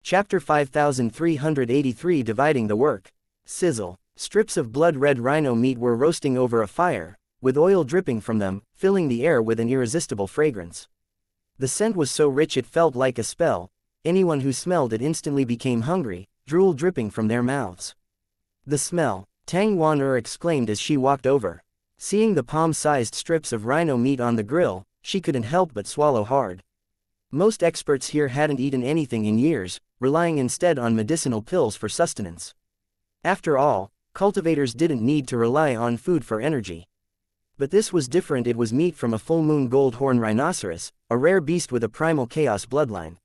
Chapter 5383 Dividing the Work. Sizzle. Strips of blood-red rhino meat were roasting over a fire, with oil dripping from them, filling the air with an irresistible fragrance. The scent was so rich it felt like a spell. Anyone who smelled it instantly became hungry, drool dripping from their mouths. The smell, Tang Wan exclaimed as she walked over. Seeing the palm-sized strips of rhino meat on the grill, she couldn't help but swallow hard. Most experts here hadn't eaten anything in years, relying instead on medicinal pills for sustenance. After all, cultivators didn't need to rely on food for energy. But this was different. It was meat from a full-moon gold-horn rhinoceros, a rare beast with a primal chaos bloodline.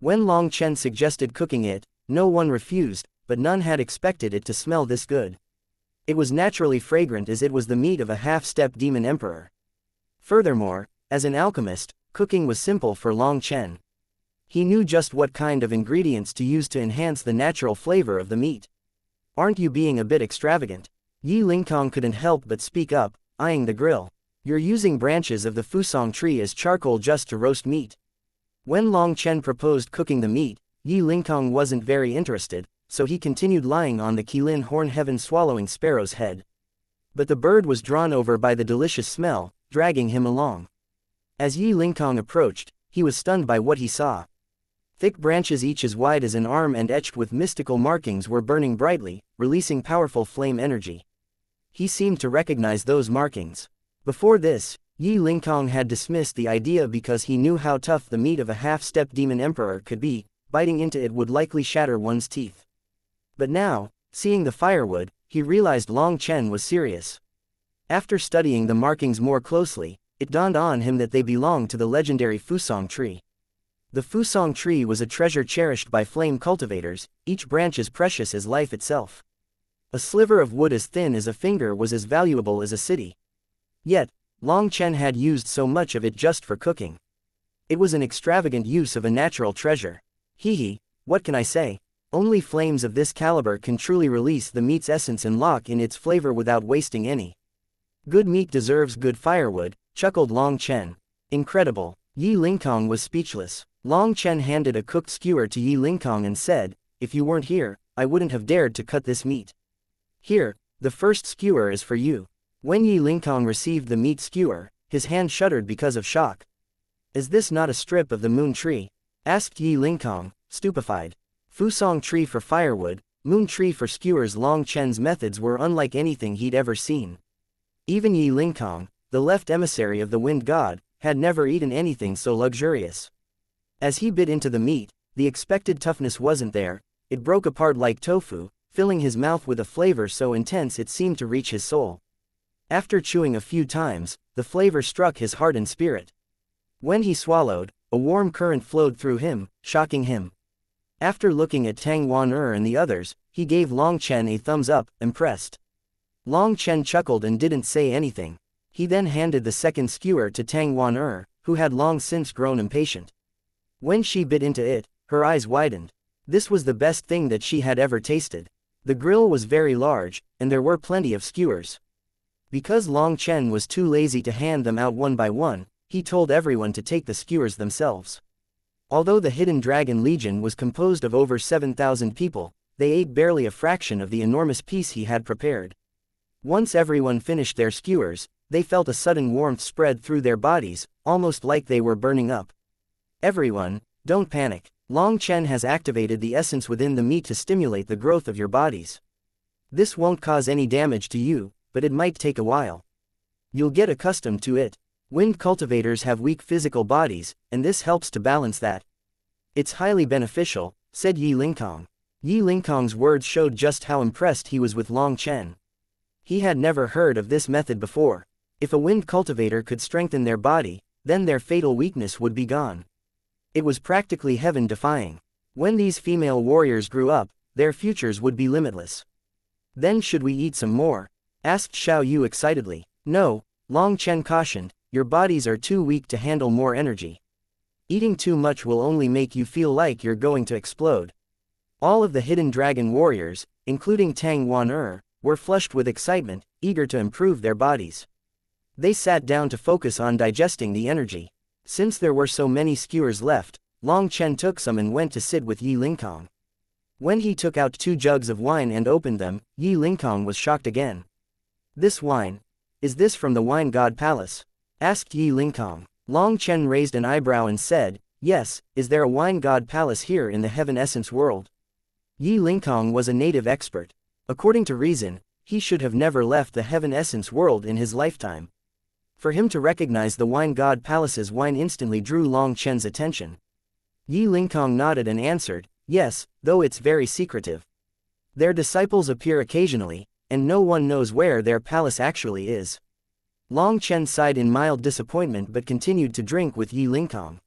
When Long Chen suggested cooking it, no one refused, but none had expected it to smell this good. It was naturally fragrant as it was the meat of a half-step demon emperor. Furthermore, as an alchemist, cooking was simple for Long Chen. He knew just what kind of ingredients to use to enhance the natural flavor of the meat. "Aren't you being a bit extravagant?" Yi Lingkong couldn't help but speak up, eyeing the grill. "You're using branches of the fusong tree as charcoal just to roast meat." When Long Chen proposed cooking the meat, Yi Lingkong wasn't very interested, so he continued lying on the Qilin horn heaven swallowing sparrow's head. But the bird was drawn over by the delicious smell, dragging him along. As Yi Lingkong approached, he was stunned by what he saw. Thick branches each as wide as an arm and etched with mystical markings were burning brightly, releasing powerful flame energy. He seemed to recognize those markings. Before this, Yi Lingkong had dismissed the idea because he knew how tough the meat of a half-step demon emperor could be. Biting into it would likely shatter one's teeth. But now, seeing the firewood, he realized Long Chen was serious. After studying the markings more closely, it dawned on him that they belonged to the legendary fusong tree. The fusong tree was a treasure cherished by flame cultivators, each branch as precious as life itself. A sliver of wood as thin as a finger was as valuable as a city. Yet, Long Chen had used so much of it just for cooking. It was an extravagant use of a natural treasure. Hee, what can I say? Only flames of this caliber can truly release the meat's essence and lock in its flavor without wasting any. Good meat deserves good firewood, chuckled Long Chen. Incredible. Yi Lingkong was speechless. Long Chen handed a cooked skewer to Yi Lingkong and said, "If you weren't here, I wouldn't have dared to cut this meat. Here, the first skewer is for you." When Yi Lingkong received the meat skewer, his hand shuddered because of shock. "Is this not a strip of the moon tree?" asked Yi Lingkong, stupefied. Fusong tree for firewood, moon tree for skewers. Long Chen's methods were unlike anything he'd ever seen. Even Yi Lingkong, the left emissary of the wind god, had never eaten anything so luxurious. As he bit into the meat, the expected toughness wasn't there. It broke apart like tofu, filling his mouth with a flavor so intense it seemed to reach his soul. After chewing a few times, the flavor struck his heart and spirit. When he swallowed, a warm current flowed through him, shocking him. After looking at Tang Wan and the others, he gave Long Chen a thumbs up, impressed. Long Chen chuckled and didn't say anything. He then handed the second skewer to Tang Wan, who had long since grown impatient. When she bit into it, her eyes widened. This was the best thing that she had ever tasted. The grill was very large, and there were plenty of skewers. Because Long Chen was too lazy to hand them out one by one, he told everyone to take the skewers themselves. Although the Hidden Dragon Legion was composed of over 7,000 people, they ate barely a fraction of the enormous piece he had prepared. Once everyone finished their skewers, they felt a sudden warmth spread through their bodies, almost like they were burning up. "Everyone, don't panic. Long Chen has activated the essence within the meat to stimulate the growth of your bodies. This won't cause any damage to you, but it might take a while. You'll get accustomed to it. Wind cultivators have weak physical bodies, and this helps to balance that. It's highly beneficial," said Yi Lingkong. Yi Lingkong's words showed just how impressed he was with Long Chen. He had never heard of this method before. If a wind cultivator could strengthen their body, then their fatal weakness would be gone. It was practically heaven-defying. When these female warriors grew up, their futures would be limitless. "Then should we eat some more?" asked Xiao Yu excitedly. "No," Long Chen cautioned, "your bodies are too weak to handle more energy. Eating too much will only make you feel like you're going to explode." All of the Hidden Dragon warriors, including Tang Wan were flushed with excitement, eager to improve their bodies. They sat down to focus on digesting the energy. Since there were so many skewers left, Long Chen took some and went to sit with Yi Lingkong. When he took out 2 jugs of wine and opened them, Yi Lingkong was shocked again. "This wine? Is this from the wine god palace?" asked Yi Lingkong. Long Chen raised an eyebrow and said, "Yes, is there a wine god palace here in the Heaven Essence world?" Yi Lingkong was a native expert. According to reason, he should have never left the Heaven Essence world in his lifetime. For him to recognize the wine god palace's wine instantly drew Long Chen's attention. Yi Lingkong nodded and answered, "Yes, though it's very secretive. Their disciples appear occasionally, and no one knows where their palace actually is." Long Chen sighed in mild disappointment but continued to drink with Yi Lingkong.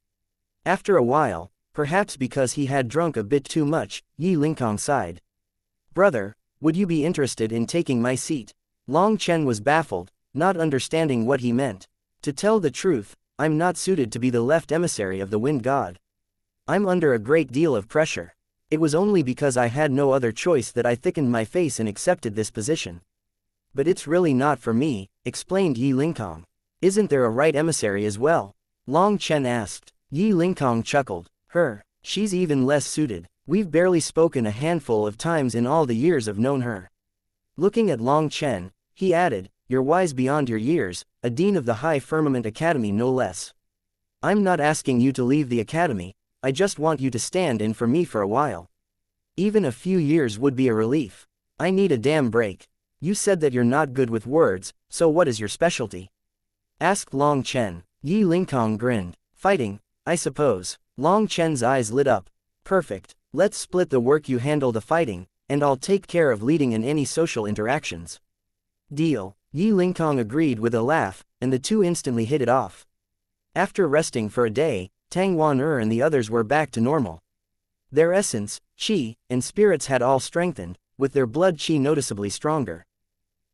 After a while, perhaps because he had drunk a bit too much, Yi Lingkong sighed. "Brother, would you be interested in taking my seat?" Long Chen was baffled, not understanding what he meant. "To tell the truth, I'm not suited to be the left emissary of the wind god. I'm under a great deal of pressure. It was only because I had no other choice that I thickened my face and accepted this position." "But it's really not for me," explained Yi Lingkong. "Isn't there a right emissary as well?" Long Chen asked. Yi Lingkong chuckled. She's even less suited. We've barely spoken a handful of times in all the years I've known her." Looking at Long Chen, he added, "You're wise beyond your years, a dean of the High Firmament Academy no less. I'm not asking you to leave the academy, I just want you to stand in for me for a while. Even a few years would be a relief. I need a damn break." "You said that you're not good with words, so what is your specialty?" asked Long Chen. Yi Lingkong grinned. "Fighting, I suppose." Long Chen's eyes lit up. "Perfect, let's split the work. You handle the fighting, and I'll take care of leading in any social interactions." "Deal." Yi Lingkong agreed with a laugh, and the two instantly hit it off. After resting for a day, Tang Wan and the others were back to normal. Their essence, qi, and spirits had all strengthened, with their blood qi noticeably stronger.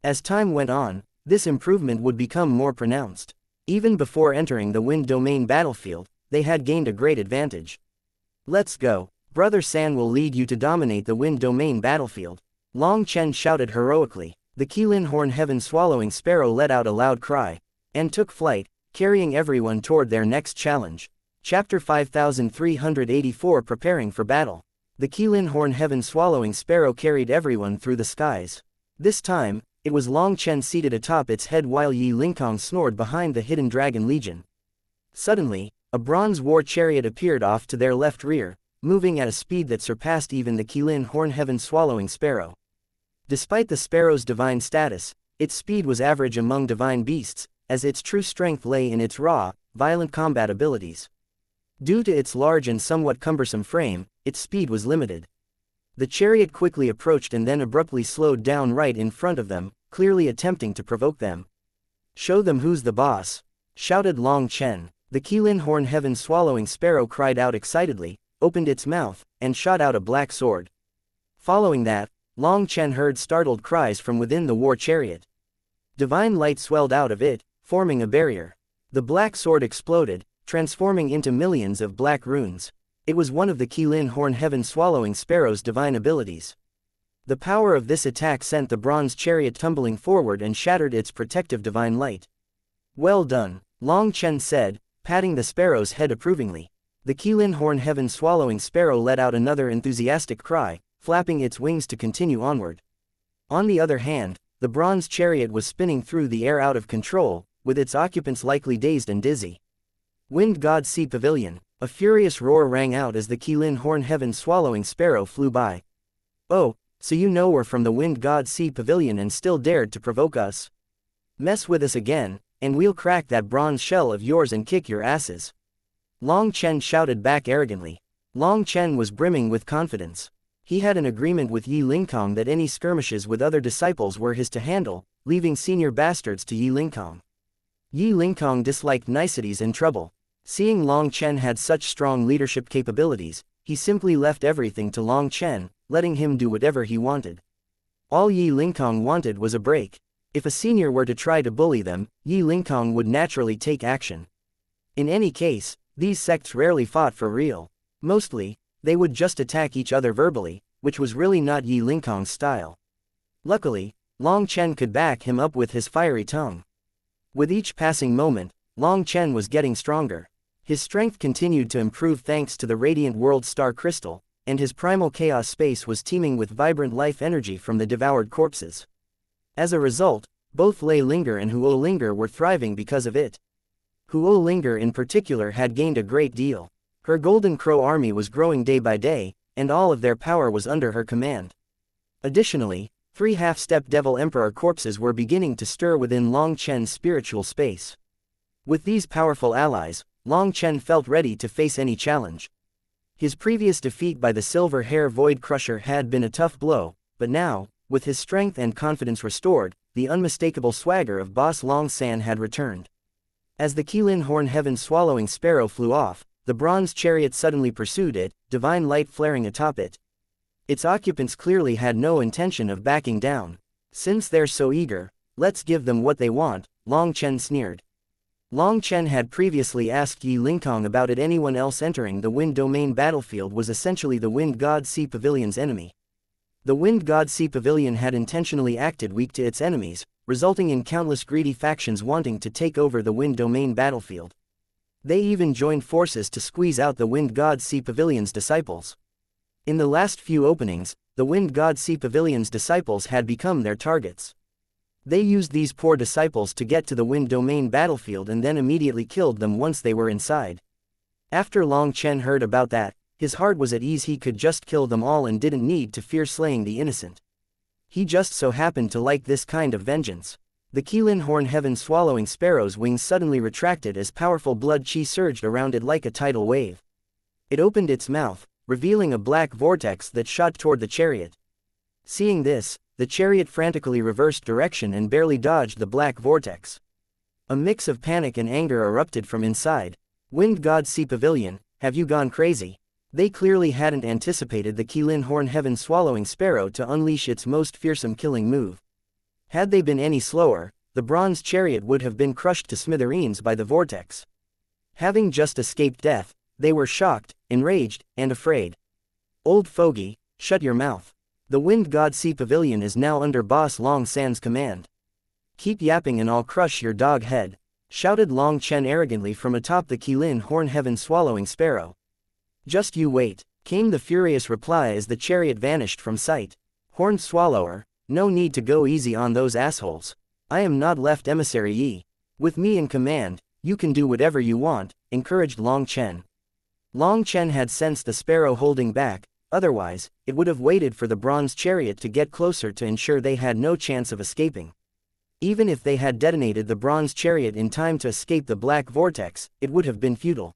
As time went on, this improvement would become more pronounced. Even before entering the Wind Domain battlefield, they had gained a great advantage. "Let's go. Brother San will lead you to dominate the Wind Domain battlefield." Long Chen shouted heroically. The Qilin Horn Heaven Swallowing Sparrow let out a loud cry, and took flight, carrying everyone toward their next challenge. Chapter 5384 Preparing for Battle. The Qilin Horn Heaven Swallowing Sparrow carried everyone through the skies. This time, it was Long Chen seated atop its head while Yi Lingkong snored behind the hidden Dragon Legion. Suddenly, a bronze war chariot appeared off to their left rear, moving at a speed that surpassed even the Qilin Horn Heaven Swallowing Sparrow. Despite the sparrow's divine status, its speed was average among divine beasts, as its true strength lay in its raw, violent combat abilities. Due to its large and somewhat cumbersome frame, its speed was limited. The chariot quickly approached and then abruptly slowed down right in front of them, clearly attempting to provoke them. "Show them who's the boss," shouted Long Chen. The Qilin Horn Heaven Swallowing Sparrow cried out excitedly, opened its mouth, and shot out a black sword. Following that, Long Chen heard startled cries from within the war chariot. Divine light swelled out of it, forming a barrier. The black sword exploded, transforming into millions of black runes. It was one of the Qilin Horn Heaven Swallowing Sparrow's divine abilities. The power of this attack sent the bronze chariot tumbling forward and shattered its protective divine light. "Well done," Long Chen said, patting the sparrow's head approvingly. The Qilin Horn Heaven Swallowing Sparrow let out another enthusiastic cry, flapping its wings to continue onward. On the other hand, the bronze chariot was spinning through the air out of control, with its occupants likely dazed and dizzy. Wind God Sea Pavilion. A furious roar rang out as the Qilin Horn Heaven Swallowing Sparrow flew by. "Oh, so you know we're from the Wind God Sea Pavilion and still dared to provoke us? Mess with us again, and we'll crack that bronze shell of yours and kick your asses." Long Chen shouted back arrogantly. Long Chen was brimming with confidence. He had an agreement with Yi Lingkong that any skirmishes with other disciples were his to handle, leaving senior bastards to Yi Lingkong. Yi Lingkong disliked niceties and trouble. Seeing Long Chen had such strong leadership capabilities, he simply left everything to Long Chen, letting him do whatever he wanted. All Yi Lingkong wanted was a break. If a senior were to try to bully them, Yi Lingkong would naturally take action. In any case, these sects rarely fought for real. Mostly, they would just attack each other verbally, which was really not Yi Lingkong's style. Luckily, Long Chen could back him up with his fiery tongue. With each passing moment, Long Chen was getting stronger. His strength continued to improve thanks to the radiant world star crystal, and his primal chaos space was teeming with vibrant life energy from the devoured corpses. As a result, both Lei Linger and Huo Linger were thriving because of it. Huo Linger in particular had gained a great deal. Her Golden Crow army was growing day by day, and all of their power was under her command. Additionally, 3 half-step Devil Emperor corpses were beginning to stir within Long Chen's spiritual space. With these powerful allies, Long Chen felt ready to face any challenge. His previous defeat by the Silver Hair Void Crusher had been a tough blow, but now, with his strength and confidence restored, the unmistakable swagger of Boss Long San had returned. As the Qilin Horn Heaven Swallowing Sparrow flew off, the bronze chariot suddenly pursued it, divine light flaring atop it. Its occupants clearly had no intention of backing down. Since they're so eager, let's give them what they want, Long Chen sneered. Long Chen had previously asked Yi Lingtong about it. Anyone else entering the Wind Domain battlefield was essentially the Wind God Sea Pavilion's enemy. The Wind God Sea Pavilion had intentionally acted weak to its enemies, resulting in countless greedy factions wanting to take over the Wind Domain battlefield. They even joined forces to squeeze out the Wind God Sea Pavilion's disciples. In the last few openings, the Wind God Sea Pavilion's disciples had become their targets. They used these poor disciples to get to the Wind Domain battlefield and then immediately killed them once they were inside. After Long Chen heard about that, his heart was at ease. He could just kill them all and didn't need to fear slaying the innocent. He just so happened to like this kind of vengeance. The Qilin Horn Heaven Swallowing Sparrow's wings suddenly retracted as powerful blood chi surged around it like a tidal wave. It opened its mouth, revealing a black vortex that shot toward the chariot. Seeing this, the chariot frantically reversed direction and barely dodged the black vortex. A mix of panic and anger erupted from inside. Wind God Sea Pavilion, have you gone crazy? They clearly hadn't anticipated the Qilin Horn Heaven Swallowing Sparrow to unleash its most fearsome killing move. Had they been any slower, the bronze chariot would have been crushed to smithereens by the vortex. Having just escaped death, they were shocked, enraged, and afraid. Old fogey, shut your mouth. The Wind God Sea Pavilion is now under Boss Long San's command. Keep yapping and I'll crush your dog head, shouted Long Chen arrogantly from atop the Qilin Horn Heaven Swallowing Sparrow. Just you wait, came the furious reply as the chariot vanished from sight. Horned Swallower, no need to go easy on those assholes. I am not left emissary Yi. With me in command, you can do whatever you want, encouraged Long Chen. Long Chen had sensed the sparrow holding back, otherwise, it would have waited for the bronze chariot to get closer to ensure they had no chance of escaping. Even if they had detonated the bronze chariot in time to escape the black vortex, it would have been futile.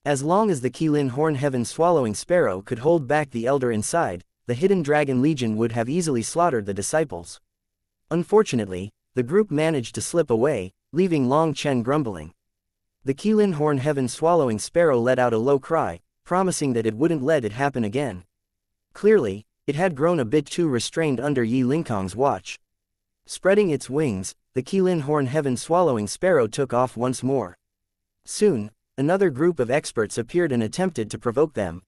As long as the Qilin Horn Heaven Swallowing Sparrow could hold back the elder inside, the Hidden Dragon Legion would have easily slaughtered the disciples. Unfortunately, the group managed to slip away, leaving Long Chen grumbling. The Qilin Horn Heaven Swallowing Sparrow let out a low cry, promising that it wouldn't let it happen again. Clearly, it had grown a bit too restrained under Yi Lingtong's watch. Spreading its wings, the Qilin Horn Heaven Swallowing Sparrow took off once more. Soon, another group of experts appeared and attempted to provoke them.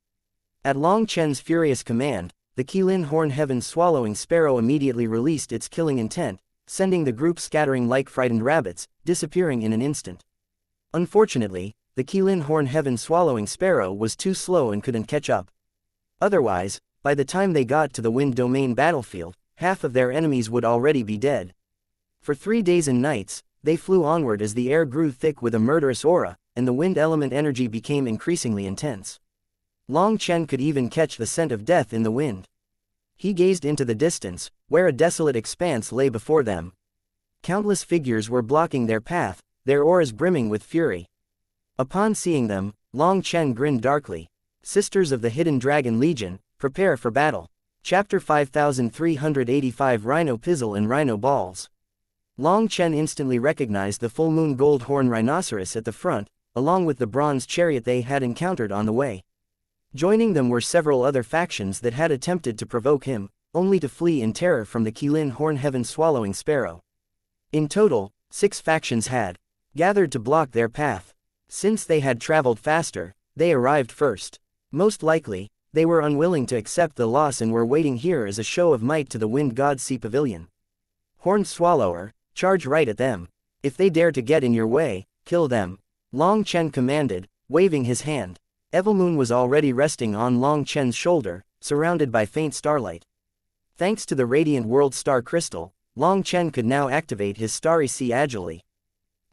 At Long Chen's furious command, the Qilin Horn Heaven Swallowing Sparrow immediately released its killing intent, sending the group scattering like frightened rabbits, disappearing in an instant. Unfortunately, the Qilin Horn Heaven Swallowing Sparrow was too slow and couldn't catch up. Otherwise, by the time they got to the Wind Domain battlefield, half of their enemies would already be dead. For 3 days and nights, they flew onward as the air grew thick with a murderous aura, and the wind element energy became increasingly intense. Long Chen could even catch the scent of death in the wind. He gazed into the distance, where a desolate expanse lay before them. Countless figures were blocking their path, their auras brimming with fury. Upon seeing them, Long Chen grinned darkly. Sisters of the Hidden Dragon Legion, prepare for battle. Chapter 5385 Rhino Pizzle and Rhino Balls. Long Chen instantly recognized the full moon gold horn rhinoceros at the front, along with the bronze chariot they had encountered on the way. Joining them were several other factions that had attempted to provoke him, only to flee in terror from the Qilin Horn Heaven Swallowing Sparrow. In total, 6 factions had gathered to block their path. Since they had traveled faster, they arrived first. Most likely, they were unwilling to accept the loss and were waiting here as a show of might to the Wind God Sea Pavilion. Horned Swallower, charge right at them. If they dare to get in your way, kill them, Long Chen commanded, waving his hand. Evilmoon was already resting on Long Chen's shoulder, surrounded by faint starlight. Thanks to the radiant world star crystal, Long Chen could now activate his starry sea agilely.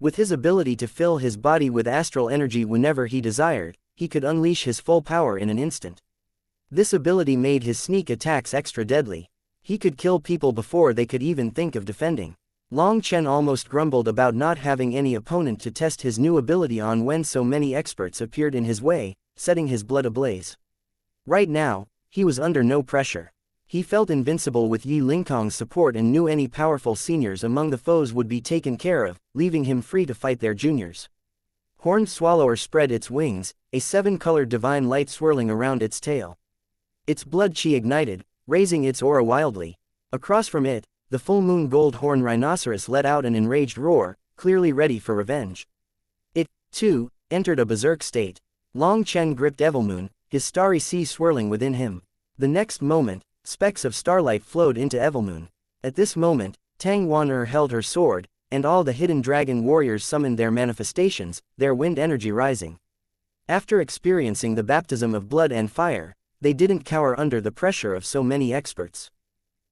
With his ability to fill his body with astral energy whenever he desired, he could unleash his full power in an instant. This ability made his sneak attacks extra deadly. He could kill people before they could even think of defending. Long Chen almost grumbled about not having any opponent to test his new ability on when so many experts appeared in his way, setting his blood ablaze. Right now, he was under no pressure. He felt invincible with Yi Lingkong's support and knew any powerful seniors among the foes would be taken care of, leaving him free to fight their juniors. Horned Swallower spread its wings, a 7-colored divine light swirling around its tail. Its blood chi ignited, raising its aura wildly. Across from it, the full moon gold horned rhinoceros let out an enraged roar, clearly ready for revenge. It, too, entered a berserk state. Long Chen gripped Evilmoon, his starry sea swirling within him. The next moment, specks of starlight flowed into Evilmoon. At this moment, Tang Wan'er held her sword, and all the hidden dragon warriors summoned their manifestations, their wind energy rising. After experiencing the baptism of blood and fire, they didn't cower under the pressure of so many experts.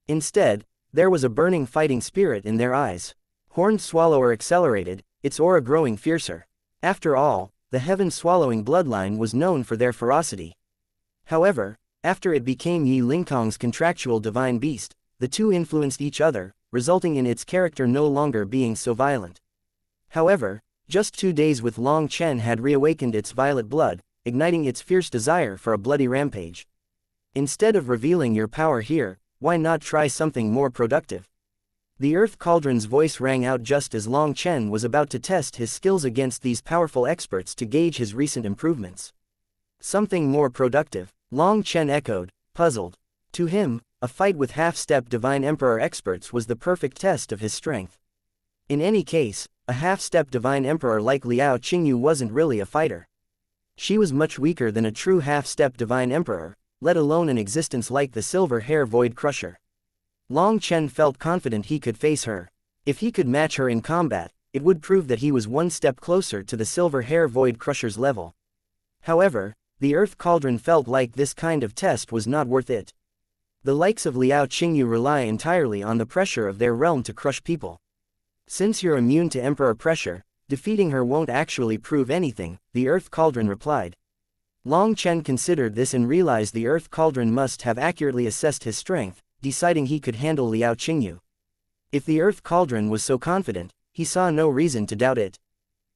Instead, there was a burning fighting spirit in their eyes. Horned Swallower accelerated, its aura growing fiercer. After all, the heaven-swallowing bloodline was known for their ferocity. However, after it became Yi Lingkong's contractual divine beast, the two influenced each other, resulting in its character no longer being so violent. However, just 2 days with Long Chen had reawakened its violet blood, igniting its fierce desire for a bloody rampage. Instead of revealing your power here, why not try something more productive? The Earth Cauldron's voice rang out just as Long Chen was about to test his skills against these powerful experts to gauge his recent improvements. Something more productive, Long Chen echoed, puzzled. To him, a fight with half-step Divine Emperor experts was the perfect test of his strength. In any case, a half-step Divine Emperor like Liao Qingyu wasn't really a fighter. She was much weaker than a true half-step Divine Emperor, let alone an existence like the Silver Hair Void Crusher. Long Chen felt confident he could face her. If he could match her in combat, it would prove that he was one step closer to the Silver Hair Void Crusher's level. However, the Earth Cauldron felt like this kind of test was not worth it. The likes of Liao Qingyu rely entirely on the pressure of their realm to crush people. Since you're immune to Emperor pressure, defeating her won't actually prove anything, the Earth Cauldron replied. Long Chen considered this and realized the Earth Cauldron must have accurately assessed his strength, deciding he could handle Liao Qingyu. If the Earth Cauldron was so confident, he saw no reason to doubt it.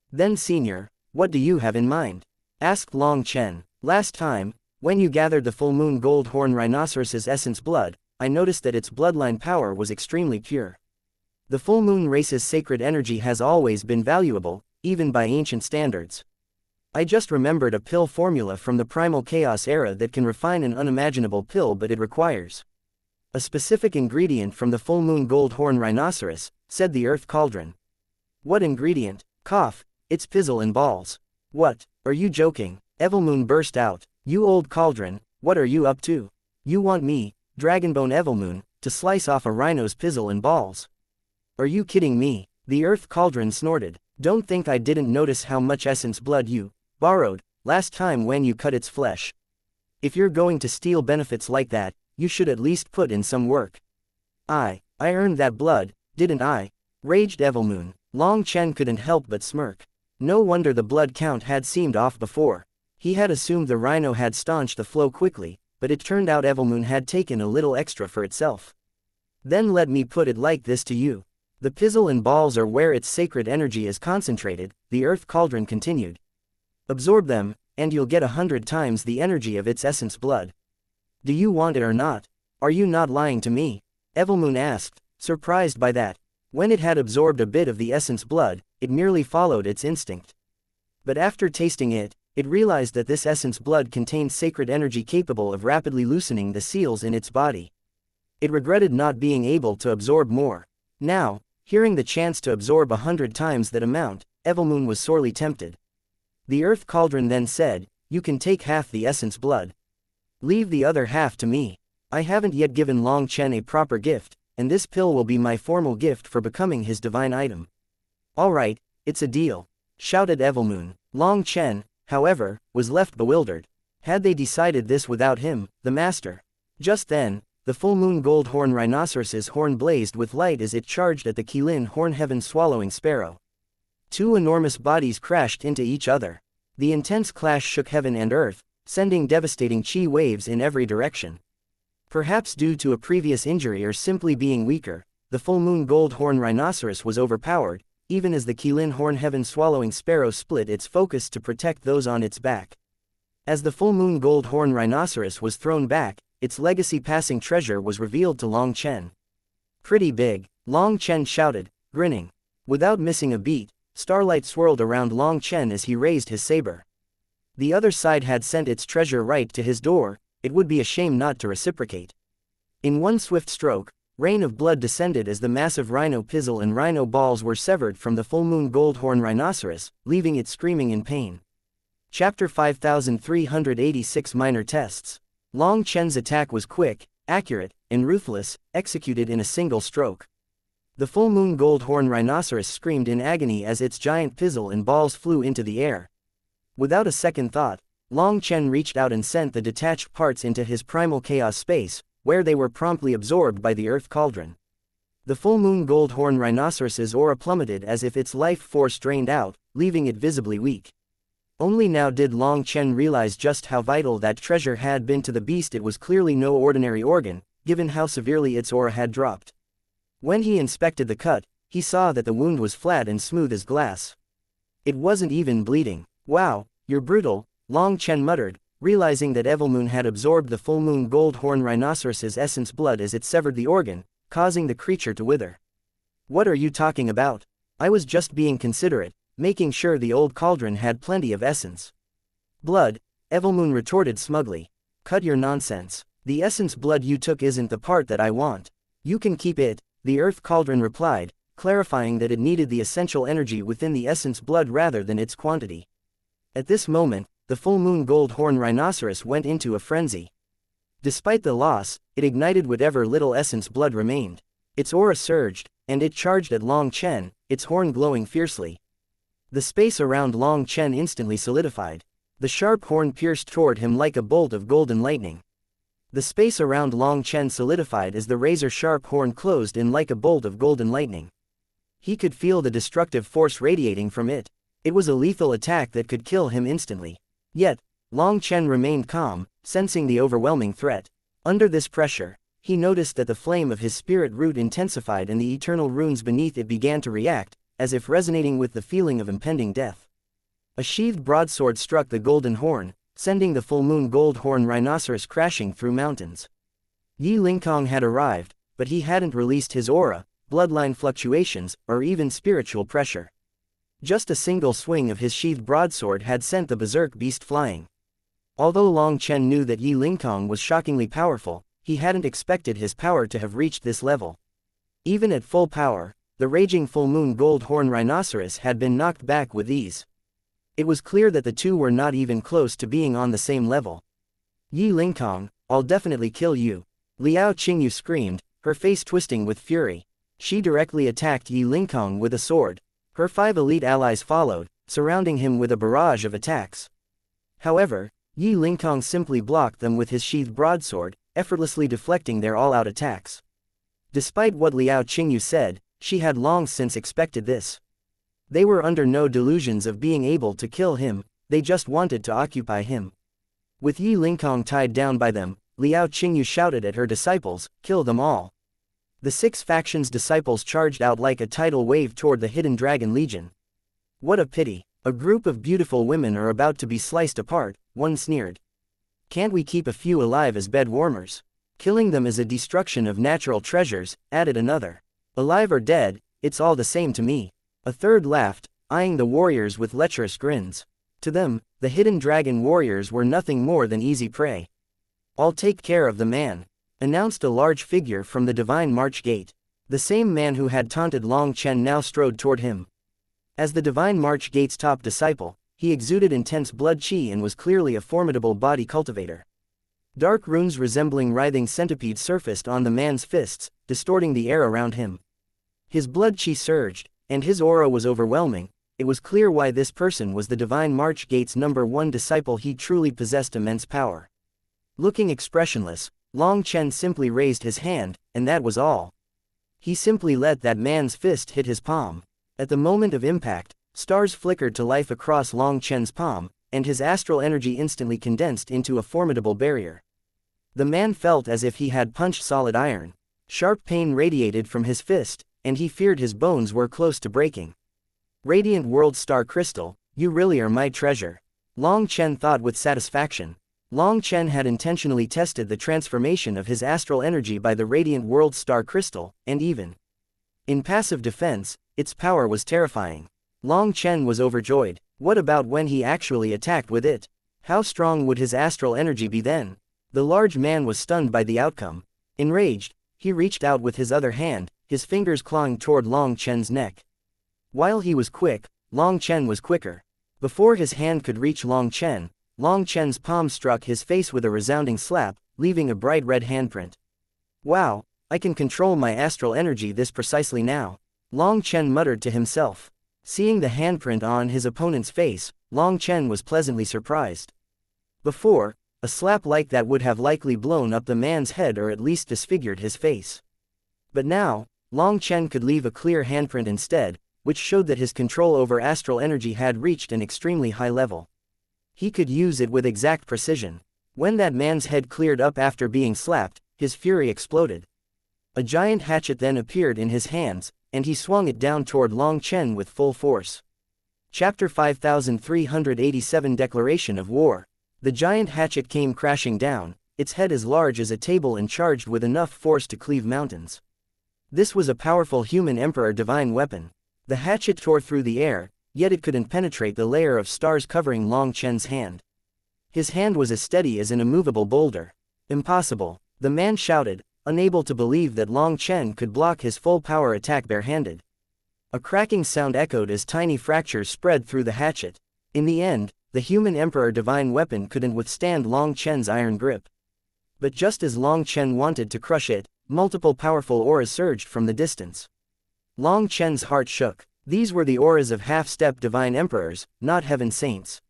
Then senior, what do you have in mind? Asked Long Chen. Last time, when you gathered the full moon gold horn rhinoceros's essence blood, I noticed that its bloodline power was extremely pure. The full moon race's sacred energy has always been valuable, even by ancient standards. I just remembered a pill formula from the primal chaos era that can refine an unimaginable pill, but it requires a specific ingredient from the full moon gold horn rhinoceros, said the Earth Cauldron. What ingredient? Cough, it's pizzle and balls. What, are you joking? Evilmoon burst out. You old cauldron, what are you up to? You want me, Dragonbone Evilmoon, to slice off a rhino's pizzle and balls? Are you kidding me? The Earth Cauldron snorted. Don't think I didn't notice how much essence blood you borrowed last time when you cut its flesh. If you're going to steal benefits like that, you should at least put in some work. I earned that blood, didn't I? Raged Evilmoon. Long Chen couldn't help but smirk. No wonder the blood count had seemed off before. He had assumed the rhino had staunched the flow quickly, but it turned out Evilmoon had taken a little extra for itself. Then let me put it like this to you. The pizzle and balls are where its sacred energy is concentrated, the Earth Cauldron continued. Absorb them, and you'll get 100 times the energy of its essence blood. Do you want it or not? Are you not lying to me? Evilmoon asked, surprised by that. When it had absorbed a bit of the essence blood, it merely followed its instinct. But after tasting it, it realized that this essence blood contained sacred energy capable of rapidly loosening the seals in its body. It regretted not being able to absorb more. Now, hearing the chance to absorb 100 times that amount, Evilmoon was sorely tempted. The Earth Cauldron then said, you can take half the essence blood. Leave the other half to me. I haven't yet given Long Chen a proper gift, and this pill will be my formal gift for becoming his divine item. Alright, it's a deal, shouted Evilmoon. Long Chen, however, was left bewildered. Had they decided this without him, the master? Just then, the full moon gold horn rhinoceros's horn blazed with light as it charged at the Qilin horn heaven swallowing sparrow. Two enormous bodies crashed into each other. The intense clash shook heaven and earth, sending devastating chi waves in every direction. Perhaps due to a previous injury or simply being weaker, the full moon gold horn rhinoceros was overpowered, even as the Qilin horn heaven swallowing sparrow split its focus to protect those on its back. As the full moon gold horn rhinoceros was thrown back, its legacy-passing treasure was revealed to Long Chen. Pretty big, Long Chen shouted, grinning. Without missing a beat, starlight swirled around Long Chen as he raised his saber. The other side had sent its treasure right to his door, it would be a shame not to reciprocate. In one swift stroke, rain of blood descended as the massive rhino pizzle and rhino balls were severed from the full moon gold horn rhinoceros, leaving it screaming in pain. Chapter 5386 Minor Tests. Long Chen's attack was quick, accurate, and ruthless, executed in a single stroke. The full moon gold horn rhinoceros screamed in agony as its giant pizzle and balls flew into the air. Without a second thought, Long Chen reached out and sent the detached parts into his primal chaos space, where they were promptly absorbed by the earth cauldron. The full moon gold horn rhinoceros's aura plummeted as if its life force drained out, leaving it visibly weak. Only now did Long Chen realize just how vital that treasure had been to the beast. It was clearly no ordinary organ, given how severely its aura had dropped. When he inspected the cut, he saw that the wound was flat and smooth as glass. It wasn't even bleeding. Wow, you're brutal, Long Chen muttered, realizing that Evilmoon had absorbed the full moon gold horn rhinoceros's essence blood as it severed the organ, causing the creature to wither. What are you talking about? I was just being considerate, making sure the old cauldron had plenty of essence. Blood, Evilmoon retorted smugly. Cut your nonsense. The essence blood you took isn't the part that I want. You can keep it, the earth cauldron replied, clarifying that it needed the essential energy within the essence blood rather than its quantity. At this moment, the full moon gold horn rhinoceros went into a frenzy. Despite the loss, it ignited whatever little essence blood remained. Its aura surged, and it charged at Long Chen, its horn glowing fiercely. The space around Long Chen instantly solidified. The sharp horn pierced toward him like a bolt of golden lightning. The space around Long Chen solidified as the razor-sharp horn closed in like a bolt of golden lightning. He could feel the destructive force radiating from it. It was a lethal attack that could kill him instantly. Yet, Long Chen remained calm, sensing the overwhelming threat. Under this pressure, he noticed that the flame of his spirit root intensified and the eternal runes beneath it began to react, as if resonating with the feeling of impending death. A sheathed broadsword struck the golden horn, sending the full moon gold horn rhinoceros crashing through mountains. Yi Lingkong had arrived, but he hadn't released his aura, bloodline fluctuations, or even spiritual pressure. Just a single swing of his sheathed broadsword had sent the berserk beast flying. Although Long Chen knew that Yi Lingkong was shockingly powerful, he hadn't expected his power to have reached this level. Even at full power, the raging full moon gold horn rhinoceros had been knocked back with ease. It was clear that the two were not even close to being on the same level. Yi Lingkong, I'll definitely kill you. Liao Qingyu screamed, her face twisting with fury. She directly attacked Yi Lingkong with a sword. Her 5 elite allies followed, surrounding him with a barrage of attacks. However, Yi Lingkong simply blocked them with his sheathed broadsword, effortlessly deflecting their all-out attacks. Despite what Liao Qingyu said, she had long since expected this. They were under no delusions of being able to kill him, they just wanted to occupy him. With Yi Lingkong tied down by them, Liao Qingyu shouted at her disciples, "Kill them all." The 6 factions' disciples charged out like a tidal wave toward the Hidden Dragon Legion. What a pity, a group of beautiful women are about to be sliced apart, one sneered. Can't we keep a few alive as bed warmers? Killing them is a destruction of natural treasures, added another. Alive or dead, it's all the same to me. A third laughed, eyeing the warriors with lecherous grins. To them, the hidden dragon warriors were nothing more than easy prey. "I'll take care of the man," announced a large figure from the Divine March Gate. The same man who had taunted Long Chen now strode toward him. As the Divine March Gate's top disciple, he exuded intense blood qi and was clearly a formidable body cultivator. Dark runes resembling writhing centipedes surfaced on the man's fists, distorting the air around him. His blood qi surged, and his aura was overwhelming, it was clear why this person was the Divine March Gate's #1 disciple. He truly possessed immense power. Looking expressionless, Long Chen simply raised his hand, and that was all. He simply let that man's fist hit his palm. At the moment of impact, stars flickered to life across Long Chen's palm, and his astral energy instantly condensed into a formidable barrier. The man felt as if he had punched solid iron. Sharp pain radiated from his fist, and he feared his bones were close to breaking. Radiant World Star Crystal, you really are my treasure. Long Chen thought with satisfaction. Long Chen had intentionally tested the transformation of his astral energy by the Radiant World Star Crystal, and even in passive defense, its power was terrifying. Long Chen was overjoyed. What about when he actually attacked with it? How strong would his astral energy be then? The large man was stunned by the outcome. Enraged, he reached out with his other hand, his fingers clawing toward Long Chen's neck. While he was quick, Long Chen was quicker. Before his hand could reach Long Chen's palm struck his face with a resounding slap, leaving a bright red handprint. Wow, I can control my astral energy this precisely now, Long Chen muttered to himself. Seeing the handprint on his opponent's face, Long Chen was pleasantly surprised. Before, a slap like that would have likely blown up the man's head or at least disfigured his face. But now, Long Chen could leave a clear handprint instead, which showed that his control over astral energy had reached an extremely high level. He could use it with exact precision. When that man's head cleared up after being slapped, his fury exploded. A giant hatchet then appeared in his hands, and he swung it down toward Long Chen with full force. Chapter 5387 Declaration of War. The giant hatchet came crashing down, its head as large as a table and charged with enough force to cleave mountains. This was a powerful human emperor divine weapon. The hatchet tore through the air, yet it couldn't penetrate the layer of stars covering Long Chen's hand. His hand was as steady as an immovable boulder. Impossible, the man shouted, unable to believe that Long Chen could block his full power attack barehanded. A cracking sound echoed as tiny fractures spread through the hatchet. In the end, the human emperor divine weapon couldn't withstand Long Chen's iron grip. But just as Long Chen wanted to crush it, multiple powerful auras surged from the distance. Long Chen's heart shook. These were the auras of half-step divine emperors, not heaven saints.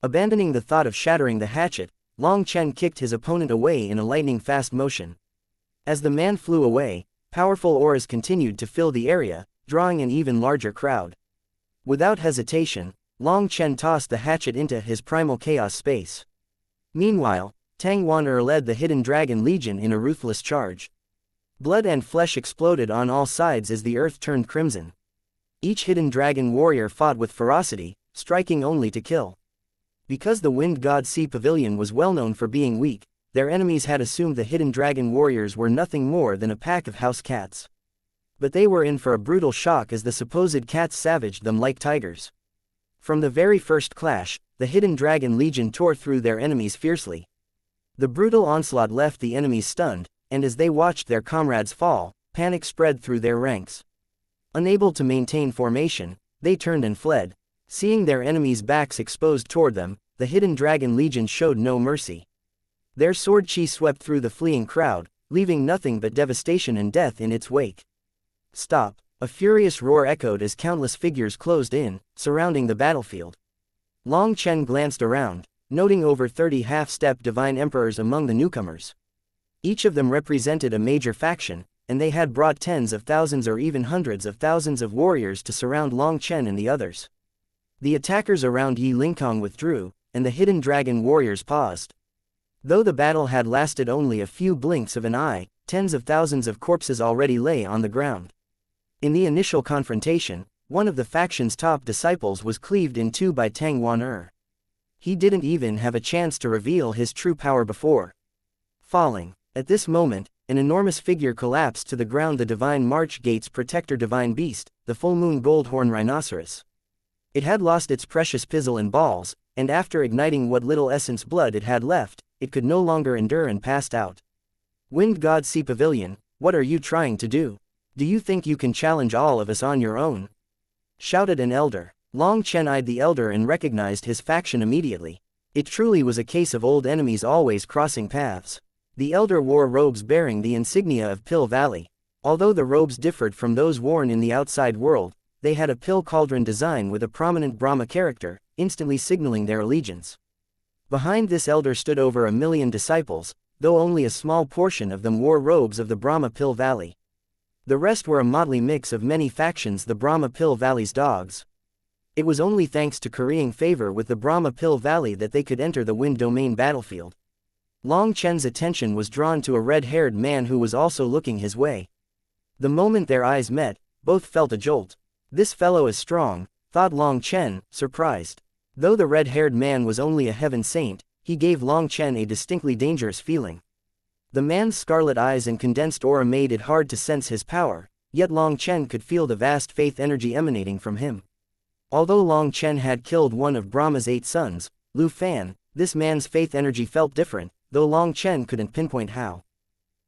Abandoning the thought of shattering the hatchet, Long Chen kicked his opponent away in a lightning-fast motion. As the man flew away, powerful auras continued to fill the area, drawing an even larger crowd. Without hesitation, Long Chen tossed the hatchet into his primal chaos space. Meanwhile, Tang Wan led the Hidden Dragon Legion in a ruthless charge. Blood and flesh exploded on all sides as the earth turned crimson. Each Hidden Dragon warrior fought with ferocity, striking only to kill. Because the Wind God Sea Pavilion was well known for being weak, their enemies had assumed the Hidden Dragon warriors were nothing more than a pack of house cats. But they were in for a brutal shock as the supposed cats savaged them like tigers. From the very first clash, the Hidden Dragon Legion tore through their enemies fiercely. The brutal onslaught left the enemies stunned, and as they watched their comrades fall, panic spread through their ranks. Unable to maintain formation, they turned and fled. Seeing their enemies' backs exposed toward them, the Hidden Dragon Legion showed no mercy. Their sword chi swept through the fleeing crowd, leaving nothing but devastation and death in its wake. Stop! A furious roar echoed as countless figures closed in, surrounding the battlefield. Long Chen glanced around, noting over 30 half-step divine emperors among the newcomers. Each of them represented a major faction, and they had brought tens of thousands or even hundreds of thousands of warriors to surround Long Chen and the others. The attackers around Yi Lingkong withdrew, and the Hidden Dragon warriors paused. Though the battle had lasted only a few blinks of an eye, tens of thousands of corpses already lay on the ground. In the initial confrontation, one of the faction's top disciples was cleaved in two by Tang Wan. He didn't even have a chance to reveal his true power before falling. At this moment, an enormous figure collapsed to the ground, the Divine March Gate's protector divine beast, the full moon gold-horn rhinoceros. It had lost its precious pizzle and balls, and after igniting what little essence blood it had left, it could no longer endure and passed out. Wind God Sea Pavilion, what are you trying to do? Do you think you can challenge all of us on your own? Shouted an elder. Long Chen eyed the elder and recognized his faction immediately. It truly was a case of old enemies always crossing paths. The elder wore robes bearing the insignia of Pill Valley. Although the robes differed from those worn in the outside world, they had a pill cauldron design with a prominent Brahma character, instantly signaling their allegiance. Behind this elder stood over 1,000,000 disciples, though only a small portion of them wore robes of the Brahma Pill Valley. The rest were a motley mix of many factions, the Brahma Pill Valley's dogs. It was only thanks to currying favor with the Brahma Pill Valley that they could enter the Wind Domain battlefield. Long Chen's attention was drawn to a red-haired man who was also looking his way. The moment their eyes met, both felt a jolt. This fellow is strong, thought Long Chen, surprised. Though the red-haired man was only a heaven saint, he gave Long Chen a distinctly dangerous feeling. The man's scarlet eyes and condensed aura made it hard to sense his power, yet Long Chen could feel the vast faith energy emanating from him. Although Long Chen had killed one of Brahma's 8 sons, Lu Fan, this man's faith energy felt different, though Long Chen couldn't pinpoint how.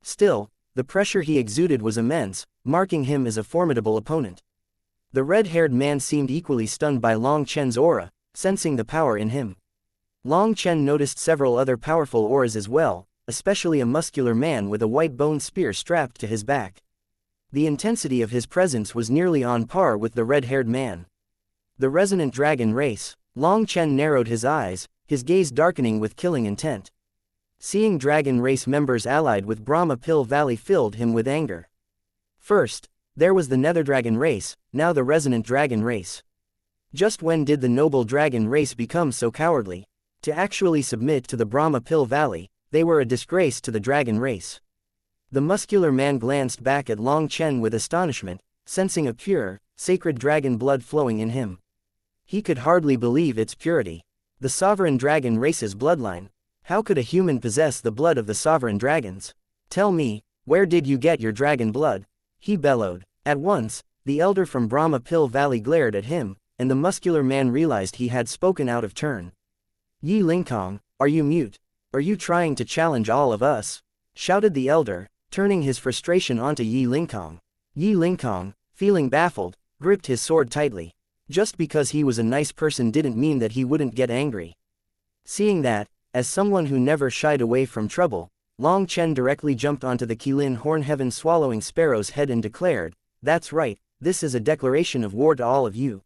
Still, the pressure he exuded was immense, marking him as a formidable opponent. The red-haired man seemed equally stunned by Long Chen's aura, sensing the power in him. Long Chen noticed several other powerful auras as well, especially a muscular man with a white bone spear strapped to his back. The intensity of his presence was nearly on par with the red-haired man. The resonant dragon race. Long Chen narrowed his eyes, his gaze darkening with killing intent. Seeing dragon race members allied with Brahma Pill Valley filled him with anger. First, there was the nether dragon race, now the resonant dragon race. Just when did the noble dragon race become so cowardly? To actually submit to the Brahma Pill Valley, they were a disgrace to the dragon race. The muscular man glanced back at Long Chen with astonishment, sensing a pure, sacred dragon blood flowing in him. He could hardly believe its purity. The sovereign dragon race's bloodline. How could a human possess the blood of the sovereign dragons? Tell me, where did you get your dragon blood? He bellowed. At once, the elder from Brahma Pill Valley glared at him, and the muscular man realized he had spoken out of turn. Yi Lingkong, are you mute? Are you trying to challenge all of us? Shouted the elder, turning his frustration onto Yi Lingkong. Yi Lingkong, feeling baffled, gripped his sword tightly. Just because he was a nice person didn't mean that he wouldn't get angry. Seeing that, as someone who never shied away from trouble, Long Chen directly jumped onto the Qilin Horn Heaven Swallowing Sparrow's head and declared, "That's right, this is a declaration of war to all of you.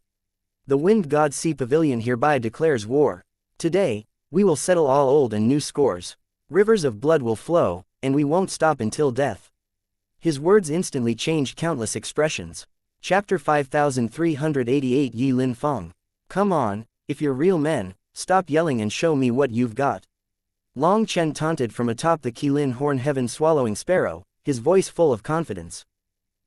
The Wind God Sea Pavilion hereby declares war. Today, we will settle all old and new scores. Rivers of blood will flow, and we won't stop until death." His words instantly changed countless expressions. Chapter 5388 Yi Lin Feng. Come on, if you're real men, stop yelling and show me what you've got. Long Chen taunted from atop the Qilin Horn Heaven Swallowing Sparrow, his voice full of confidence.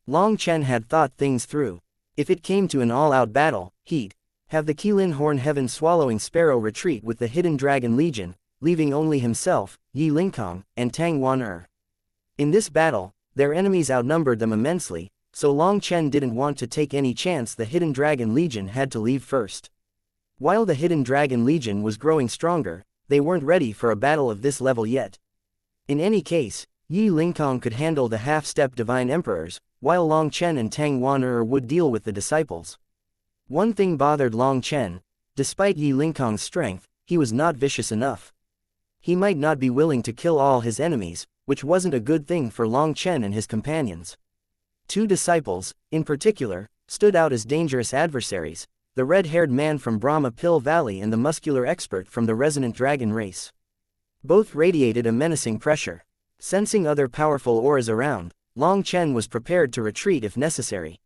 Long Chen had thought things through. If it came to an all-out battle, he'd have the Qilin Horn Heaven Swallowing Sparrow retreat with the Hidden Dragon Legion, leaving only himself, Yi Lingkong, and Tang Wan. In this battle, their enemies outnumbered them immensely, so Long Chen didn't want to take any chance. The Hidden Dragon Legion had to leave first. While the Hidden Dragon Legion was growing stronger, they weren't ready for a battle of this level yet. In any case, Yi Lingkong could handle the half-step Divine Emperors, while Long Chen and Tang Wan would deal with the disciples. One thing bothered Long Chen. Despite Yi Lingkong's strength, he was not vicious enough. He might not be willing to kill all his enemies, which wasn't a good thing for Long Chen and his companions. 2 disciples, in particular, stood out as dangerous adversaries, the red-haired man from Brahma Pill Valley and the muscular expert from the Resonant Dragon race. Both radiated a menacing pressure. Sensing other powerful auras around, Long Chen was prepared to retreat if necessary.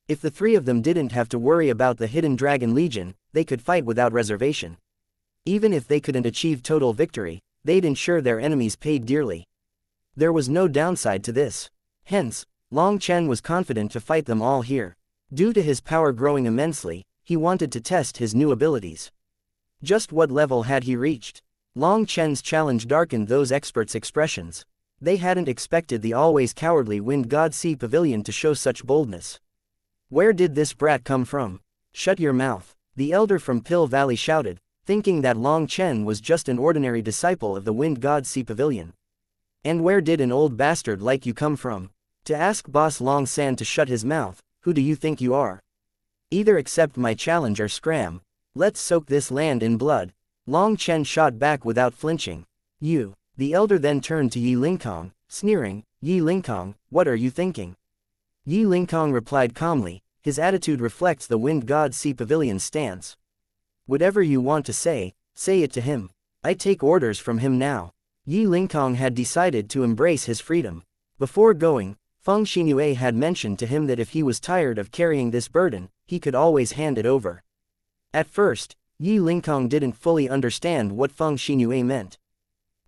If the 3 of them didn't have to worry about the Hidden Dragon Legion, they could fight without reservation. Even if they couldn't achieve total victory, they'd ensure their enemies paid dearly. There was no downside to this. Hence, Long Chen was confident to fight them all here. Due to his power growing immensely, he wanted to test his new abilities. Just what level had he reached? Long Chen's challenge darkened those experts' expressions. They hadn't expected the always cowardly Wind God Sea Pavilion to show such boldness. Where did this brat come from? Shut your mouth, the elder from Pill Valley shouted, thinking that Long Chen was just an ordinary disciple of the Wind God Sea Pavilion. And where did an old bastard like you come from? To ask Boss Long San to shut his mouth, who do you think you are? Either accept my challenge or scram. Let's soak this land in blood. Long Chen shot back without flinching. You. The elder then turned to Yi Lingkong, sneering, Yi Lingkong, what are you thinking? Yi Lingkong replied calmly, his attitude reflects the Wind God Sea Pavilion's stance. Whatever you want to say it to him. I take orders from him now. Yi Lingkong had decided to embrace his freedom. Before going, Feng Xingyue had mentioned to him that if he was tired of carrying this burden, he could always hand it over. At first, Yi Lingkong didn't fully understand what Feng Xingyue meant.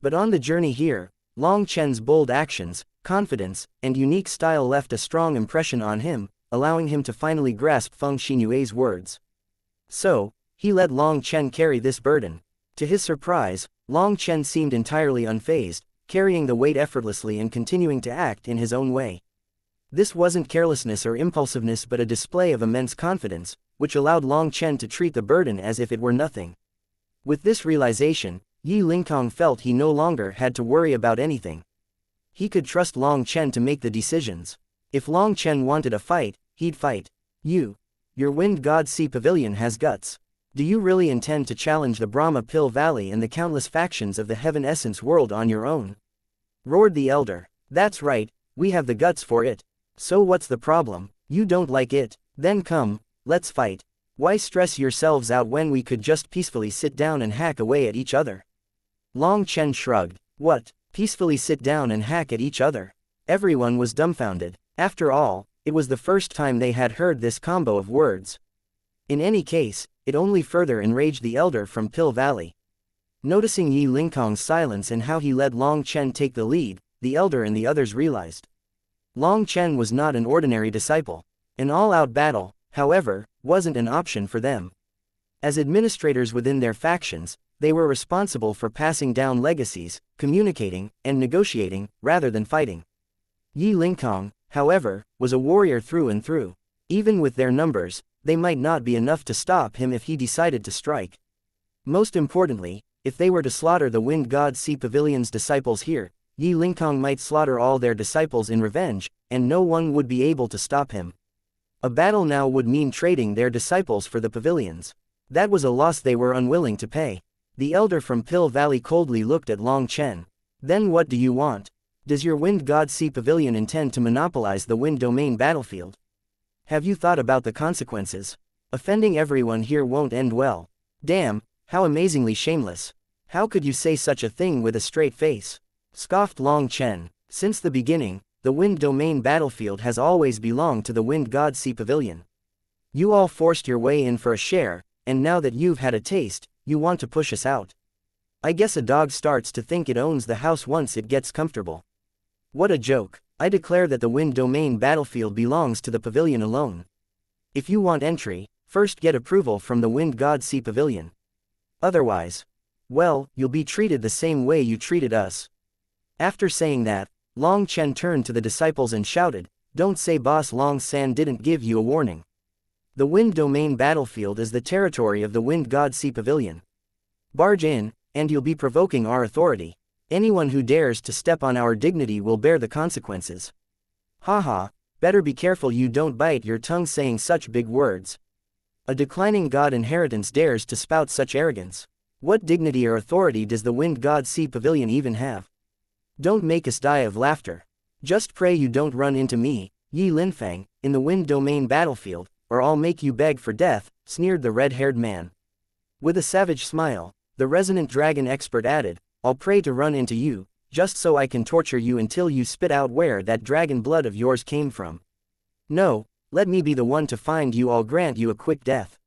But on the journey here, Long Chen's bold actions, confidence, and unique style left a strong impression on him, allowing him to finally grasp Feng Xingyue's words. So, he let Long Chen carry this burden. To his surprise, Long Chen seemed entirely unfazed, carrying the weight effortlessly and continuing to act in his own way. This wasn't carelessness or impulsiveness but a display of immense confidence, which allowed Long Chen to treat the burden as if it were nothing. With this realization, Yi Lingkong felt he no longer had to worry about anything. He could trust Long Chen to make the decisions. If Long Chen wanted a fight, he'd fight. Your Wind God Sea Pavilion has guts. Do you really intend to challenge the Brahma Pill Valley and the countless factions of the Heaven Essence world on your own? Roared the elder. That's right, we have the guts for it. So what's the problem? You don't like it? Then come, let's fight. Why stress yourselves out when we could just peacefully sit down and hack away at each other? Long Chen shrugged. What? Peacefully sit down and hack at each other? Everyone was dumbfounded. After all, it was the first time they had heard this combo of words. In any case, it only further enraged the elder from Pill Valley. Noticing Yi Lingkong's silence and how he let Long Chen take the lead, the elder and the others realized. Long Chen was not an ordinary disciple. An all-out battle, however, wasn't an option for them. As administrators within their factions, they were responsible for passing down legacies, communicating, and negotiating, rather than fighting. Yi Lingkong, however, was a warrior through and through. Even with their numbers, they might not be enough to stop him if he decided to strike. Most importantly, if they were to slaughter the Wind God Sea Pavilion's disciples here, Yi Lingkong might slaughter all their disciples in revenge, and no one would be able to stop him. A battle now would mean trading their disciples for the pavilions. That was a loss they were unwilling to pay. The elder from Pill Valley coldly looked at Long Chen. Then what do you want? Does your Wind God Sea Pavilion intend to monopolize the Wind Domain battlefield? Have you thought about the consequences? Offending everyone here won't end well. Damn, how amazingly shameless. How could you say such a thing with a straight face? Scoffed Long Chen. Since the beginning, the Wind Domain battlefield has always belonged to the Wind God Sea Pavilion. You all forced your way in for a share, and now that you've had a taste, you want to push us out. I guess a dog starts to think it owns the house once it gets comfortable. What a joke. I declare that the Wind Domain battlefield belongs to the pavilion alone. If you want entry, first get approval from the Wind God Sea Pavilion. Otherwise, well, you'll be treated the same way you treated us. After saying that, Long Chen turned to the disciples and shouted, Don't say Boss Long San didn't give you a warning. The Wind Domain battlefield is the territory of the Wind God Sea Pavilion. Barge in, and you'll be provoking our authority. Anyone who dares to step on our dignity will bear the consequences. Haha, better be careful you don't bite your tongue saying such big words. A declining god inheritance dares to spout such arrogance. What dignity or authority does the Wind God Sea Pavilion even have? Don't make us die of laughter. Just pray you don't run into me, Yi Linfang, in the Wind Domain battlefield, or I'll make you beg for death, sneered the red-haired man. With a savage smile, the resonant dragon expert added, I'll pray to run into you, just so I can torture you until you spit out where that dragon blood of yours came from. No, let me be the one to find you. I'll grant you a quick death.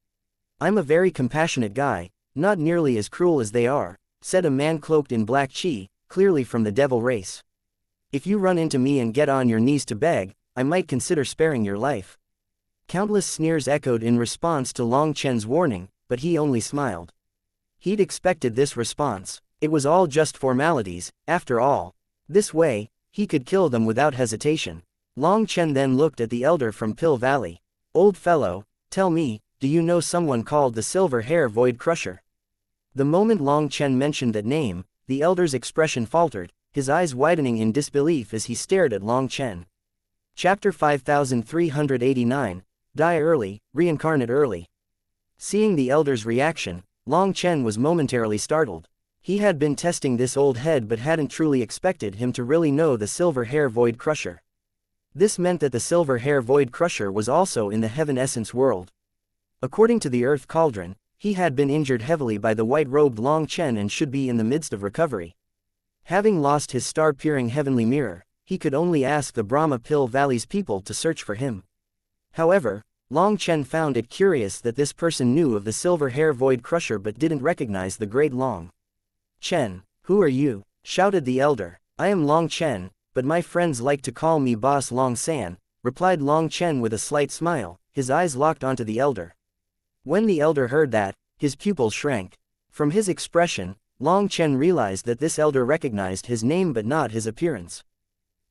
I'm a very compassionate guy, not nearly as cruel as they are, said a man cloaked in black chi, clearly from the devil race. If you run into me and get on your knees to beg, I might consider sparing your life. Countless sneers echoed in response to Long Chen's warning, but he only smiled. He'd expected this response. It was all just formalities, after all. This way, he could kill them without hesitation. Long Chen then looked at the elder from Pill Valley. Old fellow, tell me, do you know someone called the Silver Hair Void Crusher? The moment Long Chen mentioned that name, the elder's expression faltered, his eyes widening in disbelief as he stared at Long Chen. Chapter 5389, Die Early, Reincarnate Early. Seeing the elder's reaction, Long Chen was momentarily startled. He had been testing this old head but hadn't truly expected him to really know the Silver Hair Void Crusher. This meant that the silver hair void crusher was also in the heaven essence world. According to the earth cauldron, he had been injured heavily by the white-robed Long Chen and should be in the midst of recovery. Having lost his star-peering heavenly mirror, he could only ask the Brahma Pill Valley's people to search for him. However, Long Chen found it curious that this person knew of the silver hair void crusher but didn't recognize the great Long Chen. "Who are you?" shouted the elder. "I am Long Chen, but my friends like to call me Boss Long San," replied Long Chen with a slight smile, his eyes locked onto the elder. When the elder heard that, his pupils shrank. From his expression, Long Chen realized that this elder recognized his name but not his appearance.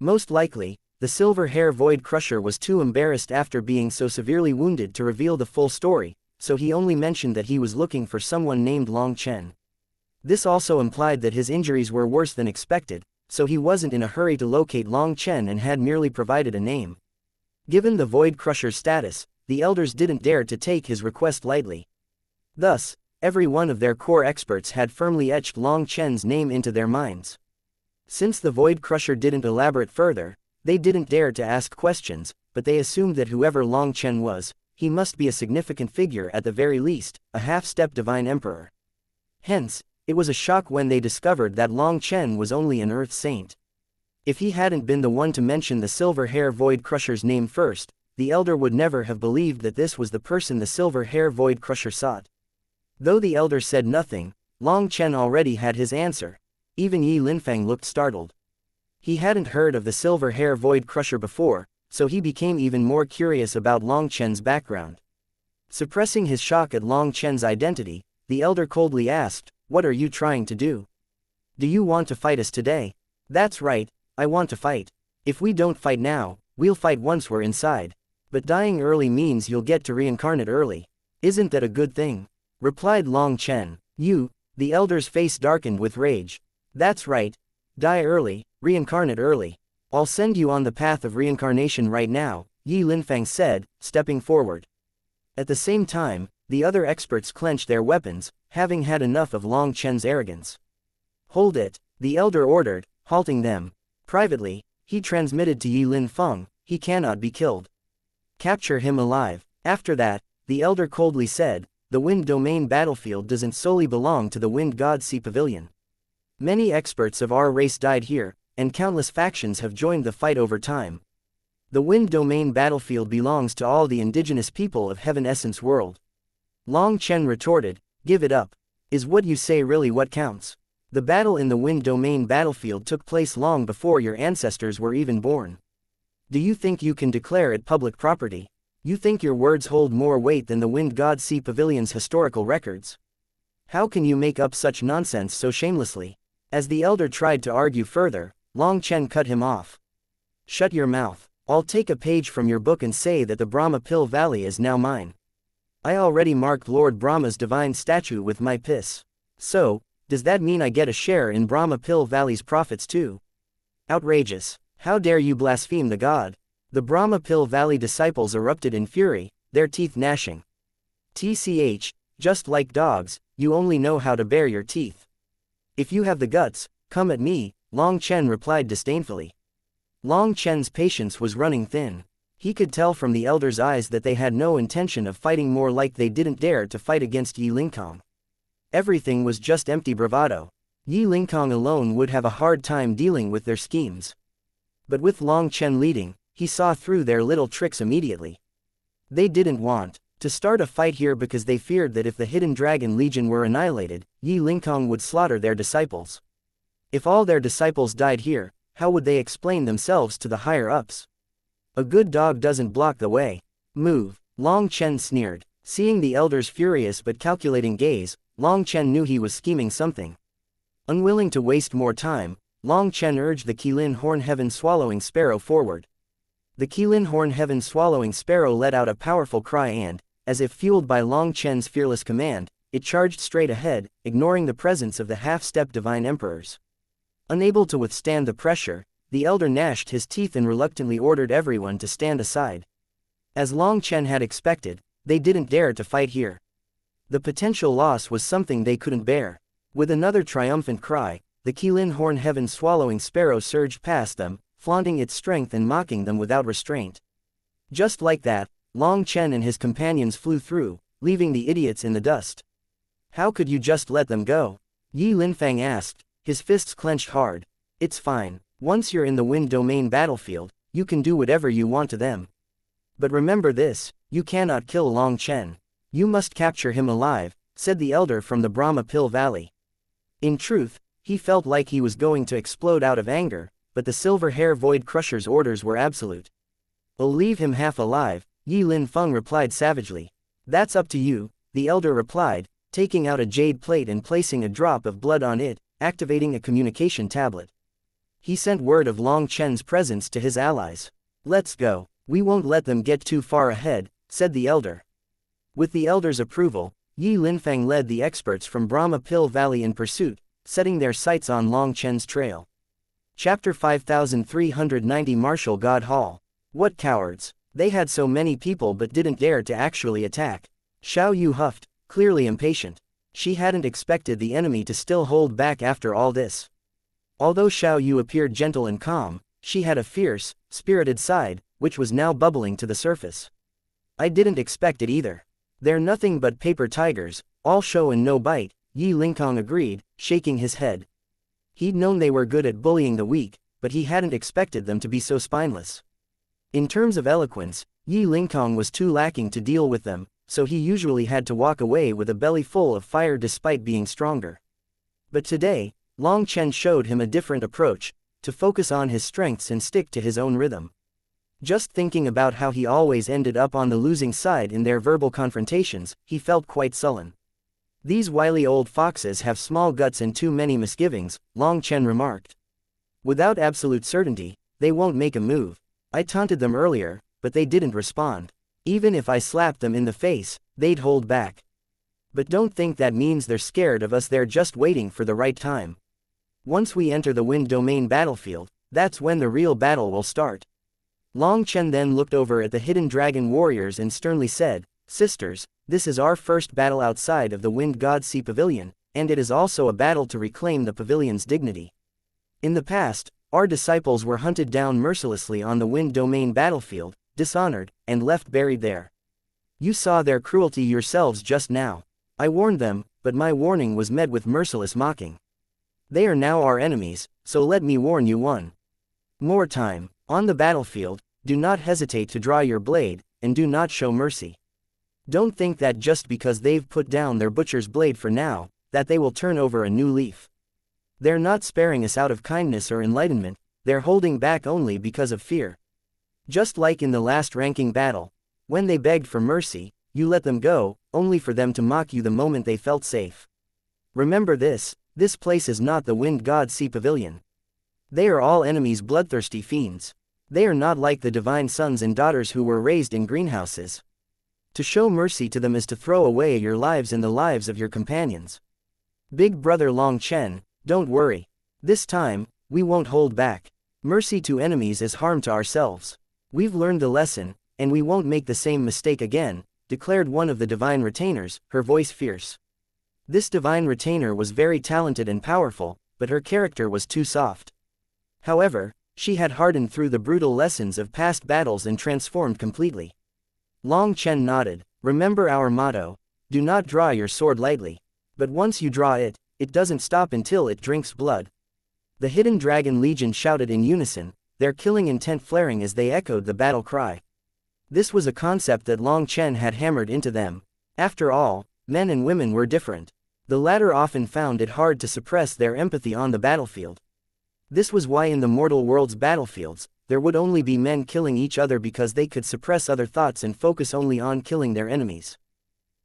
Most likely, the silver hair void crusher was too embarrassed after being so severely wounded to reveal the full story, so he only mentioned that he was looking for someone named Long Chen. This also implied that his injuries were worse than expected, so he wasn't in a hurry to locate Long Chen and had merely provided a name. Given the void crusher's status, the elders didn't dare to take his request lightly. Thus, every one of their core experts had firmly etched Long Chen's name into their minds. Since the void crusher didn't elaborate further, they didn't dare to ask questions, but they assumed that whoever Long Chen was, he must be a significant figure at the very least, a half-step divine emperor. Hence, it was a shock when they discovered that Long Chen was only an earth saint. If he hadn't been the one to mention the silver hair void crusher's name first, the elder would never have believed that this was the person the silver hair void crusher sought. Though the elder said nothing, Long Chen already had his answer. Even Yi Linfang looked startled. He hadn't heard of the silver hair void crusher before, so he became even more curious about Long Chen's background. Suppressing his shock at Long Chen's identity, the elder coldly asked, "What are you trying to do? Do you want to fight us today?" "That's right, I want to fight. If we don't fight now, we'll fight once we're inside. But dying early means you'll get to reincarnate early. Isn't that a good thing?" replied Long Chen. "You," the elder's face darkened with rage. "That's right. Die early, reincarnate early. I'll send you on the path of reincarnation right now," Yi Linfang said, stepping forward. At the same time, the other experts clenched their weapons, having had enough of Long Chen's arrogance. "Hold it," the elder ordered, halting them. Privately, he transmitted to Yi Linfeng, "He cannot be killed. Capture him alive." After that, the elder coldly said, "The Wind Domain battlefield doesn't solely belong to the Wind God Sea Pavilion. Many experts of our race died here, and countless factions have joined the fight over time. The Wind Domain battlefield belongs to all the indigenous people of Heaven Essence World." Long Chen retorted, "Give it up. Is what you say really what counts? The battle in the Wind Domain battlefield took place long before your ancestors were even born. Do you think you can declare it public property? You think your words hold more weight than the Wind God Sea Pavilion's historical records? How can you make up such nonsense so shamelessly?" As the elder tried to argue further, Long Chen cut him off. "Shut your mouth. I'll take a page from your book and say that the Brahma Pill Valley is now mine. I already marked Lord Brahma's divine statue with my piss. So, does that mean I get a share in Brahma Pill Valley's profits too? Outrageous. How dare you blaspheme the god?" The Brahma Pill Valley disciples erupted in fury, their teeth gnashing. "TCH, just like dogs, you only know how to bare your teeth. If you have the guts, come at me," Long Chen replied disdainfully. Long Chen's patience was running thin. He could tell from the elders' eyes that they had no intention of fighting, more like they didn't dare to fight against Yi Linfeng. Everything was just empty bravado. Yi Linfeng alone would have a hard time dealing with their schemes. But with Long Chen leading, he saw through their little tricks immediately. They didn't want to start a fight here because they feared that if the Hidden Dragon Legion were annihilated, Yi Linfeng would slaughter their disciples. If all their disciples died here, how would they explain themselves to the higher-ups? A good dog doesn't block the way. "Move," Long Chen sneered. Seeing the elder's furious but calculating gaze, Long Chen knew he was scheming something. Unwilling to waste more time, Long Chen urged the Qilin Horn Heaven Swallowing Sparrow forward. The Qilin Horn Heaven Swallowing Sparrow let out a powerful cry and, as if fueled by Long Chen's fearless command, it charged straight ahead, ignoring the presence of the half-step divine emperors. Unable to withstand the pressure, the elder gnashed his teeth and reluctantly ordered everyone to stand aside. As Long Chen had expected, they didn't dare to fight here. The potential loss was something they couldn't bear. With another triumphant cry, the Qilin Horn Heaven Swallowing Sparrow surged past them, flaunting its strength and mocking them without restraint. Just like that, Long Chen and his companions flew through, leaving the idiots in the dust. How could you just let them go? Yi Linfang asked, his fists clenched hard. It's fine. Once you're in the wind domain battlefield, you can do whatever you want to them. But remember this, you cannot kill Long Chen. You must capture him alive, said the elder from the Brahma Pill Valley. In truth, he felt like he was going to explode out of anger, but the Silver Hair Void Crusher's orders were absolute. I'll leave him half alive, Yi Linfeng replied savagely. That's up to you, the elder replied, taking out a jade plate and placing a drop of blood on it, activating a communication tablet. He sent word of Long Chen's presence to his allies. Let's go. We won't let them get too far ahead, said the elder. With the elder's approval, Yi Linfeng led the experts from Brahma Pill Valley in pursuit, setting their sights on Long Chen's trail. Chapter 5390 Martial God Hall. What cowards! They had so many people but didn't dare to actually attack. Xiao Yu huffed, clearly impatient. She hadn't expected the enemy to still hold back after all this. Although Xiao Yu appeared gentle and calm, she had a fierce, spirited side, which was now bubbling to the surface. I didn't expect it either. They're nothing but paper tigers, all show and no bite, Yi Linfeng agreed, shaking his head. He'd known they were good at bullying the weak, but he hadn't expected them to be so spineless. In terms of eloquence, Yi Linfeng was too lacking to deal with them, so he usually had to walk away with a belly full of fire despite being stronger. But today, Long Chen showed him a different approach, to focus on his strengths and stick to his own rhythm. Just thinking about how he always ended up on the losing side in their verbal confrontations, he felt quite sullen. These wily old foxes have small guts and too many misgivings, Long Chen remarked. Without absolute certainty, they won't make a move. I taunted them earlier, but they didn't respond. Even if I slapped them in the face, they'd hold back. But don't think that means they're scared of us, they're just waiting for the right time. Once we enter the wind domain battlefield, that's when the real battle will start. Long Chen then looked over at the hidden dragon warriors and sternly said, Sisters, this is our first battle outside of the Wind God Sea Pavilion, and it is also a battle to reclaim the pavilion's dignity. In the past, our disciples were hunted down mercilessly on the wind domain battlefield, dishonored, and left buried there. You saw their cruelty yourselves just now. I warned them, but my warning was met with merciless mocking. They are now our enemies, so let me warn you one more time. On the battlefield, do not hesitate to draw your blade, and do not show mercy. Don't think that just because they've put down their butcher's blade for now, that they will turn over a new leaf. They're not sparing us out of kindness or enlightenment, they're holding back only because of fear. Just like in the last ranking battle, when they begged for mercy, you let them go, only for them to mock you the moment they felt safe. Remember this place is not the Wind God Sea Pavilion. They are all enemies, bloodthirsty fiends. They are not like the divine sons and daughters who were raised in greenhouses. To show mercy to them is to throw away your lives and the lives of your companions. Big brother Long Chen, don't worry. This time, we won't hold back. Mercy to enemies is harm to ourselves. We've learned the lesson, and we won't make the same mistake again, declared one of the divine retainers, her voice fierce. This divine retainer was very talented and powerful, but her character was too soft. However, she had hardened through the brutal lessons of past battles and transformed completely. Long Chen nodded. Remember our motto, do not draw your sword lightly. But once you draw it, it doesn't stop until it drinks blood. The Hidden Dragon Legion shouted in unison, their killing intent flaring as they echoed the battle cry. This was a concept that Long Chen had hammered into them. After all, men and women were different. The latter often found it hard to suppress their empathy on the battlefield. This was why in the mortal world's battlefields, there would only be men killing each other because they could suppress other thoughts and focus only on killing their enemies.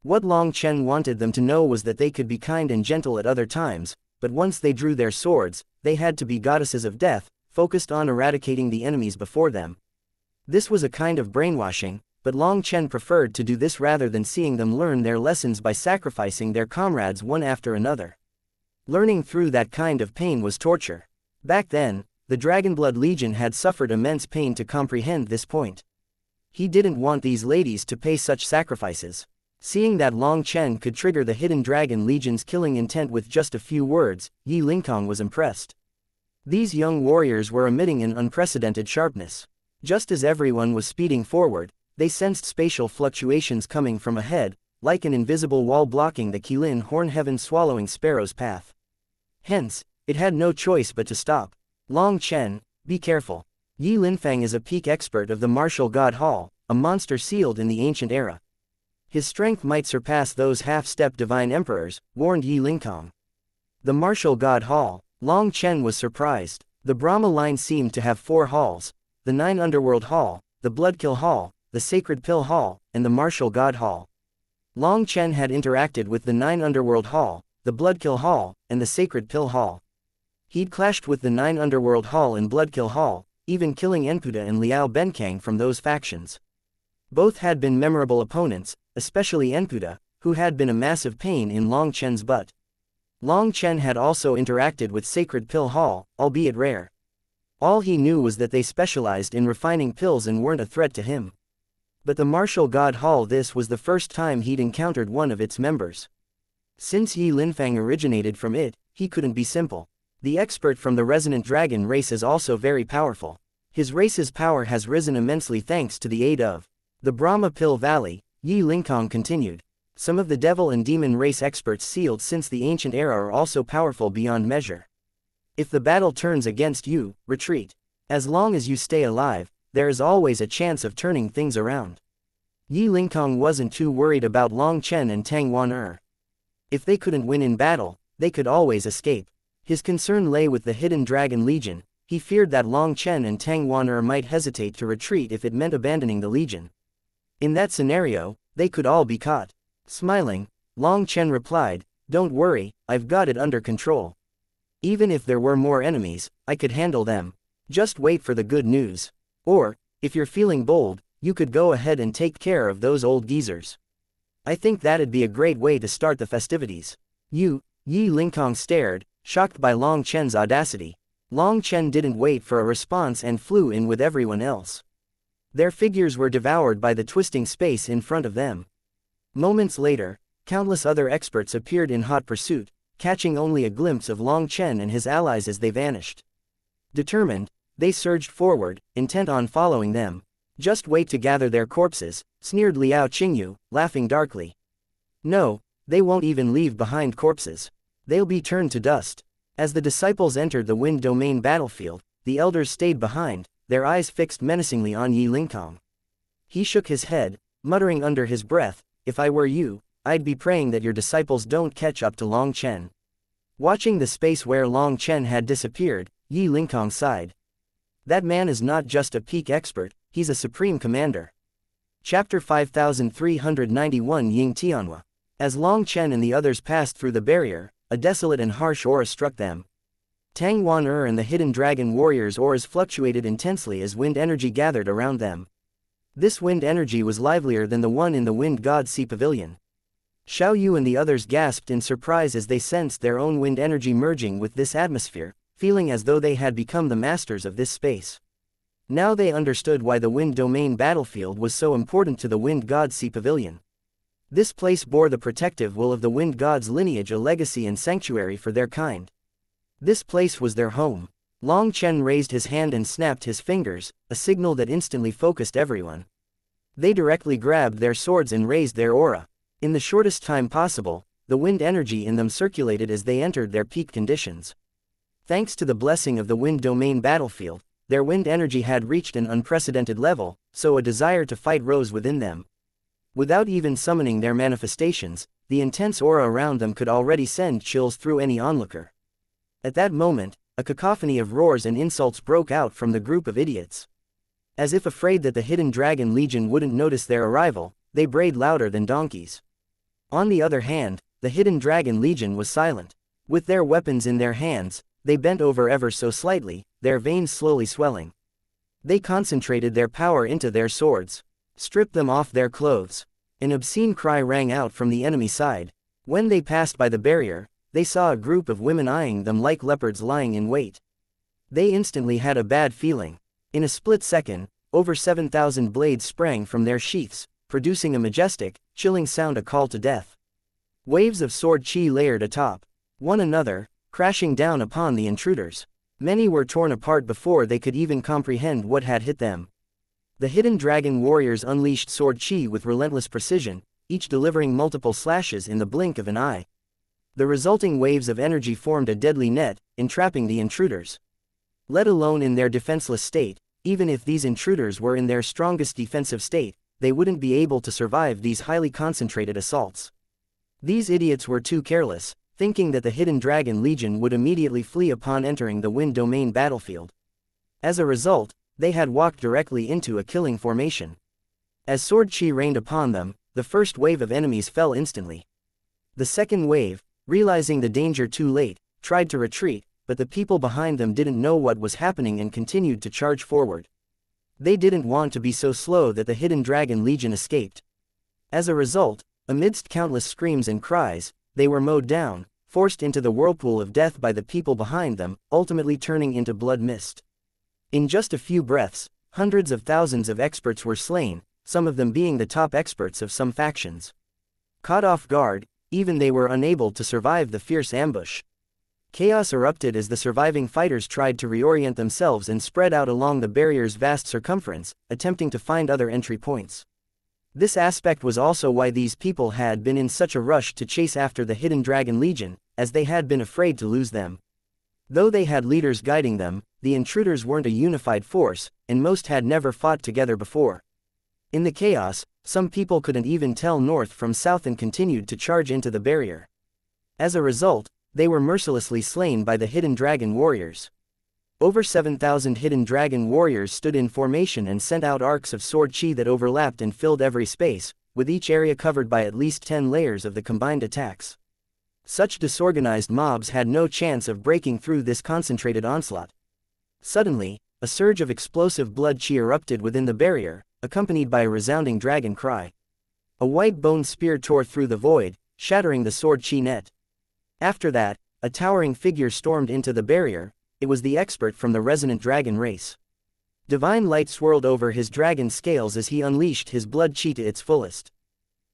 What Long Chen wanted them to know was that they could be kind and gentle at other times, but once they drew their swords, they had to be goddesses of death, focused on eradicating the enemies before them. This was a kind of brainwashing, but Long Chen preferred to do this rather than seeing them learn their lessons by sacrificing their comrades one after another. Learning through that kind of pain was torture. Back then, the Dragonblood Legion had suffered immense pain to comprehend this point. He didn't want these ladies to pay such sacrifices. Seeing that Long Chen could trigger the Hidden Dragon Legion's killing intent with just a few words, Yi Linfeng was impressed. These young warriors were emitting an unprecedented sharpness. Just as everyone was speeding forward, they sensed spatial fluctuations coming from ahead, like an invisible wall blocking the Qilin horn heaven swallowing sparrow's path. Hence, it had no choice but to stop. Long Chen, be careful. Yi Linfang is a peak expert of the martial god Hall, a monster sealed in the ancient era. His strength might surpass those half-step divine emperors, warned Yi Linkong. The martial god Hall. Long Chen was surprised. The Brahma line seemed to have 4 halls: the 9 Underworld Hall, the Bloodkill Hall, the Sacred Pill Hall, and the Martial God Hall. Long Chen had interacted with the 9 Underworld Hall, the Bloodkill Hall, and the Sacred Pill Hall. He'd clashed with the 9 Underworld Hall and Bloodkill Hall, even killing Enpuda and Liao Benkang from those factions. Both had been memorable opponents, especially Enpuda, who had been a massive pain in Long Chen's butt. Long Chen had also interacted with Sacred Pill Hall, albeit rare. All he knew was that they specialized in refining pills and weren't a threat to him. But the Martial God Hall, this was the first time he'd encountered one of its members. Since Yi Linfang originated from it, he couldn't be simple. The expert from the Resonant Dragon race is also very powerful. His race's power has risen immensely thanks to the aid of the Brahma Pill Valley. Yi Linkong continued. Some of the devil and demon race experts sealed since the ancient era are also powerful beyond measure. If the battle turns against you, retreat. As long as you stay alive, there is always a chance of turning things around. Yi Linkong wasn't too worried about Long Chen and Tang Wan. If they couldn't win in battle, they could always escape. His concern lay with the Hidden Dragon Legion. He feared that Long Chen and Tang Wan might hesitate to retreat if it meant abandoning the Legion. In that scenario, they could all be caught. Smiling, Long Chen replied, "Don't worry, I've got it under control. Even if there were more enemies, I could handle them. Just wait for the good news. Or, if you're feeling bold, you could go ahead and take care of those old geezers. I think that'd be a great way to start the festivities." Yi Linkong stared, shocked by Long Chen's audacity. Long Chen didn't wait for a response and flew in with everyone else. Their figures were devoured by the twisting space in front of them. Moments later, countless other experts appeared in hot pursuit, catching only a glimpse of Long Chen and his allies as they vanished. Determined, they surged forward, intent on following them. "Just wait to gather their corpses," sneered Liao Qingyu, laughing darkly. "No, they won't even leave behind corpses. They'll be turned to dust." As the disciples entered the Wind Domain battlefield, the elders stayed behind, their eyes fixed menacingly on Yi Linkong. He shook his head, muttering under his breath, "If I were you, I'd be praying that your disciples don't catch up to Long Chen." Watching the space where Long Chen had disappeared, Yi Linkong sighed. That man is not just a peak expert, he's a supreme commander. Chapter 5391 Ying Tianhua. As Long Chen and the others passed through the barrier, a desolate and harsh aura struck them. Tang Wan and the Hidden Dragon warriors' auras fluctuated intensely as wind energy gathered around them. This wind energy was livelier than the one in the Wind God Sea Pavilion. Xiao Yu and the others gasped in surprise as they sensed their own wind energy merging with this atmosphere, feeling as though they had become the masters of this space. Now they understood why the Wind Domain battlefield was so important to the Wind God Sea Pavilion. This place bore the protective will of the Wind God's lineage, a legacy and sanctuary for their kind. This place was their home. Long Chen raised his hand and snapped his fingers, a signal that instantly focused everyone. They directly grabbed their swords and raised their aura. In the shortest time possible, the wind energy in them circulated as they entered their peak conditions. Thanks to the blessing of the Wind Domain battlefield, their wind energy had reached an unprecedented level, so a desire to fight rose within them. Without even summoning their manifestations, the intense aura around them could already send chills through any onlooker. At that moment, a cacophony of roars and insults broke out from the group of idiots. As if afraid that the Hidden Dragon Legion wouldn't notice their arrival, they brayed louder than donkeys. On the other hand, the Hidden Dragon Legion was silent. With their weapons in their hands, they bent over ever so slightly, their veins slowly swelling. They concentrated their power into their swords. Stripped them off their clothes. An obscene cry rang out from the enemy side. When they passed by the barrier, they saw a group of women eyeing them like leopards lying in wait. They instantly had a bad feeling. In a split second, over 7,000 blades sprang from their sheaths, producing a majestic, chilling sound, a call to death. Waves of sword chi layered atop one another, crashing down upon the intruders. Many were torn apart before they could even comprehend what had hit them. The hidden dragon warriors unleashed sword chi with relentless precision, each delivering multiple slashes in the blink of an eye. The resulting waves of energy formed a deadly net, entrapping the intruders. Let alone in their defenseless state, even if these intruders were in their strongest defensive state, they wouldn't be able to survive these highly concentrated assaults. These idiots were too careless, thinking that the hidden dragon legion would immediately flee upon entering the wind domain battlefield. As a result, they had walked directly into a killing formation. As sword chi rained upon them, the first wave of enemies fell instantly. The second wave, realizing the danger too late, tried to retreat, but the people behind them didn't know what was happening and continued to charge forward. They didn't want to be so slow that the hidden dragon legion escaped. As a result, amidst countless screams and cries, they were mowed down, forced into the whirlpool of death by the people behind them, ultimately turning into blood mist. In just a few breaths, hundreds of thousands of experts were slain, some of them being the top experts of some factions. Caught off guard, even they were unable to survive the fierce ambush. Chaos erupted as the surviving fighters tried to reorient themselves and spread out along the barrier's vast circumference, attempting to find other entry points. This aspect was also why these people had been in such a rush to chase after the hidden dragon legion, as they had been afraid to lose them. Though they had leaders guiding them, the intruders weren't a unified force, and most had never fought together before. In the chaos, some people couldn't even tell north from south and continued to charge into the barrier. As a result, they were mercilessly slain by the hidden dragon warriors. Over 7,000 hidden dragon warriors stood in formation and sent out arcs of sword chi that overlapped and filled every space, with each area covered by at least 10 layers of the combined attacks. Such disorganized mobs had no chance of breaking through this concentrated onslaught. Suddenly, a surge of explosive blood chi erupted within the barrier, accompanied by a resounding dragon cry. A white bone spear tore through the void, shattering the sword chi net. After that, a towering figure stormed into the barrier. It was the expert from the resonant dragon race. Divine light swirled over his dragon scales as he unleashed his blood chi to its fullest.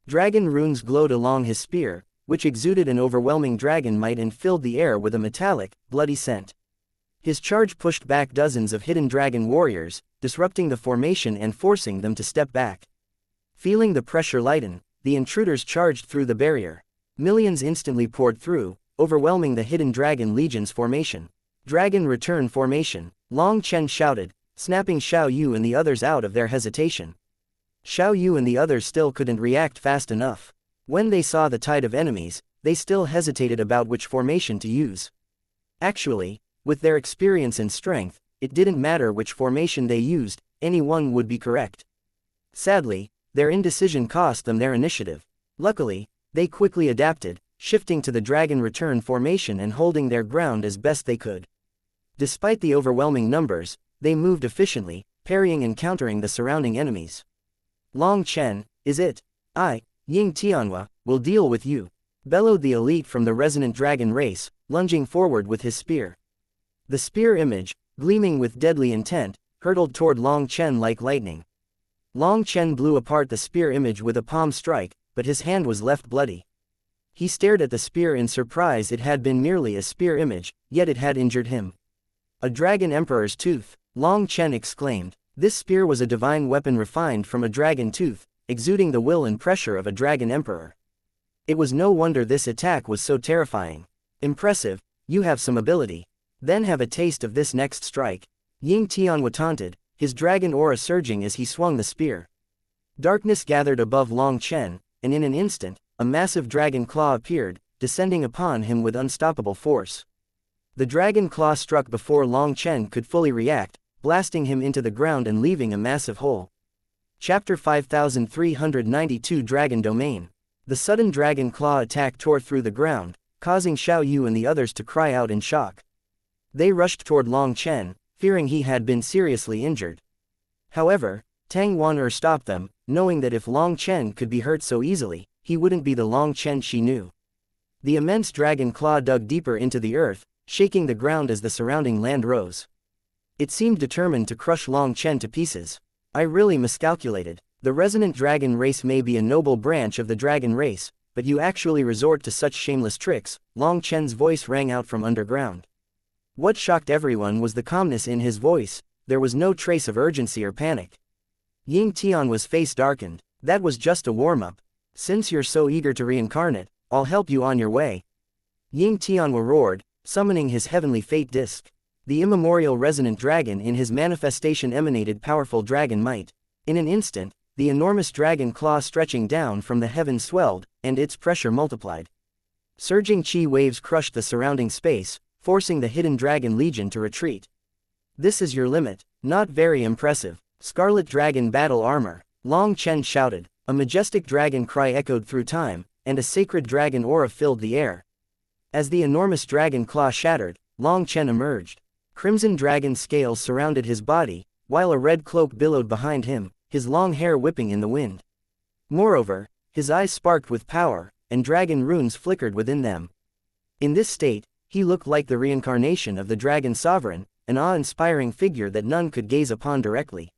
Dragon runes glowed along his spear, which exuded an overwhelming dragon might and filled the air with a metallic, bloody scent. His charge pushed back dozens of hidden dragon warriors, disrupting the formation and forcing them to step back. Feeling the pressure lighten, the intruders charged through the barrier. Millions instantly poured through, overwhelming the hidden dragon legion's formation. Dragon return formation, Long Chen shouted, snapping Xiao Yu and the others out of their hesitation. Xiao Yu and the others still couldn't react fast enough. When they saw the tide of enemies, they still hesitated about which formation to use. Actually, with their experience and strength, it didn't matter which formation they used, any one would be correct. Sadly, their indecision cost them their initiative. Luckily, they quickly adapted, shifting to the dragon return formation and holding their ground as best they could. Despite the overwhelming numbers, they moved efficiently, parrying and countering the surrounding enemies. Long Chen, is it? I, Ying Tianhua, will deal with you, bellowed the elite from the resonant dragon race, lunging forward with his spear. The spear image, gleaming with deadly intent, hurtled toward Long Chen like lightning. Long Chen blew apart the spear image with a palm strike, but his hand was left bloody. He stared at the spear in surprise. It had been merely a spear image, yet it had injured him. A dragon emperor's tooth, Long Chen exclaimed. This spear was a divine weapon refined from a dragon tooth, exuding the will and pressure of a dragon emperor. It was no wonder this attack was so terrifying. Impressive, you have some ability. Then have a taste of this next strike. Ying Tianhua taunted, his dragon aura surging as he swung the spear. Darkness gathered above Long Chen, and in an instant, a massive dragon claw appeared, descending upon him with unstoppable force. The dragon claw struck before Long Chen could fully react, blasting him into the ground and leaving a massive hole. Chapter 5392 Dragon Domain. The sudden dragon claw attack tore through the ground, causing Xiao Yu and the others to cry out in shock. They rushed toward Long Chen, fearing he had been seriously injured. However, Tang Wan'er stopped them, knowing that if Long Chen could be hurt so easily, he wouldn't be the Long Chen she knew. The immense dragon claw dug deeper into the earth, shaking the ground as the surrounding land rose. It seemed determined to crush Long Chen to pieces. I really miscalculated. The resonant dragon race may be a noble branch of the dragon race, but you actually resort to such shameless tricks, Long Chen's voice rang out from underground. What shocked everyone was the calmness in his voice. There was no trace of urgency or panic. Ying Tianhua's face darkened. That was just a warm-up. Since you're so eager to reincarnate, I'll help you on your way. Ying Tianhua roared, summoning his heavenly fate disc. The immemorial resonant dragon in his manifestation emanated powerful dragon might. In an instant, the enormous dragon claw stretching down from the heavens swelled, and its pressure multiplied. Surging chi waves crushed the surrounding space, forcing the hidden dragon legion to retreat. This is your limit. Not very impressive. Scarlet dragon battle armor. Long Chen shouted. A majestic dragon cry echoed through time, and a sacred dragon aura filled the air. As the enormous dragon claw shattered, Long Chen emerged. Crimson dragon scales surrounded his body, while a red cloak billowed behind him, his long hair whipping in the wind. Moreover, his eyes sparked with power, and dragon runes flickered within them. In this state, he looked like the reincarnation of the dragon sovereign, an awe-inspiring figure that none could gaze upon directly.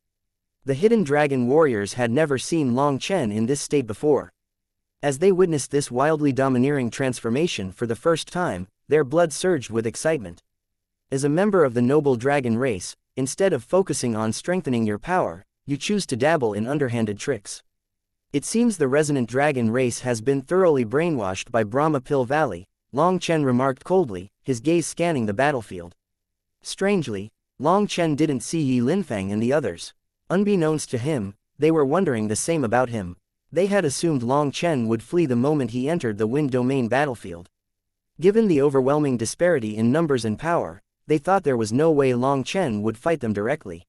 The hidden dragon warriors had never seen Long Chen in this state before. As they witnessed this wildly domineering transformation for the first time, their blood surged with excitement. As a member of the noble dragon race, instead of focusing on strengthening your power, you choose to dabble in underhanded tricks. It seems the resonant dragon race has been thoroughly brainwashed by Brahma Pill Valley, Long Chen remarked coldly, his gaze scanning the battlefield. Strangely, Long Chen didn't see Yi Linfang and the others. Unbeknownst to him, they were wondering the same about him. They had assumed Long Chen would flee the moment he entered the Wind Domain battlefield. Given the overwhelming disparity in numbers and power, they thought there was no way Long Chen would fight them directly.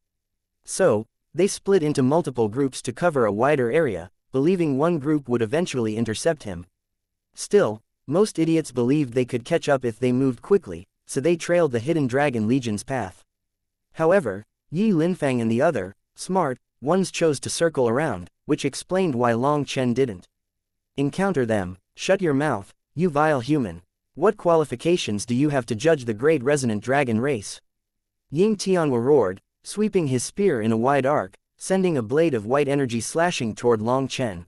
So, they split into multiple groups to cover a wider area, believing one group would eventually intercept him. Still, most idiots believed they could catch up if they moved quickly, so they trailed the hidden dragon legion's path. However, Yi Linfang and the other, smart ones chose to circle around, which explained why Long Chen didn't encounter them. Shut your mouth, you vile human. What qualifications do you have to judge the great resonant dragon race? Ying Tianhua roared, sweeping his spear in a wide arc, sending a blade of white energy slashing toward Long Chen.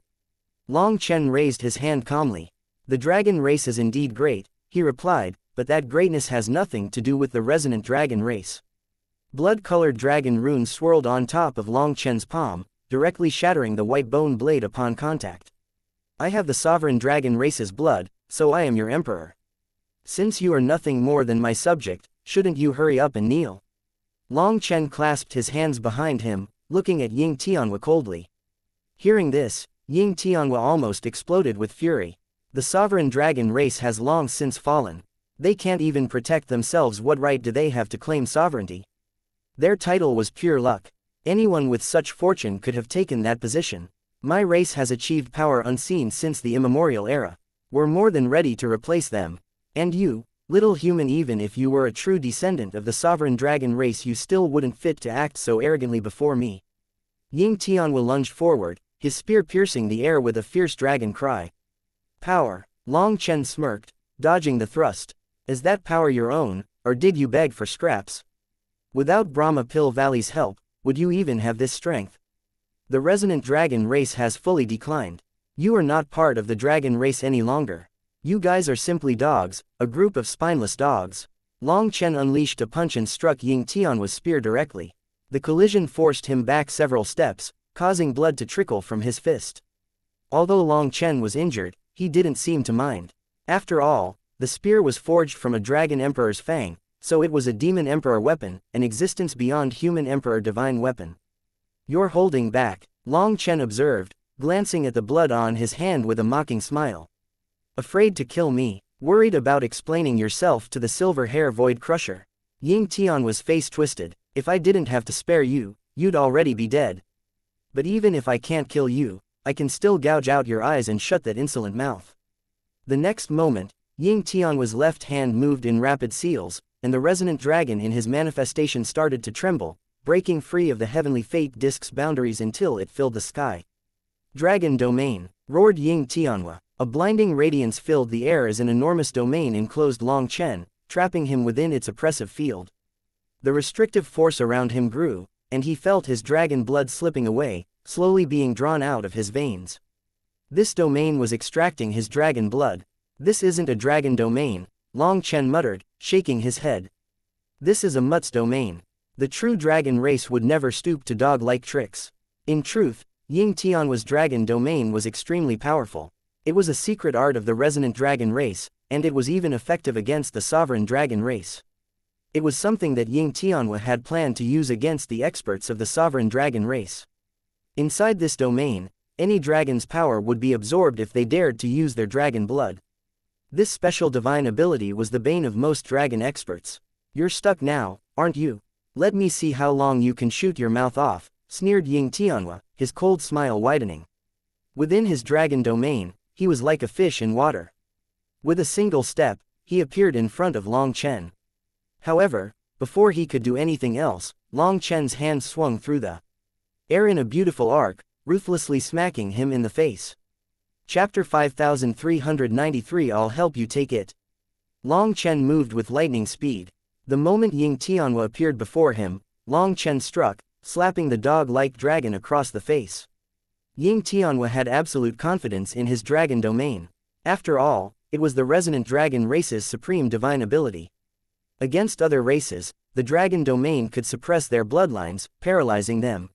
Long Chen raised his hand calmly. The dragon race is indeed great, he replied, but that greatness has nothing to do with the resonant dragon race. Blood-colored dragon runes swirled on top of Long Chen's palm, directly shattering the white bone blade upon contact. I have the sovereign dragon race's blood, so I am your emperor. Since you are nothing more than my subject, shouldn't you hurry up and kneel? Long Chen clasped his hands behind him, looking at Ying Tianhua coldly. Hearing this, Ying Tianhua almost exploded with fury. The sovereign dragon race has long since fallen. They can't even protect themselves. What right do they have to claim sovereignty? Their title was pure luck. Anyone with such fortune could have taken that position. My race has achieved power unseen since the immemorial era. We're more than ready to replace them. And you, little human, even if you were a true descendant of the sovereign dragon race, you still wouldn't fit to act so arrogantly before me. Ying Tianhua lunged forward, his spear piercing the air with a fierce dragon cry. Power. Long Chen smirked, dodging the thrust. Is that power your own, or did you beg for scraps? Without Brahma Pill Valley's help, would you even have this strength? The resonant dragon race has fully declined. You are not part of the dragon race any longer. You guys are simply dogs, a group of spineless dogs. Long Chen unleashed a punch and struck Ying Tianhua's spear directly. The collision forced him back several steps, causing blood to trickle from his fist. Although Long Chen was injured, he didn't seem to mind. After all, the spear was forged from a dragon emperor's fang, so it was a demon emperor weapon, an existence beyond human emperor divine weapon. You're holding back, Long Chen observed, glancing at the blood on his hand with a mocking smile. Afraid to kill me, worried about explaining yourself to the silver hair void crusher. Ying Tianhua's face twisted. If I didn't have to spare you, you'd already be dead. But even if I can't kill you, I can still gouge out your eyes and shut that insolent mouth. The next moment, Ying Tianhua's left hand moved in rapid seals, and the resonant dragon in his manifestation started to tremble, breaking free of the heavenly fate disk's boundaries until it filled the sky. Dragon domain, roared Ying Tianhua. A blinding radiance filled the air as an enormous domain enclosed Long Chen, trapping him within its oppressive field. The restrictive force around him grew, and he felt his dragon blood slipping away, slowly being drawn out of his veins. This domain was extracting his dragon blood. This isn't a dragon domain, Long Chen muttered, shaking his head. This is a mutt's domain. The true dragon race would never stoop to dog-like tricks. In truth, Ying Tianhua's dragon domain was extremely powerful. It was a secret art of the resonant dragon race, and it was even effective against the sovereign dragon race. It was something that Ying Tianhua had planned to use against the experts of the sovereign dragon race. Inside this domain, any dragon's power would be absorbed if they dared to use their dragon blood. This special divine ability was the bane of most dragon experts. "You're stuck now, aren't you? Let me see how long you can shoot your mouth off," sneered Ying Tianhua, his cold smile widening. Within his dragon domain, he was like a fish in water. With a single step, he appeared in front of Long Chen. However, before he could do anything else, Long Chen's hand swung through the air in a beautiful arc, ruthlessly smacking him in the face. Chapter 5393. I'll help you take it. Long Chen moved with lightning speed. The moment Ying Tianhua appeared before him, Long Chen struck, slapping the dog-like dragon across the face. Ying Tianhua had absolute confidence in his dragon domain. After all, it was the resonant dragon race's supreme divine ability. Against other races, the dragon domain could suppress their bloodlines, paralyzing them.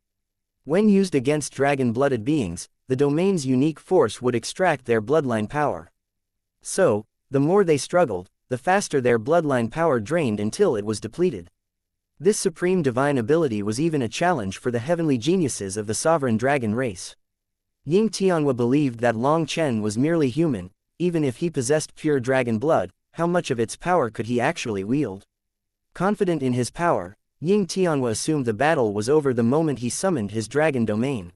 When used against dragon-blooded beings, the domain's unique force would extract their bloodline power. So, the more they struggled, the faster their bloodline power drained until it was depleted. This supreme divine ability was even a challenge for the heavenly geniuses of the sovereign dragon race. Ying Tianhua believed that Long Chen was merely human. Even if he possessed pure dragon blood, how much of its power could he actually wield? Confident in his power, Ying Tianhua assumed the battle was over the moment he summoned his dragon domain.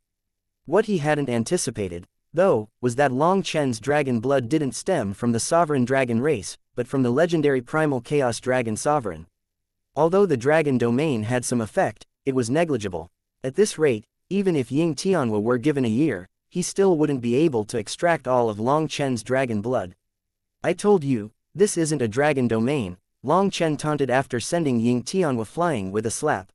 What he hadn't anticipated, though, was that Long Chen's dragon blood didn't stem from the sovereign dragon race, but from the legendary primal chaos dragon sovereign. Although the dragon domain had some effect, it was negligible. At this rate, even if Ying Tianhua were given a year, he still wouldn't be able to extract all of Long Chen's dragon blood. "I told you, this isn't a dragon domain," Long Chen taunted after sending Ying Tianhua flying with a slap.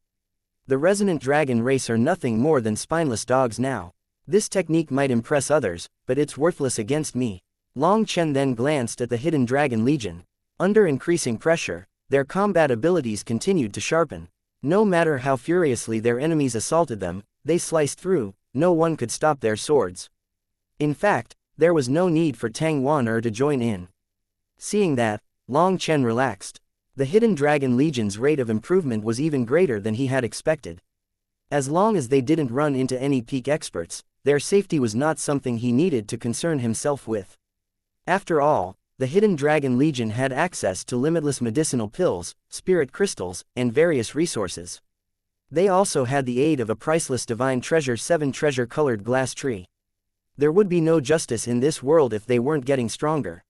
"The resonant dragon race are nothing more than spineless dogs now. This technique might impress others, but it's worthless against me." Long Chen then glanced at the hidden dragon legion. Under increasing pressure, their combat abilities continued to sharpen. No matter how furiously their enemies assaulted them, they sliced through. No one could stop their swords. In fact, there was no need for Tang Wan to join in. Seeing that, Long Chen relaxed. The hidden dragon legion's rate of improvement was even greater than he had expected. As long as they didn't run into any peak experts, their safety was not something he needed to concern himself with. After all, the hidden dragon legion had access to limitless medicinal pills, spirit crystals, and various resources. They also had the aid of a priceless divine treasure, 7 treasure-colored glass tree. There would be no justice in this world if they weren't getting stronger.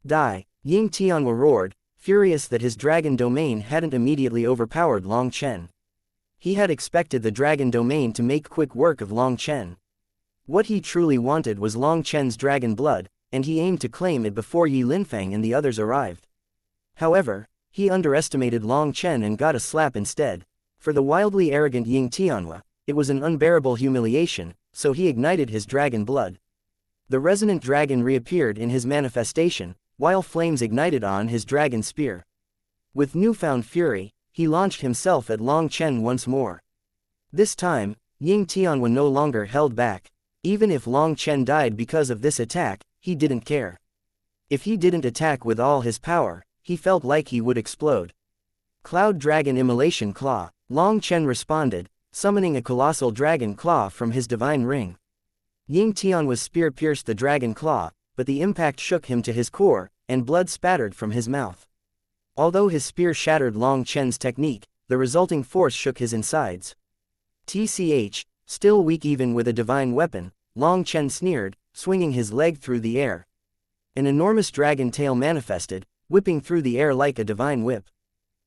Die! Ying Tianhua roared, furious that his dragon domain hadn't immediately overpowered Long Chen. He had expected the dragon domain to make quick work of Long Chen. What he truly wanted was Long Chen's dragon blood, and he aimed to claim it before Yi Linfang and the others arrived. However, he underestimated Long Chen and got a slap instead. For the wildly arrogant Ying Tianhua, it was an unbearable humiliation, so he ignited his dragon blood. The resonant dragon reappeared in his manifestation, while flames ignited on his dragon spear. With newfound fury, he launched himself at Long Chen once more. This time, Ying Tianhua no longer held back. Even if Long Chen died because of this attack, he didn't care. If he didn't attack with all his power, he felt like he would explode. Cloud Dragon Immolation Claw. Long Chen responded, summoning a colossal dragon claw from his divine ring. Ying Tianhua's spear pierced the dragon claw, but the impact shook him to his core, and blood spattered from his mouth. Although his spear shattered Long Chen's technique, the resulting force shook his insides. TCH, still weak even with a divine weapon, Long Chen sneered, swinging his leg through the air. An enormous dragon tail manifested, whipping through the air like a divine whip.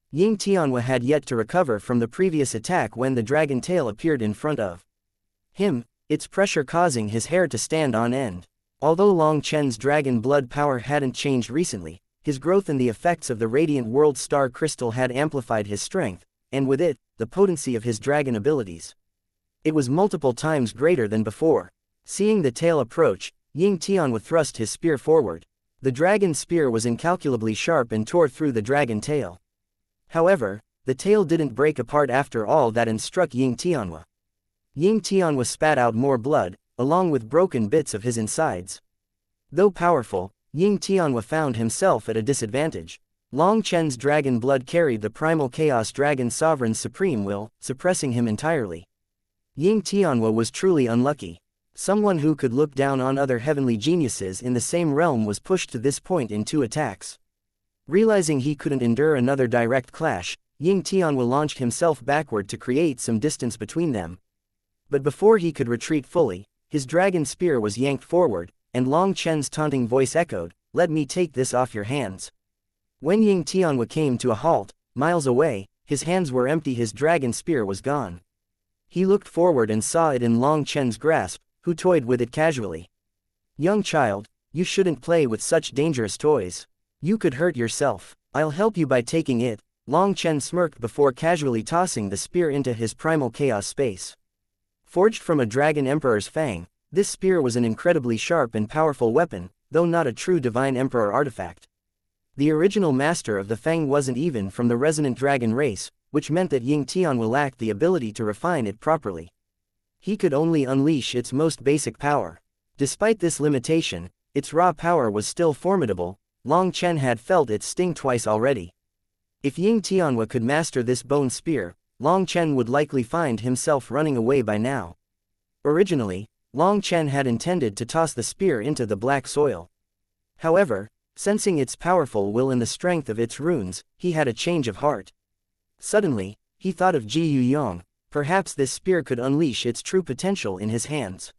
Ying Tianhua had yet to recover from the previous attack when the dragon tail appeared in front of him, its pressure causing his hair to stand on end. Although Long Chen's dragon blood power hadn't changed recently, his growth and the effects of the radiant world star crystal had amplified his strength, and with it, the potency of his dragon abilities. It was multiple times greater than before. Seeing the tail approach, Ying Tianhua thrust his spear forward. The dragon spear was incalculably sharp and tore through the dragon tail. However, the tail didn't break apart after all that and struck Ying Tianhua. Ying Tianhua spat out more blood, along with broken bits of his insides. Though powerful, Ying Tianhua found himself at a disadvantage. Long Chen's dragon blood carried the primal chaos dragon sovereign's supreme will, suppressing him entirely. Ying Tianhua was truly unlucky. Someone who could look down on other heavenly geniuses in the same realm was pushed to this point in 2 attacks. Realizing he couldn't endure another direct clash, Ying Tianhua launched himself backward to create some distance between them. But before he could retreat fully, his dragon spear was yanked forward, and Long Chen's taunting voice echoed, "Let me take this off your hands." When Ying Tianhua came to a halt, miles away, his hands were empty, his dragon spear was gone. He looked forward and saw it in Long Chen's grasp, who toyed with it casually. "Young child, you shouldn't play with such dangerous toys. You could hurt yourself. I'll help you by taking it." Long Chen smirked before casually tossing the spear into his primal chaos space. Forged from a dragon emperor's fang, this spear was an incredibly sharp and powerful weapon, though not a true divine emperor artifact. The original master of the fang wasn't even from the resonant dragon race, which meant that Ying Tianhua lacked the ability to refine it properly. He could only unleash its most basic power. Despite this limitation, its raw power was still formidable. Long Chen had felt its sting twice already. If Ying Tianhua could master this bone spear, Long Chen would likely find himself running away by now. Originally, Long Chen had intended to toss the spear into the black soil. However, sensing its powerful will and the strength of its runes, he had a change of heart. Suddenly, he thought of Ji Yuyong. Perhaps this spear could unleash its true potential in his hands.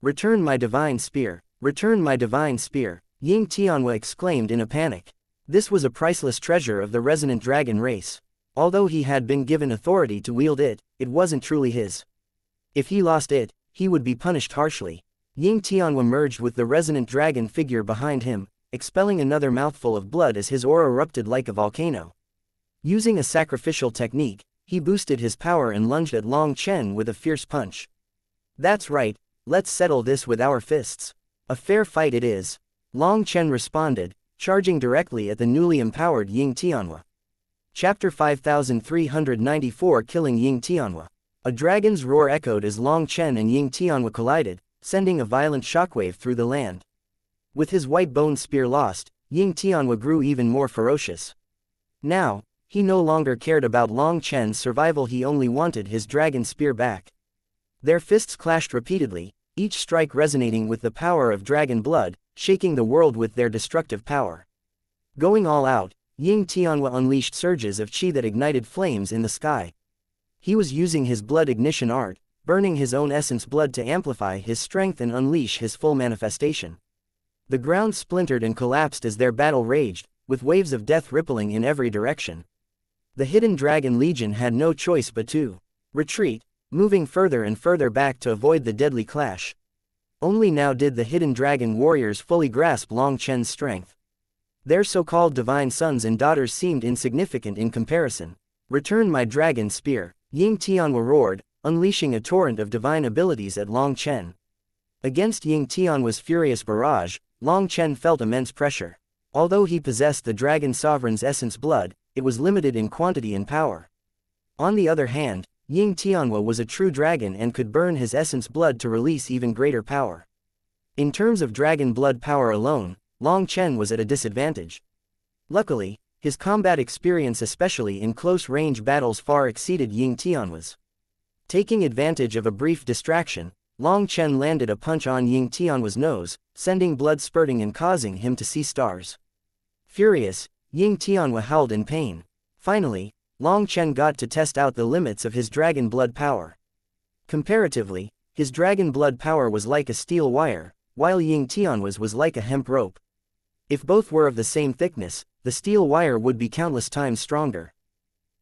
"Return my divine spear! Return my divine spear!" Ying Tianhua exclaimed in a panic. This was a priceless treasure of the resonant dragon race. Although he had been given authority to wield it, it wasn't truly his. If he lost it, he would be punished harshly. Ying Tianhua merged with the resonant dragon figure behind him, expelling another mouthful of blood as his aura erupted like a volcano. Using a sacrificial technique, he boosted his power and lunged at Long Chen with a fierce punch. "That's right, let's settle this with our fists. A fair fight it is." Long Chen responded, charging directly at the newly empowered Ying Tianhua. Chapter 5394, Killing Ying Tianhua. A dragon's roar echoed as Long Chen and Ying Tianhua collided, sending a violent shockwave through the land. With his white bone spear lost, Ying Tianhua grew even more ferocious. Now, he no longer cared about Long Chen's survival, he only wanted his dragon spear back. Their fists clashed repeatedly, each strike resonating with the power of dragon blood, shaking the world with their destructive power. Going all out, Ying Tianhua unleashed surges of qi that ignited flames in the sky. He was using his blood ignition art, burning his own essence blood to amplify his strength and unleash his full manifestation. The ground splintered and collapsed as their battle raged, with waves of death rippling in every direction. The hidden dragon legion had no choice but to retreat, moving further and further back to avoid the deadly clash. Only now did the hidden dragon warriors fully grasp Long Chen's strength. Their so-called divine sons and daughters seemed insignificant in comparison. "Return my dragon spear," Ying Tianhua roared, unleashing a torrent of divine abilities at Long Chen. Against Ying Tianhua's furious barrage, Long Chen felt immense pressure. Although he possessed the dragon sovereign's essence blood, it was limited in quantity and power. On the other hand, Ying Tianhua was a true dragon and could burn his essence blood to release even greater power. In terms of dragon blood power alone, Long Chen was at a disadvantage. Luckily, his combat experience especially in close-range battles far exceeded Ying Tianhua's. Taking advantage of a brief distraction, Long Chen landed a punch on Ying Tianhua's nose, sending blood spurting and causing him to see stars. Furious, Ying Tianhua howled in pain. Finally, Long Chen got to test out the limits of his dragon blood power. Comparatively, his dragon blood power was like a steel wire, while Ying Tianhua's was like a hemp rope. If both were of the same thickness, the steel wire would be countless times stronger.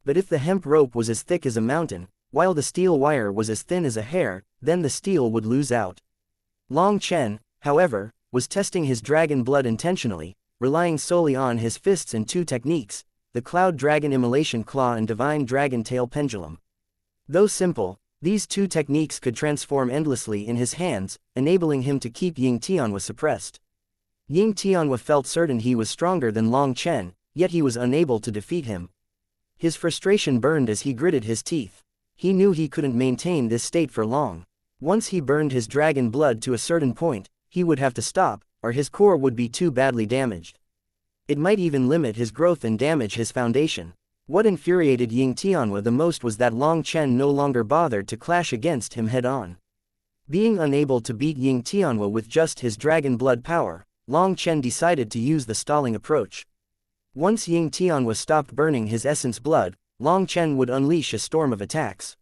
But if the hemp rope was as thick as a mountain, while the steel wire was as thin as a hair, then the steel would lose out. Long Chen, however, was testing his dragon blood intentionally, relying solely on his fists and 2 techniques, the Cloud Dragon Immolation Claw and Divine Dragon Tail Pendulum. Though simple, these 2 techniques could transform endlessly in his hands, enabling him to keep Ying Tianhua suppressed. Ying Tianhua felt certain he was stronger than Long Chen, yet he was unable to defeat him. His frustration burned as he gritted his teeth. He knew he couldn't maintain this state for long. Once he burned his dragon blood to a certain point, he would have to stop, or his core would be too badly damaged. It might even limit his growth and damage his foundation. What infuriated Ying Tianhua the most was that Long Chen no longer bothered to clash against him head-on. Being unable to beat Ying Tianhua with just his dragon blood power, Long Chen decided to use the stalling approach. Once Ying Tianhua stopped burning his essence blood, Long Chen would unleash a storm of attacks.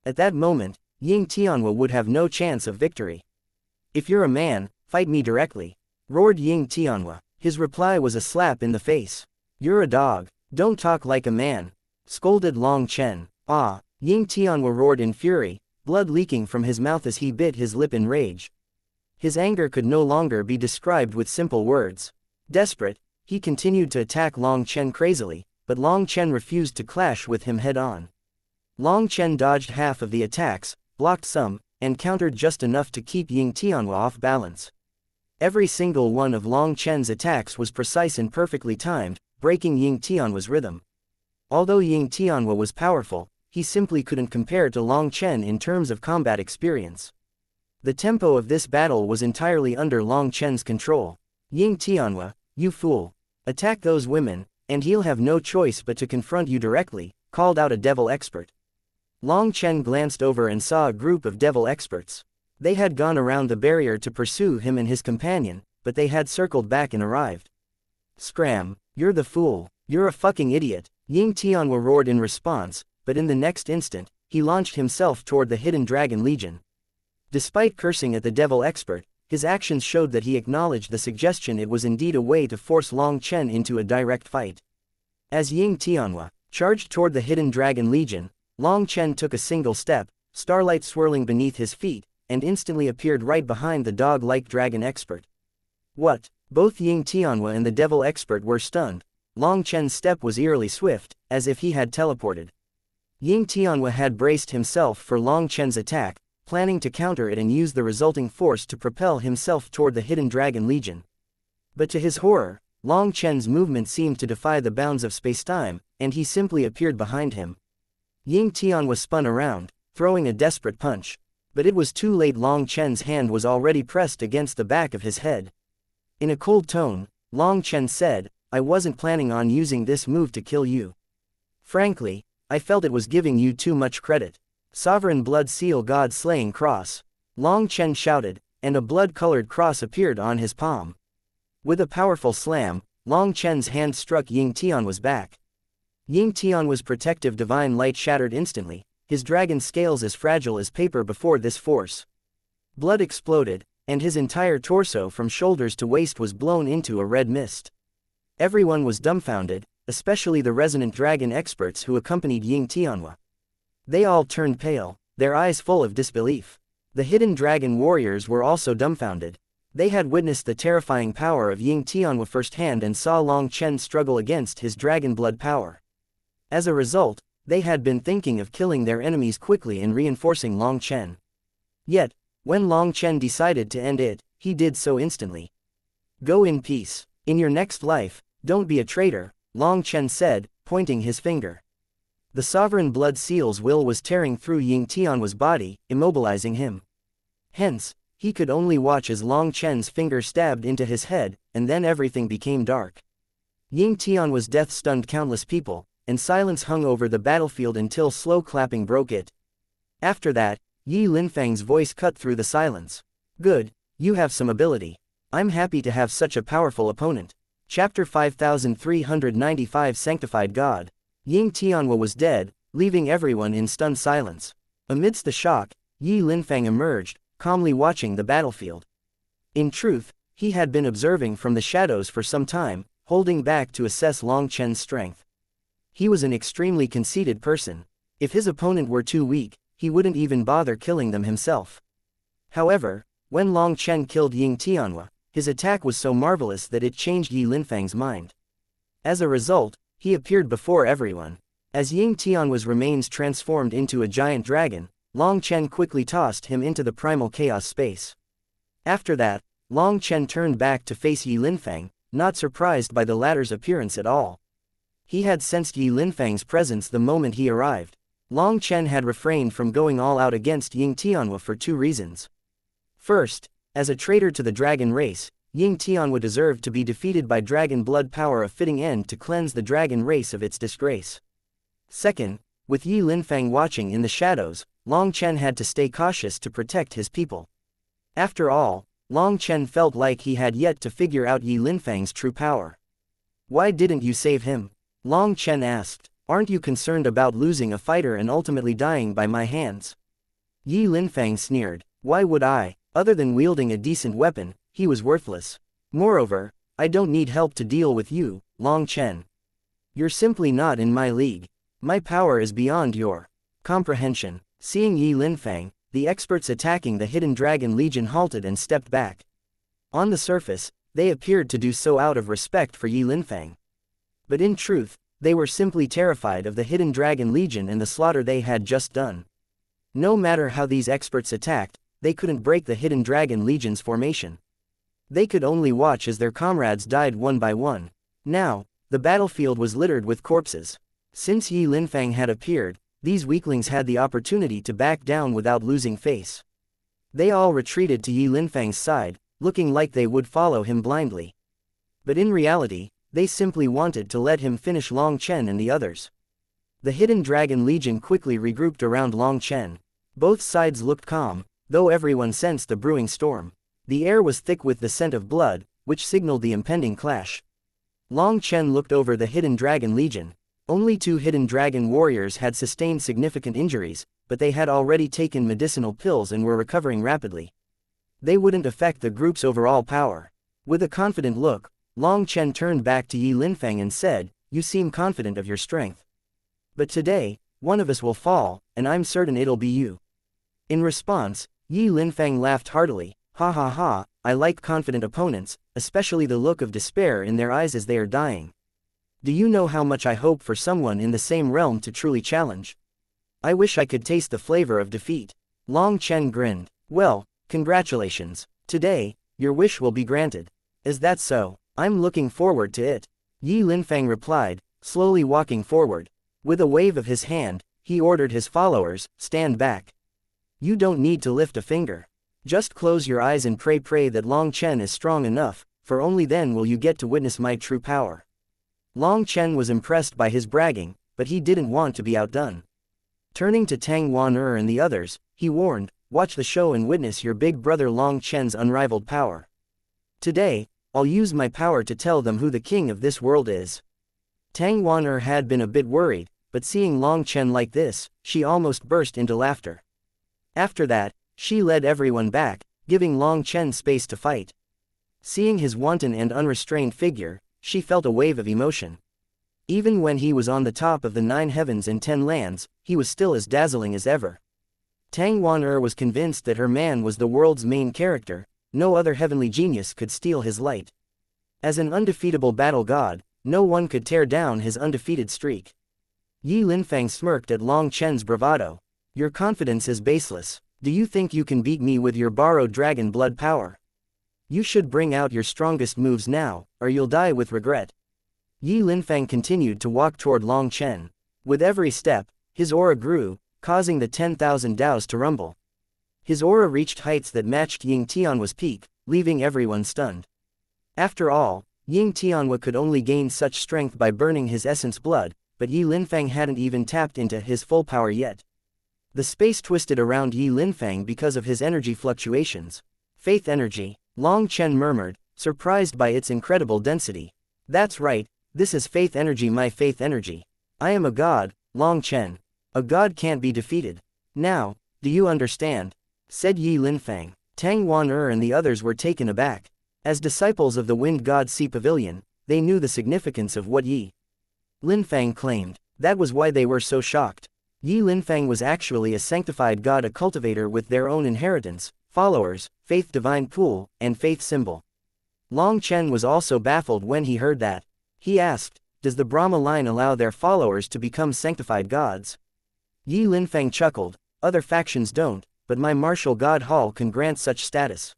At that moment, Ying Tianhua would have no chance of victory. "If you're a man, fight me directly," roared Ying Tianhua. His reply was a slap in the face. "You're a dog. Don't talk like a man," scolded Long Chen. "Ah!" Ying Tianhua roared in fury, blood leaking from his mouth as he bit his lip in rage. His anger could no longer be described with simple words. Desperate, he continued to attack Long Chen crazily, but Long Chen refused to clash with him head-on. Long Chen dodged half of the attacks, blocked some, and countered just enough to keep Ying Tianhua off balance. Every single one of Long Chen's attacks was precise and perfectly timed, breaking Ying Tianhua's rhythm. Although Ying Tianhua was powerful, he simply couldn't compare to Long Chen in terms of combat experience. The tempo of this battle was entirely under Long Chen's control. "Ying Tianhua, you fool. Attack those women, and he'll have no choice but to confront you directly," called out a devil expert. Long Chen glanced over and saw a group of devil experts. They had gone around the barrier to pursue him and his companion, but they had circled back and arrived. "Scram, you're the fool, you're a fucking idiot," Ying Tianhua roared in response, but in the next instant, he launched himself toward the hidden dragon legion. Despite cursing at the devil expert, his actions showed that he acknowledged the suggestion. It was indeed a way to force Long Chen into a direct fight. As Ying Tianhua charged toward the hidden dragon legion, Long Chen took a single step, starlight swirling beneath his feet, and instantly appeared right behind the dog-like dragon expert. What? Both Ying Tianhua and the devil expert were stunned. Long Chen's step was eerily swift, as if he had teleported. Ying Tianhua had braced himself for Long Chen's attack, planning to counter it and use the resulting force to propel himself toward the hidden dragon legion. But to his horror, Long Chen's movement seemed to defy the bounds of space-time, and he simply appeared behind him. Ying Tianhua spun around, throwing a desperate punch. But it was too late. Long Chen's hand was already pressed against the back of his head. In a cold tone, Long Chen said, "I wasn't planning on using this move to kill you. Frankly, I felt it was giving you too much credit." "Sovereign Blood Seal God Slaying Cross," Long Chen shouted, and a blood-colored cross appeared on his palm. With a powerful slam, Long Chen's hand struck Ying Tianhua's back. Ying Tianhua's protective divine light shattered instantly, his dragon scales as fragile as paper before this force. Blood exploded, and his entire torso from shoulders to waist was blown into a red mist. Everyone was dumbfounded, especially the resonant dragon experts who accompanied Ying Tianhua. They all turned pale, their eyes full of disbelief. The hidden dragon warriors were also dumbfounded. They had witnessed the terrifying power of Ying Tianhua firsthand and saw Long Chen struggle against his dragon blood power. As a result, they had been thinking of killing their enemies quickly and reinforcing Long Chen. Yet, when Long Chen decided to end it, he did so instantly. "Go in peace. In your next life, don't be a traitor," Long Chen said, pointing his finger. The Sovereign Blood Seal's will was tearing through Ying Tianhua's body, immobilizing him. Hence, he could only watch as Long Chen's finger stabbed into his head, and then everything became dark. Ying Tianhua's death stunned countless people, and silence hung over the battlefield until slow clapping broke it. After that, Yi Linfang's voice cut through the silence. "Good, you have some ability. I'm happy to have such a powerful opponent." Chapter 5395 Sanctified God. Ying Tianhua was dead, leaving everyone in stunned silence. Amidst the shock, Yi Linfang emerged, calmly watching the battlefield. In truth, he had been observing from the shadows for some time, holding back to assess Long Chen's strength. He was an extremely conceited person. If his opponent were too weak, he wouldn't even bother killing them himself. However, when Long Chen killed Ying Tianhua, his attack was so marvelous that it changed Yi Linfang's mind. As a result, he appeared before everyone. As Ying Tianhua's remains transformed into a giant dragon, Long Chen quickly tossed him into the primal chaos space. After that, Long Chen turned back to face Yi Linfang, not surprised by the latter's appearance at all. He had sensed Yi Linfang's presence the moment he arrived. Long Chen had refrained from going all out against Ying Tianhua for 2 reasons. First, as a traitor to the dragon race, Ying Tianhua deserved to be defeated by dragon blood power, a fitting end to cleanse the dragon race of its disgrace. Second, with Yi Linfang watching in the shadows, Long Chen had to stay cautious to protect his people. After all, Long Chen felt like he had yet to figure out Yi Linfang's true power. "Why didn't you save him?" Long Chen asked. "Aren't you concerned about losing a fighter and ultimately dying by my hands?" Yi Linfang sneered. "Why would I? Other than wielding a decent weapon, he was worthless. Moreover, I don't need help to deal with you, Long Chen. You're simply not in my league. My power is beyond your comprehension." Seeing Yi Linfang, the experts attacking the Hidden Dragon Legion halted and stepped back. On the surface, they appeared to do so out of respect for Yi Linfang. But in truth, they were simply terrified of the Hidden Dragon Legion and the slaughter they had just done. No matter how these experts attacked, they couldn't break the Hidden Dragon Legion's formation. They could only watch as their comrades died one by one. Now, the battlefield was littered with corpses. Since Yi Linfang had appeared, these weaklings had the opportunity to back down without losing face. They all retreated to Yi Linfang's side, looking like they would follow him blindly. But in reality, they simply wanted to let him finish Long Chen and the others. The Hidden Dragon Legion quickly regrouped around Long Chen. Both sides looked calm, though everyone sensed the brewing storm. The air was thick with the scent of blood, which signaled the impending clash. Long Chen looked over the Hidden Dragon Legion. Only 2 Hidden Dragon warriors had sustained significant injuries, but they had already taken medicinal pills and were recovering rapidly. They wouldn't affect the group's overall power. With a confident look, Long Chen turned back to Yi Linfang and said, "You seem confident of your strength. But today, one of us will fall, and I'm certain it'll be you." In response, Yi Linfang laughed heartily. "Ha ha ha, I like confident opponents, especially the look of despair in their eyes as they are dying. Do you know how much I hope for someone in the same realm to truly challenge? I wish I could taste the flavor of defeat." Long Chen grinned. "Well, congratulations. Today, your wish will be granted." "Is that so? I'm looking forward to it," Yi Linfang replied, slowly walking forward. With a wave of his hand, he ordered his followers, "Stand back. You don't need to lift a finger. Just close your eyes and pray that Long Chen is strong enough, for only then will you get to witness my true power." Long Chen was impressed by his bragging, but he didn't want to be outdone. Turning to Tang Wan and the others, he warned, "Watch the show and witness your big brother Long Chen's unrivaled power. Today, I'll use my power to tell them who the king of this world is." Tang Wan had been a bit worried, but seeing Long Chen like this, she almost burst into laughter. After that, she led everyone back, giving Long Chen space to fight. Seeing his wanton and unrestrained figure, she felt a wave of emotion. Even when he was on the top of the 9 heavens and 10 lands, he was still as dazzling as ever. Tang Wan was convinced that her man was the world's main character. No other heavenly genius could steal his light. As an undefeatable battle god, no one could tear down his undefeated streak. Yi Linfang smirked at Long Chen's bravado. "Your confidence is baseless. Do you think you can beat me with your borrowed dragon blood power? You should bring out your strongest moves now, or you'll die with regret." Yi Linfang continued to walk toward Long Chen. With every step, his aura grew, causing the 10,000 Daos to rumble. His aura reached heights that matched Ying Tianhua's peak, leaving everyone stunned. After all, Ying Tianhua could only gain such strength by burning his essence blood, but Yi Linfang hadn't even tapped into his full power yet. The space twisted around Yi Linfang because of his energy fluctuations. "Faith energy," Long Chen murmured, surprised by its incredible density. "That's right, this is faith energy, my faith energy. I am a god, Long Chen. A god can't be defeated. Now, do you understand?" said Yi Linfang. Tang Wan and the others were taken aback. As disciples of the Wind God Sea Pavilion, they knew the significance of what Yi Linfang claimed. That was why they were so shocked. Yi Linfang was actually a sanctified god, a cultivator with their own inheritance, followers, faith divine pool, and faith symbol. Long Chen was also baffled when he heard that. He asked, "Does the Brahma line allow their followers to become sanctified gods?" Yi Linfang chuckled, "Other factions don't, but my martial god hall can grant such status."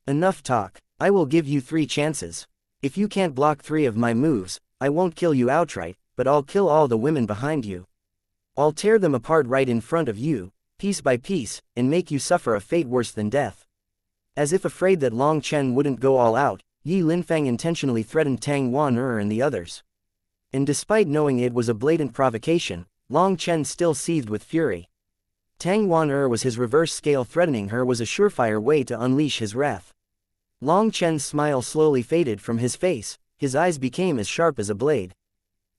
"Enough talk. I will give you 3 chances. If you can't block 3 of my moves, I won't kill you outright, but I'll kill all the women behind you. I'll tear them apart right in front of you, piece by piece, and make you suffer a fate worse than death." As if afraid that Long Chen wouldn't go all out, Yi Linfang intentionally threatened Tang Wan and the others. And despite knowing it was a blatant provocation, Long Chen still seethed with fury. Tang Wan was his reverse scale. Threatening her was a surefire way to unleash his wrath. Long Chen's smile slowly faded from his face, his eyes became as sharp as a blade.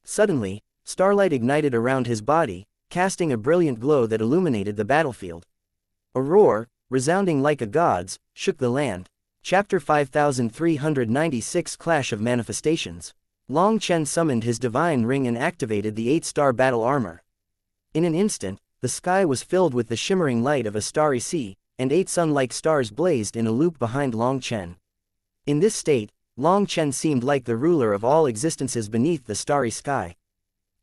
Suddenly, starlight ignited around his body, casting a brilliant glow that illuminated the battlefield. A roar, resounding like a god's, shook the land. Chapter 5396 Clash of Manifestations. Long Chen summoned his divine ring and activated the 8-star battle armor. In an instant, the sky was filled with the shimmering light of a starry sea, and 8 sun-like stars blazed in a loop behind Long Chen. In this state, Long Chen seemed like the ruler of all existences beneath the starry sky.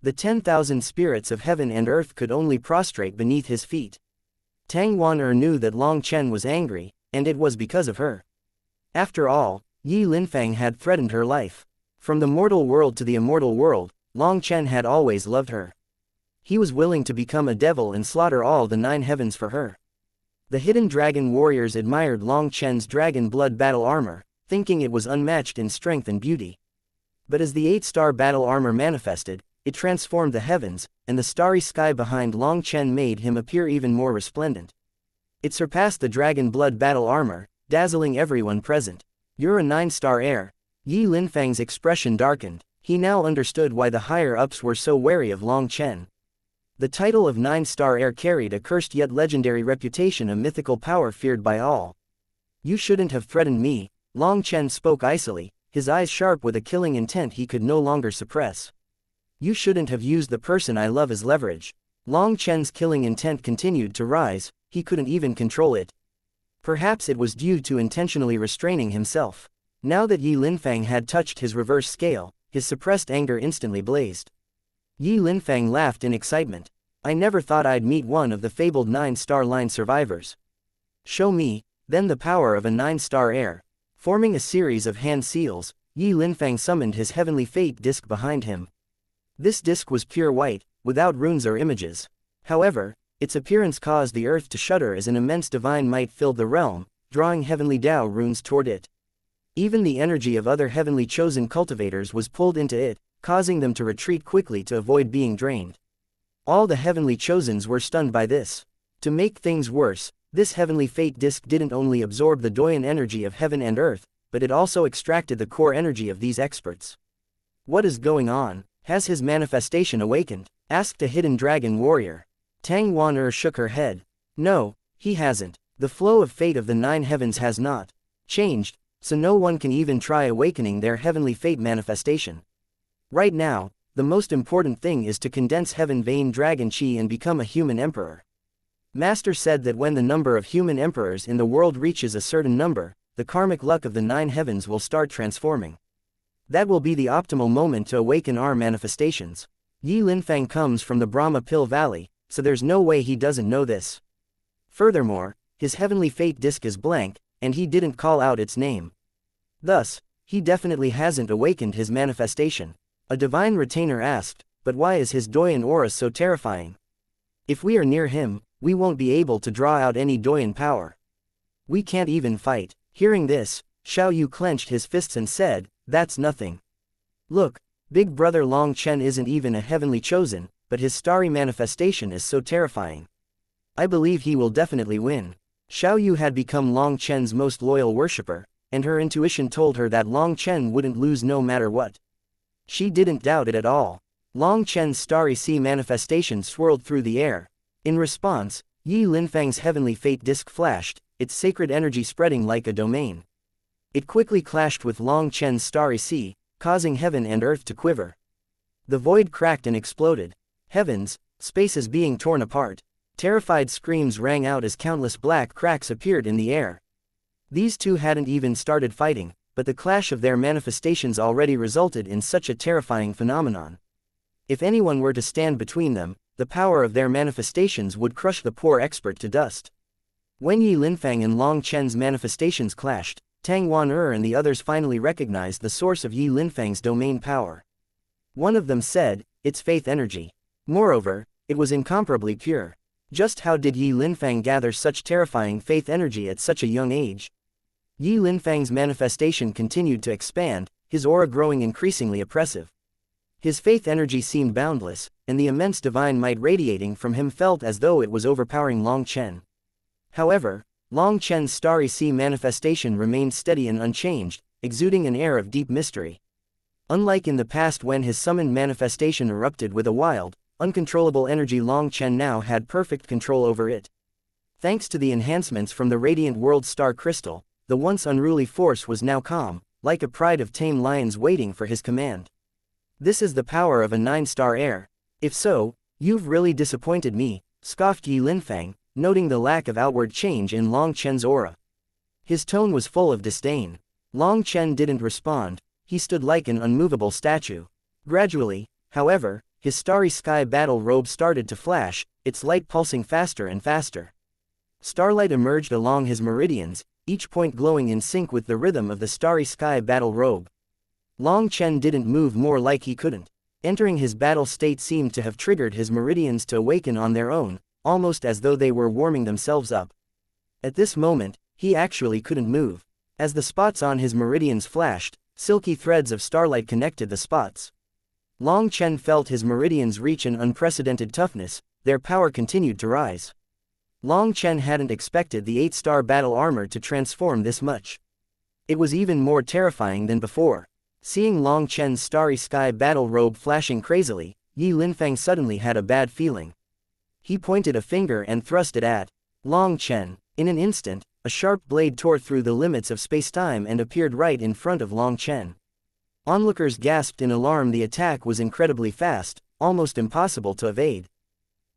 The 10,000 spirits of heaven and earth could only prostrate beneath his feet. Tang Wan knew that Long Chen was angry, and it was because of her. After all, Yi Linfang had threatened her life. From the mortal world to the immortal world, Long Chen had always loved her. He was willing to become a devil and slaughter all the 9 heavens for her. The hidden dragon warriors admired Long Chen's dragon blood battle armor, thinking it was unmatched in strength and beauty. But as the 8-star battle armor manifested, it transformed the heavens, and the starry sky behind Long Chen made him appear even more resplendent. It surpassed the dragon blood battle armor, dazzling everyone present. "You're a 9-star heir." Yi Linfang's expression darkened. He now understood why the higher-ups were so wary of Long Chen. The title of 9-star heir carried a cursed yet legendary reputation, a mythical power feared by all. "You shouldn't have threatened me," Long Chen spoke icily, his eyes sharp with a killing intent he could no longer suppress. "You shouldn't have used the person I love as leverage." Long Chen's killing intent continued to rise, he couldn't even control it. Perhaps it was due to intentionally restraining himself. Now that Yi Linfang had touched his reverse scale, his suppressed anger instantly blazed. Yi Linfang laughed in excitement. "I never thought I'd meet one of the fabled 9-star line survivors. Show me, then, the power of a 9-star heir." Forming a series of hand seals, Yi Linfang summoned his heavenly fate disc behind him. This disc was pure white, without runes or images. However, its appearance caused the earth to shudder as an immense divine might filled the realm, drawing heavenly Tao runes toward it. Even the energy of other heavenly chosen cultivators was pulled into it, causing them to retreat quickly to avoid being drained. All the heavenly chosens were stunned by this. To make things worse, this heavenly fate disc didn't only absorb the Doyan energy of heaven and earth, but it also extracted the core energy of these experts. "What is going on? Has his manifestation awakened?" asked a hidden dragon warrior. Tang Wan shook her head. "No, he hasn't. The flow of fate of the 9 heavens has not changed, so no one can even try awakening their heavenly fate manifestation. Right now, the most important thing is to condense heaven vein dragon chi and become a human emperor. Master said that when the number of human emperors in the world reaches a certain number, the karmic luck of the 9 heavens will start transforming. That will be the optimal moment to awaken our manifestations. Yi Linfang comes from the Brahma Pill Valley, so there's no way he doesn't know this. Furthermore, his heavenly fate disc is blank, and he didn't call out its name. Thus, he definitely hasn't awakened his manifestation." A divine retainer asked, "But why is his Doyan aura so terrifying? If we are near him, we won't be able to draw out any Doyan power. We can't even fight." Hearing this, Xiao Yu clenched his fists and said, "That's nothing. Look, Big Brother Long Chen isn't even a heavenly chosen, but his starry manifestation is so terrifying. I believe he will definitely win." Xiao Yu had become Long Chen's most loyal worshipper, and her intuition told her that Long Chen wouldn't lose no matter what. She didn't doubt it at all. Long Chen's starry sea manifestation swirled through the air. In response, Yi Linfang's heavenly fate disc flashed, its sacred energy spreading like a domain. It quickly clashed with Long Chen's starry sea, causing heaven and earth to quiver. The void cracked and exploded. Heavens, spaces being torn apart. Terrified screams rang out as countless black cracks appeared in the air. These two hadn't even started fighting, but the clash of their manifestations already resulted in such a terrifying phenomenon. If anyone were to stand between them, the power of their manifestations would crush the poor expert to dust. When Yi Linfang and Long Chen's manifestations clashed, Tang Wan and the others finally recognized the source of Yi Linfang's domain power. One of them said, its faith energy. Moreover, it was incomparably pure. Just how did Yi Linfang gather such terrifying faith energy at such a young age? Yi Linfang's manifestation continued to expand, his aura growing increasingly oppressive. His faith energy seemed boundless, and the immense divine might radiating from him felt as though it was overpowering Long Chen. However, Long Chen's starry sea manifestation remained steady and unchanged, exuding an air of deep mystery. Unlike in the past when his summoned manifestation erupted with a wild, uncontrollable energy, Long Chen now had perfect control over it. Thanks to the enhancements from the Radiant World Star Crystal, the once unruly force was now calm, like a pride of tame lions waiting for his command. This is the power of a 9-star heir. If so, you've really disappointed me, scoffed Yi Linfang, noting the lack of outward change in Long Chen's aura. His tone was full of disdain. Long Chen didn't respond, he stood like an unmovable statue. Gradually, however, his starry sky battle robe started to flash, its light pulsing faster and faster. Starlight emerged along his meridians, each point glowing in sync with the rhythm of the starry sky battle robe. Long Chen didn't move more, like he couldn't. Entering his battle state seemed to have triggered his meridians to awaken on their own, almost as though they were warming themselves up. At this moment, he actually couldn't move. As the spots on his meridians flashed, silky threads of starlight connected the spots. Long Chen felt his meridians reach an unprecedented toughness, their power continued to rise. Long Chen hadn't expected the 8-star battle armor to transform this much. It was even more terrifying than before. Seeing Long Chen's starry sky battle robe flashing crazily, Yi Linfang suddenly had a bad feeling. He pointed a finger and thrust it at Long Chen. In an instant, a sharp blade tore through the limits of space-time and appeared right in front of Long Chen. Onlookers gasped in alarm. The attack was incredibly fast, almost impossible to evade.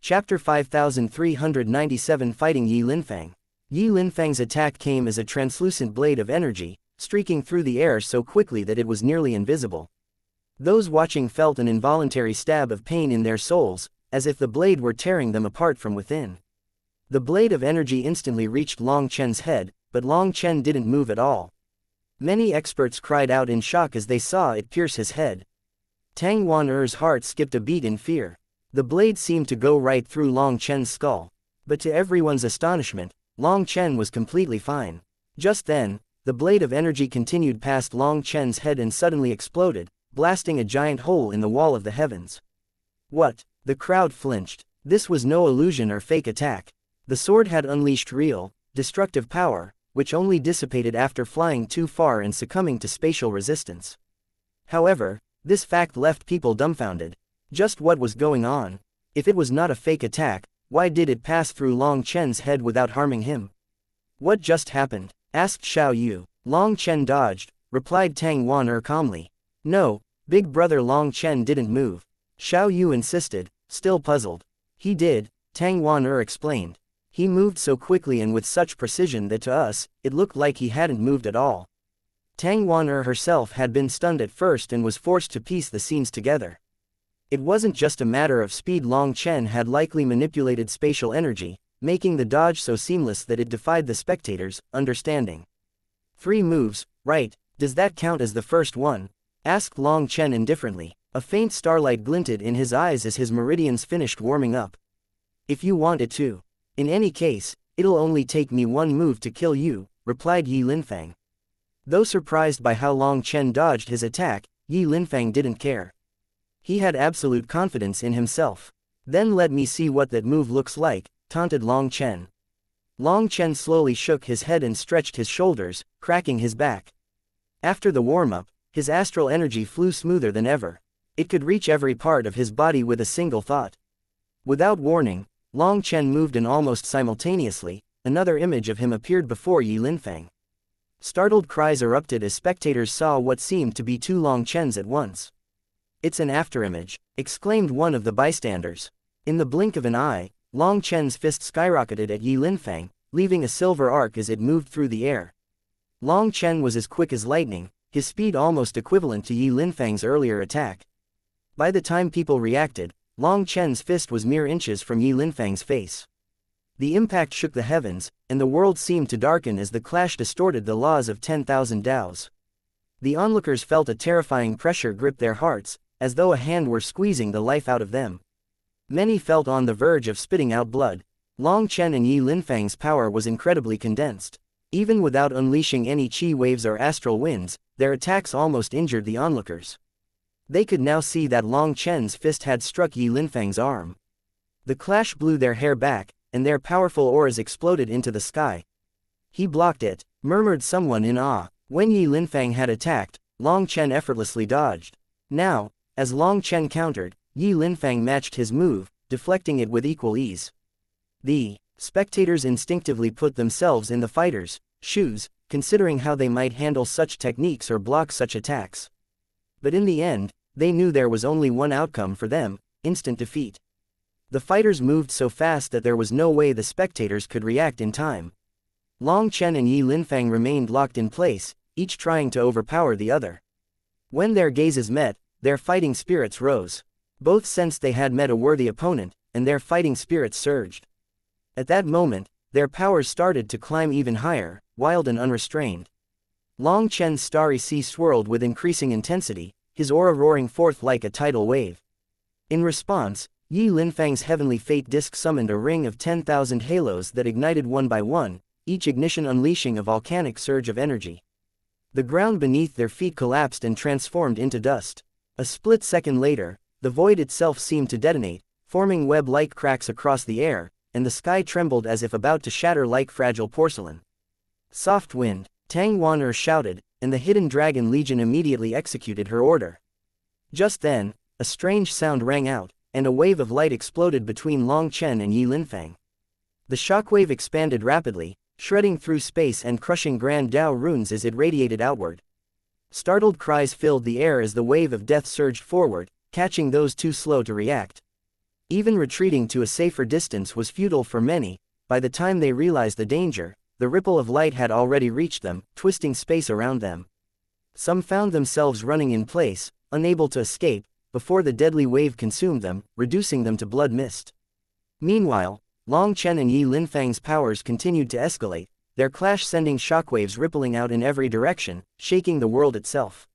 Chapter 5397 Fighting Yi Linfang. Yi Linfang's attack came as a translucent blade of energy, streaking through the air so quickly that it was nearly invisible. Those watching felt an involuntary stab of pain in their souls, as if the blade were tearing them apart from within. The blade of energy instantly reached Long Chen's head, but Long Chen didn't move at all. Many experts cried out in shock as they saw it pierce his head. Tang Wan-er's heart skipped a beat in fear. The blade seemed to go right through Long Chen's skull. But to everyone's astonishment, Long Chen was completely fine. Just then, the blade of energy continued past Long Chen's head and suddenly exploded, blasting a giant hole in the wall of the heavens. What? The crowd flinched. This was no illusion or fake attack. The sword had unleashed real, destructive power, which only dissipated after flying too far and succumbing to spatial resistance. However, this fact left people dumbfounded. Just what was going on? If it was not a fake attack, why did it pass through Long Chen's head without harming him? What just happened? Asked Xiao Yu. Long Chen dodged, replied Tang Wan-er calmly. No, big brother. Long Chen didn't move. Xiao Yu insisted, still puzzled. He did, Tang Wan-er explained. He moved so quickly and with such precision that to us, it looked like he hadn't moved at all. Tang Wan-er herself had been stunned at first and was forced to piece the scenes together. It wasn't just a matter of speed. Long Chen had likely manipulated spatial energy, making the dodge so seamless that it defied the spectators' understanding. 3 moves, right? Does that count as the first one? Asked Long Chen indifferently. A faint starlight glinted in his eyes as his meridians finished warming up. If you want it to. In any case, it'll only take me 1 move to kill you, replied Yi Linfang. Though surprised by how Long Chen dodged his attack, Yi Linfang didn't care. He had absolute confidence in himself. Then let me see what that move looks like, taunted Long Chen. Long Chen slowly shook his head and stretched his shoulders, cracking his back. After the warm-up, his astral energy flew smoother than ever. It could reach every part of his body with a single thought. Without warning, Long Chen moved, and almost simultaneously, another image of him appeared before Yi Linfang. Startled cries erupted as spectators saw what seemed to be 2 Long Chens at once. It's an afterimage, exclaimed one of the bystanders. In the blink of an eye, Long Chen's fist skyrocketed at Yi Linfang, leaving a silver arc as it moved through the air. Long Chen was as quick as lightning, his speed almost equivalent to Yi Linfang's earlier attack. By the time people reacted, Long Chen's fist was mere inches from Yi Linfang's face. The impact shook the heavens, and the world seemed to darken as the clash distorted the laws of 10,000 Daos. The onlookers felt a terrifying pressure grip their hearts, as though a hand were squeezing the life out of them. Many felt on the verge of spitting out blood. Long Chen and Yi Linfang's power was incredibly condensed. Even without unleashing any chi waves or astral winds, their attacks almost injured the onlookers. They could now see that Long Chen's fist had struck Yi Linfang's arm. The clash blew their hair back, and their powerful auras exploded into the sky. "He blocked it," murmured someone in awe. When Yi Linfang had attacked, Long Chen effortlessly dodged. Now, as Long Chen countered, Yi Linfang matched his move, deflecting it with equal ease. The spectators instinctively put themselves in the fighters' shoes, considering how they might handle such techniques or block such attacks. But in the end, they knew there was only one outcome for them: instant defeat. The fighters moved so fast that there was no way the spectators could react in time. Long Chen and Yi Linfang remained locked in place, each trying to overpower the other. When their gazes met, their fighting spirits rose. Both sensed they had met a worthy opponent, and their fighting spirits surged. At that moment, their powers started to climb even higher, wild and unrestrained. Long Chen's starry sea swirled with increasing intensity, his aura roaring forth like a tidal wave. In response, Yi Linfang's heavenly fate disc summoned a ring of 10,000 halos that ignited one by one, each ignition unleashing a volcanic surge of energy. The ground beneath their feet collapsed and transformed into dust. A split second later, the void itself seemed to detonate, forming web-like cracks across the air, and the sky trembled as if about to shatter like fragile porcelain. "Soft wind," Tang Wan'er shouted, and the Hidden Dragon Legion immediately executed her order. Just then, a strange sound rang out, and a wave of light exploded between Long Chen and Yi Linfang. The shockwave expanded rapidly, shredding through space and crushing Grand Dao runes as it radiated outward. Startled cries filled the air as the wave of death surged forward, catching those too slow to react. Even retreating to a safer distance was futile for many. By the time they realized the danger, the ripple of light had already reached them, twisting space around them. Some found themselves running in place, unable to escape, before the deadly wave consumed them, reducing them to blood mist. Meanwhile, Long Chen and Yi Linfang's powers continued to escalate, their clash sending shockwaves rippling out in every direction, shaking the world itself.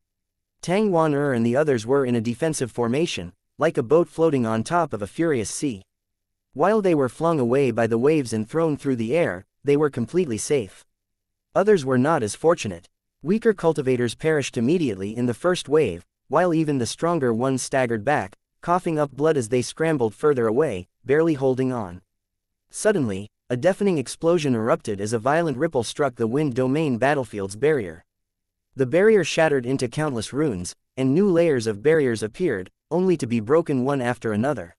Tang Wan'er and the others were in a defensive formation, like a boat floating on top of a furious sea. While they were flung away by the waves and thrown through the air, they were completely safe. Others were not as fortunate. Weaker cultivators perished immediately in the first wave, while even the stronger ones staggered back, coughing up blood as they scrambled further away, barely holding on. Suddenly, a deafening explosion erupted as a violent ripple struck the wind domain battlefield's barrier. The barrier shattered into countless runes, and new layers of barriers appeared, only to be broken one after another.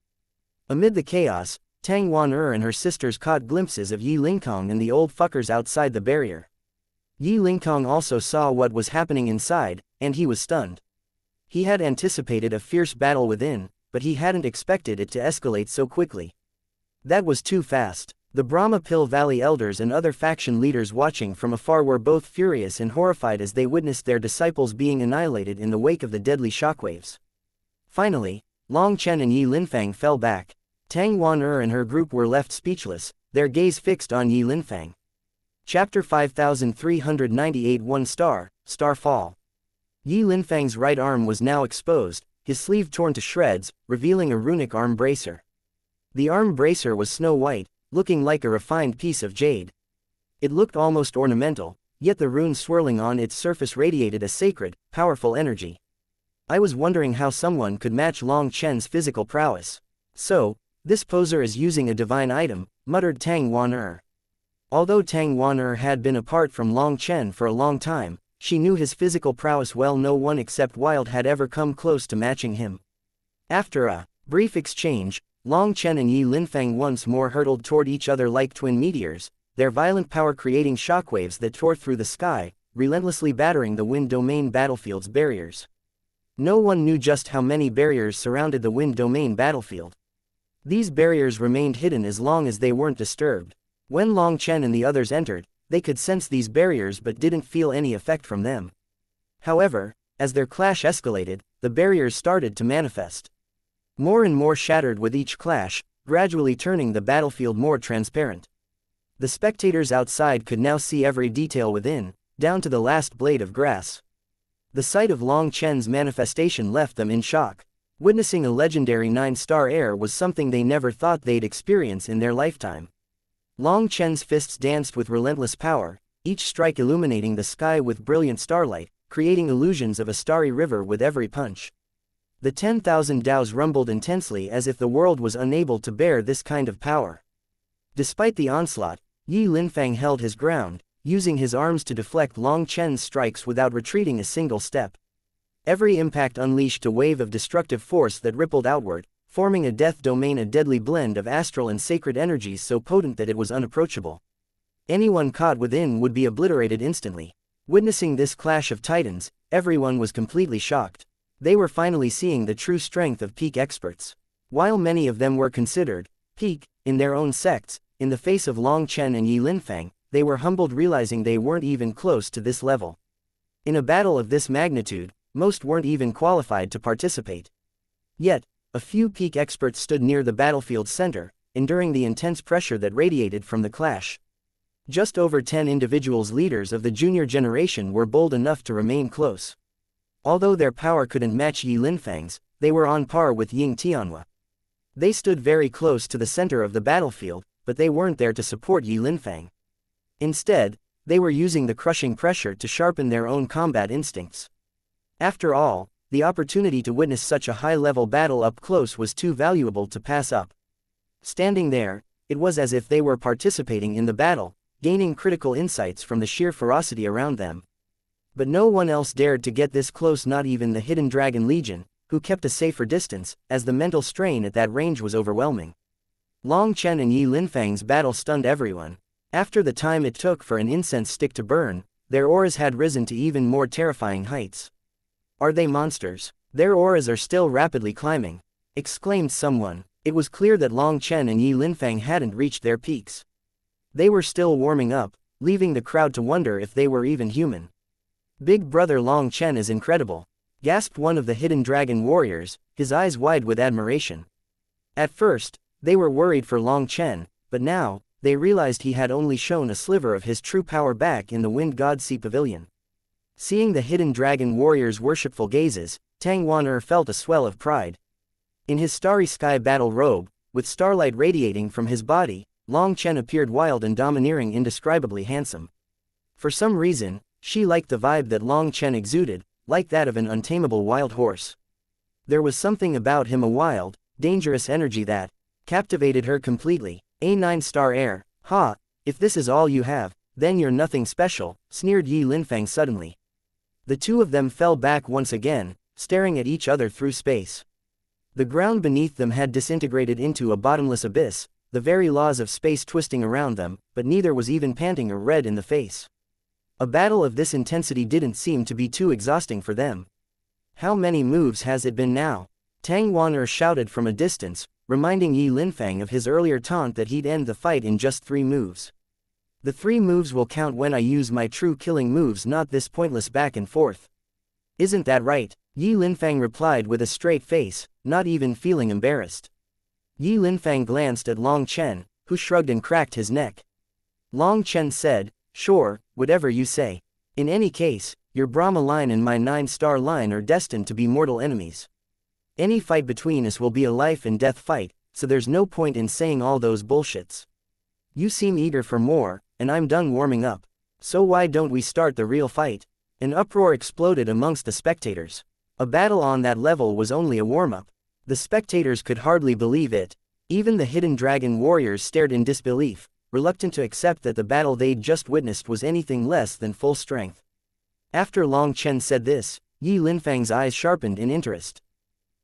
Amid the chaos, Tang Wan'er and her sisters caught glimpses of Yi Linfang and the old fuckers outside the barrier. Yi Linfang also saw what was happening inside, and he was stunned. He had anticipated a fierce battle within, but he hadn't expected it to escalate so quickly. That was too fast. The Brahma Pill Valley elders and other faction leaders watching from afar were both furious and horrified as they witnessed their disciples being annihilated in the wake of the deadly shockwaves. Finally, Long Chen and Yi Linfang fell back. Tang Wan'er and her group were left speechless, their gaze fixed on Yi Linfang. Chapter 5398 1 star, Starfall. Yi Linfang's right arm was now exposed, his sleeve torn to shreds, revealing a runic arm bracer. The arm bracer was snow white, looking like a refined piece of jade. It looked almost ornamental, yet the runes swirling on its surface radiated a sacred, powerful energy. I was wondering how someone could match Long Chen's physical prowess. "So, this poser is using a divine item," muttered Tang Wan'er. Although Tang Wan'er had been apart from Long Chen for a long time, she knew his physical prowess well. No one except Wild had ever come close to matching him. After a brief exchange, Long Chen and Yi Linfang once more hurtled toward each other like twin meteors, their violent power creating shockwaves that tore through the sky, relentlessly battering the wind domain battlefield's barriers. No one knew just how many barriers surrounded the wind domain battlefield. These barriers remained hidden as long as they weren't disturbed. When Long Chen and the others entered, they could sense these barriers but didn't feel any effect from them. However, as their clash escalated, the barriers started to manifest. More and more shattered with each clash, gradually turning the battlefield more transparent. The spectators outside could now see every detail within, down to the last blade of grass. The sight of Long Chen's manifestation left them in shock. Witnessing a legendary 9-star heir was something they never thought they'd experience in their lifetime. Long Chen's fists danced with relentless power, each strike illuminating the sky with brilliant starlight, creating illusions of a starry river with every punch. The 10,000 Daos rumbled intensely as if the world was unable to bear this kind of power. Despite the onslaught, Yi Linfang held his ground, using his arms to deflect Long Chen's strikes without retreating a single step. Every impact unleashed a wave of destructive force that rippled outward, forming a death domain, a deadly blend of astral and sacred energies so potent that it was unapproachable. Anyone caught within would be obliterated instantly. Witnessing this clash of titans, everyone was completely shocked. They were finally seeing the true strength of peak experts. While many of them were considered peak in their own sects, in the face of Long Chen and Yi Linfang, they were humbled, realizing they weren't even close to this level. In a battle of this magnitude, most weren't even qualified to participate. Yet, a few peak experts stood near the battlefield's center, enduring the intense pressure that radiated from the clash. Just over 10 individuals, leaders of the junior generation, were bold enough to remain close. Although their power couldn't match Yi Linfang's, they were on par with Ying Tianhua. They stood very close to the center of the battlefield, but they weren't there to support Yi Linfang. Instead, they were using the crushing pressure to sharpen their own combat instincts. After all, the opportunity to witness such a high-level battle up close was too valuable to pass up. Standing there, it was as if they were participating in the battle, gaining critical insights from the sheer ferocity around them. But no one else dared to get this close, not even the Hidden Dragon Legion, who kept a safer distance, as the mental strain at that range was overwhelming. Long Chen and Yi Linfang's battle stunned everyone. After the time it took for an incense stick to burn, their auras had risen to even more terrifying heights. "Are they monsters? Their auras are still rapidly climbing," exclaimed someone. It was clear that Long Chen and Yi Linfang hadn't reached their peaks. They were still warming up, leaving the crowd to wonder if they were even human. "Big brother Long Chen is incredible," gasped one of the Hidden Dragon warriors, his eyes wide with admiration. At first, they were worried for Long Chen, but now, they realized he had only shown a sliver of his true power back in the Wind God Sea Pavilion. Seeing the Hidden Dragon warriors' worshipful gazes, Tang Wan'er felt a swell of pride. In his starry sky battle robe, with starlight radiating from his body, Long Chen appeared wild and domineering, indescribably handsome. For some reason, she liked the vibe that Long Chen exuded, like that of an untamable wild horse. There was something about him, a wild, dangerous energy that captivated her completely. "A 9-star heir, ha, if this is all you have, then you're nothing special," sneered Yi Linfang suddenly. The two of them fell back once again, staring at each other through space. The ground beneath them had disintegrated into a bottomless abyss, the very laws of space twisting around them, but neither was even panting or red in the face. A battle of this intensity didn't seem to be too exhausting for them. "How many moves has it been now?" Tang Wan'er shouted from a distance, reminding Yi Linfang of his earlier taunt that he'd end the fight in just 3 moves. "The 3 moves will count when I use my true killing moves, not this pointless back and forth." "Isn't that right?" Yi Linfang replied with a straight face, not even feeling embarrassed. Yi Linfang glanced at Long Chen, who shrugged and cracked his neck. Long Chen said, "Sure, whatever you say. In any case, your Brahma line and my 9-star line are destined to be mortal enemies. Any fight between us will be a life and death fight, so there's no point in saying all those bullshits. You seem eager for more, and I'm done warming up. So why don't we start the real fight?" An uproar exploded amongst the spectators. A battle on that level was only a warm-up. The spectators could hardly believe it. Even the Hidden Dragon warriors stared in disbelief, reluctant to accept that the battle they'd just witnessed was anything less than full strength. After Long Chen said this, Yi Linfang's eyes sharpened in interest.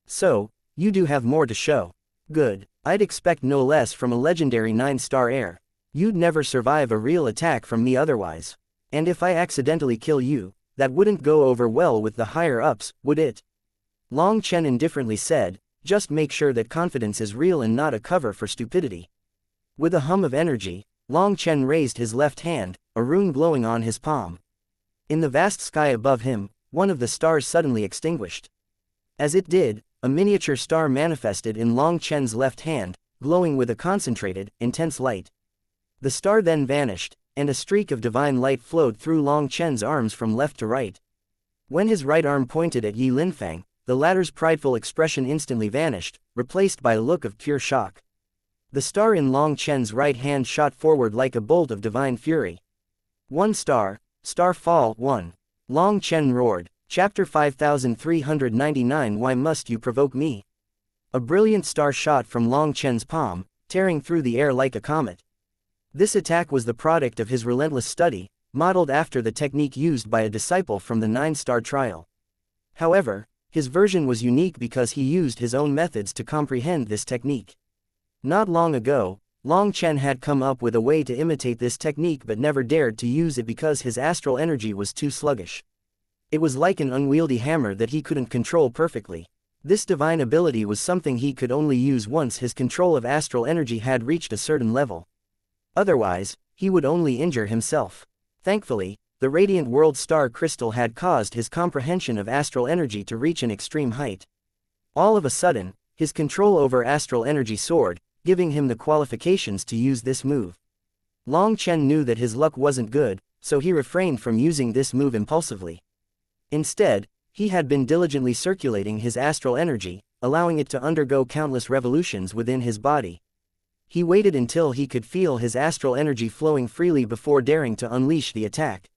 "So, you do have more to show. Good. I'd expect no less from a legendary 9-star heir. You'd never survive a real attack from me otherwise. And if I accidentally kill you, that wouldn't go over well with the higher-ups, would it?" Long Chen indifferently said, "Just make sure that confidence is real and not a cover for stupidity." With a hum of energy, Long Chen raised his left hand, a rune glowing on his palm. In the vast sky above him, one of the stars suddenly extinguished. As it did, a miniature star manifested in Long Chen's left hand, glowing with a concentrated, intense light. The star then vanished, and a streak of divine light flowed through Long Chen's arms from left to right. When his right arm pointed at Yi Linfang, the latter's prideful expression instantly vanished, replaced by a look of pure shock. The star in Long Chen's right hand shot forward like a bolt of divine fury. 1 star, star fall 1. Long Chen roared. Chapter 5399 Why must you provoke me? A brilliant star shot from Long Chen's palm, tearing through the air like a comet. This attack was the product of his relentless study, modeled after the technique used by a disciple from the 9-star trial. However, his version was unique because he used his own methods to comprehend this technique. Not long ago, Long Chen had come up with a way to imitate this technique but never dared to use it because his astral energy was too sluggish. It was like an unwieldy hammer that he couldn't control perfectly. This divine ability was something he could only use once his control of astral energy had reached a certain level. Otherwise, he would only injure himself. Thankfully, the radiant world star crystal had caused his comprehension of astral energy to reach an extreme height. All of a sudden, his control over astral energy soared, giving him the qualifications to use this move. Long Chen knew that his luck wasn't good, so he refrained from using this move impulsively. Instead, he had been diligently circulating his astral energy, allowing it to undergo countless revolutions within his body. He waited until he could feel his astral energy flowing freely before daring to unleash the attack.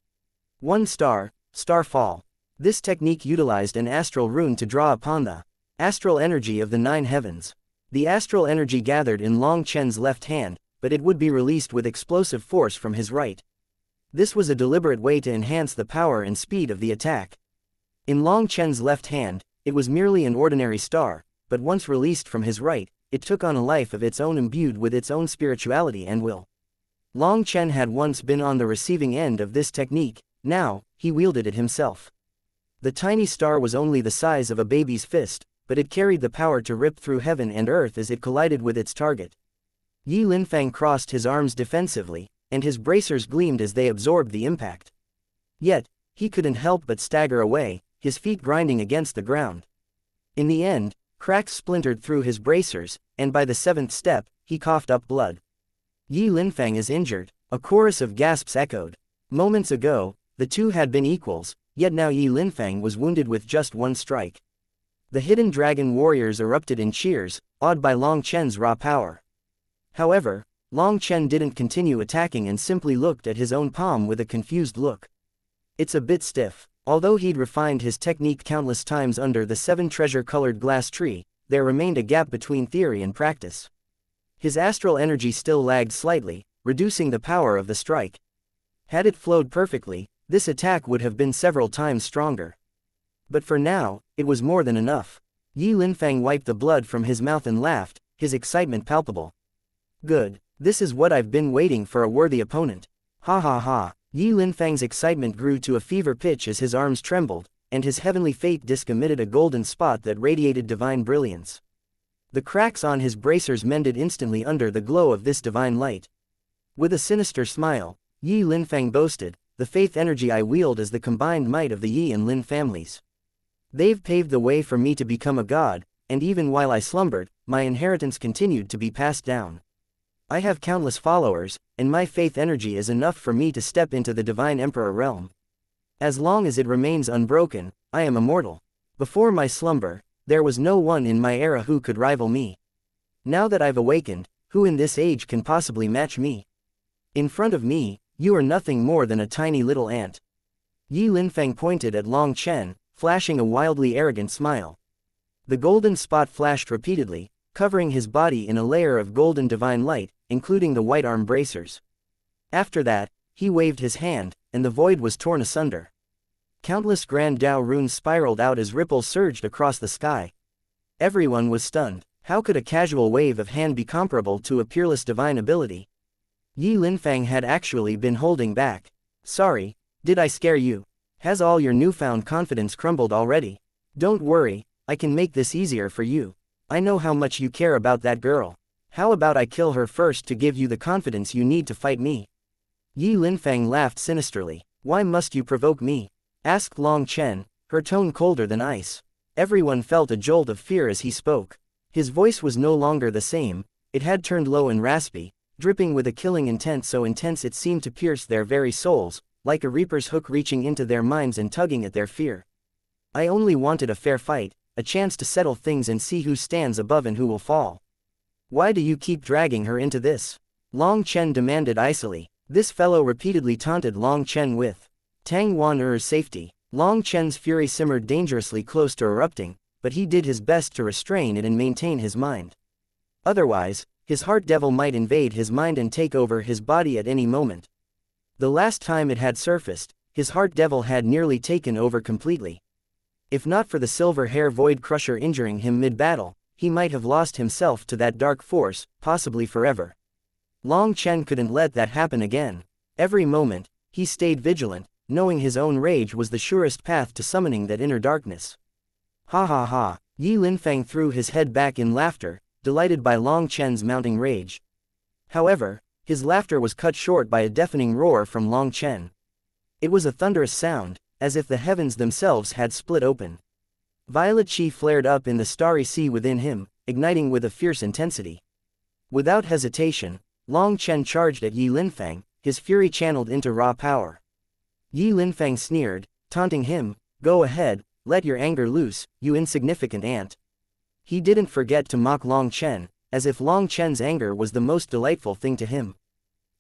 1 star, star fall. This technique utilized an astral rune to draw upon the astral energy of the 9 heavens. The astral energy gathered in Long Chen's left hand, but it would be released with explosive force from his right. This was a deliberate way to enhance the power and speed of the attack. In Long Chen's left hand, it was merely an ordinary star, but once released from his right, it took on a life of its own imbued with its own spirituality and will. Long Chen had once been on the receiving end of this technique, now, he wielded it himself. The tiny star was only the size of a baby's fist, but it carried the power to rip through heaven and earth as it collided with its target. Yi Linfang crossed his arms defensively, and his bracers gleamed as they absorbed the impact. Yet, he couldn't help but stagger away, his feet grinding against the ground. In the end, cracks splintered through his bracers, and by the 7th step, he coughed up blood. Yi Linfang is injured, a chorus of gasps echoed. Moments ago, the two had been equals, yet now Yi Linfang was wounded with just 1 strike. The hidden dragon warriors erupted in cheers, awed by Long Chen's raw power. However, Long Chen didn't continue attacking and simply looked at his own palm with a confused look. It's a bit stiff. Although he'd refined his technique countless times under the 7 treasure-colored glass tree, there remained a gap between theory and practice. His astral energy still lagged slightly, reducing the power of the strike. Had it flowed perfectly, this attack would have been several times stronger. But for now, it was more than enough. Yi Linfang wiped the blood from his mouth and laughed, his excitement palpable. Good, this is what I've been waiting for, a worthy opponent. Ha ha ha. Yi Linfang's excitement grew to a fever pitch as his arms trembled, and his heavenly fate disc emitted a golden spot that radiated divine brilliance. The cracks on his bracers mended instantly under the glow of this divine light. With a sinister smile, Yi Linfang boasted, "The faith energy I wield is the combined might of the Yi and Lin families. They've paved the way for me to become a god, and even while I slumbered, my inheritance continued to be passed down. I have countless followers, and my faith energy is enough for me to step into the divine emperor realm. As long as it remains unbroken, I am immortal. Before my slumber, there was no one in my era who could rival me. Now that I've awakened, who in this age can possibly match me? In front of me, you are nothing more than a tiny little ant." Yi Linfang pointed at Long Chen, flashing a wildly arrogant smile. The golden spot flashed repeatedly, covering his body in a layer of golden divine light, including the white arm bracers. After that, he waved his hand, and the void was torn asunder. Countless Grand Dao runes spiraled out as ripples surged across the sky. Everyone was stunned. How could a casual wave of hand be comparable to a peerless divine ability? Yi Linfang had actually been holding back. "Sorry, did I scare you? Has all your newfound confidence crumbled already? Don't worry, I can make this easier for you. I know how much you care about that girl. How about I kill her first to give you the confidence you need to fight me?" Yi Linfang laughed sinisterly. "Why must you provoke me?" asked Long Chen, her tone colder than ice. Everyone felt a jolt of fear as he spoke. His voice was no longer the same, it had turned low and raspy, dripping with a killing intent so intense it seemed to pierce their very souls, like a reaper's hook reaching into their minds and tugging at their fear. "I only wanted a fair fight, a chance to settle things and see who stands above and who will fall. Why do you keep dragging her into this? Long Chen demanded icily. This fellow repeatedly taunted Long Chen with Tang Wan-er's safety. Long Chen's fury simmered dangerously close to erupting, but he did his best to restrain it and maintain his mind. Otherwise, his heart devil might invade his mind and take over his body at any moment. The last time it had surfaced, his heart devil had nearly taken over completely. If not for the silver hair void crusher injuring him mid-battle, he might have lost himself to that dark force, possibly forever. Long Chen couldn't let that happen again. Every moment, he stayed vigilant, knowing his own rage was the surest path to summoning that inner darkness. Ha ha ha, Yi Linfang threw his head back in laughter, delighted by Long Chen's mounting rage. However, his laughter was cut short by a deafening roar from Long Chen. It was a thunderous sound, as if the heavens themselves had split open. Violet chi flared up in the starry sea within him, igniting with a fierce intensity. Without hesitation, Long Chen charged at Yi Linfang, his fury channeled into raw power. Yi Linfang sneered, taunting him, "Go ahead, let your anger loose, you insignificant ant." He didn't forget to mock Long Chen, as if Long Chen's anger was the most delightful thing to him.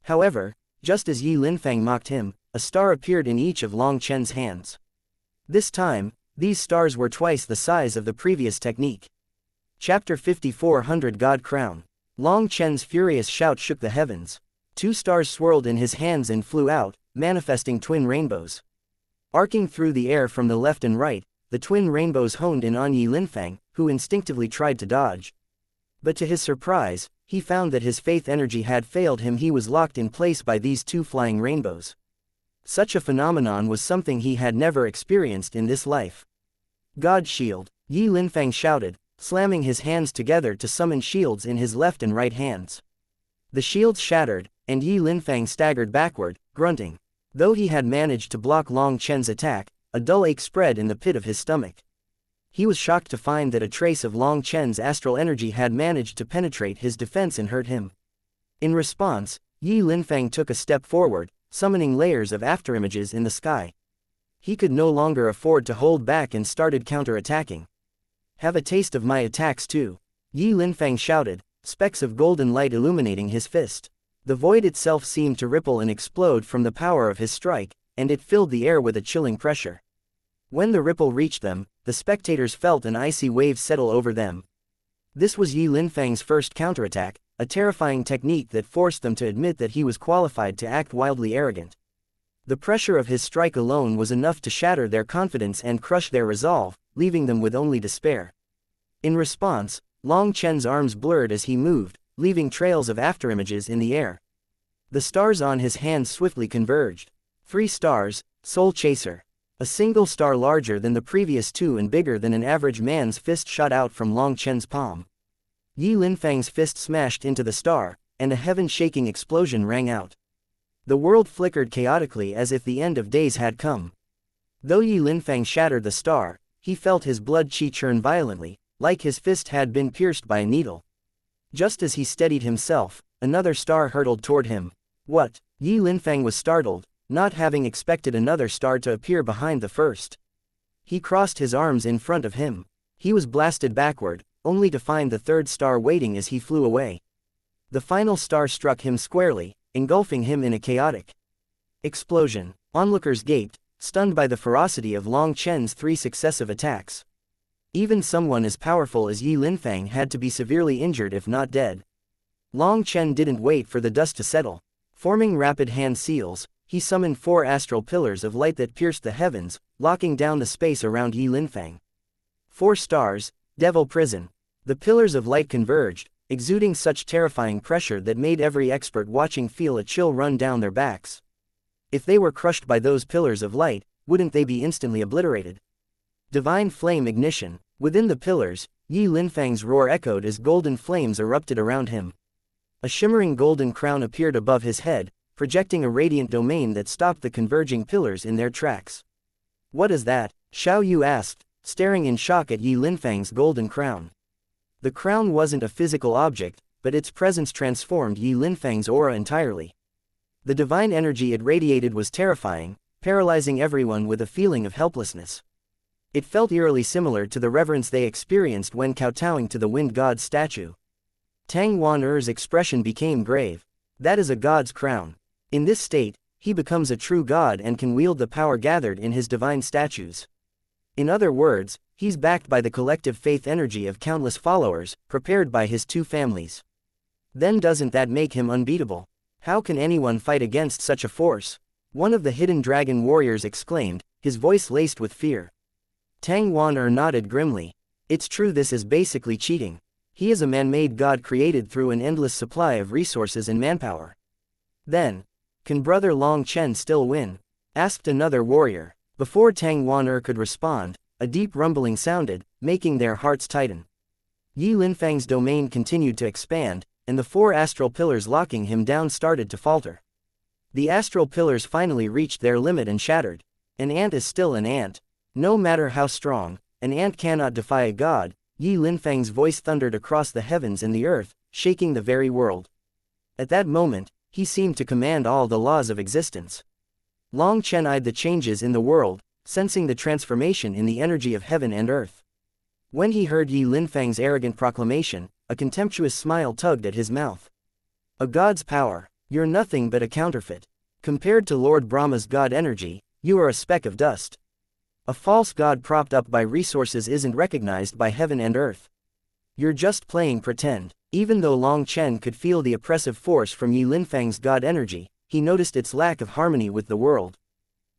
However, just as Yi Linfang mocked him, a star appeared in each of Long Chen's hands. This time, these stars were twice the size of the previous technique. Chapter 5400 God Crown. Long Chen's furious shout shook the heavens. 2 stars swirled in his hands and flew out, manifesting twin rainbows. Arcing through the air from the left and right, the twin rainbows honed in on Yi Linfang, who instinctively tried to dodge. But to his surprise, he found that his faith energy had failed him. He was locked in place by these 2 flying rainbows. Such a phenomenon was something he had never experienced in this life. God Shield, Yi Linfang shouted, slamming his hands together to summon shields in his left and right hands. The shields shattered, and Yi Linfang staggered backward, grunting. Though he had managed to block Long Chen's attack, a dull ache spread in the pit of his stomach. He was shocked to find that a trace of Long Chen's astral energy had managed to penetrate his defense and hurt him. In response, Yi Linfang took a step forward, summoning layers of afterimages in the sky. He could no longer afford to hold back and started counter-attacking. "Have a taste of my attacks too," Yi Linfang shouted, specks of golden light illuminating his fist. The void itself seemed to ripple and explode from the power of his strike, and it filled the air with a chilling pressure. When the ripple reached them, the spectators felt an icy wave settle over them. This was Yi Linfang's first counterattack, a terrifying technique that forced them to admit that he was qualified to act wildly arrogant. The pressure of his strike alone was enough to shatter their confidence and crush their resolve, leaving them with only despair. In response, Long Chen's arms blurred as he moved, leaving trails of afterimages in the air. The stars on his hands swiftly converged. 3 stars, Soul Chaser. A single star larger than the previous 2 and bigger than an average man's fist shot out from Long Chen's palm. Yi Linfang's fist smashed into the star, and a heaven-shaking explosion rang out. The world flickered chaotically as if the end of days had come. Though Yi Linfang shattered the star, he felt his blood chi churn violently, like his fist had been pierced by a needle. Just as he steadied himself, another star hurtled toward him. What? Yi Linfang was startled, not having expected another star to appear behind the first. He crossed his arms in front of him. He was blasted backward, only to find the third star waiting as he flew away. The final star struck him squarely, engulfing him in a chaotic explosion. Onlookers gaped, stunned by the ferocity of Long Chen's 3 successive attacks. Even someone as powerful as Yi Linfang had to be severely injured if not dead. Long Chen didn't wait for the dust to settle. Forming rapid hand seals, he summoned 4 astral pillars of light that pierced the heavens, locking down the space around Yi Linfang. 4 stars, Devil Prison. The pillars of light converged, exuding such terrifying pressure that made every expert watching feel a chill run down their backs. If they were crushed by those pillars of light, wouldn't they be instantly obliterated? Divine Flame Ignition. Within the pillars, Yi Linfang's roar echoed as golden flames erupted around him. A shimmering golden crown appeared above his head, projecting a radiant domain that stopped the converging pillars in their tracks. "What is that?" Xiao Yu asked, staring in shock at Yi Linfang's golden crown. The crown wasn't a physical object, but its presence transformed Yi Linfang's aura entirely. The divine energy it radiated was terrifying, paralyzing everyone with a feeling of helplessness. It felt eerily similar to the reverence they experienced when kowtowing to the wind god's statue. Tang Wan-er's expression became grave. That is a god's crown. In this state, he becomes a true god and can wield the power gathered in his divine statues. In other words, he's backed by the collective faith energy of countless followers, prepared by his two families. Then doesn't that make him unbeatable? How can anyone fight against such a force? One of the hidden dragon warriors exclaimed, his voice laced with fear. Tang Wan-er nodded grimly. It's true, this is basically cheating. He is a man-made god created through an endless supply of resources and manpower. Then, can Brother Long Chen still win? Asked another warrior. Before Tang Wan-er could respond, a deep rumbling sounded, making their hearts tighten. Yi Linfang's domain continued to expand, and the 4 astral pillars locking him down started to falter. The astral pillars finally reached their limit and shattered. An ant is still an ant. No matter how strong, an ant cannot defy a god. Yi Linfang's voice thundered across the heavens and the earth, shaking the very world. At that moment, he seemed to command all the laws of existence. Long Chen eyed the changes in the world, sensing the transformation in the energy of heaven and earth. When he heard Yi Linfang's arrogant proclamation, a contemptuous smile tugged at his mouth. A god's power, you're nothing but a counterfeit. Compared to Lord Brahma's god energy, you are a speck of dust. A false god propped up by resources isn't recognized by heaven and earth. You're just playing pretend. Even though Long Chen could feel the oppressive force from Yi Linfang's god energy, he noticed its lack of harmony with the world.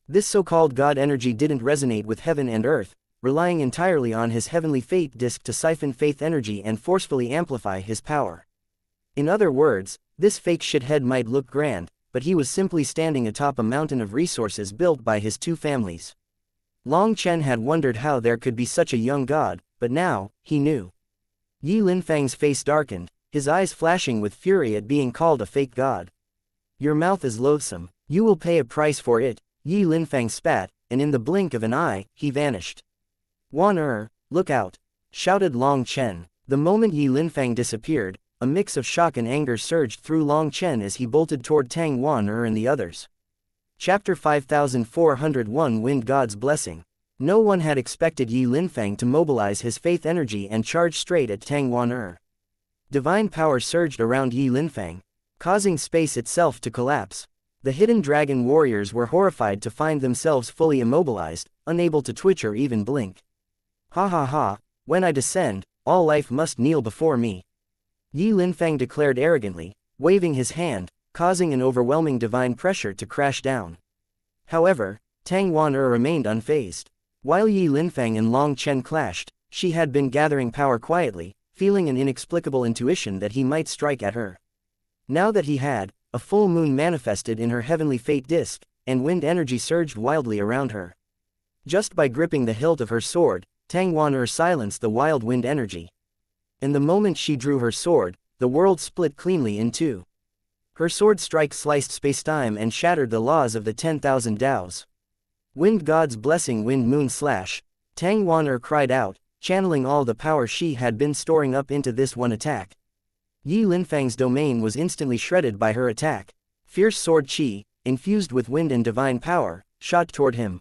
This so-called god energy didn't resonate with heaven and earth, relying entirely on his heavenly fate disk to siphon faith energy and forcefully amplify his power. In other words, this fake shithead might look grand, but he was simply standing atop a mountain of resources built by his two families. Long Chen had wondered how there could be such a young god, but now, he knew. Yi Linfang's face darkened, his eyes flashing with fury at being called a fake god. Your mouth is loathsome, you will pay a price for it, Yi Linfang spat, and in the blink of an eye, he vanished. Wan-er, look out! Shouted Long Chen. The moment Yi Linfang disappeared, a mix of shock and anger surged through Long Chen as he bolted toward Tang Wan-er and the others. Chapter 5401 Wind God's Blessing. No one had expected Yi Linfang to mobilize his faith energy and charge straight at Tang Wan-er. Divine power surged around Yi Linfang, causing space itself to collapse. The hidden dragon warriors were horrified to find themselves fully immobilized, unable to twitch or even blink. Ha ha ha, when I descend, all life must kneel before me. Yi Linfang declared arrogantly, waving his hand, causing an overwhelming divine pressure to crash down. However, Tang Wan-er remained unfazed. While Yi Linfang and Long Chen clashed, she had been gathering power quietly, feeling an inexplicable intuition that he might strike at her. Now that he had, a full moon manifested in her heavenly fate disk, and wind energy surged wildly around her. Just by gripping the hilt of her sword, Tang Wan-er silenced the wild wind energy. And the moment she drew her sword, the world split cleanly in two. Her sword strike sliced spacetime and shattered the laws of the 10,000 Daos. Wind God's blessing, wind moon slash, Tang Wan-er cried out, channeling all the power she had been storing up into this one attack. Yi Linfang's domain was instantly shredded by her attack. Fierce sword chi, infused with wind and divine power, shot toward him.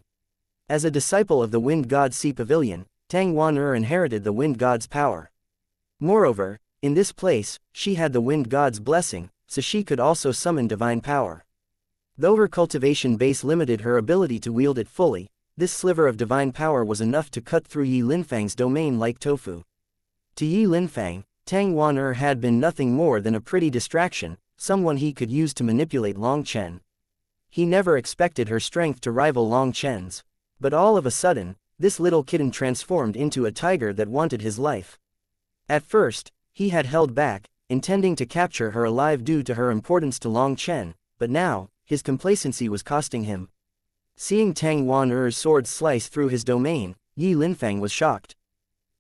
As a disciple of the Wind God's Sea Pavilion, Tang Wan-er inherited the Wind God's power. Moreover, in this place, she had the Wind God's blessing, so she could also summon divine power. Though her cultivation base limited her ability to wield it fully, this sliver of divine power was enough to cut through Yi Linfang's domain like tofu. To Yi Linfang, Tang Wan-er had been nothing more than a pretty distraction, someone he could use to manipulate Long Chen. He never expected her strength to rival Long Chen's. But all of a sudden, this little kitten transformed into a tiger that wanted his life. At first, he had held back, intending to capture her alive due to her importance to Long Chen, but now, his complacency was costing him. Seeing Tang Wan-er's sword slice through his domain, Yi Linfang was shocked.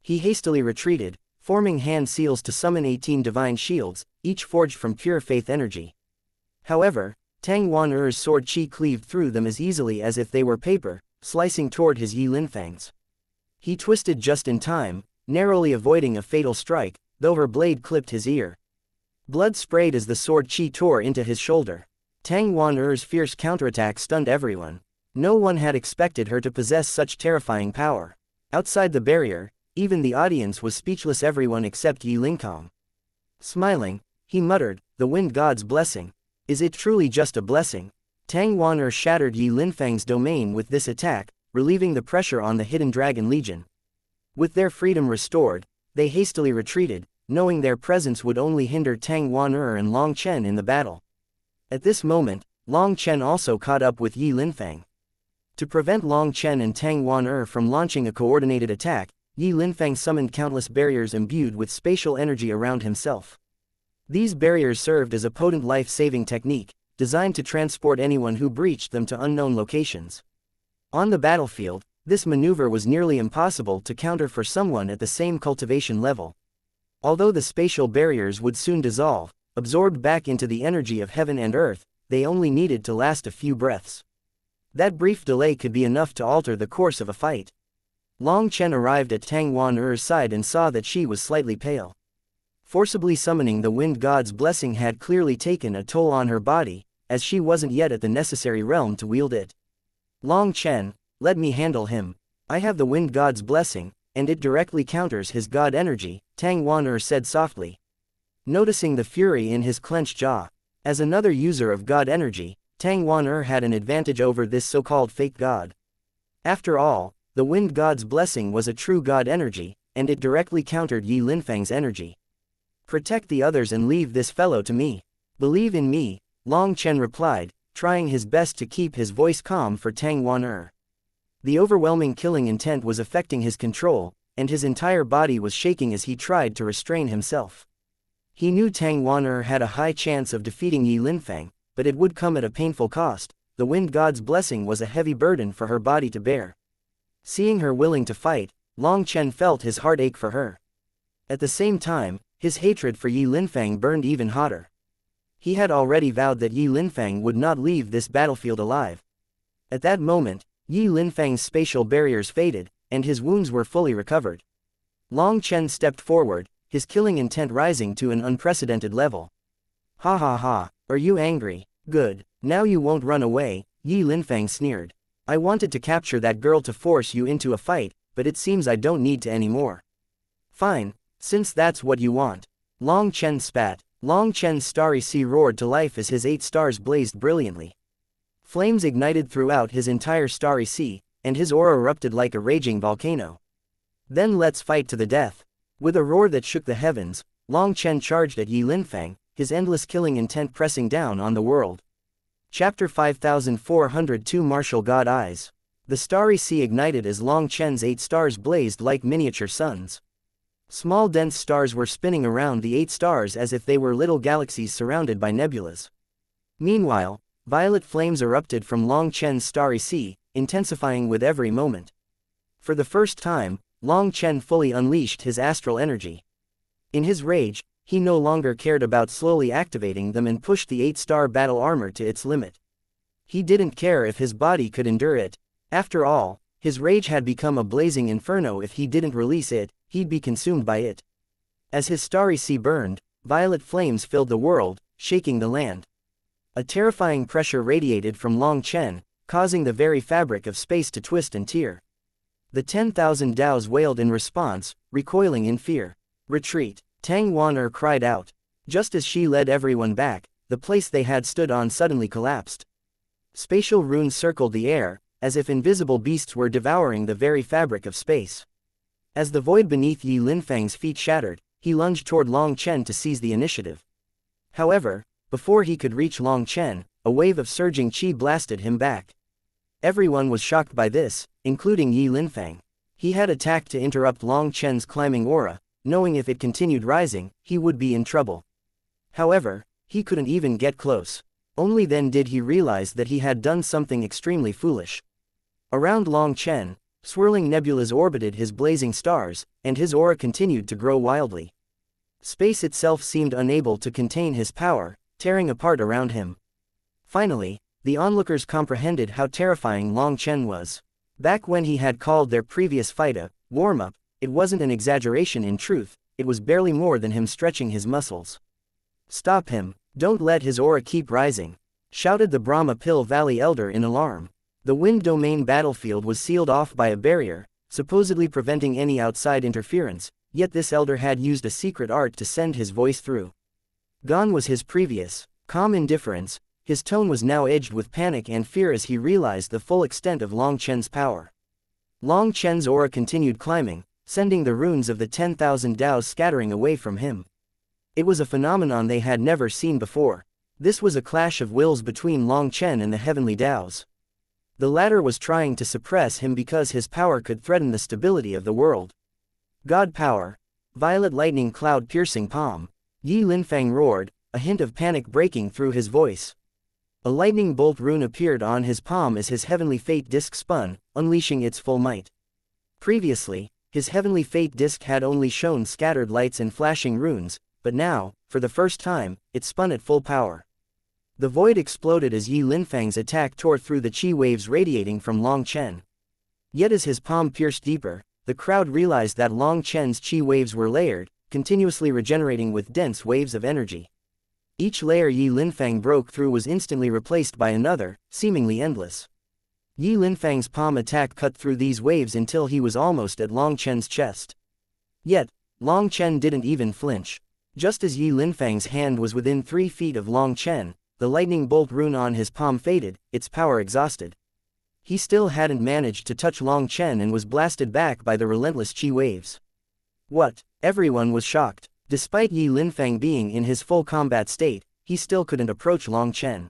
He hastily retreated, forming hand seals to summon 18 divine shields, each forged from pure faith energy. However, Tang Wan-er's sword chi cleaved through them as easily as if they were paper, slicing toward his Yi Linfang's. He twisted just in time, narrowly avoiding a fatal strike, though her blade clipped his ear. Blood sprayed as the sword chi tore into his shoulder. Tang Wan-er's fierce counterattack stunned everyone. No one had expected her to possess such terrifying power. Outside the barrier, even the audience was speechless, everyone except Yi Lingkong. Smiling, he muttered, "The wind god's blessing. Is it truly just a blessing?" Tang Wan'er shattered Yi Linfang's domain with this attack, relieving the pressure on the Hidden Dragon Legion. With their freedom restored, they hastily retreated, knowing their presence would only hinder Tang Wan'er and Long Chen in the battle. At this moment, Long Chen also caught up with Yi Linfang. To prevent Long Chen and Tang Wan'er from launching a coordinated attack, Yi Linfang summoned countless barriers imbued with spatial energy around himself. These barriers served as a potent life-saving technique, designed to transport anyone who breached them to unknown locations. On the battlefield, this maneuver was nearly impossible to counter for someone at the same cultivation level. Although the spatial barriers would soon dissolve, absorbed back into the energy of heaven and earth, they only needed to last a few breaths. That brief delay could be enough to alter the course of a fight. Long Chen arrived at Tang Wan'er's side and saw that she was slightly pale. Forcibly summoning the wind god's blessing had clearly taken a toll on her body, as she wasn't yet at the necessary realm to wield it. "Long Chen, let me handle him. I have the wind god's blessing, and it directly counters his god energy," Tang Wan'er said softly. Noticing the fury in his clenched jaw, as another user of god energy, Tang Wan'er had an advantage over this so-called fake god. After all, the wind god's blessing was a true god energy, and it directly countered Yi Linfang's energy. "Protect the others and leave this fellow to me. Believe in me," Long Chen replied, trying his best to keep his voice calm for Tang Wan'er. The overwhelming killing intent was affecting his control, and his entire body was shaking as he tried to restrain himself. He knew Tang Wan'er had a high chance of defeating Yi Linfang, but it would come at a painful cost. The wind god's blessing was a heavy burden for her body to bear. Seeing her willing to fight, Long Chen felt his heart ache for her. At the same time, his hatred for Yi Linfang burned even hotter. He had already vowed that Yi Linfang would not leave this battlefield alive. At that moment, Yi Linfang's spatial barriers faded, and his wounds were fully recovered. Long Chen stepped forward, his killing intent rising to an unprecedented level. "Ha ha ha, are you angry? Good, now you won't run away," Yi Linfang sneered. "I wanted to capture that girl to force you into a fight, but it seems I don't need to anymore." "Fine, since that's what you want." Long Chen spat. Long Chen's starry sea roared to life as his 8 stars blazed brilliantly. Flames ignited throughout his entire starry sea, and his aura erupted like a raging volcano. "Then let's fight to the death." With a roar that shook the heavens, Long Chen charged at Yi Linfang, his endless killing intent pressing down on the world. Chapter 5402 Martial God Eyes. The starry sea ignited as Long Chen's 8 stars blazed like miniature suns. Small dense stars were spinning around the 8 stars as if they were little galaxies surrounded by nebulas. Meanwhile, violet flames erupted from Long Chen's starry sea, intensifying with every moment. For the first time, Long Chen fully unleashed his astral energy. In his rage, he no longer cared about slowly activating them and pushed the 8-star battle armor to its limit. He didn't care if his body could endure it. After all, his rage had become a blazing inferno. If he didn't release it, he'd be consumed by it. As his starry sea burned, violet flames filled the world, shaking the land. A terrifying pressure radiated from Long Chen, causing the very fabric of space to twist and tear. The 10,000 Daos wailed in response, recoiling in fear. "Retreat!" Tang Wan'er cried out. Just as she led everyone back, the place they had stood on suddenly collapsed. Spatial runes circled the air, as if invisible beasts were devouring the very fabric of space. As the void beneath Yi Linfang's feet shattered, he lunged toward Long Chen to seize the initiative. However, before he could reach Long Chen, a wave of surging qi blasted him back. Everyone was shocked by this, including Yi Linfang. He had attacked to interrupt Long Chen's climbing aura, knowing if it continued rising, he would be in trouble. However, he couldn't even get close. Only then did he realize that he had done something extremely foolish. Around Long Chen, swirling nebulas orbited his blazing stars, and his aura continued to grow wildly. Space itself seemed unable to contain his power, tearing apart around him. Finally, the onlookers comprehended how terrifying Long Chen was. Back when he had called their previous fight a warm-up, it wasn't an exaggeration. In truth, it was barely more than him stretching his muscles. "Stop him, don't let his aura keep rising," shouted the Brahma Pill Valley Elder in alarm. The wind domain battlefield was sealed off by a barrier, supposedly preventing any outside interference, yet this elder had used a secret art to send his voice through. Gone was his previous, calm indifference, his tone was now edged with panic and fear as he realized the full extent of Long Chen's power. Long Chen's aura continued climbing, sending the runes of the 10,000 Taos scattering away from him. It was a phenomenon they had never seen before. This was a clash of wills between Long Chen and the heavenly Taos. The latter was trying to suppress him because his power could threaten the stability of the world. God power. Violet lightning cloud piercing palm. Yi Linfang roared, a hint of panic breaking through his voice. A lightning bolt rune appeared on his palm as his heavenly fate disc spun, unleashing its full might. Previously, his heavenly fate disc had only shown scattered lights and flashing runes, but now, for the first time, it spun at full power. The void exploded as Yi Linfang's attack tore through the chi waves radiating from Long Chen. Yet as his palm pierced deeper, the crowd realized that Long Chen's chi waves were layered, continuously regenerating with dense waves of energy. Each layer Yi Linfang broke through was instantly replaced by another, seemingly endless. Yi Linfang's palm attack cut through these waves until he was almost at Long Chen's chest. Yet, Long Chen didn't even flinch. Just as Yi Linfang's hand was within 3 feet of Long Chen, the lightning bolt rune on his palm faded, its power exhausted. He still hadn't managed to touch Long Chen and was blasted back by the relentless chi waves. What? Everyone was shocked. Despite Yi Linfang being in his full combat state, he still couldn't approach Long Chen.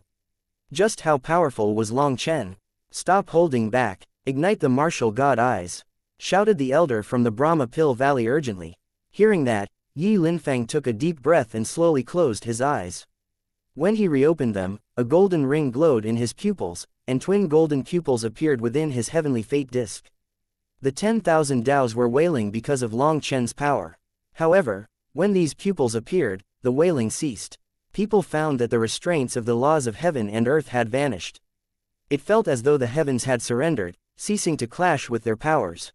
Just how powerful was Long Chen? Stop holding back, ignite the martial god eyes, shouted the elder from the Brahma Pill Valley urgently. Hearing that, Yi Linfang took a deep breath and slowly closed his eyes. When he reopened them, a golden ring glowed in his pupils, and twin golden pupils appeared within his heavenly fate disc. The 10,000 Taos were wailing because of Long Chen's power. However, when these pupils appeared, the wailing ceased. People found that the restraints of the laws of heaven and earth had vanished. It felt as though the heavens had surrendered, ceasing to clash with their powers.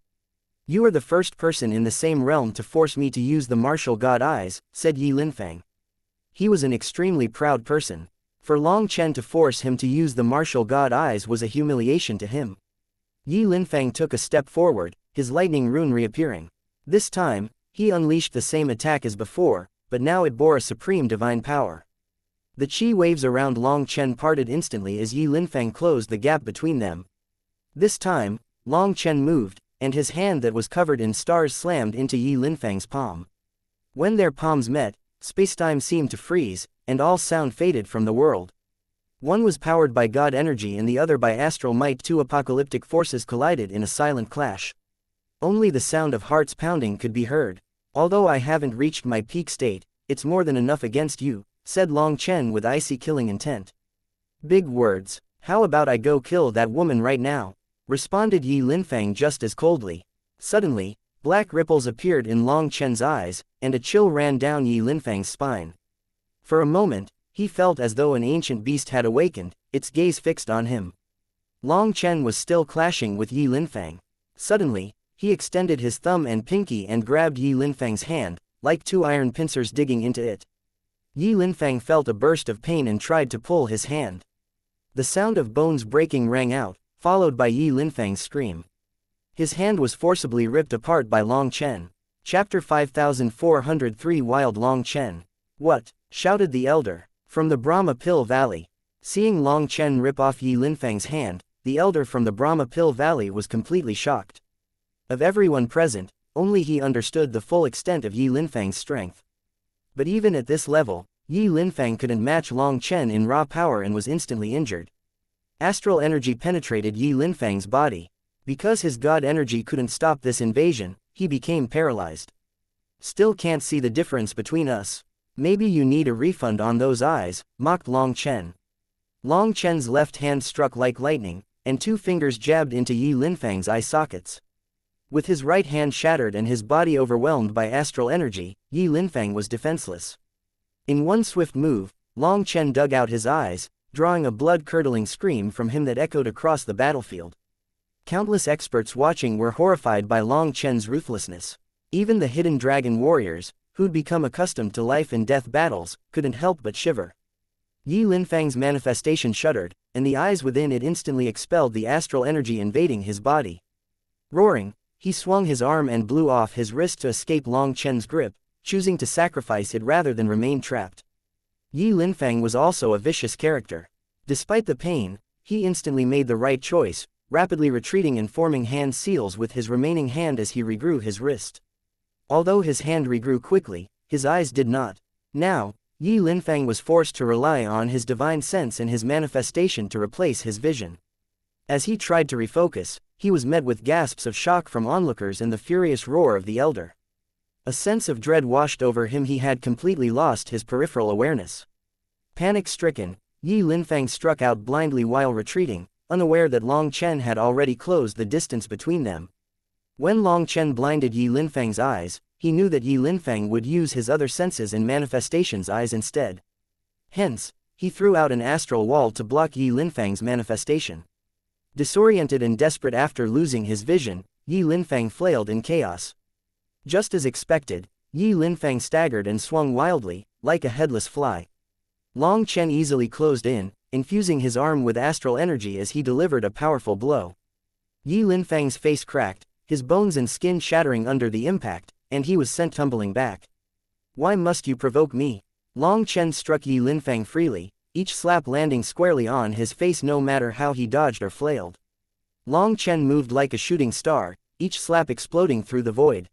You are the first person in the same realm to force me to use the martial god eyes, said Yi Linfang. He was an extremely proud person. For Long Chen to force him to use the martial god eyes was a humiliation to him. Yi Linfang took a step forward, his lightning rune reappearing. This time, he unleashed the same attack as before, but now it bore a supreme divine power. The chi waves around Long Chen parted instantly as Yi Linfang closed the gap between them. This time, Long Chen moved, and his hand that was covered in stars slammed into Yi Linfang's palm. When their palms met, spacetime seemed to freeze, and all sound faded from the world. One was powered by God energy and the other by astral might. Two apocalyptic forces collided in a silent clash. Only the sound of hearts pounding could be heard. Although I haven't reached my peak state, it's more than enough against you, said Long Chen with icy killing intent. Big words. How about I go kill that woman right now? Responded Yi Linfang just as coldly. Suddenly, black ripples appeared in Long Chen's eyes, and a chill ran down Yi Linfang's spine. For a moment, he felt as though an ancient beast had awakened, its gaze fixed on him. Long Chen was still clashing with Yi Linfang. Suddenly, he extended his thumb and pinky and grabbed Yi Linfang's hand, like two iron pincers digging into it. Yi Linfang felt a burst of pain and tried to pull his hand. The sound of bones breaking rang out, followed by Yi Linfang's scream. His hand was forcibly ripped apart by Long Chen. Chapter 5403 Wild Long Chen. What? Shouted the elder, from the Brahma Pill Valley. Seeing Long Chen rip off Yi Linfang's hand, the elder from the Brahma Pill Valley was completely shocked. Of everyone present, only he understood the full extent of Yi Linfang's strength. But even at this level, Yi Linfang couldn't match Long Chen in raw power and was instantly injured. Astral energy penetrated Yi Linfang's body. Because his god energy couldn't stop this invasion, he became paralyzed. Still can't see the difference between us. Maybe you need a refund on those eyes, mocked Long Chen. Long Chen's left hand struck like lightning, and two fingers jabbed into Yi Linfang's eye sockets. With his right hand shattered and his body overwhelmed by astral energy, Yi Linfang was defenseless. In one swift move, Long Chen dug out his eyes, drawing a blood-curdling scream from him that echoed across the battlefield. Countless experts watching were horrified by Long Chen's ruthlessness. Even the hidden dragon warriors, who'd become accustomed to life and death battles, couldn't help but shiver. Yi Linfang's manifestation shuddered, and the eyes within it instantly expelled the astral energy invading his body. Roaring, He swung his arm and blew off his wrist to escape Long Chen's grip, choosing to sacrifice it rather than remain trapped. Yi Linfang was also a vicious character. Despite the pain, he instantly made the right choice, rapidly retreating and forming hand seals with his remaining hand as he regrew his wrist. Although his hand regrew quickly, his eyes did not. Now, Yi Linfang was forced to rely on his divine sense and his manifestation to replace his vision. As he tried to refocus, he was met with gasps of shock from onlookers and the furious roar of the elder. A sense of dread washed over him. He had completely lost his peripheral awareness. Panic-stricken, Yi Linfang struck out blindly while retreating, unaware that Long Chen had already closed the distance between them. When Long Chen blinded Yi Linfang's eyes, he knew that Yi Linfang would use his other senses and manifestation's eyes instead. Hence, he threw out an astral wall to block Yi Linfang's manifestation. Disoriented and desperate after losing his vision, Yi Linfang flailed in chaos. Just as expected, Yi Linfang staggered and swung wildly, like a headless fly. Long Chen easily closed in, infusing his arm with astral energy as he delivered a powerful blow. Yi Linfang's face cracked, his bones and skin shattering under the impact, and he was sent tumbling back. "Why must you provoke me?" Long Chen struck Yi Linfang freely, each slap landing squarely on his face no matter how he dodged or flailed. Long Chen moved like a shooting star, each slap exploding through the void.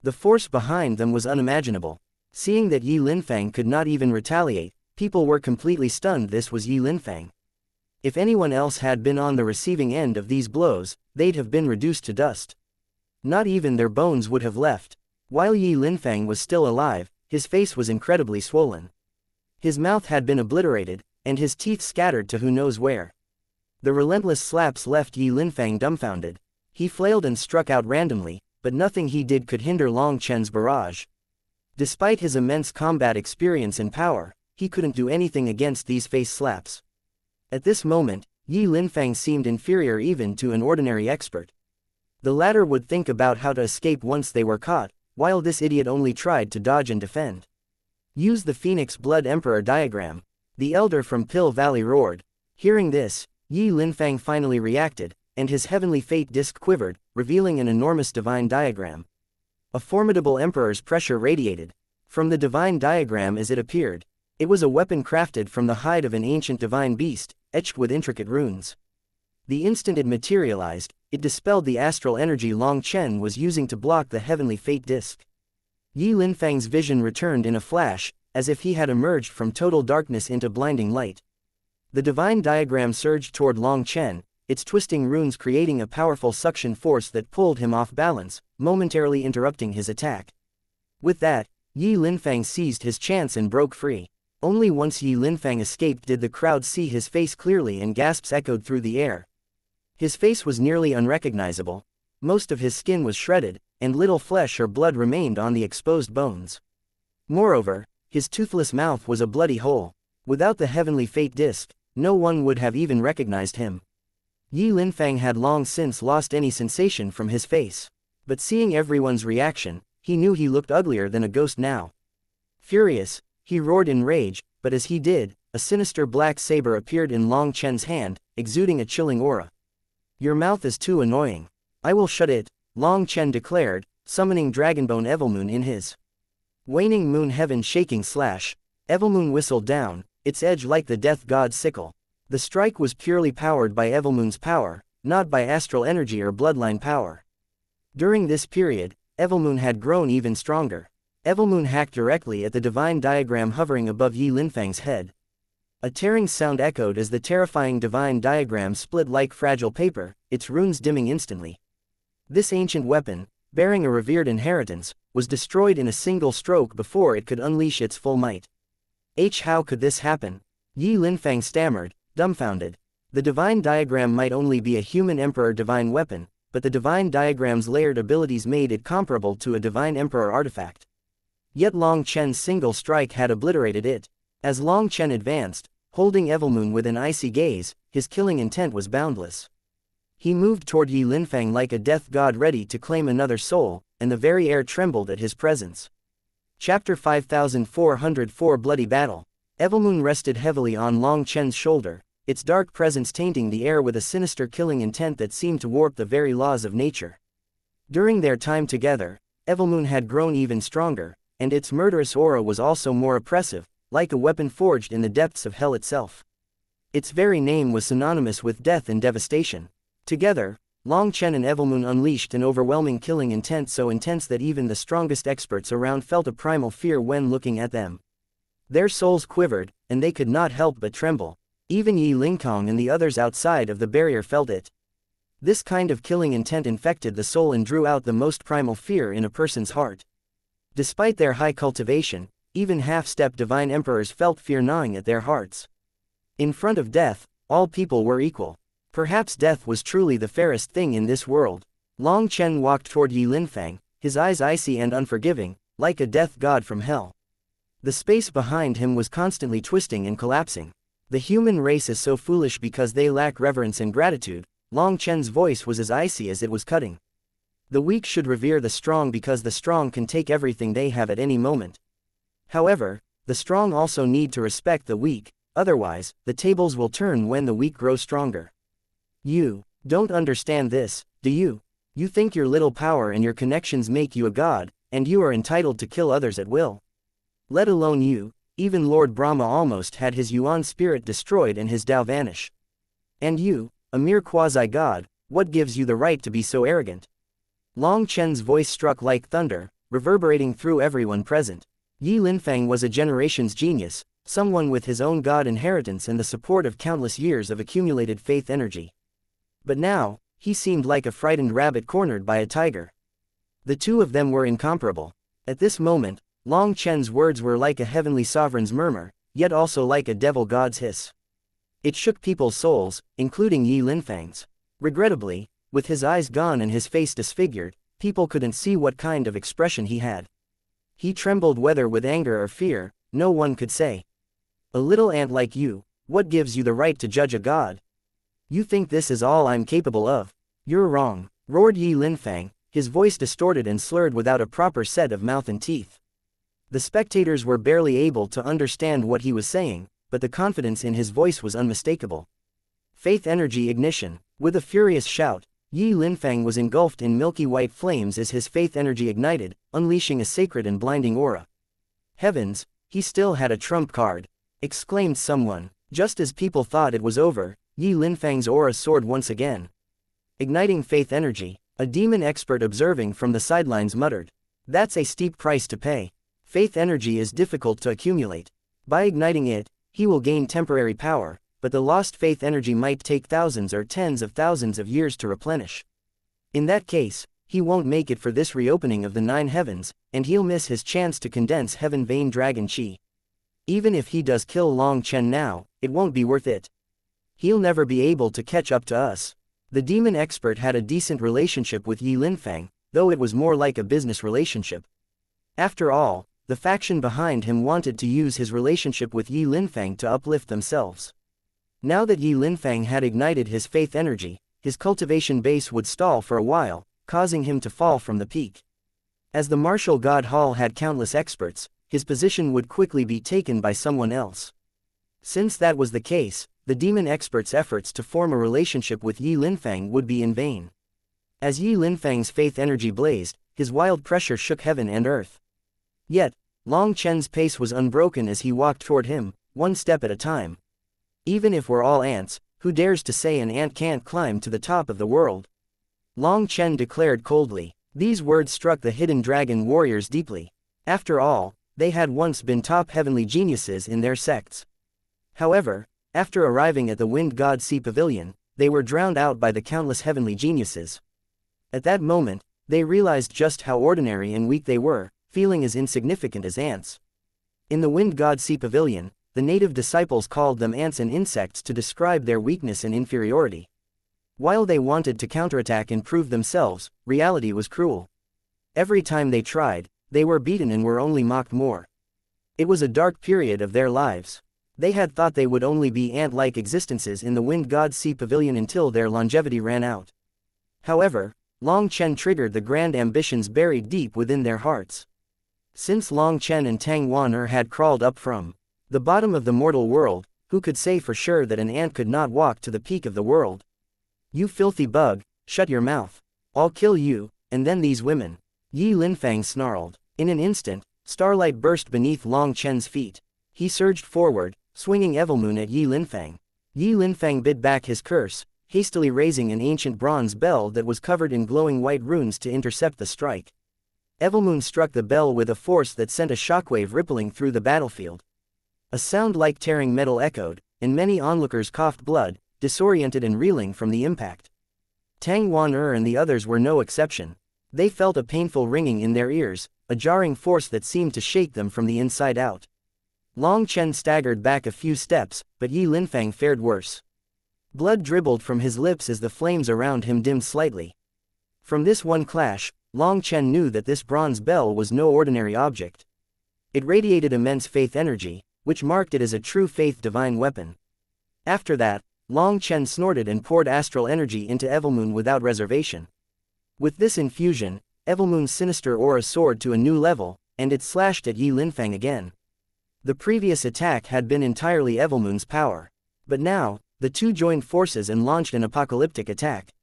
The force behind them was unimaginable. Seeing that Yi Linfang could not even retaliate, people were completely stunned. This was Yi Linfang. If anyone else had been on the receiving end of these blows, they'd have been reduced to dust. Not even their bones would have left. While Yi Linfang was still alive, his face was incredibly swollen. His mouth had been obliterated, and his teeth scattered to who knows where. The relentless slaps left Yi Linfang dumbfounded. He flailed and struck out randomly, but nothing he did could hinder Long Chen's barrage. Despite his immense combat experience and power, he couldn't do anything against these face slaps. At this moment, Yi Linfang seemed inferior even to an ordinary expert. The latter would think about how to escape once they were caught, while this idiot only tried to dodge and defend. "Use the Phoenix Blood Emperor diagram," the elder from Pill Valley roared. Hearing this, Yi Linfang finally reacted, and his heavenly fate disc quivered, revealing an enormous divine diagram. A formidable emperor's pressure radiated from the divine diagram as it appeared. It was a weapon crafted from the hide of an ancient divine beast, etched with intricate runes. The instant it materialized, it dispelled the astral energy Long Chen was using to block the heavenly fate disc. Yi Linfang's vision returned in a flash, as if he had emerged from total darkness into blinding light. The divine diagram surged toward Long Chen, its twisting runes creating a powerful suction force that pulled him off balance, momentarily interrupting his attack. With that, Yi Linfang seized his chance and broke free. Only once Yi Linfang escaped did the crowd see his face clearly, and gasps echoed through the air. His face was nearly unrecognizable. Most of his skin was shredded, and little flesh or blood remained on the exposed bones. Moreover, his toothless mouth was a bloody hole. Without the heavenly fate disc, no one would have even recognized him. Yi Linfang had long since lost any sensation from his face. But seeing everyone's reaction, he knew he looked uglier than a ghost now. Furious, he roared in rage, but as he did, a sinister black saber appeared in Long Chen's hand, exuding a chilling aura. "Your mouth is too annoying. I will shut it," Long Chen declared, summoning Dragonbone Evilmoon in his waning moon heaven shaking slash. Evilmoon whistled down, its edge like the death god's sickle. The strike was purely powered by Evilmoon's power, not by astral energy or bloodline power. During this period, Evilmoon had grown even stronger. Evilmoon hacked directly at the divine diagram hovering above Yi Linfang's head. A tearing sound echoed as the terrifying divine diagram split like fragile paper, its runes dimming instantly. This ancient weapon, bearing a revered inheritance, was destroyed in a single stroke before it could unleash its full might. How could this happen? Yi Linfang stammered, dumbfounded. The divine diagram might only be a human emperor divine weapon, but the divine diagram's layered abilities made it comparable to a divine emperor artifact. Yet Long Chen's single strike had obliterated it. As Long Chen advanced, holding Evilmoon with an icy gaze, his killing intent was boundless. He moved toward Yi Linfang like a death god ready to claim another soul, and the very air trembled at his presence. Chapter 5404 Bloody Battle. Evilmoon rested heavily on Long Chen's shoulder, its dark presence tainting the air with a sinister killing intent that seemed to warp the very laws of nature. During their time together, Evilmoon had grown even stronger, and its murderous aura was also more oppressive, like a weapon forged in the depths of hell itself. Its very name was synonymous with death and devastation. Together, Long Chen and Evilmoon unleashed an overwhelming killing intent so intense that even the strongest experts around felt a primal fear when looking at them. Their souls quivered, and they could not help but tremble. Even Yi Lingkong and the others outside of the barrier felt it. This kind of killing intent infected the soul and drew out the most primal fear in a person's heart. Despite their high cultivation, even half-step divine emperors felt fear gnawing at their hearts. In front of death, all people were equal. Perhaps death was truly the fairest thing in this world. Long Chen walked toward Yi Linfang, his eyes icy and unforgiving, like a death god from hell. The space behind him was constantly twisting and collapsing. The human race is so foolish because they lack reverence and gratitude. Long Chen's voice was as icy as it was cutting. The weak should revere the strong because the strong can take everything they have at any moment. However, the strong also need to respect the weak, otherwise, the tables will turn when the weak grow stronger. You don't understand this, do you? You think your little power and your connections make you a god, and you are entitled to kill others at will. Let alone you, even Lord Brahma almost had his Yuan spirit destroyed and his Tao vanish. And you, a mere quasi-god, what gives you the right to be so arrogant? Long Chen's voice struck like thunder, reverberating through everyone present. Yi Linfang was a generation's genius, someone with his own god inheritance and the support of countless years of accumulated faith energy. But now, he seemed like a frightened rabbit cornered by a tiger. The two of them were incomparable. At this moment, Long Chen's words were like a heavenly sovereign's murmur, yet also like a devil god's hiss. It shook people's souls, including Yi Linfang's. Regrettably, with his eyes gone and his face disfigured, people couldn't see what kind of expression he had. He trembled whether with anger or fear, no one could say. A little ant like you, what gives you the right to judge a god? You think this is all I'm capable of? You're wrong, roared Yi Linfang, his voice distorted and slurred without a proper set of mouth and teeth. The spectators were barely able to understand what he was saying, but the confidence in his voice was unmistakable. Faith energy ignition. With a furious shout, Yi Linfang was engulfed in milky white flames as his faith energy ignited, unleashing a sacred and blinding aura. Heavens, he still had a trump card! Exclaimed someone. Just as people thought it was over, Yi Linfang's aura soared once again. Igniting faith energy, a demon expert observing from the sidelines muttered. That's a steep price to pay. Faith energy is difficult to accumulate. By igniting it, he will gain temporary power, but the lost faith energy might take thousands or tens of thousands of years to replenish. In that case, he won't make it for this reopening of the 9 heavens, and he'll miss his chance to condense heaven vein dragon chi. Even if he does kill Long Chen now, it won't be worth it. He'll never be able to catch up to us. The demon expert had a decent relationship with Yi Linfang, though it was more like a business relationship. After all, the faction behind him wanted to use his relationship with Yi Linfang to uplift themselves. Now that Yi Linfang had ignited his faith energy, his cultivation base would stall for a while, causing him to fall from the peak. As the martial god hall had countless experts, his position would quickly be taken by someone else. Since that was the case, the demon expert's efforts to form a relationship with Yi Linfang would be in vain. As Yi Linfang's faith energy blazed, his wild pressure shook heaven and earth. Yet, Long Chen's pace was unbroken as he walked toward him, one step at a time. Even if we're all ants, who dares to say an ant can't climb to the top of the world? Long Chen declared coldly. These words struck the hidden dragon warriors deeply. After all, they had once been top heavenly geniuses in their sects. However, after arriving at the Wind God Sea Pavilion, they were drowned out by the countless heavenly geniuses. At that moment, they realized just how ordinary and weak they were, feeling as insignificant as ants. In the Wind God Sea Pavilion, the native disciples called them ants and insects to describe their weakness and inferiority. While they wanted to counterattack and prove themselves, reality was cruel. Every time they tried, they were beaten and were only mocked more. It was a dark period of their lives. They had thought they would only be ant-like existences in the Wind God Sea Pavilion until their longevity ran out. However, Long Chen triggered the grand ambitions buried deep within their hearts. Since Long Chen and Tang Wan had crawled up from the bottom of the mortal world, who could say for sure that an ant could not walk to the peak of the world? You filthy bug, shut your mouth. I'll kill you, and then these women. Yi Linfang snarled. In an instant, starlight burst beneath Long Chen's feet. He surged forward, swinging Evilmoon at Yi Linfang. Yi Linfang bit back his curse, hastily raising an ancient bronze bell that was covered in glowing white runes to intercept the strike. Evilmoon struck the bell with a force that sent a shockwave rippling through the battlefield. A sound like tearing metal echoed, and many onlookers coughed blood, disoriented and reeling from the impact. Tang Wan and the others were no exception. They felt a painful ringing in their ears, a jarring force that seemed to shake them from the inside out. Long Chen staggered back a few steps, but Yi Linfang fared worse. Blood dribbled from his lips as the flames around him dimmed slightly. From this one clash, Long Chen knew that this bronze bell was no ordinary object. It radiated immense faith energy, which marked it as a true faith divine weapon. After that, Long Chen snorted and poured astral energy into Evilmoon without reservation. With this infusion, Evilmoon's sinister aura soared to a new level, and it slashed at Yi Linfang again. The previous attack had been entirely Evilmoon's power. But now, the two joined forces and launched an apocalyptic attack.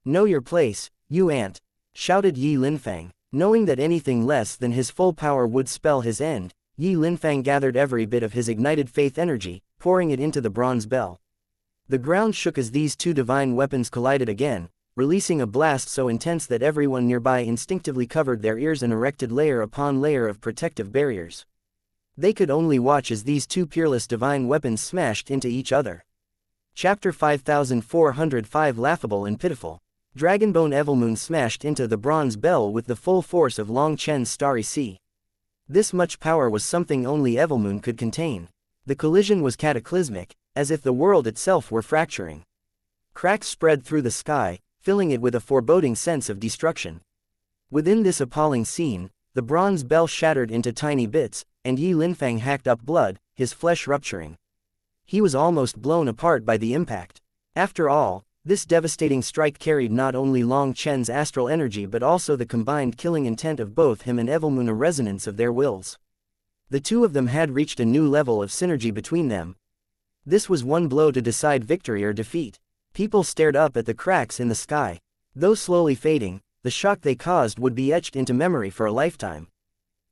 "Know your place, you ant," shouted Yi Linfang. Knowing that anything less than his full power would spell his end, Yi Linfang gathered every bit of his ignited faith energy, pouring it into the bronze bell. The ground shook as these two divine weapons collided again, releasing a blast so intense that everyone nearby instinctively covered their ears and erected layer upon layer of protective barriers. They could only watch as these two peerless divine weapons smashed into each other. Chapter 5405 Laughable and Pitiful. Dragonbone Evilmoon smashed into the bronze bell with the full force of Long Chen's starry sea. This much power was something only Evilmoon could contain. The collision was cataclysmic, as if the world itself were fracturing. Cracks spread through the sky, filling it with a foreboding sense of destruction. Within this appalling scene, the bronze bell shattered into tiny bits, and Yi Linfang hacked up blood, his flesh rupturing. He was almost blown apart by the impact. After all, this devastating strike carried not only Long Chen's astral energy but also the combined killing intent of both him and Evilmoon, a resonance of their wills. The two of them had reached a new level of synergy between them. This was one blow to decide victory or defeat. People stared up at the cracks in the sky. Though slowly fading, the shock they caused would be etched into memory for a lifetime.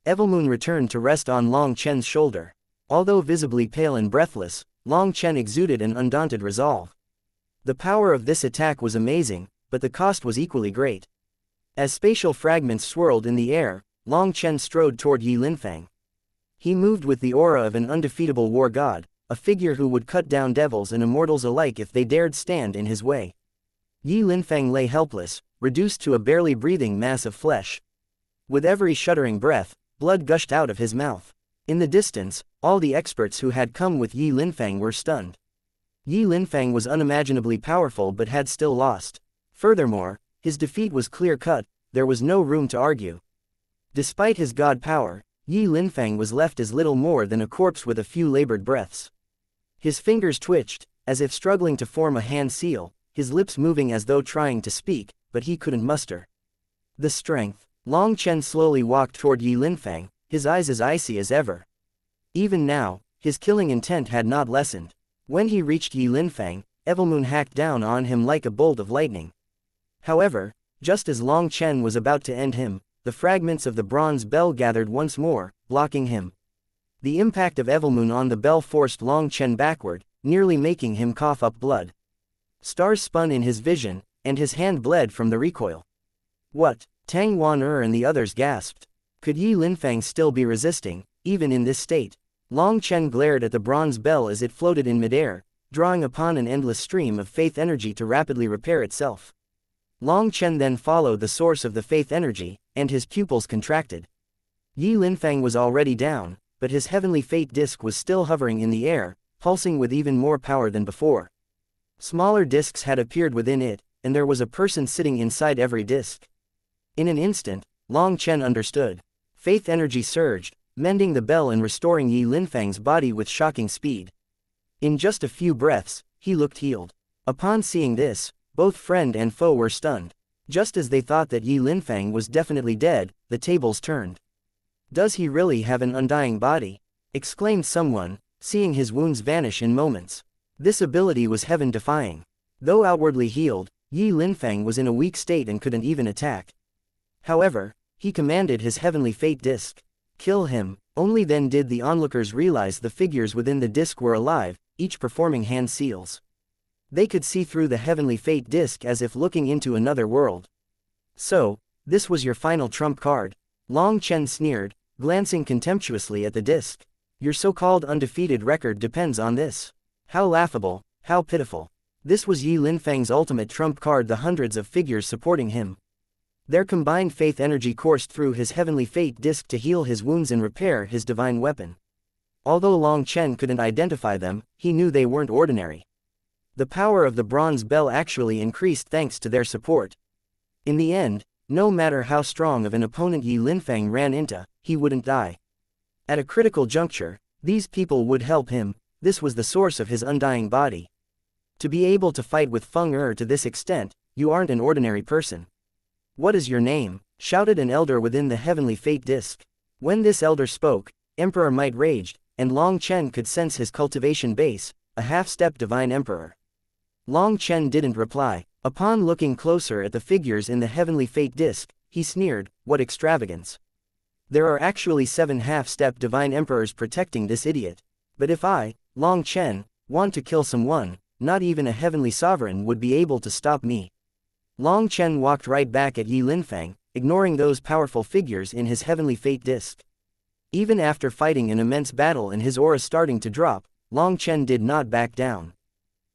Evilmoon returned to rest on Long Chen's shoulder. Although visibly pale and breathless, Long Chen exuded an undaunted resolve. The power of this attack was amazing, but the cost was equally great. As spatial fragments swirled in the air, Long Chen strode toward Yi Linfang. He moved with the aura of an undefeatable war god, a figure who would cut down devils and immortals alike if they dared stand in his way. Yi Linfang lay helpless, reduced to a barely breathing mass of flesh. With every shuddering breath, blood gushed out of his mouth. In the distance, all the experts who had come with Yi Linfang were stunned. Yi Linfang was unimaginably powerful but had still lost. Furthermore, his defeat was clear-cut, there was no room to argue. Despite his god power, Yi Linfang was left as little more than a corpse with a few labored breaths. His fingers twitched, as if struggling to form a hand seal, his lips moving as though trying to speak, but he couldn't muster the strength. Long Chen slowly walked toward Yi Linfang, his eyes as icy as ever. Even now, his killing intent had not lessened. When he reached Yi Linfang, Evilmoon hacked down on him like a bolt of lightning. However, just as Long Chen was about to end him, the fragments of the bronze bell gathered once more, blocking him. The impact of Evilmoon on the bell forced Long Chen backward, nearly making him cough up blood. Stars spun in his vision, and his hand bled from the recoil. What? Tang Wan and the others gasped. Could Yi Linfang still be resisting, even in this state? Long Chen glared at the bronze bell as it floated in midair, drawing upon an endless stream of faith energy to rapidly repair itself. Long Chen then followed the source of the faith energy, and his pupils contracted. Yi Linfang was already down, but his heavenly fate disk was still hovering in the air, pulsing with even more power than before. Smaller disks had appeared within it, and there was a person sitting inside every disk. In an instant, Long Chen understood. Faith energy surged, mending the bell and restoring Yi Linfang's body with shocking speed. In just a few breaths, he looked healed. Upon seeing this, both friend and foe were stunned. Just as they thought that Yi Linfang was definitely dead, the tables turned. "Does he really have an undying body?" exclaimed someone, seeing his wounds vanish in moments. This ability was heaven-defying. Though outwardly healed, Yi Linfang was in a weak state and couldn't even attack. However, he commanded his heavenly fate disk. Kill him. Only then did the onlookers realize the figures within the disk were alive, each performing hand seals. They could see through the heavenly fate disk as if looking into another world. So, this was your final trump card? Long Chen sneered, glancing contemptuously at the disk. Your so-called undefeated record depends on this. How laughable, how pitiful. This was Yi Linfang's ultimate trump card, the hundreds of figures supporting him. Their combined faith energy coursed through his heavenly fate disk to heal his wounds and repair his divine weapon. Although Long Chen couldn't identify them, he knew they weren't ordinary. The power of the bronze bell actually increased thanks to their support. In the end, no matter how strong of an opponent Yi Linfang ran into, he wouldn't die. At a critical juncture, these people would help him. This was the source of his undying body. To be able to fight with Feng Er to this extent, you aren't an ordinary person. What is your name? Shouted an elder within the heavenly fate disk. When this elder spoke, Emperor Might raged, and Long Chen could sense his cultivation base, a half-step divine emperor. Long Chen didn't reply. Upon looking closer at the figures in the heavenly fate disk, he sneered, what extravagance. There are actually 7 half-step divine emperors protecting this idiot. But if I, Long Chen, want to kill someone, not even a heavenly sovereign would be able to stop me. Long Chen walked right back at Yi Linfang, ignoring those powerful figures in his heavenly fate disk. Even after fighting an immense battle and his aura starting to drop, Long Chen did not back down.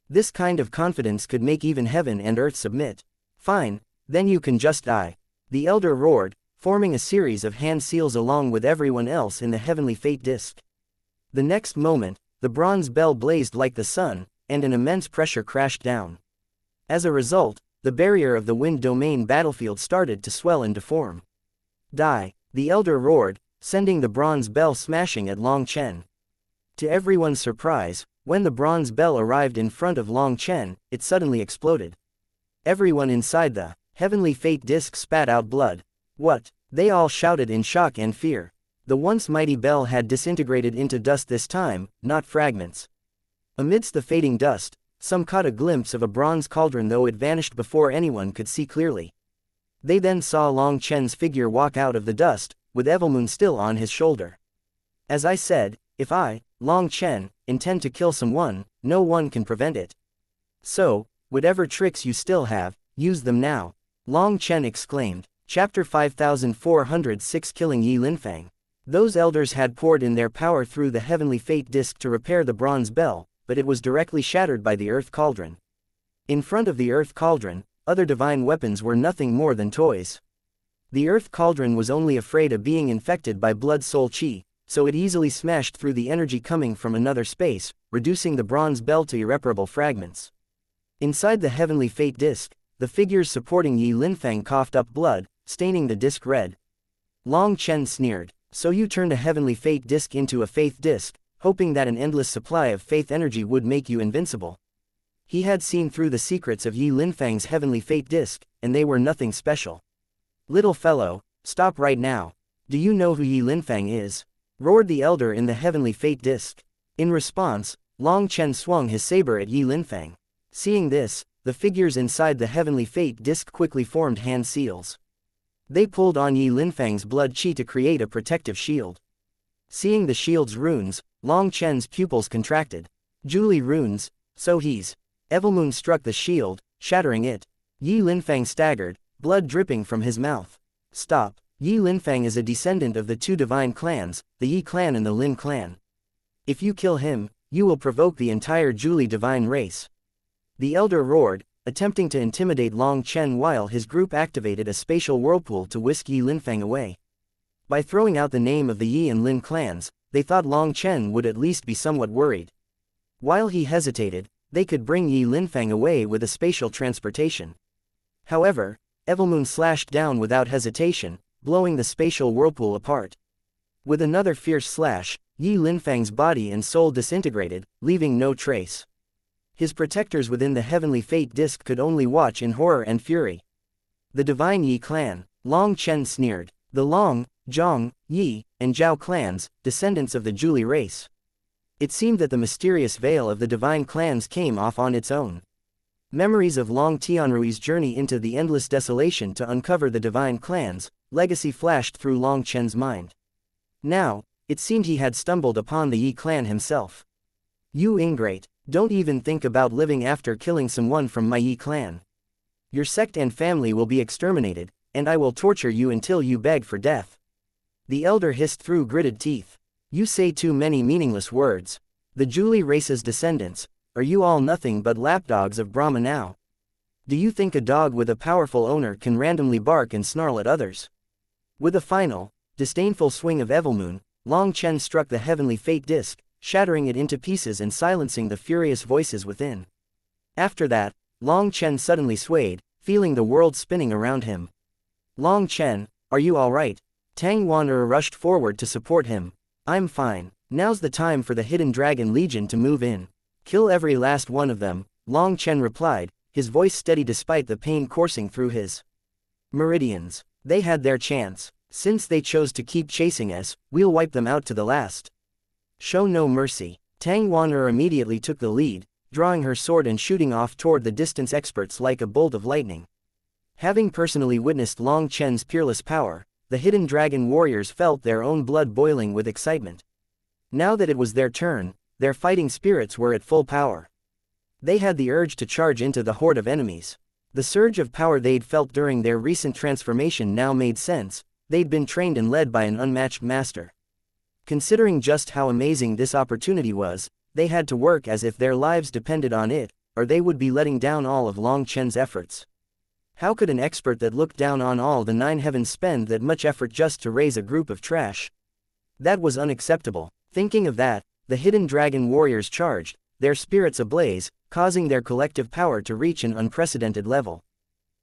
This kind of confidence could make even heaven and earth submit. Fine, then you can just die. The elder roared, forming a series of hand seals along with everyone else in the heavenly fate disk. The next moment, the bronze bell blazed like the sun, and an immense pressure crashed down. As a result, the barrier of the wind domain battlefield started to swell and deform. Die, the elder roared, sending the bronze bell smashing at Long Chen. To everyone's surprise, when the bronze bell arrived in front of Long Chen, it suddenly exploded. Everyone inside the heavenly fate disk spat out blood. What? They all shouted in shock and fear. The once mighty bell had disintegrated into dust this time, not fragments. Amidst the fading dust, some caught a glimpse of a bronze cauldron, though it vanished before anyone could see clearly. They then saw Long Chen's figure walk out of the dust, with Evilmoon still on his shoulder. As I said, if I, Long Chen, intend to kill someone, no one can prevent it. So, whatever tricks you still have, use them now. Long Chen exclaimed. Chapter 5406, Killing Yi Linfang. Those elders had poured in their power through the heavenly fate disk to repair the bronze bell, but it was directly shattered by the earth cauldron. In front of the earth cauldron, other divine weapons were nothing more than toys. The earth cauldron was only afraid of being infected by blood soul chi, so it easily smashed through the energy coming from another space, reducing the bronze bell to irreparable fragments. Inside the heavenly fate disk, the figures supporting Yi Linfang coughed up blood, staining the disk red. Long Chen sneered. So you turned a heavenly fate disk into a faith disk, hoping that an endless supply of faith energy would make you invincible. He had seen through the secrets of Yi Linfang's heavenly fate disk, and they were nothing special. Little fellow, stop right now. Do you know who Yi Linfang is? Roared the elder in the heavenly fate disk. In response, Long Chen swung his saber at Yi Linfang. Seeing this, the figures inside the heavenly fate disk quickly formed hand seals. They pulled on Yi Linfang's blood chi to create a protective shield. Seeing the shield's runes, Long Chen's pupils contracted. Julie runes, so he's. Evilmoon struck the shield, shattering it. Yi Linfang staggered, blood dripping from his mouth. Stop. Yi Linfang is a descendant of the 2 divine clans, the Yi clan and the Lin clan. If you kill him, you will provoke the entire Julie divine race. The elder roared, attempting to intimidate Long Chen while his group activated a spatial whirlpool to whisk Yi Linfang away. By throwing out the name of the Yi and Lin clans, they thought Long Chen would at least be somewhat worried. While he hesitated, they could bring Yi Linfang away with a spatial transportation. However, Evilmoon slashed down without hesitation, blowing the spatial whirlpool apart. With another fierce slash, Yi Linfang's body and soul disintegrated, leaving no trace. His protectors within the heavenly fate disk could only watch in horror and fury. The divine Yi clan, Long Chen sneered. The Long, Zhang, Yi, and Zhao clans, descendants of the Julie race. It seemed that the mysterious veil of the divine clans came off on its own. Memories of Long Tianrui's journey into the endless desolation to uncover the divine clans, legacy flashed through Long Chen's mind. Now, it seemed he had stumbled upon the Yi clan himself. You ingrate, don't even think about living after killing someone from my Yi clan. Your sect and family will be exterminated, and I will torture you until you beg for death. The elder hissed through gritted teeth. You say too many meaningless words. The Julie race's descendants, are you all nothing but lapdogs of Brahma now? Do you think a dog with a powerful owner can randomly bark and snarl at others? With a final, disdainful swing of Evilmoon, Long Chen struck the heavenly fate disc, shattering it into pieces and silencing the furious voices within. After that, Long Chen suddenly swayed, feeling the world spinning around him. Long Chen, are you alright? Tang Wan'er rushed forward to support him. I'm fine. Now's the time for the Hidden Dragon Legion to move in. Kill every last one of them, Long Chen replied, his voice steady despite the pain coursing through his meridians. They had their chance. Since they chose to keep chasing us, we'll wipe them out to the last. Show no mercy. Tang Wan'er immediately took the lead, drawing her sword and shooting off toward the distance experts like a bolt of lightning. Having personally witnessed Long Chen's peerless power, the Hidden Dragon warriors felt their own blood boiling with excitement. Now that it was their turn, their fighting spirits were at full power. They had the urge to charge into the horde of enemies. The surge of power they'd felt during their recent transformation now made sense. They'd been trained and led by an unmatched master. Considering just how amazing this opportunity was, they had to work as if their lives depended on it, or they would be letting down all of Long Chen's efforts. How could an expert that looked down on all the nine heavens spend that much effort just to raise a group of trash? That was unacceptable. Thinking of that, the Hidden Dragon warriors charged, their spirits ablaze, causing their collective power to reach an unprecedented level.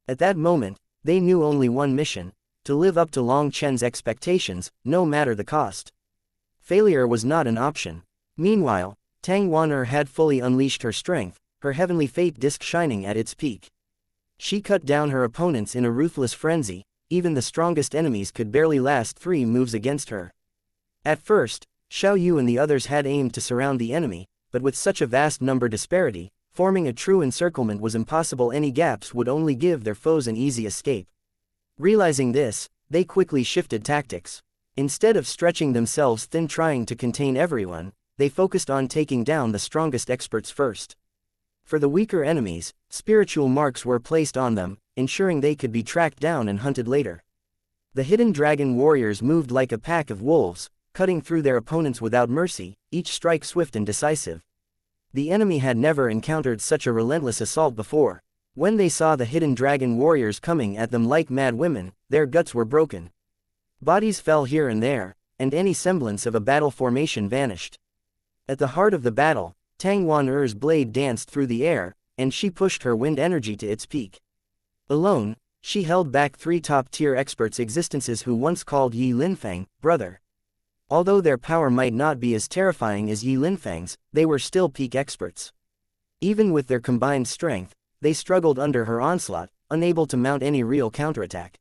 At that moment, they knew only one mission: to live up to Long Chen's expectations, no matter the cost. Failure was not an option. Meanwhile, Tang Wan'er had fully unleashed her strength, her heavenly fate disc shining at its peak. She cut down her opponents in a ruthless frenzy. Even the strongest enemies could barely last 3 moves against her. At first, Xiao Yu and the others had aimed to surround the enemy, but with such a vast number disparity, forming a true encirclement was impossible. Any gaps would only give their foes an easy escape. Realizing this, they quickly shifted tactics. Instead of stretching themselves thin trying to contain everyone, they focused on taking down the strongest experts first. For the weaker enemies, spiritual marks were placed on them, ensuring they could be tracked down and hunted later. The Hidden Dragon warriors moved like a pack of wolves, cutting through their opponents without mercy, each strike swift and decisive. The enemy had never encountered such a relentless assault before. When they saw the Hidden Dragon warriors coming at them like mad women, their guts were broken. Bodies fell here and there, and any semblance of a battle formation vanished. At the heart of the battle, Tang Wan'er's blade danced through the air, and she pushed her wind energy to its peak. Alone, she held back 3 top-tier experts' existences who once called Yi Linfang brother. Although their power might not be as terrifying as Yi Linfang's, they were still peak experts. Even with their combined strength, they struggled under her onslaught, unable to mount any real counterattack.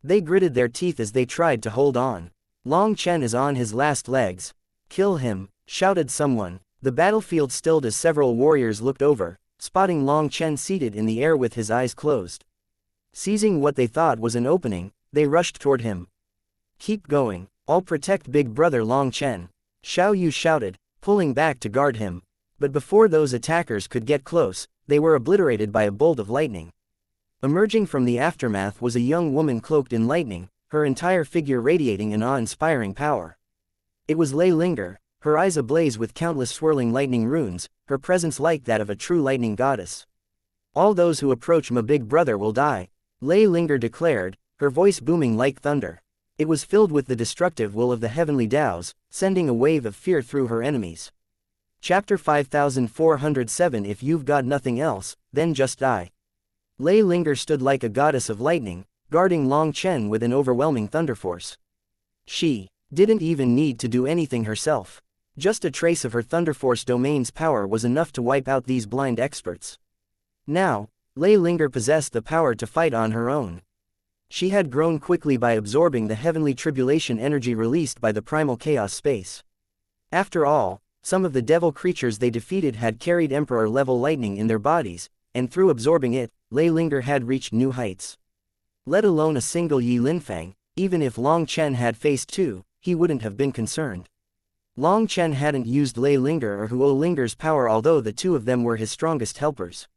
They gritted their teeth as they tried to hold on. Long Chen is on his last legs. Kill him, shouted someone. The battlefield stilled as several warriors looked over, spotting Long Chen seated in the air with his eyes closed. Seizing what they thought was an opening, they rushed toward him. Keep going, I'll protect Big Brother Long Chen, Xiao Yu shouted, pulling back to guard him. But before those attackers could get close, they were obliterated by a bolt of lightning. Emerging from the aftermath was a young woman cloaked in lightning, her entire figure radiating an awe-inspiring power. It was Lei Linger, her eyes ablaze with countless swirling lightning runes, her presence like that of a true lightning goddess. All those who approach my big brother will die, Lei Linger declared, her voice booming like thunder. It was filled with the destructive will of the heavenly Taos, sending a wave of fear through her enemies. Chapter 5407 If you've got nothing else, then just die. Lei Linger stood like a goddess of lightning, guarding Long Chen with an overwhelming thunder force. She didn't even need to do anything herself. Just a trace of her Thunder Force domain's power was enough to wipe out these blind experts. Now, Lei Linger possessed the power to fight on her own. She had grown quickly by absorbing the heavenly tribulation energy released by the primal chaos space. After all, some of the devil creatures they defeated had carried Emperor-level lightning in their bodies, and through absorbing it, Lei Linger had reached new heights. Let alone a single Yi Linfang, Even if Long Chen had faced two, he wouldn't have been concerned. Long Chen hadn't used Lei Linger or Huo Linger's power, although the two of them were his strongest helpers.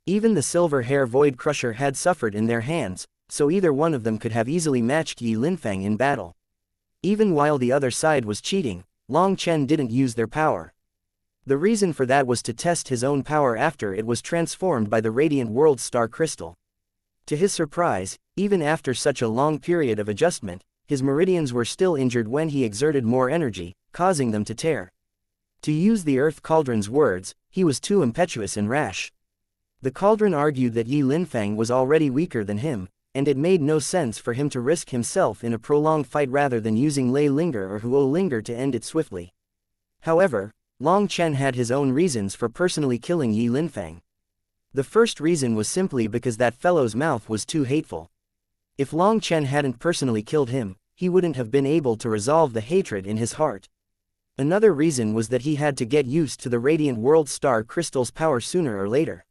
Even the Silver Hair Void Crusher had suffered in their hands, so either one of them could have easily matched Yi Linfang in battle. Even while the other side was cheating, Long Chen didn't use their power. The reason for that was to test his own power after it was transformed by the Radiant World Star Crystal. To his surprise, even after such a long period of adjustment, his meridians were still injured when he exerted more energy, causing them to tear. To use the Earth Cauldron's words, he was too impetuous and rash. The Cauldron argued that Yi Linfang was already weaker than him, and it made no sense for him to risk himself in a prolonged fight rather than using Lei Linger or Huo Linger to end it swiftly. However, Long Chen had his own reasons for personally killing Yi Linfang. The first reason was simply because that fellow's mouth was too hateful. If Long Chen hadn't personally killed him, he wouldn't have been able to resolve the hatred in his heart. Another reason was that he had to get used to the Radiant World Star Crystal's power sooner or later.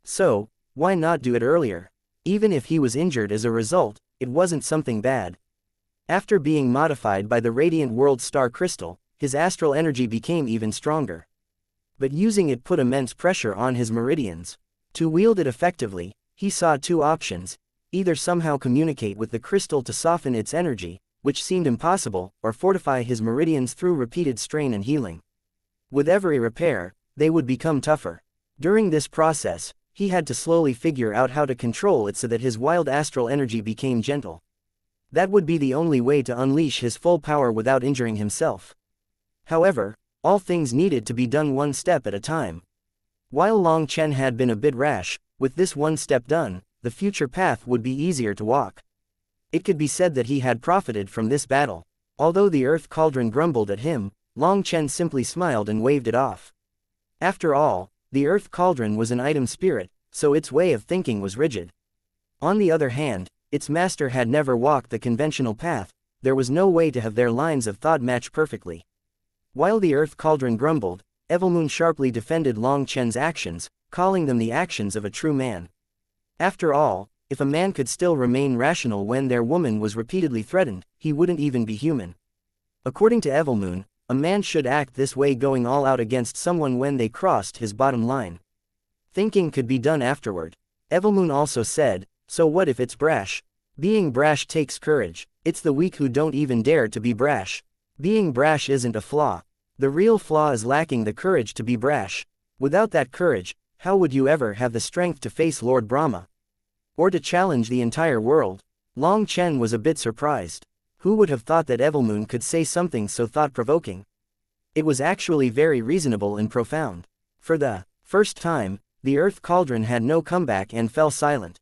So, why not do it earlier? Even if he was injured as a result, it wasn't something bad. After being modified by the Radiant World Star Crystal, his astral energy became even stronger. But using it put immense pressure on his meridians. To wield it effectively, he saw two options: either somehow communicate with the crystal to soften its energy, which seemed impossible, or fortify his meridians through repeated strain and healing. With every repair, they would become tougher. During this process, he had to slowly figure out how to control it so that his wild astral energy became gentle. That would be the only way to unleash his full power without injuring himself. However, all things needed to be done one step at a time. While Long Chen had been a bit rash, with this one step done, the future path would be easier to walk. It could be said that he had profited from this battle. Although the Earth Cauldron grumbled at him, Long Chen simply smiled and waved it off. After all, the Earth Cauldron was an item spirit, so its way of thinking was rigid. On the other hand, its master had never walked the conventional path. There was no way to have their lines of thought match perfectly. While the Earth Cauldron grumbled, Evilmoon sharply defended Long Chen's actions, calling them the actions of a true man. After all, if a man could still remain rational when their woman was repeatedly threatened, he wouldn't even be human. According to Evilmoon, a man should act this way, going all out against someone when they crossed his bottom line. Thinking could be done afterward. Evilmoon also said, so what if it's brash? Being brash takes courage. It's the weak who don't even dare to be brash. Being brash isn't a flaw. The real flaw is lacking the courage to be brash. Without that courage, how would you ever have the strength to face Lord Brahma? Or to challenge the entire world? Long Chen was a bit surprised. Who would have thought that Evilmoon could say something so thought-provoking? It was actually very reasonable and profound. For the first time, the Earth Cauldron had no comeback and fell silent.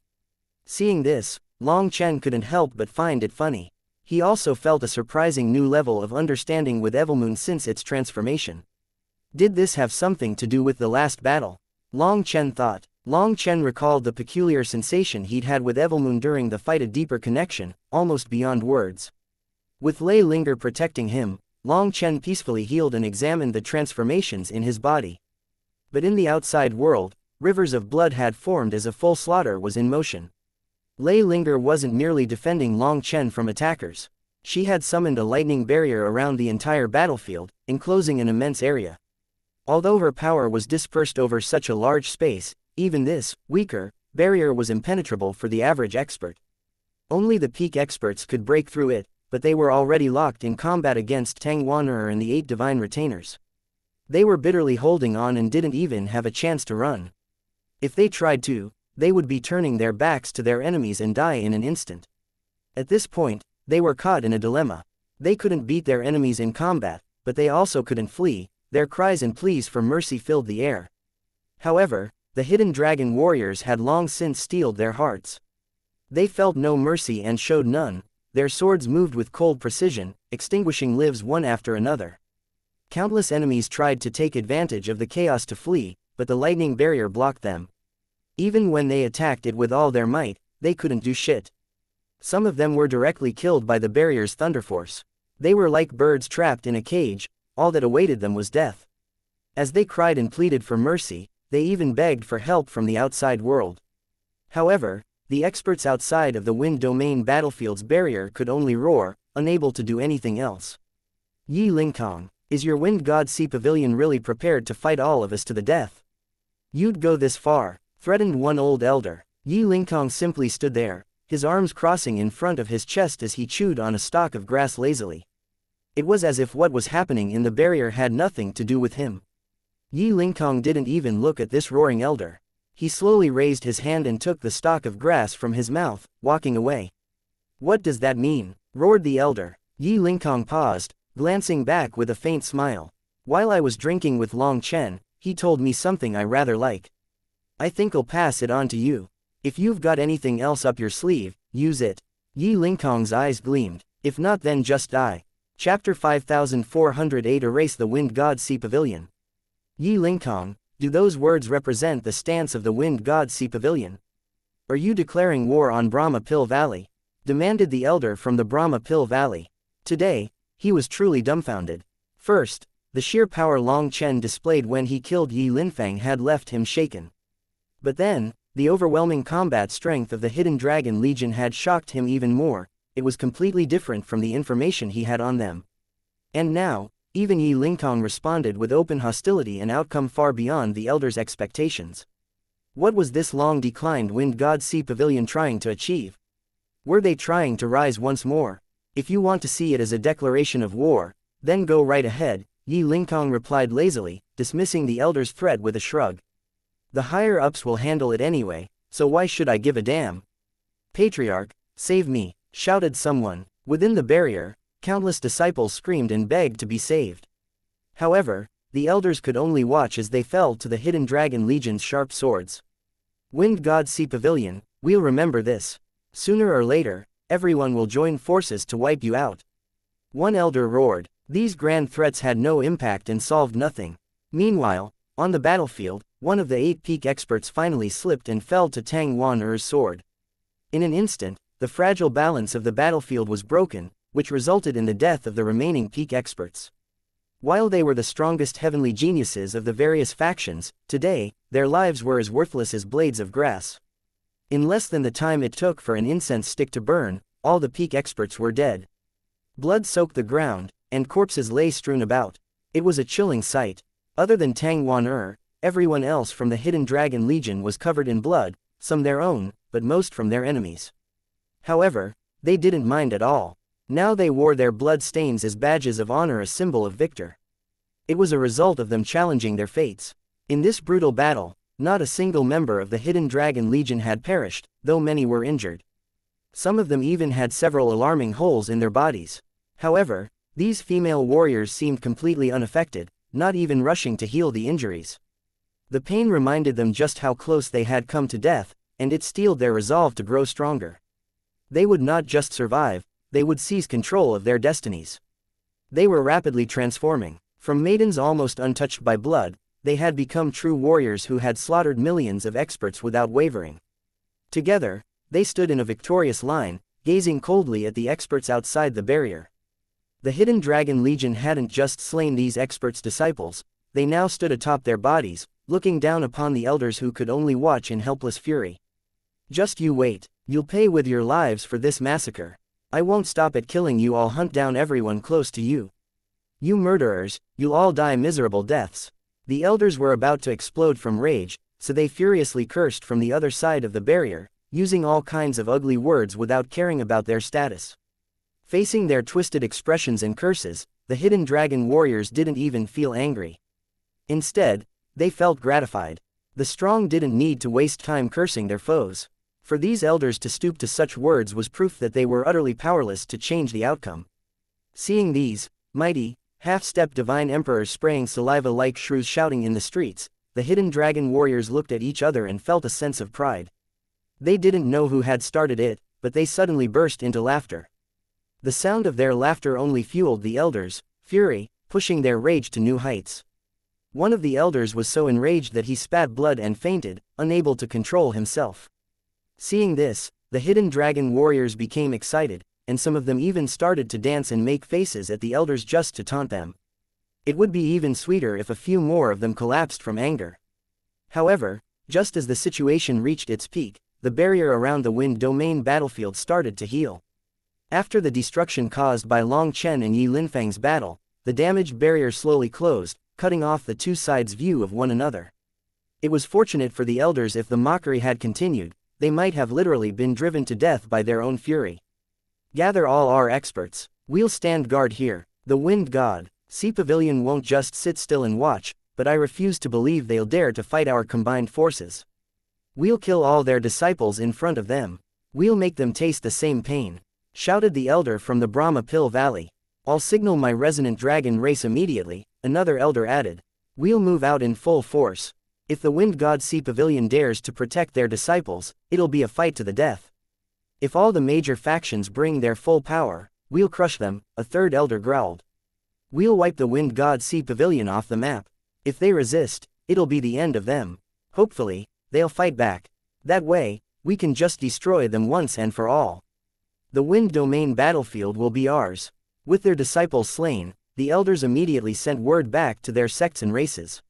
Seeing this, Long Chen couldn't help but find it funny. He also felt a surprising new level of understanding with Evilmoon since its transformation. Did this have something to do with the last battle? Long Chen thought. Long Chen recalled the peculiar sensation he'd had with Evilmoon during the fight, a deeper connection, almost beyond words. With Lei Linger protecting him, Long Chen peacefully healed and examined the transformations in his body. But in the outside world, rivers of blood had formed as a full slaughter was in motion. Lei Linger wasn't merely defending Long Chen from attackers. She had summoned a lightning barrier around the entire battlefield, enclosing an immense area. Although her power was dispersed over such a large space, even this, weaker, barrier was impenetrable for the average expert. Only the peak experts could break through it, but they were already locked in combat against Tang Wanderer and the 8 divine retainers. They were bitterly holding on and didn't even have a chance to run. If they tried to, they would be turning their backs to their enemies and die in an instant. At this point, they were caught in a dilemma. They couldn't beat their enemies in combat, but they also couldn't flee. Their cries and pleas for mercy filled the air. However, the hidden dragon warriors had long since steeled their hearts. They felt no mercy and showed none. Their swords moved with cold precision, extinguishing lives one after another. Countless enemies tried to take advantage of the chaos to flee, but the lightning barrier blocked them. Even when they attacked it with all their might, they couldn't do shit. Some of them were directly killed by the barrier's thunder force. They were like birds trapped in a cage. All that awaited them was death. As they cried and pleaded for mercy, they even begged for help from the outside world. However, the experts outside of the Wind Domain battlefield's barrier could only roar, unable to do anything else. Yi Lingkong, is your Wind God Sea Pavilion really prepared to fight all of us to the death? You'd go this far, threatened one old elder. Yi Lingkong simply stood there, his arms crossing in front of his chest as he chewed on a stalk of grass lazily. It was as if what was happening in the barrier had nothing to do with him. Yi Lingkong didn't even look at this roaring elder. He slowly raised his hand and took the stalk of grass from his mouth, walking away. What does that mean? Roared the elder. Yi Lingkong paused, glancing back with a faint smile. While I was drinking with Long Chen, he told me something I rather like. I think I'll pass it on to you. If you've got anything else up your sleeve, use it. Yi Lingkong's eyes gleamed. If not, then just die. Chapter 5408 Erase the Wind God Sea Pavilion. Yi Lingkong, do those words represent the stance of the Wind God Sea Pavilion? Are you declaring war on Brahma Pill Valley? Demanded the elder from the Brahma Pill Valley. Today, he was truly dumbfounded. First, the sheer power Long Chen displayed when he killed Yi Linfang had left him shaken. But then, the overwhelming combat strength of the Hidden Dragon Legion had shocked him even more. It was completely different from the information he had on them. And now, even Yi Lingkong responded with open hostility, an outcome far beyond the elder's expectations. What was this long-declined Wind God Sea Pavilion trying to achieve? Were they trying to rise once more? If you want to see it as a declaration of war, then go right ahead, Yi Lingkong replied lazily, dismissing the elder's threat with a shrug. The higher-ups will handle it anyway, so why should I give a damn? Patriarch, save me, shouted someone. Within the barrier, countless disciples screamed and begged to be saved. However, the elders could only watch as they fell to the Hidden Dragon Legion's sharp swords. Wind God Sea Pavilion, we'll remember this. Sooner or later, everyone will join forces to wipe you out. One elder roared. These grand threats had no impact and solved nothing. Meanwhile, on the battlefield, one of the 8 peak experts finally slipped and fell to Tang Wan-er's sword. In an instant, the fragile balance of the battlefield was broken, which resulted in the death of the remaining peak experts. While they were the strongest heavenly geniuses of the various factions, today, their lives were as worthless as blades of grass. In less than the time it took for an incense stick to burn, all the peak experts were dead. Blood soaked the ground, and corpses lay strewn about. It was a chilling sight. Other than Tang Wan-er, everyone else from the Hidden Dragon Legion was covered in blood, some their own, but most from their enemies. However, they didn't mind at all. Now they wore their blood stains as badges of honor, a symbol of victor. It was a result of them challenging their fates. In this brutal battle, not a single member of the Hidden Dragon Legion had perished, though many were injured. Some of them even had several alarming holes in their bodies. However, these female warriors seemed completely unaffected, not even rushing to heal the injuries. The pain reminded them just how close they had come to death, and it steeled their resolve to grow stronger. They would not just survive, they would seize control of their destinies. They were rapidly transforming. From maidens almost untouched by blood, they had become true warriors who had slaughtered millions of experts without wavering. Together, they stood in a victorious line, gazing coldly at the experts outside the barrier. The Hidden Dragon Legion hadn't just slain these experts' disciples, they now stood atop their bodies, looking down upon the elders who could only watch in helpless fury. Just you wait, you'll pay with your lives for this massacre. I won't stop at killing you, I'll hunt down everyone close to you. You murderers, you'll all die miserable deaths. The elders were about to explode from rage, so they furiously cursed from the other side of the barrier, using all kinds of ugly words without caring about their status. Facing their twisted expressions and curses, the Hidden Dragon warriors didn't even feel angry. Instead, they felt gratified. The strong didn't need to waste time cursing their foes. For these elders to stoop to such words was proof that they were utterly powerless to change the outcome. Seeing these mighty, half-step divine emperors spraying saliva like shrews shouting in the streets, the Hidden Dragon warriors looked at each other and felt a sense of pride. They didn't know who had started it, but they suddenly burst into laughter. The sound of their laughter only fueled the elders' fury, pushing their rage to new heights. One of the elders was so enraged that he spat blood and fainted, unable to control himself. Seeing this, the Hidden Dragon warriors became excited, and some of them even started to dance and make faces at the elders just to taunt them. It would be even sweeter if a few more of them collapsed from anger. However, just as the situation reached its peak, the barrier around the Wind Domain battlefield started to heal. After the destruction caused by Long Chen and Yi Linfang's battle, the damaged barrier slowly closed, cutting off the two sides' view of one another. It was fortunate for the elders if the mockery had continued, they might have literally been driven to death by their own fury. Gather all our experts. We'll stand guard here. The Wind God, Sea Pavilion won't just sit still and watch, but I refuse to believe they'll dare to fight our combined forces. We'll kill all their disciples in front of them. We'll make them taste the same pain, shouted the elder from the Brahma Pill Valley. I'll signal my resonant dragon race immediately, another elder added. We'll move out in full force. If the Wind God Sea Pavilion dares to protect their disciples, it'll be a fight to the death. If all the major factions bring their full power, we'll crush them, a third elder growled. We'll wipe the Wind God Sea Pavilion off the map. If they resist, it'll be the end of them. Hopefully, they'll fight back. That way, we can just destroy them once and for all. The Wind Domain battlefield will be ours. With their disciples slain, the elders immediately sent word back to their sects and races.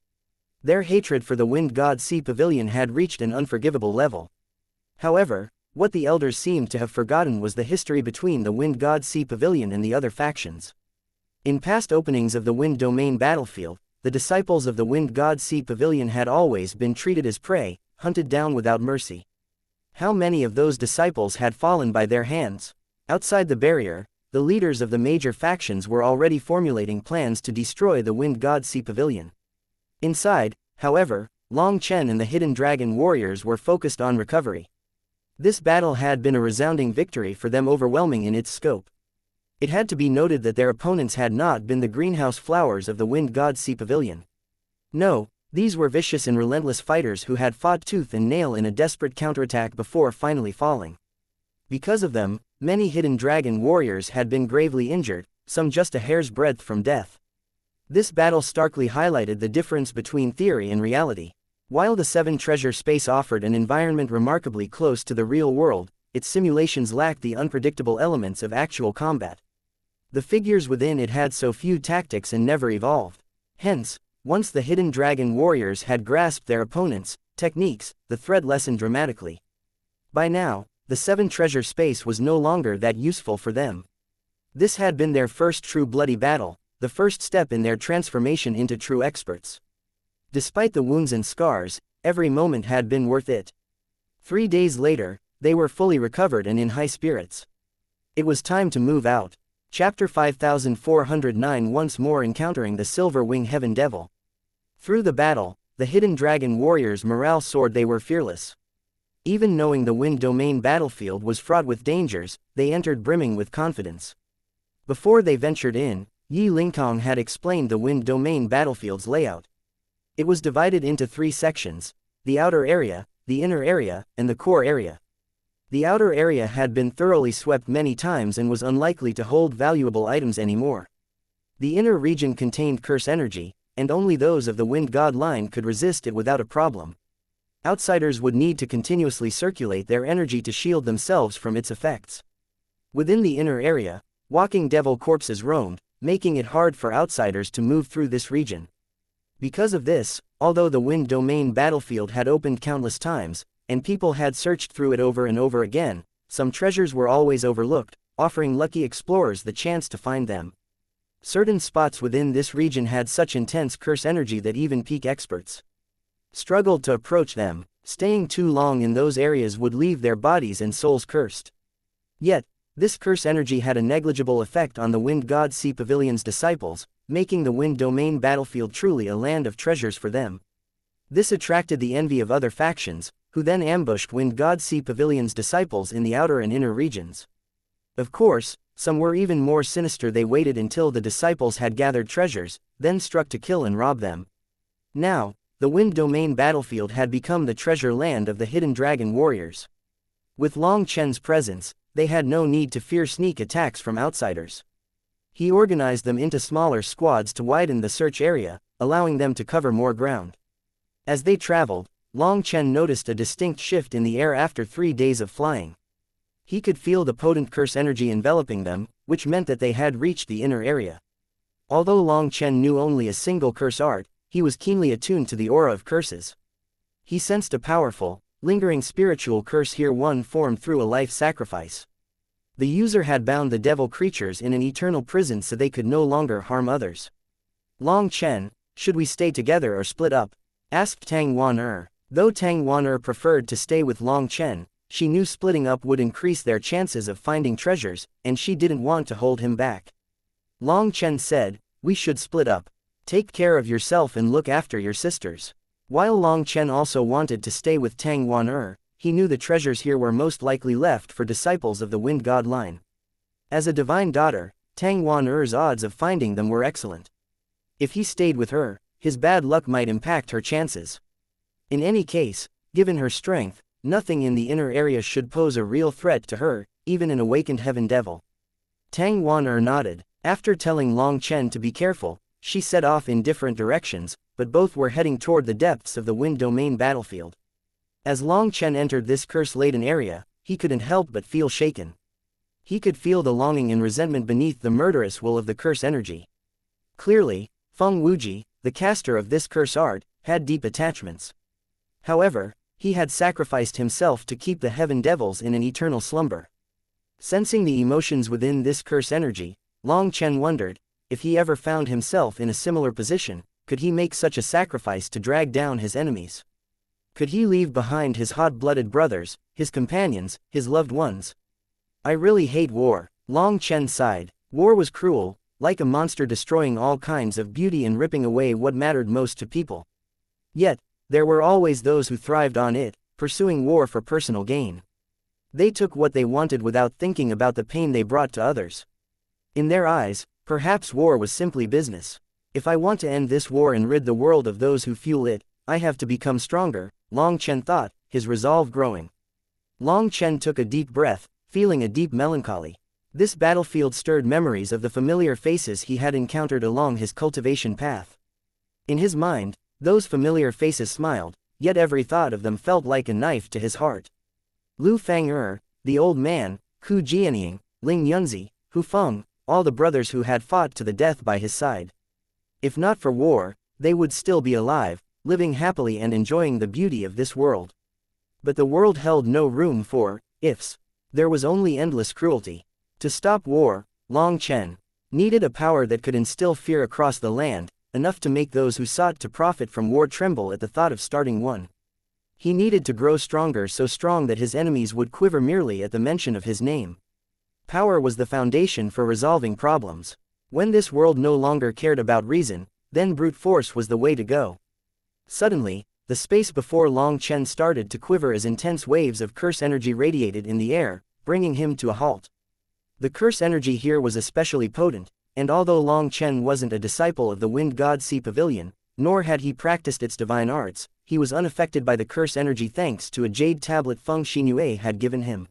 Their hatred for the Wind God Sea Pavilion had reached an unforgivable level. However, what the elders seemed to have forgotten was the history between the Wind God Sea Pavilion and the other factions. In past openings of the Wind Domain battlefield, the disciples of the Wind God Sea Pavilion had always been treated as prey, hunted down without mercy. How many of those disciples had fallen by their hands? Outside the barrier, the leaders of the major factions were already formulating plans to destroy the Wind God Sea Pavilion. Inside, however, Long Chen and the Hidden Dragon warriors were focused on recovery. This battle had been a resounding victory for them, overwhelming in its scope. It had to be noted that their opponents had not been the greenhouse flowers of the Wind God Sea Pavilion. No, these were vicious and relentless fighters who had fought tooth and nail in a desperate counterattack before finally falling. Because of them, many Hidden Dragon warriors had been gravely injured, some just a hair's breadth from death. This battle starkly highlighted the difference between theory and reality. While the Seven Treasure Space offered an environment remarkably close to the real world, its simulations lacked the unpredictable elements of actual combat. The figures within it had so few tactics and never evolved. Hence, once the Hidden Dragon warriors had grasped their opponents' techniques, the threat lessened dramatically. By now, the Seven Treasure Space was no longer that useful for them. This had been their first true bloody battle, the first step in their transformation into true experts. Despite the wounds and scars, every moment had been worth it. 3 days later, they were fully recovered and in high spirits. It was time to move out. Chapter 5409, once more encountering the Silver Wing Heaven Devil. Through the battle, the Hidden Dragon warriors' morale soared. They were fearless. Even knowing the Wind Domain battlefield was fraught with dangers, they entered brimming with confidence. Before they ventured in, Yi Lingtong had explained the Wind Domain battlefield's layout. It was divided into 3 sections: the outer area, the inner area, and the core area. The outer area had been thoroughly swept many times and was unlikely to hold valuable items anymore. The inner region contained curse energy, and only those of the Wind God line could resist it without a problem. Outsiders would need to continuously circulate their energy to shield themselves from its effects. Within the inner area, walking devil corpses roamed, making it hard for outsiders to move through this region. Because of this, although the Wind Domain battlefield had opened countless times, and people had searched through it over and over again, some treasures were always overlooked, offering lucky explorers the chance to find them. Certain spots within this region had such intense curse energy that even peak experts struggled to approach them. Staying too long in those areas would leave their bodies and souls cursed. Yet, this curse energy had a negligible effect on the Wind God Sea Pavilion's disciples, making the Wind Domain battlefield truly a land of treasures for them. This attracted the envy of other factions, who then ambushed Wind God Sea Pavilion's disciples in the outer and inner regions. Of course, some were even more sinister. They waited until the disciples had gathered treasures, then struck to kill and rob them. Now, the Wind Domain battlefield had become the treasure land of the Hidden Dragon warriors. With Long Chen's presence, they had no need to fear sneak attacks from outsiders. He organized them into smaller squads to widen the search area, allowing them to cover more ground. As they traveled, Long Chen noticed a distinct shift in the air after 3 days of flying. He could feel the potent curse energy enveloping them, which meant that they had reached the inner area. Although Long Chen knew only a single curse art, he was keenly attuned to the aura of curses. He sensed a powerful, lingering spiritual curse here, one formed through a life sacrifice. The user had bound the devil creatures in an eternal prison so they could no longer harm others. Long Chen, should we stay together or split up? Asked Tang Wan-er. Though Tang Wan-er preferred to stay with Long Chen, she knew splitting up would increase their chances of finding treasures, and she didn't want to hold him back. Long Chen said, "We should split up. Take care of yourself and look after your sisters." While Long Chen also wanted to stay with Tang Wan-er, he knew the treasures here were most likely left for disciples of the Wind God line. As a divine daughter, Tang Wan-er's odds of finding them were excellent. If he stayed with her, his bad luck might impact her chances. In any case, given her strength, nothing in the inner area should pose a real threat to her, even an awakened heaven devil. Tang Wan-er nodded. After telling Long Chen to be careful, she set off in different directions, but both were heading toward the depths of the Wind Domain battlefield. As Long Chen entered this curse-laden area, he couldn't help but feel shaken. He could feel the longing and resentment beneath the murderous will of the curse energy. Clearly, Feng Wuji, the caster of this curse art, had deep attachments. However, he had sacrificed himself to keep the heaven devils in an eternal slumber. Sensing the emotions within this curse energy, Long Chen wondered, if he ever found himself in a similar position, could he make such a sacrifice to drag down his enemies? Could he leave behind his hot-blooded brothers, his companions, his loved ones? "I really hate war," Long Chen sighed. War was cruel, like a monster destroying all kinds of beauty and ripping away what mattered most to people. Yet, there were always those who thrived on it, pursuing war for personal gain. They took what they wanted without thinking about the pain they brought to others. In their eyes, perhaps war was simply business. "If I want to end this war and rid the world of those who fuel it, I have to become stronger," Long Chen thought, his resolve growing. Long Chen took a deep breath, feeling a deep melancholy. This battlefield stirred memories of the familiar faces he had encountered along his cultivation path. In his mind, those familiar faces smiled, yet every thought of them felt like a knife to his heart. Lu Fang-er, the old man, Ku Jianying, Ling Yunzi, Hu Feng, all the brothers who had fought to the death by his side. If not for war, they would still be alive, living happily and enjoying the beauty of this world. But the world held no room for ifs. There was only endless cruelty. To stop war, Long Chen needed a power that could instill fear across the land, enough to make those who sought to profit from war tremble at the thought of starting one. He needed to grow stronger, so strong that his enemies would quiver merely at the mention of his name. Power was the foundation for resolving problems. When this world no longer cared about reason, then brute force was the way to go. Suddenly, the space before Long Chen started to quiver as intense waves of curse energy radiated in the air, bringing him to a halt. The curse energy here was especially potent, and although Long Chen wasn't a disciple of the Wind God Sea Pavilion, nor had he practiced its divine arts, he was unaffected by the curse energy thanks to a jade tablet Feng Xinue had given him.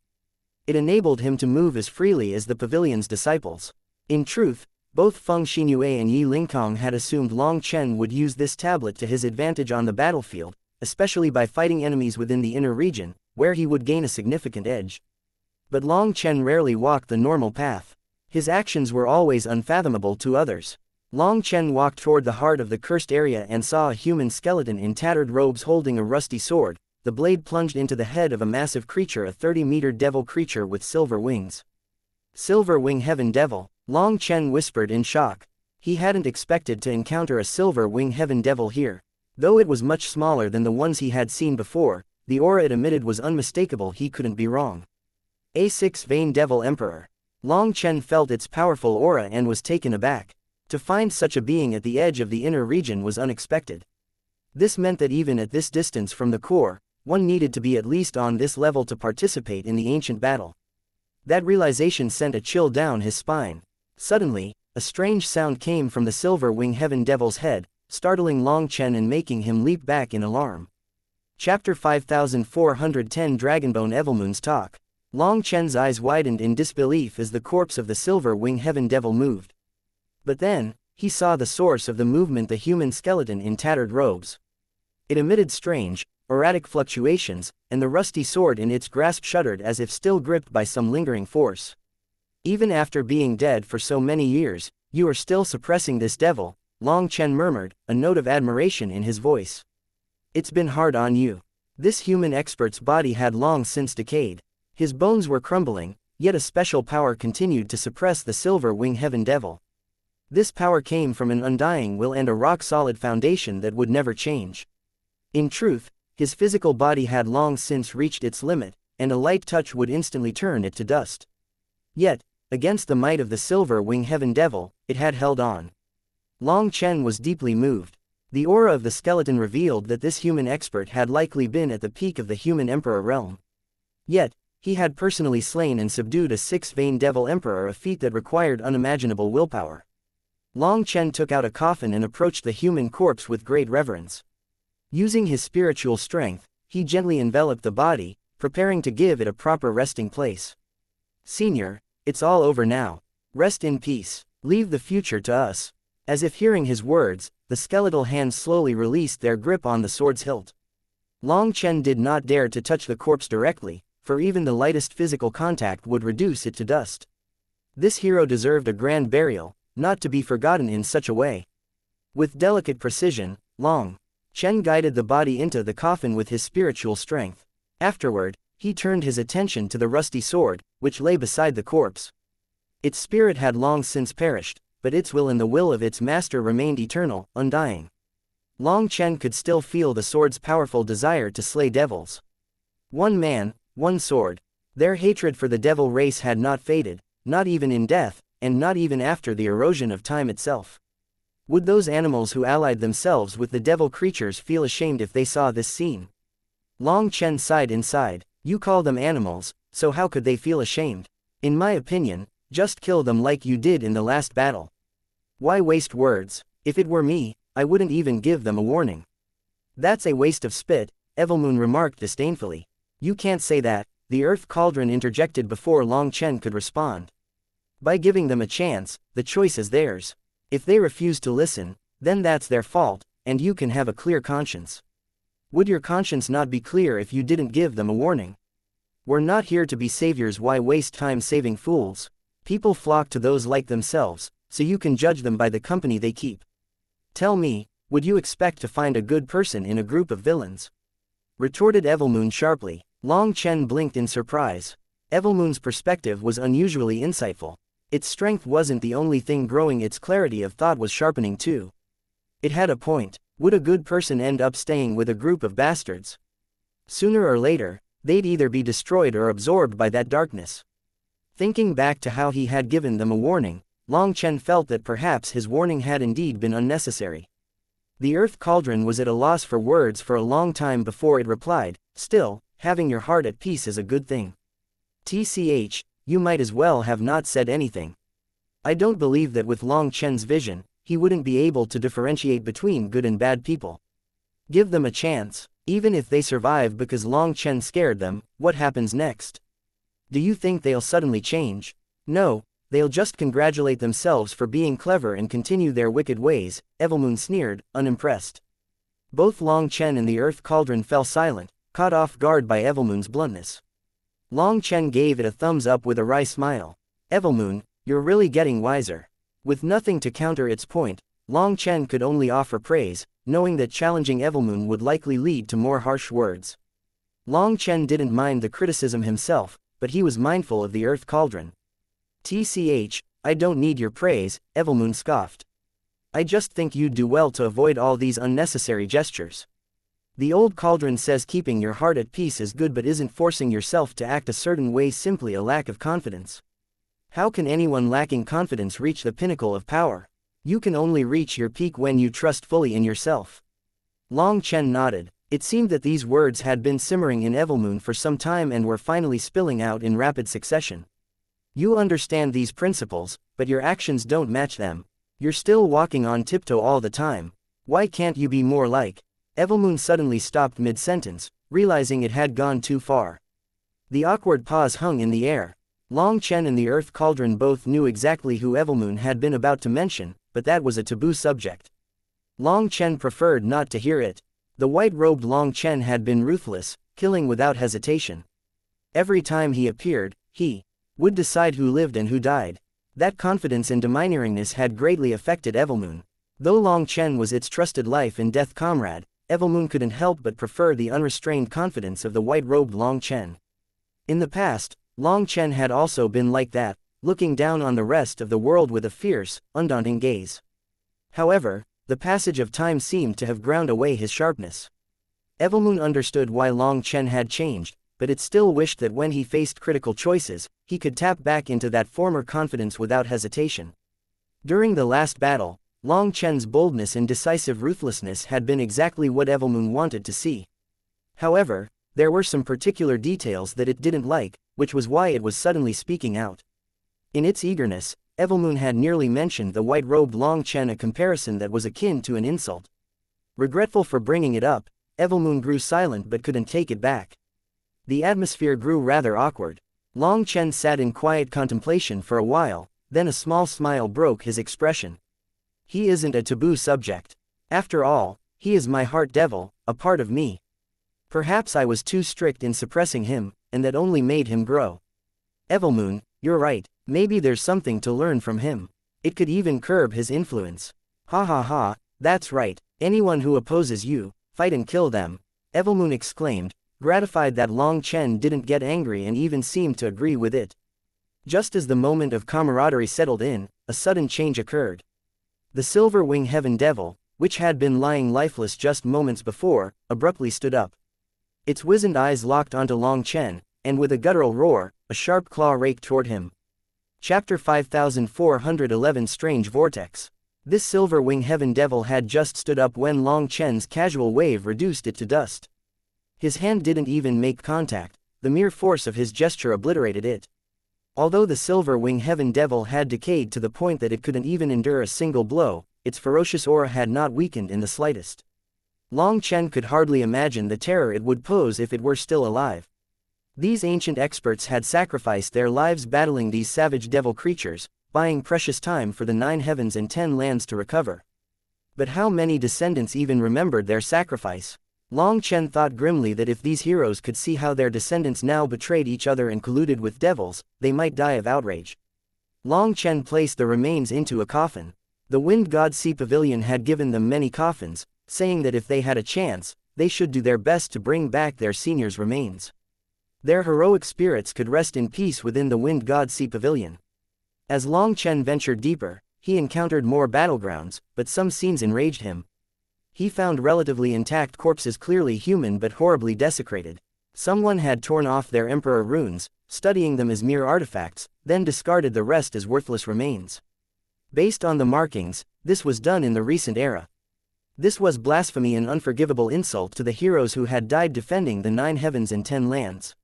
It enabled him to move as freely as the pavilion's disciples. In truth, both Feng Xinue and Yi Lingkong had assumed Long Chen would use this tablet to his advantage on the battlefield, especially by fighting enemies within the inner region, where he would gain a significant edge. But Long Chen rarely walked the normal path. His actions were always unfathomable to others. Long Chen walked toward the heart of the cursed area and saw a human skeleton in tattered robes holding a rusty sword. The blade plunged into the head of a massive creature, a 30-meter devil creature with silver wings. "Silver Wing Heaven Devil," Long Chen whispered in shock. He hadn't expected to encounter a Silver Wing Heaven Devil here. Though it was much smaller than the ones he had seen before, the aura it emitted was unmistakable. He couldn't be wrong. A six-vein Devil Emperor. Long Chen felt its powerful aura and was taken aback. To find such a being at the edge of the inner region was unexpected. This meant that even at this distance from the core, one needed to be at least on this level to participate in the ancient battle. That realization sent a chill down his spine. Suddenly, a strange sound came from the Silver Wing Heaven Devil's head, startling Long Chen and making him leap back in alarm. Chapter 5410 Dragonbone Evilmoon's Talk. Long Chen's eyes widened in disbelief as the corpse of the Silver Wing Heaven Devil moved. But then, he saw the source of the movement, the human skeleton in tattered robes. It emitted strange, erratic fluctuations, and the rusty sword in its grasp shuddered as if still gripped by some lingering force. "Even after being dead for so many years, you are still suppressing this devil," Long Chen murmured, a note of admiration in his voice. "It's been hard on you." This human expert's body had long since decayed. His bones were crumbling, yet a special power continued to suppress the silver wing heaven devil. This power came from an undying will and a rock-solid foundation that would never change. In truth, his physical body had long since reached its limit, and a light touch would instantly turn it to dust. Yet, against the might of the silver wing heaven devil, it had held on. Long Chen was deeply moved. The aura of the skeleton revealed that this human expert had likely been at the peak of the human emperor realm. Yet, he had personally slain and subdued a six-vein devil emperor, a feat that required unimaginable willpower. Long Chen took out a coffin and approached the human corpse with great reverence. Using his spiritual strength, he gently enveloped the body, preparing to give it a proper resting place. "Senior, it's all over now. Rest in peace. Leave the future to us." As if hearing his words, the skeletal hands slowly released their grip on the sword's hilt. Long Chen did not dare to touch the corpse directly, for even the lightest physical contact would reduce it to dust. This hero deserved a grand burial, not to be forgotten in such a way. With delicate precision, Long Chen guided the body into the coffin with his spiritual strength. Afterward, he turned his attention to the rusty sword, which lay beside the corpse. Its spirit had long since perished, but its will and the will of its master remained eternal, undying. Long Chen could still feel the sword's powerful desire to slay devils. One man, one sword. Their hatred for the devil race had not faded, not even in death, and not even after the erosion of time itself. Would those animals who allied themselves with the devil creatures feel ashamed if they saw this scene? Long Chen sighed inside. You call them animals, so how could they feel ashamed? In my opinion, just kill them like you did in the last battle. Why waste words? If it were me, I wouldn't even give them a warning. That's a waste of spit, Evilmoon remarked disdainfully. You can't say that, the Earth Cauldron interjected before Long Chen could respond. By giving them a chance, the choice is theirs. If they refuse to listen, then that's their fault, and you can have a clear conscience. Would your conscience not be clear if you didn't give them a warning? We're not here to be saviors. Why waste time saving fools? People flock to those like themselves, so you can judge them by the company they keep. Tell me, would you expect to find a good person in a group of villains? Retorted Evilmoon sharply. Long Chen blinked in surprise. Evilmoon's perspective was unusually insightful. Its strength wasn't the only thing growing, its clarity of thought was sharpening too. It had a point. Would a good person end up staying with a group of bastards? Sooner or later, they'd either be destroyed or absorbed by that darkness. Thinking back to how he had given them a warning, Long Chen felt that perhaps his warning had indeed been unnecessary. The Earth Cauldron was at a loss for words for a long time before it replied, "Still, having your heart at peace is a good thing. TCH, you might as well have not said anything." I don't believe that with Long Chen's vision, he wouldn't be able to differentiate between good and bad people. Give them a chance. Even if they survive because Long Chen scared them, what happens next? Do you think they'll suddenly change? No, they'll just congratulate themselves for being clever and continue their wicked ways, Evilmoon sneered, unimpressed. Both Long Chen and the Earth Cauldron fell silent, caught off guard by Evilmoon's bluntness. Long Chen gave it a thumbs up with a wry smile. Evilmoon, you're really getting wiser. With nothing to counter its point, Long Chen could only offer praise, knowing that challenging Evilmoon would likely lead to more harsh words. Long Chen didn't mind the criticism himself, but he was mindful of the Earth Cauldron. TCH, I don't need your praise, Evilmoon scoffed. I just think you'd do well to avoid all these unnecessary gestures. The old cauldron says keeping your heart at peace is good, but isn't forcing yourself to act a certain way simply a lack of confidence? How can anyone lacking confidence reach the pinnacle of power? You can only reach your peak when you trust fully in yourself. Long Chen nodded. It seemed that these words had been simmering in Evilmoon for some time and were finally spilling out in rapid succession. You understand these principles, but your actions don't match them. You're still walking on tiptoe all the time. Why can't you be more like? Evilmoon suddenly stopped mid-sentence, realizing it had gone too far. The awkward pause hung in the air. Long Chen and the Earth Cauldron both knew exactly who Evilmoon had been about to mention, but that was a taboo subject. Long Chen preferred not to hear it. The white-robed Long Chen had been ruthless, killing without hesitation. Every time he appeared, he would decide who lived and who died. That confidence and domineeringness had greatly affected Evilmoon. Though Long Chen was its trusted life and death comrade, Evelmoon couldn't help but prefer the unrestrained confidence of the white-robed Long Chen. In the past, Long Chen had also been like that, looking down on the rest of the world with a fierce, undaunting gaze. However, the passage of time seemed to have ground away his sharpness. Evelmoon understood why Long Chen had changed, but it still wished that when he faced critical choices, he could tap back into that former confidence without hesitation. During the last battle, Long Chen's boldness and decisive ruthlessness had been exactly what Evelmoon wanted to see. However, there were some particular details that it didn't like, which was why it was suddenly speaking out. In its eagerness, Evelmoon had nearly mentioned the white-robed Long Chen, a comparison that was akin to an insult. Regretful for bringing it up, Evelmoon grew silent but couldn't take it back. The atmosphere grew rather awkward. Long Chen sat in quiet contemplation for a while, then a small smile broke his expression. He isn't a taboo subject. After all, he is my heart devil, a part of me. Perhaps I was too strict in suppressing him, and that only made him grow. Evelmoon, you're right, maybe there's something to learn from him. It could even curb his influence. Ha ha ha, that's right, anyone who opposes you, fight and kill them, Evelmoon exclaimed, gratified that Long Chen didn't get angry and even seemed to agree with it. Just as the moment of camaraderie settled in, a sudden change occurred. The silver wing heaven devil, which had been lying lifeless just moments before, abruptly stood up. Its wizened eyes locked onto Long Chen, and with a guttural roar, a sharp claw raked toward him. Chapter 5411 Strange Vortex. This silver wing heaven devil had just stood up when Long Chen's casual wave reduced it to dust. His hand didn't even make contact, the mere force of his gesture obliterated it. Although the silver wing heaven devil had decayed to the point that it couldn't even endure a single blow, its ferocious aura had not weakened in the slightest. Long Chen could hardly imagine the terror it would pose if it were still alive. These ancient experts had sacrificed their lives battling these savage devil creatures, buying precious time for the 9 heavens and 10 lands to recover. But how many descendants even remembered their sacrifice? Long Chen thought grimly that if these heroes could see how their descendants now betrayed each other and colluded with devils, they might die of outrage. Long Chen placed the remains into a coffin. The Wind God Sea Pavilion had given them many coffins, saying that if they had a chance, they should do their best to bring back their seniors' remains. Their heroic spirits could rest in peace within the Wind God Sea Pavilion. As Long Chen ventured deeper, he encountered more battlegrounds, but some scenes enraged him. He found relatively intact corpses clearly human but horribly desecrated. Someone had torn off their emperor runes, studying them as mere artifacts, then discarded the rest as worthless remains. Based on the markings, this was done in the recent era. This was blasphemy and unforgivable insult to the heroes who had died defending the 9 heavens and 10 lands.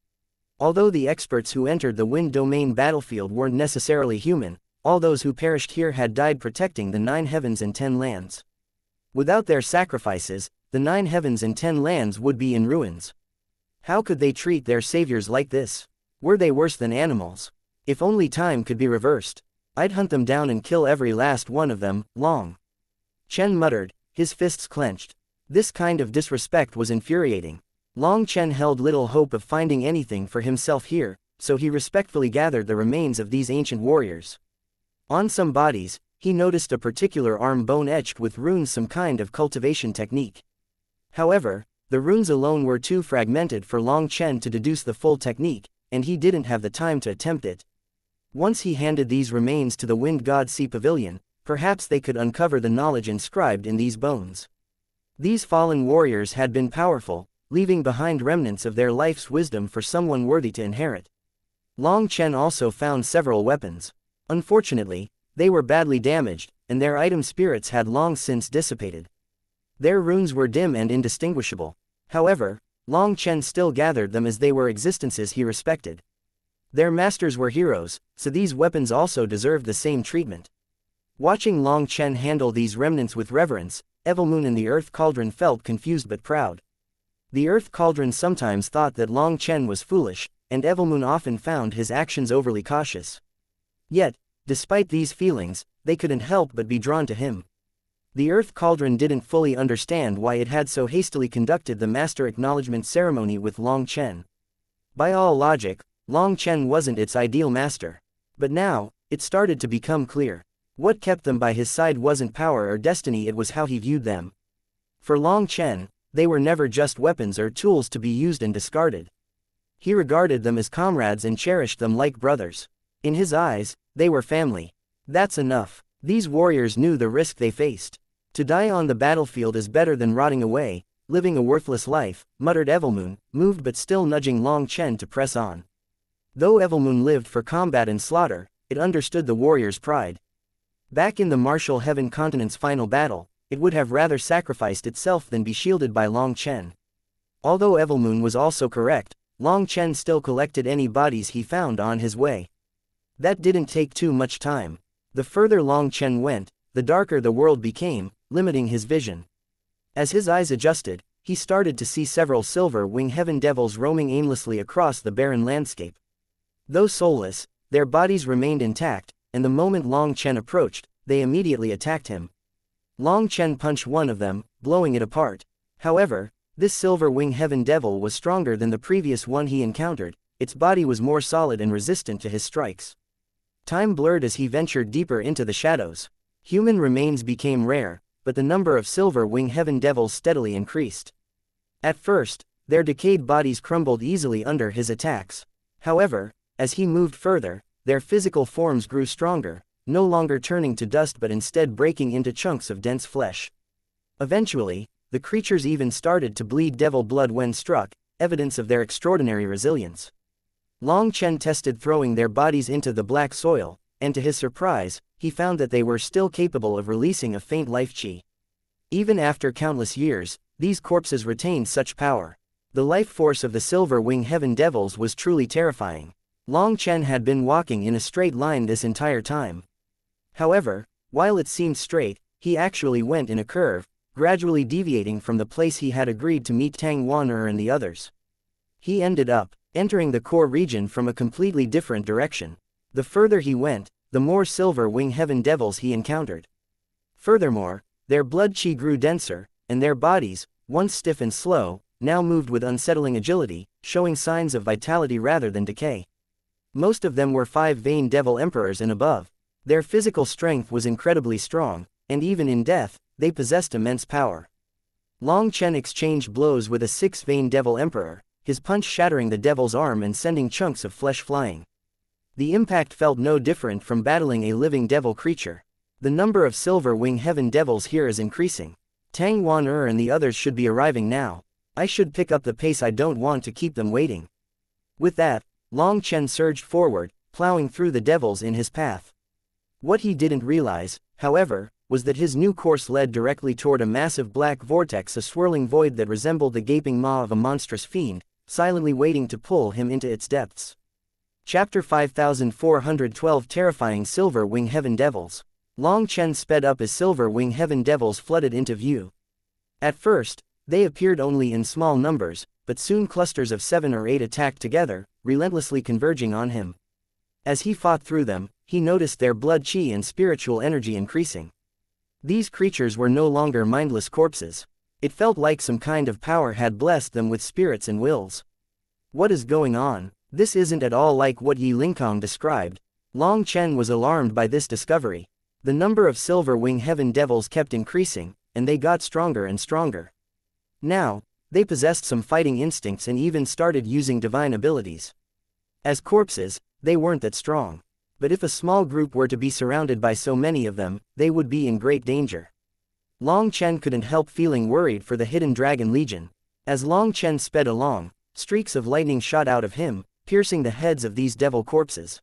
Although the experts who entered the Wind Domain battlefield weren't necessarily human, all those who perished here had died protecting the 9 heavens and 10 lands. Without their sacrifices, the 9 heavens and 10 lands would be in ruins. How could they treat their saviors like this? Were they worse than animals? If only time could be reversed. I'd hunt them down and kill every last one of them. Long Chen muttered, his fists clenched. This kind of disrespect was infuriating. Long Chen held little hope of finding anything for himself here, so he respectfully gathered the remains of these ancient warriors. On some bodies, he noticed a particular arm bone etched with runes, some kind of cultivation technique. However, the runes alone were too fragmented for Long Chen to deduce the full technique, and he didn't have the time to attempt it. Once he handed these remains to the Wind God Sea Pavilion, perhaps they could uncover the knowledge inscribed in these bones. These fallen warriors had been powerful, leaving behind remnants of their life's wisdom for someone worthy to inherit. Long Chen also found several weapons. Unfortunately, they were badly damaged, and their item spirits had long since dissipated. Their runes were dim and indistinguishable. However, Long Chen still gathered them as they were existences he respected. Their masters were heroes, so these weapons also deserved the same treatment. Watching Long Chen handle these remnants with reverence, Evelmoon and the Earth Cauldron felt confused but proud. The Earth Cauldron sometimes thought that Long Chen was foolish, and Evelmoon often found his actions overly cautious. Yet, despite these feelings, they couldn't help but be drawn to him. The Earth Cauldron didn't fully understand why it had so hastily conducted the master acknowledgement ceremony with Long Chen. By all logic, Long Chen wasn't its ideal master. But now, it started to become clear. What kept them by his side wasn't power or destiny, it was how he viewed them. For Long Chen, they were never just weapons or tools to be used and discarded. He regarded them as comrades and cherished them like brothers. In his eyes, they were family. That's enough. These warriors knew the risk they faced. To die on the battlefield is better than rotting away, living a worthless life, muttered Evilmoon, moved but still nudging Long Chen to press on. Though Evilmoon lived for combat and slaughter, it understood the warrior's pride. Back in the martial heaven continent's final battle, it would have rather sacrificed itself than be shielded by Long Chen. Although Evilmoon was also correct, Long Chen still collected any bodies he found on his way. That didn't take too much time. The further Long Chen went, the darker the world became, limiting his vision. As his eyes adjusted, he started to see several silver wing heaven devils roaming aimlessly across the barren landscape. Though soulless, their bodies remained intact, and the moment Long Chen approached, they immediately attacked him. Long Chen punched one of them, blowing it apart. However, this silver wing heaven devil was stronger than the previous one he encountered. Its body was more solid and resistant to his strikes. Time blurred as he ventured deeper into the shadows. Human remains became rare, but the number of silver wing heaven devils steadily increased. At first, their decayed bodies crumbled easily under his attacks. However, as he moved further, their physical forms grew stronger, no longer turning to dust but instead breaking into chunks of dense flesh. Eventually, the creatures even started to bleed devil blood when struck, evidence of their extraordinary resilience. Long Chen tested throwing their bodies into the black soil, and to his surprise, he found that they were still capable of releasing a faint life chi. Even after countless years, these corpses retained such power. The life force of the silver wing heaven devils was truly terrifying. Long Chen had been walking in a straight line this entire time. However, while it seemed straight, he actually went in a curve, gradually deviating from the place he had agreed to meet Tang Wan'er and the others. He ended up entering the core region from a completely different direction. The further he went, the more silver wing heaven devils he encountered. Furthermore, their blood chi grew denser, and their bodies, once stiff and slow, now moved with unsettling agility, showing signs of vitality rather than decay. Most of them were 5-vein devil emperors and above. Their physical strength was incredibly strong, and even in death, they possessed immense power. Long Chen exchanged blows with a 6-vein devil emperor, his punch shattering the devil's arm and sending chunks of flesh flying. The impact felt no different from battling a living devil creature. The number of silver wing heaven devils here is increasing. Tang Wan'er and the others should be arriving now. I should pick up the pace, I don't want to keep them waiting. With that, Long Chen surged forward, plowing through the devils in his path. What he didn't realize, however, was that his new course led directly toward a massive black vortex, a swirling void that resembled the gaping maw of a monstrous fiend, silently waiting to pull him into its depths. Chapter 5412 Terrifying Silver Wing Heaven Devils. Long Chen sped up as silver wing heaven devils flooded into view. At first, they appeared only in small numbers, but soon clusters of 7 or 8 attacked together, relentlessly converging on him. As he fought through them, he noticed their blood chi and spiritual energy increasing. These creatures were no longer mindless corpses. It felt like some kind of power had blessed them with spirits and wills. What is going on? This isn't at all like what Yi Lingkong described. Long Chen was alarmed by this discovery. The number of silver wing heaven devils kept increasing, and they got stronger and stronger. Now, they possessed some fighting instincts and even started using divine abilities. As corpses, they weren't that strong. But if a small group were to be surrounded by so many of them, they would be in great danger. Long Chen couldn't help feeling worried for the hidden dragon legion. As Long Chen sped along, streaks of lightning shot out of him, piercing the heads of these devil corpses.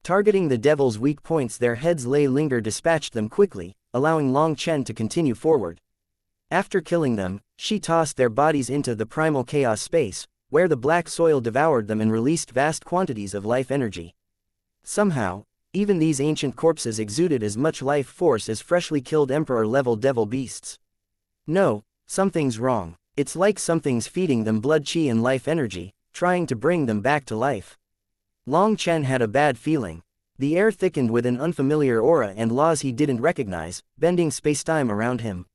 Targeting the devil's weak points, their heads dispatched them quickly, allowing Long Chen to continue forward. After killing them, she tossed their bodies into the primal chaos space, where the black soil devoured them and released vast quantities of life energy. Somehow, even these ancient corpses exuded as much life force as freshly killed emperor-level devil beasts. No, something's wrong. It's like something's feeding them blood chi and life energy, trying to bring them back to life. Long Chen had a bad feeling. The air thickened with an unfamiliar aura and laws he didn't recognize, bending spacetime around him.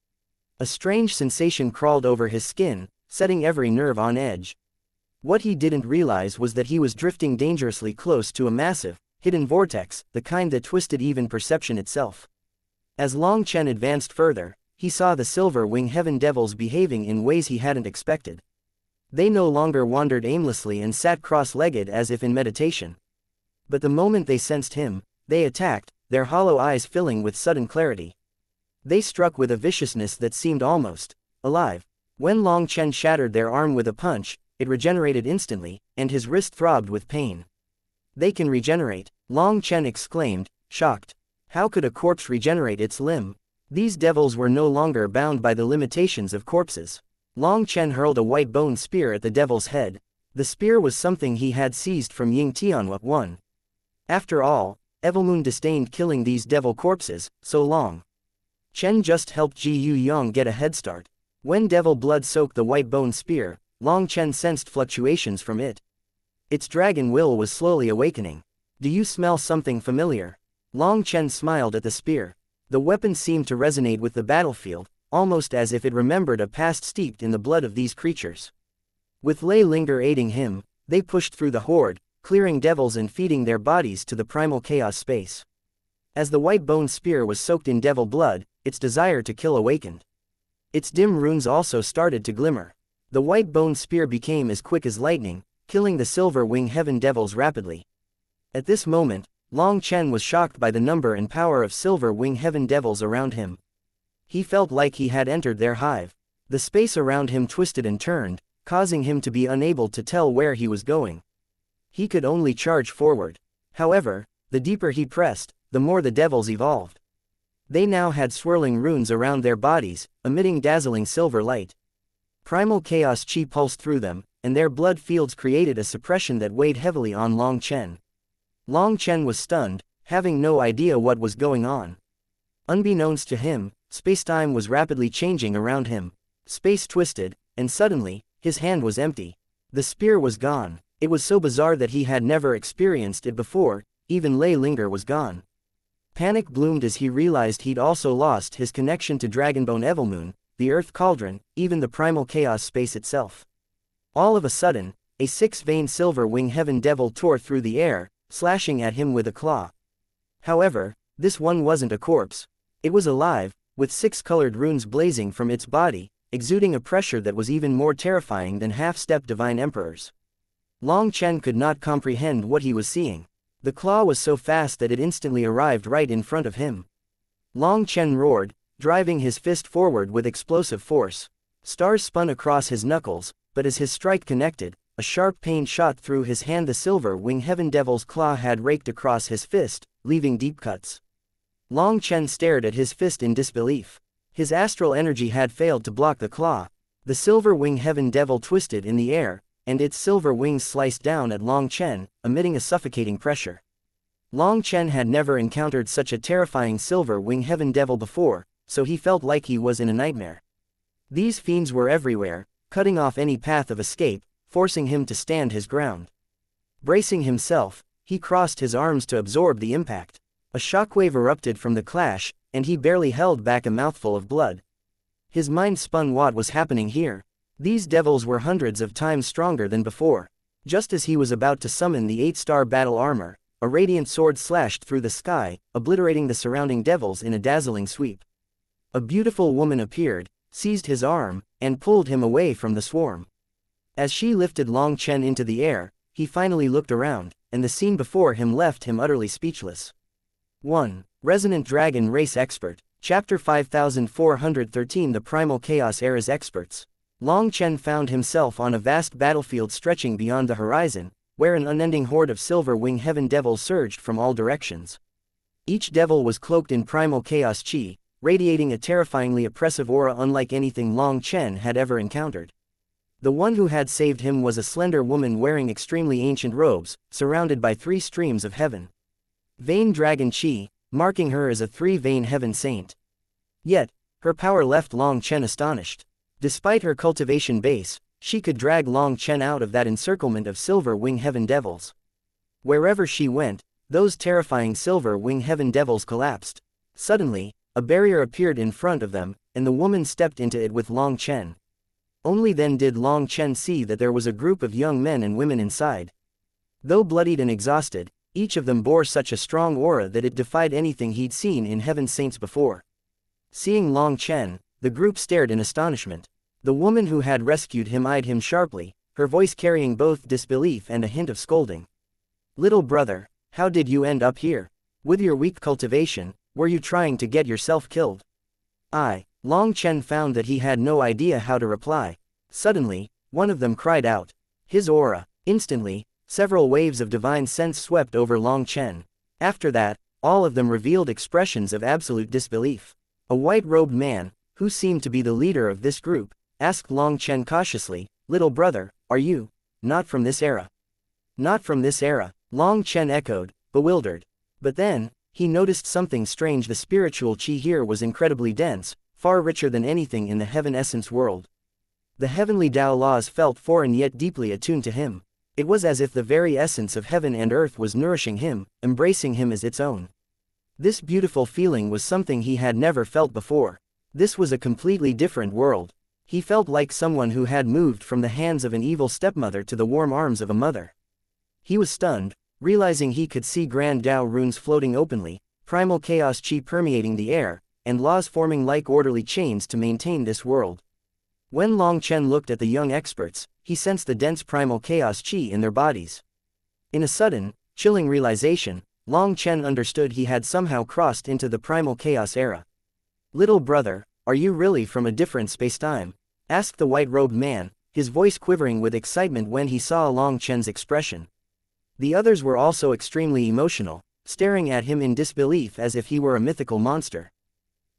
A strange sensation crawled over his skin, setting every nerve on edge. What he didn't realize was that he was drifting dangerously close to a massive, hidden vortex, the kind that twisted even perception itself. As Long Chen advanced further, he saw the silver wing heaven devils behaving in ways he hadn't expected. They no longer wandered aimlessly and sat cross-legged as if in meditation. But the moment they sensed him, they attacked, their hollow eyes filling with sudden clarity. They struck with a viciousness that seemed almost alive. When Long Chen shattered their arm with a punch, it regenerated instantly, and his wrist throbbed with pain. "They can regenerate," Long Chen exclaimed, shocked. How could a corpse regenerate its limb? These devils were no longer bound by the limitations of corpses. Long Chen hurled a white bone spear at the devil's head. The spear was something he had seized from Ying Tianhua I. After all, Evilmoon disdained killing these devil corpses, so Long Chen just helped Ji Yu Yang get a head start. When devil blood soaked the white bone spear, Long Chen sensed fluctuations from it. Its dragon will was slowly awakening. "Do you smell something familiar?" Long Chen smiled at the spear. The weapon seemed to resonate with the battlefield, almost as if it remembered a past steeped in the blood of these creatures. With Lei Linger aiding him, they pushed through the horde, clearing devils and feeding their bodies to the primal chaos space. As the white bone spear was soaked in devil blood, its desire to kill awakened. Its dim runes also started to glimmer. The white bone spear became as quick as lightning, killing the silver wing heaven devils rapidly. At this moment, Long Chen was shocked by the number and power of silver wing heaven devils around him. He felt like he had entered their hive. The space around him twisted and turned, causing him to be unable to tell where he was going. He could only charge forward. However, the deeper he pressed, the more the devils evolved. They now had swirling runes around their bodies, emitting dazzling silver light. Primal chaos chi pulsed through them, and their blood fields created a suppression that weighed heavily on Long Chen. Long Chen was stunned, having no idea what was going on. Unbeknownst to him, spacetime was rapidly changing around him. Space twisted, and suddenly, his hand was empty. The spear was gone. It was so bizarre that he had never experienced it before. Even Lei Linger was gone. Panic bloomed as he realized he'd also lost his connection to Dragonbone Evilmoon, the Earth Cauldron, even the primal chaos space itself. All of a sudden, a six-veined silver wing heaven devil tore through the air, slashing at him with a claw. However, this one wasn't a corpse. It was alive, with six-colored runes blazing from its body, exuding a pressure that was even more terrifying than half-step divine emperors. Long Chen could not comprehend what he was seeing. The claw was so fast that it instantly arrived right in front of him. Long Chen roared, driving his fist forward with explosive force. Stars spun across his knuckles, but as his strike connected, a sharp pain shot through his hand. The silver wing heaven devil's claw had raked across his fist, leaving deep cuts. Long Chen stared at his fist in disbelief. His astral energy had failed to block the claw. The silver wing heaven devil twisted in the air, and its silver wings sliced down at Long Chen, emitting a suffocating pressure. Long Chen had never encountered such a terrifying silver wing heaven devil before, so he felt like he was in a nightmare. These fiends were everywhere, cutting off any path of escape, forcing him to stand his ground. Bracing himself, he crossed his arms to absorb the impact. A shockwave erupted from the clash, and he barely held back a mouthful of blood. His mind spun what was happening here. These devils were hundreds of times stronger than before. Just as he was about to summon the 8-star battle armor, a radiant sword slashed through the sky, obliterating the surrounding devils in a dazzling sweep. A beautiful woman appeared, seized his arm, and pulled him away from the swarm. As she lifted Long Chen into the air, he finally looked around, and the scene before him left him utterly speechless. 1. Resonant Dragon Race Expert. Chapter 5413. The Primal Chaos Era's Experts. Long Chen found himself on a vast battlefield stretching beyond the horizon, where an unending horde of silver wing heaven devils surged from all directions. Each devil was cloaked in primal chaos chi, radiating a terrifyingly oppressive aura unlike anything Long Chen had ever encountered. The one who had saved him was a slender woman wearing extremely ancient robes, surrounded by 3 streams of heaven. Vein Dragon Chi, marking her as a 3-vein heaven saint. Yet, her power left Long Chen astonished. Despite her cultivation base, she could drag Long Chen out of that encirclement of silver wing heaven devils. Wherever she went, those terrifying silver wing heaven devils collapsed. Suddenly, a barrier appeared in front of them, and the woman stepped into it with Long Chen. Only then did Long Chen see that there was a group of young men and women inside. Though bloodied and exhausted, each of them bore such a strong aura that it defied anything he'd seen in heaven saints before. Seeing Long Chen, The group stared in astonishment. The woman who had rescued him eyed him sharply, her voice carrying both disbelief and a hint of scolding. "Little brother, how did you end up here? With your weak cultivation, were you trying to get yourself killed?" Long Chen found that he had no idea how to reply. Suddenly, one of them cried out. His aura. Instantly, several waves of divine sense swept over Long Chen. After that, all of them revealed expressions of absolute disbelief. A white-robed man, who seemed to be the leader of this group, asked Long Chen cautiously, "Little brother, are you not from this era?" "Not from this era," Long Chen echoed, bewildered. But then, he noticed something strange. The spiritual chi here was incredibly dense, far richer than anything in the heaven essence world. The heavenly Tao laws felt foreign yet deeply attuned to him. It was as if the very essence of heaven and earth was nourishing him, embracing him as its own. This beautiful feeling was something he had never felt before. This was a completely different world. He felt like someone who had moved from the hands of an evil stepmother to the warm arms of a mother. He was stunned, realizing he could see Grand Tao runes floating openly, primal chaos chi permeating the air, and laws forming like orderly chains to maintain this world. When Long Chen looked at the young experts, he sensed the dense primal chaos chi in their bodies. In a sudden, chilling realization, Long Chen understood he had somehow crossed into the primal chaos era. "Little brother, are you really from a different spacetime?" asked the white-robed man, his voice quivering with excitement when he saw Long Chen's expression. The others were also extremely emotional, staring at him in disbelief as if he were a mythical monster.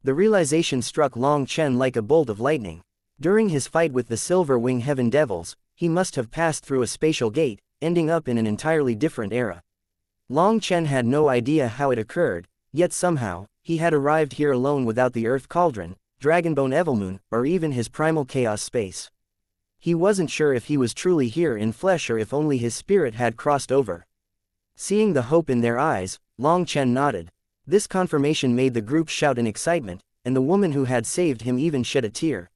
The realization struck Long Chen like a bolt of lightning. During his fight with the Silver Wing Heaven Devils, he must have passed through a spatial gate, ending up in an entirely different era. Long Chen had no idea how it occurred, yet somehow, he had arrived here alone without the Earth Cauldron, Dragonbone Evilmoon, or even his primal chaos space. He wasn't sure if he was truly here in flesh or if only his spirit had crossed over. Seeing the hope in their eyes, Long Chen nodded. This confirmation made the group shout in excitement, and the woman who had saved him even shed a tear.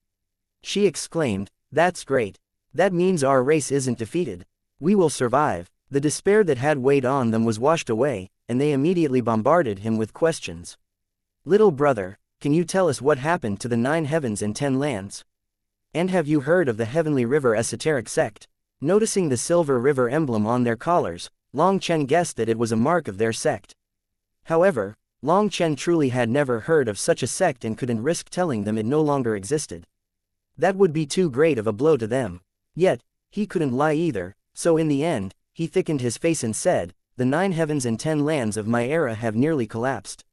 She exclaimed, "That's great. That means our race isn't defeated. We will survive." The despair that had weighed on them was washed away, and they immediately bombarded him with questions. "Little brother, can you tell us what happened to the 9 heavens and 10 lands? And have you heard of the Heavenly River esoteric sect?" Noticing the silver river emblem on their collars, Long Chen guessed that it was a mark of their sect. However, Long Chen truly had never heard of such a sect and couldn't risk telling them it no longer existed. That would be too great of a blow to them. Yet, he couldn't lie either, so in the end, he thickened his face and said, "The 9 heavens and 10 lands of my era have nearly collapsed.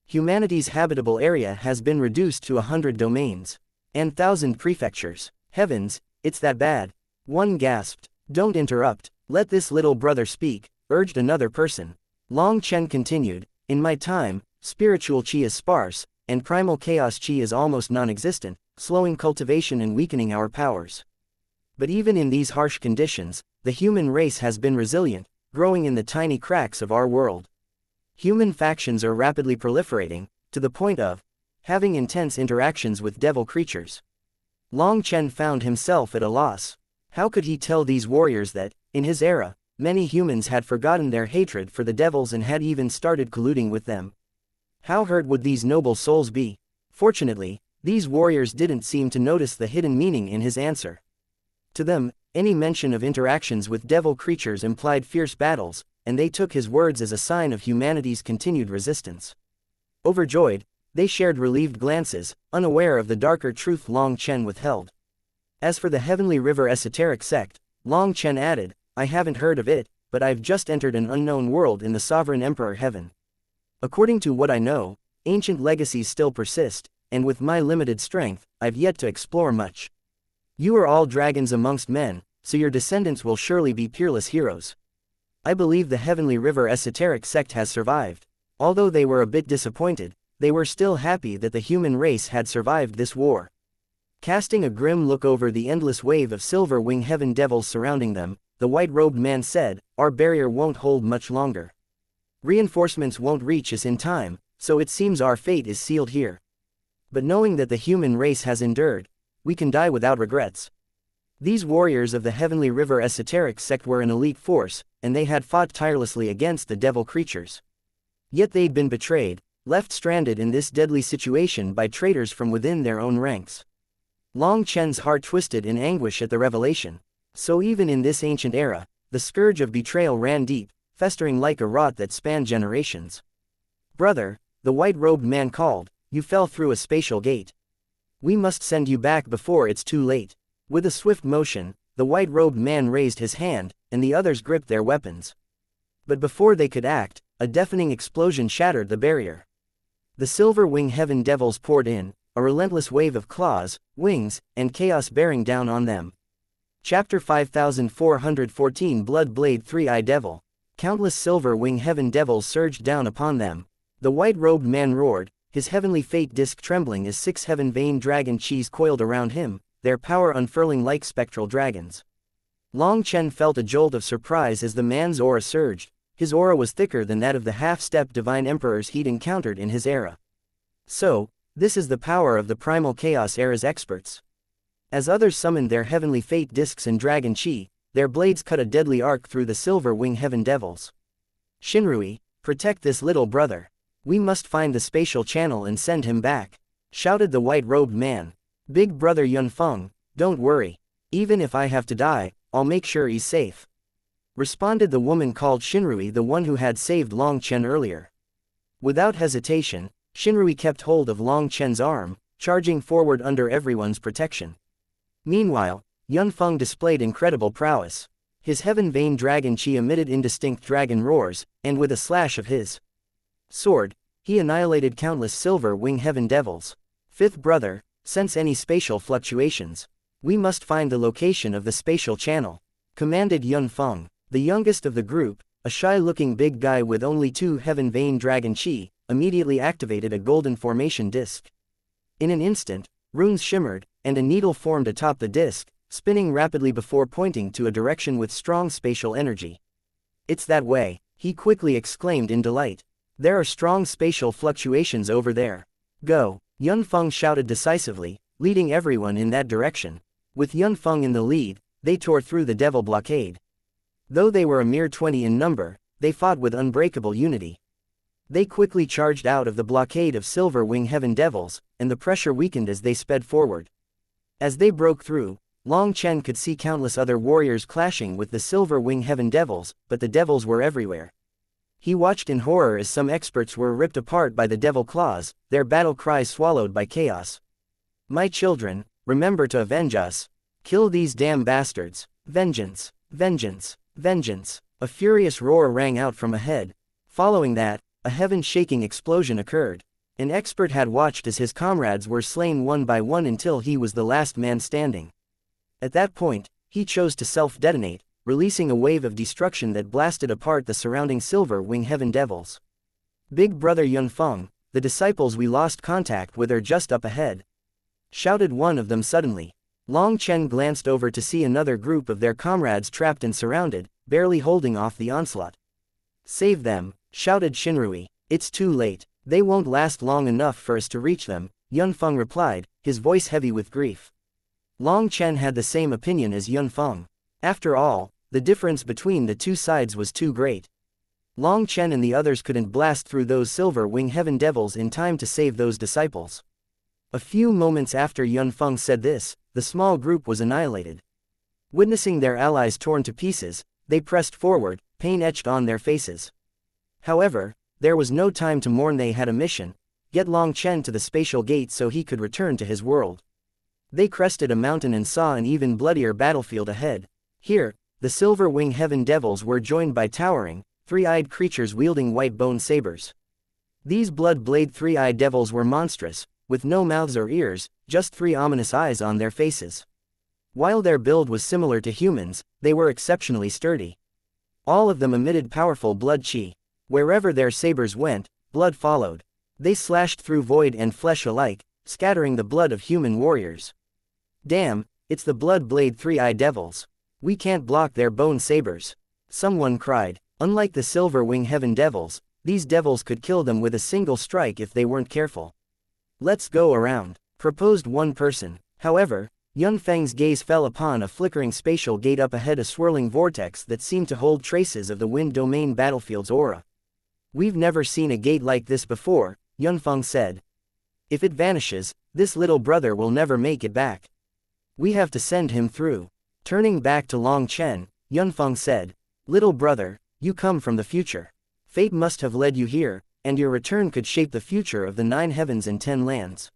Humanity's habitable area has been reduced to 100 domains. And 1,000 prefectures. Heavens, it's that bad." One gasped. "Don't interrupt, let this little brother speak," urged another person. Long Chen continued, "In my time, spiritual chi is sparse, and primal chaos chi is almost non-existent, slowing cultivation and weakening our powers. But even in these harsh conditions, the human race has been resilient, growing in the tiny cracks of our world. Human factions are rapidly proliferating, to the point of having intense interactions with devil creatures." Long Chen found himself at a loss. How could he tell these warriors that, in his era, many humans had forgotten their hatred for the devils and had even started colluding with them? How hurt would these noble souls be? Fortunately, these warriors didn't seem to notice the hidden meaning in his answer. To them, any mention of interactions with devil creatures implied fierce battles, and they took his words as a sign of humanity's continued resistance. Overjoyed, they shared relieved glances, unaware of the darker truth Long Chen withheld. As for the Heavenly River esoteric sect, Long Chen added, "I haven't heard of it, but I've just entered an unknown world in the Sovereign Emperor Heaven. According to what I know, ancient legacies still persist, and with my limited strength, I've yet to explore much. You are all dragons amongst men, so your descendants will surely be peerless heroes. I believe the Heavenly River esoteric sect has survived." Although they were a bit disappointed, they were still happy that the human race had survived this war. Casting a grim look over the endless wave of Silver Wing Heaven Devils surrounding them, the white-robed man said, "Our barrier won't hold much longer. Reinforcements won't reach us in time, so it seems our fate is sealed here. But knowing that the human race has endured, we can die without regrets." These warriors of the Heavenly River esoteric sect were an elite force, and they had fought tirelessly against the devil creatures. Yet they'd been betrayed, left stranded in this deadly situation by traitors from within their own ranks. Long Chen's heart twisted in anguish at the revelation. So even in this ancient era, the scourge of betrayal ran deep, festering like a rot that spanned generations. "Brother," the white-robed man called, "you fell through a spatial gate. We must send you back before it's too late." With a swift motion, the white-robed man raised his hand, and the others gripped their weapons. But before they could act, a deafening explosion shattered the barrier. The silver wing heaven devils poured in, a relentless wave of claws, wings, and chaos bearing down on them. Chapter 5414 Blood Blade 3-Eye Devil. Countless silver wing heaven devils surged down upon them. The white-robed man roared, his heavenly fate disc trembling as 6 heaven-vein dragon cheese coiled around him, their power unfurling like spectral dragons. Long Chen felt a jolt of surprise as the man's aura surged. His aura was thicker than that of the half-step divine emperors he'd encountered in his era. So, this is the power of the primal chaos era's experts. As others summoned their heavenly fate discs and dragon chi, their blades cut a deadly arc through the silver wing heaven devils. "Shinrui, protect this little brother. We must find the spatial channel and send him back," shouted the white-robed man. "Big brother Yunfeng, don't worry. Even if I have to die, I'll make sure he's safe," responded the woman called Shinrui, the one who had saved Long Chen earlier. Without hesitation, Shinrui kept hold of Long Chen's arm, charging forward under everyone's protection. Meanwhile, Yunfeng displayed incredible prowess. His heaven-vein dragon chi emitted indistinct dragon roars, and with a slash of his sword, he annihilated countless silver wing heaven devils. "Fifth brother, sense any spatial fluctuations. We must find the location of the spatial channel," commanded Yunfeng. The youngest of the group, a shy-looking big guy with only 2 heaven-vein dragon chi, immediately activated a golden formation disc. In an instant, runes shimmered, and a needle formed atop the disc, spinning rapidly before pointing to a direction with strong spatial energy. "It's that way," he quickly exclaimed in delight. "There are strong spatial fluctuations over there. Go," Yunfeng shouted decisively, leading everyone in that direction. With Yunfeng in the lead, they tore through the devil blockade. Though they were a mere 20 in number, they fought with unbreakable unity. They quickly charged out of the blockade of silver wing heaven devils, and the pressure weakened as they sped forward. As they broke through, Long Chen could see countless other warriors clashing with the silver wing heaven devils, but the devils were everywhere. He watched in horror as some experts were ripped apart by the devil claws, their battle cries swallowed by chaos. "My children, remember to avenge us. Kill these damn bastards. Vengeance! Vengeance! Vengeance!" A furious roar rang out from ahead. Following that, a heaven-shaking explosion occurred. An expert had watched as his comrades were slain one by one until he was the last man standing. At that point, he chose to self-detonate, releasing a wave of destruction that blasted apart the surrounding silver wing heaven devils. "Big brother Yunfeng, the disciples we lost contact with are just up ahead," shouted one of them suddenly. Long Chen glanced over to see another group of their comrades trapped and surrounded, barely holding off the onslaught. "Save them," shouted Shinrui. "It's too late. They won't last long enough for us to reach them," Yunfeng replied, his voice heavy with grief. Long Chen had the same opinion as Yunfeng. After all, the difference between the two sides was too great. Long Chen and the others couldn't blast through those silver wing heaven devils in time to save those disciples. A few moments after Yunfeng said this, the small group was annihilated. Witnessing their allies torn to pieces, they pressed forward, pain etched on their faces. However, there was no time to mourn. They had a mission: get Long Chen to the spatial gate so he could return to his world. They crested a mountain and saw an even bloodier battlefield ahead. Here, the silver wing heaven devils were joined by towering, 3-eyed creatures wielding white bone sabers. These blood blade 3-eyed devils were monstrous, with no mouths or ears, just 3 ominous eyes on their faces. While their build was similar to humans, they were exceptionally sturdy. All of them emitted powerful blood chi. Wherever their sabers went, blood followed. They slashed through void and flesh alike, scattering the blood of human warriors. "Damn, it's the blood blade 3-eyed devils. We can't block their bone sabers," someone cried. Unlike the silver wing heaven devils, these devils could kill them with a single strike if they weren't careful. "Let's go around," proposed one person. However, Yunfeng's gaze fell upon a flickering spatial gate up ahead, a swirling vortex that seemed to hold traces of the wind domain battlefield's aura. "We've never seen a gate like this before," Yunfeng said. If it vanishes, this little brother will never make it back. We have to send him through. Turning back to Long Chen, Yunfeng said, Little brother, you come from the future. Fate must have led you here, and your return could shape the future of the 9 heavens and 10 lands.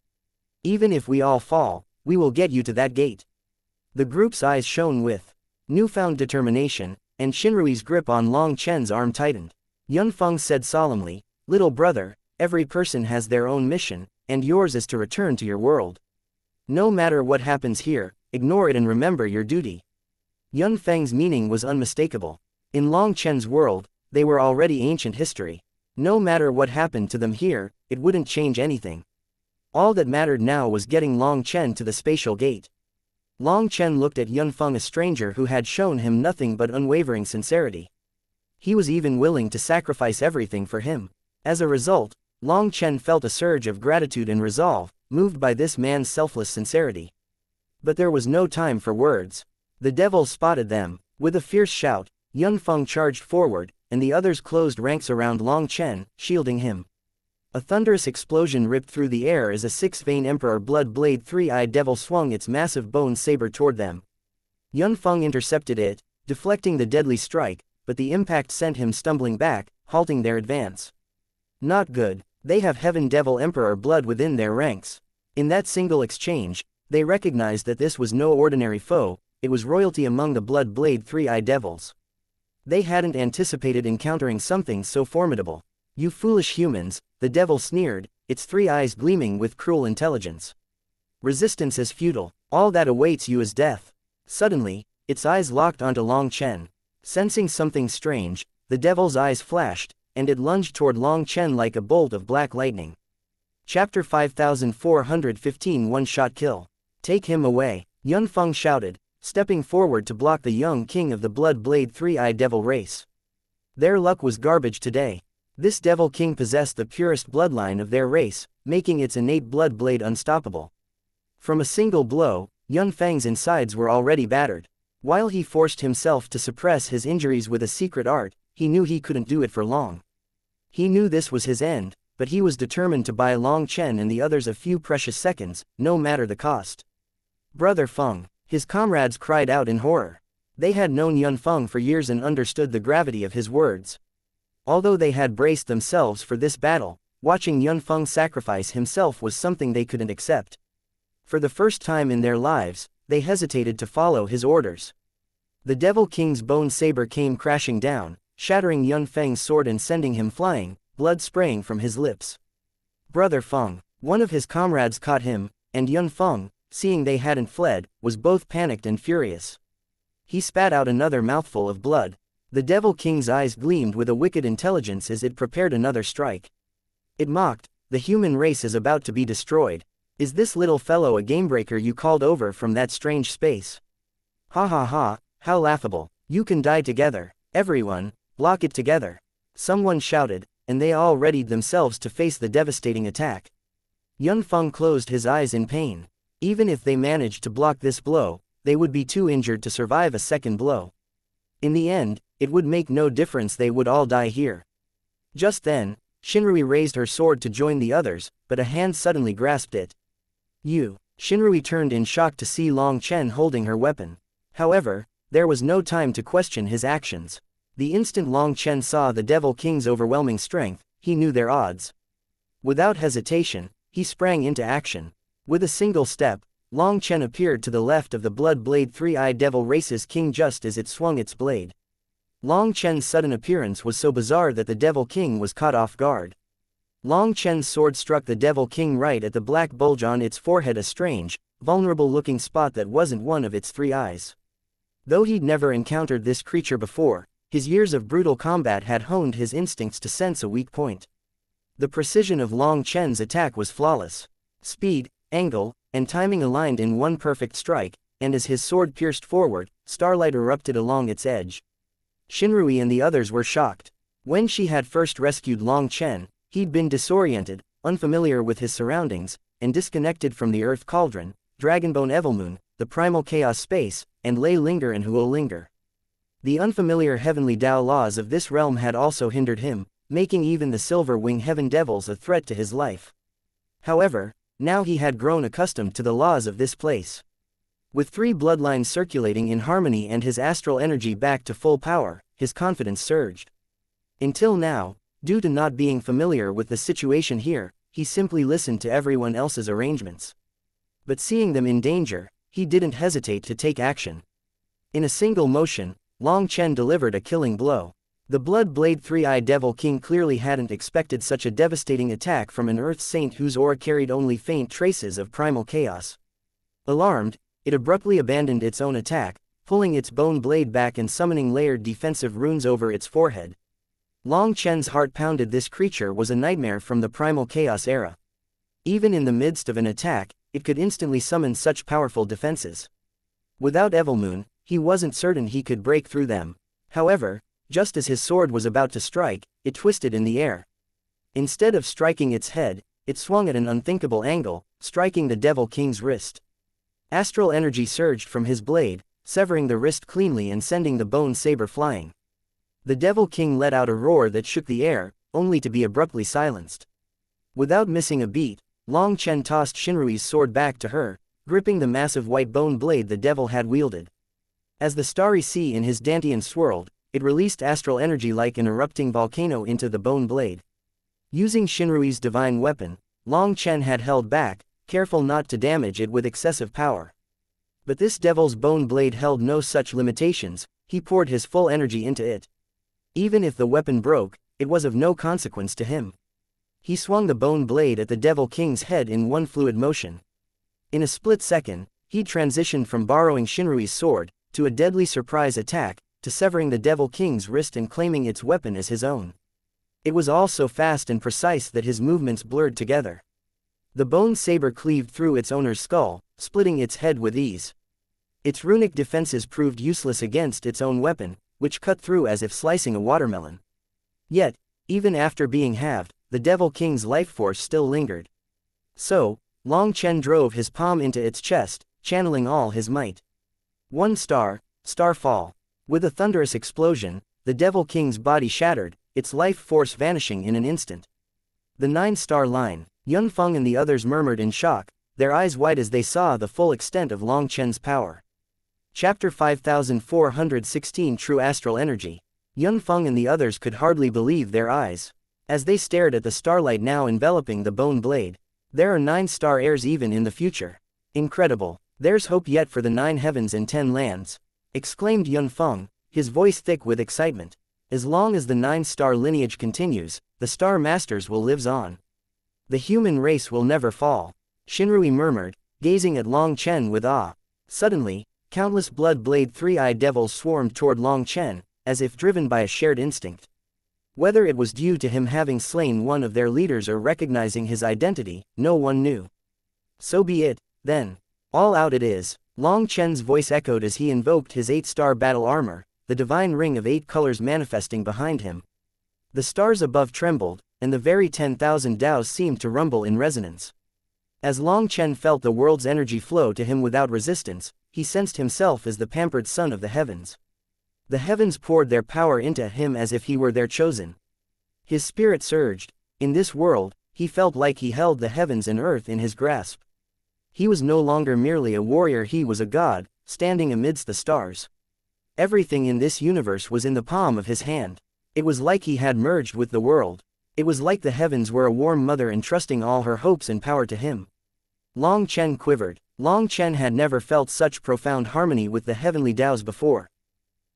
Even if we all fall, we will get you to that gate. The group's eyes shone with newfound determination, and Shinrui's grip on Long Chen's arm tightened. Yunfeng said solemnly, Little brother, every person has their own mission, and yours is to return to your world. No matter what happens here, ignore it and remember your duty. Yunfeng's meaning was unmistakable. In Long Chen's world, they were already ancient history. No matter what happened to them here, it wouldn't change anything. All that mattered now was getting Long Chen to the spatial gate. Long Chen looked at Yunfeng, a stranger who had shown him nothing but unwavering sincerity. He was even willing to sacrifice everything for him. As a result, Long Chen felt a surge of gratitude and resolve, moved by this man's selfless sincerity. But there was no time for words. The devil spotted them. With a fierce shout, Yunfeng charged forward, and the others closed ranks around Long Chen, shielding him. A thunderous explosion ripped through the air as a 6-vein Emperor Blood Blade 3-eyed devil swung its massive bone saber toward them. Yunfeng intercepted it, deflecting the deadly strike, but the impact sent him stumbling back, halting their advance. Not good. They have Heaven Devil Emperor blood within their ranks. In that single exchange, they recognized that this was no ordinary foe, it was royalty among the Blood Blade 3-eyed devils. They hadn't anticipated encountering something so formidable. You foolish humans, the devil sneered, its 3 eyes gleaming with cruel intelligence. Resistance is futile, all that awaits you is death. Suddenly, its eyes locked onto Long Chen. Sensing something strange, the devil's eyes flashed, and it lunged toward Long Chen like a bolt of black lightning. Chapter 5415 One-Shot Kill. Take him away, Yunfeng shouted, stepping forward to block the young king of the Blood Blade 3-eyed devil race. Their luck was garbage today. This devil king possessed the purest bloodline of their race, making its innate blood blade unstoppable. From a single blow, Yunfeng's insides were already battered. While he forced himself to suppress his injuries with a secret art, he knew he couldn't do it for long. He knew this was his end, but he was determined to buy Long Chen and the others a few precious seconds, no matter the cost. Brother Feng, his comrades cried out in horror. They had known Yunfeng for years and understood the gravity of his words. Although they had braced themselves for this battle, watching Yunfeng sacrifice himself was something they couldn't accept. For the first time in their lives, they hesitated to follow his orders. The Devil King's bone saber came crashing down, shattering Yunfeng's sword and sending him flying, blood spraying from his lips. Brother Feng, one of his comrades caught him, and Yunfeng, seeing they hadn't fled, was both panicked and furious. He spat out another mouthful of blood. The Devil King's eyes gleamed with a wicked intelligence as it prepared another strike. It mocked, the human race is about to be destroyed. Is this little fellow a gamebreaker you called over from that strange space? Ha ha ha, how laughable, you can die together, everyone, block it together. Someone shouted, and they all readied themselves to face the devastating attack. Yunfeng closed his eyes in pain. Even if they managed to block this blow, they would be too injured to survive a second blow. In the end, it would make no difference, they would all die here. Just then, Shinrui raised her sword to join the others, but a hand suddenly grasped it. You! Shinrui turned in shock to see Long Chen holding her weapon. However, there was no time to question his actions. The instant Long Chen saw the Devil King's overwhelming strength, he knew their odds. Without hesitation, he sprang into action. With a single step, Long Chen appeared to the left of the Blood Blade 3-eyed devil race's king just as it swung its blade. Long Chen's sudden appearance was so bizarre that the Devil King was caught off guard. Long Chen's sword struck the Devil King right at the black bulge on its forehead, a strange, vulnerable-looking spot that wasn't one of its 3 eyes. Though he'd never encountered this creature before, his years of brutal combat had honed his instincts to sense a weak point. The precision of Long Chen's attack was flawless. Speed, angle, and timing aligned in one perfect strike, and as his sword pierced forward, starlight erupted along its edge. Shinrui and the others were shocked. When she had first rescued Long Chen, he'd been disoriented, unfamiliar with his surroundings, and disconnected from the Earth Cauldron, Dragonbone Evilmoon, the Primal Chaos Space, and Lei Linger and Huo Linger. The unfamiliar heavenly Tao laws of this realm had also hindered him, making even the silver wing heaven devils a threat to his life. However, now he had grown accustomed to the laws of this place. With 3 bloodlines circulating in harmony and his astral energy back to full power, his confidence surged. Until now, due to not being familiar with the situation here, he simply listened to everyone else's arrangements. But seeing them in danger, he didn't hesitate to take action. In a single motion, Long Chen delivered a killing blow. The Blood Blade 3-Eyed Devil King clearly hadn't expected such a devastating attack from an Earth Saint whose aura carried only faint traces of primal chaos. Alarmed, it abruptly abandoned its own attack, pulling its bone blade back and summoning layered defensive runes over its forehead. Long Chen's heart pounded. This creature was a nightmare from the primal chaos era. Even in the midst of an attack, it could instantly summon such powerful defenses. Without Evilmoon, he wasn't certain he could break through them. However, just as his sword was about to strike, it twisted in the air. Instead of striking its head, it swung at an unthinkable angle, striking the Devil King's wrist. Astral energy surged from his blade, severing the wrist cleanly and sending the bone saber flying. The Devil King let out a roar that shook the air, only to be abruptly silenced. Without missing a beat, Long Chen tossed Shinrui's sword back to her, gripping the massive white bone blade the devil had wielded. As the starry sea in his dantian swirled, it released astral energy like an erupting volcano into the bone blade. Using Shinrui's divine weapon, Long Chen had held back, careful not to damage it with excessive power. But this devil's bone blade held no such limitations. He poured his full energy into it. Even if the weapon broke, it was of no consequence to him. He swung the bone blade at the Devil King's head in one fluid motion. In a split second, he transitioned from borrowing Shinrui's sword, to a deadly surprise attack, to severing the Devil King's wrist and claiming its weapon as his own. It was all so fast and precise that his movements blurred together. The bone saber cleaved through its owner's skull, splitting its head with ease. Its runic defenses proved useless against its own weapon, which cut through as if slicing a watermelon. Yet, even after being halved, the Devil King's life force still lingered. So, Long Chen drove his palm into its chest, channeling all his might. 1 star, starfall. With a thunderous explosion, the Devil King's body shattered, its life force vanishing in an instant. The 9-star line. Yun Feng and the others murmured in shock, their eyes wide as they saw the full extent of Long Chen's power. Chapter 5416 True Astral Energy. Yun Feng and the others could hardly believe their eyes. As they stared at the starlight now enveloping the bone blade. There are 9-star heirs even in the future. Incredible. There's hope yet for the 9 heavens and 10 lands. Exclaimed Yun Feng, his voice thick with excitement. As long as the 9-star lineage continues, the Star Masters will live on. The human race will never fall. Shinrui murmured, gazing at Long Chen with awe. Suddenly, countless Blood Blade 3-Eyed Devils swarmed toward Long Chen, as if driven by a shared instinct. Whether it was due to him having slain one of their leaders or recognizing his identity, no one knew. So be it, then. All out it is. Long Chen's voice echoed as he invoked his 8-star battle armor, the divine ring of 8 colors manifesting behind him. The stars above trembled, and the very 10,000 Daos seemed to rumble in resonance. As Long Chen felt the world's energy flow to him without resistance, he sensed himself as the pampered son of the heavens. The heavens poured their power into him as if he were their chosen. His spirit surged. In this world, he felt like he held the heavens and earth in his grasp. He was no longer merely a warrior, he was a god, standing amidst the stars. Everything in this universe was in the palm of his hand. It was like he had merged with the world. It was like the heavens were a warm mother entrusting all her hopes and power to him. Long Chen quivered. Long Chen had never felt such profound harmony with the heavenly Daos before.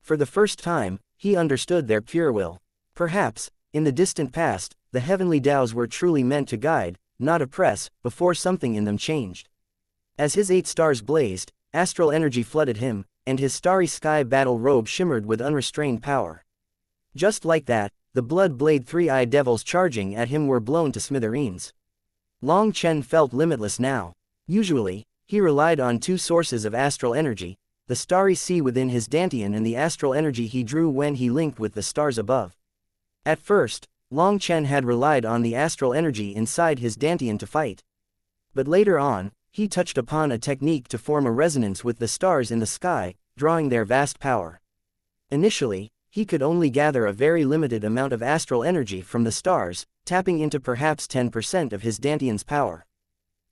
For the first time, he understood their pure will. Perhaps, in the distant past, the heavenly Daos were truly meant to guide, not oppress, before something in them changed. As his 8 stars blazed, astral energy flooded him, and his starry sky battle robe shimmered with unrestrained power. Just like that, the Blood Blade 3-Eyed Devils charging at him were blown to smithereens. Long Chen felt limitless now. Usually, he relied on 2 sources of astral energy, the starry sea within his dantian and the astral energy he drew when he linked with the stars above. At first, Long Chen had relied on the astral energy inside his dantian to fight. But later on, he touched upon a technique to form a resonance with the stars in the sky, drawing their vast power. Initially, he could only gather a very limited amount of astral energy from the stars, tapping into perhaps 10% of his Dantian's power.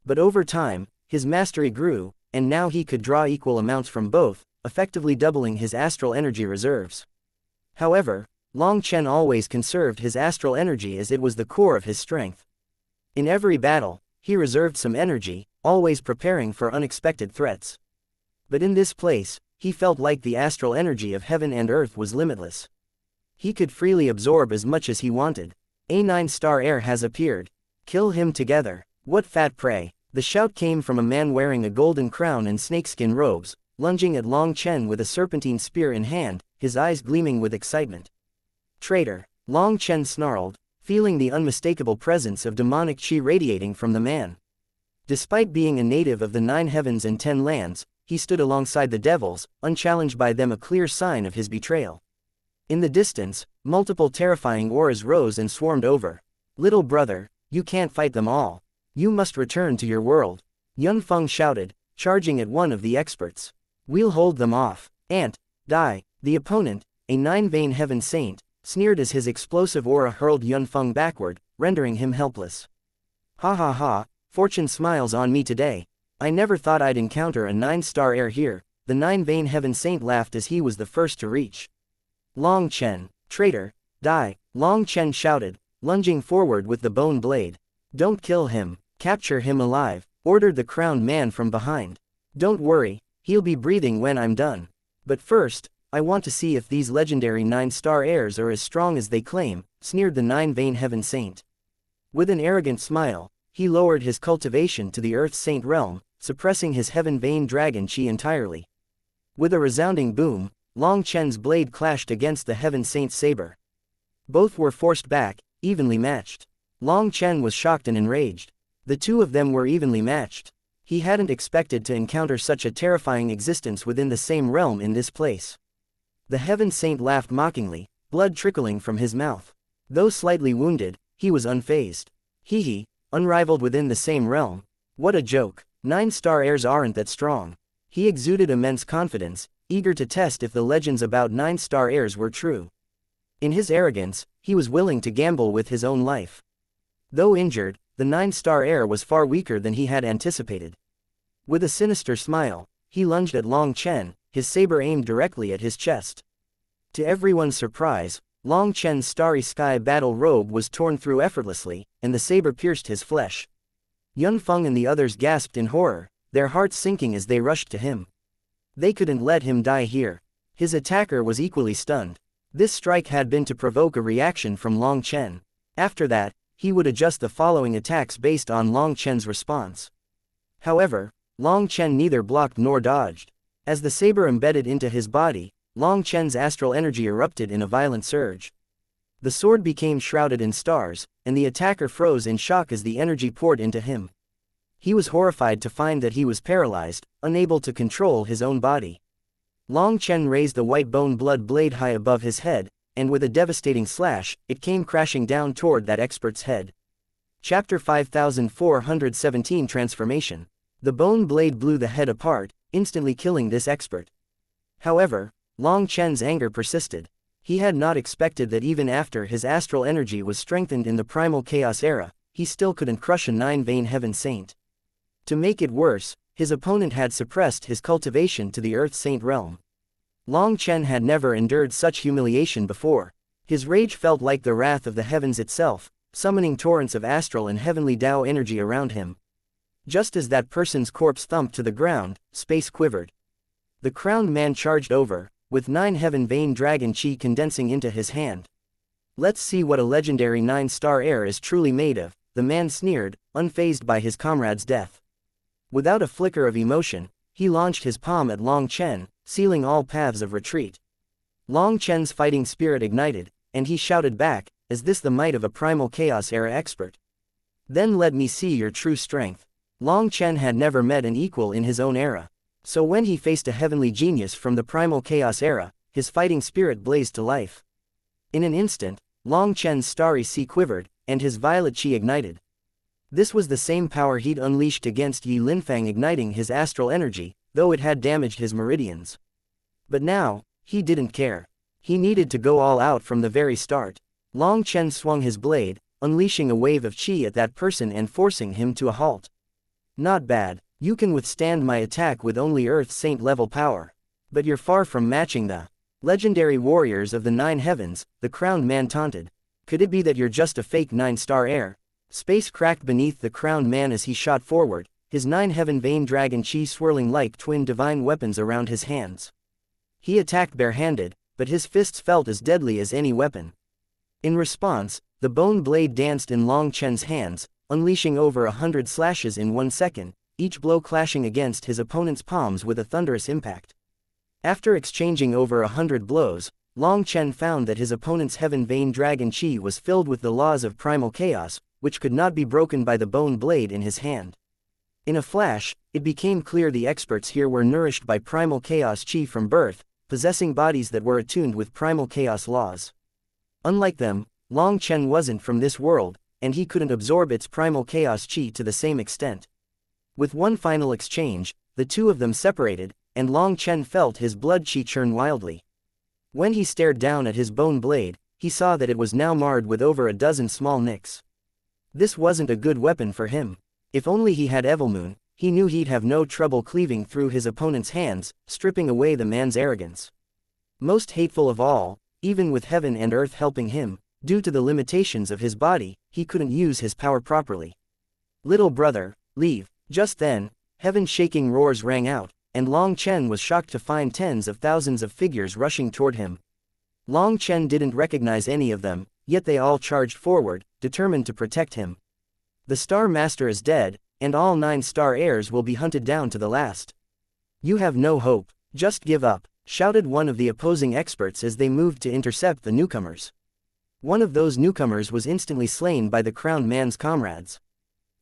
But over time, his mastery grew, and now he could draw equal amounts from both, effectively doubling his astral energy reserves. However, Long Chen always conserved his astral energy as it was the core of his strength. In every battle, he reserved some energy, always preparing for unexpected threats. But in this place, he felt like the astral energy of heaven and earth was limitless. He could freely absorb as much as he wanted. A 9-star heir has appeared. Kill him together. What fat prey! The shout came from a man wearing a golden crown and snakeskin robes, lunging at Long Chen with a serpentine spear in hand, his eyes gleaming with excitement. Traitor! Long Chen snarled, feeling the unmistakable presence of demonic chi radiating from the man. Despite being a native of the 9 heavens and 10 lands, he stood alongside the devils, unchallenged by them, a clear sign of his betrayal. In the distance, multiple terrifying auras rose and swarmed over. Little brother, you can't fight them all. You must return to your world. Yun Feng shouted, charging at one of the experts. We'll hold them off. Ant, die. The opponent, a 9-vein heaven saint, sneered as his explosive aura hurled Yun Feng backward, rendering him helpless. Ha ha ha, fortune smiles on me today. I never thought I'd encounter a 9-star heir here. The 9-vein heaven saint laughed as he was the first to reach. Long Chen, traitor, die, Long Chen shouted, lunging forward with the bone blade. Don't kill him, capture him alive, ordered the crowned man from behind. Don't worry, he'll be breathing when I'm done. But first, I want to see if these legendary 9-star heirs are as strong as they claim, sneered the 9-vein heaven saint. With an arrogant smile, he lowered his cultivation to the Earth Saint realm, suppressing his heaven-vein dragon chi entirely. With a resounding boom, Long Chen's blade clashed against the Heaven Saint's saber. Both were forced back, evenly matched. Long Chen was shocked and enraged. The two of them were evenly matched. He hadn't expected to encounter such a terrifying existence within the same realm in this place. The Heaven Saint laughed mockingly, blood trickling from his mouth. Though slightly wounded, he was unfazed. Hee, unrivaled within the same realm. What a joke. 9-star heirs aren't that strong. He exuded immense confidence, eager to test if the legends about 9-star heirs were true. In his arrogance, he was willing to gamble with his own life. Though injured, the 9-star heir was far weaker than he had anticipated. With a sinister smile, he lunged at Long Chen, his saber aimed directly at his chest. To everyone's surprise, Long Chen's starry sky battle robe was torn through effortlessly, and the saber pierced his flesh. Yun Feng and the others gasped in horror, their hearts sinking as they rushed to him. They couldn't let him die here. His attacker was equally stunned. This strike had been to provoke a reaction from Long Chen. After that, he would adjust the following attacks based on Long Chen's response. However, Long Chen neither blocked nor dodged. As the saber embedded into his body, Long Chen's astral energy erupted in a violent surge. The sword became shrouded in stars, and the attacker froze in shock as the energy poured into him. He was horrified to find that he was paralyzed, unable to control his own body. Long Chen raised the white bone blood blade high above his head, and with a devastating slash, it came crashing down toward that expert's head. Chapter 5417 Transformation. The bone blade blew the head apart, instantly killing this expert. However, Long Chen's anger persisted. He had not expected that even after his astral energy was strengthened in the primal chaos era, he still couldn't crush a 9-vein heaven saint. To make it worse, his opponent had suppressed his cultivation to the Earth Saint realm. Long Chen had never endured such humiliation before. His rage felt like the wrath of the heavens itself, summoning torrents of astral and heavenly Tao energy around him. Just as that person's corpse thumped to the ground, space quivered. The crowned man charged over, with 9 heaven-vein dragon chi condensing into his hand. Let's see what a legendary 9-star heir is truly made of, the man sneered, unfazed by his comrade's death. Without a flicker of emotion, he launched his palm at Long Chen, sealing all paths of retreat. Long Chen's fighting spirit ignited, and he shouted back, "Is this the might of a primal chaos era expert? Then let me see your true strength." Long Chen had never met an equal in his own era. So when he faced a heavenly genius from the primal chaos era, his fighting spirit blazed to life. In an instant, Long Chen's starry sea quivered, and his violet chi ignited. This was the same power he'd unleashed against Yi Linfang, igniting his astral energy, though it had damaged his meridians. But now, he didn't care. He needed to go all out from the very start. Long Chen swung his blade, unleashing a wave of qi at that person and forcing him to a halt. Not bad, you can withstand my attack with only Earth Saint level power. But you're far from matching the legendary warriors of the 9 heavens, the crowned man taunted. Could it be that you're just a fake 9-star heir? Space cracked beneath the crowned man as he shot forward, his 9 heaven vein dragon qi swirling like twin divine weapons around his hands. He attacked barehanded, but his fists felt as deadly as any weapon. In response, the bone blade danced in Long Chen's hands, unleashing over 100 slashes in 1 second, each blow clashing against his opponent's palms with a thunderous impact. After exchanging over 100 blows, Long Chen found that his opponent's heaven vein dragon qi was filled with the laws of primal chaos, which could not be broken by the bone blade in his hand. In a flash, it became clear the experts here were nourished by primal chaos qi from birth, possessing bodies that were attuned with primal chaos laws. Unlike them, Long Chen wasn't from this world, and he couldn't absorb its primal chaos qi to the same extent. With one final exchange, the two of them separated, and Long Chen felt his blood qi churn wildly. When he stared down at his bone blade, he saw that it was now marred with over a dozen small nicks. This wasn't a good weapon for him. If only he had Evilmoon, he knew he'd have no trouble cleaving through his opponent's hands, stripping away the man's arrogance. Most hateful of all, even with heaven and earth helping him, due to the limitations of his body, he couldn't use his power properly. Little brother, leave. Just then, heaven-shaking roars rang out, and Long Chen was shocked to find tens of thousands of figures rushing toward him. Long Chen didn't recognize any of them, yet they all charged forward, determined to protect him. The Star Master is dead, and all 9-star heirs will be hunted down to the last. You have no hope, just give up, shouted one of the opposing experts as they moved to intercept the newcomers. One of those newcomers was instantly slain by the crowned man's comrades.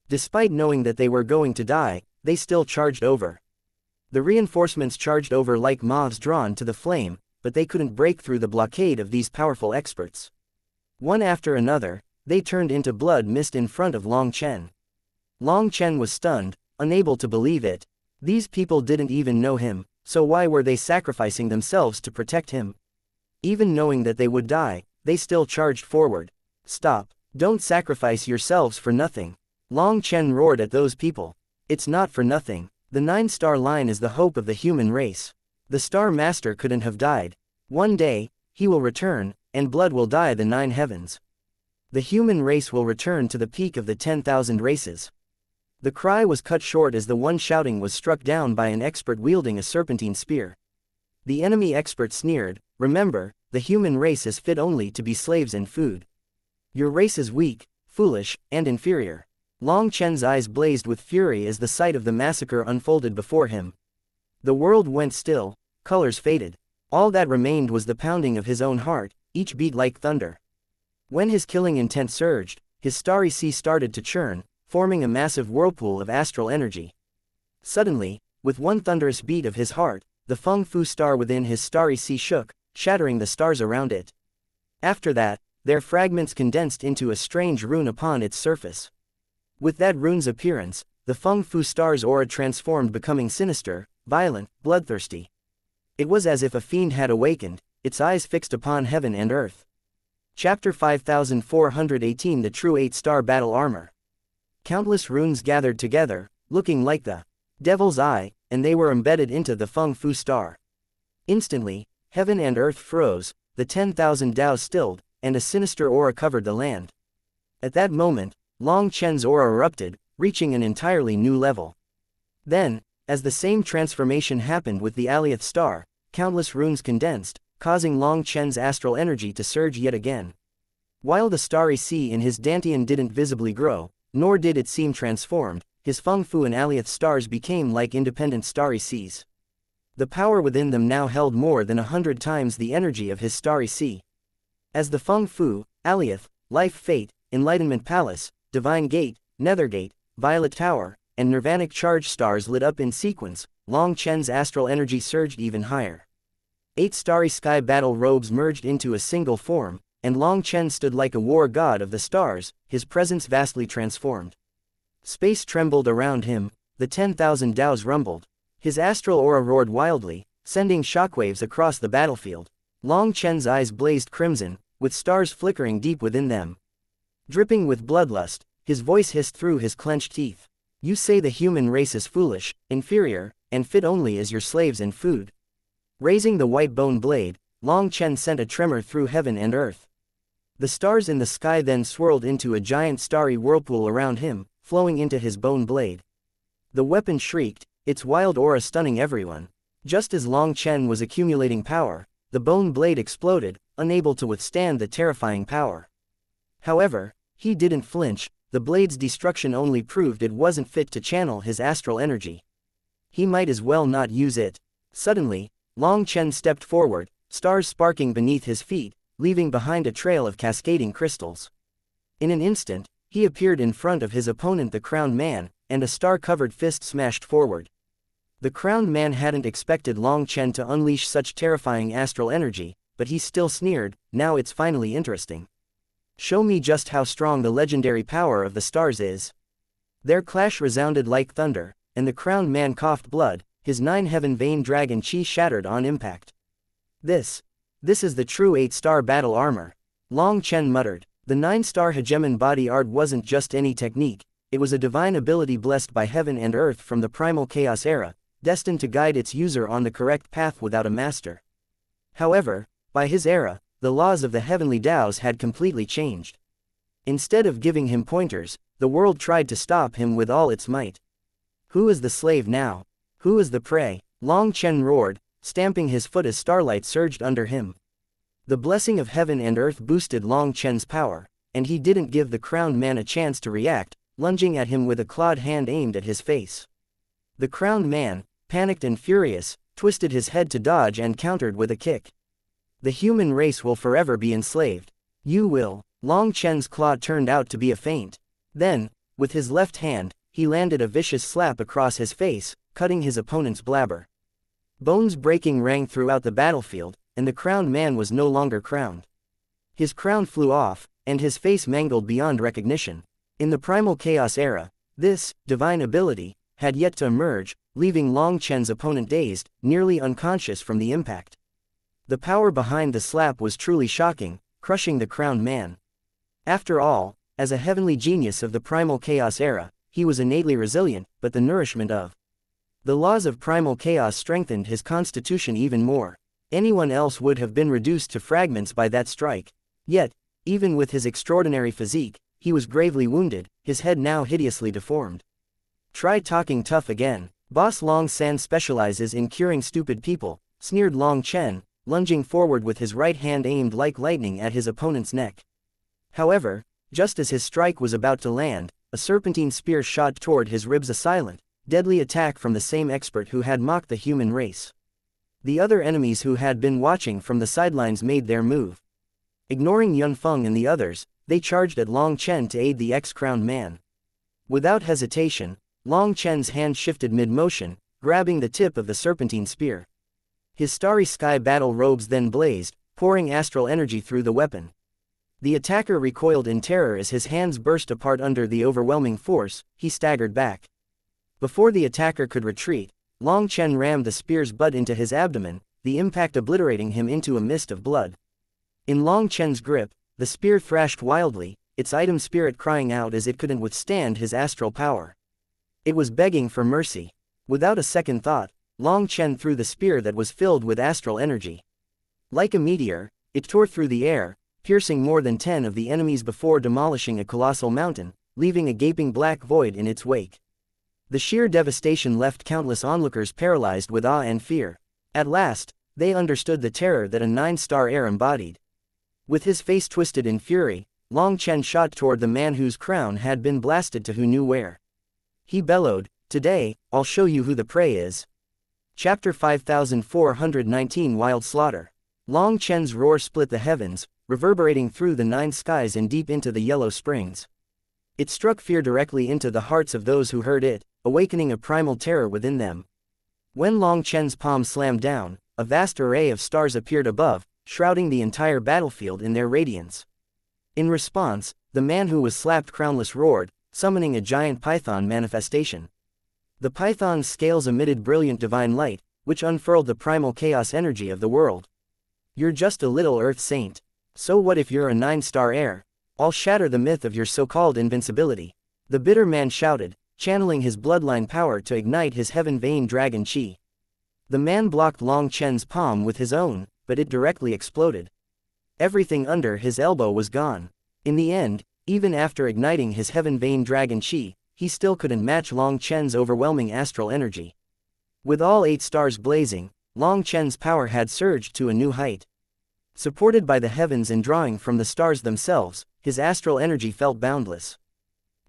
Despite knowing that they were going to die, they still charged over. The reinforcements charged over like moths drawn to the flame, but they couldn't break through the blockade of these powerful experts. One after another, they turned into blood mist in front of Long Chen. Long Chen was stunned, unable to believe it. These people didn't even know him, so why were they sacrificing themselves to protect him? Even knowing that they would die, they still charged forward. Stop, don't sacrifice yourselves for nothing. Long Chen roared at those people. It's not for nothing. The 9-star line is the hope of the human race. The Star Master couldn't have died. One day, he will return, and blood will dye the 9 heavens. The human race will return to the peak of the 10,000 races. The cry was cut short as the one shouting was struck down by an expert wielding a serpentine spear. The enemy expert sneered, "Remember, the human race is fit only to be slaves and food. Your race is weak, foolish, and inferior." Long Chen's eyes blazed with fury as the sight of the massacre unfolded before him. The world went still, colors faded. All that remained was the pounding of his own heart, each beat like thunder. When his killing intent surged, his starry sea started to churn, forming a massive whirlpool of astral energy. Suddenly, with one thunderous beat of his heart, the Feng Fu star within his starry sea shook, shattering the stars around it. After that, their fragments condensed into a strange rune upon its surface. With that rune's appearance, the Feng Fu star's aura transformed, becoming sinister, violent, bloodthirsty. It was as if a fiend had awakened, its eyes fixed upon heaven and earth. Chapter 5418 The True 8-Star Battle Armor. Countless runes gathered together, looking like the Devil's Eye, and they were embedded into the Feng Fu star. Instantly, heaven and earth froze, the 10,000 Tao's stilled, and a sinister aura covered the land. At that moment, Long Chen's aura erupted, reaching an entirely new level. Then, as the same transformation happened with the Alioth star, countless runes condensed, causing Long Chen's astral energy to surge yet again. While the starry sea in his dantian didn't visibly grow, nor did it seem transformed, his Feng Fu and Alioth stars became like independent starry seas. The power within them now held more than 100 times the energy of his starry sea. As the Feng Fu, Alioth, Life Fate, Enlightenment Palace, Divine Gate, Nethergate, Violet Tower, and Nirvanic Charge stars lit up in sequence, Long Chen's astral energy surged even higher. 8 starry sky battle robes merged into a single form, and Long Chen stood like a war god of the stars, his presence vastly transformed. Space trembled around him, the 10,000 Tao's rumbled. His astral aura roared wildly, sending shockwaves across the battlefield. Long Chen's eyes blazed crimson, with stars flickering deep within them. Dripping with bloodlust, his voice hissed through his clenched teeth. You say the human race is foolish, inferior, and fit only as your slaves and food. Raising the white bone blade, Long Chen sent a tremor through heaven and earth. The stars in the sky then swirled into a giant starry whirlpool around him, flowing into his bone blade. The weapon shrieked, its wild aura stunning everyone. Just as Long Chen was accumulating power, the bone blade exploded, unable to withstand the terrifying power. However, he didn't flinch. The blade's destruction only proved it wasn't fit to channel his astral energy. He might as well not use it. Suddenly, Long Chen stepped forward, stars sparking beneath his feet, leaving behind a trail of cascading crystals. In an instant, he appeared in front of his opponent the Crowned Man, and a star-covered fist smashed forward. The Crowned Man hadn't expected Long Chen to unleash such terrifying astral energy, but he still sneered, now it's finally interesting. Show me just how strong the legendary power of the stars is. Their clash resounded like thunder, and the Crowned Man coughed blood, his 9 heaven vein dragon chi shattered on impact. This is the true 8-star battle armor. Long Chen muttered. The 9-star hegemon body art wasn't just any technique, it was a divine ability blessed by heaven and earth from the primal chaos era, destined to guide its user on the correct path without a master. However, by his era, the laws of the heavenly Taos had completely changed. Instead of giving him pointers, the world tried to stop him with all its might. Who is the slave now? Who is the prey? Long Chen roared, stamping his foot as starlight surged under him. The blessing of heaven and earth boosted Long Chen's power, and he didn't give the Crowned Man a chance to react, lunging at him with a clawed hand aimed at his face. The Crowned Man, panicked and furious, twisted his head to dodge and countered with a kick. The human race will forever be enslaved. You will. Long Chen's claw turned out to be a feint. Then, with his left hand, he landed a vicious slap across his face, cutting his opponent's blabber. Bones breaking rang throughout the battlefield, and the Crowned Man was no longer crowned. His crown flew off, and his face mangled beyond recognition. In the primal chaos era, this divine ability had yet to emerge, leaving Long Chen's opponent dazed, nearly unconscious from the impact. The power behind the slap was truly shocking, crushing the Crowned Man. After all, as a heavenly genius of the primal chaos era, he was innately resilient, but the nourishment of the laws of primal chaos strengthened his constitution even more. Anyone else would have been reduced to fragments by that strike. Yet, even with his extraordinary physique, he was gravely wounded, his head now hideously deformed. Try talking tough again. Boss Long San specializes in curing stupid people, sneered Long Chen, lunging forward with his right hand aimed like lightning at his opponent's neck. However, just as his strike was about to land, a serpentine spear shot toward his ribs, a silent, deadly attack from the same expert who had mocked the human race. The other enemies who had been watching from the sidelines made their move. Ignoring Yun Feng and the others, they charged at Long Chen to aid the ex-Crowned Man. Without hesitation, Long Chen's hand shifted mid-motion, grabbing the tip of the serpentine spear. His starry sky battle robes then blazed, pouring astral energy through the weapon. The attacker recoiled in terror as his hands burst apart under the overwhelming force. He staggered back. Before the attacker could retreat, Long Chen rammed the spear's butt into his abdomen, the impact obliterating him into a mist of blood. In Long Chen's grip, the spear thrashed wildly, its item spirit crying out as it couldn't withstand his astral power. It was begging for mercy. Without a second thought, Long Chen threw the spear that was filled with astral energy. Like a meteor, it tore through the air, piercing more than 10 of the enemies before demolishing a colossal mountain, leaving a gaping black void in its wake. The sheer devastation left countless onlookers paralyzed with awe and fear. At last, they understood the terror that a 9-star heir embodied. With his face twisted in fury, Long Chen shot toward the man whose crown had been blasted to who knew where. He bellowed, "Today, I'll show you who the prey is." Chapter 5419 Wild Slaughter. Long Chen's roar split the heavens, reverberating through the 9 skies and deep into the Yellow Springs. It struck fear directly into the hearts of those who heard it, awakening a primal terror within them. When Long Chen's palm slammed down, a vast array of stars appeared above, shrouding the entire battlefield in their radiance. In response, the man who was slapped crownless roared, summoning a giant python manifestation. The python's scales emitted brilliant divine light, which unfurled the primal chaos energy of the world. You're just a little Earth saint. So what if you're a 9-star heir? I'll shatter the myth of your so-called invincibility. The bitter man shouted, channeling his bloodline power to ignite his heaven-vein dragon chi. The man blocked Long Chen's palm with his own, but it directly exploded. Everything under his elbow was gone. In the end, even after igniting his heaven-vein dragon chi, he still couldn't match Long Chen's overwhelming astral energy. With all 8 stars blazing, Long Chen's power had surged to a new height. Supported by the heavens and drawing from the stars themselves, his astral energy felt boundless.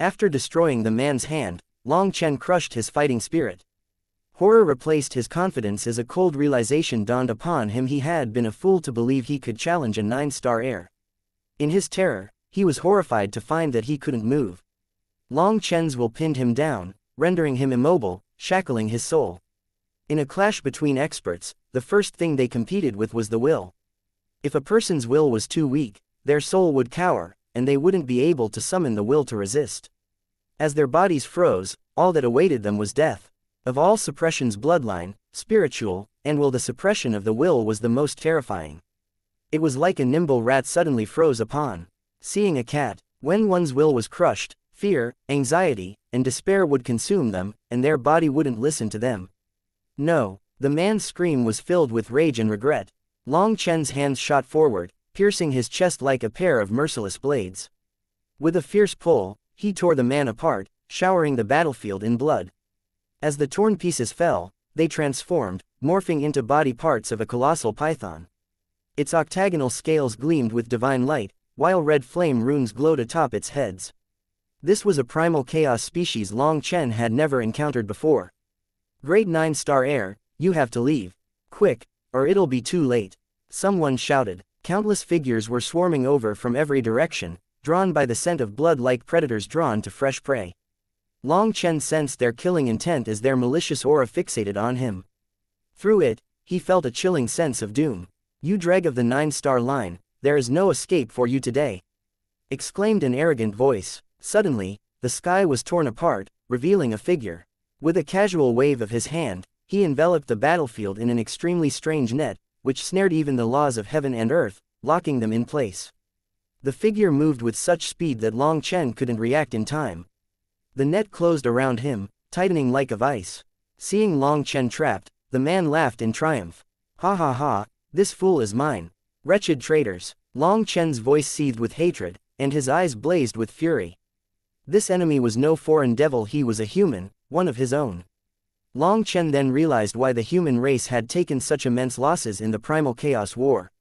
After destroying the man's hand, Long Chen crushed his fighting spirit. Horror replaced his confidence as a cold realization dawned upon him. He had been a fool to believe he could challenge a 9-star heir. In his terror, he was horrified to find that he couldn't move. Long Chen's will pinned him down, rendering him immobile, shackling his soul. In a clash between experts, the first thing they competed with was the will. If a person's will was too weak, their soul would cower, and they wouldn't be able to summon the will to resist. As their bodies froze, all that awaited them was death. Of all suppression's bloodline, spiritual, and will, the suppression of the will was the most terrifying. It was like a nimble rat suddenly froze upon seeing a cat. When one's will was crushed, fear, anxiety, and despair would consume them, and their body wouldn't listen to them. No, the man's scream was filled with rage and regret. Long Chen's hands shot forward, piercing his chest like a pair of merciless blades. With a fierce pull, he tore the man apart, showering the battlefield in blood. As the torn pieces fell, they transformed, morphing into body parts of a colossal python. Its octagonal scales gleamed with divine light, while red flame runes glowed atop its heads. This was a primal chaos species Long Chen had never encountered before. Great 9-star heir, you have to leave. Quick, or it'll be too late. Someone shouted. Countless figures were swarming over from every direction, drawn by the scent of blood like predators drawn to fresh prey. Long Chen sensed their killing intent as their malicious aura fixated on him. Through it, he felt a chilling sense of doom. You dreg of the 9-star line, there is no escape for you today, exclaimed an arrogant voice. Suddenly, the sky was torn apart, revealing a figure. With a casual wave of his hand, he enveloped the battlefield in an extremely strange net, which snared even the laws of heaven and earth, locking them in place. The figure moved with such speed that Long Chen couldn't react in time. The net closed around him, tightening like a vice. Seeing Long Chen trapped, the man laughed in triumph. Ha ha ha, this fool is mine. Wretched traitors. Long Chen's voice seethed with hatred, and his eyes blazed with fury. This enemy was no foreign devil, he was a human, one of his own. Long Chen then realized why the human race had taken such immense losses in the Primal Chaos War.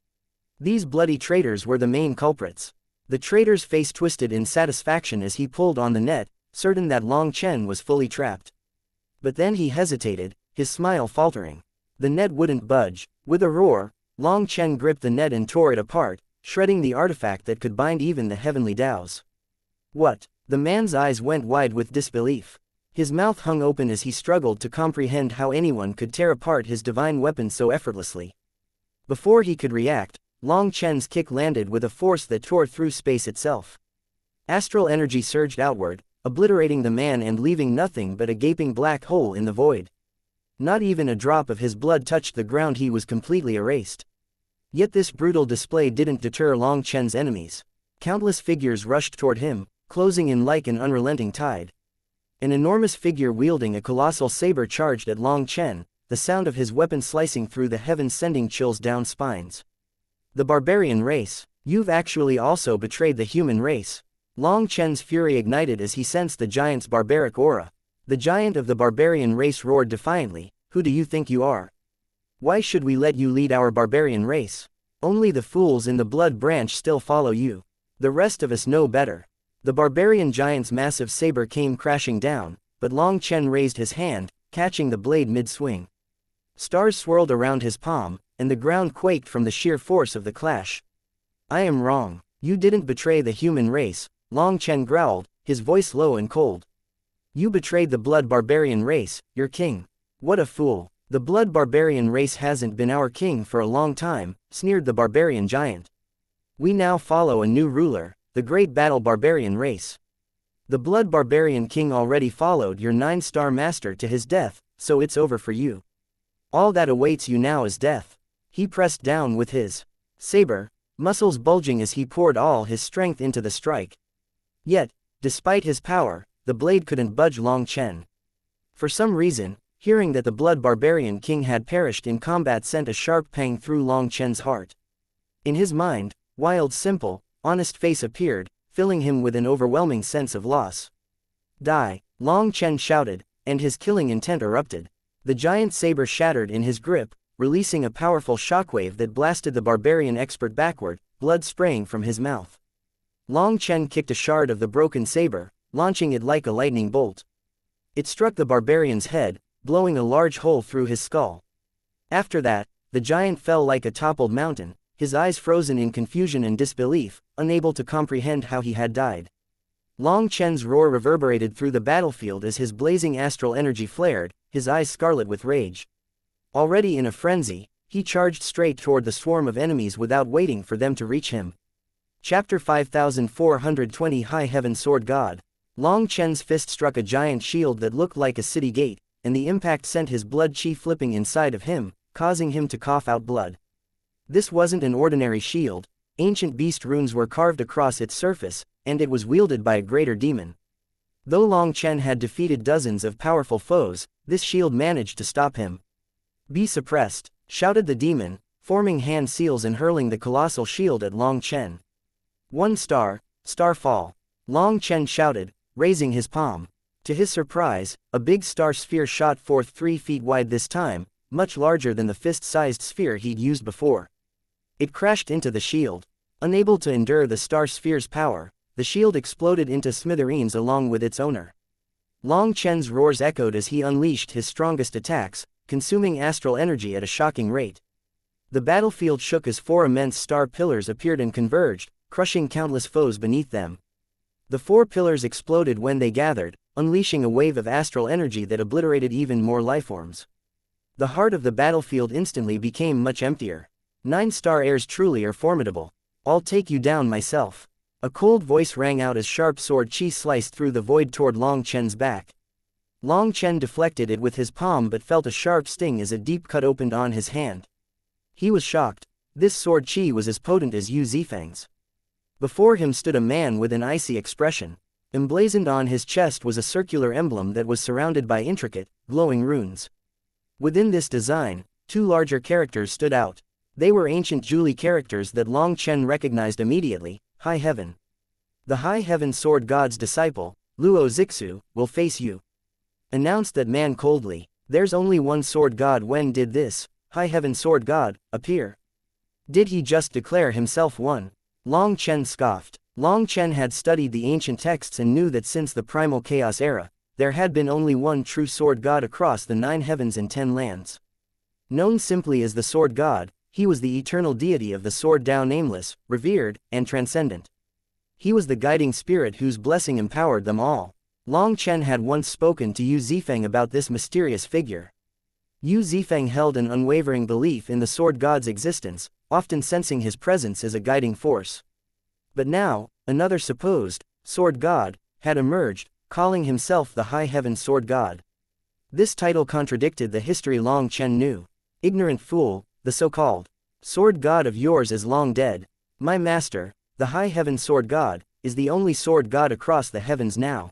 These bloody traitors were the main culprits. The traitor's face twisted in satisfaction as he pulled on the net, certain that Long Chen was fully trapped. But then he hesitated, his smile faltering. The net wouldn't budge. With a roar, Long Chen gripped the net and tore it apart, shredding the artifact that could bind even the heavenly Taos. What? The man's eyes went wide with disbelief. His mouth hung open as he struggled to comprehend how anyone could tear apart his divine weapon so effortlessly. Before he could react, Long Chen's kick landed with a force that tore through space itself. Astral energy surged outward, obliterating the man and leaving nothing but a gaping black hole in the void. Not even a drop of his blood touched the ground, he was completely erased. Yet this brutal display didn't deter Long Chen's enemies. Countless figures rushed toward him, closing in like an unrelenting tide. An enormous figure wielding a colossal saber charged at Long Chen, the sound of his weapon slicing through the heavens sending chills down spines. The barbarian race, you've actually also betrayed the human race. Long Chen's fury ignited as he sensed the giant's barbaric aura. The giant of the barbarian race roared defiantly, who do you think you are? Why should we let you lead our barbarian race? Only the fools in the blood branch still follow you. The rest of us know better. The barbarian giant's massive saber came crashing down, but Long Chen raised his hand, catching the blade mid-swing. Stars swirled around his palm, and the ground quaked from the sheer force of the clash. I am wrong. You didn't betray the human race, Long Chen growled, his voice low and cold. You betrayed the blood barbarian race, your king. What a fool. The blood barbarian race hasn't been our king for a long time, sneered the barbarian giant. We now follow a new ruler, the great battle barbarian race. The blood barbarian king already followed your 9-star master to his death, so it's over for you. All that awaits you now is death. He pressed down with his saber, muscles bulging as he poured all his strength into the strike. Yet, despite his power, the blade couldn't budge Long Chen. For some reason, hearing that the Blood Barbarian King had perished in combat sent a sharp pang through Long Chen's heart. In his mind, Wild's simple, honest face appeared, filling him with an overwhelming sense of loss. Die, Long Chen shouted, and his killing intent erupted. The giant saber shattered in his grip, releasing a powerful shockwave that blasted the barbarian expert backward, blood spraying from his mouth. Long Chen kicked a shard of the broken saber, launching it like a lightning bolt. It struck the barbarian's head, blowing a large hole through his skull. After that, the giant fell like a toppled mountain, his eyes frozen in confusion and disbelief, unable to comprehend how he had died. Long Chen's roar reverberated through the battlefield as his blazing astral energy flared, his eyes scarlet with rage. Already in a frenzy, he charged straight toward the swarm of enemies without waiting for them to reach him. Chapter 5420 High Heaven Sword God. Long Chen's fist struck a giant shield that looked like a city gate, and the impact sent his blood chi flipping inside of him, causing him to cough out blood. This wasn't an ordinary shield, ancient beast runes were carved across its surface, and it was wielded by a greater demon. Though Long Chen had defeated dozens of powerful foes, this shield managed to stop him. "Be suppressed," shouted the demon, forming hand seals and hurling the colossal shield at Long Chen. "One star, starfall," Long Chen shouted, raising his palm. To his surprise, a big star sphere shot forth 3 feet wide this time, much larger than the fist-sized sphere he'd used before. It crashed into the shield. Unable to endure the star sphere's power, the shield exploded into smithereens along with its owner. Long Chen's roars echoed as he unleashed his strongest attacks, consuming astral energy at a shocking rate. The battlefield shook as 4 immense star pillars appeared and converged, crushing countless foes beneath them. The 4 pillars exploded when they gathered, unleashing a wave of astral energy that obliterated even more lifeforms. The heart of the battlefield instantly became much emptier. 9 star heirs truly are formidable. I'll take you down myself. A cold voice rang out as sharp sword chi sliced through the void toward Long Chen's back. Long Chen deflected it with his palm but felt a sharp sting as a deep cut opened on his hand. He was shocked. This sword chi was as potent as Yu Zifeng's. Before him stood a man with an icy expression. Emblazoned on his chest was a circular emblem that was surrounded by intricate, glowing runes. Within this design, 2 larger characters stood out. They were ancient Zhuli characters that Long Chen recognized immediately: High Heaven. The High Heaven Sword God's disciple, Luo Zixu, will face you, announced that man coldly. There's only one Sword God. When did this High Heaven Sword God appear? Did he just declare himself one? Long Chen scoffed. Long Chen had studied the ancient texts and knew that since the primal chaos era, there had been only one true Sword God across the 9 heavens and 10 lands. Known simply as the Sword God, he was the eternal deity of the Sword Tao, nameless, revered, and transcendent. He was the guiding spirit whose blessing empowered them all. Long Chen had once spoken to Yu Zifeng about this mysterious figure. Yu Zifeng held an unwavering belief in the Sword God's existence, often sensing his presence as a guiding force. But now, another supposed Sword God had emerged, calling himself the High Heaven Sword God. This title contradicted the history Long Chen knew. Ignorant fool, the so-called Sword God of yours is long dead. My master, the High Heaven Sword God, is the only Sword God across the heavens now.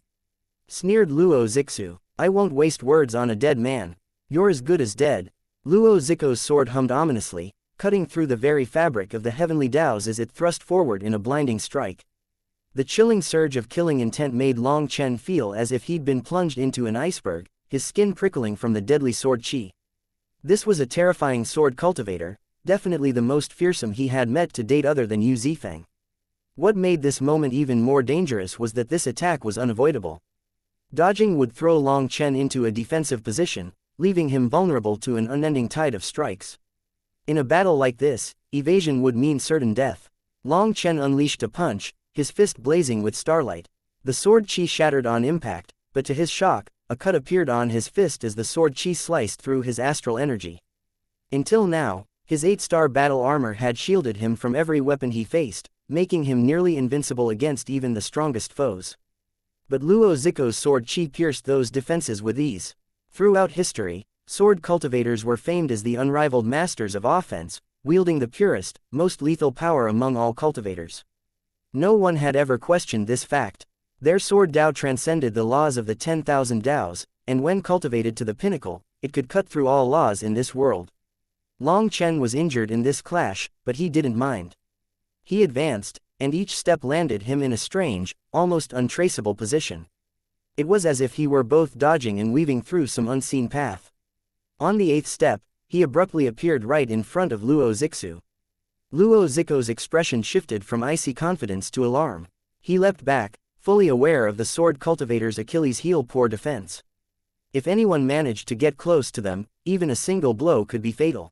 Sneered Luo Zixu. I won't waste words on a dead man. You're as good as dead. Luo Zixu's sword hummed ominously, cutting through the very fabric of the heavenly Taos as it thrust forward in a blinding strike. The chilling surge of killing intent made Long Chen feel as if he'd been plunged into an iceberg, his skin prickling from the deadly sword chi. This was a terrifying sword cultivator, definitely the most fearsome he had met to date other than Yu Zifeng. What made this moment even more dangerous was that this attack was unavoidable. Dodging would throw Long Chen into a defensive position, leaving him vulnerable to an unending tide of strikes. In a battle like this, evasion would mean certain death. Long Chen unleashed a punch, his fist blazing with starlight. The sword chi shattered on impact, but to his shock, a cut appeared on his fist as the sword chi sliced through his astral energy. Until now, his 8-star battle armor had shielded him from every weapon he faced, making him nearly invincible against even the strongest foes. But Luo Zixu's sword chi pierced those defenses with ease. Throughout history, sword cultivators were famed as the unrivaled masters of offense, wielding the purest, most lethal power among all cultivators. No one had ever questioned this fact. Their sword Dao transcended the laws of the 10,000 Daos, and when cultivated to the pinnacle, it could cut through all laws in this world. Long Chen was injured in this clash, but he didn't mind. He advanced, and each step landed him in a strange, almost untraceable position. It was as if he were both dodging and weaving through some unseen path. On the 8th step, he abruptly appeared right in front of Luo Zixu. Luo Zixu's expression shifted from icy confidence to alarm. He leapt back, fully aware of the sword cultivator's Achilles heel poor defense. If anyone managed to get close to them, even a single blow could be fatal.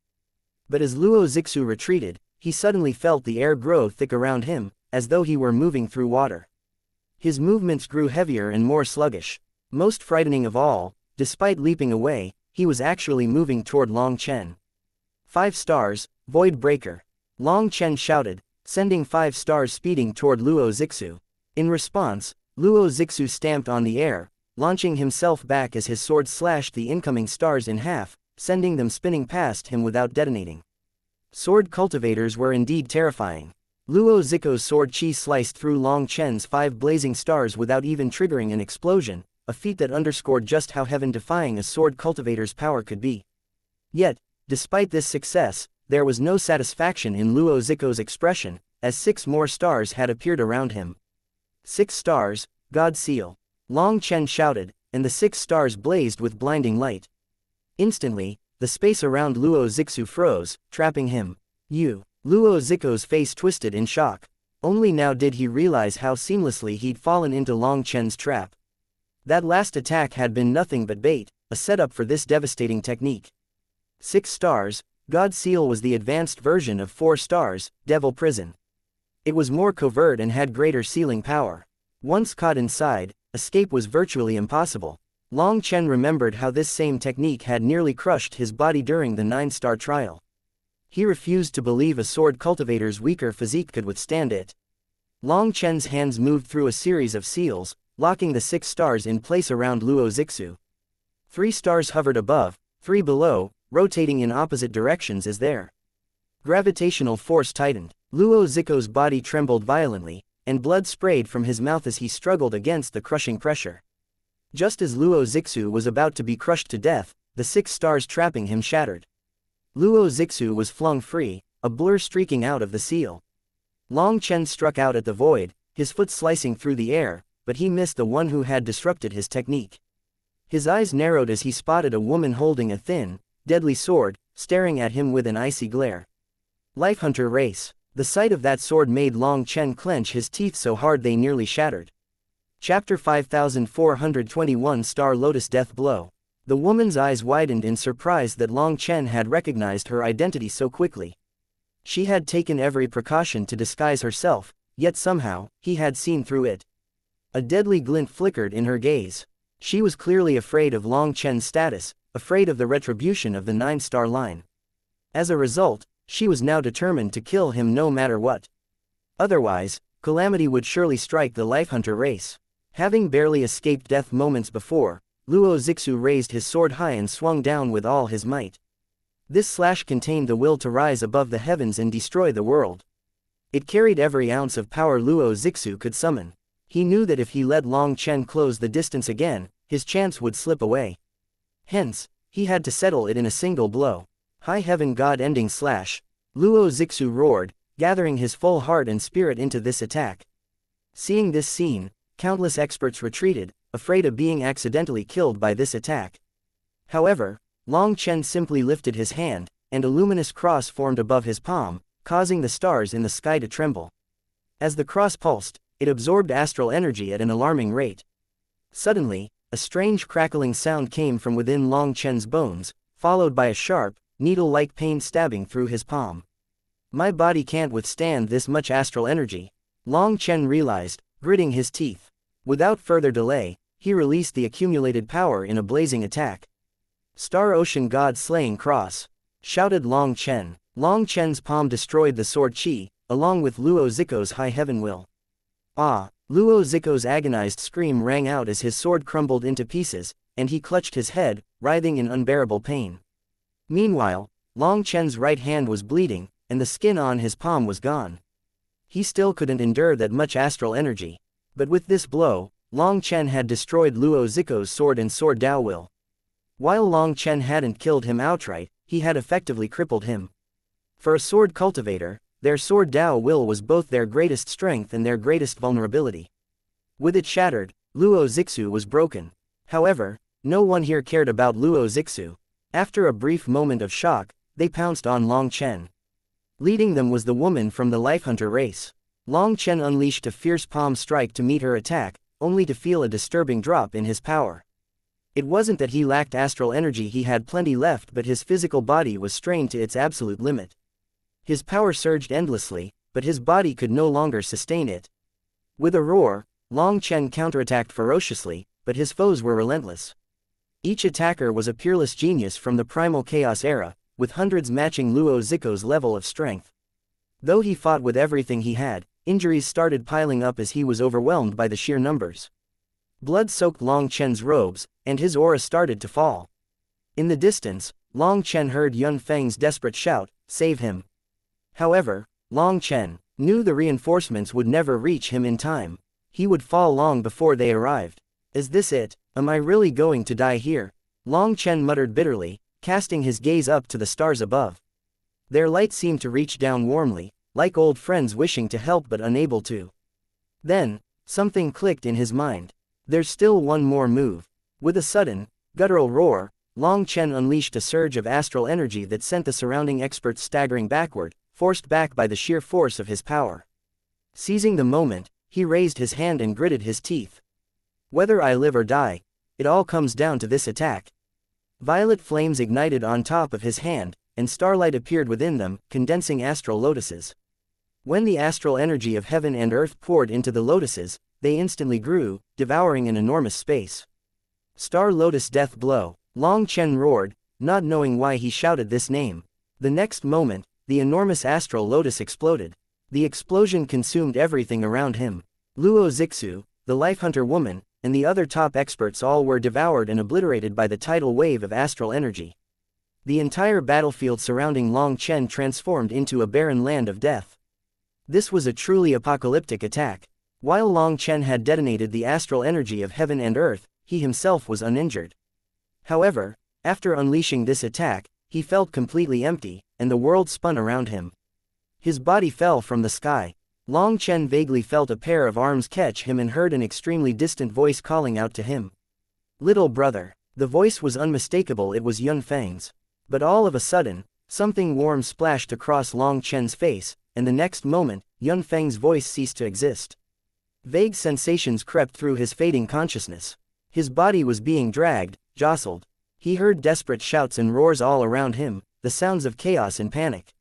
But as Luo Zixu retreated, he suddenly felt the air grow thick around him, as though he were moving through water. His movements grew heavier and more sluggish. Most frightening of all, despite leaping away, he was actually moving toward Long Chen. 5 stars, Void Breaker. Long Chen shouted, sending 5 stars speeding toward Luo Zixu. In response, Luo Zixu stamped on the air, launching himself back as his sword slashed the incoming stars in half, sending them spinning past him without detonating. Sword cultivators were indeed terrifying. Luo Zixu's sword chi sliced through Long Chen's 5 blazing stars without even triggering an explosion, a feat that underscored just how heaven-defying a sword cultivator's power could be. Yet, despite this success, there was no satisfaction in Luo Zixu's expression, as 6 more stars had appeared around him. 6 stars, God Seal. Long Chen shouted, and the 6 stars blazed with blinding light. Instantly, the space around Luo Zixu froze, trapping him. Luo Zixu's face twisted in shock. Only now did he realize how seamlessly he'd fallen into Long Chen's trap. That last attack had been nothing but bait, a setup for this devastating technique. 6 stars, God Seal was the advanced version of 4 stars, Devil Prison. It was more covert and had greater sealing power. Once caught inside, escape was virtually impossible. Long Chen remembered how this same technique had nearly crushed his body during the 9-star trial. He refused to believe a sword cultivator's weaker physique could withstand it. Long Chen's hands moved through a series of seals, locking the 6 stars in place around Luo Zixu. 3 stars hovered above, 3 below, rotating in opposite directions as their gravitational force tightened. Luo Zixu's body trembled violently, and blood sprayed from his mouth as he struggled against the crushing pressure. Just as Luo Zixu was about to be crushed to death, the 6 stars trapping him shattered. Luo Zixu was flung free, a blur streaking out of the seal. Long Chen struck out at the void, his foot slicing through the air, but he missed the one who had disrupted his technique. His eyes narrowed as he spotted a woman holding a thin, deadly sword, staring at him with an icy glare. Lifehunter race. The sight of that sword made Long Chen clench his teeth so hard they nearly shattered. Chapter 5421 Star Lotus Death Blow. The woman's eyes widened in surprise that Long Chen had recognized her identity so quickly. She had taken every precaution to disguise herself, yet somehow, he had seen through it. A deadly glint flickered in her gaze. She was clearly afraid of Long Chen's status, afraid of the retribution of the 9-star line. As a result, she was now determined to kill him no matter what. Otherwise, calamity would surely strike the Lifehunter race. Having barely escaped death moments before, Luo Zixu raised his sword high and swung down with all his might. This slash contained the will to rise above the heavens and destroy the world. It carried every ounce of power Luo Zixu could summon. He knew that if he let Long Chen close the distance again, his chance would slip away. Hence, he had to settle it in a single blow. High Heaven God-ending slash. Luo Zixu roared, gathering his full heart and spirit into this attack. Seeing this scene, countless experts retreated, afraid of being accidentally killed by this attack. However, Long Chen simply lifted his hand, and a luminous cross formed above his palm, causing the stars in the sky to tremble. As the cross pulsed, it absorbed astral energy at an alarming rate. Suddenly, a strange crackling sound came from within Long Chen's bones, followed by a sharp, needle-like pain stabbing through his palm. My body can't withstand this much astral energy, Long Chen realized, gritting his teeth. Without further delay, he released the accumulated power in a blazing attack. Star Ocean God Slaying Cross! Shouted Long Chen. Long Chen's palm destroyed the sword chi, along with Luo Zixu's high heaven will. Ah! Luo Zixu's agonized scream rang out as his sword crumbled into pieces, and he clutched his head, writhing in unbearable pain. Meanwhile, Long Chen's right hand was bleeding, and the skin on his palm was gone. He still couldn't endure that much astral energy. But with this blow, Long Chen had destroyed Luo Zico's sword and sword Dao will. While Long Chen hadn't killed him outright, he had effectively crippled him. For a sword cultivator, their sword Dao will was both their greatest strength and their greatest vulnerability. With it shattered, Luo Zixu was broken. However, no one here cared about Luo Zixu. After a brief moment of shock, they pounced on Long Chen. Leading them was the woman from the Lifehunter race. Long Chen unleashed a fierce palm strike to meet her attack, only to feel a disturbing drop in his power. It wasn't that he lacked astral energy, he had plenty left, but his physical body was strained to its absolute limit. His power surged endlessly, but his body could no longer sustain it. With a roar, Long Chen counterattacked ferociously, but his foes were relentless. Each attacker was a peerless genius from the primal chaos era, with hundreds matching Luo Zico's level of strength. Though he fought with everything he had, injuries started piling up as he was overwhelmed by the sheer numbers. Blood soaked Long Chen's robes, and his aura started to fall. In the distance, Long Chen heard Yun Feng's desperate shout, "Save him!" However, Long Chen knew the reinforcements would never reach him in time. He would fall long before they arrived. "Is this it? Am I really going to die here?" Long Chen muttered bitterly, casting his gaze up to the stars above. Their light seemed to reach down warmly, like old friends wishing to help but unable to. Then, something clicked in his mind. There's still one more move. With a sudden, guttural roar, Long Chen unleashed a surge of astral energy that sent the surrounding experts staggering backward, forced back by the sheer force of his power. Seizing the moment, he raised his hand and gritted his teeth. "Whether I live or die, it all comes down to this attack." Violet flames ignited on top of his hand, and starlight appeared within them, condensing astral lotuses. When the astral energy of heaven and earth poured into the lotuses, they instantly grew, devouring an enormous space. "Star Lotus Death Blow," Long Chen roared, not knowing why he shouted this name. The next moment, the enormous astral lotus exploded. The explosion consumed everything around him. Luo Zixu, the Lifehunter woman, and the other top experts all were devoured and obliterated by the tidal wave of astral energy. The entire battlefield surrounding Long Chen transformed into a barren land of death. This was a truly apocalyptic attack. While Long Chen had detonated the astral energy of heaven and earth, he himself was uninjured. However, after unleashing this attack, he felt completely empty, and the world spun around him. His body fell from the sky. Long Chen vaguely felt a pair of arms catch him and heard an extremely distant voice calling out to him. "Little brother." The voice was unmistakable, it was Yun Feng's. But all of a sudden, something warm splashed across Long Chen's face, and the next moment, Yun Feng's voice ceased to exist. Vague sensations crept through his fading consciousness. His body was being dragged, jostled. He heard desperate shouts and roars all around him, the sounds of chaos and panic.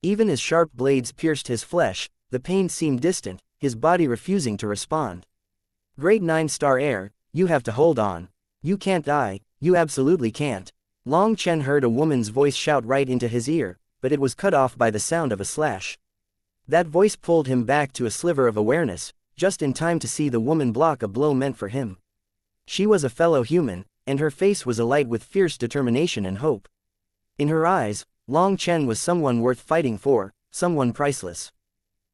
Even as sharp blades pierced his flesh, the pain seemed distant, his body refusing to respond. "Great 9-star air, you have to hold on. You can't die, you absolutely can't." Long Chen heard a woman's voice shout right into his ear, but it was cut off by the sound of a slash. That voice pulled him back to a sliver of awareness, just in time to see the woman block a blow meant for him. She was a fellow human, and her face was alight with fierce determination and hope. In her eyes, Long Chen was someone worth fighting for, someone priceless.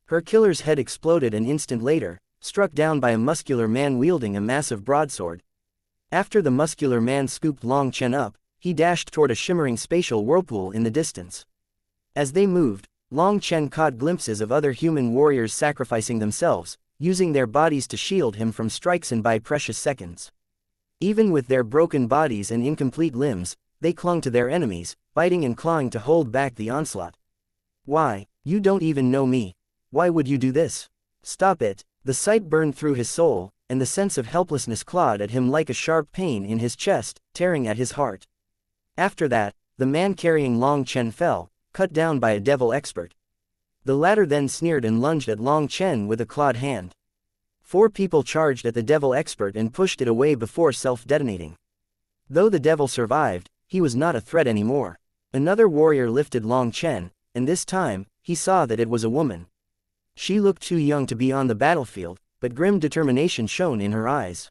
Her killer's head exploded an instant later, struck down by a muscular man wielding a massive broadsword. After the muscular man scooped Long Chen up, he dashed toward a shimmering spatial whirlpool in the distance. As they moved, Long Chen caught glimpses of other human warriors sacrificing themselves, using their bodies to shield him from strikes and buy precious seconds. Even with their broken bodies and incomplete limbs, they clung to their enemies, biting and clawing to hold back the onslaught. "Why, you don't even know me. Why would you do this? Stop it." The sight burned through his soul, and the sense of helplessness clawed at him like a sharp pain in his chest, tearing at his heart. After that, the man carrying Long Chen fell, cut down by a devil expert. The latter then sneered and lunged at Long Chen with a clawed hand. 4 people charged at the devil expert and pushed it away before self-detonating. Though the devil survived, he was not a threat anymore. Another warrior lifted Long Chen, and this time, he saw that it was a woman. She looked too young to be on the battlefield, but grim determination shone in her eyes.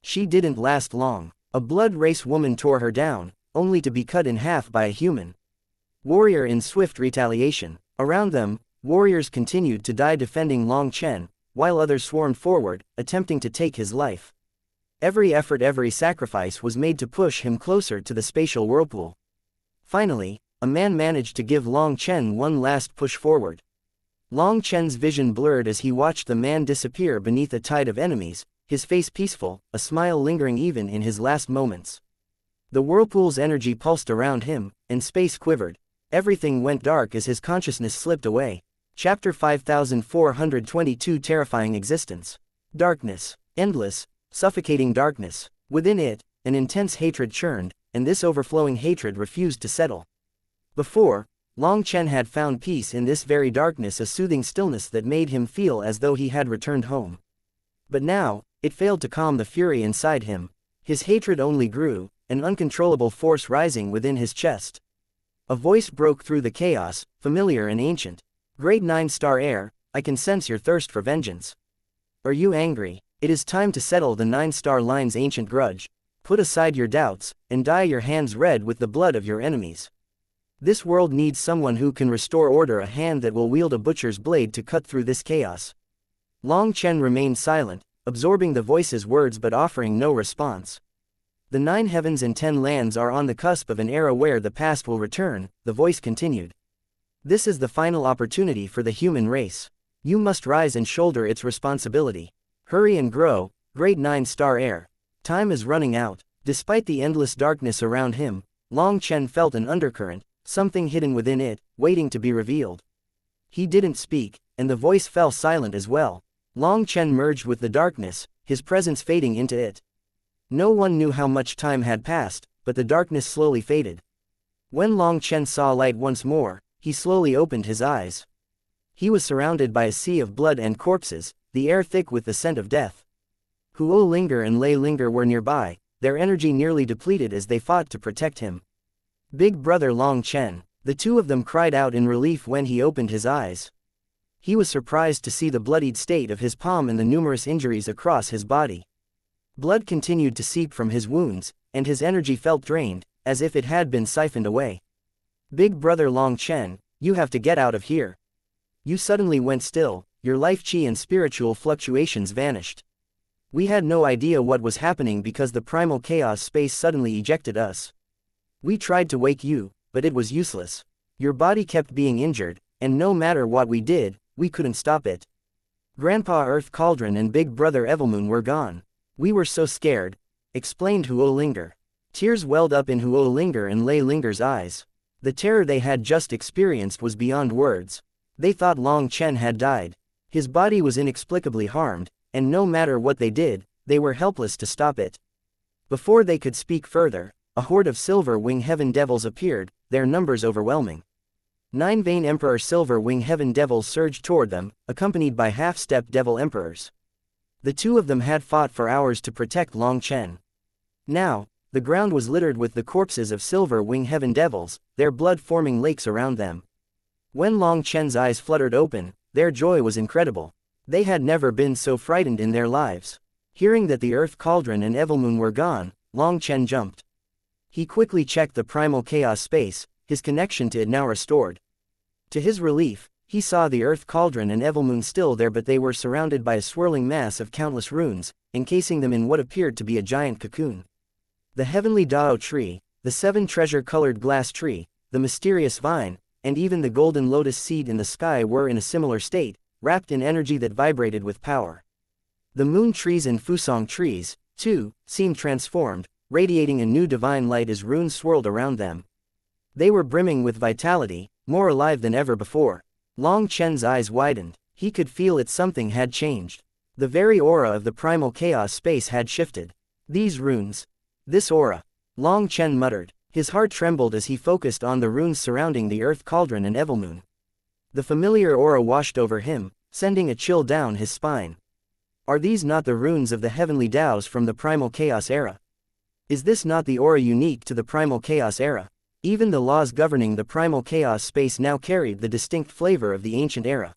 She didn't last long. A blood race woman tore her down, only to be cut in half by a human warrior in swift retaliation. Around them, warriors continued to die defending Long Chen, while others swarmed forward, attempting to take his life. Every effort, every sacrifice was made to push him closer to the spatial whirlpool. Finally, a man managed to give Long Chen one last push forward. Long Chen's vision blurred as he watched the man disappear beneath a tide of enemies, his face peaceful, a smile lingering even in his last moments. The whirlpool's energy pulsed around him, and space quivered. Everything went dark as his consciousness slipped away. Chapter 5422 Terrifying Existence. Darkness. Endless, suffocating darkness. Within it, an intense hatred churned, and this overflowing hatred refused to settle. Before, Long Chen had found peace in this very darkness, a soothing stillness that made him feel as though he had returned home. But now, it failed to calm the fury inside him. His hatred only grew, an uncontrollable force rising within his chest. A voice broke through the chaos, familiar and ancient. Great 9-star heir, I can sense your thirst for vengeance. Are you angry? It is time to settle the 9-star line's ancient grudge. Put aside your doubts, and dye your hands red with the blood of your enemies. This world needs someone who can restore order, a hand that will wield a butcher's blade to cut through this chaos. Long Chen remained silent, absorbing the voice's words but offering no response. The 9 heavens and 10 lands are on the cusp of an era where the past will return, the voice continued. This is the final opportunity for the human race. You must rise and shoulder its responsibility. Hurry and grow, great 9-star heir. Time is running out. Despite the endless darkness around him, Long Chen felt an undercurrent, something hidden within it, waiting to be revealed. He didn't speak, and the voice fell silent as well. Long Chen merged with the darkness, his presence fading into it. No one knew how much time had passed, but the darkness slowly faded. When Long Chen saw light once more, he slowly opened his eyes. He was surrounded by a sea of blood and corpses, the air thick with the scent of death. Huo Linger and Lei Linger were nearby, their energy nearly depleted as they fought to protect him. Big brother Long Chen. The two of them cried out in relief when he opened his eyes. He was surprised to see the bloodied state of his palm and the numerous injuries across his body. Blood continued to seep from his wounds, and his energy felt drained, as if it had been siphoned away. Big brother Long Chen, you have to get out of here. You suddenly went still, your life chi and spiritual fluctuations vanished. We had no idea what was happening because the primal chaos space suddenly ejected us. We tried to wake you, but it was useless. Your body kept being injured, and no matter what we did, we couldn't stop it. Grandpa Earth Cauldron and Big Brother Evilmoon were gone. We were so scared, explained Huo Linger. Tears welled up in Huo Linger and Lei Linger's eyes. The terror they had just experienced was beyond words. They thought Long Chen had died. His body was inexplicably harmed, and no matter what they did, they were helpless to stop it. Before they could speak further, a horde of Silver Wing Heaven Devils appeared, their numbers overwhelming. 9 Vein Emperor Silver Wing Heaven Devils surged toward them, accompanied by half-step Devil Emperors. The two of them had fought for hours to protect Long Chen. Now, the ground was littered with the corpses of Silver Wing Heaven Devils, their blood forming lakes around them. When Long Chen's eyes fluttered open, their joy was incredible. They had never been so frightened in their lives. Hearing that the Earth Cauldron and Evilmoon were gone, Long Chen jumped. He quickly checked the primal chaos space, his connection to it now restored. To his relief, he saw the Earth Cauldron and Evilmoon still there, but they were surrounded by a swirling mass of countless runes, encasing them in what appeared to be a giant cocoon. The heavenly Dao tree, the 7 treasure-colored glass tree, the mysterious vine, and even the golden lotus seed in the sky were in a similar state, wrapped in energy that vibrated with power. The moon trees and Fusong trees, too, seemed transformed, radiating a new divine light as runes swirled around them. They were brimming with vitality, more alive than ever before. Long Chen's eyes widened. He could feel that something had changed. The very aura of the primal chaos space had shifted. These runes. This aura. Long Chen muttered. His heart trembled as he focused on the runes surrounding the Earth Cauldron and Evilmoon. The familiar aura washed over him, sending a chill down his spine. Are these not the runes of the heavenly Daos from the primal chaos era? Is this not the aura unique to the primal chaos era? Even the laws governing the primal chaos space now carried the distinct flavor of the ancient era.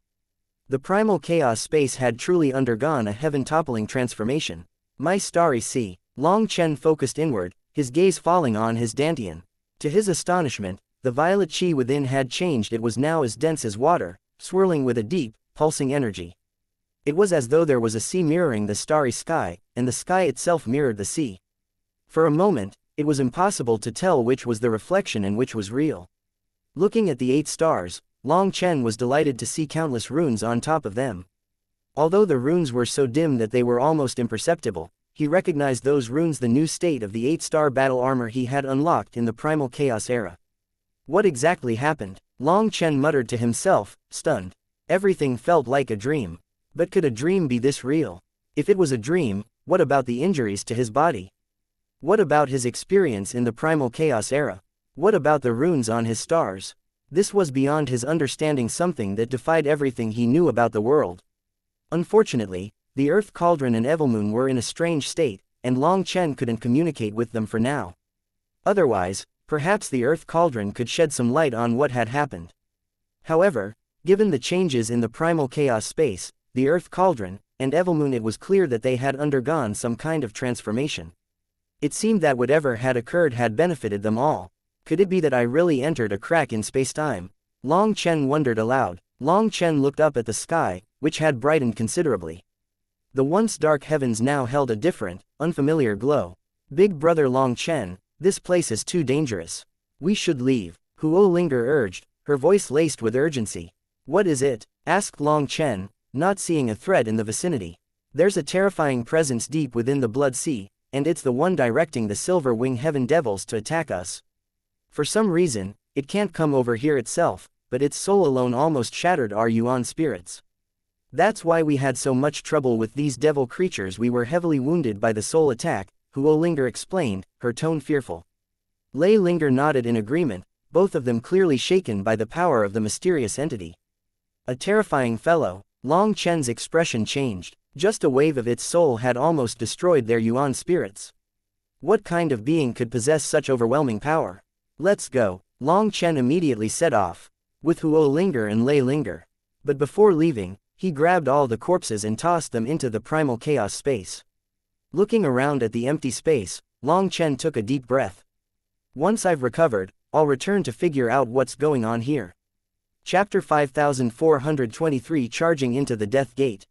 The primal chaos space had truly undergone a heaven-toppling transformation. My starry sea. Long Chen focused inward, his gaze falling on his dantian. To his astonishment, The violet chi within had changed. It was now as dense as water, swirling with a deep, pulsing energy. It was as though there was a sea mirroring the starry sky, and the sky itself mirrored the sea. For a moment, it was impossible to tell which was the reflection and which was real. Looking at the 8 stars, Long Chen was delighted to see countless runes on top of them. Although the runes were so dim that they were almost imperceptible, he recognized those runes, the new state of the 8-star battle armor he had unlocked in the primal chaos era. What exactly happened? Long Chen muttered to himself, stunned. Everything felt like a dream. But could a dream be this real? If it was a dream, what about the injuries to his body? What about his experience in the primal chaos era? What about the runes on his stars? This was beyond his understanding, something that defied everything he knew about the world. Unfortunately, the Earth Cauldron and Evilmoon were in a strange state, and Long Chen couldn't communicate with them for now. Otherwise, perhaps the Earth Cauldron could shed some light on what had happened. However, given the changes in the primal chaos space, the Earth Cauldron, and Evilmoon, it was clear that they had undergone some kind of transformation. It seemed that whatever had occurred had benefited them all. Could it be that I really entered a crack in space-time? Long Chen wondered aloud. Long Chen looked up at the sky, which had brightened considerably. The once dark heavens now held a different, unfamiliar glow. Big brother Long Chen, this place is too dangerous. We should leave, Huo Linger urged, her voice laced with urgency. What is it? Asked Long Chen, not seeing a threat in the vicinity. There's a terrifying presence deep within the Blood Sea, and it's the one directing the Silver Wing Heaven Devils to attack us. For some reason, it can't come over here itself, but its soul alone almost shattered our Yuan spirits. That's why we had so much trouble with these devil creatures. We were heavily wounded by the soul attack, Huo Linger explained, her tone fearful. Lei Linger nodded in agreement, both of them clearly shaken by the power of the mysterious entity. A terrifying fellow. Long Chen's expression changed. Just a wave of its soul had almost destroyed their Yuan spirits. What kind of being could possess such overwhelming power? Let's go. Long Chen immediately set off, with Huo Linger and Lei Linger. But before leaving, he grabbed all the corpses and tossed them into the primal chaos space. Looking around at the empty space, Long Chen took a deep breath. Once I've recovered, I'll return to figure out what's going on here. Chapter 5423, Charging into the Death Gate.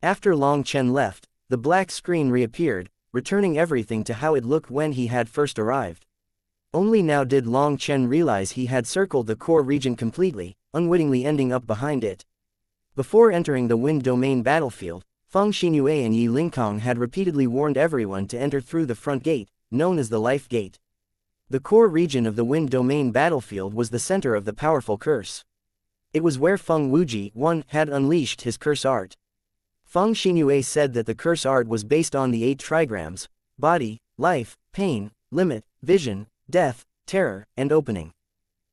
After Long Chen left, the black screen reappeared, returning everything to how it looked when he had first arrived. Only now did Long Chen realize he had circled the core region completely, unwittingly ending up behind it. Before entering the Wind Domain battlefield, Feng Xinyue and Yi Lingkong had repeatedly warned everyone to enter through the front gate, known as the Life Gate. The core region of the Wind Domain battlefield was the center of the powerful curse. It was where Feng Wuji I had unleashed his curse art. Feng Xinyue said that the curse art was based on the 8 trigrams: body, life, pain, limit, vision, death, terror, and opening.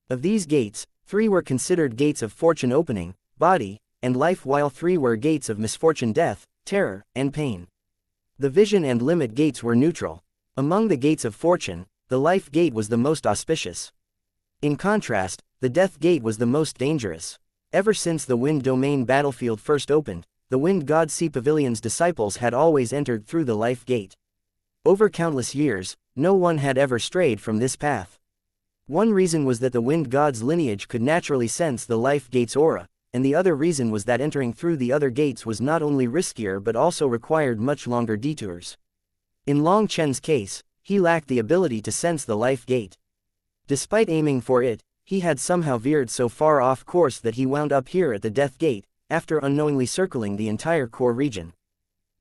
Of these gates, 3 were considered gates of fortune: opening, body, and life, while 3 were gates of misfortune: death, terror, and pain. The vision and limit gates were neutral. Among the gates of fortune, the life gate was the most auspicious. In contrast, the death gate was the most dangerous. Ever since the Wind Domain battlefield first opened, the Wind God Sea Pavilion's disciples had always entered through the life gate. Over countless years, no one had ever strayed from this path. One reason was that the Wind God's lineage could naturally sense the life gate's aura, and the other reason was that entering through the other gates was not only riskier but also required much longer detours. In Long Chen's case, he lacked the ability to sense the life gate. Despite aiming for it, he had somehow veered so far off course that he wound up here at the Death Gate, after unknowingly circling the entire core region.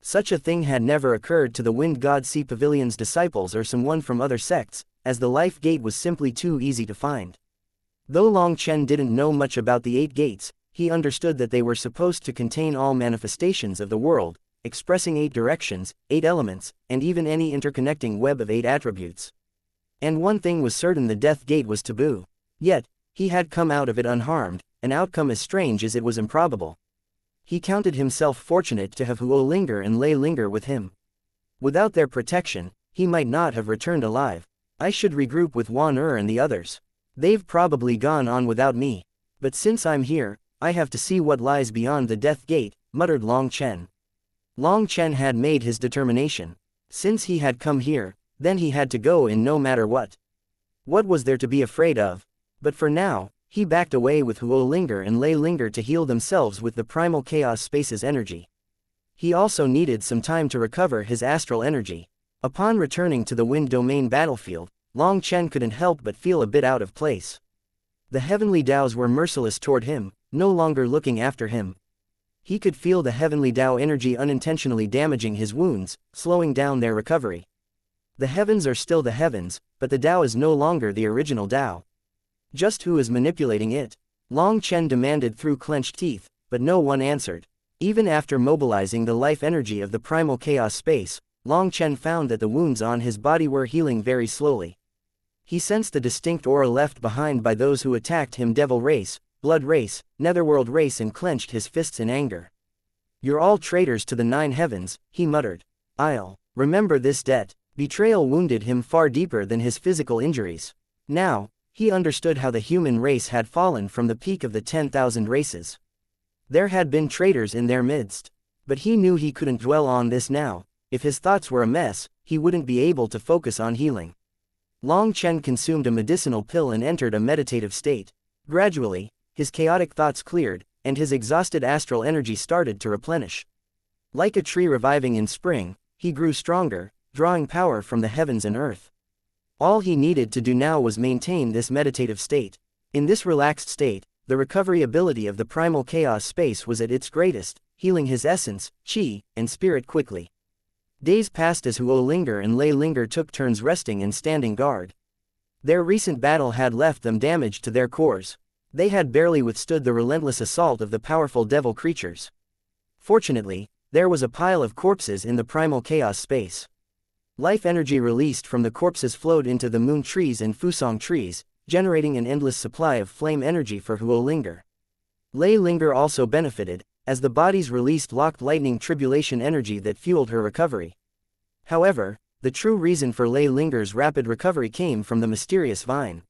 Such a thing had never occurred to the Wind God Sea Pavilion's disciples or someone from other sects, as the Life Gate was simply too easy to find. Though Long Chen didn't know much about the 8 gates, he understood that they were supposed to contain all manifestations of the world, expressing 8 directions, 8 elements, and even any interconnecting web of 8 attributes. And one thing was certain: the Death Gate was taboo. Yet, he had come out of it unharmed, an outcome as strange as it was improbable. He counted himself fortunate to have Huo Linger and Lei Linger with him. Without their protection, he might not have returned alive. I should regroup with Wan and the others. They've probably gone on without me. But since I'm here, I have to see what lies beyond the Death Gate, muttered Long Chen. Long Chen had made his determination. Since he had come here, then he had to go in no matter what. What was there to be afraid of? But for now, he backed away with Huolinger and Linger to heal themselves with the primal chaos space's energy. He also needed some time to recover his astral energy. Upon returning to the Wind Domain battlefield, Long Chen couldn't help but feel a bit out of place. The heavenly Daos were merciless toward him, no longer looking after him. He could feel the heavenly Dao energy unintentionally damaging his wounds, slowing down their recovery. The heavens are still the heavens, but the Dao is no longer the original Dao. Just who is manipulating it? Long Chen demanded through clenched teeth, but no one answered. Even after mobilizing the life energy of the primal chaos space, Long Chen found that the wounds on his body were healing very slowly. He sensed the distinct aura left behind by those who attacked him: Devil Race, Blood Race, Netherworld Race, and clenched his fists in anger. "You're all traitors to the 9 heavens," he muttered. "I'll remember this debt." Betrayal wounded him far deeper than his physical injuries. Now, he understood how the human race had fallen from the peak of the 10,000 races. There had been traitors in their midst. But he knew he couldn't dwell on this now. If his thoughts were a mess, he wouldn't be able to focus on healing. Long Chen consumed a medicinal pill and entered a meditative state. Gradually, his chaotic thoughts cleared, and his exhausted astral energy started to replenish. Like a tree reviving in spring, he grew stronger, drawing power from the heavens and earth. All he needed to do now was maintain this meditative state. In this relaxed state, the recovery ability of the primal chaos space was at its greatest, healing his essence, chi, and spirit quickly. Days passed as Huolinger and Linger took turns resting and standing guard. Their recent battle had left them damaged to their cores. They had barely withstood the relentless assault of the powerful devil creatures. Fortunately, there was a pile of corpses in the primal chaos space. Life energy released from the corpses flowed into the moon trees and fusong trees, generating an endless supply of flame energy for Huolinger. Linger also benefited, as the bodies released locked lightning tribulation energy that fueled her recovery. However, the true reason for Linger's rapid recovery came from the mysterious vine.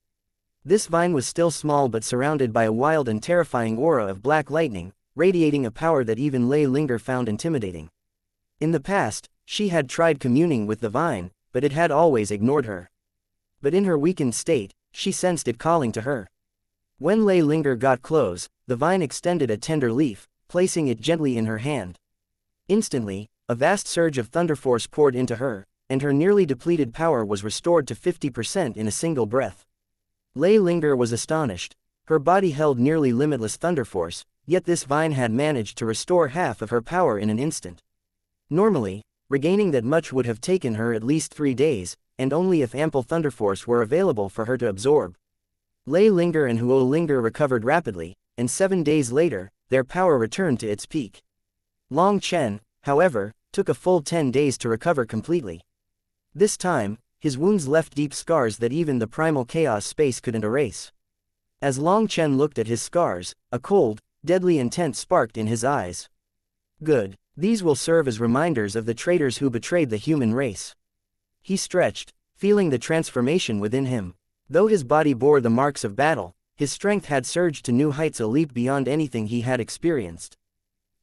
This vine was still small but surrounded by a wild and terrifying aura of black lightning, radiating a power that even Linger found intimidating. In the past, she had tried communing with the vine, but it had always ignored her. But in her weakened state, she sensed it calling to her. When Linger got close, the vine extended a tender leaf, placing it gently in her hand. Instantly, a vast surge of thunder force poured into her, and her nearly depleted power was restored to 50% in a single breath. Linger was astonished. Her body held nearly limitless thunder force, yet this vine had managed to restore half of her power in an instant. Normally, regaining that much would have taken her at least 3 days, and only if ample thunder force were available for her to absorb. Linger and Huolinger recovered rapidly, and 7 days later, their power returned to its peak. Long Chen, however, took a full 10 days to recover completely. This time, his wounds left deep scars that even the primal chaos space couldn't erase. As Long Chen looked at his scars, a cold, deadly intent sparked in his eyes. Good, these will serve as reminders of the traitors who betrayed the human race. He stretched, feeling the transformation within him. Though his body bore the marks of battle, his strength had surged to new heights, a leap beyond anything he had experienced.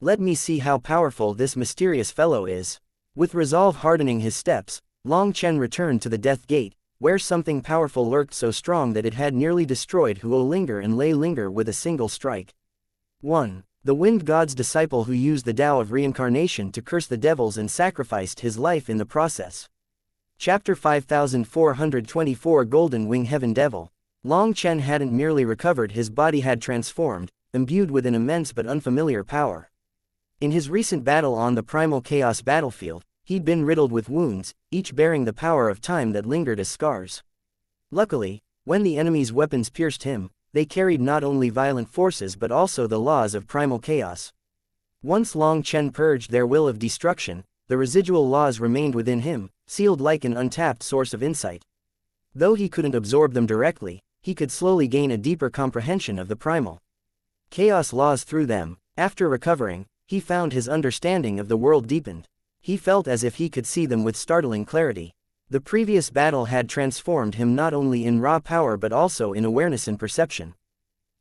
Let me see how powerful this mysterious fellow is. With resolve hardening his steps, Long Chen returned to the Death Gate, where something powerful lurked so strong that it had nearly destroyed Huolinger and Linger with a single strike. 1. The Wind God's disciple who used the Tao of reincarnation to curse the devils and sacrificed his life in the process. Chapter 5424 Golden Wing Heaven Devil. Long Chen hadn't merely recovered, his body had transformed, imbued with an immense but unfamiliar power. In his recent battle on the Primal Chaos battlefield, he'd been riddled with wounds, each bearing the power of time that lingered as scars. Luckily, when the enemy's weapons pierced him, they carried not only violent forces but also the laws of primal chaos. Once Long Chen purged their will of destruction, the residual laws remained within him, sealed like an untapped source of insight. Though he couldn't absorb them directly, he could slowly gain a deeper comprehension of the primal chaos laws through them. After recovering, he found his understanding of the world deepened. He felt as if he could see them with startling clarity. The previous battle had transformed him not only in raw power but also in awareness and perception.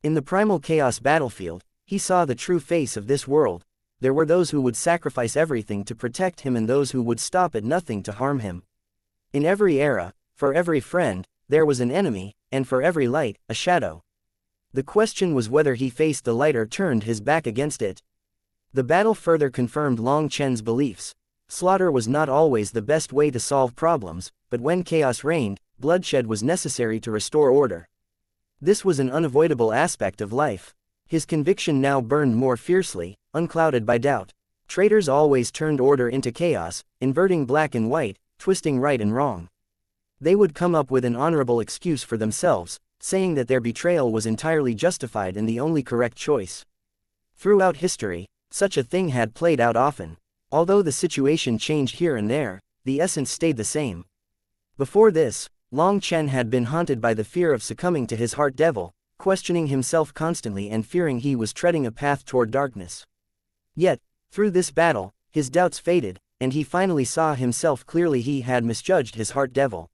In the primal chaos battlefield, he saw the true face of this world. There were those who would sacrifice everything to protect him and those who would stop at nothing to harm him. In every era, for every friend, there was an enemy, and for every light, a shadow. The question was whether he faced the light or turned his back against it. The battle further confirmed Long Chen's beliefs. Slaughter was not always the best way to solve problems, but when chaos reigned, bloodshed was necessary to restore order. This was an unavoidable aspect of life. His conviction now burned more fiercely, unclouded by doubt. Traitors always turned order into chaos, inverting black and white, twisting right and wrong. They would come up with an honorable excuse for themselves, saying that their betrayal was entirely justified and the only correct choice. Throughout history, such a thing had played out often. Although the situation changed here and there, the essence stayed the same. Before this, Long Chen had been haunted by the fear of succumbing to his heart devil, questioning himself constantly and fearing he was treading a path toward darkness. Yet, through this battle, his doubts faded, and he finally saw himself clearly. He had misjudged his heart devil.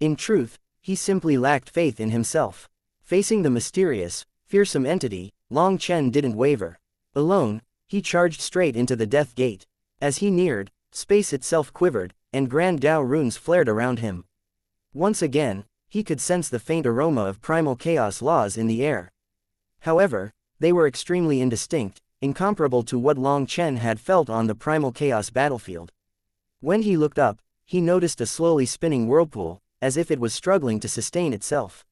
In truth, he simply lacked faith in himself. Facing the mysterious, fearsome entity, Long Chen didn't waver. Alone, he charged straight into the death gate. As he neared, space itself quivered, and grand Dao runes flared around him. Once again, he could sense the faint aroma of primal chaos laws in the air. However, they were extremely indistinct, incomparable to what Long Chen had felt on the primal chaos battlefield. When he looked up, he noticed a slowly spinning whirlpool, as if it was struggling to sustain itself.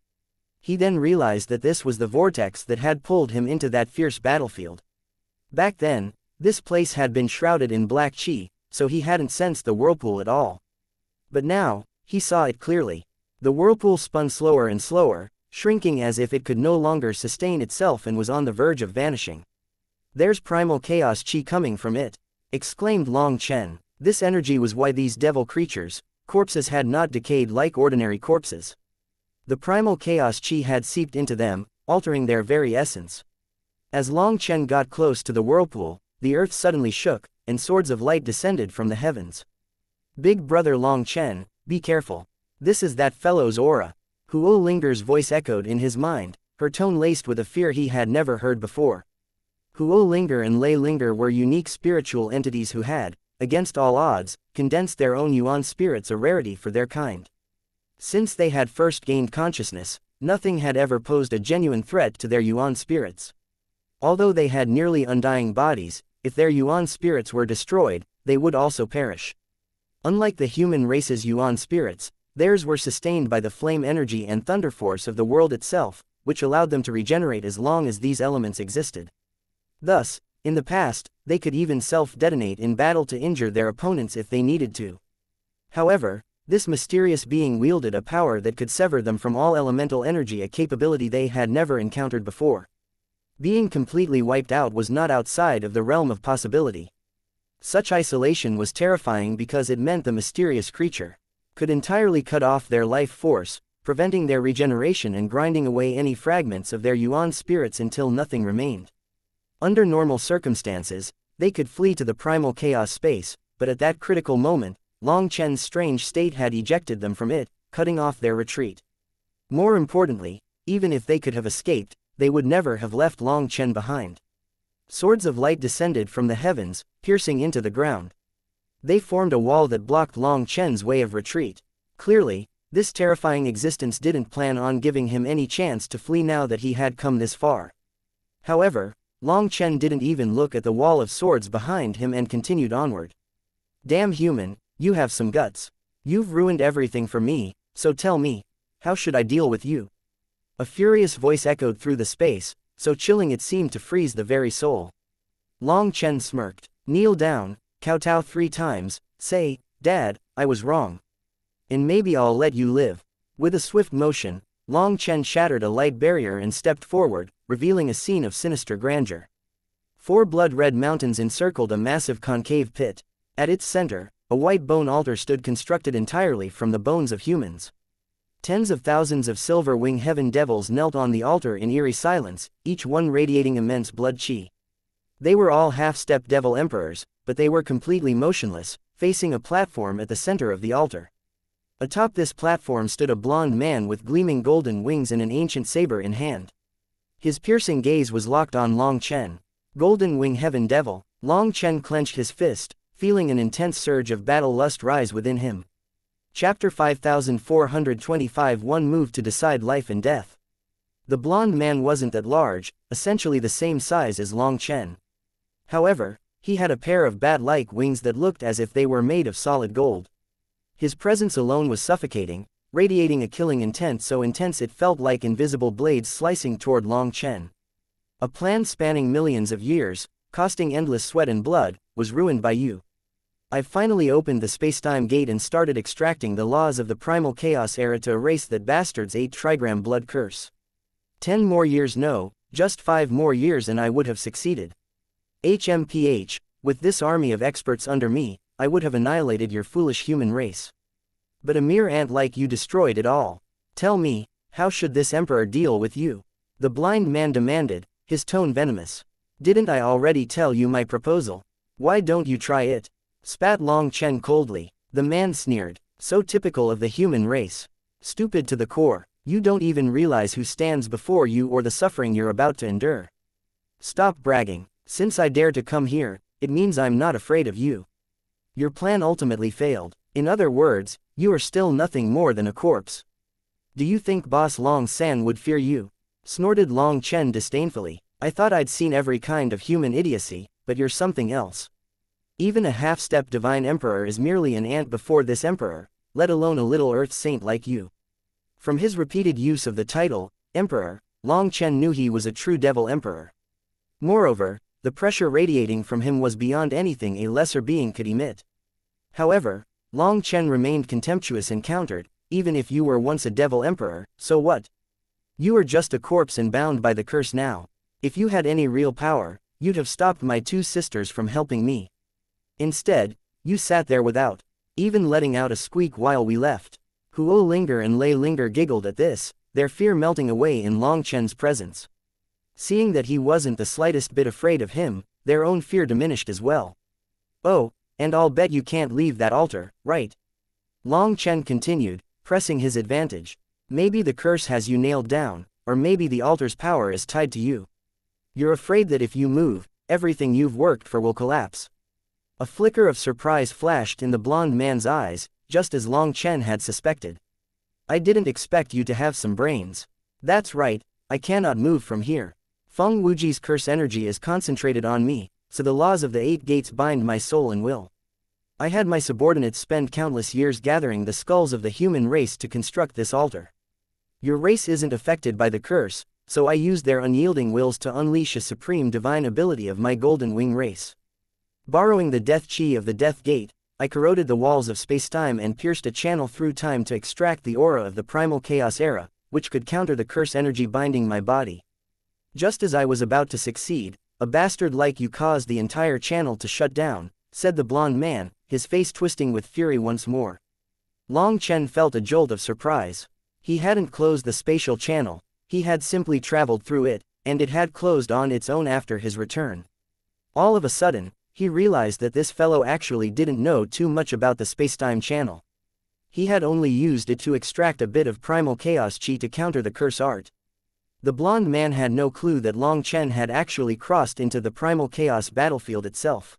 He then realized that this was the vortex that had pulled him into that fierce battlefield. Back then, this place had been shrouded in black chi, so he hadn't sensed the whirlpool at all. But now, he saw it clearly. The whirlpool spun slower and slower, shrinking as if it could no longer sustain itself and was on the verge of vanishing. "There's primal chaos chi coming from it," exclaimed Long Chen. This energy was why these devil creatures, corpses, had not decayed like ordinary corpses. The primal chaos chi had seeped into them, altering their very essence. As Long Chen got close to the whirlpool, the earth suddenly shook, and swords of light descended from the heavens. "Big brother Long Chen, be careful. This is that fellow's aura." Huo Linger's voice echoed in his mind, her tone laced with a fear he had never heard before. Huo Linger and Lei Linger were unique spiritual entities who had, against all odds, condensed their own yuan spirits, a rarity for their kind. Since they had first gained consciousness, nothing had ever posed a genuine threat to their yuan spirits. Although they had nearly undying bodies, if their yuan spirits were destroyed, they would also perish. Unlike the human race's yuan spirits, theirs were sustained by the flame energy and thunder force of the world itself, which allowed them to regenerate as long as these elements existed. Thus, in the past, they could even self-detonate in battle to injure their opponents if they needed to. However, this mysterious being wielded a power that could sever them from all elemental energy, a capability they had never encountered before. Being completely wiped out was not outside of the realm of possibility. Such isolation was terrifying because it meant the mysterious creature could entirely cut off their life force, preventing their regeneration and grinding away any fragments of their yuan spirits until nothing remained. Under normal circumstances, they could flee to the primal chaos space, but at that critical moment, Long Chen's strange state had ejected them from it, cutting off their retreat. More importantly, even if they could have escaped, they would never have left Long Chen behind. Swords of light descended from the heavens, piercing into the ground. They formed a wall that blocked Long Chen's way of retreat. Clearly, this terrifying existence didn't plan on giving him any chance to flee now that he had come this far. However, Long Chen didn't even look at the wall of swords behind him and continued onward. "Damn human, you have some guts. You've ruined everything for me, so tell me, how should I deal with you?" A furious voice echoed through the space, so chilling it seemed to freeze the very soul. Long Chen smirked. "Kneel down, kowtow 3 times, say, 'Dad, I was wrong. And maybe I'll let you live.'" With a swift motion, Long Chen shattered a light barrier and stepped forward, revealing a scene of sinister grandeur. 4 blood-red mountains encircled a massive concave pit. At its center, a white bone altar stood, constructed entirely from the bones of humans. Tens of thousands of silver wing heaven devils knelt on the altar in eerie silence, each one radiating immense blood chi. They were all half-step devil emperors, but they were completely motionless, facing a platform at the center of the altar. Atop this platform stood a blond man with gleaming golden wings and an ancient saber in hand. His piercing gaze was locked on Long Chen. "Golden Wing Heaven Devil." Long Chen clenched his fist, feeling an intense surge of battle lust rise within him. Chapter 5425 One Move to Decide Life and Death. The blond man wasn't that large, essentially the same size as Long Chen. However, he had a pair of bat-like wings that looked as if they were made of solid gold. His presence alone was suffocating, radiating a killing intent so intense it felt like invisible blades slicing toward Long Chen. A plan spanning millions of years, costing endless sweat and blood, was ruined by you. I've finally opened the spacetime gate and started extracting the laws of the primal chaos era to erase that bastard's 8 trigram blood curse. 10 more years, no, just 5 more years and I would have succeeded. HMPH, with this army of experts under me, I would have annihilated your foolish human race. But a mere ant like you destroyed it all. Tell me, how should this emperor deal with you? The blind man demanded, his tone venomous. Didn't I already tell you my proposal? Why don't you try it? Spat Long Chen coldly. The man sneered. So typical of the human race. Stupid to the core, you don't even realize who stands before you or the suffering you're about to endure. Stop bragging. Since I dare to come here, it means I'm not afraid of you. Your plan ultimately failed. In other words, you are still nothing more than a corpse. Do you think Boss Long San would fear you? Snorted Long Chen disdainfully. I thought I'd seen every kind of human idiocy, but you're something else. Even a half-step divine emperor is merely an ant before this emperor, let alone a little earth saint like you. From his repeated use of the title, emperor, Long Chen knew he was a true devil emperor. Moreover, the pressure radiating from him was beyond anything a lesser being could emit. However, Long Chen remained contemptuous and countered, even if you were once a devil emperor, so what? You are just a corpse and bound by the curse now. If you had any real power, you'd have stopped my 2 sisters from helping me. Instead, you sat there without even letting out a squeak while we left. Huo Linger and Lei Linger giggled at this, their fear melting away in Long Chen's presence. Seeing that he wasn't the slightest bit afraid of him, their own fear diminished as well. Oh, and I'll bet you can't leave that altar, right? Long Chen continued, pressing his advantage. Maybe the curse has you nailed down, or maybe the altar's power is tied to you. You're afraid that if you move, everything you've worked for will collapse. A flicker of surprise flashed in the blond man's eyes, just as Long Chen had suspected. I didn't expect you to have some brains. That's right, I cannot move from here. Feng Wuji's curse energy is concentrated on me, so the laws of the 8 gates bind my soul and will. I had my subordinates spend countless years gathering the skulls of the human race to construct this altar. Your race isn't affected by the curse, so I used their unyielding wills to unleash a supreme divine ability of my golden wing race. Borrowing the death chi of the death gate, I corroded the walls of spacetime and pierced a channel through time to extract the aura of the primal chaos era, which could counter the curse energy binding my body. Just as I was about to succeed, a bastard like you caused the entire channel to shut down, said the blond man, his face twisting with fury once more. Long Chen felt a jolt of surprise. He hadn't closed the spatial channel, he had simply traveled through it, and it had closed on its own after his return. All of a sudden, he realized that this fellow actually didn't know too much about the spacetime channel. He had only used it to extract a bit of primal chaos chi to counter the curse art. The blond man had no clue that Long Chen had actually crossed into the primal chaos battlefield itself.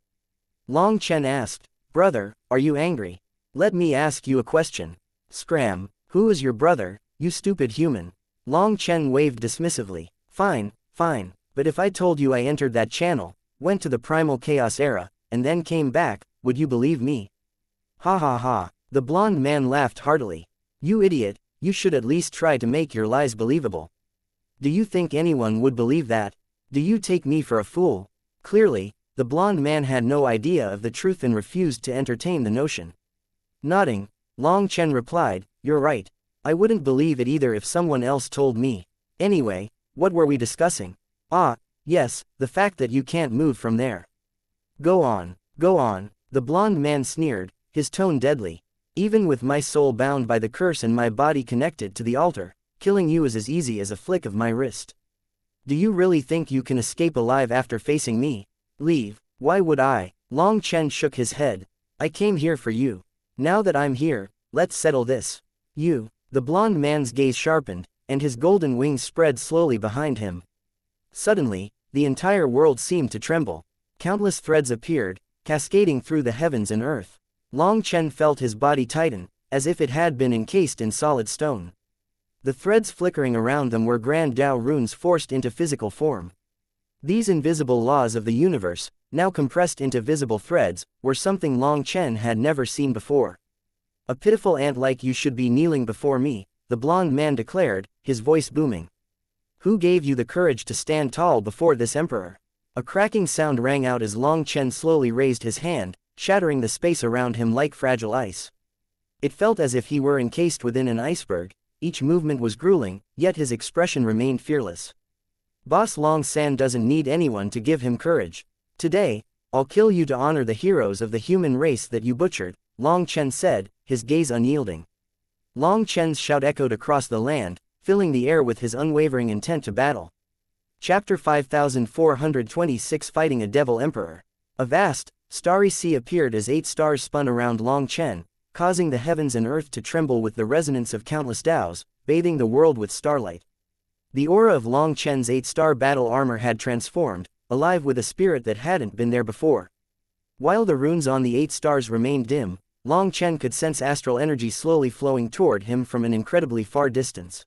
Long Chen asked, "Brother, are you angry? Let me ask you a question. Scram, who is your brother, you stupid human?" Long Chen waved dismissively. Fine, but if I told you I entered that channel, went to the primal chaos era, and then came back, would you believe me? Ha ha ha, the blond man laughed heartily. You idiot, you should at least try to make your lies believable. Do you think anyone would believe that? Do you take me for a fool? Clearly, the blond man had no idea of the truth and refused to entertain the notion. Nodding, Long Chen replied, "You're right. I wouldn't believe it either if someone else told me. Anyway, what were we discussing? Ah, yes, the fact that you can't move from there." Go on, the blond man sneered, his tone deadly. "Even with my soul bound by the curse and my body connected to the altar, killing you is as easy as a flick of my wrist. Do you really think you can escape alive after facing me? Leave. Why would I?" Long Chen shook his head. "I came here for you. Now that I'm here, let's settle this. You." The blond man's gaze sharpened, and his golden wings spread slowly behind him. Suddenly, the entire world seemed to tremble. Countless threads appeared, cascading through the heavens and earth. Long Chen felt his body tighten, as if it had been encased in solid stone. The threads flickering around them were Grand Dao runes forced into physical form. These invisible laws of the universe, now compressed into visible threads, were something Long Chen had never seen before. A pitiful ant like you should be kneeling before me, the blond man declared, his voice booming. Who gave you the courage to stand tall before this emperor? A cracking sound rang out as Long Chen slowly raised his hand, shattering the space around him like fragile ice. It felt as if he were encased within an iceberg. Each movement was grueling, yet his expression remained fearless. Boss Long San doesn't need anyone to give him courage. Today, I'll kill you to honor the heroes of the human race that you butchered, Long Chen said, his gaze unyielding. Long Chen's shout echoed across the land, filling the air with his unwavering intent to battle. Chapter 5426 Fighting a Devil Emperor. A vast, starry sea appeared as 8 stars spun around Long Chen, causing the heavens and earth to tremble with the resonance of countless Daos, bathing the world with starlight. The aura of Long Chen's 8-star battle armor had transformed, alive with a spirit that hadn't been there before. While the runes on the 8 stars remained dim, Long Chen could sense astral energy slowly flowing toward him from an incredibly far distance.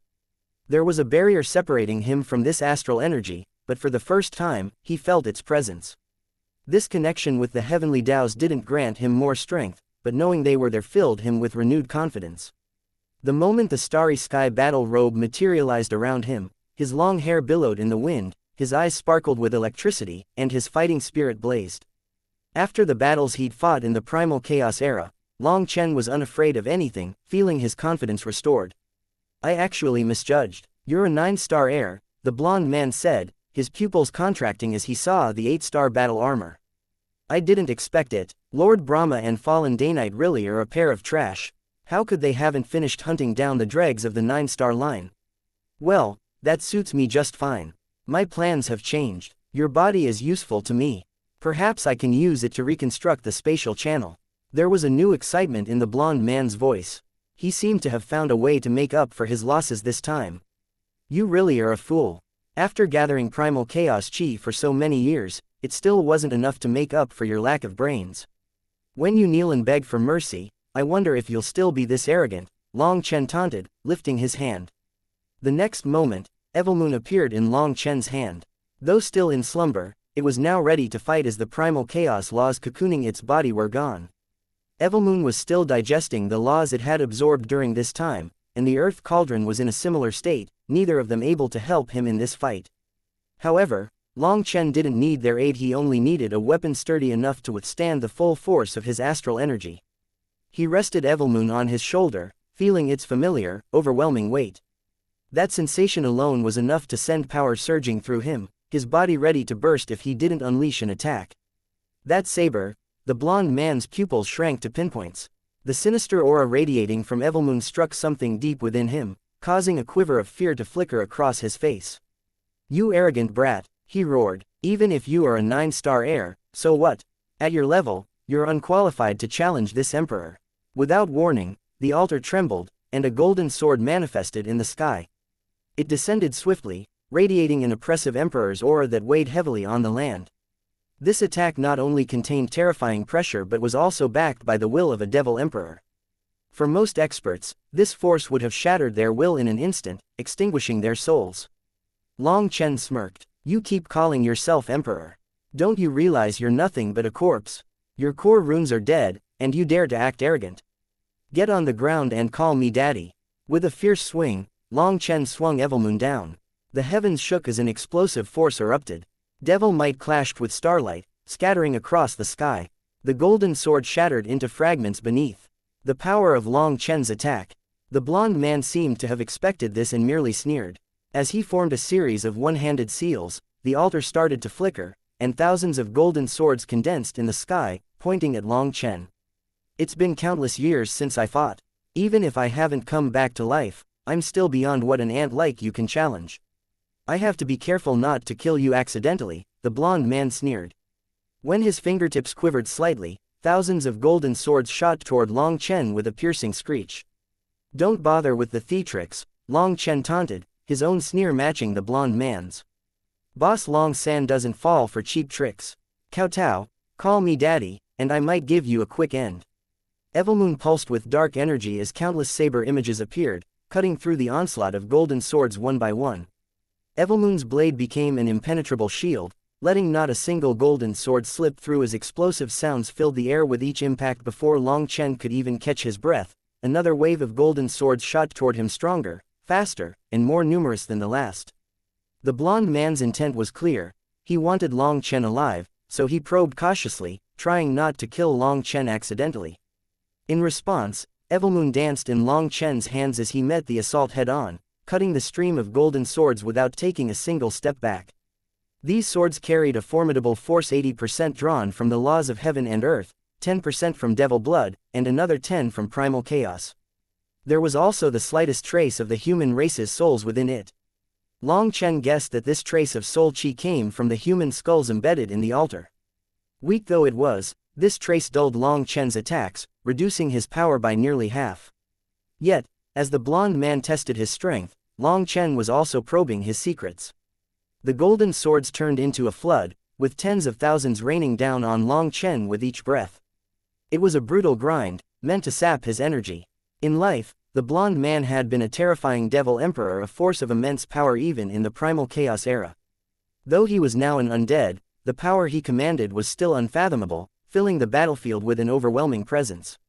There was a barrier separating him from this astral energy, but for the first time, he felt its presence. This connection with the heavenly Daos didn't grant him more strength, but knowing they were there filled him with renewed confidence. The moment the starry sky battle robe materialized around him, his long hair billowed in the wind, his eyes sparkled with electricity, and his fighting spirit blazed. After the battles he'd fought in the primal chaos era, Long Chen was unafraid of anything, feeling his confidence restored. I actually misjudged. You're a 9-star heir, the blond man said, his pupils contracting as he saw the 8-star battle armor. I didn't expect it. Lord Brahma and Fallen Daynite really are a pair of trash. How could they haven't finished hunting down the dregs of the 9-star line? Well, that suits me just fine. My plans have changed. Your body is useful to me. Perhaps I can use it to reconstruct the spatial channel. There was a new excitement in the blond man's voice. He seemed to have found a way to make up for his losses this time. You really are a fool. After gathering primal chaos chi for so many years, it still wasn't enough to make up for your lack of brains. When you kneel and beg for mercy, I wonder if you'll still be this arrogant, Long Chen taunted, lifting his hand. The next moment, Evilmoon appeared in Long Chen's hand. Though still in slumber, it was now ready to fight as the primal chaos laws cocooning its body were gone. Evilmoon was still digesting the laws it had absorbed during this time, and the Earth Cauldron was in a similar state, neither of them able to help him in this fight. However, Long Chen didn't need their aid, he only needed a weapon sturdy enough to withstand the full force of his astral energy. He rested Evilmoon on his shoulder, feeling its familiar, overwhelming weight. That sensation alone was enough to send power surging through him, his body ready to burst if he didn't unleash an attack. That saber, the blond man's pupils shrank to pinpoints. The sinister aura radiating from Evilmoon struck something deep within him, causing a quiver of fear to flicker across his face. You arrogant brat, he roared, even if you are a 9-star heir, so what? At your level, you're unqualified to challenge this emperor. Without warning, the altar trembled, and a golden sword manifested in the sky. It descended swiftly, radiating an oppressive emperor's aura that weighed heavily on the land. This attack not only contained terrifying pressure but was also backed by the will of a devil emperor. For most experts, this force would have shattered their will in an instant, extinguishing their souls. Long Chen smirked. You keep calling yourself emperor. Don't you realize you're nothing but a corpse? Your core runes are dead, and you dare to act arrogant. Get on the ground and call me daddy. With a fierce swing, Long Chen swung Evilmoon down. The heavens shook as an explosive force erupted. Devil might clashed with starlight, scattering across the sky. The golden sword shattered into fragments beneath. The power of Long Chen's attack. The blond man seemed to have expected this and merely sneered. As he formed a series of one-handed seals, the altar started to flicker, and thousands of golden swords condensed in the sky, pointing at Long Chen. It's been countless years since I fought. Even if I haven't come back to life, I'm still beyond what an ant like you can challenge. I have to be careful not to kill you accidentally, the blond man sneered. When his fingertips quivered slightly, thousands of golden swords shot toward Long Chen with a piercing screech. Don't bother with the theatrics, Long Chen taunted, his own sneer matching the blond man's. Boss Long San doesn't fall for cheap tricks. Kowtow, call me daddy, and I might give you a quick end. Evilmoon pulsed with dark energy as countless saber images appeared, cutting through the onslaught of golden swords one by one. Evilmoon's blade became an impenetrable shield, letting not a single golden sword slip through as explosive sounds filled the air with each impact. Before Long Chen could even catch his breath, another wave of golden swords shot toward him, stronger, faster, and more numerous than the last. The blond man's intent was clear. He wanted Long Chen alive, so he probed cautiously, trying not to kill Long Chen accidentally. In response, Evilmoon danced in Long Chen's hands as he met the assault head-on, cutting the stream of golden swords without taking a single step back. These swords carried a formidable force, 80% drawn from the laws of heaven and earth, 10% from devil blood, and another 10% from primal chaos. There was also the slightest trace of the human race's souls within it. Long Chen guessed that this trace of soul chi came from the human skulls embedded in the altar. Weak though it was, this trace dulled Long Chen's attacks, reducing his power by nearly half. Yet, as the blond man tested his strength, Long Chen was also probing his secrets. The golden swords turned into a flood, with tens of thousands raining down on Long Chen with each breath. It was a brutal grind, meant to sap his energy. In life, the blond man had been a terrifying devil emperor, a force of immense power even in the primal chaos era. Though he was now an undead, the power he commanded was still unfathomable, filling the battlefield with an overwhelming presence.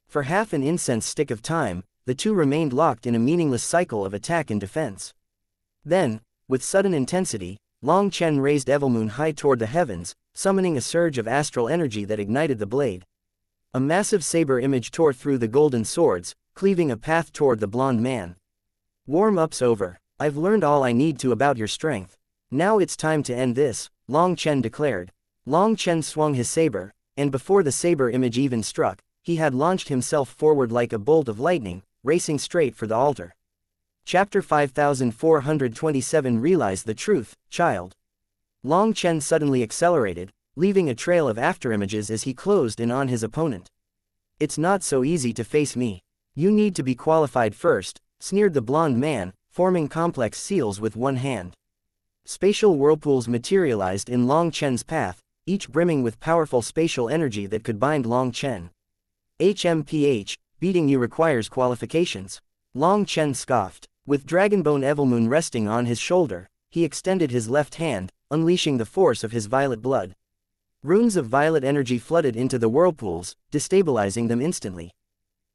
For half an incense stick of time, the two remained locked in a meaningless cycle of attack and defense. Then, with sudden intensity, Long Chen raised Evilmoon high toward the heavens, summoning a surge of astral energy that ignited the blade. A massive saber image tore through the golden swords, cleaving a path toward the blond man. "Warm-up's over. I've learned all I need to about your strength. Now it's time to end this," Long Chen declared. Long Chen swung his saber, and before the saber image even struck, he had launched himself forward like a bolt of lightning, racing straight for the altar. Chapter 5427 Realize the truth, child. Long Chen suddenly accelerated, leaving a trail of afterimages as he closed in on his opponent. "It's not so easy to face me. You need to be qualified first," sneered the blond man, forming complex seals with one hand. Spatial whirlpools materialized in Long Chen's path, each brimming with powerful spatial energy that could bind Long Chen. "HMPH, beating you requires qualifications," Long Chen scoffed. With Dragonbone Evilmoon resting on his shoulder, he extended his left hand, unleashing the force of his violet blood. Runes of violet energy flooded into the whirlpools, destabilizing them instantly.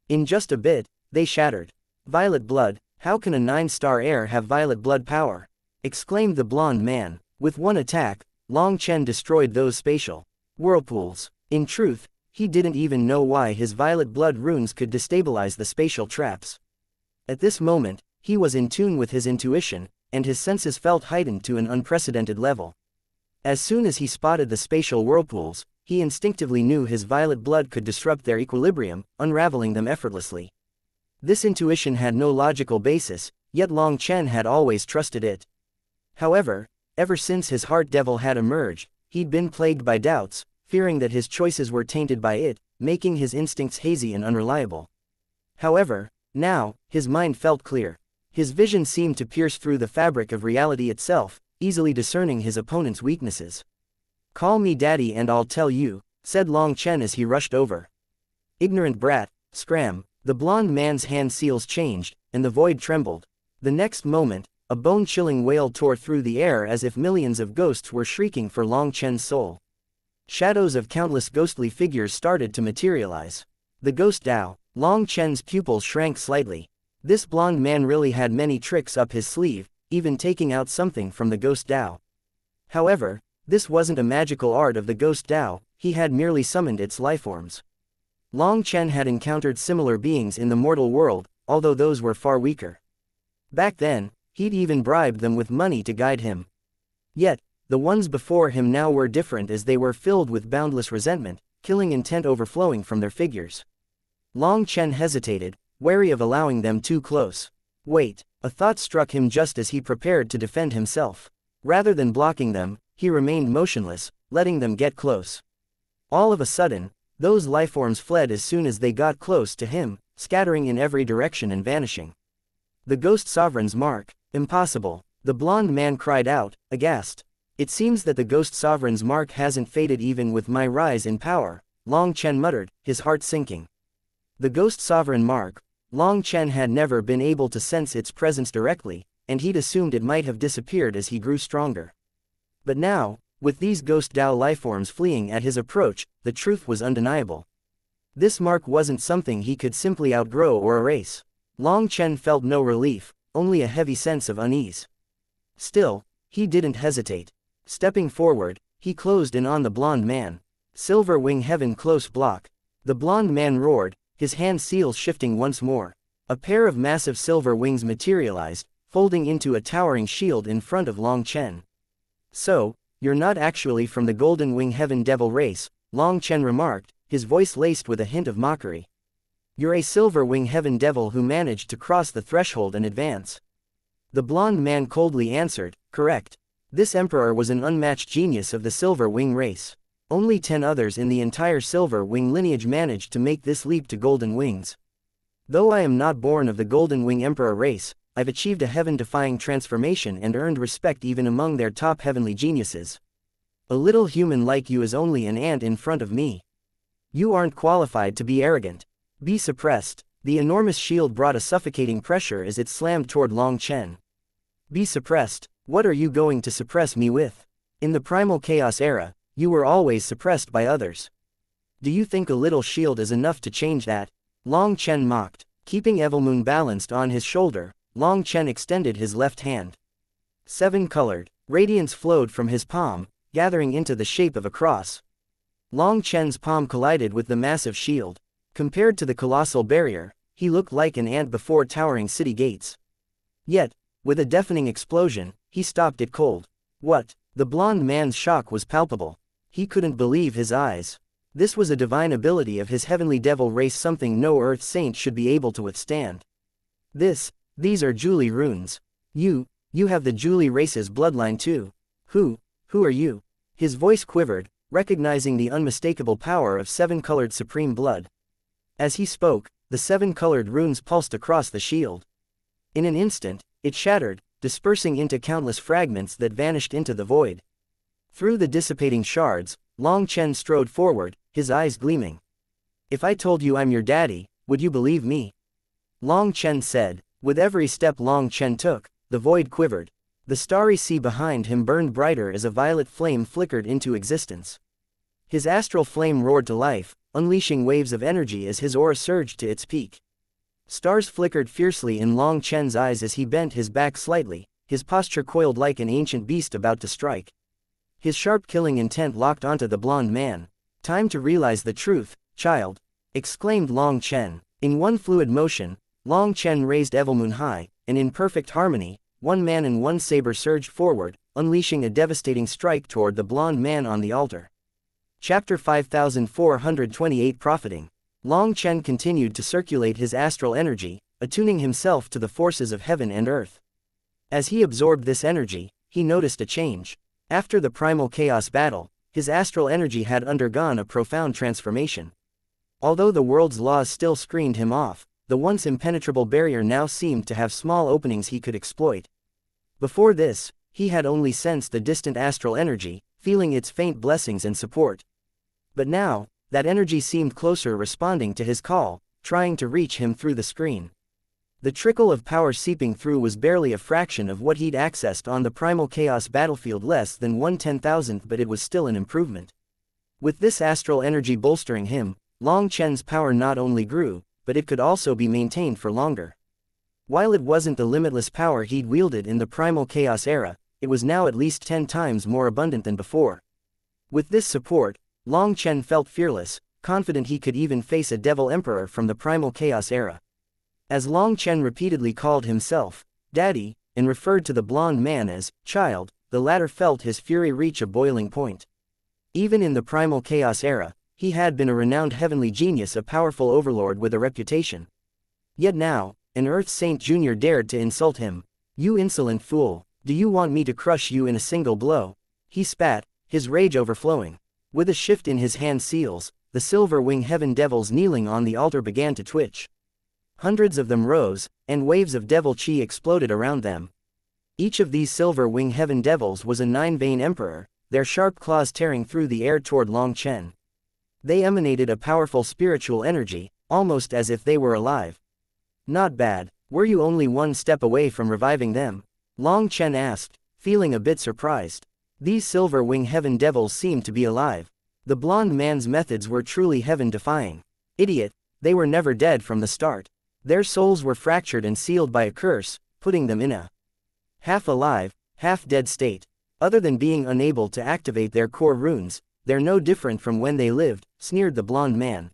In just a bit, they shattered. "Violet blood, how can a 9-star heir have violet blood power?" exclaimed the blond man. With one attack, Long Chen destroyed those spatial whirlpools. In truth, he didn't even know why his violet blood runes could destabilize the spatial traps. At this moment, he was in tune with his intuition, and his senses felt heightened to an unprecedented level. As soon as he spotted the spatial whirlpools, he instinctively knew his violet blood could disrupt their equilibrium, unraveling them effortlessly. This intuition had no logical basis, yet Long Chen had always trusted it. However, ever since his heart devil had emerged, he'd been plagued by doubts, fearing that his choices were tainted by it, making his instincts hazy and unreliable. However, now, his mind felt clear. His vision seemed to pierce through the fabric of reality itself, easily discerning his opponent's weaknesses. "Call me daddy and I'll tell you," said Long Chen as he rushed over. "Ignorant brat," scram. The blond man's hand seals changed, and the void trembled. The next moment, a bone-chilling wail tore through the air as if millions of ghosts were shrieking for Long Chen's soul. Shadows of countless ghostly figures started to materialize. The Ghost Dao. Long Chen's pupils shrank slightly. This blond man really had many tricks up his sleeve, even taking out something from the Ghost Dao. However, this wasn't a magical art of the Ghost Dao, he had merely summoned its lifeforms. Long Chen had encountered similar beings in the mortal world, although those were far weaker. Back then, he'd even bribed them with money to guide him. Yet, the ones before him now were different as they were filled with boundless resentment, killing intent overflowing from their figures. Long Chen hesitated, wary of allowing them too close. Wait, a thought struck him just as he prepared to defend himself. Rather than blocking them, he remained motionless, letting them get close. All of a sudden, those lifeforms fled as soon as they got close to him, scattering in every direction and vanishing. "The Ghost Sovereign's mark. Impossible," the blond man cried out, aghast. "It seems that the Ghost Sovereign's mark hasn't faded even with my rise in power," Long Chen muttered, his heart sinking. The ghost sovereign mark, Long Chen had never been able to sense its presence directly, and he'd assumed it might have disappeared as he grew stronger. But now, with these ghost Dao lifeforms fleeing at his approach, the truth was undeniable. This mark wasn't something he could simply outgrow or erase. Long Chen felt no relief, only a heavy sense of unease. Still, he didn't hesitate. Stepping forward, he closed in on the blonde man. Silver Wing Heaven close block. The blonde man roared, his hand seals shifting once more. A pair of massive silver wings materialized, folding into a towering shield in front of Long Chen. So, you're not actually from the Golden Wing Heaven Devil race, Long Chen remarked, his voice laced with a hint of mockery. You're a Silver Wing Heaven Devil who managed to cross the threshold and advance. The blonde man coldly answered, correct. This emperor was an unmatched genius of the Silver Wing race. Only 10 others in the entire Silver Wing lineage managed to make this leap to Golden Wings. Though I am not born of the Golden Wing Emperor race, I've achieved a heaven-defying transformation and earned respect even among their top heavenly geniuses. A little human like you is only an ant in front of me. You aren't qualified to be arrogant. Be suppressed. The enormous shield brought a suffocating pressure as it slammed toward Long Chen. Be suppressed. What are you going to suppress me with? In the primal chaos era, you were always suppressed by others. Do you think a little shield is enough to change that? Long Chen mocked. Keeping Evilmoon balanced on his shoulder, Long Chen extended his left hand. 7-colored. Radiance flowed from his palm, gathering into the shape of a cross. Long Chen's palm collided with the massive shield. Compared to the colossal barrier, he looked like an ant before towering city gates. Yet, with a deafening explosion, he stopped it cold. What? The blonde man's shock was palpable. He couldn't believe his eyes. This was a divine ability of his heavenly devil race, something no earth saint should be able to withstand. These are Julie runes. You have the Julie race's bloodline too. Who are you? His voice quivered, recognizing the unmistakable power of 7-colored supreme blood. As he spoke, the 7-colored runes pulsed across the shield. In an instant, it shattered, dispersing into countless fragments that vanished into the void. Through the dissipating shards, Long Chen strode forward, his eyes gleaming. If I told you I'm your daddy, would you believe me? Long Chen said. With every step Long Chen took, the void quivered. The starry sea behind him burned brighter as a violet flame flickered into existence. His astral flame roared to life, unleashing waves of energy as his aura surged to its peak. Stars flickered fiercely in Long Chen's eyes as he bent his back slightly, his posture coiled like an ancient beast about to strike. His sharp killing intent locked onto the blonde man. Time to realize the truth, child, exclaimed Long Chen. In one fluid motion, Long Chen raised Evilmoon high, and in perfect harmony, one man and one saber surged forward, unleashing a devastating strike toward the blonde man on the altar. Chapter 5428 Profiting. Long Chen continued to circulate his astral energy, attuning himself to the forces of heaven and earth. As he absorbed this energy, he noticed a change. After the primal chaos battle, his astral energy had undergone a profound transformation. Although the world's laws still screened him off, the once impenetrable barrier now seemed to have small openings he could exploit. Before this, he had only sensed the distant astral energy, feeling its faint blessings and support. But now, that energy seemed closer, responding to his call, trying to reach him through the screen. The trickle of power seeping through was barely a fraction of what he'd accessed on the primal chaos battlefield, less than 1/10,000th, but it was still an improvement. With this astral energy bolstering him, Long Chen's power not only grew, but it could also be maintained for longer. While it wasn't the limitless power he'd wielded in the primal chaos era, it was now at least 10 times more abundant than before. With this support, Long Chen felt fearless, confident he could even face a devil emperor from the primal chaos era. As Long Chen repeatedly called himself daddy, and referred to the blonde man as child, the latter felt his fury reach a boiling point. Even in the primal chaos era, he had been a renowned heavenly genius, a powerful overlord with a reputation. Yet now, an Earth Saint Jr. dared to insult him. You insolent fool, do you want me to crush you in a single blow? He spat, his rage overflowing. With a shift in his hand seals, the Silver Wing Heaven Devils kneeling on the altar began to twitch. Hundreds of them rose, and waves of devil chi exploded around them. Each of these Silver Wing Heaven Devils was a 9-vein emperor, their sharp claws tearing through the air toward Long Chen. They emanated a powerful spiritual energy, almost as if they were alive. Not bad. Were you only one step away from reviving them? Long Chen asked, feeling a bit surprised. These silver wing heaven devils seemed to be alive. The blonde man's methods were truly heaven-defying. Idiot, they were never dead from the start. Their souls were fractured and sealed by a curse, putting them in a half-alive, half-dead state. Other than being unable to activate their core runes, they're no different from when they lived, sneered the blonde man.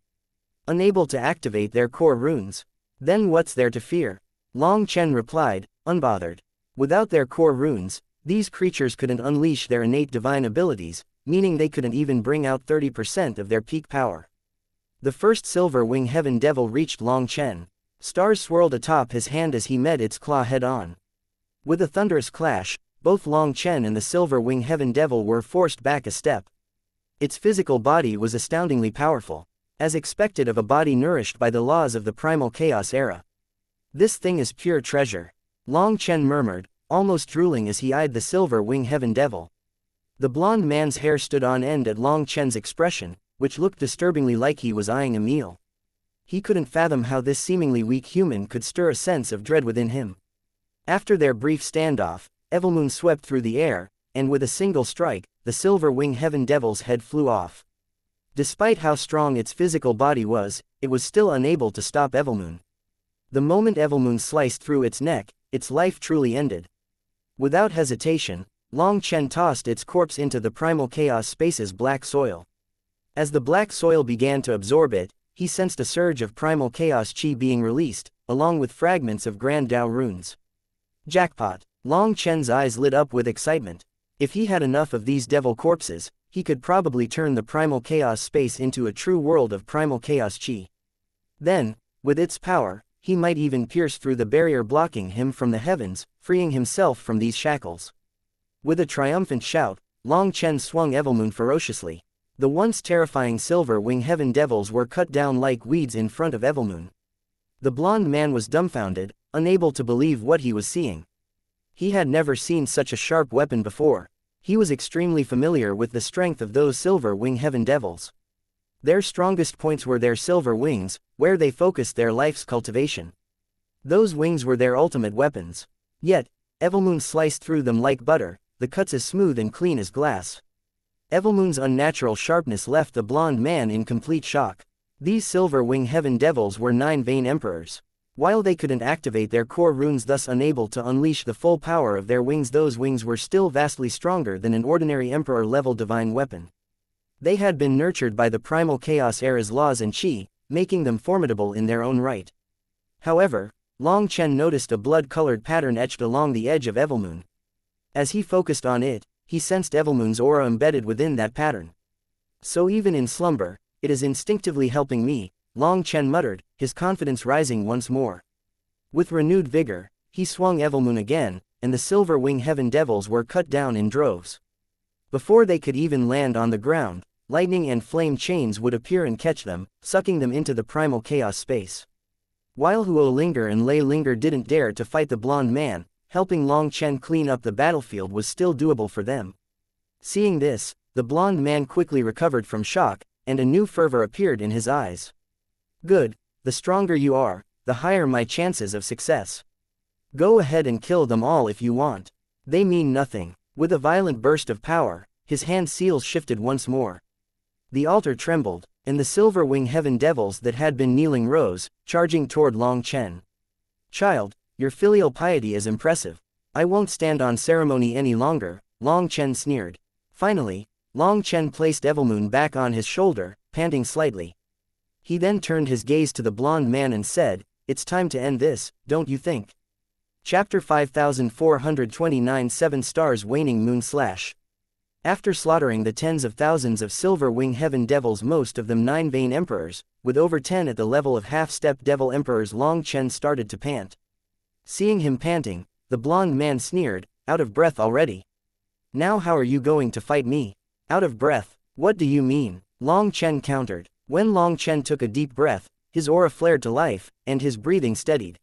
Unable to activate their core runes? Then what's there to fear? Long Chen replied, unbothered. Without their core runes, these creatures couldn't unleash their innate divine abilities, meaning they couldn't even bring out 30% of their peak power. The first silver wing heaven devil reached Long Chen. Stars swirled atop his hand as he met its claw head-on. With a thunderous clash, both Long Chen and the silver wing heaven devil were forced back a step. Its physical body was astoundingly powerful, as expected of a body nourished by the laws of the primal chaos era. This thing is pure treasure, Long Chen murmured, almost drooling as he eyed the silver wing heaven devil. The blonde man's hair stood on end at Long Chen's expression, which looked disturbingly like he was eyeing a meal. He couldn't fathom how this seemingly weak human could stir a sense of dread within him. After their brief standoff, Evilmoon swept through the air, and with a single strike, the silver wing heaven devil's head flew off. Despite how strong its physical body was, it was still unable to stop Evilmoon. The moment Evilmoon sliced through its neck, its life truly ended. Without hesitation, Long Chen tossed its corpse into the primal chaos space's black soil. As the black soil began to absorb it, he sensed a surge of primal chaos chi being released, along with fragments of Grand Dao runes. Jackpot! Long Chen's eyes lit up with excitement. If he had enough of these devil corpses, he could probably turn the primal chaos space into a true world of primal chaos chi. Then, with its power, he might even pierce through the barrier blocking him from the heavens, freeing himself from these shackles. With a triumphant shout, Long Chen swung Evilmoon ferociously. The once terrifying silver wing heaven devils were cut down like weeds in front of Evilmoon. The blonde man was dumbfounded, unable to believe what he was seeing. He had never seen such a sharp weapon before. He was extremely familiar with the strength of those silver wing heaven devils. Their strongest points were their silver wings, where they focused their life's cultivation. Those wings were their ultimate weapons. Yet, Evilmoon sliced through them like butter, the cuts as smooth and clean as glass. Evilmoon's unnatural sharpness left the blonde man in complete shock. These silver wing heaven devils were 9 Vein Emperors. While they couldn't activate their core runes, thus unable to unleash the full power of their wings, those wings were still vastly stronger than an ordinary Emperor-level divine weapon. They had been nurtured by the primal chaos era's laws and chi, making them formidable in their own right. However, Long Chen noticed a blood-colored pattern etched along the edge of Evilmoon. As he focused on it, he sensed Evilmoon's aura embedded within that pattern. So even in slumber, it is instinctively helping me, Long Chen muttered, his confidence rising once more. With renewed vigor, he swung Evilmoon again, and the silver wing heaven devils were cut down in droves. Before they could even land on the ground, lightning and flame chains would appear and catch them, sucking them into the primal chaos space. While Huo Linger and Lei Linger didn't dare to fight the blonde man, helping Long Chen clean up the battlefield was still doable for them. Seeing this, the blonde man quickly recovered from shock, and a new fervor appeared in his eyes. Good, the stronger you are, the higher my chances of success. Go ahead and kill them all if you want. They mean nothing. With a violent burst of power, his hand seals shifted once more. The altar trembled, and the silver wing heaven devils that had been kneeling rose, charging toward Long Chen. Child, your filial piety is impressive. I won't stand on ceremony any longer, Long Chen sneered. Finally, Long Chen placed Evilmoon back on his shoulder, panting slightly. He then turned his gaze to the blonde man and said, "It's time to end this, don't you think?" Chapter 5429 7 Stars Waning Moon Slash. After slaughtering the tens of thousands of silver wing heaven devils, most of them 9 Vein Emperors, with over 10 at the level of half-step devil emperors, Long Chen started to pant. Seeing him panting, the blonde man sneered, "Out of breath already? Now how are you going to fight me? Out of breath? What do you mean?" Long Chen countered. When Long Chen took a deep breath, his aura flared to life, and his breathing steadied.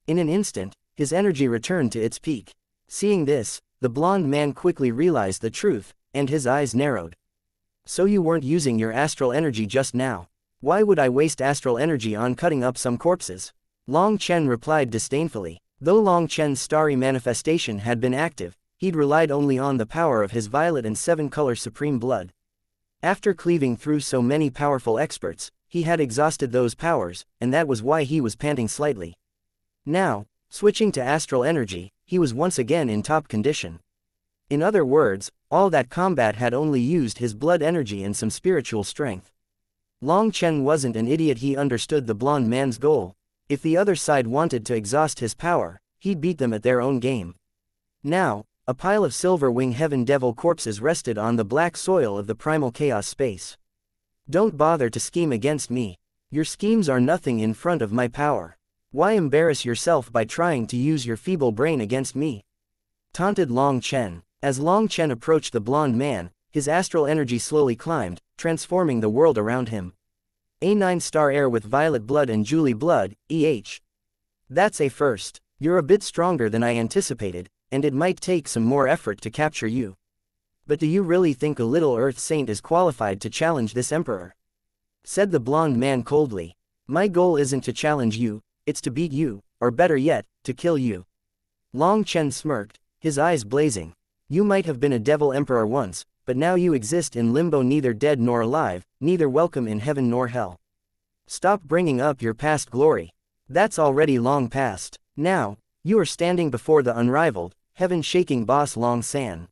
In an instant, his energy returned to its peak. Seeing this, the blonde man quickly realized the truth, and his eyes narrowed. "So you weren't using your astral energy just now? Why would I waste astral energy on cutting up some corpses? Long Chen replied disdainfully. Though Long Chen's starry manifestation had been active, he'd relied only on the power of his violet and seven-color supreme blood. After cleaving through so many powerful experts, he had exhausted those powers, and that was why he was panting slightly. Now, switching to astral energy, he was once again in top condition. In other words, all that combat had only used his blood energy and some spiritual strength. Long Chen wasn't an idiot. He understood the blonde man's goal. If the other side wanted to exhaust his power, he'd beat them at their own game. Now, a pile of silver wing heaven devil corpses rested on the black soil of the primal chaos space. Don't bother to scheme against me. Your schemes are nothing in front of my power. Why embarrass yourself by trying to use your feeble brain against me? Taunted Long Chen. As Long Chen approached the blonde man, his astral energy slowly climbed, transforming the world around him. A 9-star heir with violet blood and Julie blood, EH. That's a first. You're a bit stronger than I anticipated, and it might take some more effort to capture you. But do you really think a little earth saint is qualified to challenge this emperor? Said the blonde man coldly. My goal isn't to challenge you, it's to beat you, or better yet, to kill you. Long Chen smirked, his eyes blazing. You might have been a devil emperor once, but now you exist in limbo, neither dead nor alive, neither welcome in heaven nor hell. Stop bringing up your past glory. That's already long past. Now, you are standing before the unrivaled, heaven-shaking boss Long San.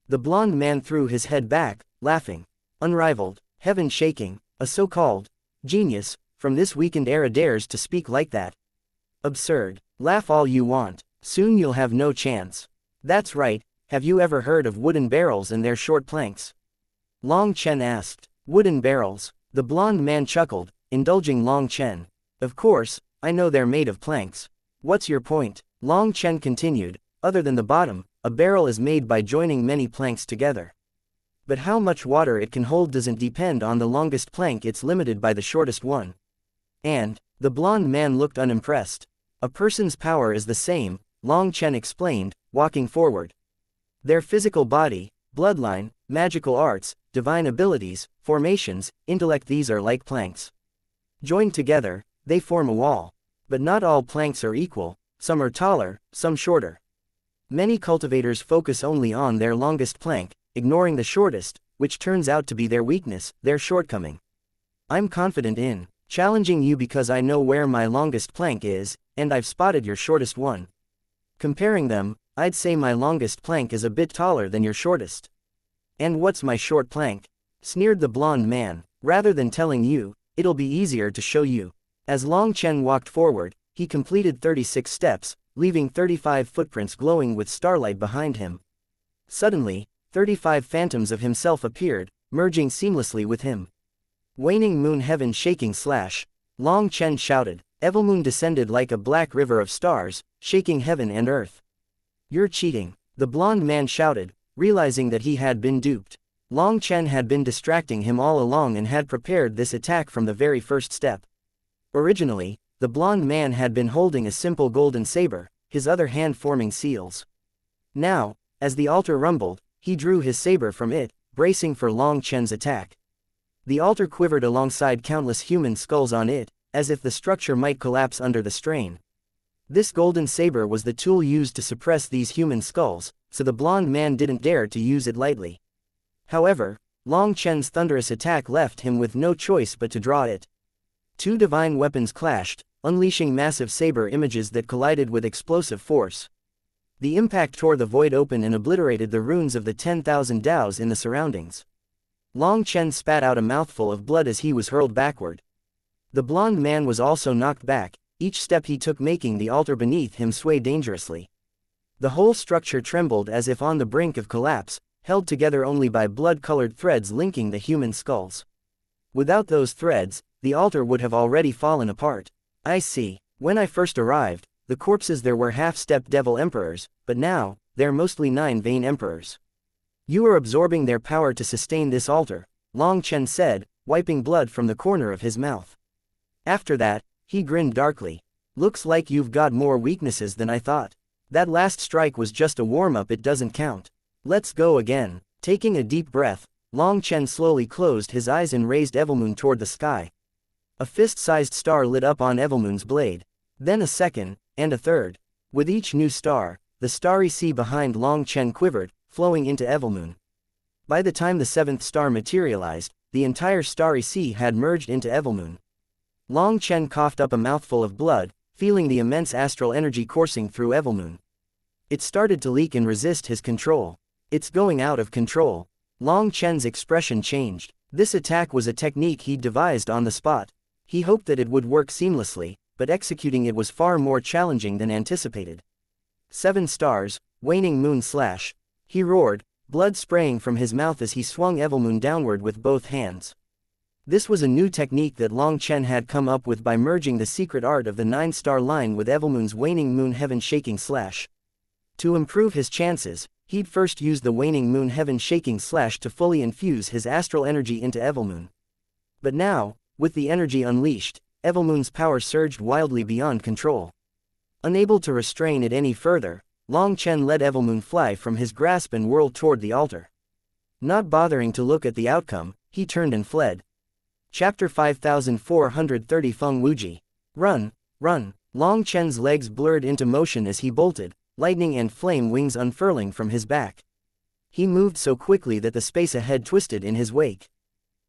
The blonde man threw his head back, laughing. Unrivaled, heaven-shaking, a so-called genius from this weakened era dares to speak like that. Absurd. Laugh all you want. Soon you'll have no chance. That's right. Have you ever heard of wooden barrels and their short planks? Long Chen asked. Wooden barrels. The blonde man chuckled, indulging Long Chen. Of course, I know they're made of planks. What's your point? Long Chen continued. Other than the bottom, a barrel is made by joining many planks together. But how much water it can hold doesn't depend on the longest plank, it's limited by the shortest one. And, the blonde man looked unimpressed. A person's power is the same, Long Chen explained, walking forward. Their physical body, bloodline, magical arts, divine abilities, formations, intellect, these are like planks. Joined together, they form a wall. But not all planks are equal, some are taller, some shorter. Many cultivators focus only on their longest plank, ignoring the shortest, which turns out to be their weakness, their shortcoming. I'm confident in challenging you because I know where my longest plank is, and I've spotted your shortest one. Comparing them, I'd say my longest plank is a bit taller than your shortest. And what's my short plank? Sneered the blonde man. Rather than telling you, it'll be easier to show you. As Long Chen walked forward, he completed 36 steps, leaving 35 footprints glowing with starlight behind him. Suddenly, 35 phantoms of himself appeared, merging seamlessly with him. Waning moon heaven shaking slash. Long Chen shouted. Evil moon descended like a black river of stars, shaking heaven and earth. You're cheating, the blonde man shouted, realizing that he had been duped. Long Chen had been distracting him all along and had prepared this attack from the very first step. Originally, the blonde man had been holding a simple golden saber, his other hand forming seals. Now, as the altar rumbled, he drew his saber from it, bracing for Long Chen's attack. The altar quivered alongside countless human skulls on it, as if the structure might collapse under the strain. This golden saber was the tool used to suppress these human skulls, so the blonde man didn't dare to use it lightly. However, Long Chen's thunderous attack left him with no choice but to draw it. Two divine weapons clashed, unleashing massive saber images that collided with explosive force. The impact tore the void open and obliterated the runes of the 10,000 Daos in the surroundings. Long Chen spat out a mouthful of blood as he was hurled backward. The blonde man was also knocked back, each step he took making the altar beneath him sway dangerously. The whole structure trembled as if on the brink of collapse, held together only by blood-colored threads linking the human skulls. Without those threads, the altar would have already fallen apart. I see. When I first arrived, the corpses there were half-stepped devil emperors, but now, they're mostly 9 vain emperors. You are absorbing their power to sustain this altar, Long Chen said, wiping blood from the corner of his mouth. After that, he grinned darkly. Looks like you've got more weaknesses than I thought. That last strike was just a warm-up, it doesn't count. Let's go again. Taking a deep breath, Long Chen slowly closed his eyes and raised Evilmoon toward the sky. A fist-sized star lit up on Evelmoon's blade. Then a second, and a third. With each new star, the starry sea behind Long Chen quivered, flowing into Evelmoon. By the time the seventh star materialized, the entire starry sea had merged into Evelmoon. Long Chen coughed up a mouthful of blood, feeling the immense astral energy coursing through Evelmoon. It started to leak and resist his control. It's going out of control. Long Chen's expression changed. This attack was a technique he'd devised on the spot. He hoped that it would work seamlessly, but executing it was far more challenging than anticipated. 7 stars, waning moon slash. He roared, blood spraying from his mouth as he swung Evelmoon downward with both hands. This was a new technique that Long Chen had come up with by merging the secret art of the 9-star line with Evelmoon's waning moon heaven shaking slash. To improve his chances, he'd first use the waning moon heaven shaking slash to fully infuse his astral energy into Evelmoon. But now, with the energy unleashed, Evelmoon's power surged wildly beyond control. Unable to restrain it any further, Long Chen let Evelmoon fly from his grasp and whirled toward the altar. Not bothering to look at the outcome, he turned and fled. Chapter 5430 Feng Wuji. Run, run! Long Chen's legs blurred into motion as he bolted, lightning and flame wings unfurling from his back. He moved so quickly that the space ahead twisted in his wake.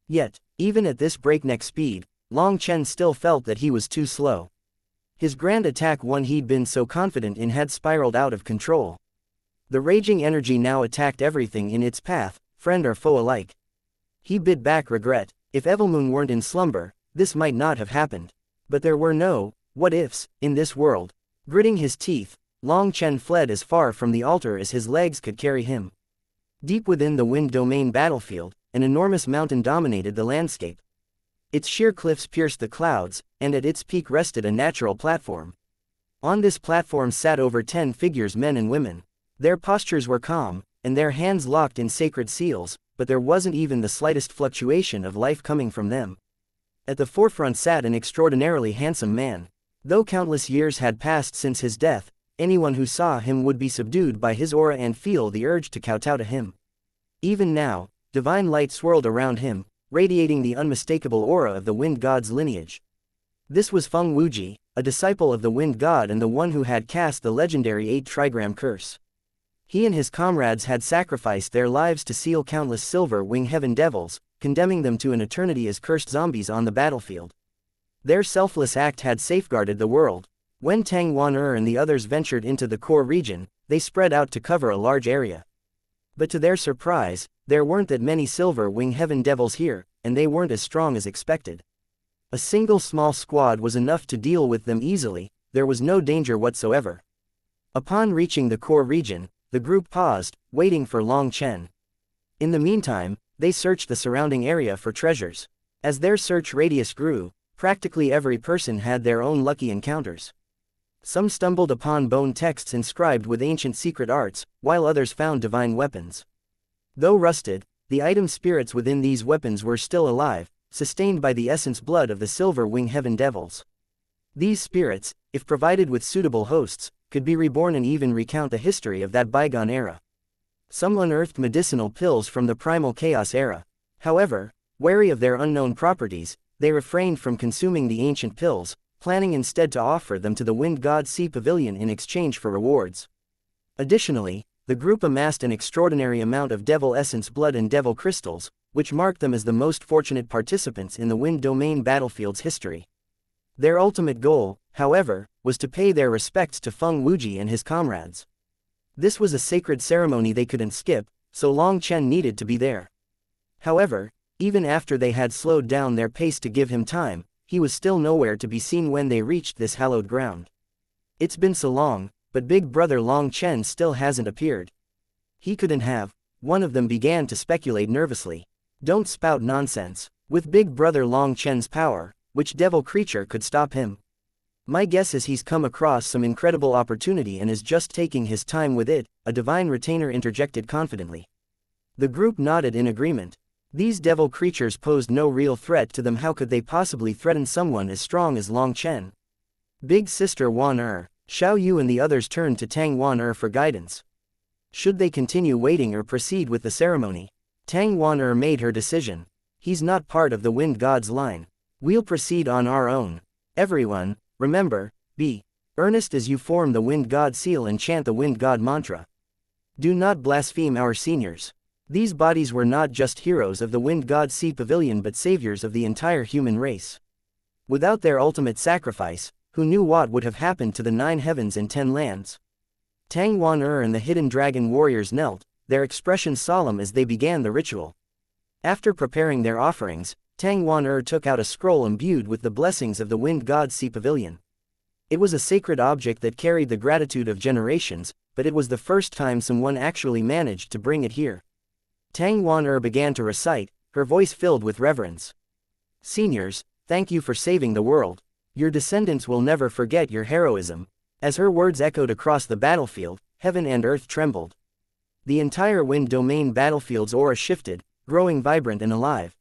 Yet, even at this breakneck speed, Long Chen still felt that he was too slow. His grand attack, one he'd been so confident in, had spiraled out of control. The raging energy now attacked everything in its path, friend or foe alike. He bit back regret. If Evelmoon weren't in slumber, this might not have happened. But there were no what-ifs in this world. Gritting his teeth, Long Chen fled as far from the altar as his legs could carry him. Deep within the Wind Domain battlefield, an enormous mountain dominated the landscape. Its sheer cliffs pierced the clouds, and at its peak rested a natural platform. On this platform sat over 10 figures, men and women. Their postures were calm, and their hands locked in sacred seals, but there wasn't even the slightest fluctuation of life coming from them. At the forefront sat an extraordinarily handsome man. Though countless years had passed since his death, anyone who saw him would be subdued by his aura and feel the urge to kowtow to him. Even now, divine light swirled around him, radiating the unmistakable aura of the Wind God's lineage. This was Feng Wuji, a disciple of the Wind God and the one who had cast the legendary 8-trigram curse. He and his comrades had sacrificed their lives to seal countless silver wing heaven devils, condemning them to an eternity as cursed zombies on the battlefield. Their selfless act had safeguarded the world. When Tang Wan and the others ventured into the core region, they spread out to cover a large area. But to their surprise, there weren't that many silver wing heaven devils here, and they weren't as strong as expected. A single small squad was enough to deal with them easily. There was no danger whatsoever. Upon reaching the core region, the group paused, waiting for Long Chen. In the meantime, they searched the surrounding area for treasures. As their search radius grew, practically every person had their own lucky encounters. Some stumbled upon bone texts inscribed with ancient secret arts, while others found divine weapons. Though rusted, the item spirits within these weapons were still alive, sustained by the essence blood of the silver wing heaven devils. These spirits, if provided with suitable hosts, could be reborn and even recount the history of that bygone era. Some unearthed medicinal pills from the primal chaos era. However, wary of their unknown properties, they refrained from consuming the ancient pills, planning instead to offer them to the Wind God Sea Pavilion in exchange for rewards. Additionally, the group amassed an extraordinary amount of devil essence blood and devil crystals, which marked them as the most fortunate participants in the Wind Domain battlefield's history. Their ultimate goal, however, was to pay their respects to Feng Wuji and his comrades. This was a sacred ceremony they couldn't skip, so Long Chen needed to be there. However, even after they had slowed down their pace to give him time, he was still nowhere to be seen when they reached this hallowed ground. It's been so long, but Big Brother Long Chen still hasn't appeared. He couldn't have. One of them began to speculate nervously. Don't spout nonsense. With Big Brother Long Chen's power, which devil creature could stop him? My guess is he's come across some incredible opportunity and is just taking his time with it, a divine retainer interjected confidently. The group nodded in agreement. These devil creatures posed no real threat to them. How could they possibly threaten someone as strong as Long Chen? Big Sister Wan Xiao Yu and the others turned to Tang Wan for guidance. Should they continue waiting or proceed with the ceremony? Tang Wan made her decision. He's not part of the Wind God's line. We'll proceed on our own. Everyone, remember, be earnest as you form the Wind God seal and chant the Wind God mantra. Do not blaspheme our seniors. These bodies were not just heroes of the Wind God Sea Pavilion but saviors of the entire human race. Without their ultimate sacrifice, who knew what would have happened to the 9 heavens and 10 lands? Tang Wan and the hidden dragon warriors knelt, their expressions solemn as they began the ritual. After preparing their offerings, Tang Wan took out a scroll imbued with the blessings of the Wind God Sea Pavilion. It was a sacred object that carried the gratitude of generations, but it was the first time someone actually managed to bring it here. Tang Wan began to recite, her voice filled with reverence. Seniors, thank you for saving the world. Your descendants will never forget your heroism. As her words echoed across the battlefield, heaven and earth trembled. The entire Wind Domain battlefield's aura shifted, growing vibrant and alive.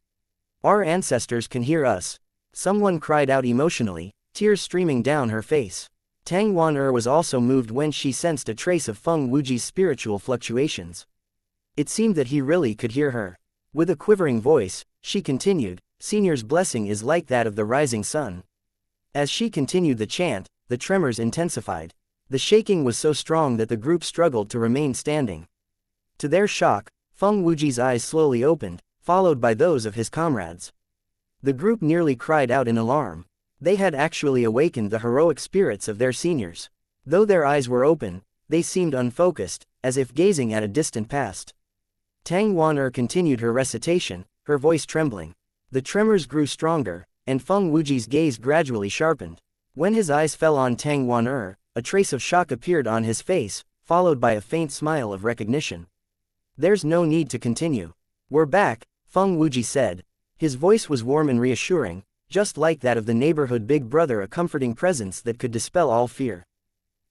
Our ancestors can hear us. Someone cried out emotionally, tears streaming down her face. Tang Wan was also moved when she sensed a trace of Feng Wuji's spiritual fluctuations. It seemed that he really could hear her. With a quivering voice, she continued, Senior's blessing is like that of the rising sun. As she continued the chant, the tremors intensified. The shaking was so strong that the group struggled to remain standing. To their shock, Feng Wuji's eyes slowly opened, followed by those of his comrades. The group nearly cried out in alarm. They had actually awakened the heroic spirits of their seniors. Though their eyes were open, they seemed unfocused, as if gazing at a distant past. Tang Wan continued her recitation, her voice trembling. The tremors grew stronger, and Feng Wuji's gaze gradually sharpened. When his eyes fell on Tang Wan, a trace of shock appeared on his face, followed by a faint smile of recognition. There's no need to continue. We're back, Feng Wuji said. His voice was warm and reassuring, just like that of the neighborhood big brother, a comforting presence that could dispel all fear.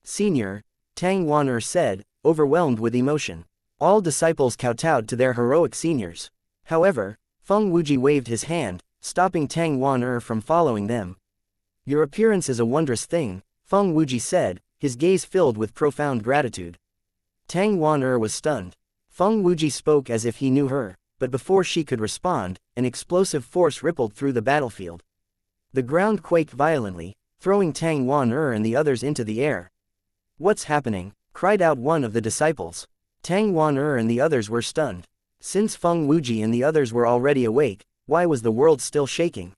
Senior, Tang Wan said, overwhelmed with emotion. All disciples kowtowed to their heroic seniors. However, Feng Wuji waved his hand, stopping Tang Wan from following them. Your appearance is a wondrous thing, Feng Wuji said, his gaze filled with profound gratitude. Tang Wan was stunned. Feng Wuji spoke as if he knew her, but before she could respond, an explosive force rippled through the battlefield. The ground quaked violently, throwing Tang Wan and the others into the air. What's happening? Cried out one of the disciples. Tang Wan and the others were stunned. Since Feng Wuji and the others were already awake, why was the world still shaking?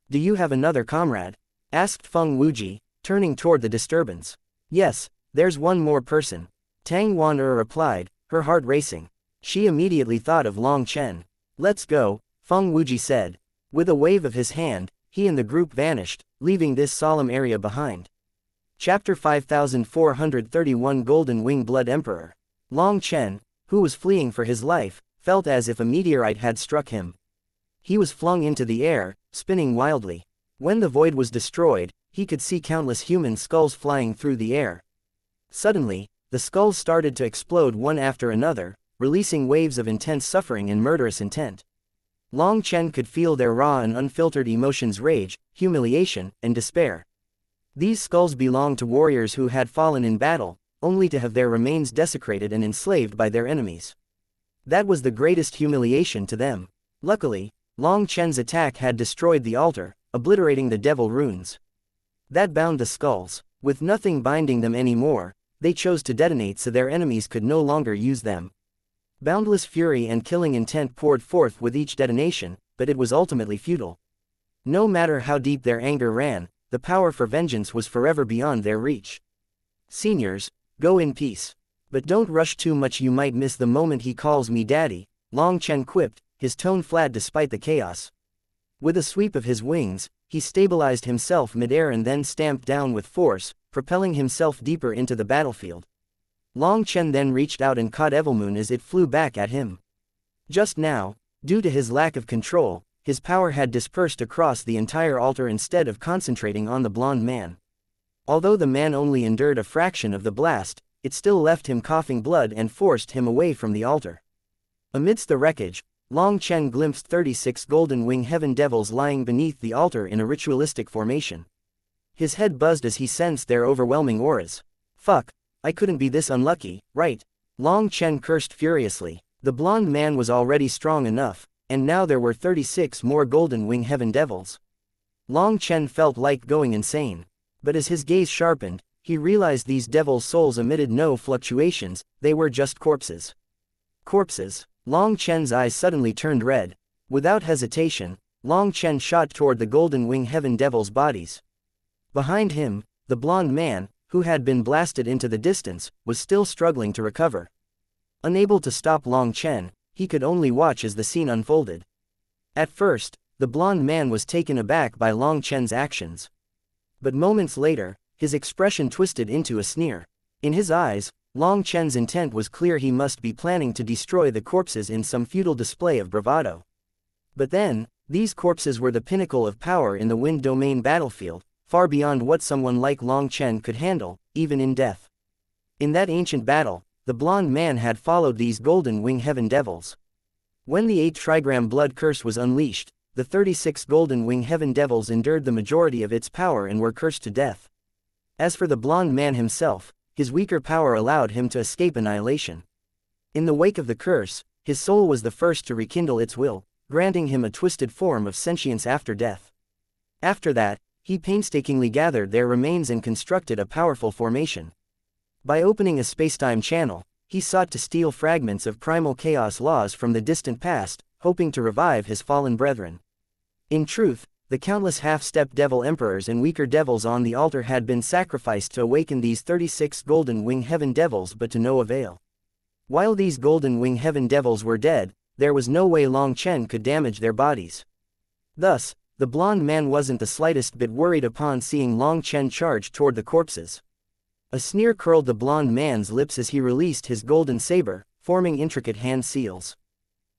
Do you have another comrade? Asked Feng Wuji, turning toward the disturbance. Yes, there's one more person. Tang Wan replied, her heart racing. She immediately thought of Long Chen. Let's go, Feng Wuji said. With a wave of his hand, he and the group vanished, leaving this solemn area behind. Chapter 5431 Golden Wing Blood Emperor. Long Chen, who was fleeing for his life, felt as if a meteorite had struck him. He was flung into the air, spinning wildly. When the void was destroyed, he could see countless human skulls flying through the air. Suddenly, the skulls started to explode one after another, releasing waves of intense suffering and murderous intent. Long Chen could feel their raw and unfiltered emotions: rage, humiliation, and despair. These skulls belonged to warriors who had fallen in battle, only to have their remains desecrated and enslaved by their enemies. That was the greatest humiliation to them. Luckily, Long Chen's attack had destroyed the altar, obliterating the devil runes. That bound the skulls. With nothing binding them anymore, they chose to detonate so their enemies could no longer use them. Boundless fury and killing intent poured forth with each detonation, but it was ultimately futile. No matter how deep their anger ran, the power for vengeance was forever beyond their reach. Seniors, go in peace. But don't rush too much, you might miss the moment he calls me daddy, Long Chen quipped, his tone flat despite the chaos. With a sweep of his wings, he stabilized himself mid-air and then stamped down with force, propelling himself deeper into the battlefield. Long Chen then reached out and caught Evilmoon as it flew back at him. Just now, due to his lack of control, his power had dispersed across the entire altar instead of concentrating on the blonde man. Although the man only endured a fraction of the blast, it still left him coughing blood and forced him away from the altar. Amidst the wreckage, Long Chen glimpsed 36 golden wing heaven devils lying beneath the altar in a ritualistic formation. His head buzzed as he sensed their overwhelming auras. Fuck, I couldn't be this unlucky, right? Long Chen cursed furiously. The blonde man was already strong enough, and now there were 36 more golden wing heaven devils. Long Chen felt like going insane. But as his gaze sharpened, he realized these devil souls emitted no fluctuations, they were just corpses. Corpses. Long Chen's eyes suddenly turned red. Without hesitation, Long Chen shot toward the golden wing heaven devils' bodies. Behind him, the blonde man, who had been blasted into the distance, was still struggling to recover. Unable to stop Long Chen, he could only watch as the scene unfolded. At first, the blonde man was taken aback by Long Chen's actions. But moments later, his expression twisted into a sneer. In his eyes, Long Chen's intent was clear: he must be planning to destroy the corpses in some futile display of bravado. But then, these corpses were the pinnacle of power in the Wind Domain battlefield, far beyond what someone like Long Chen could handle, even in death. In that ancient battle, the blonde man had followed these golden wing heaven devils. When the 8 trigram blood curse was unleashed, the 36 golden wing heaven devils endured the majority of its power and were cursed to death. As for the blonde man himself, his weaker power allowed him to escape annihilation. In the wake of the curse, his soul was the first to rekindle its will, granting him a twisted form of sentience after death. After that, he painstakingly gathered their remains and constructed a powerful formation. By opening a spacetime channel, he sought to steal fragments of primal chaos laws from the distant past, hoping to revive his fallen brethren. In truth, the countless half-step devil emperors and weaker devils on the altar had been sacrificed to awaken these 36 golden wing heaven devils, but to no avail. While these golden wing heaven devils were dead, there was no way Long Chen could damage their bodies. Thus, the blonde man wasn't the slightest bit worried upon seeing Long Chen charge toward the corpses. A sneer curled the blonde man's lips as he released his golden saber, forming intricate hand seals.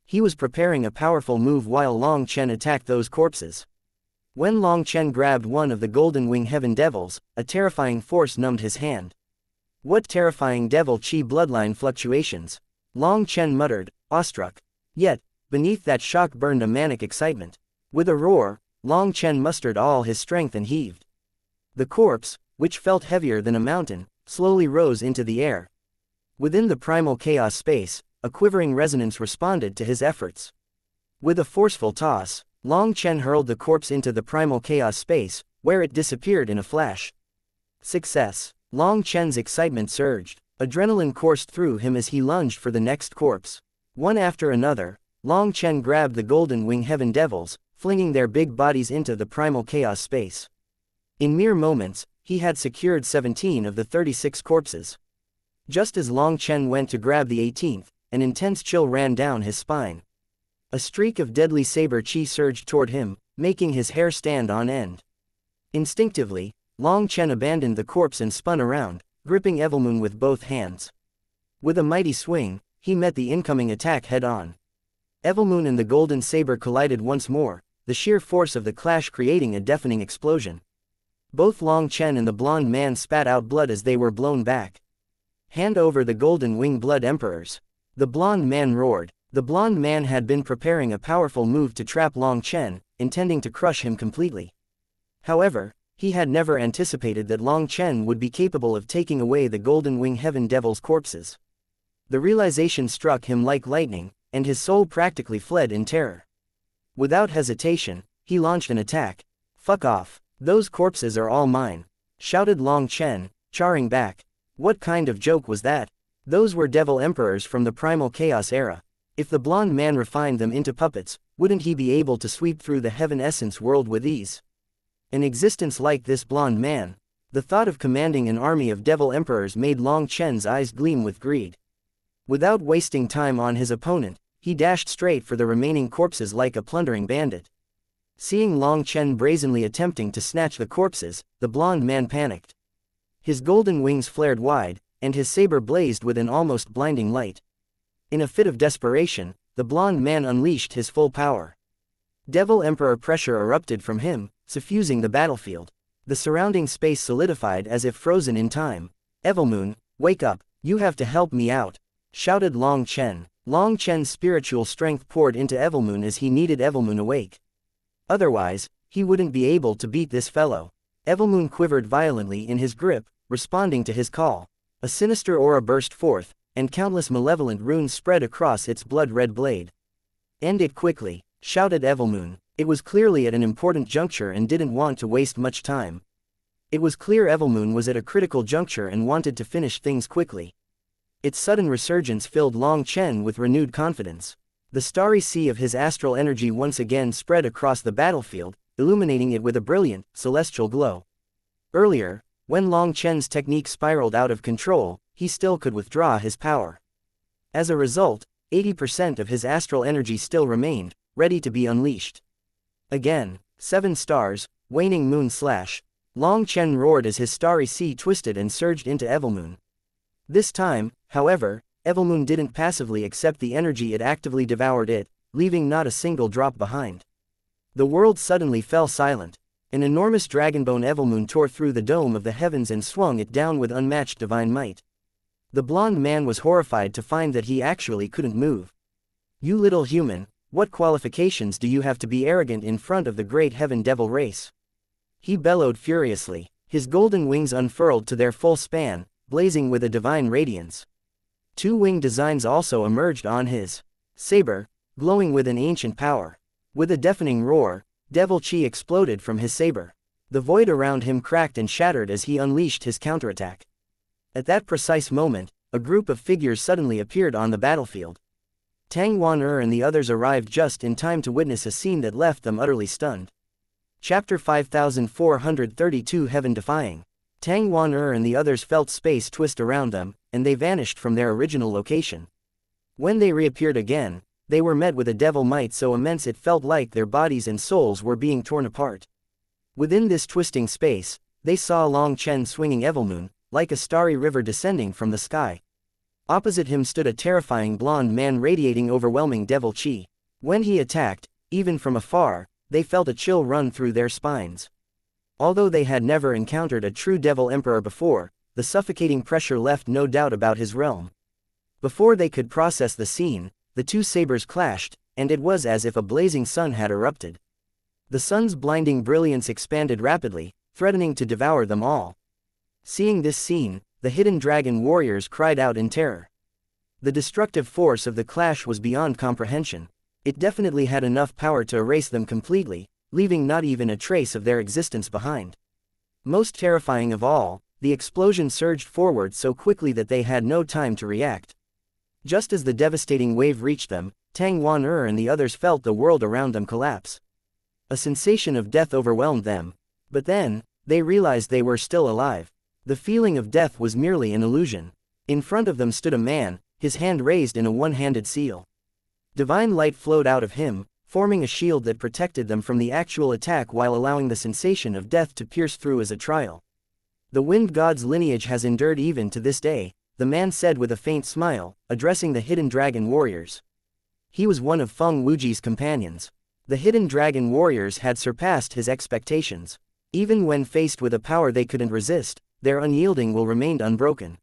He was preparing a powerful move while Long Chen attacked those corpses. When Long Chen grabbed one of the golden wing heaven devils, a terrifying force numbed his hand. What terrifying devil chi bloodline fluctuations! Long Chen muttered, awestruck. Yet, beneath that shock burned a manic excitement. With a roar, Long Chen mustered all his strength and heaved. The corpse, which felt heavier than a mountain, slowly rose into the air. Within the primal chaos space, a quivering resonance responded to his efforts. With a forceful toss, Long Chen hurled the corpse into the primal chaos space, where it disappeared in a flash. Success! Long Chen's excitement surged. Adrenaline coursed through him as he lunged for the next corpse. One after another, Long Chen grabbed the golden wing heaven devils, flinging their big bodies into the primal chaos space. In mere moments, he had secured 17 of the 36 corpses. Just as Long Chen went to grab the 18th, an intense chill ran down his spine. A streak of deadly saber chi surged toward him, making his hair stand on end. Instinctively, Long Chen abandoned the corpse and spun around, gripping Evilmoon with both hands. With a mighty swing, he met the incoming attack head-on. Evilmoon and the golden saber collided once more, the sheer force of the clash creating a deafening explosion. Both Long Chen and the blonde man spat out blood as they were blown back. Hand over the golden wing blood emperors! The blonde man roared. The blonde man had been preparing a powerful move to trap Long Chen, intending to crush him completely. However, he had never anticipated that Long Chen would be capable of taking away the golden wing heaven devils' corpses. The realization struck him like lightning, and his soul practically fled in terror. Without hesitation, he launched an attack. "Fuck off! Those corpses are all mine!" shouted Long Chen, charring back. What kind of joke was that? Those were devil emperors from the primal chaos era. If the blonde man refined them into puppets, wouldn't he be able to sweep through the heaven essence world with ease? An existence like this blonde man. The thought of commanding an army of devil emperors made Long Chen's eyes gleam with greed. Without wasting time on his opponent, he dashed straight for the remaining corpses like a plundering bandit. Seeing Long Chen brazenly attempting to snatch the corpses, the blonde man panicked. His golden wings flared wide, and his saber blazed with an almost blinding light. In a fit of desperation, the blonde man unleashed his full power. Devil Emperor pressure erupted from him, suffusing the battlefield. The surrounding space solidified as if frozen in time. "Evilmoon, wake up, you have to help me out," shouted Long Chen. Long Chen's spiritual strength poured into Evilmoon as he needed Evilmoon awake. Otherwise, he wouldn't be able to beat this fellow. Evilmoon quivered violently in his grip, responding to his call. A sinister aura burst forth, and countless malevolent runes spread across its blood-red blade. "End it quickly," shouted Evilmoon. It was clearly at an important juncture and didn't want to waste much time. It was clear Evilmoon was at a critical juncture and wanted to finish things quickly. Its sudden resurgence filled Long Chen with renewed confidence. The starry sea of his astral energy once again spread across the battlefield, illuminating it with a brilliant, celestial glow. Earlier, when Long Chen's technique spiraled out of control, he still could withdraw his power. As a result, 80% of his astral energy still remained, ready to be unleashed. Again, 7 stars, waning moon slash. Long Chen roared as his starry sea twisted and surged into Evilmoon. This time, however, Evilmoon didn't passively accept the energy, it actively devoured it, leaving not a single drop behind. The world suddenly fell silent. An enormous dragonbone Evilmoon tore through the dome of the heavens and swung it down with unmatched divine might. The blonde man was horrified to find that he actually couldn't move. "You little human, what qualifications do you have to be arrogant in front of the great heaven devil race?" He bellowed furiously, his golden wings unfurled to their full span, blazing with a divine radiance. 2 wing designs also emerged on his saber, glowing with an ancient power. With a deafening roar, devil chi exploded from his saber. The void around him cracked and shattered as he unleashed his counterattack. At that precise moment, a group of figures suddenly appeared on the battlefield. Tang Wan and the others arrived just in time to witness a scene that left them utterly stunned. Chapter 5432 Heaven Defying. Tang Wan and the others felt space twist around them, and they vanished from their original location. When they reappeared again, they were met with a devil might so immense it felt like their bodies and souls were being torn apart. Within this twisting space, they saw Long Chen swinging Evilmoon, like a starry river descending from the sky. Opposite him stood a terrifying blonde man radiating overwhelming devil chi. When he attacked, even from afar, they felt a chill run through their spines. Although they had never encountered a true devil emperor before, the suffocating pressure left no doubt about his realm. Before they could process the scene, the 2 sabers clashed, and it was as if a blazing sun had erupted. The sun's blinding brilliance expanded rapidly, threatening to devour them all. Seeing this scene, the hidden dragon warriors cried out in terror. The destructive force of the clash was beyond comprehension. It definitely had enough power to erase them completely, leaving not even a trace of their existence behind. Most terrifying of all, the explosion surged forward so quickly that they had no time to react. Just as the devastating wave reached them, Tang Wan and the others felt the world around them collapse. A sensation of death overwhelmed them. But then, they realized they were still alive. The feeling of death was merely an illusion. In front of them stood a man, his hand raised in a one-handed seal. Divine light flowed out of him, forming a shield that protected them from the actual attack while allowing the sensation of death to pierce through as a trial. "The wind god's lineage has endured even to this day," the man said with a faint smile, addressing the hidden dragon warriors. He was one of Feng Wuji's companions. The hidden dragon warriors had surpassed his expectations. Even when faced with a power they couldn't resist, their unyielding will remained unbroken.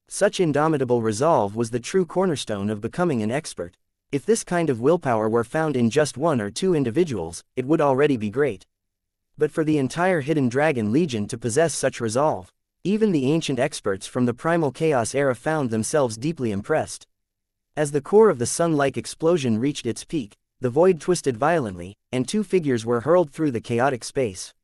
Such indomitable resolve was the true cornerstone of becoming an expert. If this kind of willpower were found in just 1 or 2 individuals, it would already be great. But for the entire Hidden Dragon Legion to possess such resolve, even the ancient experts from the Primal Chaos era found themselves deeply impressed. As the core of the sun-like explosion reached its peak, the void twisted violently, and 2 figures were hurled through the chaotic space.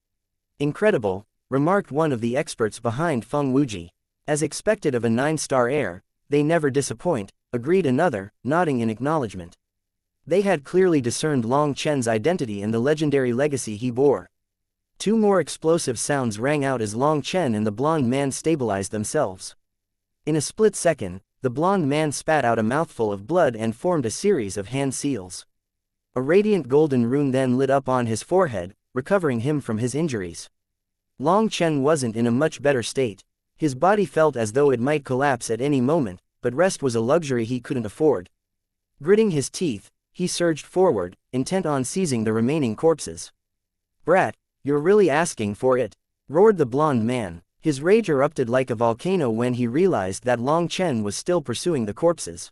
"Incredible," remarked one of the experts behind Feng Wuji. "As expected of a 9-star heir, they never disappoint," agreed another, nodding in acknowledgement. They had clearly discerned Long Chen's identity and the legendary legacy he bore. 2 more explosive sounds rang out as Long Chen and the blonde man stabilized themselves. In a split second, the blonde man spat out a mouthful of blood and formed a series of hand seals. A radiant golden rune then lit up on his forehead, recovering him from his injuries. Long Chen wasn't in a much better state. His body felt as though it might collapse at any moment, but rest was a luxury he couldn't afford. Gritting his teeth, he surged forward, intent on seizing the remaining corpses. "Brat, you're really asking for it," roared the blonde man. His rage erupted like a volcano when he realized that Long Chen was still pursuing the corpses.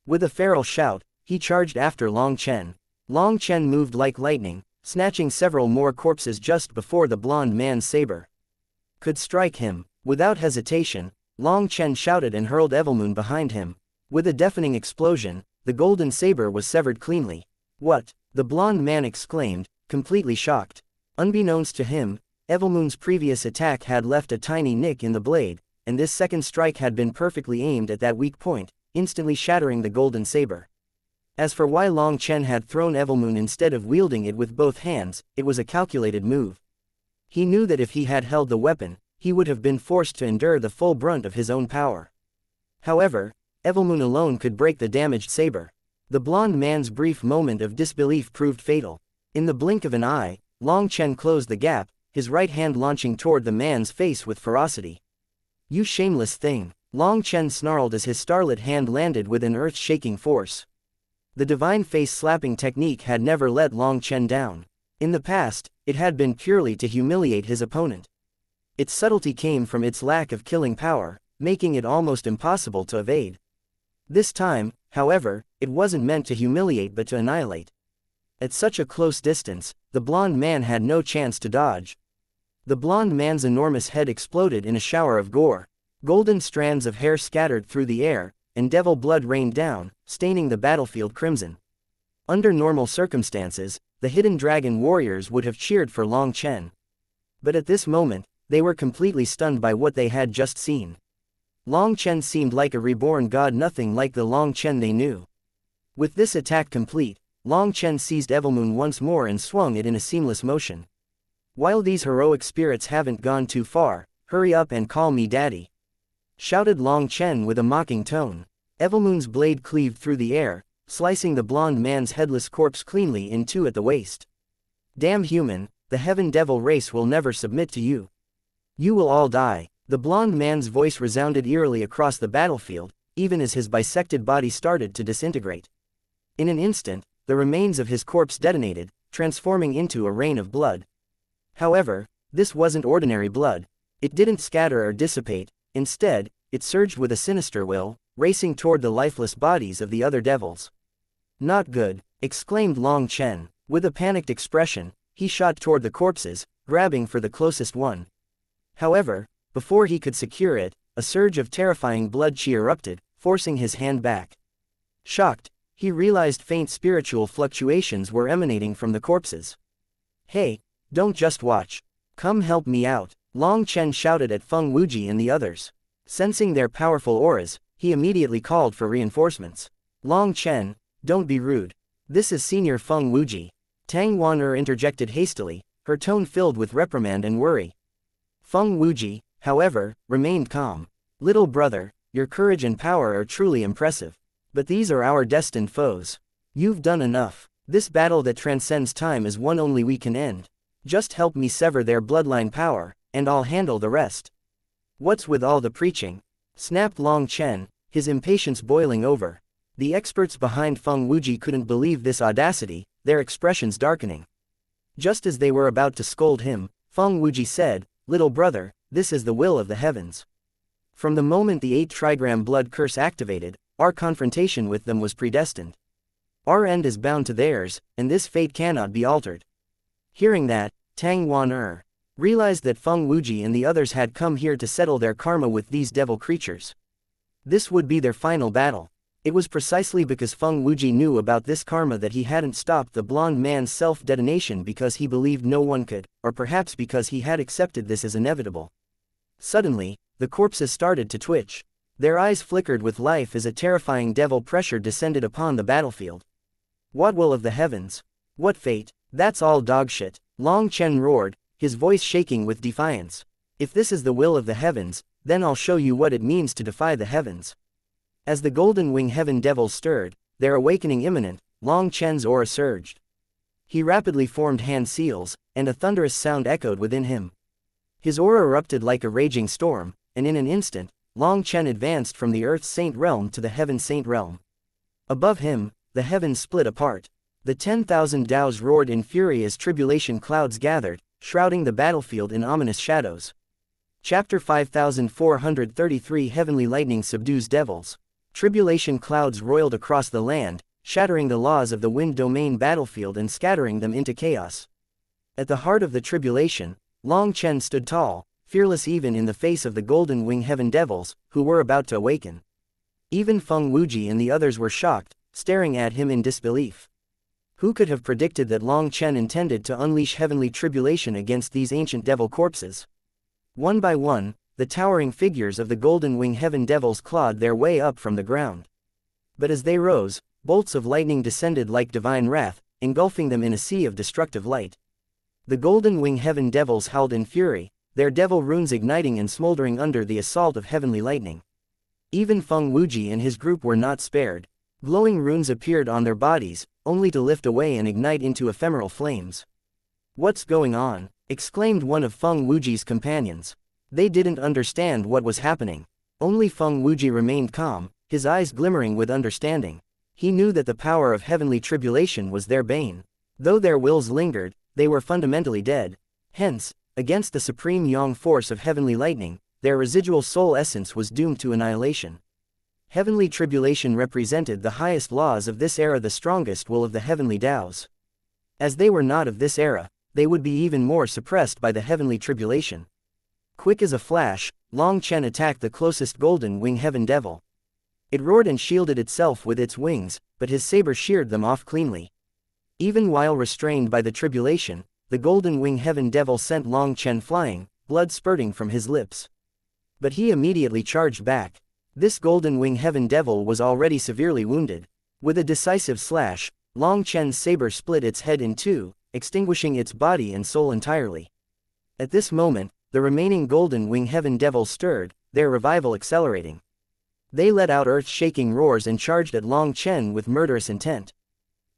With a feral shout, he charged after Long Chen. Long Chen moved like lightning, snatching several more corpses just before the blonde man's saber could strike him. Without hesitation, Long Chen shouted and hurled Evilmoon behind him. With a deafening explosion, the golden saber was severed cleanly. "What? The blonde man exclaimed, completely shocked. Unbeknownst to him, Evilmoon's previous attack had left a tiny nick in the blade, and this second strike had been perfectly aimed at that weak point, instantly shattering the golden saber. As for why Long Chen had thrown Evilmoon instead of wielding it with both hands, it was a calculated move. He knew that if he had held the weapon, he would have been forced to endure the full brunt of his own power. However, Evilmoon alone could break the damaged saber. The blonde man's brief moment of disbelief proved fatal. In the blink of an eye, Long Chen closed the gap, his right hand launching toward the man's face with ferocity. "You shameless thing," Long Chen snarled as his starlit hand landed with an earth-shaking force. The divine face-slapping technique had never let Long Chen down. In the past, it had been purely to humiliate his opponent. Its subtlety came from its lack of killing power, making it almost impossible to evade. This time, however, it wasn't meant to humiliate but to annihilate. At such a close distance, the blonde man had no chance to dodge. The blonde man's enormous head exploded in a shower of gore. Golden strands of hair scattered through the air, and devil blood rained down, staining the battlefield crimson. Under normal circumstances, the hidden dragon warriors would have cheered for Long Chen. But at this moment, they were completely stunned by what they had just seen. Long Chen seemed like a reborn god, nothing like the Long Chen they knew. With this attack complete, Long Chen seized Evilmoon once more and swung it in a seamless motion. "While these heroic spirits haven't gone too far, hurry up and call me daddy," shouted Long Chen with a mocking tone. Evilmoon's blade cleaved through the air, slicing the blonde man's headless corpse cleanly in two at the waist. "Damn human, the heaven devil race will never submit to you. You will all die." The blonde man's voice resounded eerily across the battlefield, even as his bisected body started to disintegrate. In an instant, the remains of his corpse detonated, transforming into a rain of blood. However, this wasn't ordinary blood. It didn't scatter or dissipate. Instead, it surged with a sinister will, racing toward the lifeless bodies of the other devils. "Not good," exclaimed Long Chen. With a panicked expression, he shot toward the corpses, grabbing for the closest one. However, before he could secure it, a surge of terrifying blood chi erupted, forcing his hand back. Shocked, he realized faint spiritual fluctuations were emanating from the corpses. "Hey, don't just watch. Come help me out," Long Chen shouted at Feng Wuji and the others. Sensing their powerful auras, he immediately called for reinforcements. "Long Chen, don't be rude. This is Senior Feng Wuji," Tang Wan'er interjected hastily, her tone filled with reprimand and worry. Feng Wuji, however, remained calm. "Little brother, your courage and power are truly impressive. But these are our destined foes. You've done enough. This battle that transcends time is one only we can end. Just help me sever their bloodline power, and I'll handle the rest." "What's with all the preaching?" snapped Long Chen, his impatience boiling over. The experts behind Feng Wuji couldn't believe this audacity, their expressions darkening. Just as they were about to scold him, Feng Wuji said, "Little brother, this is the will of the heavens. From the moment the 8 trigram blood curse activated, our confrontation with them was predestined. Our end is bound to theirs, and this fate cannot be altered." Hearing that, Tang Wan'er realized that Feng Wuji and the others had come here to settle their karma with these devil creatures. This would be their final battle. It was precisely because Feng Wuji knew about this karma that he hadn't stopped the blonde man's self-detonation, because he believed no one could, or perhaps because he had accepted this as inevitable. Suddenly, the corpses started to twitch. Their eyes flickered with life as a terrifying devil pressure descended upon the battlefield. "What will of the heavens? What fate? That's all dogshit," Long Chen roared, his voice shaking with defiance. "If this is the will of the heavens, then I'll show you what it means to defy the heavens." As the golden wing heaven devils stirred, their awakening imminent, Long Chen's aura surged. He rapidly formed hand seals, and a thunderous sound echoed within him. His aura erupted like a raging storm, and in an instant, Long Chen advanced from the Earth Saint realm to the Heaven Saint realm. Above him, the heavens split apart. The 10,000 Daos roared in fury as tribulation clouds gathered, shrouding the battlefield in ominous shadows. Chapter 5433 Heavenly Lightning Subdues Devils. Tribulation clouds roiled across the land, shattering the laws of the wind domain battlefield and scattering them into chaos. At the heart of the tribulation, Long Chen stood tall, fearless even in the face of the golden wing heaven devils, who were about to awaken. Even Feng Wuji and the others were shocked, staring at him in disbelief. Who could have predicted that Long Chen intended to unleash heavenly tribulation against these ancient devil corpses? One by one, the towering figures of the golden wing heaven devils clawed their way up from the ground. But as they rose, bolts of lightning descended like divine wrath, engulfing them in a sea of destructive light. The golden wing heaven devils howled in fury, their devil runes igniting and smoldering under the assault of heavenly lightning. Even Feng Wuji and his group were not spared. Glowing runes appeared on their bodies, only to lift away and ignite into ephemeral flames. "What's going on?" exclaimed one of Feng Wuji's companions. They didn't understand what was happening. Only Feng Wuji remained calm, his eyes glimmering with understanding. He knew that the power of heavenly tribulation was their bane. Though their wills lingered, they were fundamentally dead. Hence, against the supreme yang force of heavenly lightning, their residual soul essence was doomed to annihilation. Heavenly tribulation represented the highest laws of this era, the strongest will of the heavenly Taos. As they were not of this era, they would be even more suppressed by the heavenly tribulation. Quick as a flash, Long Chen attacked the closest golden wing heaven devil. It roared and shielded itself with its wings, but his saber sheared them off cleanly. Even while restrained by the tribulation, the golden wing heaven devil sent Long Chen flying, blood spurting from his lips. But he immediately charged back. This golden wing heaven devil was already severely wounded. With a decisive slash, Long Chen's saber split its head in two, extinguishing its body and soul entirely. At this moment, the remaining golden wing heaven devils stirred, their revival accelerating. They let out earth-shaking roars and charged at Long Chen with murderous intent.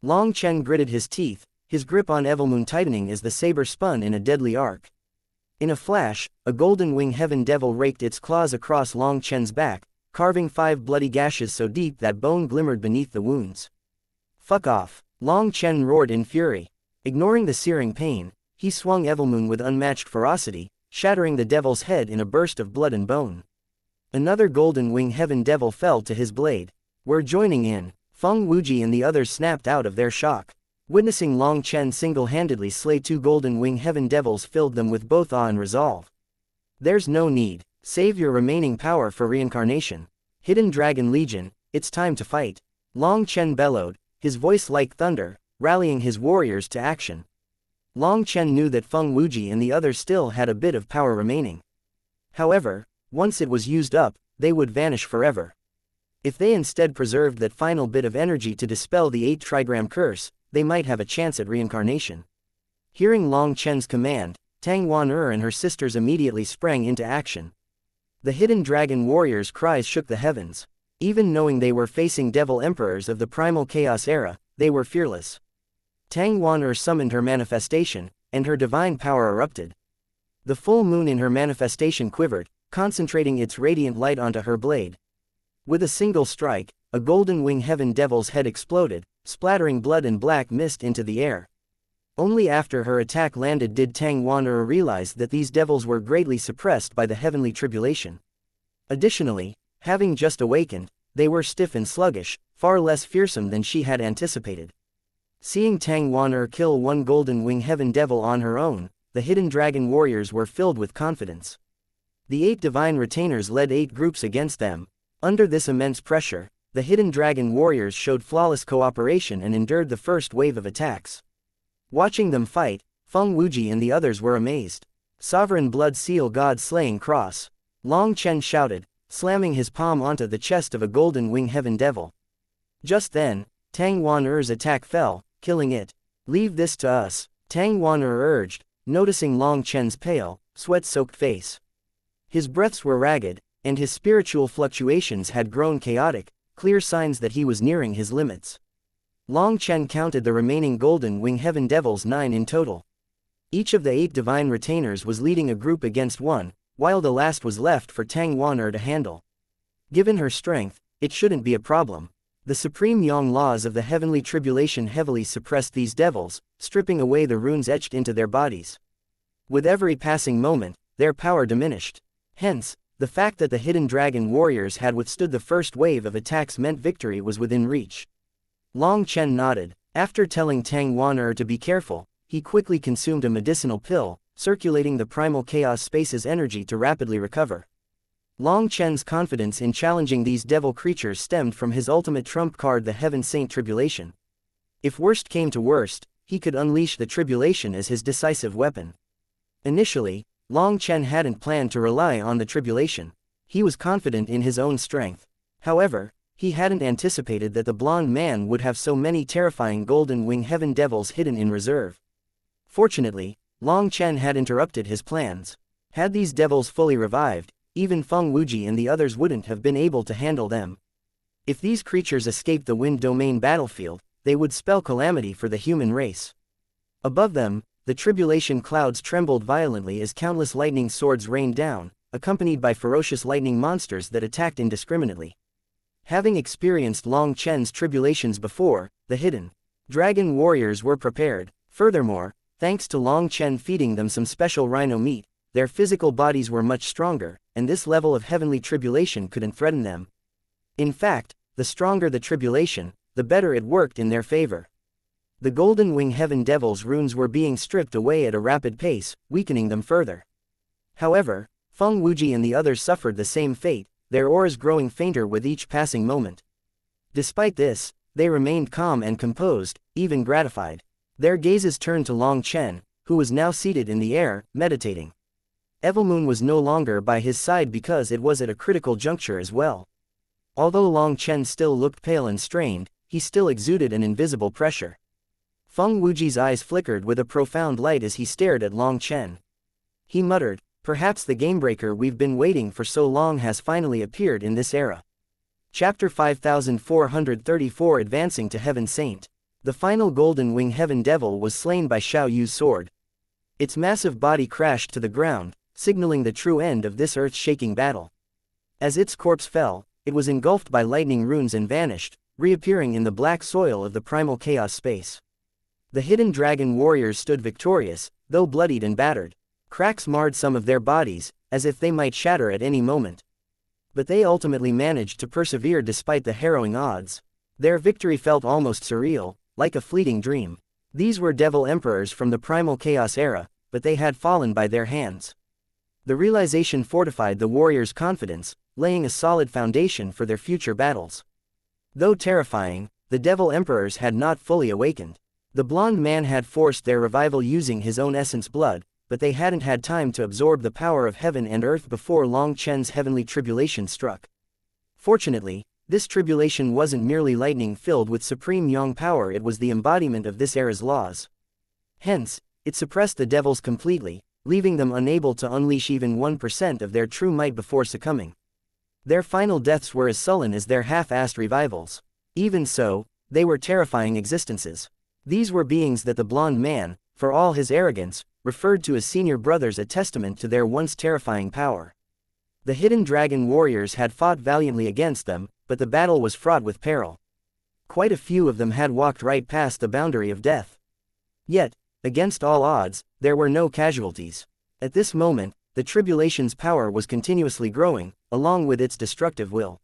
Long Chen gritted his teeth, his grip on Evilmoon tightening as the saber spun in a deadly arc. In a flash, a golden wing heaven devil raked its claws across Long Chen's back, carving 5 bloody gashes so deep that bone glimmered beneath the wounds. "Fuck off!" Long Chen roared in fury. Ignoring the searing pain, he swung Evilmoon with unmatched ferocity, shattering the devil's head in a burst of blood and bone. Another golden wing heaven devil fell to his blade. "We're joining in." Feng Wuji and the others snapped out of their shock. Witnessing Long Chen single-handedly slay 2 golden wing heaven devils filled them with both awe and resolve. "There's no need. Save your remaining power for reincarnation. Hidden Dragon Legion, it's time to fight." Long Chen bellowed, his voice like thunder, rallying his warriors to action. Long Chen knew that Feng Wuji and the others still had a bit of power remaining. However, once it was used up, they would vanish forever. If they instead preserved that final bit of energy to dispel the 8 trigram curse, they might have a chance at reincarnation. Hearing Long Chen's command, Tang Wan and her sisters immediately sprang into action. The hidden dragon warriors' cries shook the heavens. Even knowing they were facing devil emperors of the primal chaos era, they were fearless. Tang Wan summoned her manifestation, and her divine power erupted. The full moon in her manifestation quivered, concentrating its radiant light onto her blade. With a single strike, a golden wing heaven devil's head exploded, splattering blood and black mist into the air. Only after her attack landed did Tang Wan realize that these devils were greatly suppressed by the heavenly tribulation. Additionally, having just awakened, they were stiff and sluggish, far less fearsome than she had anticipated. Seeing Tang Wan kill 1 golden wing heaven devil on her own, the hidden dragon warriors were filled with confidence. The 8 divine retainers led 8 groups against them. Under this immense pressure, the hidden dragon warriors showed flawless cooperation and endured the first wave of attacks. Watching them fight, Feng Wuji and the others were amazed. "Sovereign Blood Seal God-slaying cross!" Long Chen shouted, slamming his palm onto the chest of a golden wing heaven devil. Just then, Tang Wan attack fell, killing it. "Leave this to us," Tang Wan urged, noticing Long Chen's pale, sweat-soaked face. His breaths were ragged, and his spiritual fluctuations had grown chaotic, clear signs that he was nearing his limits. Long Chen counted the remaining golden wing heaven devils 9 in total. Each of the 8 divine retainers was leading a group against one, while the last was left for Tang Wan to handle. Given her strength, it shouldn't be a problem. The supreme yang laws of the heavenly tribulation heavily suppressed these devils, stripping away the runes etched into their bodies. With every passing moment, their power diminished. Hence, the fact that the hidden dragon warriors had withstood the first wave of attacks meant victory was within reach. Long Chen nodded. After telling Tang Wan to be careful, he quickly consumed a medicinal pill, circulating the primal chaos space's energy to rapidly recover. Long Chen's confidence in challenging these devil creatures stemmed from his ultimate trump card, the Heaven Saint Tribulation. If worst came to worst, he could unleash the tribulation as his decisive weapon. Initially, Long Chen hadn't planned to rely on the tribulation. He was confident in his own strength. However, he hadn't anticipated that the blonde man would have so many terrifying golden wing heaven devils hidden in reserve. Fortunately, Long Chen had interrupted his plans. Had these devils fully revived, even Feng Wuji and the others wouldn't have been able to handle them. If these creatures escaped the Wind Domain battlefield, they would spell calamity for the human race. Above them, the tribulation clouds trembled violently as countless lightning swords rained down, accompanied by ferocious lightning monsters that attacked indiscriminately. Having experienced Long Chen's tribulations before, the hidden dragon warriors were prepared. Furthermore, thanks to Long Chen feeding them some special rhino meat, their physical bodies were much stronger, and this level of heavenly tribulation couldn't threaten them. In fact, the stronger the tribulation, the better it worked in their favor. The Golden Wing Heaven Devil's runes were being stripped away at a rapid pace, weakening them further. However, Feng Wuji and the others suffered the same fate, their auras growing fainter with each passing moment. Despite this, they remained calm and composed, even gratified. Their gazes turned to Long Chen, who was now seated in the air, meditating. Evilmoon was no longer by his side because it was at a critical juncture as well. Although Long Chen still looked pale and strained, he still exuded an invisible pressure. Feng Wuji's eyes flickered with a profound light as he stared at Long Chen. He muttered, "Perhaps the gamebreaker we've been waiting for so long has finally appeared in this era." Chapter 5434 Advancing to Heaven Saint. The final Golden Wing Heaven Devil was slain by Xiao Yu's sword. Its massive body crashed to the ground, signaling the true end of this earth-shaking battle. As its corpse fell, it was engulfed by lightning runes and vanished, reappearing in the black soil of the primal chaos space. The hidden dragon warriors stood victorious, though bloodied and battered. Cracks marred some of their bodies, as if they might shatter at any moment. But they ultimately managed to persevere despite the harrowing odds. Their victory felt almost surreal, like a fleeting dream. These were devil emperors from the primal chaos era, but they had fallen by their hands. The realization fortified the warriors' confidence, laying a solid foundation for their future battles. Though terrifying, the devil emperors had not fully awakened. The blonde man had forced their revival using his own essence blood, but they hadn't had time to absorb the power of heaven and earth before Long Chen's heavenly tribulation struck. Fortunately, this tribulation wasn't merely lightning filled with supreme yang power, it was the embodiment of this era's laws. Hence, it suppressed the devils completely, leaving them unable to unleash even 1% of their true might before succumbing. Their final deaths were as sullen as their half-assed revivals. Even so, they were terrifying existences. These were beings that the blonde man, for all his arrogance, referred to as senior brothers, a testament to their once terrifying power. The hidden dragon warriors had fought valiantly against them, but the battle was fraught with peril. Quite a few of them had walked right past the boundary of death. Yet, against all odds, there were no casualties. At this moment, the tribulation's power was continuously growing, along with its destructive will.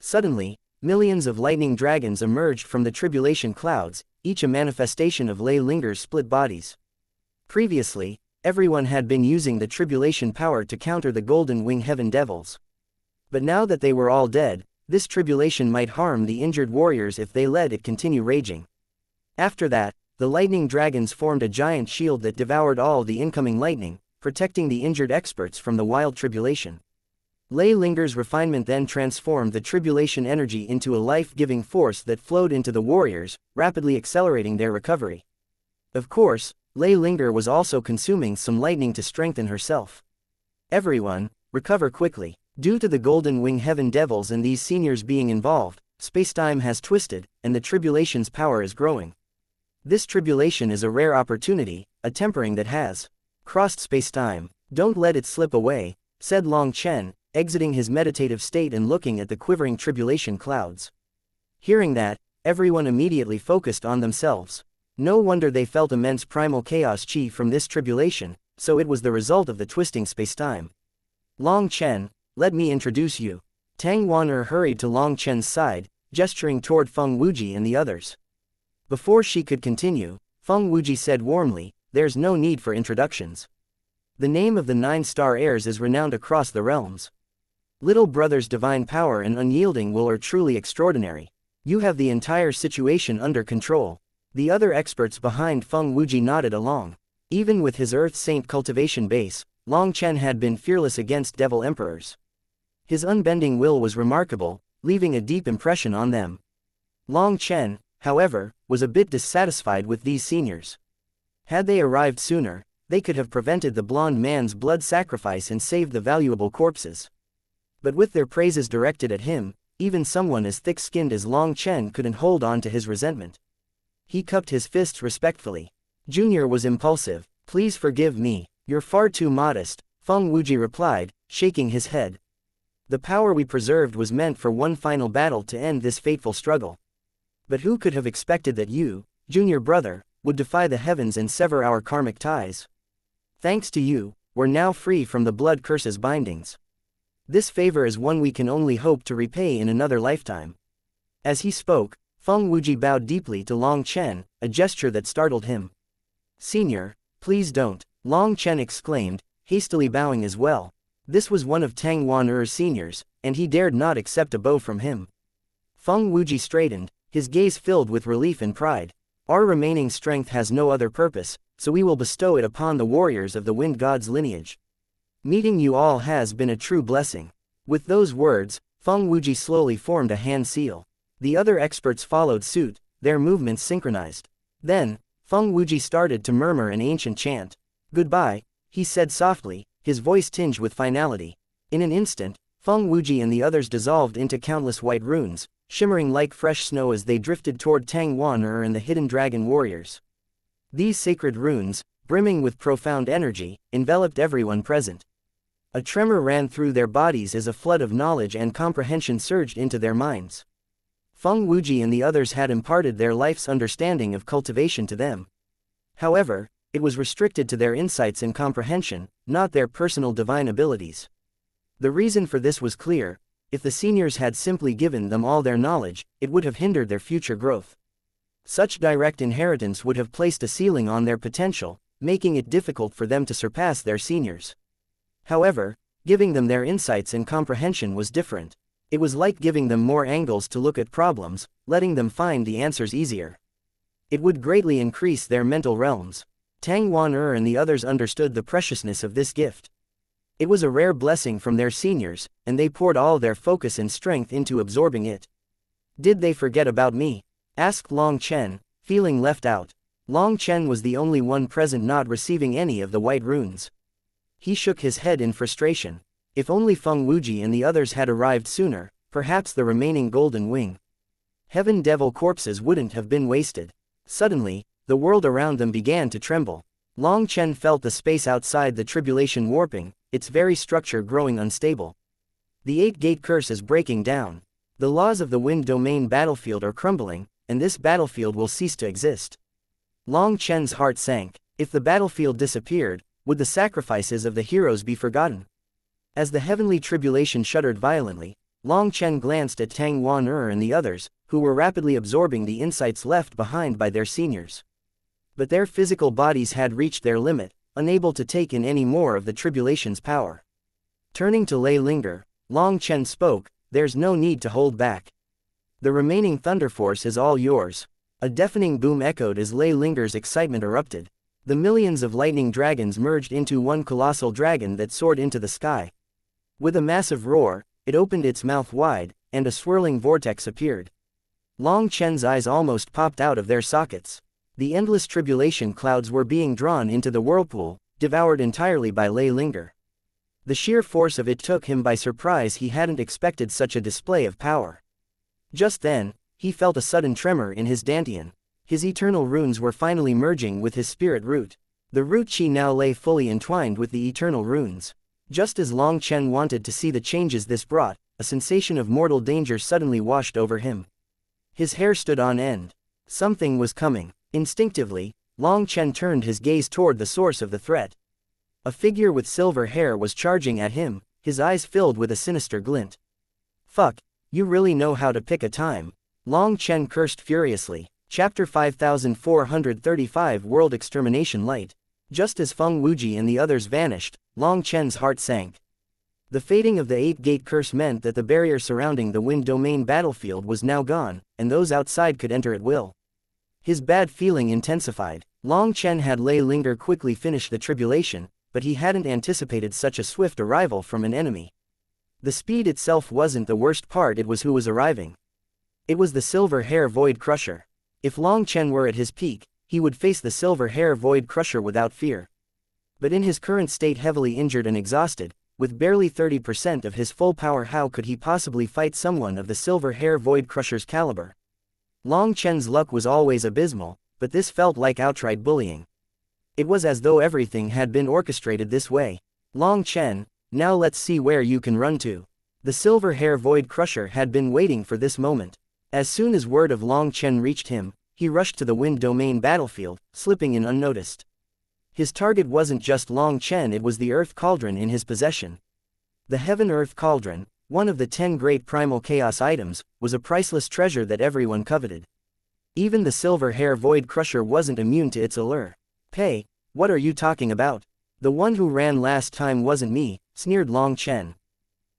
Suddenly, millions of lightning dragons emerged from the tribulation clouds, each a manifestation of Lei Linger's split bodies. Previously, everyone had been using the tribulation power to counter the Golden Wing Heaven Devils. But now that they were all dead, this tribulation might harm the injured warriors if they let it continue raging. After that, the lightning dragons formed a giant shield that devoured all the incoming lightning, protecting the injured experts from the wild tribulation. Lei Linger's refinement then transformed the tribulation energy into a life-giving force that flowed into the warriors, rapidly accelerating their recovery. Of course, Lei Linger was also consuming some lightning to strengthen herself. Everyone, recover quickly. Due to the Golden Wing Heaven Devils and these seniors being involved, spacetime has twisted, and the tribulation's power is growing. This tribulation is a rare opportunity, a tempering that has crossed spacetime. Don't let it slip away, said Long Chen, exiting his meditative state and looking at the quivering tribulation clouds. Hearing that, everyone immediately focused on themselves. No wonder they felt immense primal chaos chi from this tribulation, so it was the result of the twisting spacetime. Long Chen, let me introduce you. Tang Wan'er hurried to Long Chen's side, gesturing toward Feng Wuji and the others. Before she could continue, Feng Wuji said warmly, "There's no need for introductions. The name of the 9-star heirs is renowned across the realms. Little brother's divine power and unyielding will are truly extraordinary. You have the entire situation under control. The other experts behind Feng Wuji nodded along. Even with his Earth Saint cultivation base, Long Chen had been fearless against devil emperors. His unbending will was remarkable, leaving a deep impression on them. Long Chen, however, was a bit dissatisfied with these seniors. Had they arrived sooner, they could have prevented the blonde man's blood sacrifice and saved the valuable corpses. But with their praises directed at him, even someone as thick-skinned as Long Chen couldn't hold on to his resentment. He cupped his fists respectfully. Junior was impulsive. Please forgive me, you're far too modest, Feng Wuji replied, shaking his head. The power we preserved was meant for one final battle to end this fateful struggle. But who could have expected that you, junior brother, would defy the heavens and sever our karmic ties? Thanks to you, we're now free from the blood curse's bindings. This favor is one we can only hope to repay in another lifetime. As he spoke, Feng Wuji bowed deeply to Long Chen, a gesture that startled him. Senior, please don't, Long Chen exclaimed, hastily bowing as well. This was one of Tang Wan-er's seniors, and he dared not accept a bow from him. Feng Wuji straightened, his gaze filled with relief and pride. Our remaining strength has no other purpose, so we will bestow it upon the warriors of the Wind God's lineage. Meeting you all has been a true blessing. With those words, Feng Wuji slowly formed a hand seal. The other experts followed suit, their movements synchronized. Then, Feng Wuji started to murmur an ancient chant. Goodbye, he said softly, his voice tinged with finality. In an instant, Feng Wuji and the others dissolved into countless white runes, shimmering like fresh snow as they drifted toward Tang Wan-er and the hidden dragon warriors. These sacred runes, brimming with profound energy, enveloped everyone present. A tremor ran through their bodies as a flood of knowledge and comprehension surged into their minds. Feng Wuji and the others had imparted their life's understanding of cultivation to them. However, it was restricted to their insights and comprehension, not their personal divine abilities. The reason for this was clear: if the seniors had simply given them all their knowledge, it would have hindered their future growth. Such direct inheritance would have placed a ceiling on their potential, making it difficult for them to surpass their seniors. However, giving them their insights and comprehension was different. It was like giving them more angles to look at problems, letting them find the answers easier. It would greatly increase their mental realms. Tang Wan-er and the others understood the preciousness of this gift. It was a rare blessing from their seniors, and they poured all their focus and strength into absorbing it. Did they forget about me? Asked Long Chen, feeling left out. Long Chen was the only one present not receiving any of the white runes. He shook his head in frustration. If only Feng Wuji and the others had arrived sooner, perhaps the remaining golden wing Heaven Devil corpses wouldn't have been wasted. Suddenly, the world around them began to tremble. Long Chen felt the space outside the tribulation warping, its very structure growing unstable. The eight-gate curse is breaking down. The laws of the wind domain battlefield are crumbling, and this battlefield will cease to exist. Long Chen's heart sank. If the battlefield disappeared, would the sacrifices of the heroes be forgotten? As the heavenly tribulation shuddered violently, Long Chen glanced at Tang Wan-er and the others, who were rapidly absorbing the insights left behind by their seniors. But their physical bodies had reached their limit, unable to take in any more of the tribulation's power. Turning to Lei Linger, Long Chen spoke, "There's no need to hold back. The remaining thunder force is all yours." A deafening boom echoed as Lei Linger's excitement erupted. The millions of lightning dragons merged into one colossal dragon that soared into the sky. With a massive roar, it opened its mouth wide, and a swirling vortex appeared. Long Chen's eyes almost popped out of their sockets. The endless tribulation clouds were being drawn into the whirlpool, devoured entirely by Lei Linger. The sheer force of it took him by surprise. He hadn't expected such a display of power. Just then, he felt a sudden tremor in his dantian. His eternal runes were finally merging with his spirit root. The root chi now lay fully entwined with the eternal runes. Just as Long Chen wanted to see the changes this brought, a sensation of mortal danger suddenly washed over him. His hair stood on end. Something was coming. Instinctively, Long Chen turned his gaze toward the source of the threat. A figure with silver hair was charging at him, his eyes filled with a sinister glint. "Fuck, you really know how to pick a time," Long Chen cursed furiously. Chapter 5435 World Extermination Light. Just as Feng Wuji and the others vanished, Long Chen's heart sank. The fading of the eight-gate curse meant that the barrier surrounding the wind domain battlefield was now gone, and those outside could enter at will. His bad feeling intensified. Long Chen had Lei Linger quickly finish the tribulation, but he hadn't anticipated such a swift arrival from an enemy. The speed itself wasn't the worst part, it was who was arriving. It was the Silver Hair Void Crusher. If Long Chen were at his peak, he would face the Silver Hair Void Crusher without fear. But in his current state, heavily injured and exhausted, with barely 30% of his full power, how could he possibly fight someone of the Silver Hair Void Crusher's caliber? Long Chen's luck was always abysmal, but this felt like outright bullying. It was as though everything had been orchestrated this way. Long Chen, now let's see where you can run to. The Silver Hair Void Crusher had been waiting for this moment. As soon as word of Long Chen reached him, he rushed to the Wind Domain battlefield, slipping in unnoticed. His target wasn't just Long Chen, it was the Earth Cauldron in his possession. The Heaven Earth Cauldron, one of the 10 great primal chaos items, was a priceless treasure that everyone coveted. Even the Silver Hair Void Crusher wasn't immune to its allure. "Hey, what are you talking about? The one who ran last time wasn't me," sneered Long Chen.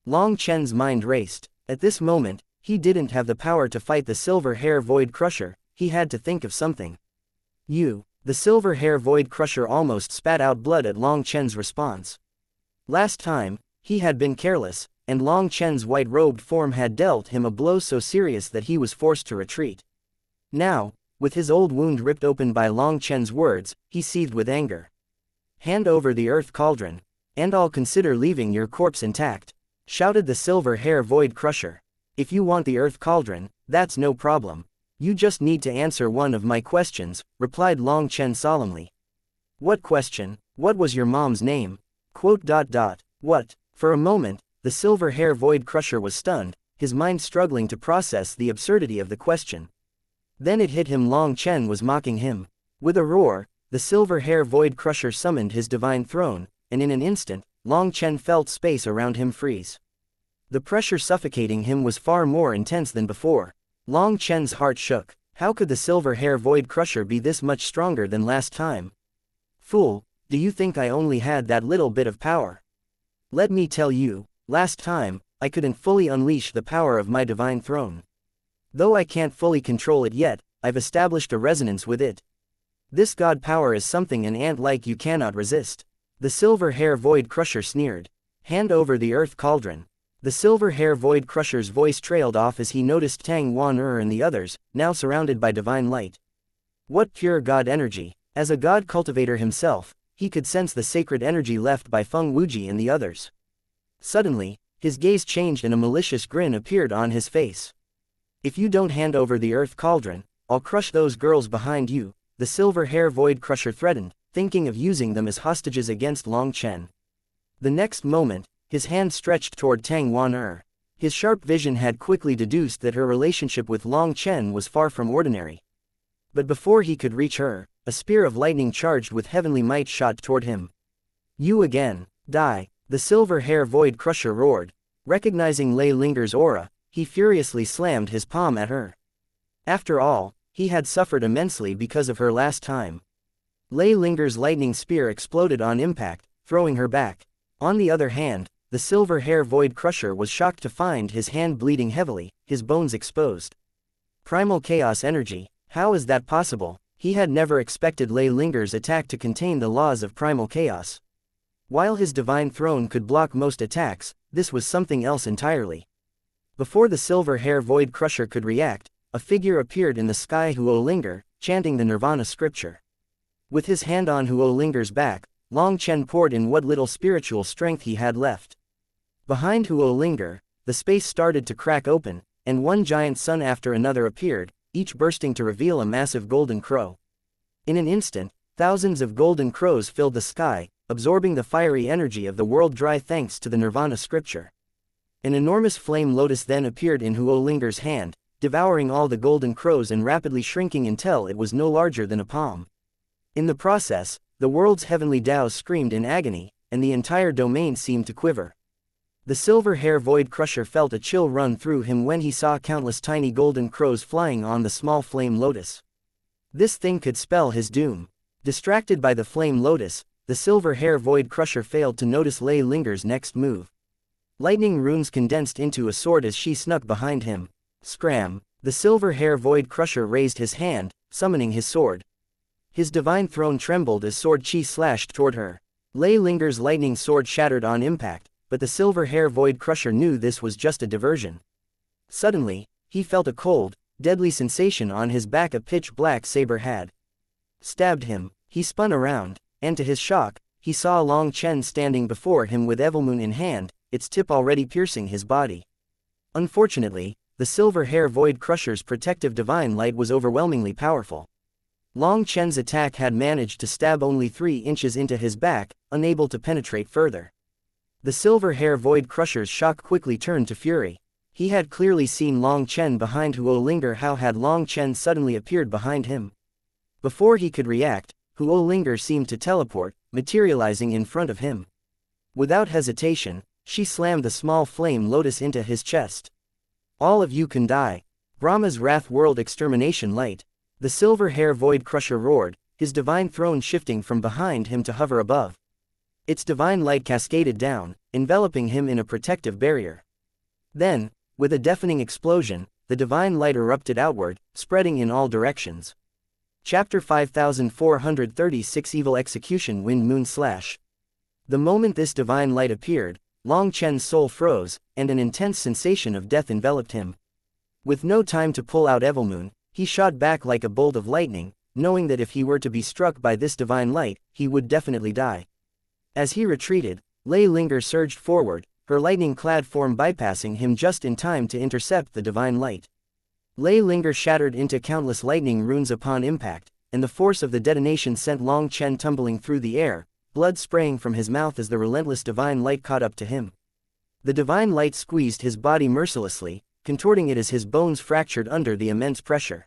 Long Chen's mind raced. At this moment, he didn't have the power to fight the Silver Hair Void Crusher, he had to think of something. The Silver Hair Void Crusher almost spat out blood at Long Chen's response. Last time, he had been careless, and Long Chen's white-robed form had dealt him a blow so serious that he was forced to retreat. Now, with his old wound ripped open by Long Chen's words, he seethed with anger. "Hand over the Earth Cauldron, and I'll consider leaving your corpse intact," shouted the Silver Hair Void Crusher. "If you want the Earth Cauldron, that's no problem. You just need to answer one of my questions," replied Long Chen solemnly. "What question? What was your mom's name?" What? For a moment, the Silver Hair Void Crusher was stunned, his mind struggling to process the absurdity of the question. Then it hit him, Long Chen was mocking him. With a roar, the Silver Hair Void Crusher summoned his divine throne, and in an instant, Long Chen felt space around him freeze. The pressure suffocating him was far more intense than before. Long Chen's heart shook. How could the Silver Hair Void Crusher be this much stronger than last time? "Fool, do you think I only had that little bit of power? Let me tell you, last time, I couldn't fully unleash the power of my divine throne. Though I can't fully control it yet, I've established a resonance with it. This god power is something an ant like you cannot resist." The Silver Hair Void Crusher sneered. "Hand over the Earth Cauldron." The Silver Hair Void Crusher's voice trailed off as he noticed Tang Wan and the others, now surrounded by divine light. What pure god energy! As a god cultivator himself, he could sense the sacred energy left by Feng Wuji and the others. Suddenly, his gaze changed and a malicious grin appeared on his face. "If you don't hand over the Earth Cauldron, I'll crush those girls behind you," the Silver Hair Void Crusher threatened, thinking of using them as hostages against Long Chen. The next moment, his hand stretched toward Tang Wan. His sharp vision had quickly deduced that her relationship with Long Chen was far from ordinary. But before he could reach her, a spear of lightning charged with heavenly might shot toward him. "You again, die," the Silver Hair Void Crusher roared. Recognizing Lei Linger's aura, he furiously slammed his palm at her. After all, he had suffered immensely because of her last time. Lei Linger's lightning spear exploded on impact, throwing her back. On the other hand, the Silver Hair Void Crusher was shocked to find his hand bleeding heavily, his bones exposed. Primal chaos energy, how is that possible? He had never expected Lei Linger's attack to contain the laws of primal chaos. While his divine throne could block most attacks, this was something else entirely. Before the Silver Hair Void Crusher could react, a figure appeared in the sky, Huo Linger, chanting the Nirvana scripture. With his hand on Huo Linger's back, Long Chen poured in what little spiritual strength he had left. Behind Huo Linger, the space started to crack open, and one giant sun after another appeared, each bursting to reveal a massive golden crow. In an instant, thousands of golden crows filled the sky, absorbing the fiery energy of the world dry thanks to the Nirvana scripture. An enormous flame lotus then appeared in Huo Linger's hand, devouring all the golden crows and rapidly shrinking until it was no larger than a palm. In the process, the world's heavenly Taos screamed in agony, and the entire domain seemed to quiver. The Silver Hair Void Crusher felt a chill run through him when he saw countless tiny golden crows flying on the small flame lotus. This thing could spell his doom. Distracted by the flame lotus, the Silver Hair Void Crusher failed to notice Lei Linger's next move. Lightning runes condensed into a sword as she snuck behind him. Scram! The Silver Hair Void Crusher raised his hand, summoning his sword. His divine throne trembled as sword chi slashed toward her. Lei Linger's lightning sword shattered on impact, but the silver hair void crusher knew this was just a diversion. Suddenly, he felt a cold, deadly sensation on his back. A pitch-black saber had stabbed him. He spun around, and to his shock, he saw Long Chen standing before him with Evilmoon in hand, its tip already piercing his body. Unfortunately, the silver hair void crusher's protective divine light was overwhelmingly powerful. Long Chen's attack had managed to stab only 3 inches into his back, unable to penetrate further. The silver hair void crusher's shock quickly turned to fury. He had clearly seen Long Chen behind Huo Linger. How had Long Chen suddenly appeared behind him? Before he could react, Huo Linger seemed to teleport, materializing in front of him. Without hesitation, she slammed the small flame lotus into his chest. All of you can die. Brahma's Wrath World Extermination Light. The silver hair void crusher roared, his divine throne shifting from behind him to hover above. Its divine light cascaded down, enveloping him in a protective barrier. Then, with a deafening explosion, the divine light erupted outward, spreading in all directions. Chapter 5436 Evil Execution Wind Moon Slash. The moment this divine light appeared, Long Chen's soul froze, and an intense sensation of death enveloped him. With no time to pull out Evilmoon, he shot back like a bolt of lightning, knowing that if he were to be struck by this divine light, he would definitely die. As he retreated, Lei Linger surged forward, her lightning-clad form bypassing him just in time to intercept the divine light. Lei Linger shattered into countless lightning runes upon impact, and the force of the detonation sent Long Chen tumbling through the air, blood spraying from his mouth as the relentless divine light caught up to him. The divine light squeezed his body mercilessly, contorting it as his bones fractured under the immense pressure.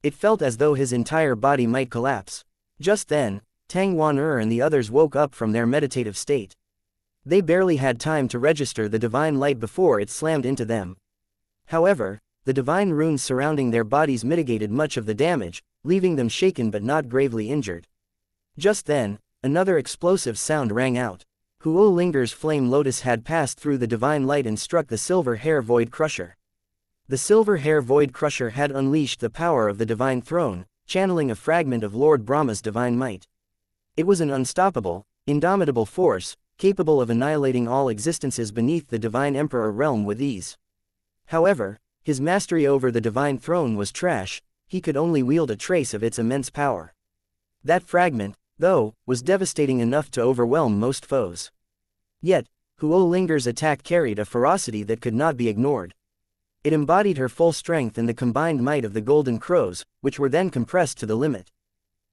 It felt as though his entire body might collapse. Just then, Tang Wan and the others woke up from their meditative state. They barely had time to register the divine light before it slammed into them. However, the divine runes surrounding their bodies mitigated much of the damage, leaving them shaken but not gravely injured. Just then, another explosive sound rang out. Huo Linger's flame lotus had passed through the divine light and struck the silver hair void crusher. The silver hair void crusher had unleashed the power of the divine throne, channeling a fragment of Lord Brahma's divine might. It was an unstoppable, indomitable force, capable of annihilating all existences beneath the divine emperor realm with ease. However, his mastery over the divine throne was trash. He could only wield a trace of its immense power. That fragment, though, was devastating enough to overwhelm most foes. Yet, Huo Linger's attack carried a ferocity that could not be ignored. It embodied her full strength and the combined might of the Golden Crows, which were then compressed to the limit.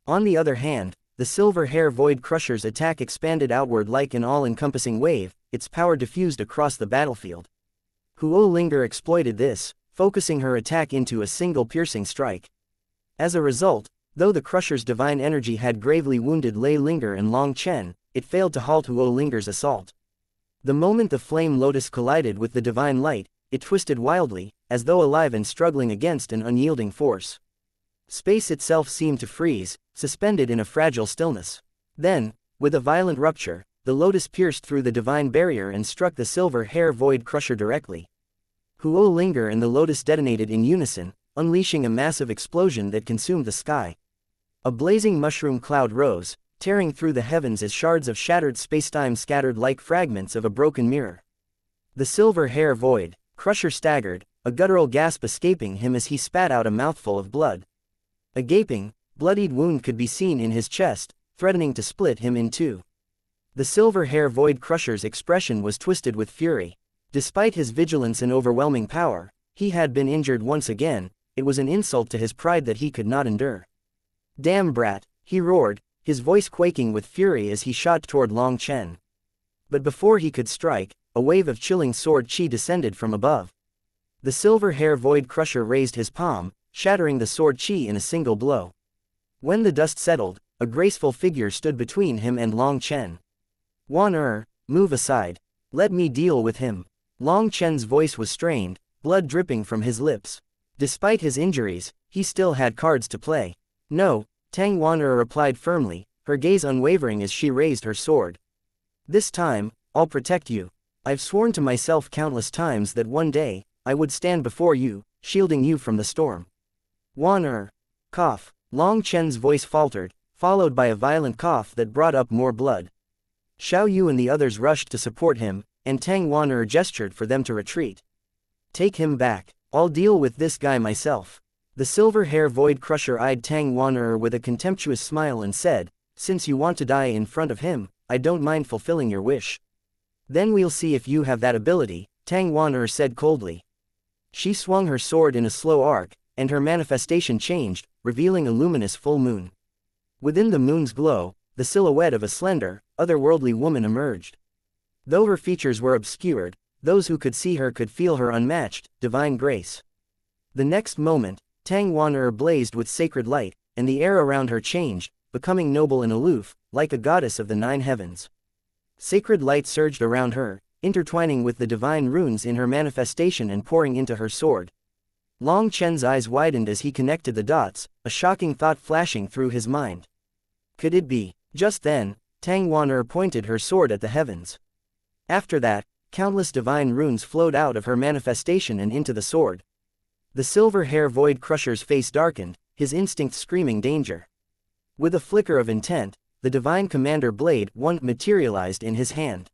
On the other hand, the silver hair void crusher's attack expanded outward like an all-encompassing wave, its power diffused across the battlefield. Huo Linger exploited this, focusing her attack into a single piercing strike. As a result, though the crusher's divine energy had gravely wounded Lei Linger and Long Chen, it failed to halt Huo Linger's assault. The moment the flame lotus collided with the divine light, it twisted wildly, as though alive and struggling against an unyielding force. Space itself seemed to freeze, suspended in a fragile stillness. Then, with a violent rupture, the lotus pierced through the divine barrier and struck the silver hair void crusher directly. Huo Linger and the lotus detonated in unison, unleashing a massive explosion that consumed the sky. A blazing mushroom cloud rose, tearing through the heavens as shards of shattered spacetime scattered like fragments of a broken mirror. The silver hair void crusher staggered, a guttural gasp escaping him as he spat out a mouthful of blood. A gaping, bloodied wound could be seen in his chest, threatening to split him in two. The silver hair void crusher's expression was twisted with fury. Despite his vigilance and overwhelming power, he had been injured once again. It was an insult to his pride that he could not endure. "Damn brat," he roared, his voice quaking with fury as he shot toward Long Chen. But before he could strike, a wave of chilling sword chi descended from above. The silver hair void crusher raised his palm, shattering the sword chi in a single blow. When the dust settled, a graceful figure stood between him and Long Chen. "Wan move aside. Let me deal with him." Long Chen's voice was strained, blood dripping from his lips. Despite his injuries, he still had cards to play. "No," Tang Wan replied firmly, her gaze unwavering as she raised her sword. "This time, I'll protect you. I've sworn to myself countless times that one day, I would stand before you, shielding you from the storm." Wan cough. Long Chen's voice faltered, followed by a violent cough that brought up more blood. Xiao Yu and the others rushed to support him, and Tang Wan'er gestured for them to retreat. Take him back. I'll deal with this guy myself. The silver hair void crusher eyed Tang Wan'er with a contemptuous smile and said, since you want to die in front of him, I don't mind fulfilling your wish. Then we'll see if you have that ability, Tang Wan'er said coldly. She swung her sword in a slow arc, and her manifestation changed, revealing a luminous full moon. Within the moon's glow, the silhouette of a slender, otherworldly woman emerged. Though her features were obscured, those who could see her could feel her unmatched, divine grace. The next moment, Tang Wan'er blazed with sacred light, and the air around her changed, becoming noble and aloof, like a goddess of the 9 heavens. Sacred light surged around her, intertwining with the divine runes in her manifestation and pouring into her sword. Long Chen's eyes widened as he connected the dots, a shocking thought flashing through his mind. Could it be? Just then, Tang Wan'er pointed her sword at the heavens. After that, countless divine runes flowed out of her manifestation and into the sword. The silver hair void crusher's face darkened, his instinct screaming danger. With a flicker of intent, the divine commander blade one materialized in his hand.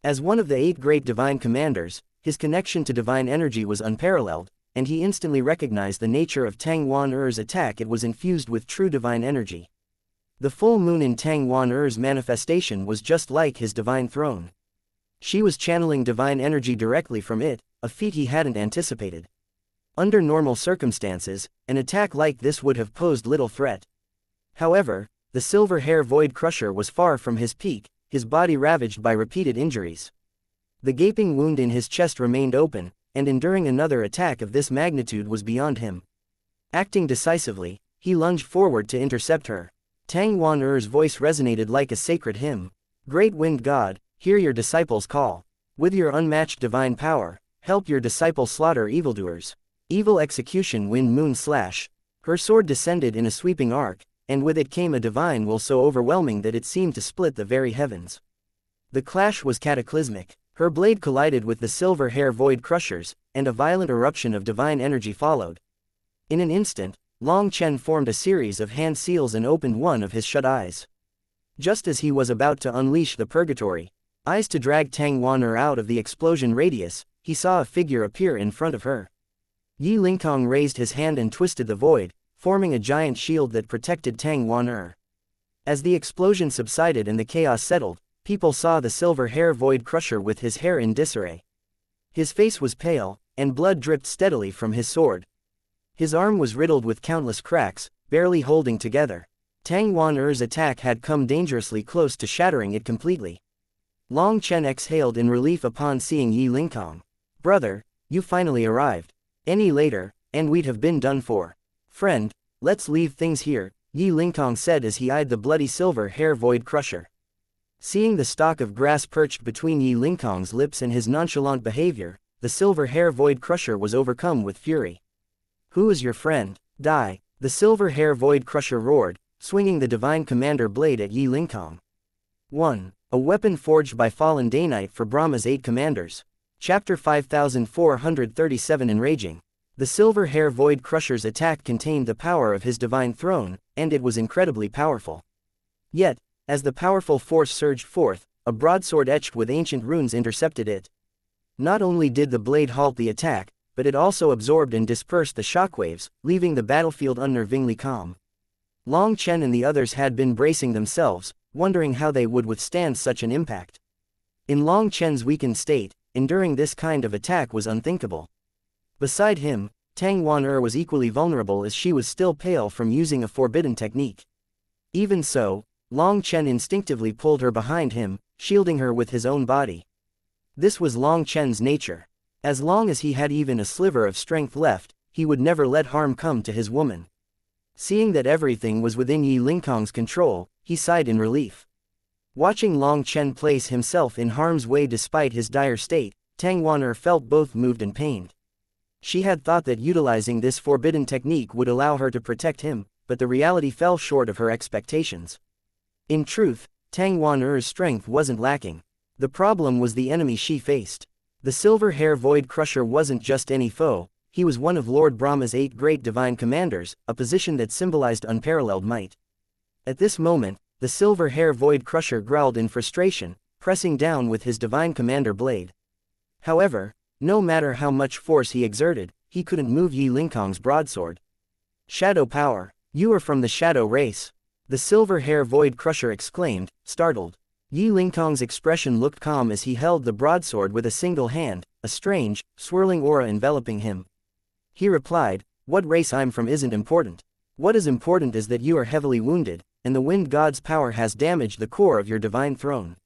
As one of the 8 great divine commanders, his connection to divine energy was unparalleled, and he instantly recognized the nature of Tang Wan'er's attack. It was infused with true divine energy. The full moon in Tang Wan'er's manifestation was just like his divine throne. She was channeling divine energy directly from it, a feat he hadn't anticipated. Under normal circumstances, an attack like this would have posed little threat. However, the silver hair void crusher was far from his peak, his body ravaged by repeated injuries. The gaping wound in his chest remained open, and enduring another attack of this magnitude was beyond him. Acting decisively, he lunged forward to intercept her. Tang Wan'er's voice resonated like a sacred hymn. Great Wind God, hear your disciples' call. With your unmatched divine power, help your disciple slaughter evildoers. Evil execution Wind Moon Slash. Her sword descended in a sweeping arc, and with it came a divine will so overwhelming that it seemed to split the very heavens. The clash was cataclysmic. Her blade collided with the silver hair void crushers, and a violent eruption of divine energy followed. In an instant, Long Chen formed a series of hand seals and opened one of his shut eyes. Just as he was about to unleash the purgatory eyes to drag Tang Wan'er out of the explosion radius, he saw a figure appear in front of her. Yi Lingkong raised his hand and twisted the void, forming a giant shield that protected Tang Wan'er. As the explosion subsided and the chaos settled, people saw the silver hair void crusher with his hair in disarray. His face was pale, and blood dripped steadily from his sword. His arm was riddled with countless cracks, barely holding together. Tang Wan'er's attack had come dangerously close to shattering it completely. Long Chen exhaled in relief upon seeing Yi Lingkong. Brother, you finally arrived. Any later, and we'd have been done for. Friend, let's leave things here, Yi Lingkong said as he eyed the bloody silver hair void crusher. Seeing the stalk of grass perched between Yi Lingkong's lips and his nonchalant behavior, the silver hair void crusher was overcome with fury. Who is your friend? Die! The silver hair void crusher roared, swinging the divine commander blade at Yi Lingkong. 1. A weapon forged by fallen Daynite for Brahma's 8 commanders. Chapter 5437 Enraging. The silver hair void crusher's attack contained the power of his divine throne, and it was incredibly powerful. Yet, as the powerful force surged forth, a broadsword etched with ancient runes intercepted it. Not only did the blade halt the attack, but it also absorbed and dispersed the shockwaves, leaving the battlefield unnervingly calm. Long Chen and the others had been bracing themselves, wondering how they would withstand such an impact. In Long Chen's weakened state, enduring this kind of attack was unthinkable. Beside him, Tang Wan'er was equally vulnerable as she was still pale from using a forbidden technique. Even so, Long Chen instinctively pulled her behind him, shielding her with his own body. This was Long Chen's nature. As long as he had even a sliver of strength left, he would never let harm come to his woman. Seeing that everything was within Yi Lingkong's control, he sighed in relief. Watching Long Chen place himself in harm's way despite his dire state, Tang Wan'er felt both moved and pained. She had thought that utilizing this forbidden technique would allow her to protect him, but the reality fell short of her expectations. In truth, Tang Wan'er's strength wasn't lacking. The problem was the enemy she faced. The silver hair void crusher wasn't just any foe, he was one of Lord Brahma's 8 great divine commanders, a position that symbolized unparalleled might. At this moment, the silver hair void crusher growled in frustration, pressing down with his divine commander blade. However, no matter how much force he exerted, he couldn't move Yi Lingkong's broadsword. Shadow power, you are from the shadow race. The silver hair void crusher exclaimed, startled. Yi Lingkong's expression looked calm as he held the broadsword with a single hand, a strange, swirling aura enveloping him. He replied, what race I'm from isn't important. What is important is that you are heavily wounded, and the wind god's power has damaged the core of your divine throne.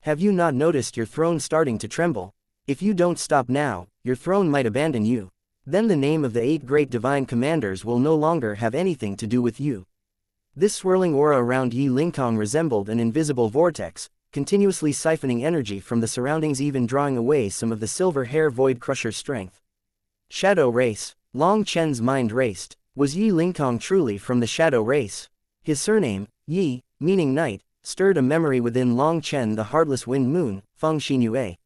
Have you not noticed your throne starting to tremble? If you don't stop now, your throne might abandon you. Then the name of the 8 great divine commanders will no longer have anything to do with you. This swirling aura around Yi Lingkong resembled an invisible vortex, continuously siphoning energy from the surroundings, even drawing away some of the silver hair void crusher's strength. Shadow race. Long Chen's mind raced. Was Yi Lingkong truly from the shadow race? His surname, Yi, meaning night, stirred a memory within Long Chen, the heartless wind moon, Feng Xinue.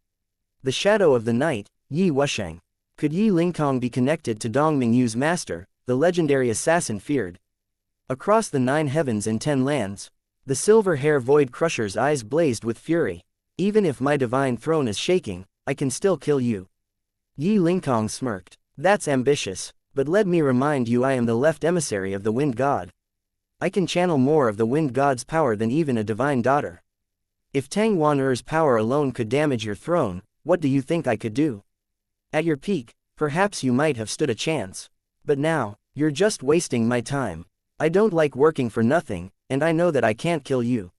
The shadow of the night, Yi Wusheng. Could Yi Lingkong be connected to Dong Mingyu's master, the legendary assassin feared? Across the 9 heavens and 10 lands, the silver hair void crusher's eyes blazed with fury. Even if my divine throne is shaking, I can still kill you. Yi Lingkong smirked. That's ambitious, but let me remind you, I am the left emissary of the wind god. I can channel more of the wind god's power than even a divine daughter. If Tang Wan'er's power alone could damage your throne, what do you think I could do? At your peak, perhaps you might have stood a chance. But now, you're just wasting my time. I don't like working for nothing, and I know that I can't kill you.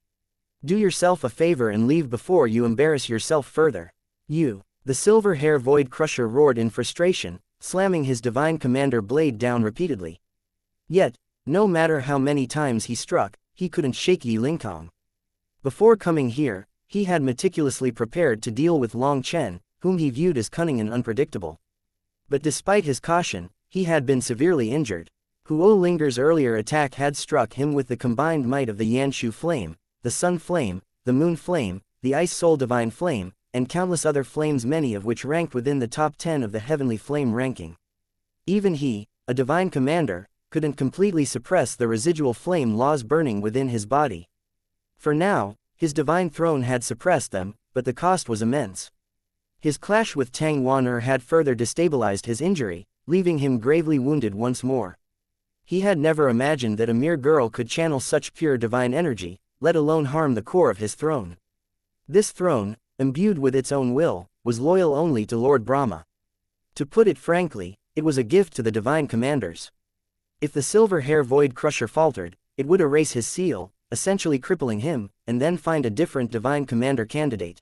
Do yourself a favor and leave before you embarrass yourself further. You. The silver hair void crusher roared in frustration, slamming his divine commander blade down repeatedly. Yet, no matter how many times he struck, he couldn't shake Yi Lingkong. Before coming here, he had meticulously prepared to deal with Long Chen, whom he viewed as cunning and unpredictable. But despite his caution, he had been severely injured. Huo Linger's earlier attack had struck him with the combined might of the Yanshu flame, the sun flame, the moon flame, the ice soul divine flame, and countless other flames, many of which ranked within the top 10 of the heavenly flame ranking. Even he, a divine commander, couldn't completely suppress the residual flame laws burning within his body. For now, his divine throne had suppressed them, but the cost was immense. His clash with Tang Wan'er had further destabilized his injury, leaving him gravely wounded once more. He had never imagined that a mere girl could channel such pure divine energy, let alone harm the core of his throne. This throne, imbued with its own will, was loyal only to Lord Brahma. To put it frankly, it was a gift to the divine commanders. If the silver hair void crusher faltered, it would erase his seal, essentially crippling him, and then find a different divine commander candidate.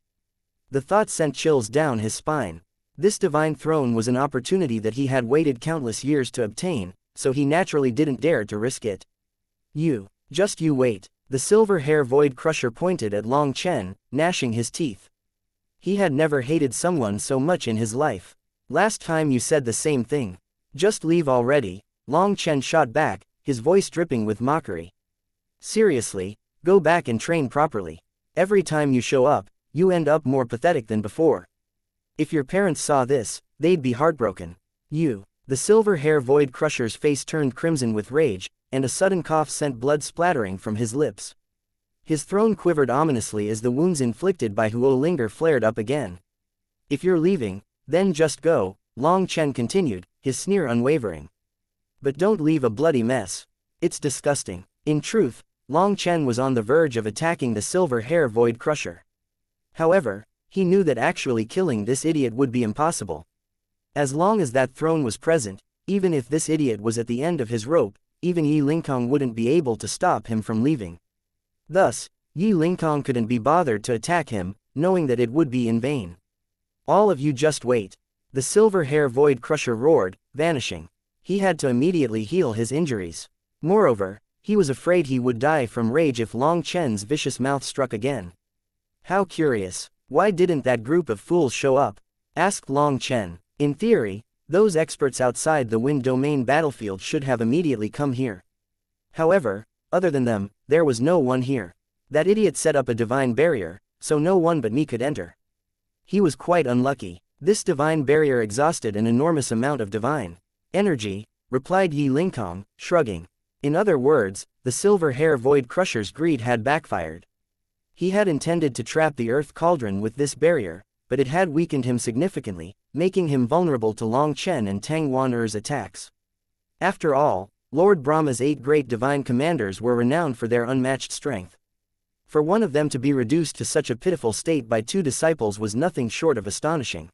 The thought sent chills down his spine. This divine throne was an opportunity that he had waited countless years to obtain, so he naturally didn't dare to risk it. Just you wait. The silver hair void crusher pointed at Long Chen, gnashing his teeth. He had never hated someone so much in his life. Last time you said the same thing. Just leave already, Long Chen shot back, his voice dripping with mockery. Seriously, go back and train properly. Every time you show up, you end up more pathetic than before. If your parents saw this, they'd be heartbroken. The silver hair void crusher's face turned crimson with rage, and a sudden cough sent blood splattering from his lips. His throne quivered ominously as the wounds inflicted by Huo Linger flared up again. If you're leaving, then just go, Long Chen continued, his sneer unwavering. But don't leave a bloody mess. It's disgusting. In truth, Long Chen was on the verge of attacking the silver hair void crusher. However, he knew that actually killing this idiot would be impossible. As long as that throne was present, even if this idiot was at the end of his rope, even Yi Lingkong wouldn't be able to stop him from leaving. Thus, Yi Lingkong couldn't be bothered to attack him, knowing that it would be in vain. All of you just wait. The silver hair void crusher roared, vanishing. He had to immediately heal his injuries. Moreover, he was afraid he would die from rage if Long Chen's vicious mouth struck again. How curious. Why didn't that group of fools show up? Asked Long Chen. In theory, those experts outside the wind domain battlefield should have immediately come here. However, other than them, there was no one here. That idiot set up a divine barrier, so no one but me could enter. He was quite unlucky. This divine barrier exhausted an enormous amount of divine energy, replied Yi Lingkong, shrugging. In other words, the silver hair void crusher's greed had backfired. He had intended to trap the earth cauldron with this barrier, but it had weakened him significantly, making him vulnerable to Long Chen and Tang Wan-er's attacks. After all, Lord Brahma's 8 great divine commanders were renowned for their unmatched strength. For one of them to be reduced to such a pitiful state by 2 disciples was nothing short of astonishing.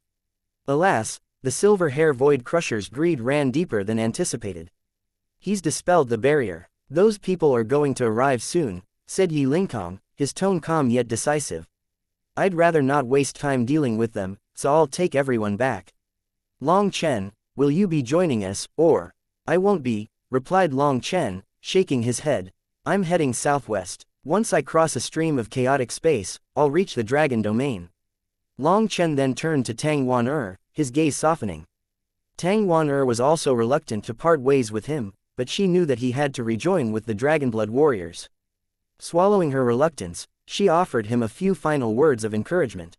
Alas, the silver hair void crusher's greed ran deeper than anticipated. He's dispelled the barrier. Those people are going to arrive soon, said Yi Lingkong, his tone calm yet decisive. I'd rather not waste time dealing with them, so I'll take everyone back. Long Chen, will you be joining us, or? I won't be, replied Long Chen, shaking his head. I'm heading southwest. Once I cross a stream of chaotic space, I'll reach the dragon domain. Long Chen then turned to Tang Wan-er, his gaze softening. Tang Wan-er was also reluctant to part ways with him, but she knew that he had to rejoin with the Dragonblood warriors. Swallowing her reluctance, she offered him a few final words of encouragement.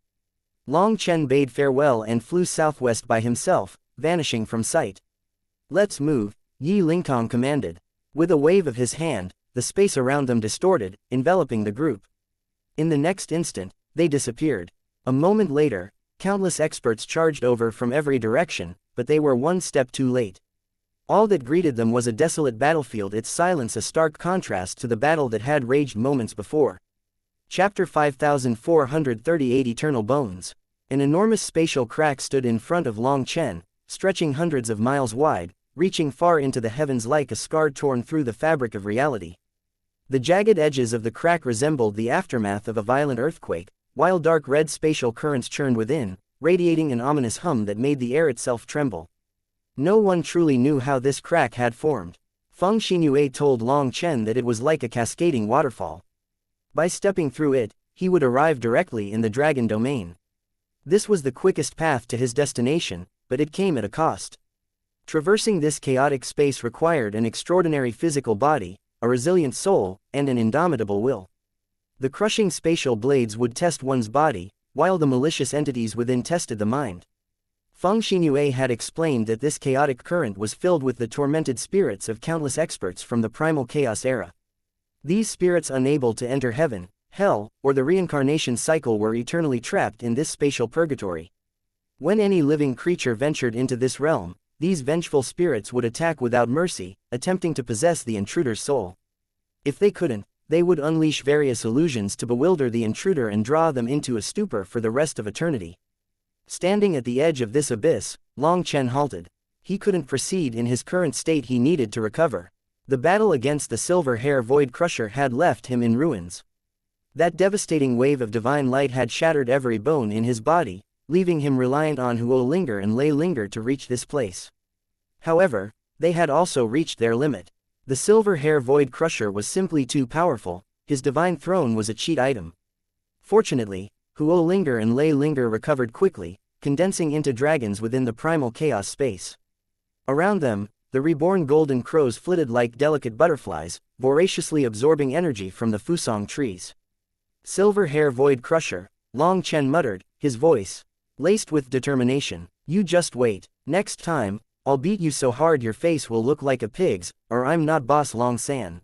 Long Chen bade farewell and flew southwest by himself, vanishing from sight. Let's move, Yi Lingkong commanded. With a wave of his hand, the space around them distorted, enveloping the group. In the next instant, they disappeared. A moment later, countless experts charged over from every direction, but they were one step too late. All that greeted them was a desolate battlefield, its silence a stark contrast to the battle that had raged moments before. Chapter 5438 Eternal Bones. An enormous spatial crack stood in front of Long Chen, stretching hundreds of miles wide, reaching far into the heavens like a scar torn through the fabric of reality. The jagged edges of the crack resembled the aftermath of a violent earthquake, while dark red spatial currents churned within, radiating an ominous hum that made the air itself tremble. No one truly knew how this crack had formed. Feng Xinyue told Long Chen that it was like a cascading waterfall. By stepping through it, he would arrive directly in the dragon domain. This was the quickest path to his destination, but it came at a cost. Traversing this chaotic space required an extraordinary physical body, a resilient soul, and an indomitable will. The crushing spatial blades would test one's body, while the malicious entities within tested the mind. Feng Xinyue had explained that this chaotic current was filled with the tormented spirits of countless experts from the primal chaos era. These spirits unable to enter heaven, hell, or the reincarnation cycle were eternally trapped in this spatial purgatory. When any living creature ventured into this realm, these vengeful spirits would attack without mercy, attempting to possess the intruder's soul. If they couldn't, they would unleash various illusions to bewilder the intruder and draw them into a stupor for the rest of eternity. Standing at the edge of this abyss, Long Chen halted. He couldn't proceed in his current state, he needed to recover. The battle against the silver hair void crusher had left him in ruins. That devastating wave of divine light had shattered every bone in his body, leaving him reliant on Huo Linger and Lei Linger to reach this place. However, they had also reached their limit. The silver hair void crusher was simply too powerful, his divine throne was a cheat item. Fortunately, Huo Linger and Lei Linger recovered quickly, condensing into dragons within the primal chaos space. Around them, the reborn golden crows flitted like delicate butterflies, voraciously absorbing energy from the Fusong trees. Silver hair void crusher, Long Chen muttered, his voice laced with determination. You just wait. Next time, I'll beat you so hard your face will look like a pig's, or I'm not boss Long San.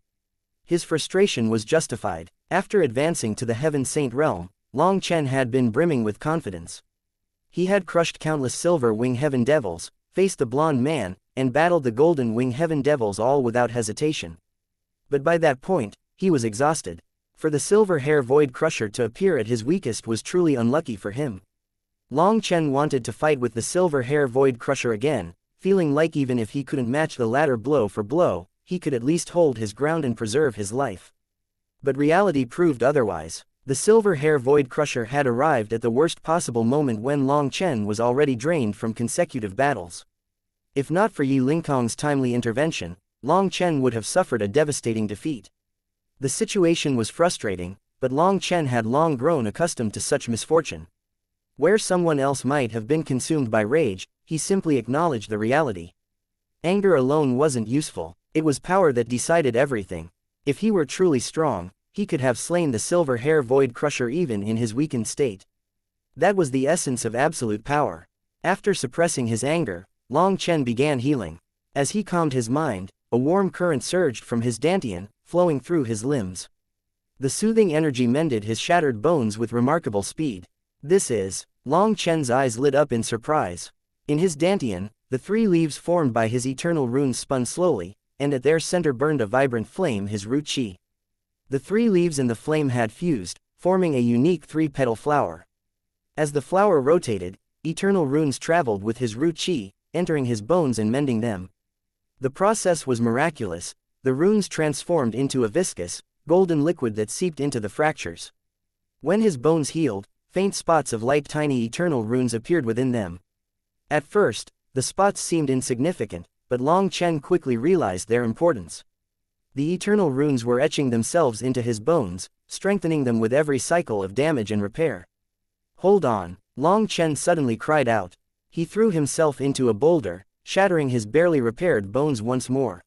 His frustration was justified. After advancing to the Heaven Saint realm, Long Chen had been brimming with confidence. He had crushed countless silver wing heaven devils, faced the blonde man, and battled the golden wing heaven devils all without hesitation. But by that point, he was exhausted. For the silver hair void crusher to appear at his weakest was truly unlucky for him. Long Chen wanted to fight with the silver hair void crusher again, feeling like even if he couldn't match the latter blow for blow, he could at least hold his ground and preserve his life. But reality proved otherwise. The silver hair void crusher had arrived at the worst possible moment when Long Chen was already drained from consecutive battles. If not for Yi Lingkong's timely intervention, Long Chen would have suffered a devastating defeat. The situation was frustrating, but Long Chen had long grown accustomed to such misfortune. Where someone else might have been consumed by rage, he simply acknowledged the reality. Anger alone wasn't useful, it was power that decided everything. If he were truly strong, he could have slain the silver hair void crusher even in his weakened state. That was the essence of absolute power. After suppressing his anger, Long Chen began healing. As he calmed his mind, a warm current surged from his dantian, flowing through his limbs. The soothing energy mended his shattered bones with remarkable speed. This is... Long Chen's eyes lit up in surprise. In his dantian, the 3 leaves formed by his eternal runes spun slowly, and at their center burned a vibrant flame, his root qi. The 3 leaves in the flame had fused, forming a unique 3-petal flower. As the flower rotated, eternal runes traveled with his root qi, entering his bones and mending them. The process was miraculous. The runes transformed into a viscous, golden liquid that seeped into the fractures. When his bones healed, faint spots of light, tiny eternal runes appeared within them. At first, the spots seemed insignificant, but Long Chen quickly realized their importance. The eternal runes were etching themselves into his bones, strengthening them with every cycle of damage and repair. Hold on, Long Chen suddenly cried out. He threw himself into a boulder, shattering his barely repaired bones once more.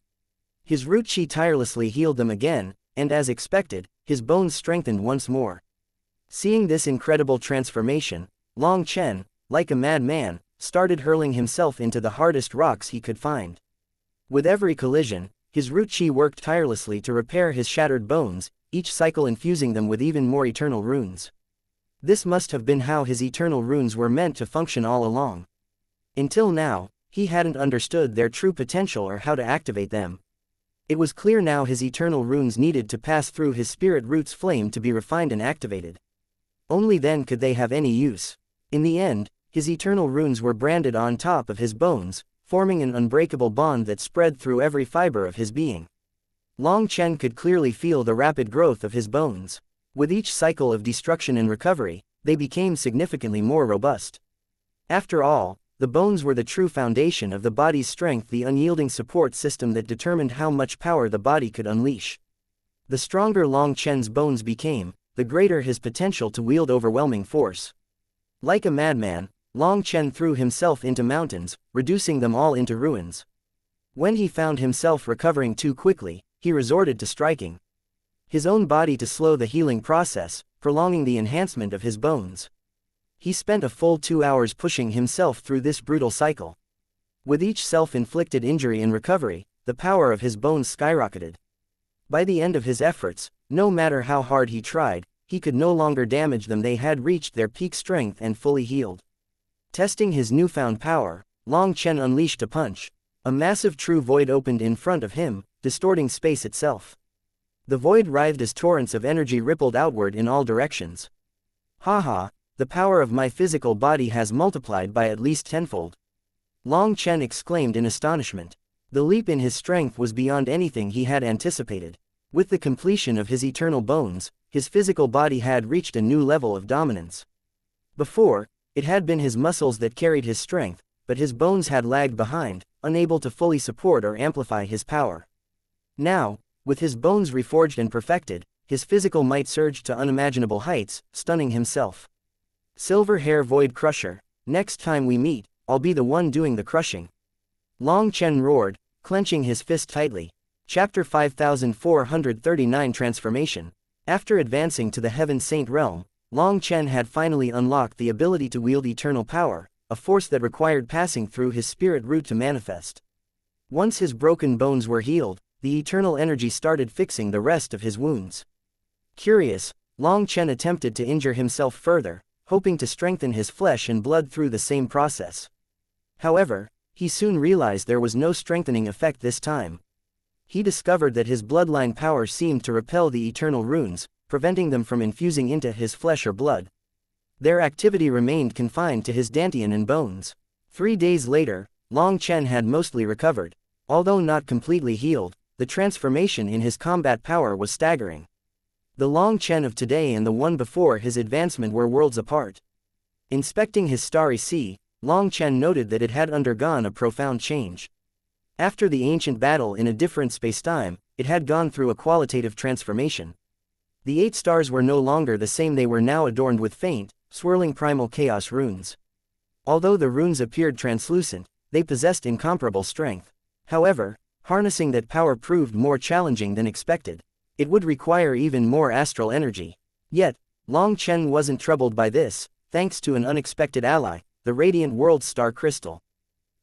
His root qi tirelessly healed them again, and as expected, his bones strengthened once more. Seeing this incredible transformation, Long Chen, like a madman, started hurling himself into the hardest rocks he could find. With every collision, his root qi worked tirelessly to repair his shattered bones, each cycle infusing them with even more eternal runes. This must have been how his eternal runes were meant to function all along. Until now, he hadn't understood their true potential or how to activate them. It was clear now his eternal runes needed to pass through his spirit root's flame to be refined and activated. Only then could they have any use. In the end, his eternal runes were branded on top of his bones, forming an unbreakable bond that spread through every fiber of his being. Long Chen could clearly feel the rapid growth of his bones. With each cycle of destruction and recovery, they became significantly more robust. After all, the bones were the true foundation of the body's strength, the unyielding support system that determined how much power the body could unleash. The stronger Long Chen's bones became, the greater his potential to wield overwhelming force. Like a madman, Long Chen threw himself into mountains, reducing them all into ruins. When he found himself recovering too quickly, he resorted to striking his own body to slow the healing process, prolonging the enhancement of his bones. He spent a full 2 hours pushing himself through this brutal cycle. With each self-inflicted injury and recovery, the power of his bones skyrocketed. By the end of his efforts, no matter how hard he tried, he could no longer damage them. They had reached their peak strength and fully healed. Testing his newfound power, Long Chen unleashed a punch. A massive true void opened in front of him, distorting space itself. The void writhed as torrents of energy rippled outward in all directions. Haha, the power of my physical body has multiplied by at least tenfold. Long Chen exclaimed in astonishment. The leap in his strength was beyond anything he had anticipated. With the completion of his eternal bones, his physical body had reached a new level of dominance. Before, it had been his muscles that carried his strength, but his bones had lagged behind, unable to fully support or amplify his power. Now, with his bones reforged and perfected, his physical might surged to unimaginable heights, stunning himself. Silver Hair Void Crusher, next time we meet, I'll be the one doing the crushing. Long Chen roared, clenching his fist tightly. Chapter 5439 Transformation. After advancing to the Heaven Saint realm, Long Chen had finally unlocked the ability to wield eternal power, a force that required passing through his spirit root to manifest. Once his broken bones were healed, the eternal energy started fixing the rest of his wounds. Curious, Long Chen attempted to injure himself further, hoping to strengthen his flesh and blood through the same process. However, he soon realized there was no strengthening effect this time. He discovered that his bloodline power seemed to repel the eternal runes, preventing them from infusing into his flesh or blood. Their activity remained confined to his dantian and bones. 3 days later, Long Chen had mostly recovered. Although not completely healed, the transformation in his combat power was staggering. The Long Chen of today and the one before his advancement were worlds apart. Inspecting his starry sea, Long Chen noted that it had undergone a profound change. After the ancient battle in a different spacetime, it had gone through a qualitative transformation. The 8 stars were no longer the same. They were now adorned with faint, swirling primal chaos runes. Although the runes appeared translucent, they possessed incomparable strength. However, harnessing that power proved more challenging than expected. It would require even more astral energy. Yet, Long Chen wasn't troubled by this, thanks to an unexpected ally, the radiant world star crystal.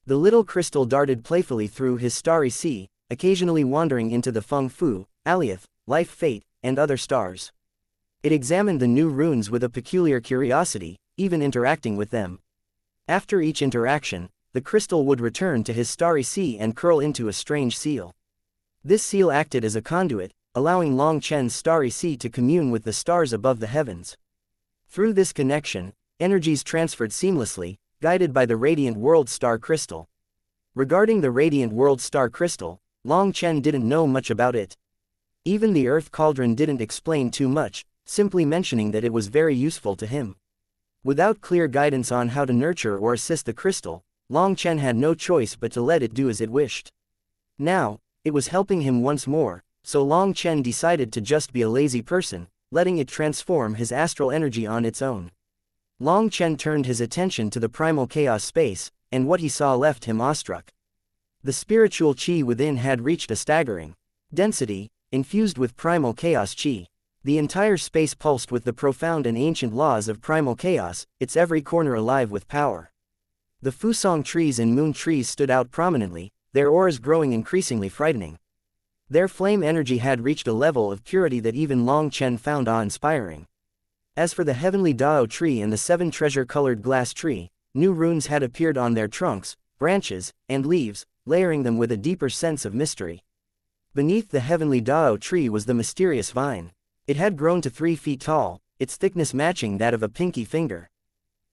The little crystal darted playfully through his starry sea, occasionally wandering into the Feng Fu, Alioth, Life Fate, and other stars. It examined the new runes with a peculiar curiosity, even interacting with them. After each interaction, the crystal would return to his starry sea and curl into a strange seal. This seal acted as a conduit, allowing Long Chen's starry sea to commune with the stars above the heavens. Through this connection, energies transferred seamlessly, guided by the radiant world star crystal. Regarding the radiant world star crystal, Long Chen didn't know much about it. Even the earth cauldron didn't explain too much, simply mentioning that it was very useful to him. Without clear guidance on how to nurture or assist the crystal, Long Chen had no choice but to let it do as it wished. Now, it was helping him once more, so Long Chen decided to just be a lazy person, letting it transform his astral energy on its own. Long Chen turned his attention to the primal chaos space, and what he saw left him awestruck. The spiritual qi within had reached a staggering density, infused with primal chaos qi. The entire space pulsed with the profound and ancient laws of primal chaos, its every corner alive with power. The Fusong trees and moon trees stood out prominently, their auras growing increasingly frightening. Their flame energy had reached a level of purity that even Long Chen found awe-inspiring. As for the heavenly Dao tree and the 7 treasure-colored glass tree, new runes had appeared on their trunks, branches, and leaves, layering them with a deeper sense of mystery. Beneath the heavenly Dao tree was the mysterious vine. It had grown to 3 feet tall, its thickness matching that of a pinky finger.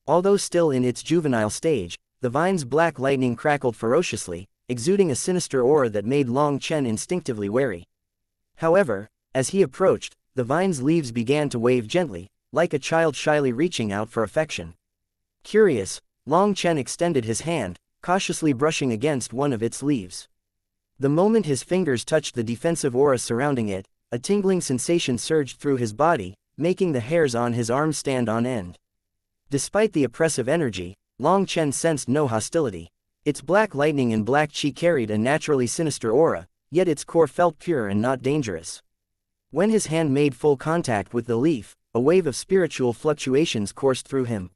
Although still in its juvenile stage, the vine's black lightning crackled ferociously, exuding a sinister aura that made Long Chen instinctively wary. However, as he approached, the vine's leaves began to wave gently, like a child shyly reaching out for affection. Curious, Long Chen extended his hand, cautiously brushing against one of its leaves. The moment his fingers touched the defensive aura surrounding it, a tingling sensation surged through his body, making the hairs on his arms stand on end. Despite the oppressive energy, Long Chen sensed no hostility. Its black lightning and black qi carried a naturally sinister aura, yet its core felt pure and not dangerous. When his hand made full contact with the leaf, a wave of spiritual fluctuations coursed through him.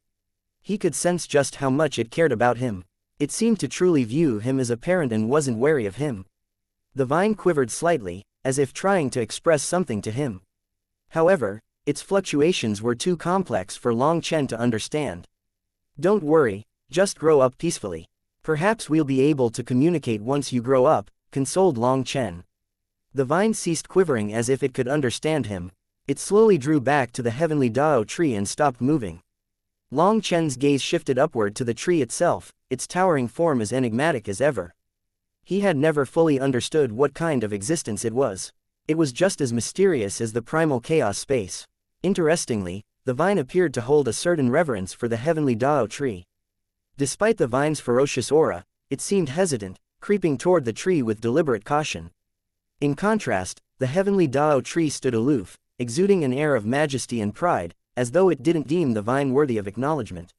He could sense just how much it cared about him. It seemed to truly view him as a parent and wasn't wary of him. The vine quivered slightly, as if trying to express something to him. However, its fluctuations were too complex for Long Chen to understand. "Don't worry, just grow up peacefully. Perhaps we'll be able to communicate once you grow up," consoled Long Chen. The vine ceased quivering as if it could understand him. It slowly drew back to the heavenly Dao tree and stopped moving. Long Chen's gaze shifted upward to the tree itself, its towering form as enigmatic as ever. He had never fully understood what kind of existence it was. It was just as mysterious as the primal chaos space. Interestingly, the vine appeared to hold a certain reverence for the heavenly Dao tree. Despite the vine's ferocious aura, it seemed hesitant, creeping toward the tree with deliberate caution. In contrast, the heavenly Dao tree stood aloof, exuding an air of majesty and pride, as though it didn't deem the vine worthy of acknowledgement.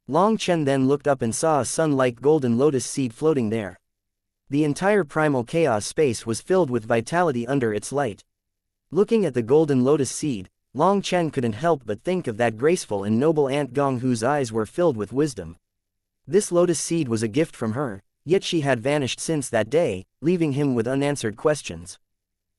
Long Chen then looked up and saw a sun-like golden lotus seed floating there. The entire primal chaos space was filled with vitality under its light. Looking at the golden lotus seed, Long Chen couldn't help but think of that graceful and noble Aunt Gong whose eyes were filled with wisdom. This lotus seed was a gift from her, yet she had vanished since that day, leaving him with unanswered questions.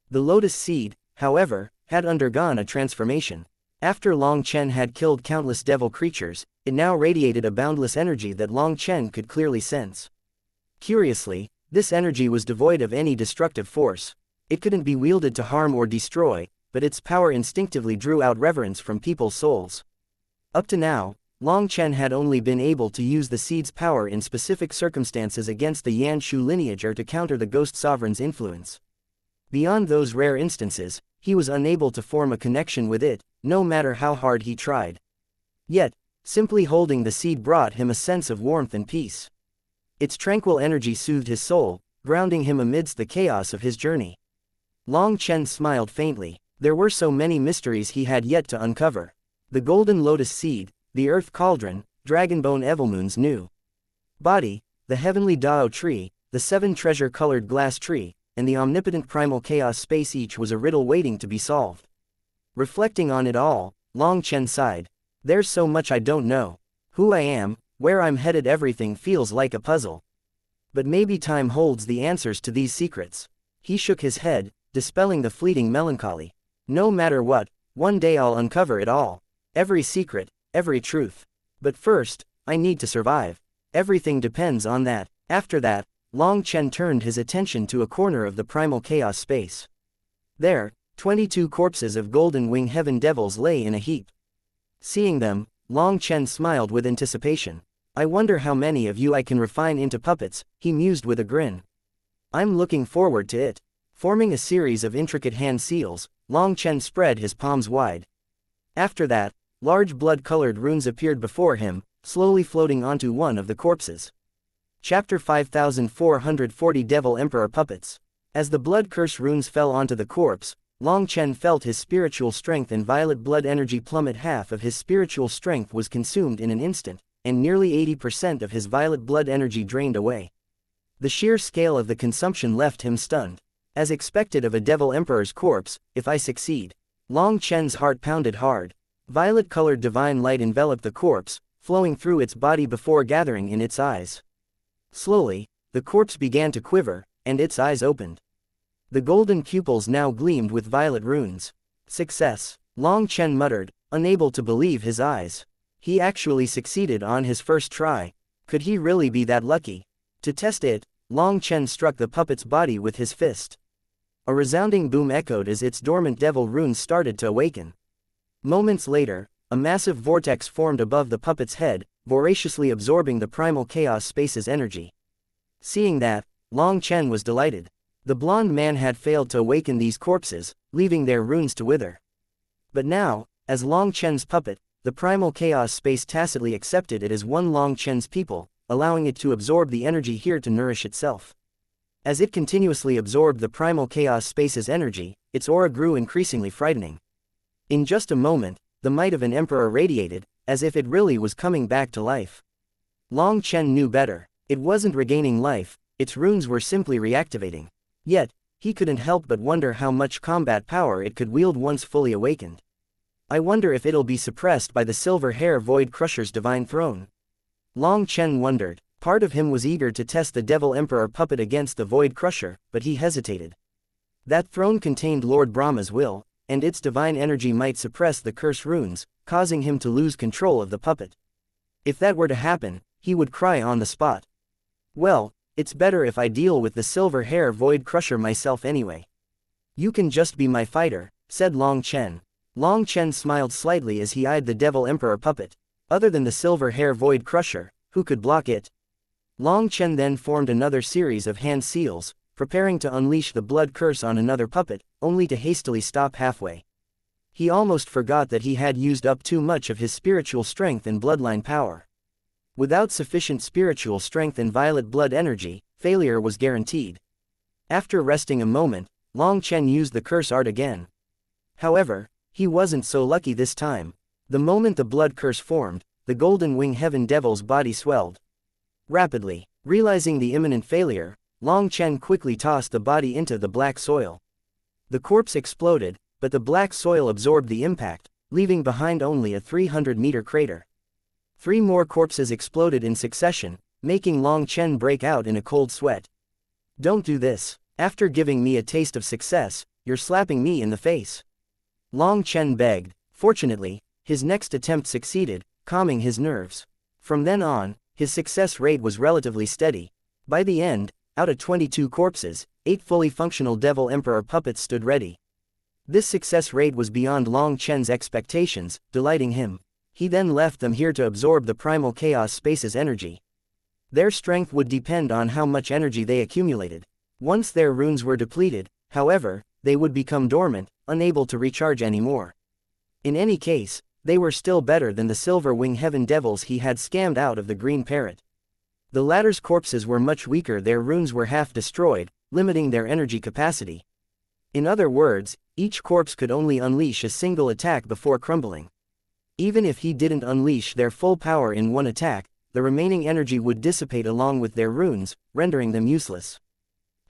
The lotus seed, however, had undergone a transformation. After Long Chen had killed countless devil creatures, it now radiated a boundless energy that Long Chen could clearly sense. Curiously, this energy was devoid of any destructive force. It couldn't be wielded to harm or destroy, but its power instinctively drew out reverence from people's souls. Up to now, Long Chen had only been able to use the seed's power in specific circumstances against the Yanshu lineage or to counter the Ghost Sovereign's influence. Beyond those rare instances, he was unable to form a connection with it, no matter how hard he tried. Yet, simply holding the seed brought him a sense of warmth and peace. Its tranquil energy soothed his soul, grounding him amidst the chaos of his journey. Long Chen smiled faintly. There were so many mysteries he had yet to uncover. The golden lotus seed, the earth cauldron, dragonbone Evilmoon's new body, the heavenly Dao tree, the 7 treasure-colored glass tree, and the omnipotent primal chaos space, each was a riddle waiting to be solved. Reflecting on it all, Long Chen sighed. "There's so much I don't know. Who I am, Where I'm headed everything feels like a puzzle. But maybe time holds the answers to these secrets. He shook his head, dispelling the fleeting melancholy. No matter what, one day I'll uncover it all. Every secret, every truth. But first, I need to survive. Everything depends on that. After that, Long Chen turned his attention to a corner of the primal chaos space. There, 22 corpses of golden wing heaven devils lay in a heap. Seeing them, Long Chen smiled with anticipation. I wonder how many of you I can refine into puppets, he mused with a grin. I'm looking forward to it. Forming a series of intricate hand seals, Long Chen spread his palms wide. After that, large blood-colored runes appeared before him, slowly floating onto one of the corpses. Chapter 5440 Devil Emperor Puppets. As the blood curse runes fell onto the corpse, Long Chen felt his spiritual strength and violet blood energy plummet. Half of his spiritual strength was consumed in an instant, and nearly 80% of his violet blood energy drained away. The sheer scale of the consumption left him stunned. As expected of a Devil Emperor's corpse, if I succeed. Long Chen's heart pounded hard. Violet-colored divine light enveloped the corpse, flowing through its body before gathering in its eyes. Slowly, the corpse began to quiver, and its eyes opened. The golden pupils now gleamed with violet runes. Success, Long Chen muttered, unable to believe his eyes. He actually succeeded on his first try. Could he really be that lucky? To test it, Long Chen struck the puppet's body with his fist. A resounding boom echoed as its dormant devil runes started to awaken. Moments later, a massive vortex formed above the puppet's head, voraciously absorbing the primal chaos space's energy. Seeing that, Long Chen was delighted. The blonde man had failed to awaken these corpses, leaving their runes to wither. But now, as Long Chen's puppet, the primal chaos space tacitly accepted it as one Long Chen's people, allowing it to absorb the energy here to nourish itself. As it continuously absorbed the primal chaos space's energy, its aura grew increasingly frightening. In just a moment, the might of an emperor radiated, as if it really was coming back to life. Long Chen knew better. It wasn't regaining life, its runes were simply reactivating. Yet, he couldn't help but wonder how much combat power it could wield once fully awakened. I wonder if it'll be suppressed by the silver hair Void Crusher's divine throne. Long Chen wondered. Part of him was eager to test the Devil Emperor puppet against the Void Crusher, but he hesitated. That throne contained Lord Brahma's will, and its divine energy might suppress the curse runes, causing him to lose control of the puppet. If that were to happen, he would cry on the spot. Well, it's better if I deal with the silver hair Void Crusher myself anyway. You can just be my fighter, said Long Chen. Long Chen smiled slightly as he eyed the Devil Emperor puppet. Other than the silver hair Void Crusher, who could block it? Long Chen then formed another series of hand seals, preparing to unleash the blood curse on another puppet, only to hastily stop halfway. He almost forgot that he had used up too much of his spiritual strength and bloodline power. Without sufficient spiritual strength and violet blood energy, failure was guaranteed. After resting a moment, Long Chen used the curse art again. However, he wasn't so lucky this time. The moment the blood curse formed, the golden wing heaven devil's body swelled rapidly. Realizing the imminent failure, Long Chen quickly tossed the body into the black soil. The corpse exploded, but the black soil absorbed the impact, leaving behind only a 300-meter crater. 3 more corpses exploded in succession, making Long Chen break out in a cold sweat. Don't do this. After giving me a taste of success, you're slapping me in the face. Long Chen begged. Fortunately, his next attempt succeeded, calming his nerves. From then on, his success rate was relatively steady. By the end, out of 22 corpses, 8 fully functional Devil Emperor puppets stood ready. This success rate was beyond Long Chen's expectations, delighting him. He then left them here to absorb the primal chaos space's energy. Their strength would depend on how much energy they accumulated. Once their runes were depleted, however, they would become dormant, unable to recharge anymore. In any case, they were still better than the silver wing heaven devils he had scammed out of the green parrot. The latter's corpses were much weaker, their runes were half destroyed, limiting their energy capacity. In other words, each corpse could only unleash a single attack before crumbling. Even if he didn't unleash their full power in one attack, the remaining energy would dissipate along with their runes, rendering them useless.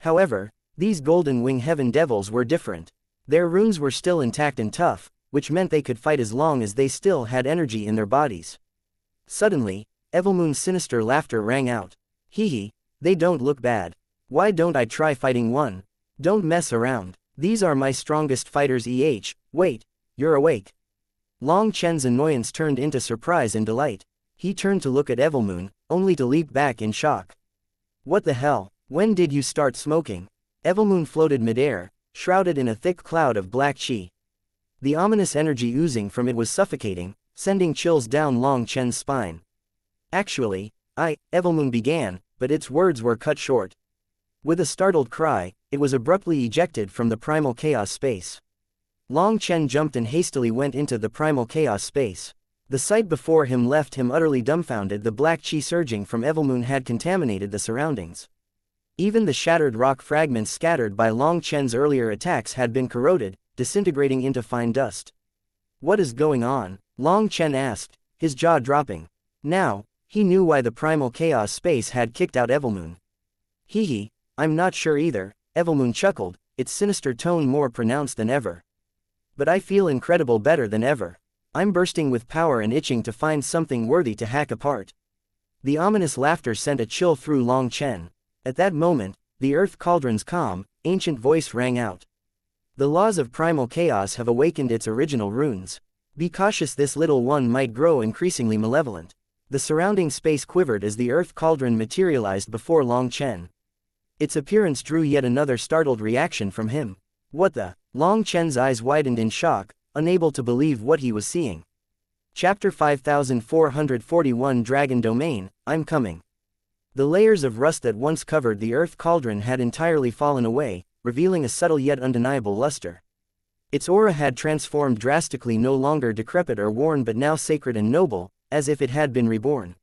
However, these golden wing heaven devils were different. Their runes were still intact and tough, which meant they could fight as long as they still had energy in their bodies. Suddenly, Evilmoon's sinister laughter rang out. Hee hee, they don't look bad. Why don't I try fighting one? Don't mess around. These are my strongest fighters. Wait, you're awake. Long Chen's annoyance turned into surprise and delight. He turned to look at Evilmoon, only to leap back in shock. What the hell? When did you start smoking? Evilmoon floated midair, shrouded in a thick cloud of black chi. The ominous energy oozing from it was suffocating, sending chills down Long Chen's spine. Actually, Evilmoon began, but its words were cut short. With a startled cry, it was abruptly ejected from the primal chaos space. Long Chen jumped and hastily went into the primal chaos space. The sight before him left him utterly dumbfounded. The black chi surging from Evilmoon had contaminated the surroundings. Even the shattered rock fragments scattered by Long Chen's earlier attacks had been corroded, disintegrating into fine dust. What is going on? Long Chen asked, his jaw dropping. Now, he knew why the primal chaos space had kicked out Evilmoon. Hee hee, I'm not sure either, Evilmoon chuckled, its sinister tone more pronounced than ever. But I feel incredible, better than ever. I'm bursting with power and itching to find something worthy to hack apart. The ominous laughter sent a chill through Long Chen. At that moment, the Earth Cauldron's calm, ancient voice rang out. The laws of primal chaos have awakened its original runes. Be cautious, this little one might grow increasingly malevolent. The surrounding space quivered as the Earth Cauldron materialized before Long Chen. Its appearance drew yet another startled reaction from him. What the? Long Chen's eyes widened in shock, unable to believe what he was seeing. Chapter 5441 Dragon Domain, I'm coming. The layers of rust that once covered the Earth Cauldron had entirely fallen away, revealing a subtle yet undeniable luster. Its aura had transformed drastically, no longer decrepit or worn but now sacred and noble, as if it had been reborn.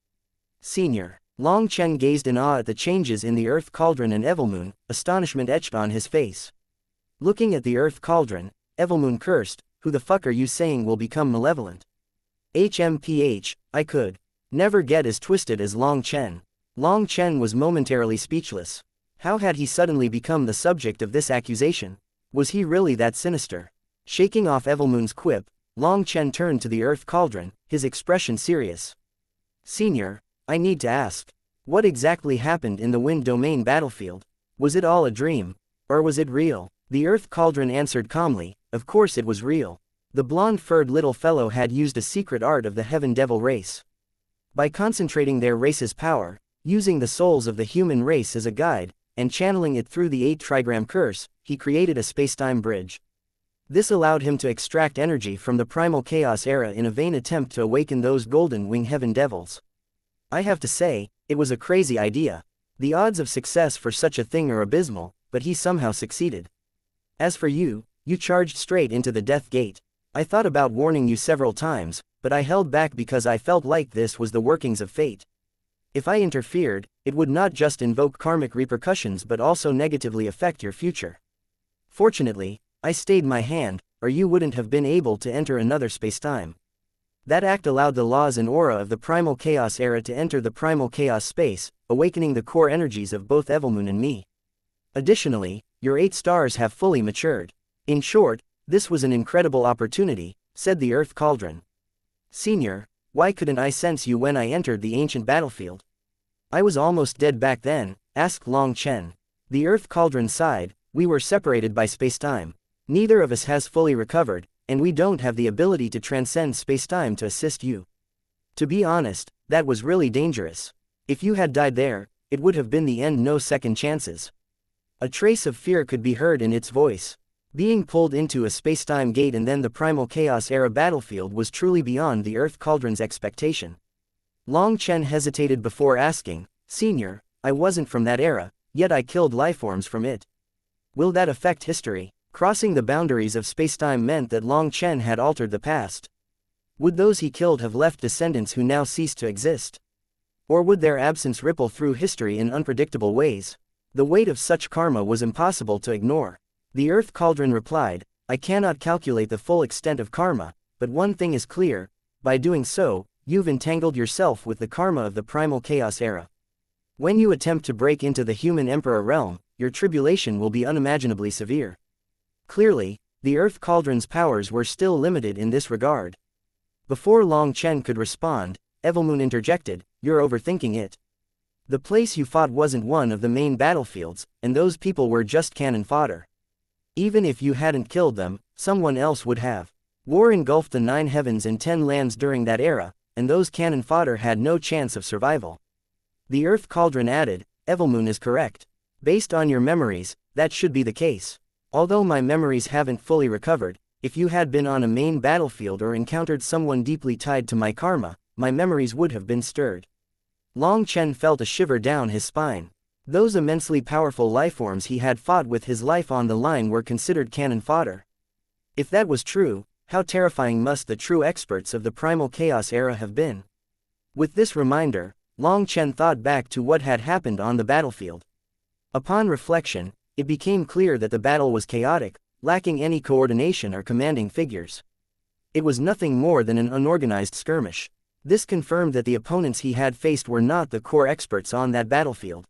Senior. Long Chen gazed in awe at the changes in the Earth Cauldron and Evilmoon, astonishment etched on his face. Looking at the Earth Cauldron, Evilmoon cursed, who the fuck are you saying will become malevolent? HMPH, I could never get as twisted as Long Chen. Long Chen was momentarily speechless. How had he suddenly become the subject of this accusation? Was he really that sinister? Shaking off Evilmoon's quip, Long Chen turned to the Earth Cauldron, his expression serious. Senior, I need to ask. What exactly happened in the Wind Domain battlefield? Was it all a dream? Or was it real? The Earth Cauldron answered calmly, of course it was real. The blonde-furred little fellow had used a secret art of the Heaven Devil race. By concentrating their race's power, using the souls of the human race as a guide, and channeling it through the 8-trigram curse, he created a spacetime bridge. This allowed him to extract energy from the primal chaos era in a vain attempt to awaken those golden wing heaven devils. I have to say, it was a crazy idea. The odds of success for such a thing are abysmal, but he somehow succeeded. As for you, you charged straight into the death gate. I thought about warning you several times, but I held back because I felt like this was the workings of fate. If I interfered, it would not just invoke karmic repercussions but also negatively affect your future. Fortunately, I stayed my hand, or you wouldn't have been able to enter another spacetime. That act allowed the laws and aura of the primal chaos era to enter the primal chaos space, awakening the core energies of both Evilmoon and me. Additionally, your 8 stars have fully matured. In short, this was an incredible opportunity, said the Earth Cauldron. Senior, why couldn't I sense you when I entered the ancient battlefield? I was almost dead back then, asked Long Chen. The Earth Cauldron sighed, we were separated by spacetime. Neither of us has fully recovered, and we don't have the ability to transcend spacetime to assist you. To be honest, that was really dangerous. If you had died there, it would have been the end, no second chances. A trace of fear could be heard in its voice. Being pulled into a spacetime gate and then the primal chaos era battlefield was truly beyond the Earth Cauldron's expectation. Long Chen hesitated before asking, Senior, I wasn't from that era, yet I killed lifeforms from it. Will that affect history? Crossing the boundaries of spacetime meant that Long Chen had altered the past. Would those he killed have left descendants who now ceased to exist? Or would their absence ripple through history in unpredictable ways? The weight of such karma was impossible to ignore. The Earth Cauldron replied, I cannot calculate the full extent of karma, but one thing is clear, by doing so, you've entangled yourself with the karma of the primal chaos era. When you attempt to break into the human emperor realm, your tribulation will be unimaginably severe. Clearly, the Earth Cauldron's powers were still limited in this regard. Before Long Chen could respond, Evilmoon interjected, you're overthinking it. The place you fought wasn't one of the main battlefields, and those people were just cannon fodder. Even if you hadn't killed them, someone else would have. War engulfed the 9 heavens and 10 lands during that era, and those cannon fodder had no chance of survival. The Earth Cauldron added, Evilmoon is correct. Based on your memories, that should be the case. Although my memories haven't fully recovered, if you had been on a main battlefield or encountered someone deeply tied to my karma, my memories would have been stirred. Long Chen felt a shiver down his spine. Those immensely powerful lifeforms he had fought with his life on the line were considered cannon fodder. If that was true, how terrifying must the true experts of the Primal Chaos era have been? With this reminder, Long Chen thought back to what had happened on the battlefield. Upon reflection, it became clear that the battle was chaotic, lacking any coordination or commanding figures. It was nothing more than an unorganized skirmish. This confirmed that the opponents he had faced were not the core experts on that battlefield.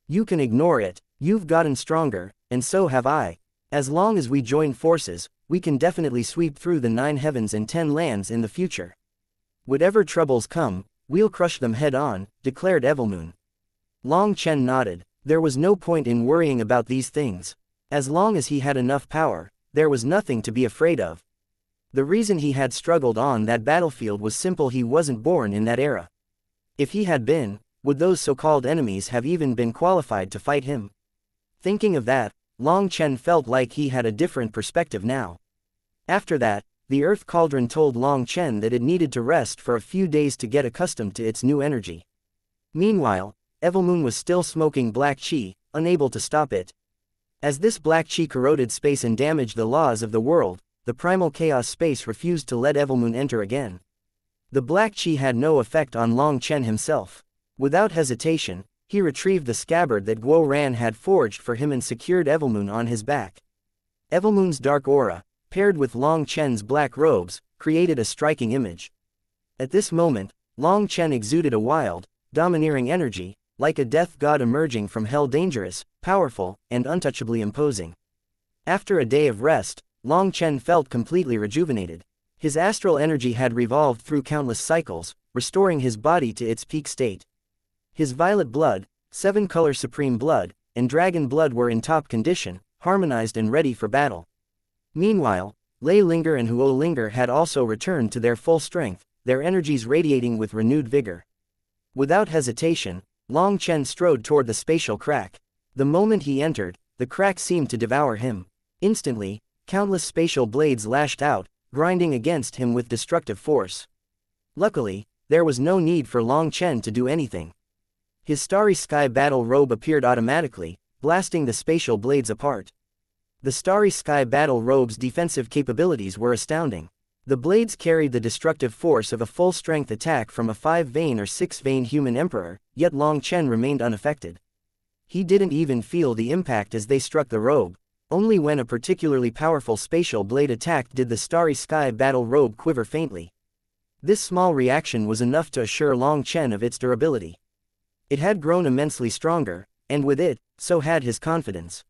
You can ignore it, you've gotten stronger, and so have I. As long as we join forces, we can definitely sweep through the 9 heavens and 10 lands in the future. Whatever troubles come, we'll crush them head on, declared Evilmoon. Long Chen nodded. There was no point in worrying about these things. As long as he had enough power, there was nothing to be afraid of. The reason he had struggled on that battlefield was simple: he wasn't born in that era. If he had been, would those so-called enemies have even been qualified to fight him? Thinking of that, Long Chen felt like he had a different perspective now. After that, the Earth Cauldron told Long Chen that it needed to rest for a few days to get accustomed to its new energy. Meanwhile, Evilmoon was still smoking black qi, unable to stop it. As this black qi corroded space and damaged the laws of the world, the Primal Chaos space refused to let Evilmoon enter again. The black qi had no effect on Long Chen himself. Without hesitation, he retrieved the scabbard that Guo Ran had forged for him and secured Evilmoon on his back. Evilmoon's dark aura, paired with Long Chen's black robes, created a striking image. At this moment, Long Chen exuded a wild, domineering energy, like a death god emerging from hell, dangerous, powerful, and untouchably imposing. After a day of rest, Long Chen felt completely rejuvenated. His astral energy had revolved through countless cycles, restoring his body to its peak state. His violet blood, 7-color supreme blood, and dragon blood were in top condition, harmonized and ready for battle. Meanwhile, Lei Linger and Huo Linger had also returned to their full strength, their energies radiating with renewed vigor. Without hesitation, Long Chen strode toward the spatial crack. The moment he entered, the crack seemed to devour him. Instantly, countless spatial blades lashed out, grinding against him with destructive force. Luckily, there was no need for Long Chen to do anything. His Starry Sky Battle robe appeared automatically, blasting the spatial blades apart. The Starry Sky Battle robe's defensive capabilities were astounding. The blades carried the destructive force of a full-strength attack from a 5-vein or 6-vein human emperor, yet Long Chen remained unaffected. He didn't even feel the impact as they struck the robe. Only when a particularly powerful spatial blade attacked did the Starry Sky Battle robe quiver faintly. This small reaction was enough to assure Long Chen of its durability. It had grown immensely stronger, and with it, so had his confidence.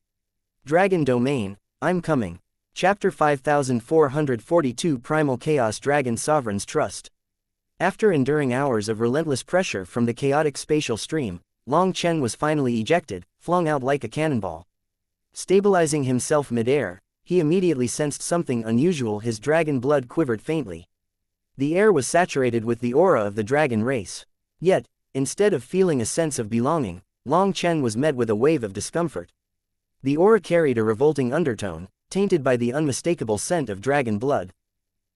Dragon Domain, I'm coming. Chapter 5442 Primal Chaos Dragon Sovereign's Trust. After enduring hours of relentless pressure from the chaotic spatial stream, Long Chen was finally ejected, flung out like a cannonball. Stabilizing himself midair, he immediately sensed something unusual. His dragon blood quivered faintly. The air was saturated with the aura of the dragon race. Yet, instead of feeling a sense of belonging, Long Chen was met with a wave of discomfort. The aura carried a revolting undertone, tainted by the unmistakable scent of dragon blood.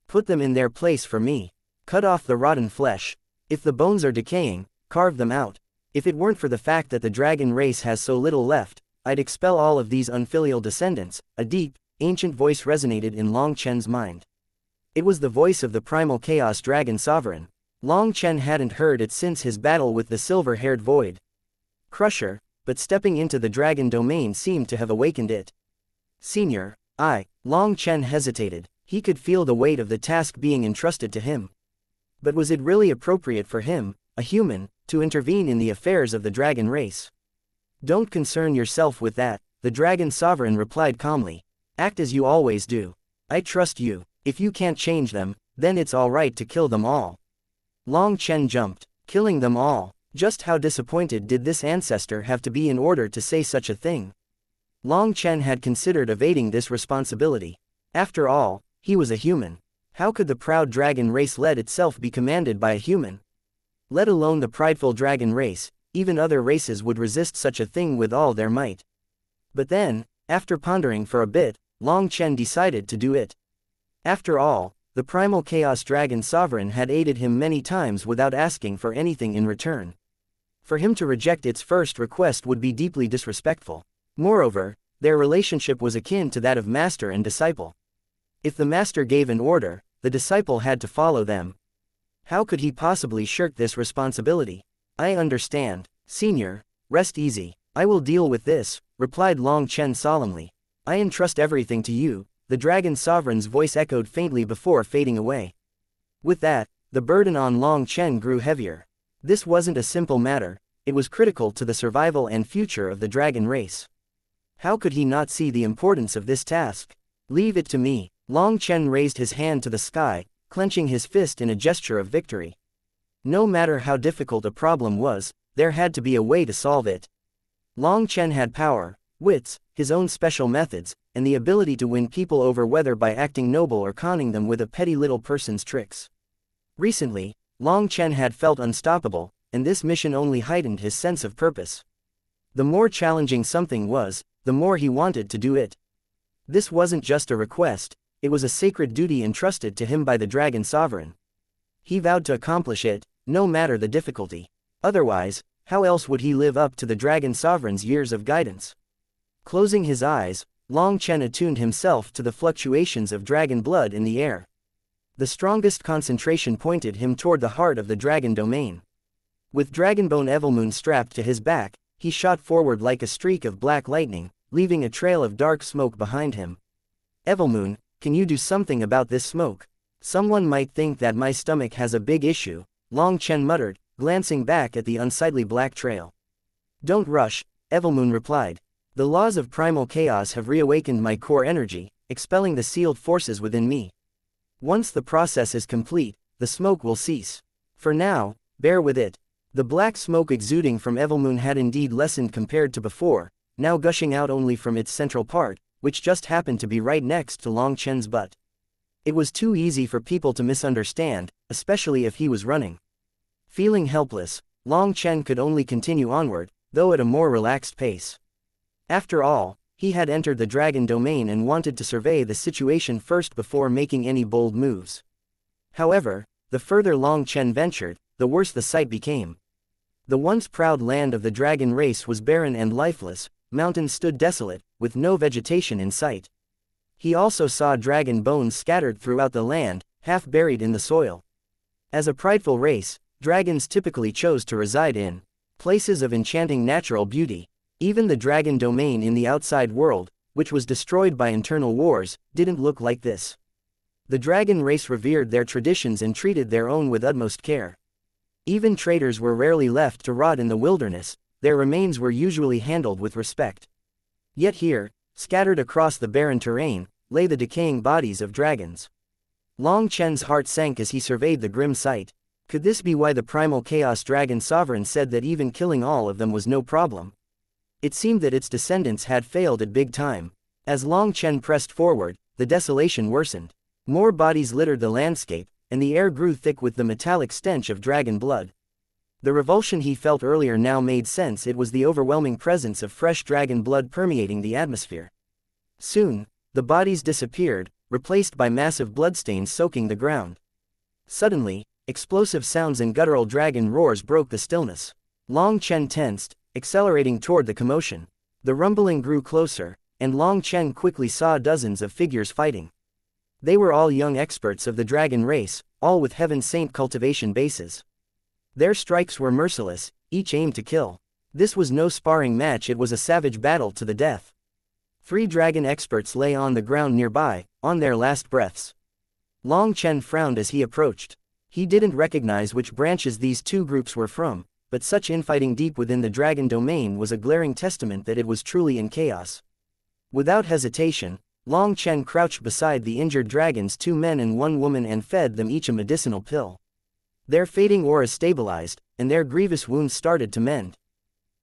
Put them in their place for me. Cut off the rotten flesh. If the bones are decaying, carve them out. If it weren't for the fact that the dragon race has so little left, I'd expel all of these unfilial descendants. A deep, ancient voice resonated in Long Chen's mind. It was the voice of the Primal Chaos Dragon Sovereign. Long Chen hadn't heard it since his battle with the silver-haired Void Crusher, but stepping into the dragon domain seemed to have awakened it. Senior, Long Chen hesitated. He could feel the weight of the task being entrusted to him. But was it really appropriate for him, a human, to intervene in the affairs of the dragon race? Don't concern yourself with that, the Dragon Sovereign replied calmly. Act as you always do. I trust you. If you can't change them, then it's alright to kill them all. Long Chen jumped. Killing them all. Just how disappointed did this ancestor have to be in order to say such a thing? Long Chen had considered evading this responsibility. After all, he was a human. How could the proud dragon race let itself be commanded by a human? Let alone the prideful dragon race, even other races would resist such a thing with all their might. But then, after pondering for a bit, Long Chen decided to do it. After all, the primal chaos dragon sovereign had aided him many times without asking for anything in return. For him to reject its first request would be deeply disrespectful. Moreover, their relationship was akin to that of master and disciple. If the master gave an order, the disciple had to follow them. How could he possibly shirk this responsibility? I understand, senior, rest easy. I will deal with this, replied Long Chen solemnly. I entrust everything to you, the dragon sovereign's voice echoed faintly before fading away. With that, the burden on Long Chen grew heavier. This wasn't a simple matter, it was critical to the survival and future of the dragon race. How could he not see the importance of this task? Leave it to me. Long Chen raised his hand to the sky, clenching his fist in a gesture of victory. No matter how difficult a problem was, there had to be a way to solve it. Long Chen had power, wits, his own special methods, and the ability to win people over, whether by acting noble or conning them with a petty little person's tricks. Recently, Long Chen had felt unstoppable, and this mission only heightened his sense of purpose. The more challenging something was, the more he wanted to do it. This wasn't just a request, it was a sacred duty entrusted to him by the dragon sovereign. He vowed to accomplish it, no matter the difficulty. Otherwise, how else would he live up to the dragon sovereign's years of guidance? Closing his eyes, Long Chen attuned himself to the fluctuations of dragon blood in the air. The strongest concentration pointed him toward the heart of the dragon domain. With Dragonbone Evilmoon strapped to his back, he shot forward like a streak of black lightning, leaving a trail of dark smoke behind him. Evilmoon, can you do something about this smoke? Someone might think that my stomach has a big issue, Long Chen muttered, glancing back at the unsightly black trail. Don't rush, Evilmoon replied. The laws of primal chaos have reawakened my core energy, expelling the sealed forces within me. Once the process is complete, the smoke will cease. For now, bear with it. The black smoke exuding from Evilmoon had indeed lessened compared to before, now gushing out only from its central part, which just happened to be right next to Long Chen's butt. It was too easy for people to misunderstand, especially if he was running. Feeling helpless, Long Chen could only continue onward, though at a more relaxed pace. After all, he had entered the dragon domain and wanted to survey the situation first before making any bold moves. However, the further Long Chen ventured, the worse the sight became. The once proud land of the dragon race was barren and lifeless, mountains stood desolate, with no vegetation in sight. He also saw dragon bones scattered throughout the land, half buried in the soil. As a prideful race, dragons typically chose to reside in places of enchanting natural beauty. Even the dragon domain in the outside world, which was destroyed by internal wars, didn't look like this. The dragon race revered their traditions and treated their own with utmost care. Even traders were rarely left to rot in the wilderness, their remains were usually handled with respect. Yet here, scattered across the barren terrain, lay the decaying bodies of dragons. Long Chen's heart sank as he surveyed the grim sight. Could this be why the primal chaos dragon sovereign said that even killing all of them was no problem? It seemed that its descendants had failed at big time. As Long Chen pressed forward, the desolation worsened. More bodies littered the landscape, and the air grew thick with the metallic stench of dragon blood. The revulsion he felt earlier now made sense. It was the overwhelming presence of fresh dragon blood permeating the atmosphere. Soon, the bodies disappeared, replaced by massive bloodstains soaking the ground. Suddenly, explosive sounds and guttural dragon roars broke the stillness. Long Chen tensed, accelerating toward the commotion. The rumbling grew closer, and Long Chen quickly saw dozens of figures fighting. They were all young experts of the dragon race, all with Heaven Saint cultivation bases. Their strikes were merciless, each aimed to kill. This was no sparring match, it was a savage battle to the death. 3 dragon experts lay on the ground nearby, on their last breaths. Long Chen frowned as he approached. He didn't recognize which branches these two groups were from, but such infighting deep within the dragon domain was a glaring testament that it was truly in chaos. Without hesitation, Long Chen crouched beside the injured dragons, 2 men and 1 woman, and fed them each a medicinal pill. Their fading auras stabilized, and their grievous wounds started to mend.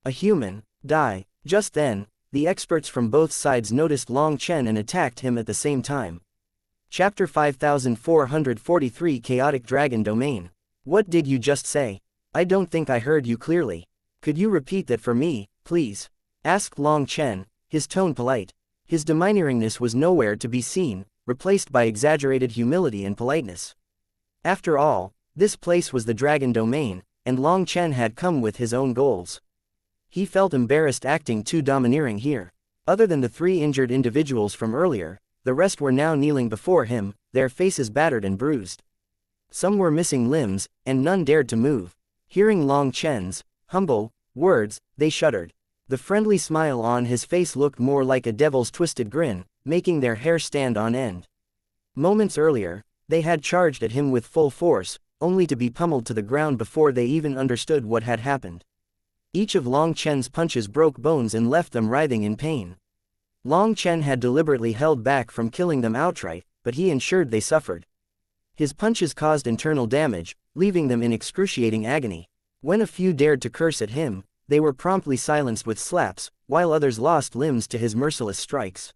A human, die. Just then, the experts from both sides noticed Long Chen and attacked him at the same time. Chapter 5443 Chaotic Dragon Domain. What did you just say? I don't think I heard you clearly. Could you repeat that for me, please? Asked Long Chen, his tone polite. His demeanoringness was nowhere to be seen, replaced by exaggerated humility and politeness. After all, this place was the Dragon Domain, and Long Chen had come with his own goals. He felt embarrassed acting too domineering here. Other than the 3 injured individuals from earlier, the rest were now kneeling before him, their faces battered and bruised. Some were missing limbs, and none dared to move. Hearing Long Chen's humble words, they shuddered. The friendly smile on his face looked more like a devil's twisted grin, making their hair stand on end. Moments earlier, they had charged at him with full force, only to be pummeled to the ground before they even understood what had happened. Each of Long Chen's punches broke bones and left them writhing in pain. Long Chen had deliberately held back from killing them outright, but he ensured they suffered. His punches caused internal damage, leaving them in excruciating agony. When a few dared to curse at him, they were promptly silenced with slaps, while others lost limbs to his merciless strikes.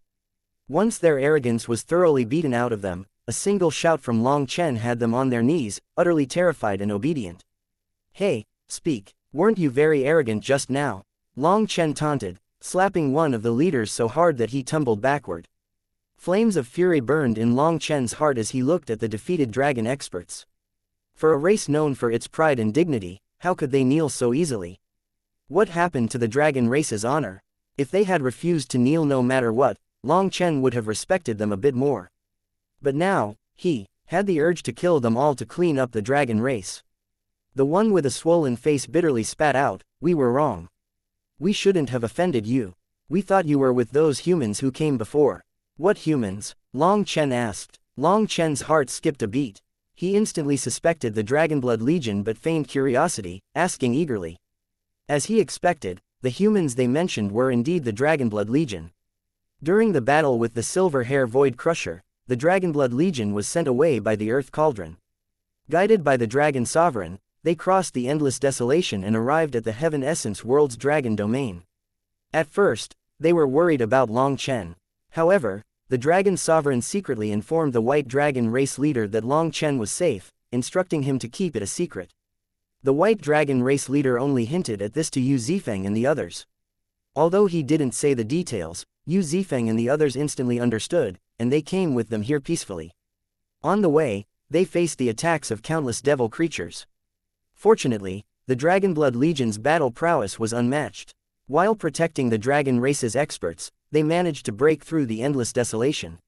Once their arrogance was thoroughly beaten out of them, a single shout from Long Chen had them on their knees, utterly terrified and obedient. Hey, speak, weren't you very arrogant just now? Long Chen taunted, slapping one of the leaders so hard that he tumbled backward. Flames of fury burned in Long Chen's heart as he looked at the defeated dragon experts. For a race known for its pride and dignity, how could they kneel so easily? What happened to the dragon race's honor? If they had refused to kneel no matter what, Long Chen would have respected them a bit more. But now, he had the urge to kill them all to clean up the dragon race. The one with a swollen face bitterly spat out, "We were wrong. We shouldn't have offended you. We thought you were with those humans who came before." "What humans?" Long Chen asked. Long Chen's heart skipped a beat. He instantly suspected the Dragonblood Legion but feigned curiosity, asking eagerly. As he expected, the humans they mentioned were indeed the Dragonblood Legion. During the battle with the Silver Hair Void Crusher, the Dragonblood Legion was sent away by the Earth Cauldron. Guided by the Dragon Sovereign, they crossed the endless desolation and arrived at the Heaven Essence World's Dragon Domain. At first, they were worried about Long Chen. However, the Dragon Sovereign secretly informed the White Dragon race leader that Long Chen was safe, instructing him to keep it a secret. The White Dragon race leader only hinted at this to Yu Zifeng and the others. Although he didn't say the details, Yu Zifeng and the others instantly understood, and they came with them here peacefully. On the way, they faced the attacks of countless devil creatures. Fortunately, the Dragonblood Legion's battle prowess was unmatched. While protecting the dragon race's experts, they managed to break through the endless desolation.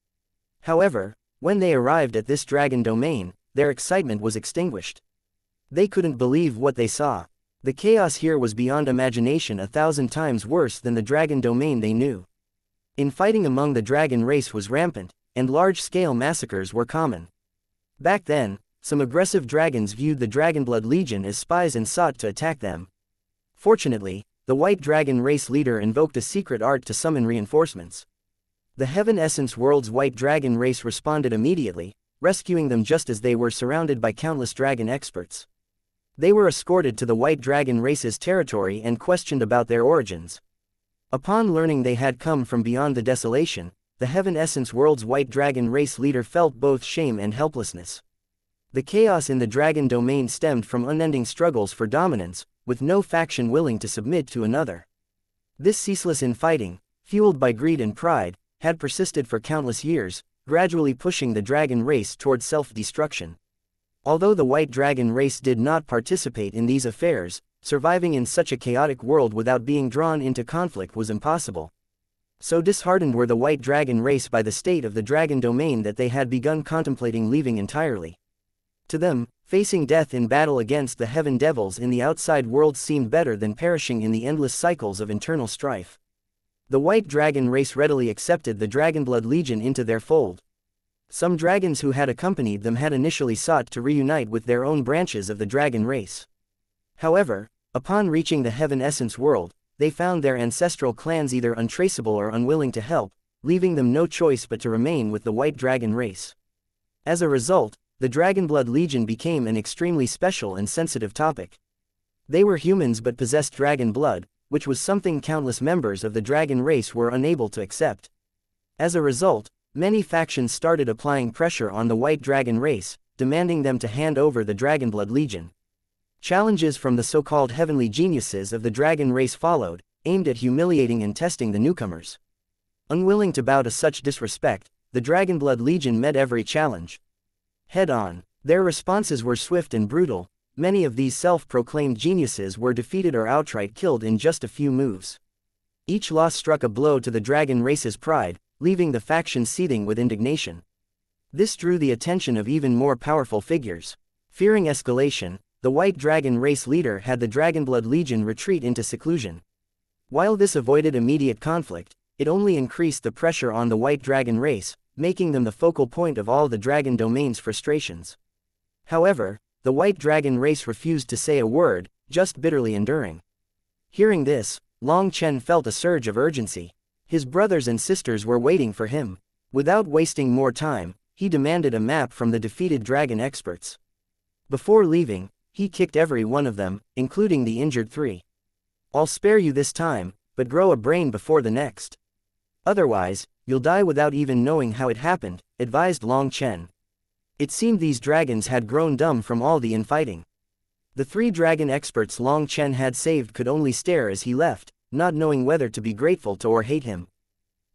However, when they arrived at this dragon domain, their excitement was extinguished. They couldn't believe what they saw. The chaos here was beyond imagination, 1,000 times worse than the dragon domain they knew. Infighting among the dragon race was rampant, and large-scale massacres were common. Back then, some aggressive dragons viewed the Dragonblood Legion as spies and sought to attack them. Fortunately, the White Dragon race leader invoked a secret art to summon reinforcements. The Heaven Essence World's White Dragon race responded immediately, rescuing them just as they were surrounded by countless dragon experts. They were escorted to the White Dragon race's territory and questioned about their origins. Upon learning they had come from beyond the desolation, the Heaven Essence World's White Dragon race leader felt both shame and helplessness. The chaos in the dragon domain stemmed from unending struggles for dominance, with no faction willing to submit to another. This ceaseless infighting, fueled by greed and pride, had persisted for countless years, gradually pushing the dragon race toward self-destruction. Although the White Dragon race did not participate in these affairs, surviving in such a chaotic world without being drawn into conflict was impossible. So disheartened were the White Dragon race by the state of the dragon domain that they had begun contemplating leaving entirely. To them, facing death in battle against the heaven devils in the outside world seemed better than perishing in the endless cycles of internal strife. The White Dragon race readily accepted the Dragonblood Legion into their fold. Some dragons who had accompanied them had initially sought to reunite with their own branches of the dragon race. However, upon reaching the Heaven Essence world, they found their ancestral clans either untraceable or unwilling to help, leaving them no choice but to remain with the White Dragon race. As a result, the Dragonblood Legion became an extremely special and sensitive topic. They were humans but possessed dragon blood, which was something countless members of the dragon race were unable to accept. As a result, many factions started applying pressure on the White Dragon race, demanding them to hand over the Dragonblood Legion. Challenges from the so-called heavenly geniuses of the dragon race followed, aimed at humiliating and testing the newcomers. Unwilling to bow to such disrespect, the Dragonblood Legion met every challenge head-on. Their responses were swift and brutal. Many of these self-proclaimed geniuses were defeated or outright killed in just a few moves. Each loss struck a blow to the dragon race's pride, leaving the faction seething with indignation. This drew the attention of even more powerful figures. Fearing escalation, the White Dragon race leader had the Dragonblood Legion retreat into seclusion. While this avoided immediate conflict, it only increased the pressure on the White Dragon race, making them the focal point of all the dragon domain's frustrations. However, the White Dragon race refused to say a word, just bitterly enduring. Hearing this, Long Chen felt a surge of urgency. His brothers and sisters were waiting for him. Without wasting more time, he demanded a map from the defeated dragon experts. Before leaving, he kicked every one of them, including the injured three. "I'll spare you this time, but grow a brain before the next. Otherwise, you'll die without even knowing how it happened," advised Long Chen. It seemed these dragons had grown dumb from all the infighting. The three dragon experts Long Chen had saved could only stare as he left, not knowing whether to be grateful to or hate him.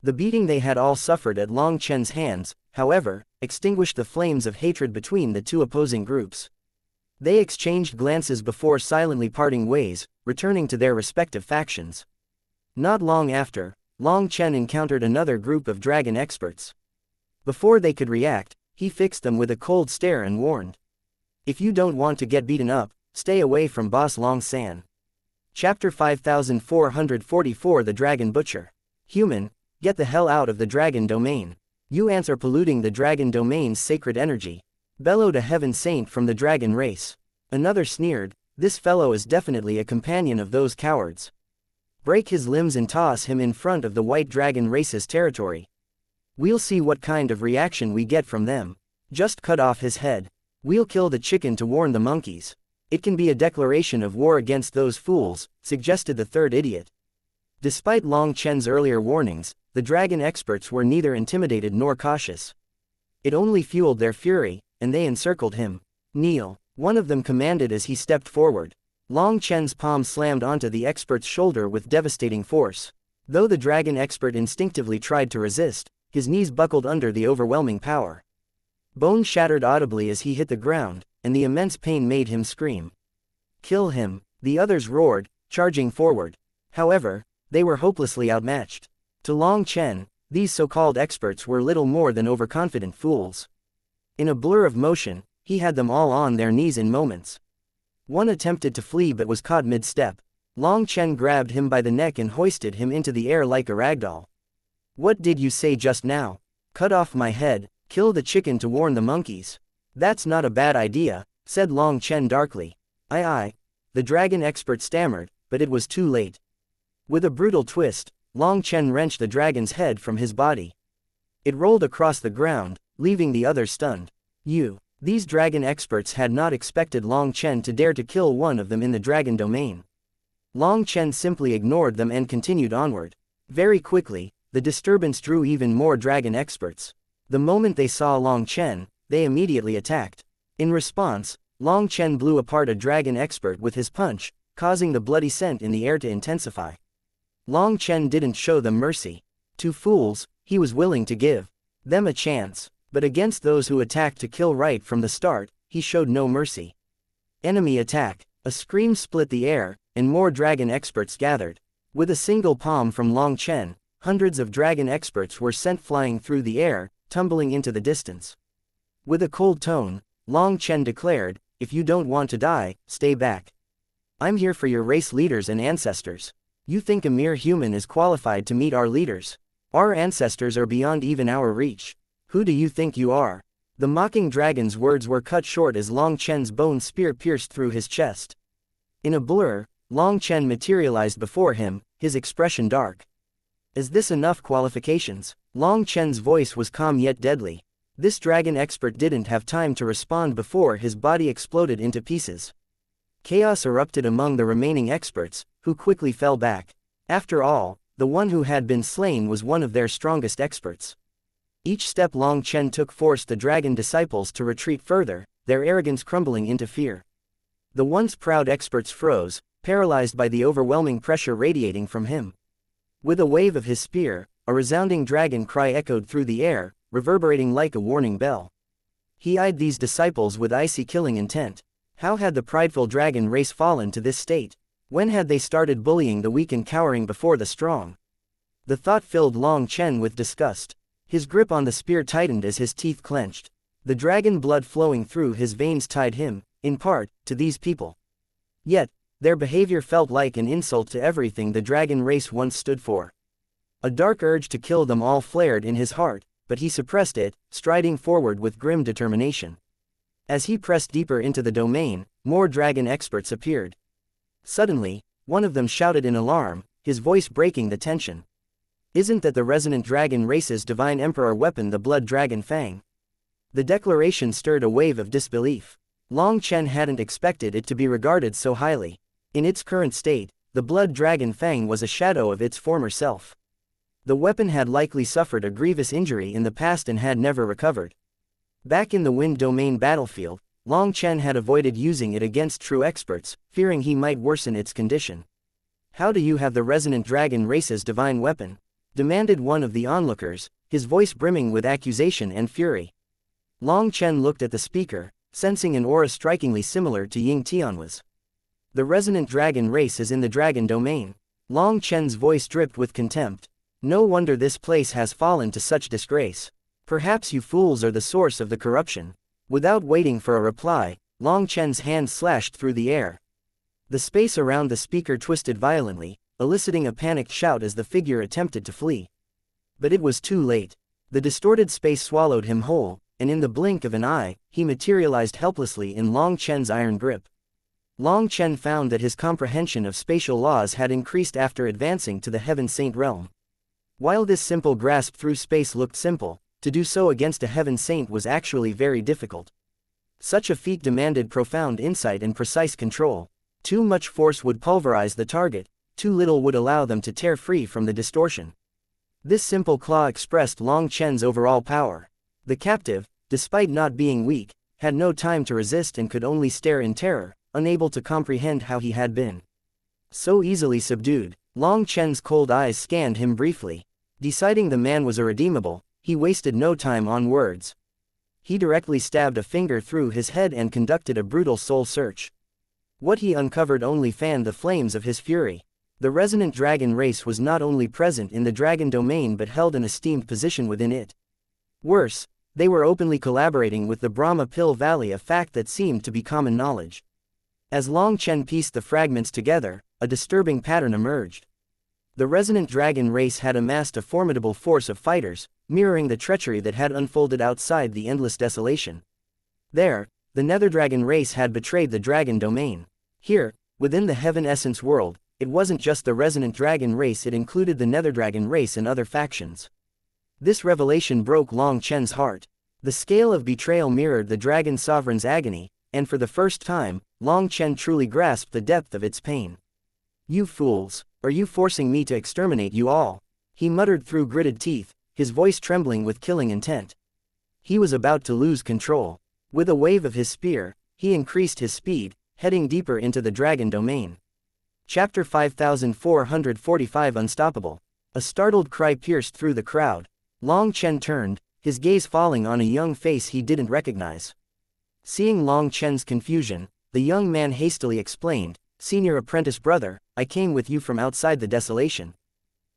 The beating they had all suffered at Long Chen's hands, however, extinguished the flames of hatred between the two opposing groups. They exchanged glances before silently parting ways, returning to their respective factions. Not long after, Long Chen encountered another group of dragon experts. Before they could react, he fixed them with a cold stare and warned, "If you don't want to get beaten up, stay away from Boss Long San." Chapter 5444 The Dragon Butcher. Human, get the hell out of the dragon domain. You ants are polluting the dragon domain's sacred energy, bellowed a heaven saint from the dragon race. Another sneered, "This fellow is definitely a companion of those cowards. Break his limbs and toss him in front of the White Dragon race's territory. We'll see what kind of reaction we get from them. Just cut off his head. We'll kill the chicken to warn the monkeys. It can be a declaration of war against those fools," suggested the third idiot. Despite Long Chen's earlier warnings, the dragon experts were neither intimidated nor cautious. It only fueled their fury, and they encircled him. "Kneel," one of them commanded as he stepped forward. Long Chen's palm slammed onto the expert's shoulder with devastating force. Though the dragon expert instinctively tried to resist, his knees buckled under the overwhelming power. Bone shattered audibly as he hit the ground, and the immense pain made him scream. "Kill him," the others roared, charging forward. However, they were hopelessly outmatched. To Long Chen, these so-called experts were little more than overconfident fools. In a blur of motion, he had them all on their knees in moments. One attempted to flee but was caught mid-step. Long Chen grabbed him by the neck and hoisted him into the air like a ragdoll. "What did you say just now? Cut off my head, kill the chicken to warn the monkeys." "That's not a bad idea," said Long Chen darkly. Aye, the dragon expert stammered, but it was too late. With a brutal twist, Long Chen wrenched the dragon's head from his body. It rolled across the ground, leaving the others stunned. These dragon experts had not expected Long Chen to dare to kill one of them in the dragon domain. Long Chen simply ignored them and continued onward. Very quickly, the disturbance drew even more dragon experts. The moment they saw Long Chen, they immediately attacked. In response, Long Chen blew apart a dragon expert with his punch, causing the bloody scent in the air to intensify. Long Chen didn't show them mercy. To fools, he was willing to give them a chance, but against those who attacked to kill right from the start, he showed no mercy. Enemy attack. A scream split the air, and more dragon experts gathered. With a single palm from Long Chen, hundreds of dragon experts were sent flying through the air, tumbling into the distance. With a cold tone, Long Chen declared, "If you don't want to die, stay back. I'm here for your race leaders and ancestors. You think a mere human is qualified to meet our leaders? Our ancestors are beyond even our reach. Who do you think you are?" The mocking dragon's words were cut short as Long Chen's bone spear pierced through his chest. In a blur, Long Chen materialized before him, his expression dark. "Is this enough qualifications?" Long Chen's voice was calm yet deadly. This dragon expert didn't have time to respond before his body exploded into pieces. Chaos erupted among the remaining experts, who quickly fell back. After all, the one who had been slain was one of their strongest experts. Each step Long Chen took forced the dragon disciples to retreat further, their arrogance crumbling into fear. The once proud experts froze, paralyzed by the overwhelming pressure radiating from him. With a wave of his spear, a resounding dragon cry echoed through the air, reverberating like a warning bell. He eyed these disciples with icy killing intent. How had the prideful dragon race fallen to this state? When had they started bullying the weak and cowering before the strong? The thought filled Long Chen with disgust. His grip on the spear tightened as his teeth clenched. The dragon blood flowing through his veins tied him, in part, to these people. Yet, their behavior felt like an insult to everything the dragon race once stood for. A dark urge to kill them all flared in his heart, but he suppressed it, striding forward with grim determination. As he pressed deeper into the domain, more dragon experts appeared. Suddenly, one of them shouted in alarm, his voice breaking the tension. "Isn't that the resonant dragon race's divine emperor weapon, the blood dragon fang?" The declaration stirred a wave of disbelief. Long Chen hadn't expected it to be regarded so highly. In its current state, the blood dragon fang was a shadow of its former self. The weapon had likely suffered a grievous injury in the past and had never recovered. Back in the Wind Domain battlefield, Long Chen had avoided using it against true experts, fearing he might worsen its condition. "How do you have the resonant dragon race's divine weapon?" demanded one of the onlookers, his voice brimming with accusation and fury. Long Chen looked at the speaker, sensing an aura strikingly similar to Ying Tianhua's. "The resonant dragon race is in the dragon domain." Long Chen's voice dripped with contempt. "No wonder this place has fallen to such disgrace. Perhaps you fools are the source of the corruption." Without waiting for a reply, Long Chen's hand slashed through the air. The space around the speaker twisted violently, eliciting a panicked shout as the figure attempted to flee. But it was too late. The distorted space swallowed him whole, and in the blink of an eye, he materialized helplessly in Long Chen's iron grip. Long Chen found that his comprehension of spatial laws had increased after advancing to the Heaven Saint realm. While this simple grasp through space looked simple, to do so against a Heaven Saint was actually very difficult. Such a feat demanded profound insight and precise control. Too much force would pulverize the target, too little would allow them to tear free from the distortion. This simple claw expressed Long Chen's overall power. The captive, despite not being weak, had no time to resist and could only stare in terror, unable to comprehend how he had been so easily subdued. Long Chen's cold eyes scanned him briefly. Deciding the man was irredeemable, he wasted no time on words. He directly stabbed a finger through his head and conducted a brutal soul search. What he uncovered only fanned the flames of his fury. The resonant dragon race was not only present in the dragon domain but held an esteemed position within it. Worse, they were openly collaborating with the Brahma Pill Valley, a fact that seemed to be common knowledge. As Long Chen pieced the fragments together, a disturbing pattern emerged. The resonant dragon race had amassed a formidable force of fighters, mirroring the treachery that had unfolded outside the endless desolation. There, the netherdragon race had betrayed the dragon domain. Here, within the heaven essence world, it wasn't just the resonant dragon race, it included the netherdragon race and other factions. This revelation broke Long Chen's heart. The scale of betrayal mirrored the dragon sovereign's agony, and for the first time, Long Chen truly grasped the depth of its pain. "You fools, are you forcing me to exterminate you all?" he muttered through gritted teeth, his voice trembling with killing intent. He was about to lose control. With a wave of his spear, he increased his speed, heading deeper into the dragon domain. Chapter 5445 Unstoppable. A startled cry pierced through the crowd. Long Chen turned, his gaze falling on a young face he didn't recognize. Seeing Long Chen's confusion, the young man hastily explained, "Senior apprentice brother, I came with you from outside the desolation."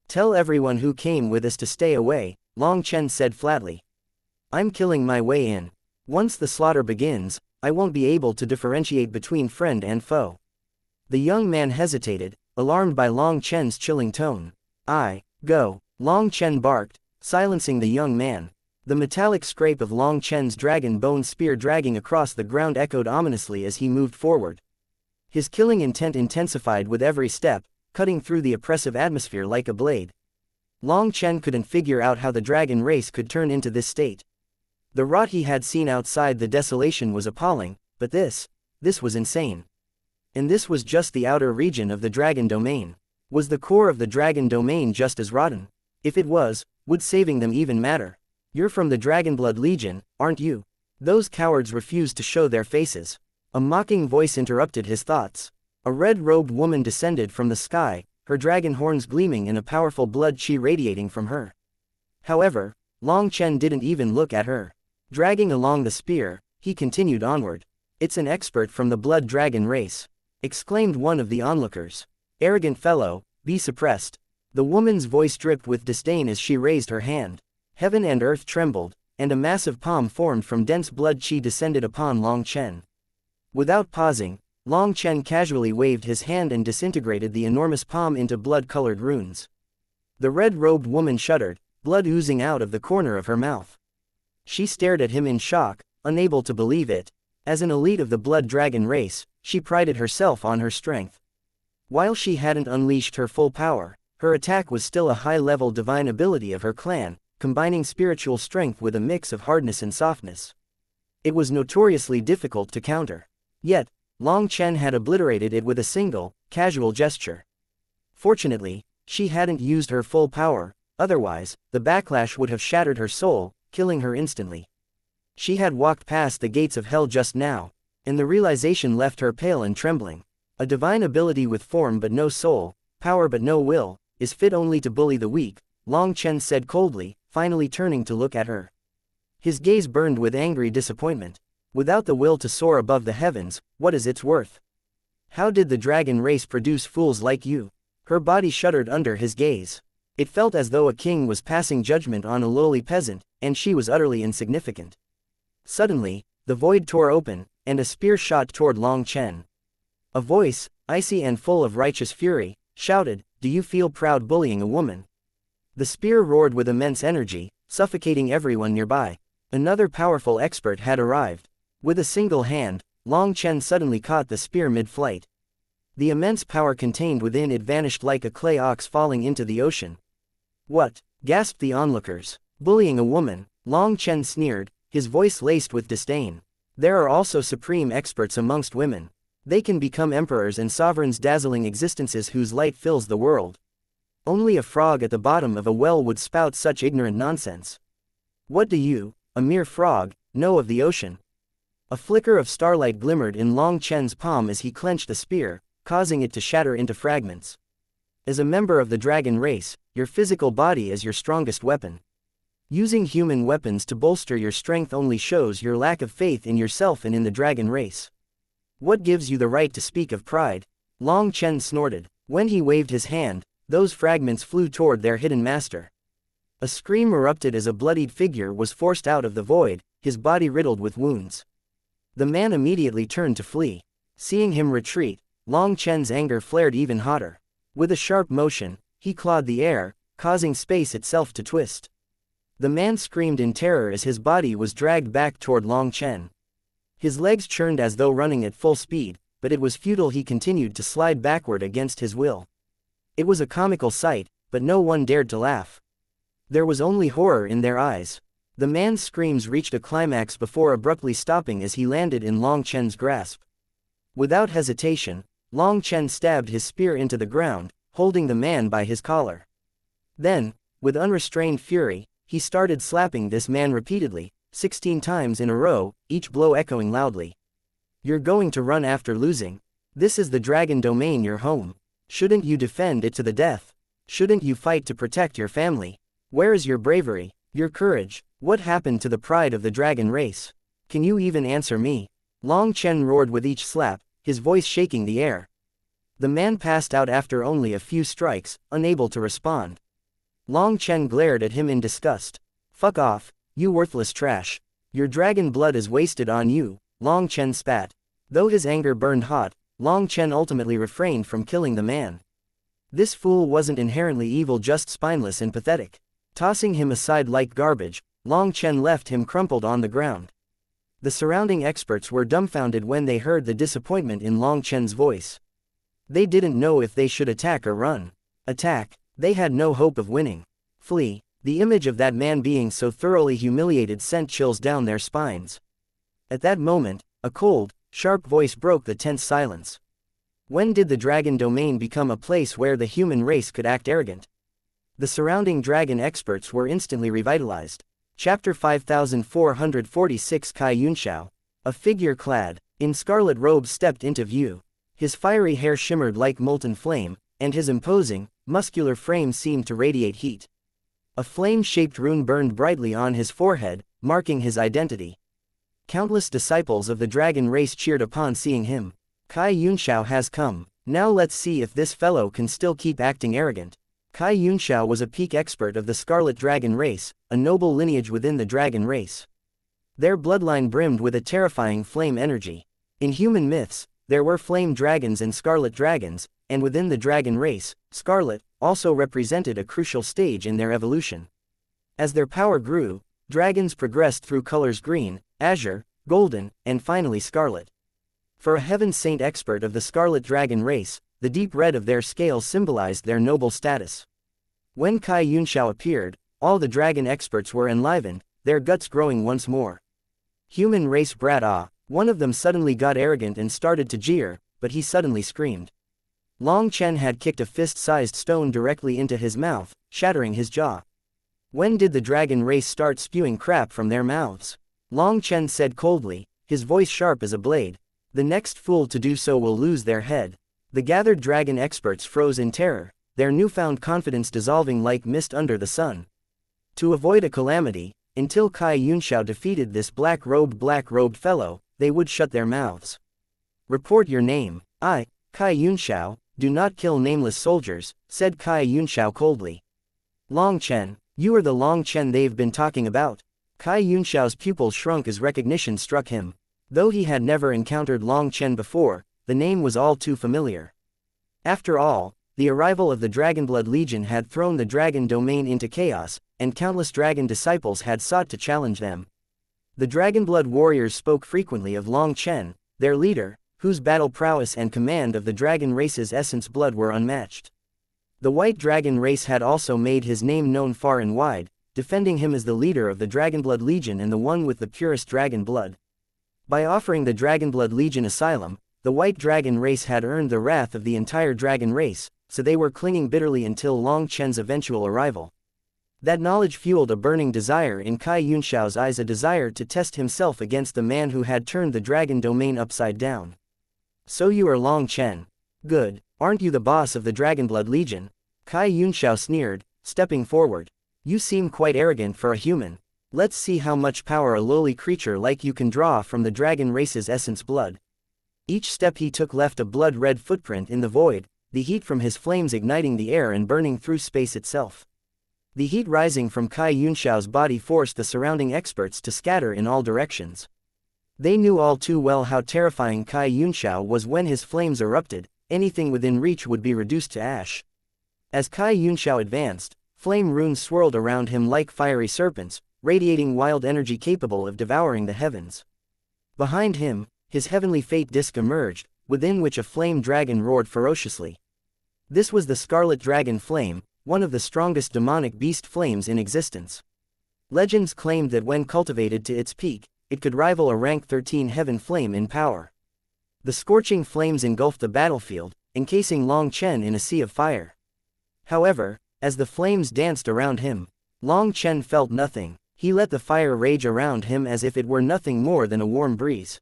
"Tell everyone who came with us to stay away," Long Chen said flatly. "I'm killing my way in. Once the slaughter begins, I won't be able to differentiate between friend and foe." The young man hesitated, alarmed by Long Chen's chilling tone. "Go," Long Chen barked, silencing the young man. The metallic scrape of Long Chen's dragon bone spear dragging across the ground echoed ominously as he moved forward. His killing intent intensified with every step, cutting through the oppressive atmosphere like a blade. Long Chen couldn't figure out how the dragon race could turn into this state. The rot he had seen outside the desolation was appalling, but this was insane. And this was just the outer region of the dragon domain. Was the core of the dragon domain just as rotten? If it was, would saving them even matter? You're from the Dragonblood Legion, aren't you? Those cowards refused to show their faces. A mocking voice interrupted his thoughts. A red-robed woman descended from the sky, her dragon horns gleaming and a powerful blood chi radiating from her. However, Long Chen didn't even look at her. Dragging along the spear, he continued onward. "It's an expert from the blood dragon race," exclaimed one of the onlookers. "Arrogant fellow, be suppressed." The woman's voice dripped with disdain as she raised her hand. Heaven and earth trembled, and a massive palm formed from dense blood chi descended upon Long Chen. Without pausing, Long Chen casually waved his hand and disintegrated the enormous palm into blood-colored runes. The red-robed woman shuddered, blood oozing out of the corner of her mouth. She stared at him in shock, unable to believe it. As an elite of the blood dragon race, she prided herself on her strength. While she hadn't unleashed her full power, her attack was still a high-level divine ability of her clan, combining spiritual strength with a mix of hardness and softness. It was notoriously difficult to counter. Yet, Long Chen had obliterated it with a single, casual gesture. Fortunately, she hadn't used her full power, otherwise, the backlash would have shattered her soul, killing her instantly. She had walked past the gates of hell just now, and the realization left her pale and trembling. A divine ability with form but no soul, power but no will, is fit only to bully the weak, Long Chen said coldly, finally turning to look at her. His gaze burned with angry disappointment. Without the will to soar above the heavens, what is its worth? How did the dragon race produce fools like you? Her body shuddered under his gaze. It felt as though a king was passing judgment on a lowly peasant, and she was utterly insignificant. Suddenly, the void tore open, and a spear shot toward Long Chen. A voice, icy and full of righteous fury, shouted, "Do you feel proud bullying a woman?" The spear roared with immense energy, suffocating everyone nearby. Another powerful expert had arrived. With a single hand, Long Chen suddenly caught the spear mid-flight. The immense power contained within it vanished like a clay ox falling into the ocean. "What?" gasped the onlookers. "Bullying a woman," Long Chen sneered, his voice laced with disdain. "There are also supreme experts amongst women. They can become emperors and sovereigns, dazzling existences whose light fills the world. Only a frog at the bottom of a well would spout such ignorant nonsense. What do you, a mere frog, know of the ocean?" A flicker of starlight glimmered in Long Chen's palm as he clenched the spear, causing it to shatter into fragments. "As a member of the dragon race, your physical body is your strongest weapon. Using human weapons to bolster your strength only shows your lack of faith in yourself and in the dragon race. What gives you the right to speak of pride?" Long Chen snorted. When he waved his hand, those fragments flew toward their hidden master. A scream erupted as a bloodied figure was forced out of the void, his body riddled with wounds. The man immediately turned to flee. Seeing him retreat, Long Chen's anger flared even hotter. With a sharp motion, he clawed the air, causing space itself to twist. The man screamed in terror as his body was dragged back toward Long Chen. His legs churned as though running at full speed, but it was futile. He continued to slide backward against his will. It was a comical sight, but no one dared to laugh. There was only horror in their eyes. The man's screams reached a climax before abruptly stopping as he landed in Long Chen's grasp. Without hesitation, Long Chen stabbed his spear into the ground, holding the man by his collar. Then, with unrestrained fury, he started slapping this man repeatedly, 16 times in a row, each blow echoing loudly. "You're going to run after losing? This is the dragon domain, your home. Shouldn't you defend it to the death? Shouldn't you fight to protect your family? Where is your bravery, your courage? What happened to the pride of the dragon race? Can you even answer me?" Long Chen roared with each slap, his voice shaking the air. The man passed out after only a few strikes, unable to respond. Long Chen glared at him in disgust. "Fuck off, you worthless trash. Your dragon blood is wasted on you," Long Chen spat. Though his anger burned hot, Long Chen ultimately refrained from killing the man. This fool wasn't inherently evil, just spineless and pathetic. Tossing him aside like garbage, Long Chen left him crumpled on the ground. The surrounding experts were dumbfounded when they heard the disappointment in Long Chen's voice. They didn't know if they should attack or run. Attack, they had no hope of winning. Flee, The image of that man being so thoroughly humiliated sent chills down their spines. At that moment, a cold, sharp voice broke the tense silence. When did the dragon domain become a place where the human race could act arrogant? The surrounding dragon experts were instantly revitalized. Chapter 5446 xianxia. A figure clad in scarlet robes stepped into view. His fiery hair shimmered like molten flame, and his imposing, muscular frame seemed to radiate heat. A flame-shaped rune burned brightly on his forehead, marking his identity. Countless disciples of the dragon race cheered upon seeing him. Xianxia has come. Now let's see if this fellow can still keep acting arrogant. Xianxia was a peak expert of the Scarlet Dragon race, a noble lineage within the dragon race. Their bloodline brimmed with a terrifying flame energy. In human myths, there were flame dragons and scarlet dragons, and within the dragon race, scarlet also represented a crucial stage in their evolution. As their power grew, dragons progressed through colors green, azure, golden, and finally scarlet. For a heaven saint expert of the Scarlet Dragon race, the deep red of their scales symbolized their noble status. When Xianxia appeared, all the dragon experts were enlivened, their guts growing once more. Human race brat ah! One of them suddenly got arrogant and started to jeer, but he suddenly screamed. Long Chen had kicked a fist-sized stone directly into his mouth, shattering his jaw. When did the dragon race start spewing crap from their mouths? Long Chen said coldly, his voice sharp as a blade. The next fool to do so will lose their head. The gathered dragon experts froze in terror, their newfound confidence dissolving like mist under the sun. To avoid a calamity, until Xianxia defeated this black-robed fellow, they would shut their mouths. Report your name. I, Xianxia, do not kill nameless soldiers, said Xianxia coldly. Long Chen, you are the Long Chen they've been talking about. Xianxia's pupils shrunk as recognition struck him. Though he had never encountered Long Chen before, the name was all too familiar. After all, the arrival of the Dragonblood Legion had thrown the dragon domain into chaos, and countless dragon disciples had sought to challenge them. The Dragonblood warriors spoke frequently of Long Chen, their leader, whose battle prowess and command of the dragon race's essence blood were unmatched. The White Dragon race had also made his name known far and wide, defending him as the leader of the Dragonblood Legion and the one with the purest dragon blood. By offering the Dragonblood Legion asylum, the White Dragon race had earned the wrath of the entire dragon race, so they were clinging bitterly until Long Chen's eventual arrival. That knowledge fueled a burning desire in Xianxia's eyes, a desire to test himself against the man who had turned the dragon domain upside down. So you are Long Chen. Good, aren't you the boss of the Dragonblood Legion? Xianxia sneered, stepping forward. You seem quite arrogant for a human. Let's see how much power a lowly creature like you can draw from the dragon race's essence blood. Each step he took left a blood-red footprint in the void, the heat from his flames igniting the air and burning through space itself. The heat rising from Xianxia's body forced the surrounding experts to scatter in all directions. They knew all too well how terrifying Xianxia was. When his flames erupted, anything within reach would be reduced to ash. As Xianxia advanced, flame runes swirled around him like fiery serpents, radiating wild energy capable of devouring the heavens. Behind him, his heavenly fate disk emerged, within which a flame dragon roared ferociously. This was the Scarlet Dragon Flame, one of the strongest demonic beast flames in existence. Legends claimed that when cultivated to its peak, it could rival a rank 13 heaven flame in power. The scorching flames engulfed the battlefield, encasing Long Chen in a sea of fire. However, as the flames danced around him, Long Chen felt nothing. He let the fire rage around him as if it were nothing more than a warm breeze.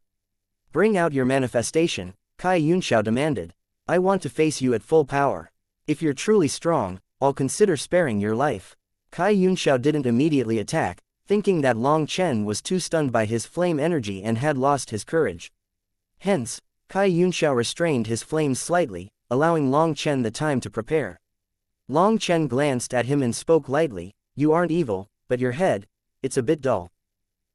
Bring out your manifestation, Xianxia demanded. I want to face you at full power. If you're truly strong, I'll consider sparing your life. Xianxia didn't immediately attack, thinking that Long Chen was too stunned by his flame energy and had lost his courage. Hence, Xianxia restrained his flames slightly, allowing Long Chen the time to prepare. Long Chen glanced at him and spoke lightly, you aren't evil, but your head, it's a bit dull.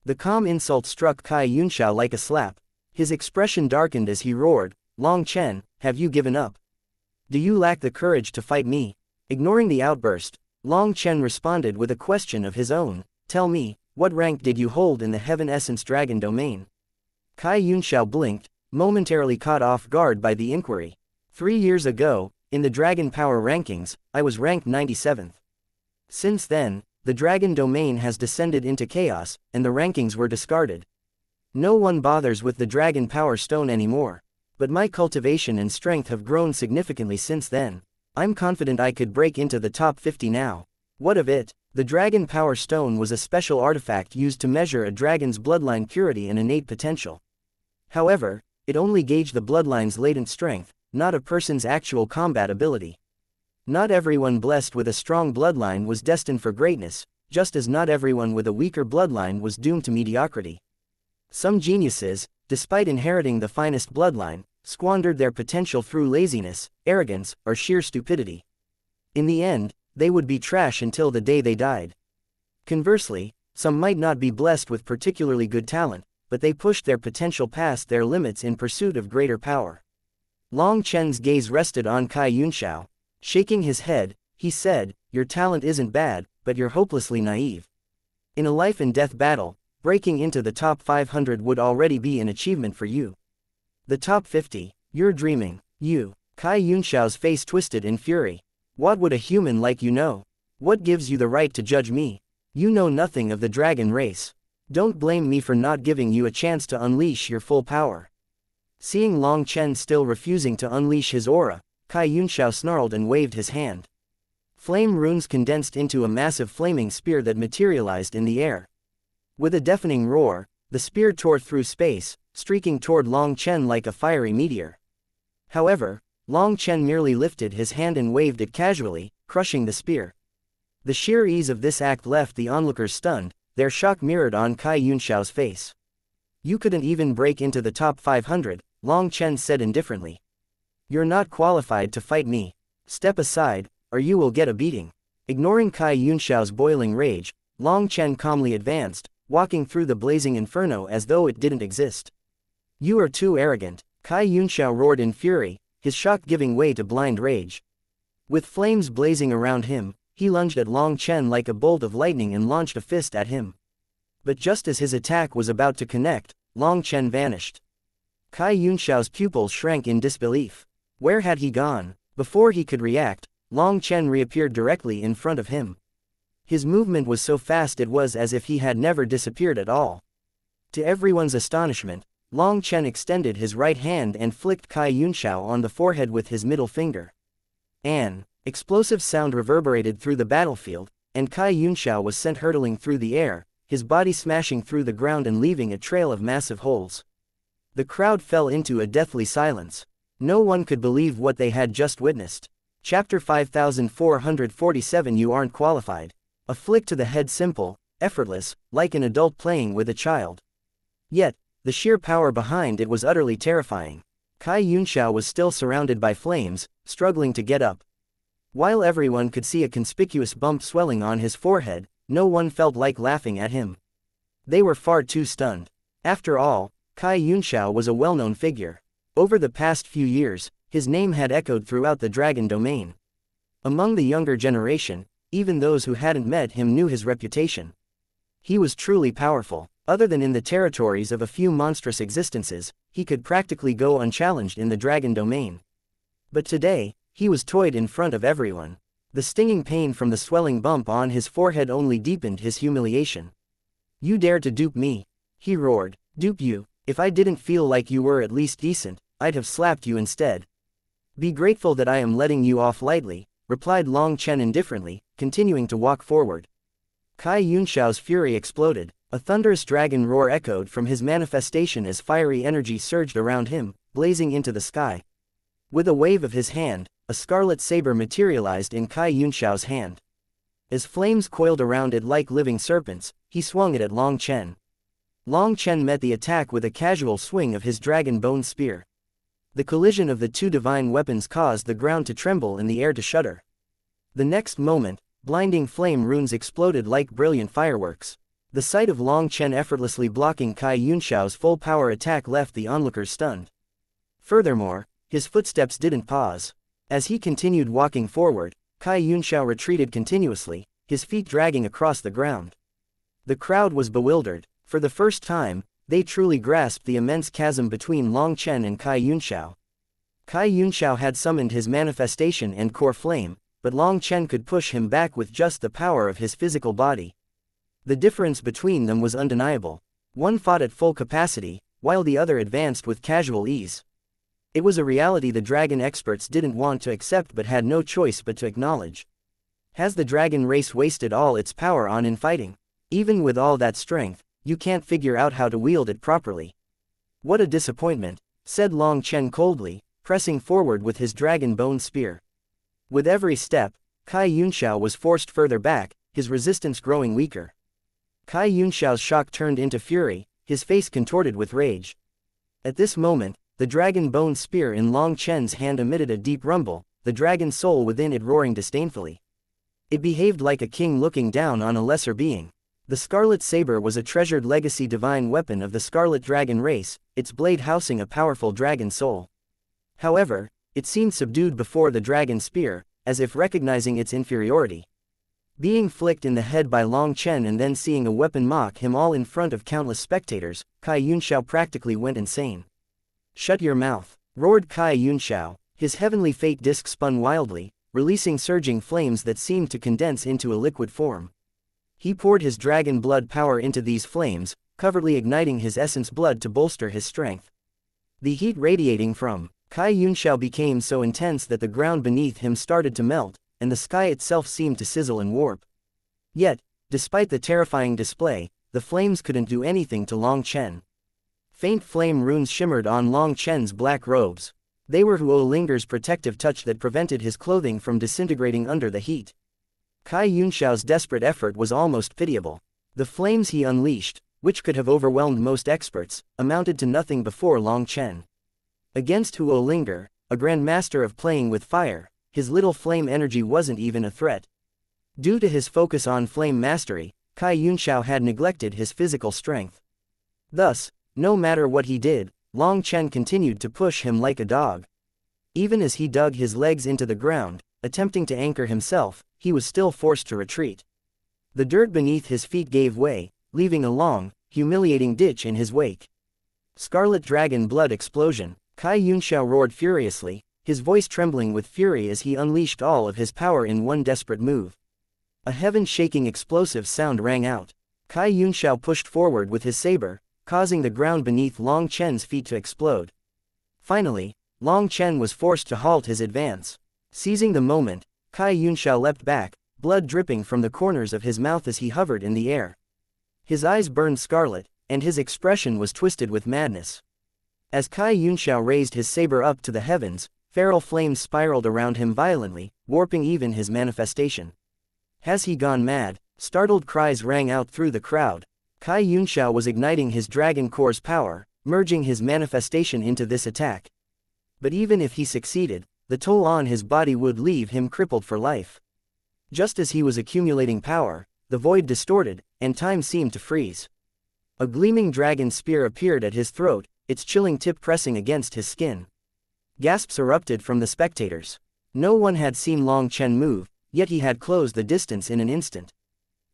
The calm insult struck Xianxia like a slap. His expression darkened as he roared, Long Chen, have you given up? Do you lack the courage to fight me? Ignoring the outburst, Long Chen responded with a question of his own. Tell me, what rank did you hold in the Heaven Essence Dragon domain? Xianxia blinked, momentarily caught off guard by the inquiry. 3 years ago, in the Dragon Power rankings, I was ranked 97th. Since then, the dragon domain has descended into chaos, and the rankings were discarded. No one bothers with the dragon power stone anymore. But my cultivation and strength have grown significantly since then. I'm confident I could break into the top 50 now. What of it? The dragon power stone was a special artifact used to measure a dragon's bloodline purity and innate potential. However, it only gauged the bloodline's latent strength, not a person's actual combat ability. Not everyone blessed with a strong bloodline was destined for greatness, just as not everyone with a weaker bloodline was doomed to mediocrity. Some geniuses, despite inheriting the finest bloodline, squandered their potential through laziness, arrogance, or sheer stupidity. In the end, they would be trash until the day they died. Conversely, some might not be blessed with particularly good talent, but they pushed their potential past their limits in pursuit of greater power. Long Chen's gaze rested on xianxia. Shaking his head, he said, "Your talent isn't bad, but you're hopelessly naive. In a life-and-death battle, breaking into the top 500 would already be an achievement for you. The top 50, you're dreaming, you." Xianxia's face twisted in fury. "What would a human like you know? What gives you the right to judge me? You know nothing of the dragon race. Don't blame me for not giving you a chance to unleash your full power." Seeing Long Chen still refusing to unleash his aura, Xianxia snarled and waved his hand. Flame runes condensed into a massive flaming spear that materialized in the air. With a deafening roar, the spear tore through space, streaking toward Long Chen like a fiery meteor. However, Long Chen merely lifted his hand and waved it casually, crushing the spear. The sheer ease of this act left the onlookers stunned, their shock mirrored on Xianxia's face. "You couldn't even break into the top 500, Long Chen said indifferently. "You're not qualified to fight me. Step aside, or you will get a beating." Ignoring Xianxia's boiling rage, Long Chen calmly advanced, walking through the blazing inferno as though it didn't exist. "You are too arrogant," Xianxia roared in fury, his shock giving way to blind rage. With flames blazing around him, he lunged at Long Chen like a bolt of lightning and launched a fist at him. But just as his attack was about to connect, Long Chen vanished. Xianxia's pupils shrank in disbelief. Where had he gone? Before he could react, Long Chen reappeared directly in front of him. His movement was so fast it was as if he had never disappeared at all. To everyone's astonishment, Long Chen extended his right hand and flicked Xianxia on the forehead with his middle finger. An explosive sound reverberated through the battlefield, and Xianxia was sent hurtling through the air, his body smashing through the ground and leaving a trail of massive holes. The crowd fell into a deathly silence. No one could believe what they had just witnessed. Chapter 5447. You aren't qualified. A flick to the head, simple, effortless, like an adult playing with a child. Yet, the sheer power behind it was utterly terrifying. Xianxia was still surrounded by flames, struggling to get up. While everyone could see a conspicuous bump swelling on his forehead, no one felt like laughing at him. They were far too stunned. After all, Xianxia was a well-known figure. Over the past few years, his name had echoed throughout the dragon domain. Among the younger generation, even those who hadn't met him knew his reputation. He was truly powerful. Other than in the territories of a few monstrous existences, he could practically go unchallenged in the dragon domain. But today, he was toyed in front of everyone. The stinging pain from the swelling bump on his forehead only deepened his humiliation. "You dare to dupe me?" he roared. "Dupe you? If I didn't feel like you were at least decent, I'd have slapped you instead." "Be grateful that I am letting you off lightly," replied Long Chen indifferently, continuing to walk forward. Xianxia's fury exploded. A thunderous dragon roar echoed from his manifestation as fiery energy surged around him, blazing into the sky. With a wave of his hand, a scarlet saber materialized in Xianxia's hand. As flames coiled around it like living serpents, he swung it at Long Chen. Long Chen met the attack with a casual swing of his dragon bone spear. The collision of the two divine weapons caused the ground to tremble and the air to shudder. The next moment, blinding flame runes exploded like brilliant fireworks. The sight of Long Chen effortlessly blocking Xianxia's full power attack left the onlookers stunned. Furthermore, his footsteps didn't pause. As he continued walking forward, Xianxia retreated continuously, his feet dragging across the ground. The crowd was bewildered. For the first time, they truly grasped the immense chasm between Long Chen and Xianxia. Xianxia had summoned his manifestation and core flame, but Long Chen could push him back with just the power of his physical body. The difference between them was undeniable. One fought at full capacity, while the other advanced with casual ease. It was a reality the dragon experts didn't want to accept but had no choice but to acknowledge. Has the dragon race wasted all its power on infighting? Even with all that strength, you can't figure out how to wield it properly. What a disappointment, said Long Chen coldly, pressing forward with his dragon bone spear. With every step, Cai Yunxiao was forced further back, his resistance growing weaker. Cai Yunxiao's shock turned into fury, his face contorted with rage. At this moment, the dragon bone spear in Long Chen's hand emitted a deep rumble, the dragon soul within it roaring disdainfully. It behaved like a king looking down on a lesser being. The scarlet saber was a treasured legacy divine weapon of the scarlet dragon race, its blade housing a powerful dragon soul. However, it seemed subdued before the dragon spear, as if recognizing its inferiority. Being flicked in the head by Long Chen and then seeing a weapon mock him all in front of countless spectators, Cai Yunxiao practically went insane. "Shut your mouth," roared Cai Yunxiao, his heavenly fate disc spun wildly, releasing surging flames that seemed to condense into a liquid form. He poured his dragon blood power into these flames, covertly igniting his essence blood to bolster his strength. The heat radiating from Cai Yunxiao became so intense that the ground beneath him started to melt, and the sky itself seemed to sizzle and warp. Yet, despite the terrifying display, the flames couldn't do anything to Long Chen. Faint flame runes shimmered on Long Chen's black robes. They were Huo Linger's protective touch that prevented his clothing from disintegrating under the heat. Cai Yunxiao's desperate effort was almost pitiable. The flames he unleashed, which could have overwhelmed most experts, amounted to nothing before Long Chen. Against Huo Linger, a grand master of playing with fire, his little flame energy wasn't even a threat. Due to his focus on flame mastery, Cai Yunxiao had neglected his physical strength. Thus, no matter what he did, Long Chen continued to push him like a dog. Even as he dug his legs into the ground, attempting to anchor himself, he was still forced to retreat. The dirt beneath his feet gave way, leaving a long, humiliating ditch in his wake. Scarlet dragon blood explosion, Cai Yunxiao roared furiously, his voice trembling with fury as he unleashed all of his power in one desperate move. A heaven-shaking explosive sound rang out. Cai Yunxiao pushed forward with his saber, causing the ground beneath Long Chen's feet to explode. Finally, Long Chen was forced to halt his advance. Seizing the moment, Cai Yunxiao leapt back, blood dripping from the corners of his mouth as he hovered in the air. His eyes burned scarlet, and his expression was twisted with madness. As Cai Yunxiao raised his saber up to the heavens, feral flames spiraled around him violently, warping even his manifestation. "Has he gone mad?" Startled cries rang out through the crowd. Cai Yunxiao was igniting his dragon core's power, merging his manifestation into this attack. But even if he succeeded, the toll on his body would leave him crippled for life. Just as he was accumulating power, the void distorted, and time seemed to freeze. A gleaming dragon spear appeared at his throat, its chilling tip pressing against his skin. Gasps erupted from the spectators. No one had seen Long Chen move, yet he had closed the distance in an instant.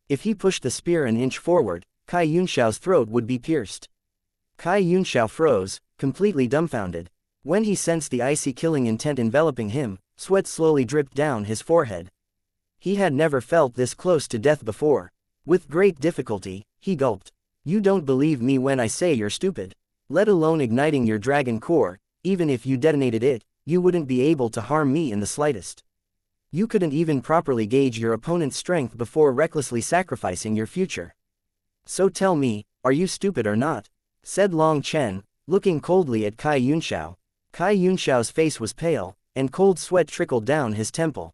If he pushed the spear an inch forward, Cai Yunxiao's throat would be pierced. Cai Yunxiao froze, completely dumbfounded. When he sensed the icy killing intent enveloping him, sweat slowly dripped down his forehead. He had never felt this close to death before. With great difficulty, he gulped. "You don't believe me when I say you're stupid. Let alone igniting your dragon core, even if you detonated it, you wouldn't be able to harm me in the slightest. You couldn't even properly gauge your opponent's strength before recklessly sacrificing your future. So tell me, are you stupid or not?" said Long Chen, looking coldly at Cai Yunxiao. Cai Yunxiao's face was pale, and cold sweat trickled down his temple.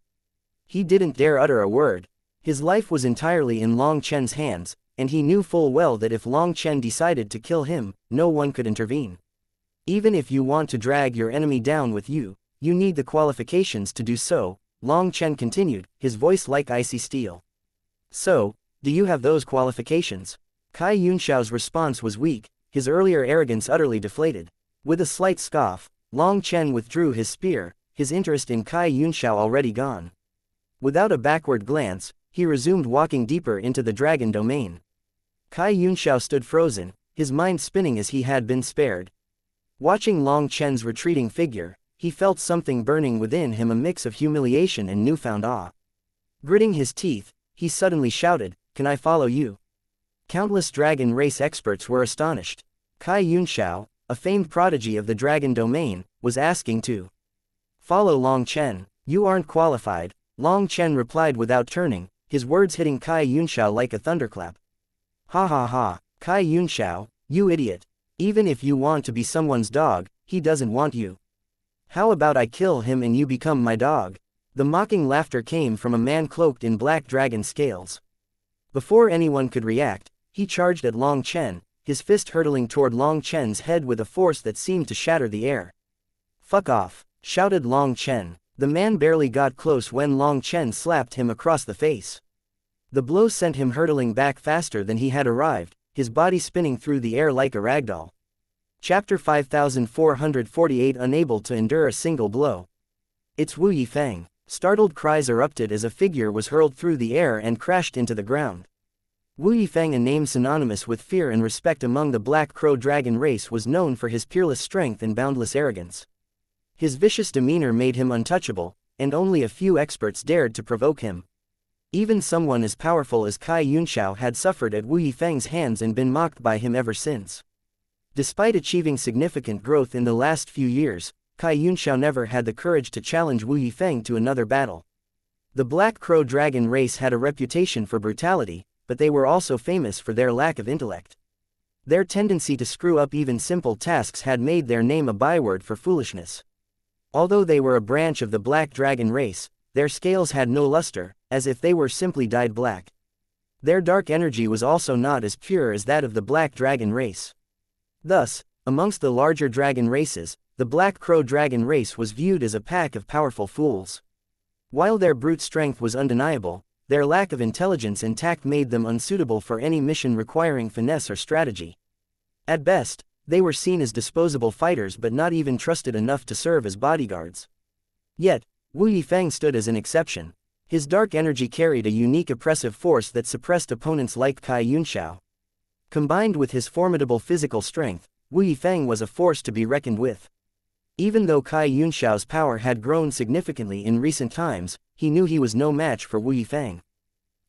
He didn't dare utter a word. His life was entirely in Long Chen's hands, and he knew full well that if Long Chen decided to kill him, no one could intervene. Even if you want to drag your enemy down with you, you need the qualifications to do so, Long Chen continued, his voice like icy steel. "So, do you have those qualifications?" Cai Yunxiao's response was weak, his earlier arrogance utterly deflated. With a slight scoff, Long Chen withdrew his spear, his interest in Cai Yunxiao already gone. Without a backward glance, he resumed walking deeper into the dragon domain. Cai Yunxiao stood frozen, his mind spinning as he had been spared. Watching Long Chen's retreating figure, he felt something burning within him, a mix of humiliation and newfound awe. Gritting his teeth, he suddenly shouted, "Can I follow you?" Countless dragon race experts were astonished. Xianxia, a famed prodigy of the dragon domain, was asking to follow Long Chen. "You aren't qualified," Long Chen replied without turning, his words hitting Xianxia like a thunderclap. "Ha ha ha, Xianxia, you idiot. Even if you want to be someone's dog, he doesn't want you. How about I kill him and you become my dog?" The mocking laughter came from a man cloaked in black dragon scales. Before anyone could react, he charged at Long Chen, his fist hurtling toward Long Chen's head with a force that seemed to shatter the air. "Fuck off," shouted Long Chen. The man barely got close when Long Chen slapped him across the face. The blow sent him hurtling back faster than he had arrived, his body spinning through the air like a ragdoll. Chapter 5448. Unable to endure a single blow. "It's Wu Yifeng." Startled cries erupted as a figure was hurled through the air and crashed into the ground. Wu Yifeng, a name synonymous with fear and respect among the Black Crow dragon race, was known for his peerless strength and boundless arrogance. His vicious demeanor made him untouchable, and only a few experts dared to provoke him. Even someone as powerful as Xianxia had suffered at Wu Yifeng's hands and been mocked by him ever since. Despite achieving significant growth in the last few years, Xianxia never had the courage to challenge Wu Yifeng to another battle. The Black Crow dragon race had a reputation for brutality, but they were also famous for their lack of intellect. Their tendency to screw up even simple tasks had made their name a byword for foolishness. Although they were a branch of the Black Dragon race, their scales had no luster, as if they were simply dyed black. Their dark energy was also not as pure as that of the Black Dragon race. Thus, amongst the larger dragon races, the Black Crow dragon race was viewed as a pack of powerful fools. While their brute strength was undeniable, their lack of intelligence and tact made them unsuitable for any mission requiring finesse or strategy. At best, they were seen as disposable fighters but not even trusted enough to serve as bodyguards. Yet, Wu Yifeng stood as an exception. His dark energy carried a unique oppressive force that suppressed opponents like Xianxia. Combined with his formidable physical strength, Wu Yifeng was a force to be reckoned with. Even though Xianxia's power had grown significantly in recent times, he knew he was no match for Wu Yifeng.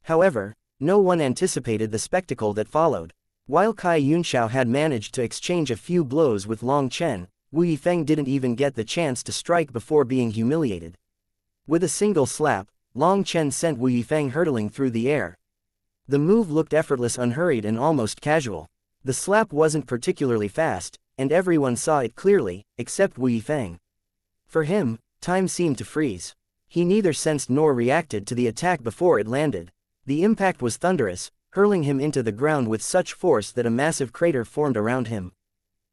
However, no one anticipated the spectacle that followed. While Xianxia had managed to exchange a few blows with Long Chen, Wu Yifeng didn't even get the chance to strike before being humiliated. With a single slap, Long Chen sent Wu Yifeng hurtling through the air. The move looked effortless, unhurried, and almost casual. The slap wasn't particularly fast, and everyone saw it clearly, except Wu Yifeng. For him, time seemed to freeze. He neither sensed nor reacted to the attack before it landed. The impact was thunderous, hurling him into the ground with such force that a massive crater formed around him.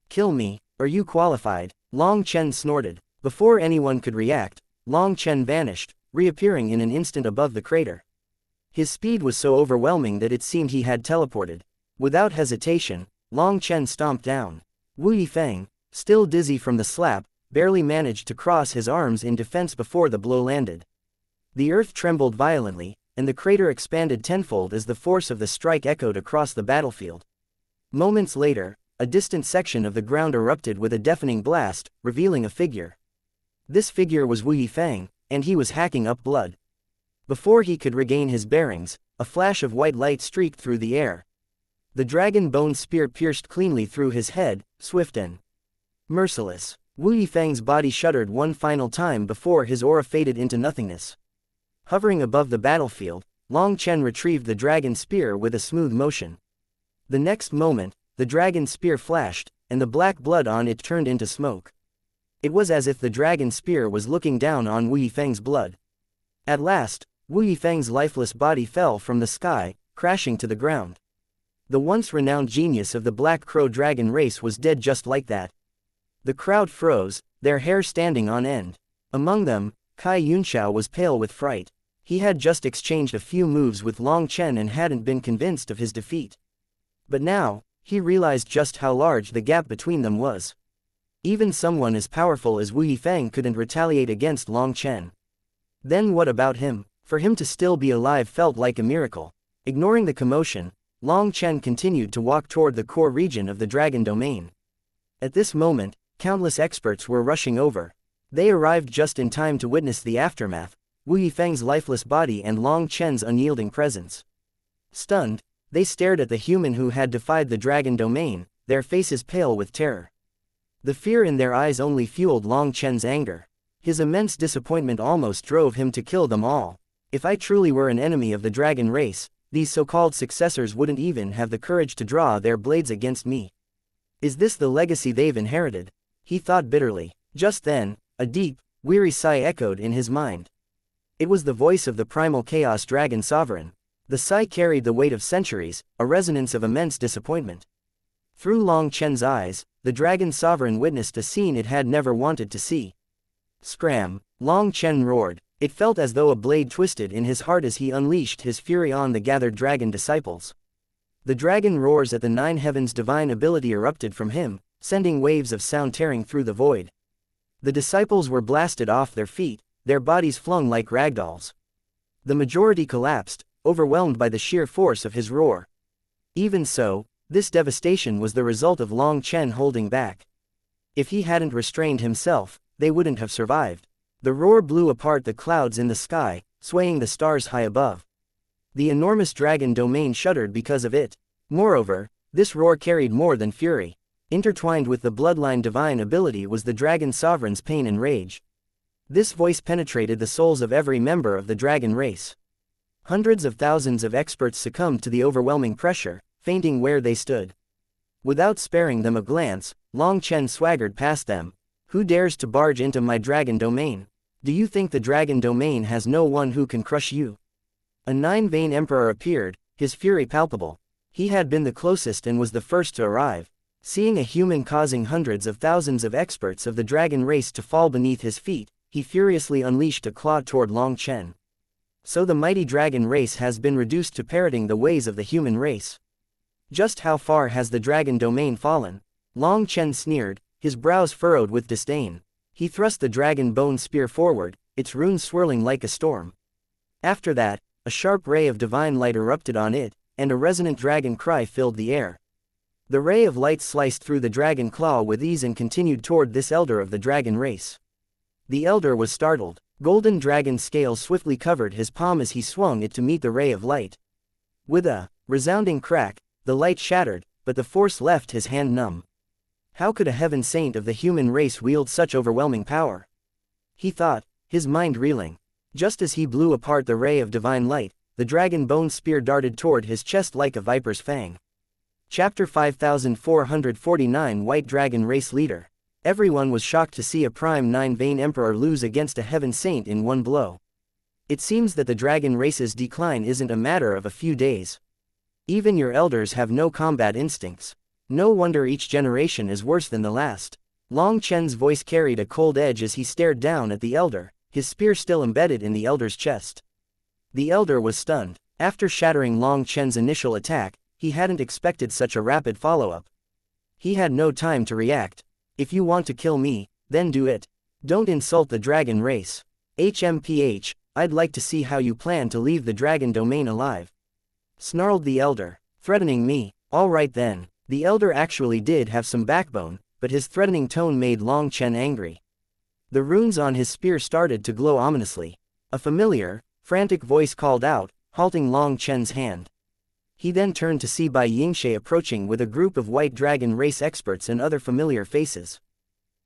"Kill me, or you qualified," Long Chen snorted. Before anyone could react, Long Chen vanished, reappearing in an instant above the crater. His speed was so overwhelming that it seemed he had teleported. Without hesitation, Long Chen stomped down. Wu Yifeng, still dizzy from the slap, barely managed to cross his arms in defense before the blow landed. The earth trembled violently, and the crater expanded tenfold as the force of the strike echoed across the battlefield. Moments later, a distant section of the ground erupted with a deafening blast, revealing a figure. This figure was Wu Yifeng, and he was hacking up blood. Before he could regain his bearings, a flash of white light streaked through the air. The dragon bone spear pierced cleanly through his head, swift and merciless. Wu Yifeng's body shuddered one final time before his aura faded into nothingness. Hovering above the battlefield, Long Chen retrieved the dragon spear with a smooth motion. The next moment, the dragon spear flashed, and the black blood on it turned into smoke. It was as if the dragon spear was looking down on Wu Yifeng's blood. At last, Wu Yifeng's lifeless body fell from the sky, crashing to the ground. The once renowned genius of the Black Crow dragon race was dead just like that. The crowd froze, their hair standing on end. Among them, Xianxia was pale with fright. He had just exchanged a few moves with Long Chen and hadn't been convinced of his defeat. But now, he realized just how large the gap between them was. Even someone as powerful as Wu Yifeng couldn't retaliate against Long Chen. Then what about him? For him to still be alive felt like a miracle. Ignoring the commotion, Long Chen continued to walk toward the core region of the dragon domain. At this moment, countless experts were rushing over. They arrived just in time to witness the aftermath, Wu Yifeng's lifeless body and Long Chen's unyielding presence. Stunned, they stared at the human who had defied the dragon domain, their faces pale with terror. The fear in their eyes only fueled Long Chen's anger. His immense disappointment almost drove him to kill them all. If I truly were an enemy of the dragon race, these so-called successors wouldn't even have the courage to draw their blades against me. Is this the legacy they've inherited? He thought bitterly. Just then, a deep, weary sigh echoed in his mind. It was the voice of the primal chaos dragon sovereign. The sigh carried the weight of centuries, a resonance of immense disappointment. Through Long Chen's eyes, the dragon sovereign witnessed a scene it had never wanted to see. Scram! Long Chen roared. It felt as though a blade twisted in his heart as he unleashed his fury on the gathered dragon disciples. The dragon roars at the nine heavens' divine ability erupted from him, sending waves of sound tearing through the void. The disciples were blasted off their feet, their bodies flung like ragdolls. The majority collapsed, overwhelmed by the sheer force of his roar. Even so, this devastation was the result of Long Chen holding back. If he hadn't restrained himself, they wouldn't have survived. The roar blew apart the clouds in the sky, swaying the stars high above. The enormous dragon domain shuddered because of it. Moreover, this roar carried more than fury. Intertwined with the bloodline divine ability was the dragon sovereign's pain and rage. This voice penetrated the souls of every member of the dragon race. Hundreds of thousands of experts succumbed to the overwhelming pressure, fainting where they stood. Without sparing them a glance, Long Chen swaggered past them. Who dares to barge into my dragon domain? Do you think the dragon domain has no one who can crush you? A nine-vein emperor appeared, his fury palpable. He had been the closest and was the first to arrive. Seeing a human causing hundreds of thousands of experts of the dragon race to fall beneath his feet, he furiously unleashed a claw toward Long Chen. So the mighty dragon race has been reduced to parroting the ways of the human race. Just how far has the dragon domain fallen? Long Chen sneered, his brows furrowed with disdain. He thrust the dragon bone spear forward, its runes swirling like a storm. After that, a sharp ray of divine light erupted on it, and a resonant dragon cry filled the air. The ray of light sliced through the dragon claw with ease and continued toward this elder of the dragon race. The elder was startled. Golden dragon scales swiftly covered his palm as he swung it to meet the ray of light. With a resounding crack, the light shattered, but the force left his hand numb. How could a heaven saint of the human race wield such overwhelming power? He thought, his mind reeling. Just as he blew apart the ray of divine light, the dragon bone spear darted toward his chest like a viper's fang. Chapter 5449 White Dragon Race Leader. Everyone was shocked to see a prime nine-vein emperor lose against a heaven saint in one blow. It seems that the dragon race's decline isn't a matter of a few days. Even your elders have no combat instincts. No wonder each generation is worse than the last. Long Chen's voice carried a cold edge as he stared down at the elder, his spear still embedded in the elder's chest. The elder was stunned. After shattering Long Chen's initial attack, he hadn't expected such a rapid follow-up. He had no time to react. If you want to kill me, then do it. Don't insult the dragon race. HMPH, I'd like to see how you plan to leave the dragon domain alive. Snarled the elder. Threatening me? All right then. The elder actually did have some backbone, but his threatening tone made Long Chen angry. The runes on his spear started to glow ominously. A familiar, frantic voice called out, halting Long Chen's hand. He then turned to see Bai Yingxie approaching with a group of white dragon race experts and other familiar faces.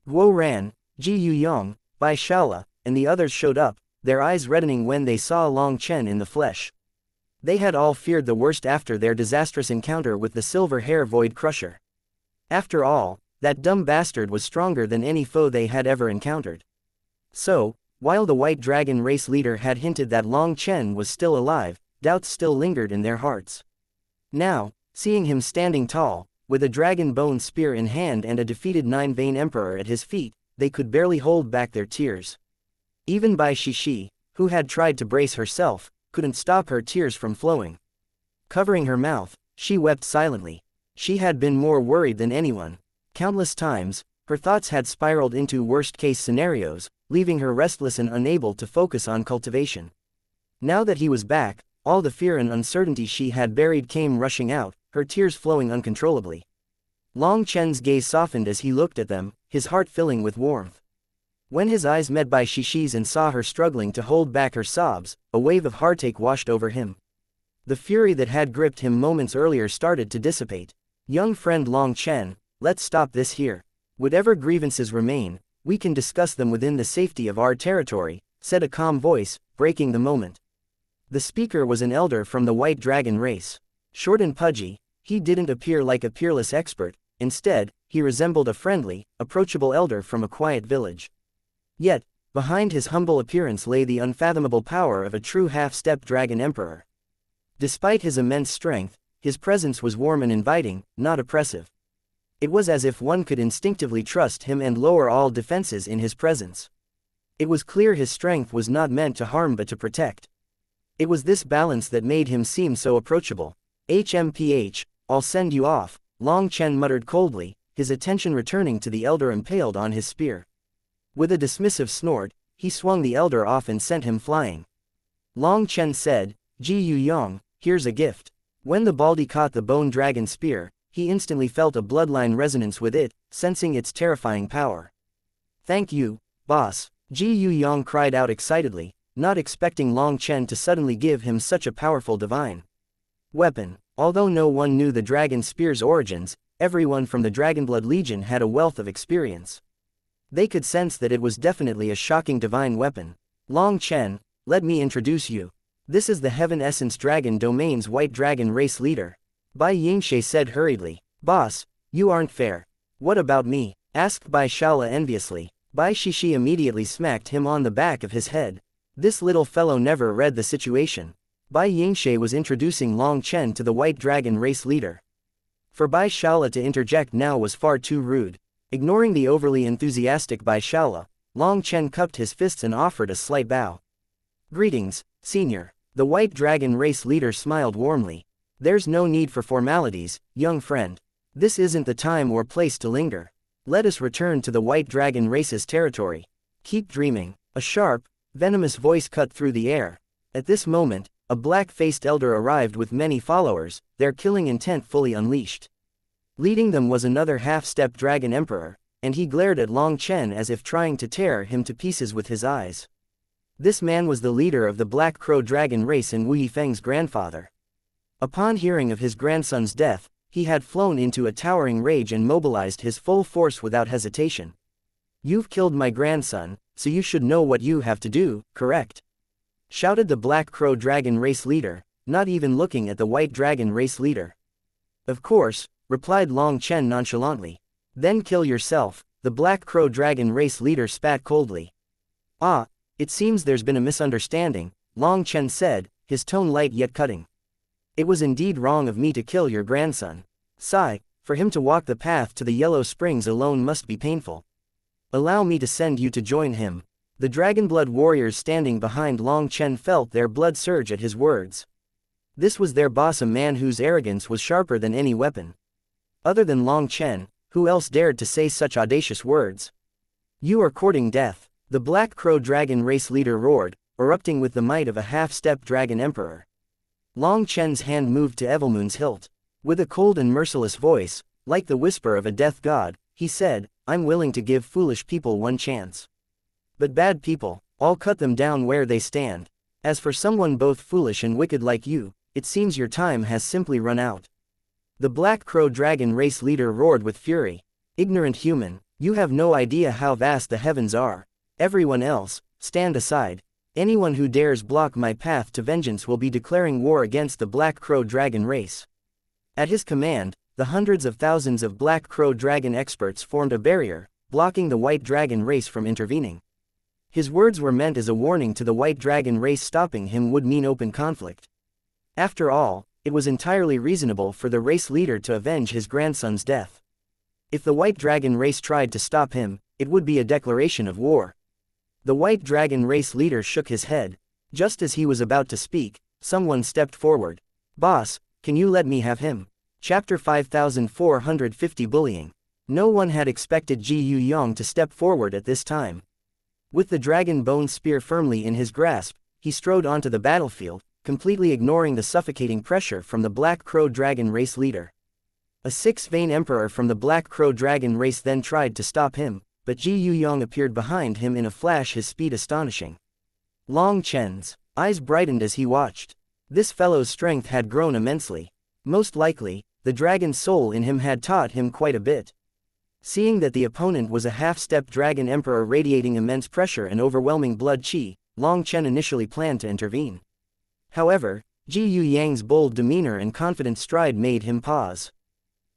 Guo Ran, Ji Yuyong, Bai Shaola, and the others showed up, their eyes reddening when they saw Long Chen in the flesh. They had all feared the worst after their disastrous encounter with the silver hair void crusher. After all, that dumb bastard was stronger than any foe they had ever encountered. So, while the white dragon race leader had hinted that Long Chen was still alive, doubts still lingered in their hearts. Now, seeing him standing tall, with a dragon bone spear in hand and a defeated nine-vein emperor at his feet, they could barely hold back their tears. Even Bai Shishi, who had tried to brace herself, couldn't stop her tears from flowing. Covering her mouth, she wept silently. She had been more worried than anyone. Countless times, her thoughts had spiraled into worst-case scenarios, leaving her restless and unable to focus on cultivation. Now that he was back, all the fear and uncertainty she had buried came rushing out, her tears flowing uncontrollably. Long Chen's gaze softened as he looked at them, his heart filling with warmth. When his eyes met Bai Shishi's and saw her struggling to hold back her sobs, a wave of heartache washed over him. The fury that had gripped him moments earlier started to dissipate. Young friend Long Chen, let's stop this here. Whatever grievances remain, we can discuss them within the safety of our territory, said a calm voice, breaking the moment. The speaker was an elder from the White Dragon race. Short and pudgy, he didn't appear like a peerless expert, instead, he resembled a friendly, approachable elder from a quiet village. Yet, behind his humble appearance lay the unfathomable power of a true half-step dragon emperor. Despite his immense strength, his presence was warm and inviting, not oppressive. It was as if one could instinctively trust him and lower all defenses in his presence. It was clear his strength was not meant to harm but to protect. It was this balance that made him seem so approachable. HMPH, I'll send you off, Long Chen muttered coldly, his attention returning to the elder impaled on his spear. With a dismissive snort, he swung the elder off and sent him flying. Long Chen said, Ji Yu Yong, here's a gift. When the Baldy caught the bone dragon spear, he instantly felt a bloodline resonance with it, sensing its terrifying power. Thank you, boss, Ji Yu Yong cried out excitedly, not expecting Long Chen to suddenly give him such a powerful divine weapon. Although no one knew the dragon spear's origins, everyone from the Dragonblood Legion had a wealth of experience. They could sense that it was definitely a shocking divine weapon. Long Chen, let me introduce you. This is the Heaven Essence Dragon Domain's White Dragon race leader. Bai Xianxia said hurriedly. Boss, you aren't fair. What about me? Asked Bai Shala enviously. Bai Shishi immediately smacked him on the back of his head. This little fellow never read the situation. Bai Xianxia was introducing Long Chen to the White Dragon race leader. For Bai Shala to interject now was far too rude. Ignoring the overly enthusiastic Bai Shala, Long Chen cupped his fists and offered a slight bow. Greetings, senior. The White Dragon race leader smiled warmly. There's no need for formalities, young friend. This isn't the time or place to linger. Let us return to the White Dragon race's territory. Keep dreaming. A sharp, venomous voice cut through the air. At this moment, a black-faced elder arrived with many followers, their killing intent fully unleashed. Leading them was another half-step dragon emperor, and he glared at Long Chen as if trying to tear him to pieces with his eyes. This man was the leader of the Black Crow Dragon race and Wu Yifeng's grandfather. Upon hearing of his grandson's death, he had flown into a towering rage and mobilized his full force without hesitation. You've killed my grandson, so you should know what you have to do, correct? Shouted the Black Crow Dragon race leader, not even looking at the White Dragon race leader. Of course, replied Long Chen nonchalantly. Then kill yourself, the Black Crow Dragon race leader spat coldly. Ah, it seems there's been a misunderstanding, Long Chen said, his tone light yet cutting. It was indeed wrong of me to kill your grandson. Sigh, for him to walk the path to the Yellow Springs alone must be painful. Allow me to send you to join him. The Dragonblood warriors standing behind Long Chen felt their blood surge at his words. This was their boss, a man whose arrogance was sharper than any weapon. Other than Long Chen, who else dared to say such audacious words? You are courting death. The Black Crow Dragon race leader roared, erupting with the might of a half-step dragon emperor. Long Chen's hand moved to Evilmoon's hilt. With a cold and merciless voice, like the whisper of a death god, he said, I'm willing to give foolish people one chance. But bad people, I'll cut them down where they stand. As for someone both foolish and wicked like you, it seems your time has simply run out. The Black Crow Dragon race leader roared with fury. Ignorant human, you have no idea how vast the heavens are. Everyone else, stand aside. Anyone who dares block my path to vengeance will be declaring war against the Black Crow Dragon race. At his command, the hundreds of thousands of Black Crow Dragon experts formed a barrier, blocking the White Dragon race from intervening. His words were meant as a warning to the White Dragon race. Stopping him would mean open conflict. After all, it was entirely reasonable for the race leader to avenge his grandson's death. If the White Dragon race tried to stop him, it would be a declaration of war. The White Dragon race leader shook his head. Just as he was about to speak, someone stepped forward. Boss, can you let me have him? Chapter 5450 Bullying. No one had expected Ji Yu Yong to step forward at this time. With the dragon bone spear firmly in his grasp, he strode onto the battlefield, completely ignoring the suffocating pressure from the Black Crow Dragon race leader. A six-vein emperor from the Black Crow Dragon race then tried to stop him, but Ji Yuyong appeared behind him in a flash, his speed astonishing. Long Chen's eyes brightened as he watched. This fellow's strength had grown immensely. Most likely, the dragon soul in him had taught him quite a bit. Seeing that the opponent was a half-step dragon emperor radiating immense pressure and overwhelming blood qi, Long Chen initially planned to intervene. However, Ji Yuyang's bold demeanor and confident stride made him pause.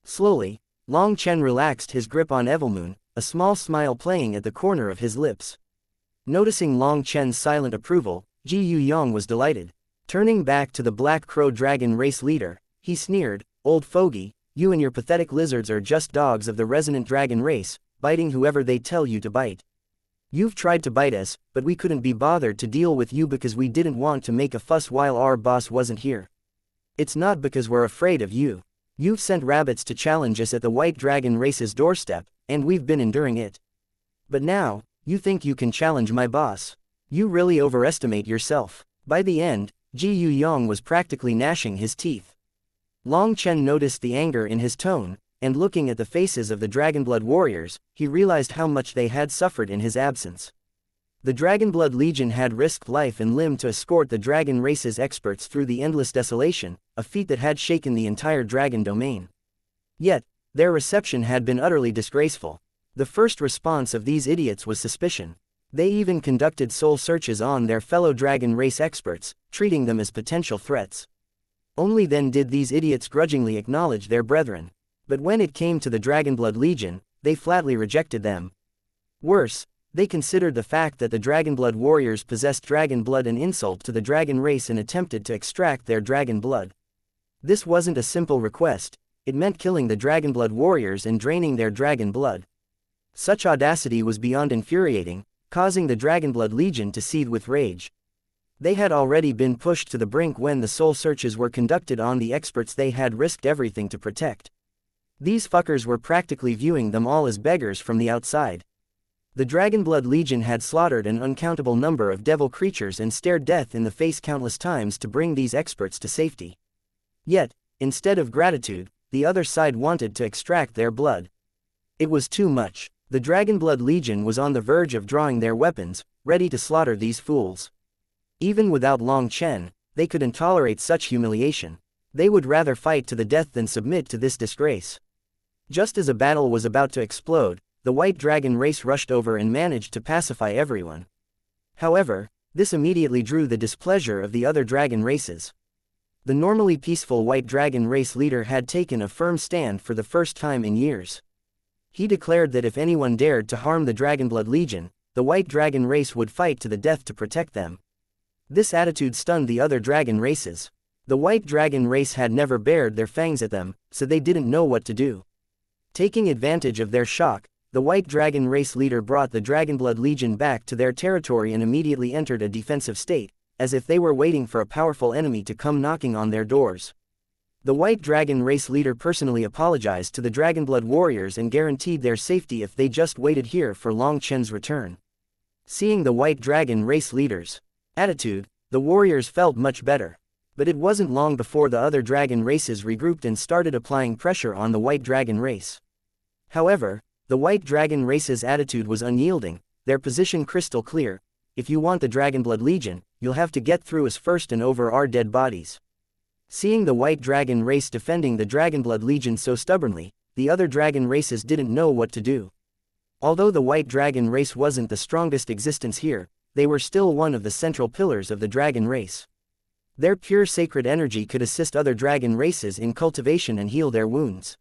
Slowly, Long Chen relaxed his grip on Evilmoon, a small smile playing at the corner of his lips. Noticing Long Chen's silent approval, Ji Yuyang was delighted. Turning back to the Black Crow Dragon race leader, he sneered, "Old fogey, you and your pathetic lizards are just dogs of the resonant dragon race, biting whoever they tell you to bite. You've tried to bite us, but we couldn't be bothered to deal with you because we didn't want to make a fuss while our boss wasn't here. It's not because we're afraid of you. You've sent rabbits to challenge us at the White Dragon race's doorstep, and we've been enduring it. But now, you think you can challenge my boss? You really overestimate yourself." By the end, Ji Yuyang was practically gnashing his teeth. Long Chen noticed the anger in his tone, and looking at the faces of the Dragonblood warriors, he realized how much they had suffered in his absence. The Dragonblood Legion had risked life and limb to escort the dragon race's experts through the endless desolation, a feat that had shaken the entire dragon domain. Yet, their reception had been utterly disgraceful. The first response of these idiots was suspicion. They even conducted soul searches on their fellow dragon race experts, treating them as potential threats. Only then did these idiots grudgingly acknowledge their brethren. But when it came to the Dragonblood Legion, they flatly rejected them. Worse, they considered the fact that the Dragonblood warriors possessed dragon blood an insult to the dragon race and attempted to extract their dragon blood. This wasn't a simple request, it meant killing the Dragonblood warriors and draining their dragon blood. Such audacity was beyond infuriating, causing the Dragonblood Legion to seethe with rage. They had already been pushed to the brink when the soul searches were conducted on the experts they had risked everything to protect. These fuckers were practically viewing them all as beggars from the outside. The Dragonblood Legion had slaughtered an uncountable number of devil creatures and stared death in the face countless times to bring these experts to safety. Yet, instead of gratitude, the other side wanted to extract their blood. It was too much. The Dragonblood Legion was on the verge of drawing their weapons, ready to slaughter these fools. Even without Long Chen, they couldn't tolerate such humiliation. They would rather fight to the death than submit to this disgrace. Just as a battle was about to explode, the White Dragon race rushed over and managed to pacify everyone. However, this immediately drew the displeasure of the other dragon races. The normally peaceful White Dragon race leader had taken a firm stand for the first time in years. He declared that if anyone dared to harm the Dragonblood Legion, the White Dragon race would fight to the death to protect them. This attitude stunned the other dragon races. The White Dragon race had never bared their fangs at them, so they didn't know what to do. Taking advantage of their shock, the White Dragon race leader brought the Dragonblood Legion back to their territory and immediately entered a defensive state, as if they were waiting for a powerful enemy to come knocking on their doors. The White Dragon race leader personally apologized to the Dragonblood warriors and guaranteed their safety if they just waited here for Long Chen's return. Seeing the White Dragon race leader's attitude, the warriors felt much better. But it wasn't long before the other dragon races regrouped and started applying pressure on the White Dragon race. However, the White Dragon race's attitude was unyielding, their position crystal clear: if you want the Dragonblood Legion, you'll have to get through us first and over our dead bodies. Seeing the White Dragon race defending the Dragonblood Legion so stubbornly, the other dragon races didn't know what to do. Although the White Dragon race wasn't the strongest existence here, they were still one of the central pillars of the dragon race. Their pure sacred energy could assist other dragon races in cultivation and heal their wounds.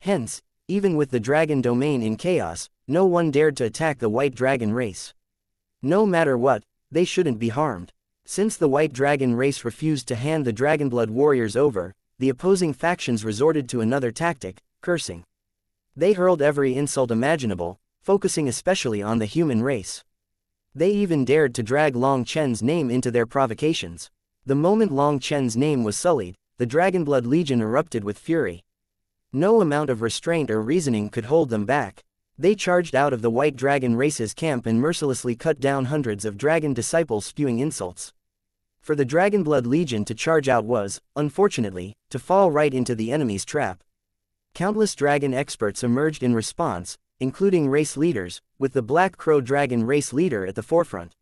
Hence, even with the dragon domain in chaos, no one dared to attack the White Dragon race. No matter what, they shouldn't be harmed. Since the White Dragon race refused to hand the Dragonblood warriors over, the opposing factions resorted to another tactic: cursing. They hurled every insult imaginable, focusing especially on the human race. They even dared to drag Long Chen's name into their provocations. The moment Long Chen's name was sullied, the Dragonblood Legion erupted with fury. No amount of restraint or reasoning could hold them back. They charged out of the White Dragon race's camp and mercilessly cut down hundreds of dragon disciples spewing insults. For the Dragonblood Legion to charge out was, unfortunately, to fall right into the enemy's trap. Countless dragon experts emerged in response, including race leaders, with the Black Crow Dragon race leader at the forefront.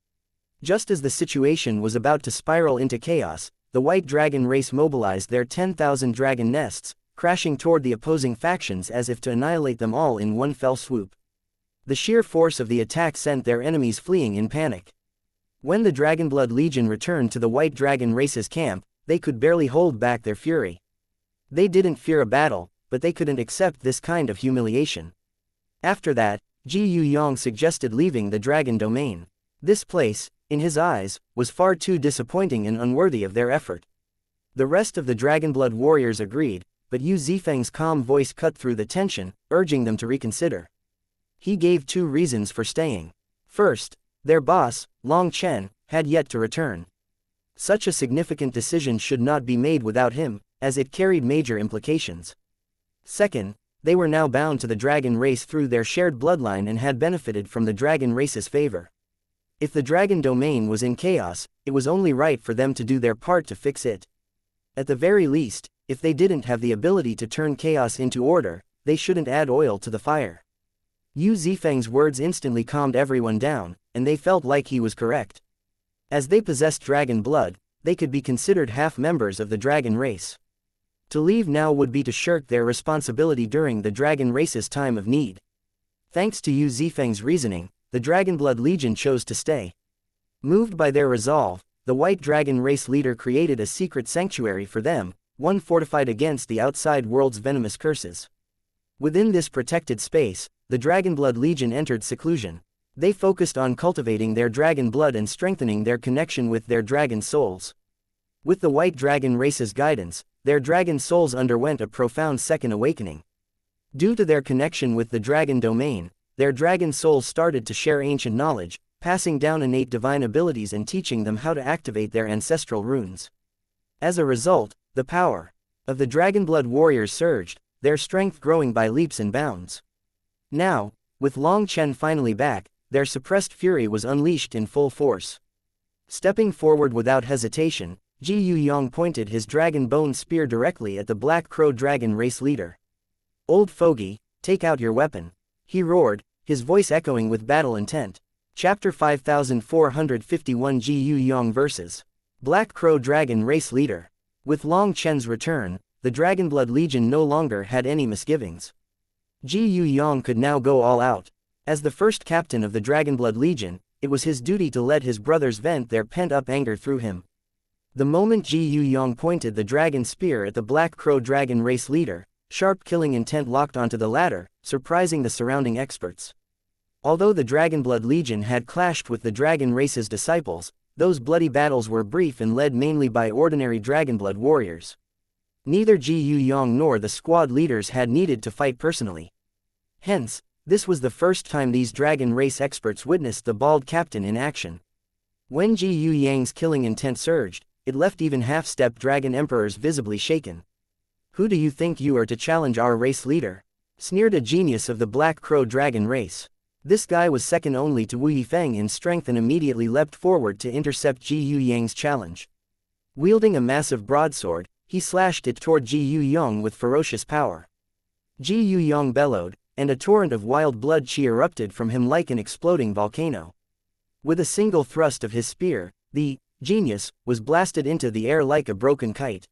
Just as the situation was about to spiral into chaos, the White Dragon race mobilized their 10,000 dragon nests, crashing toward the opposing factions as if to annihilate them all in one fell swoop. The sheer force of the attack sent their enemies fleeing in panic. When the Dragonblood Legion returned to the White Dragon race's camp, they could barely hold back their fury. They didn't fear a battle, but they couldn't accept this kind of humiliation. After that, Ji Yu suggested leaving the Dragon Domain. This place, in his eyes, was far too disappointing and unworthy of their effort. The rest of the Dragonblood warriors agreed, but Yu Zifeng's calm voice cut through the tension, urging them to reconsider. He gave 2 reasons for staying. First, their boss, Long Chen, had yet to return. Such a significant decision should not be made without him, as it carried major implications. Second, they were now bound to the dragon race through their shared bloodline and had benefited from the dragon race's favor. If the dragon domain was in chaos, it was only right for them to do their part to fix it. At the very least, if they didn't have the ability to turn chaos into order, they shouldn't add oil to the fire. Yu Zifeng's words instantly calmed everyone down, and they felt like he was correct. As they possessed dragon blood, they could be considered half members of the dragon race. To leave now would be to shirk their responsibility during the dragon race's time of need. Thanks to Yu Zifeng's reasoning, the Dragonblood Legion chose to stay. Moved by their resolve, the White Dragon race leader created a secret sanctuary for them, one fortified against the outside world's venomous curses. Within this protected space, the Dragonblood Legion entered seclusion. They focused on cultivating their dragon blood and strengthening their connection with their dragon souls. With the White Dragon race's guidance, their dragon souls underwent a profound second awakening. Due to their connection with the dragon domain, their dragon souls started to share ancient knowledge, passing down innate divine abilities and teaching them how to activate their ancestral runes. As a result, the power of the Dragonblood warriors surged, their strength growing by leaps and bounds. Now, with Long Chen finally back, their suppressed fury was unleashed in full force. Stepping forward without hesitation, Ji Yu pointed his dragon bone spear directly at the Black Crow Dragon race leader. "Old fogey, take out your weapon," he roared, his voice echoing with battle intent. Chapter 5451 Ji Yu vs. Black Crow Dragon race leader. With Long Chen's return, the Dragonblood Legion no longer had any misgivings. Ji Yu could now go all out. As the first captain of the Dragonblood Legion, it was his duty to let his brothers vent their pent-up anger through him. The moment Ji Yu pointed the dragon spear at the Black Crow Dragon race leader, sharp killing intent locked onto the latter, surprising the surrounding experts. Although the Dragonblood Legion had clashed with the dragon race's disciples, those bloody battles were brief and led mainly by ordinary Dragonblood warriors. Neither Ji Yu nor the squad leaders had needed to fight personally. Hence, this was the first time these dragon race experts witnessed the bald captain in action. When Ji Yu's killing intent surged, it left even half-stepped dragon emperors visibly shaken. "Who do you think you are to challenge our race leader?" sneered a genius of the Black Crow Dragon race. This guy was second only to Wu Yifeng in strength and immediately leapt forward to intercept Ji Yu's challenge. Wielding a massive broadsword, he slashed it toward Ji Yu with ferocious power. Ji Yu bellowed, and a torrent of wild blood chi erupted from him like an exploding volcano. With a single thrust of his spear, the genius was blasted into the air like a broken kite.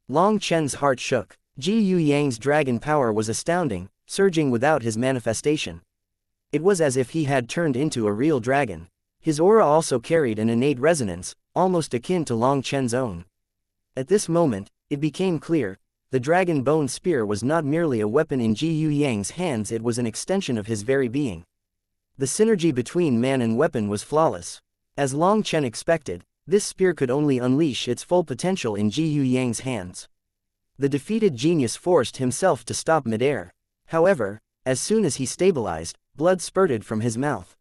Long Chen's heart shook. Ji Yu's dragon power was astounding, surging without his manifestation. It was as if he had turned into a real dragon. His aura also carried an innate resonance, almost akin to Long Chen's own. At this moment, it became clear, the dragon bone spear was not merely a weapon in Ji Yu's hands, it was an extension of his very being. The synergy between man and weapon was flawless. As Long Chen expected, this spear could only unleash its full potential in Ji Yu's hands. The defeated genius forced himself to stop midair. However, as soon as he stabilized, blood spurted from his mouth.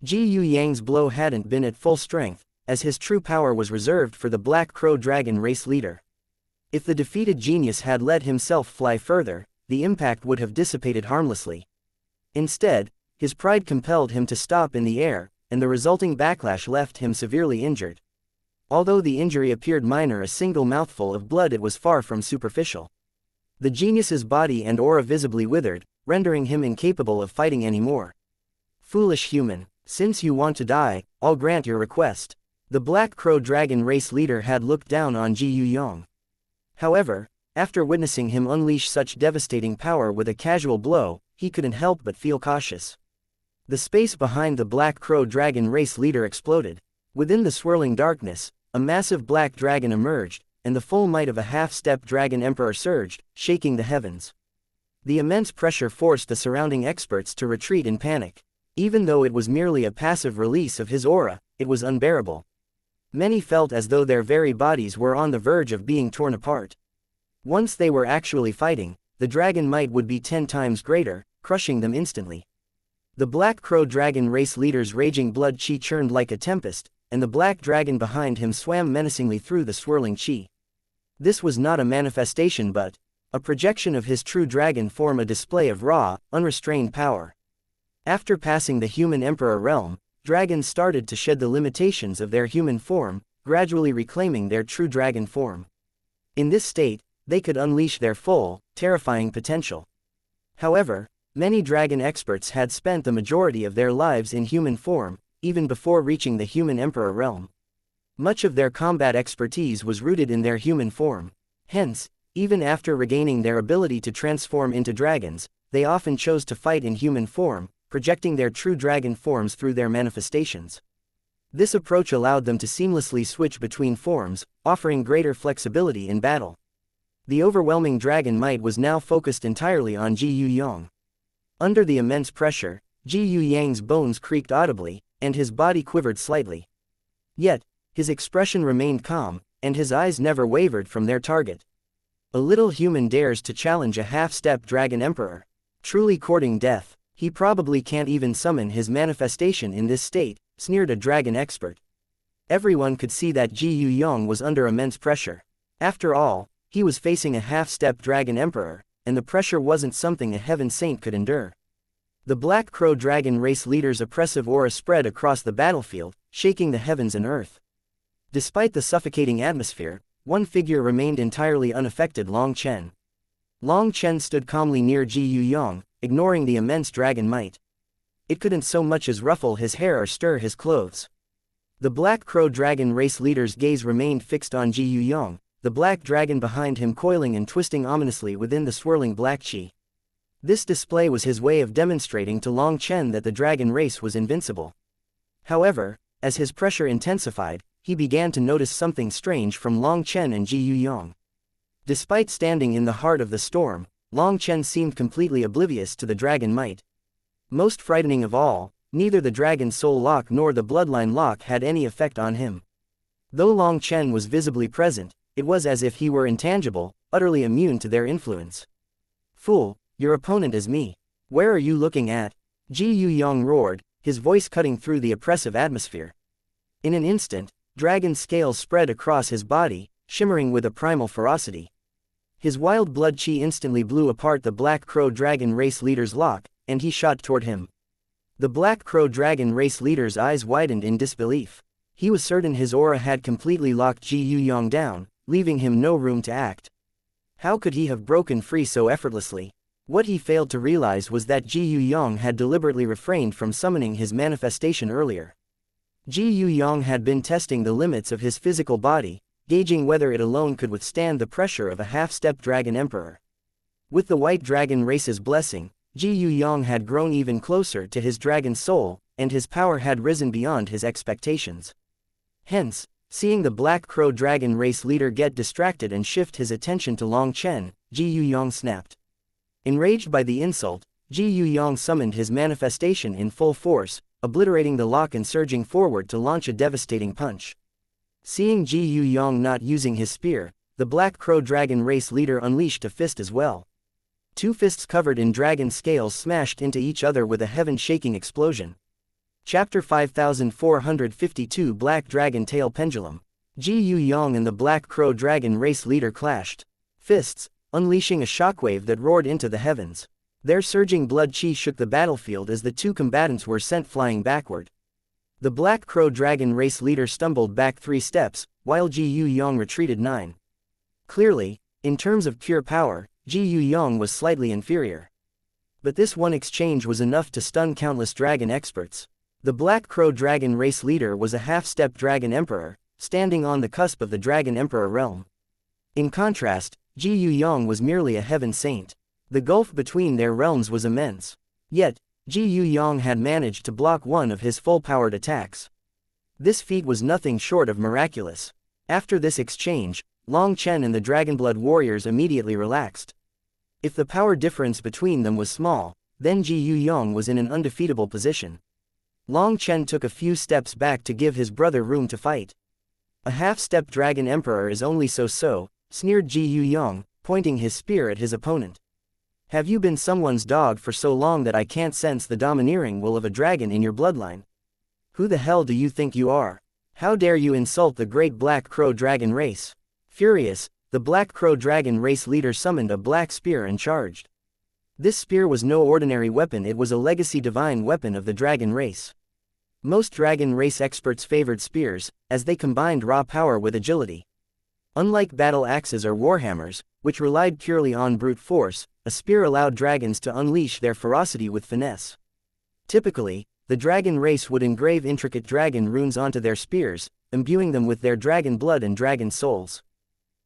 Ji Yu's blow hadn't been at full strength, as his true power was reserved for the Black Crow Dragon race leader. If the defeated genius had let himself fly further, the impact would have dissipated harmlessly. Instead, his pride compelled him to stop in the air, and the resulting backlash left him severely injured. Although the injury appeared minor, a single mouthful of blood, it was far from superficial. The genius's body and aura visibly withered, rendering him incapable of fighting anymore. Foolish human, since you want to die, I'll grant your request. The Black Crow Dragon race leader had looked down on Ji Yuyong. However, after witnessing him unleash such devastating power with a casual blow, he couldn't help but feel cautious. The space behind the Black Crow Dragon race leader exploded. Within the swirling darkness, a massive black dragon emerged, and the full might of a half-step dragon emperor surged, shaking the heavens. The immense pressure forced the surrounding experts to retreat in panic. Even though it was merely a passive release of his aura, it was unbearable. Many felt as though their very bodies were on the verge of being torn apart. Once they were actually fighting, the dragon might would be 10 times greater, crushing them instantly. The Black Crow Dragon race leader's raging blood chi churned like a tempest, and the black dragon behind him swam menacingly through the swirling chi. This was not a manifestation but a projection of his true dragon form, a display of raw, unrestrained power. After passing the human emperor realm, dragons started to shed the limitations of their human form, gradually reclaiming their true dragon form. In this state, they could unleash their full, terrifying potential. However, many dragon experts had spent the majority of their lives in human form, even before reaching the human emperor realm. Much of their combat expertise was rooted in their human form. Hence, even after regaining their ability to transform into dragons, they often chose to fight in human form, projecting their true dragon forms through their manifestations. This approach allowed them to seamlessly switch between forms, offering greater flexibility in battle. The overwhelming dragon might was now focused entirely on Ji Yuyong. Under the immense pressure, Ji Yuyang's bones creaked audibly, and his body quivered slightly. Yet, his expression remained calm, and his eyes never wavered from their target. A little human dares to challenge a half-step dragon emperor. Truly courting death, he probably can't even summon his manifestation in this state, sneered a dragon expert. Everyone could see that Ji Yuyong was under immense pressure. After all, he was facing a half-step dragon emperor, and the pressure wasn't something a heaven saint could endure. The Black Crow Dragon race leader's oppressive aura spread across the battlefield, shaking the heavens and earth. Despite the suffocating atmosphere, one figure remained entirely unaffected: Long Chen. Long Chen stood calmly near Ji Yuyong, ignoring the immense dragon might. It couldn't so much as ruffle his hair or stir his clothes. The Black Crow Dragon race leader's gaze remained fixed on Ji Yuyong, the black dragon behind him coiling and twisting ominously within the swirling black chi. This display was his way of demonstrating to Long Chen that the dragon race was invincible. However, as his pressure intensified, he began to notice something strange from Long Chen and Ji Yuyong. Despite standing in the heart of the storm, Long Chen seemed completely oblivious to the dragon might. Most frightening of all, neither the dragon soul lock nor the bloodline lock had any effect on him. Though Long Chen was visibly present, it was as if he were intangible, utterly immune to their influence. Fool, your opponent is me. Where are you looking at? Ji Yuyong roared, his voice cutting through the oppressive atmosphere. In an instant, dragon scales spread across his body, shimmering with a primal ferocity. His wild blood chi instantly blew apart the Black Crow Dragon race leader's lock, and he shot toward him. The Black Crow Dragon race leader's eyes widened in disbelief. He was certain his aura had completely locked Ji Yuyong down, leaving him no room to act. How could he have broken free so effortlessly? What he failed to realize was that Ji Yuyong had deliberately refrained from summoning his manifestation earlier. Ji Yuyong had been testing the limits of his physical body, gauging whether it alone could withstand the pressure of a half-step dragon emperor. With the white dragon race's blessing, Ji Yuyong had grown even closer to his dragon soul, and his power had risen beyond his expectations. Hence, seeing the Black Crow Dragon race leader get distracted and shift his attention to Long Chen, Ji Yuyong snapped. Enraged by the insult, Ji Yuyong summoned his manifestation in full force, obliterating the lock and surging forward to launch a devastating punch. Seeing Ji Yuyong not using his spear, the Black Crow Dragon race leader unleashed a fist as well. Two fists covered in dragon scales smashed into each other with a heaven-shaking explosion. Chapter 5452 Black Dragon Tail Pendulum. Ji Yuyong and the Black Crow Dragon race leader clashed. Fists, unleashing a shockwave that roared into the heavens. Their surging blood chi shook the battlefield as the two combatants were sent flying backward. The Black Crow Dragon race leader stumbled back 3 steps, while Ji Yuyong retreated 9. Clearly, in terms of pure power, Ji Yuyong was slightly inferior. But this one exchange was enough to stun countless dragon experts. The Black Crow dragon race leader was a half-step dragon emperor, standing on the cusp of the dragon emperor realm. In contrast, Ji Yuyong was merely a heaven saint. The gulf between their realms was immense. Yet, Ji Yuyong had managed to block one of his full-powered attacks. This feat was nothing short of miraculous. After this exchange, Long Chen and the Dragonblood warriors immediately relaxed. If the power difference between them was small, then Ji Yuyong was in an undefeatable position. Long Chen took a few steps back to give his brother room to fight. A half-step dragon emperor is only so, sneered Ji Yuyong, pointing his spear at his opponent. Have you been someone's dog for so long that I can't sense the domineering will of a dragon in your bloodline? Who the hell do you think you are? How dare you insult the great Black Crow dragon race? Furious, the Black Crow dragon race leader summoned a black spear and charged. This spear was no ordinary weapon, it was a legacy divine weapon of the dragon race. Most dragon race experts favored spears, as they combined raw power with agility. Unlike battle axes or warhammers, which relied purely on brute force, a spear allowed dragons to unleash their ferocity with finesse. Typically, the dragon race would engrave intricate dragon runes onto their spears, imbuing them with their dragon blood and dragon souls.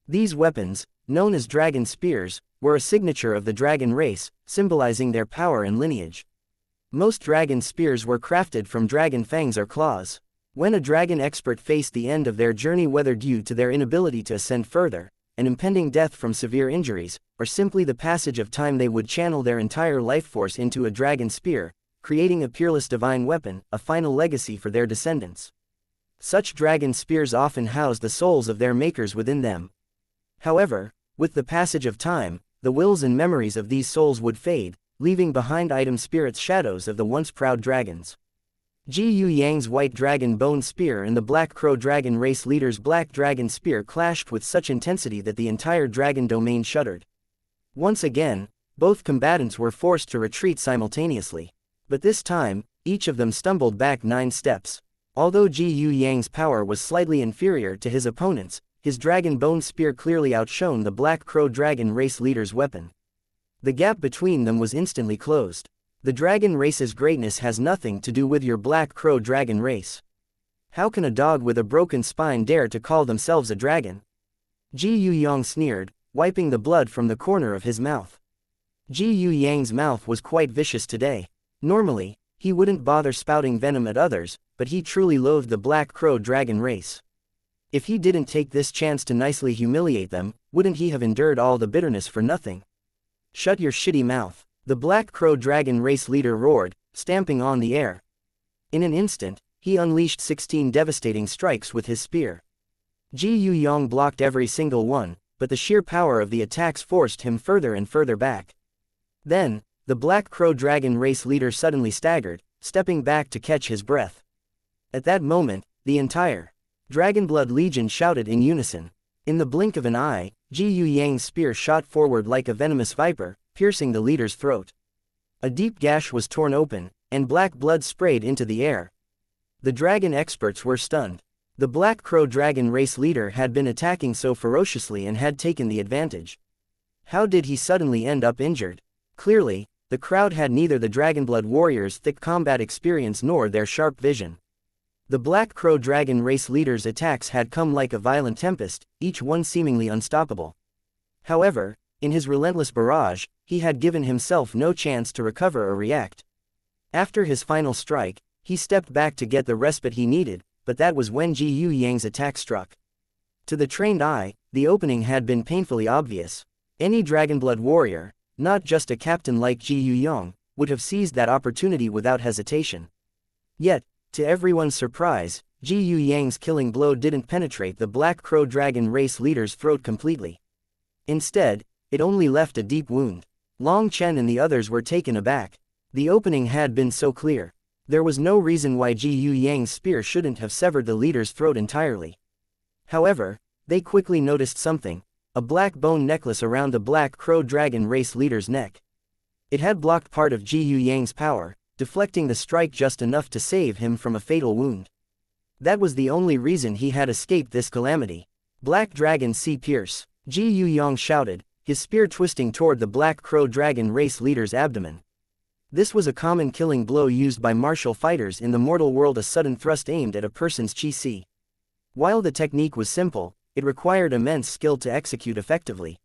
These weapons, known as dragon spears, were a signature of the dragon race, symbolizing their power and lineage. Most dragon spears were crafted from dragon fangs or claws. When a dragon expert faced the end of their journey, whether due to their inability to ascend further, an impending death from severe injuries, or simply the passage of time, they would channel their entire life force into a dragon spear, creating a peerless divine weapon, a final legacy for their descendants. Such dragon spears often house the souls of their makers within them. However, with the passage of time, the wills and memories of these souls would fade, leaving behind item spirits shadows of the once proud dragons. Ji Yuyang's white dragon bone spear and the Black Crow dragon race leader's black dragon spear clashed with such intensity that the entire dragon domain shuddered. Once again, both combatants were forced to retreat simultaneously. But this time, each of them stumbled back 9 steps. Although Ji Yuyang's power was slightly inferior to his opponent's, his dragon bone spear clearly outshone the Black Crow dragon race leader's weapon. The gap between them was instantly closed. The dragon race's greatness has nothing to do with your Black Crow dragon race. How can a dog with a broken spine dare to call themselves a dragon? Ji Yuyang sneered, wiping the blood from the corner of his mouth. Ji Yuyang's mouth was quite vicious today. Normally, he wouldn't bother spouting venom at others, but he truly loathed the Black Crow dragon race. If he didn't take this chance to nicely humiliate them, wouldn't he have endured all the bitterness for nothing? Shut your shitty mouth, the Black Crow dragon race leader roared, stamping on the air. In an instant, he unleashed 16 devastating strikes with his spear. Ji Yuyang blocked every single one, but the sheer power of the attacks forced him further and further back. Then, the Black Crow dragon race leader suddenly staggered, stepping back to catch his breath. At that moment, the entire Dragonblood Legion shouted in unison. In the blink of an eye, Ji Yuyang's spear shot forward like a venomous viper, piercing the leader's throat. A deep gash was torn open, and black blood sprayed into the air. The dragon experts were stunned. The Black Crow dragon race leader had been attacking so ferociously and had taken the advantage. How did he suddenly end up injured? Clearly, the crowd had neither the Dragonblood warriors' thick combat experience nor their sharp vision. The Black Crow dragon race leader's attacks had come like a violent tempest, each one seemingly unstoppable. However, in his relentless barrage, he had given himself no chance to recover or react. After his final strike, he stepped back to get the respite he needed, but that was when Ji Yuyang's attack struck. To the trained eye, the opening had been painfully obvious. Any Dragonblood warrior, not just a captain like Ji Yuyang, would have seized that opportunity without hesitation. Yet, to everyone's surprise, Ji Yuyang's killing blow didn't penetrate the Black Crow dragon race leader's throat completely. Instead, it only left a deep wound. Long Chen and the others were taken aback. The opening had been so clear. There was no reason why Ji Yuyang's spear shouldn't have severed the leader's throat entirely. However, they quickly noticed something: a black bone necklace around the Black Crow dragon race leader's neck. It had blocked part of Ji Yuyang's power, deflecting the strike just enough to save him from a fatal wound. That was the only reason he had escaped this calamity. Black Dragon See Pierce, Ji Yuyang shouted, his spear twisting toward the Black Crow dragon race leader's abdomen. This was a common killing blow used by martial fighters in the mortal world, a sudden thrust aimed at a person's qi. While the technique was simple, it required immense skill to execute effectively.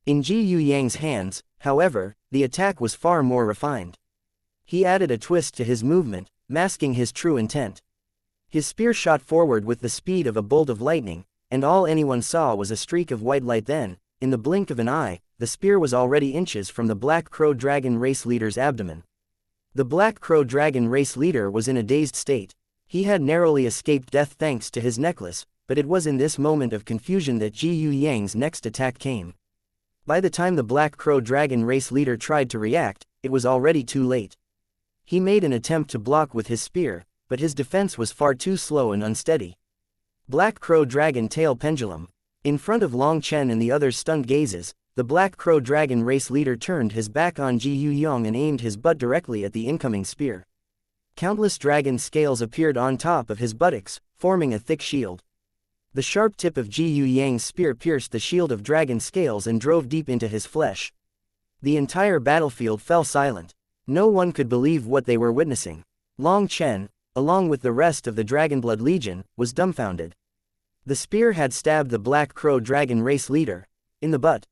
In Ji Yu Yang's hands, however, the attack was far more refined. He added a twist to his movement, masking his true intent. His spear shot forward with the speed of a bolt of lightning, and all anyone saw was a streak of white light. Then, in the blink of an eye, the spear was already inches from the Black Crow Dragon race leader's abdomen. The Black Crow Dragon race leader was in a dazed state. He had narrowly escaped death thanks to his necklace, but it was in this moment of confusion that Ji Yu Yang's next attack came. By the time the Black Crow Dragon race leader tried to react, it was already too late. He made an attempt to block with his spear, but his defense was far too slow and unsteady. Black Crow Dragon Tail Pendulum. In front of Long Chen and the others' stunned gazes, the Black Crow Dragon race leader turned his back on Ji Yu Yang and aimed his butt directly at the incoming spear. Countless dragon scales appeared on top of his buttocks, forming a thick shield. The sharp tip of Ji Yu Yang's spear pierced the shield of dragon scales and drove deep into his flesh. The entire battlefield fell silent. No one could believe what they were witnessing. Long Chen, along with the rest of the Dragonblood Legion, was dumbfounded. The spear had stabbed the Black Crow Dragon race leader in the butt.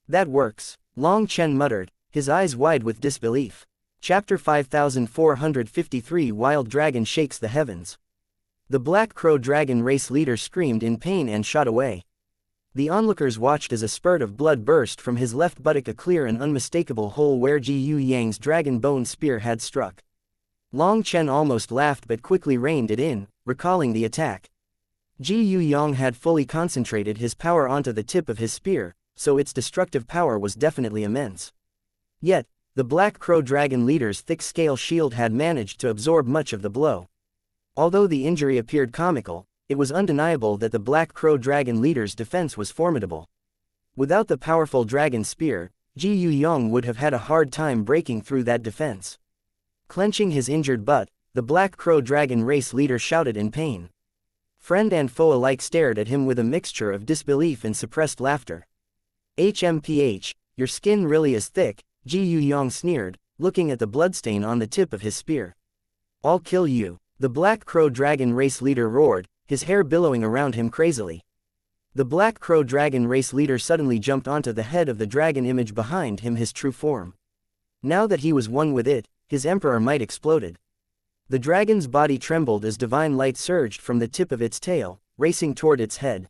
That works, Long Chen muttered, his eyes wide with disbelief. Chapter 5453 Wild Dragon Shakes the Heavens. The Black Crow Dragon race leader screamed in pain and shot away. The onlookers watched as a spurt of blood burst from his left buttock, a clear and unmistakable hole where Ji Yu Yang's dragon bone spear had struck. Long Chen almost laughed but quickly reined it in, recalling the attack. Ji Yu Yang had fully concentrated his power onto the tip of his spear, so its destructive power was definitely immense. Yet, the Black Crow Dragon leader's thick scale shield had managed to absorb much of the blow. Although the injury appeared comical, it was undeniable that the Black Crow Dragon leader's defense was formidable. Without the powerful dragon spear, Ji Yu Yang would have had a hard time breaking through that defense. Clenching his injured butt, the Black Crow Dragon race leader shouted in pain. Friend and foe alike stared at him with a mixture of disbelief and suppressed laughter. HMPH, your skin really is thick, Ji Yu Yang sneered, looking at the bloodstain on the tip of his spear. I'll kill you, the Black Crow Dragon race leader roared, his hair billowing around him crazily. The Black Crow Dragon race leader suddenly jumped onto the head of the dragon image behind him, his true form. Now that he was one with it, his emperor might exploded. The dragon's body trembled as divine light surged from the tip of its tail, racing toward its head.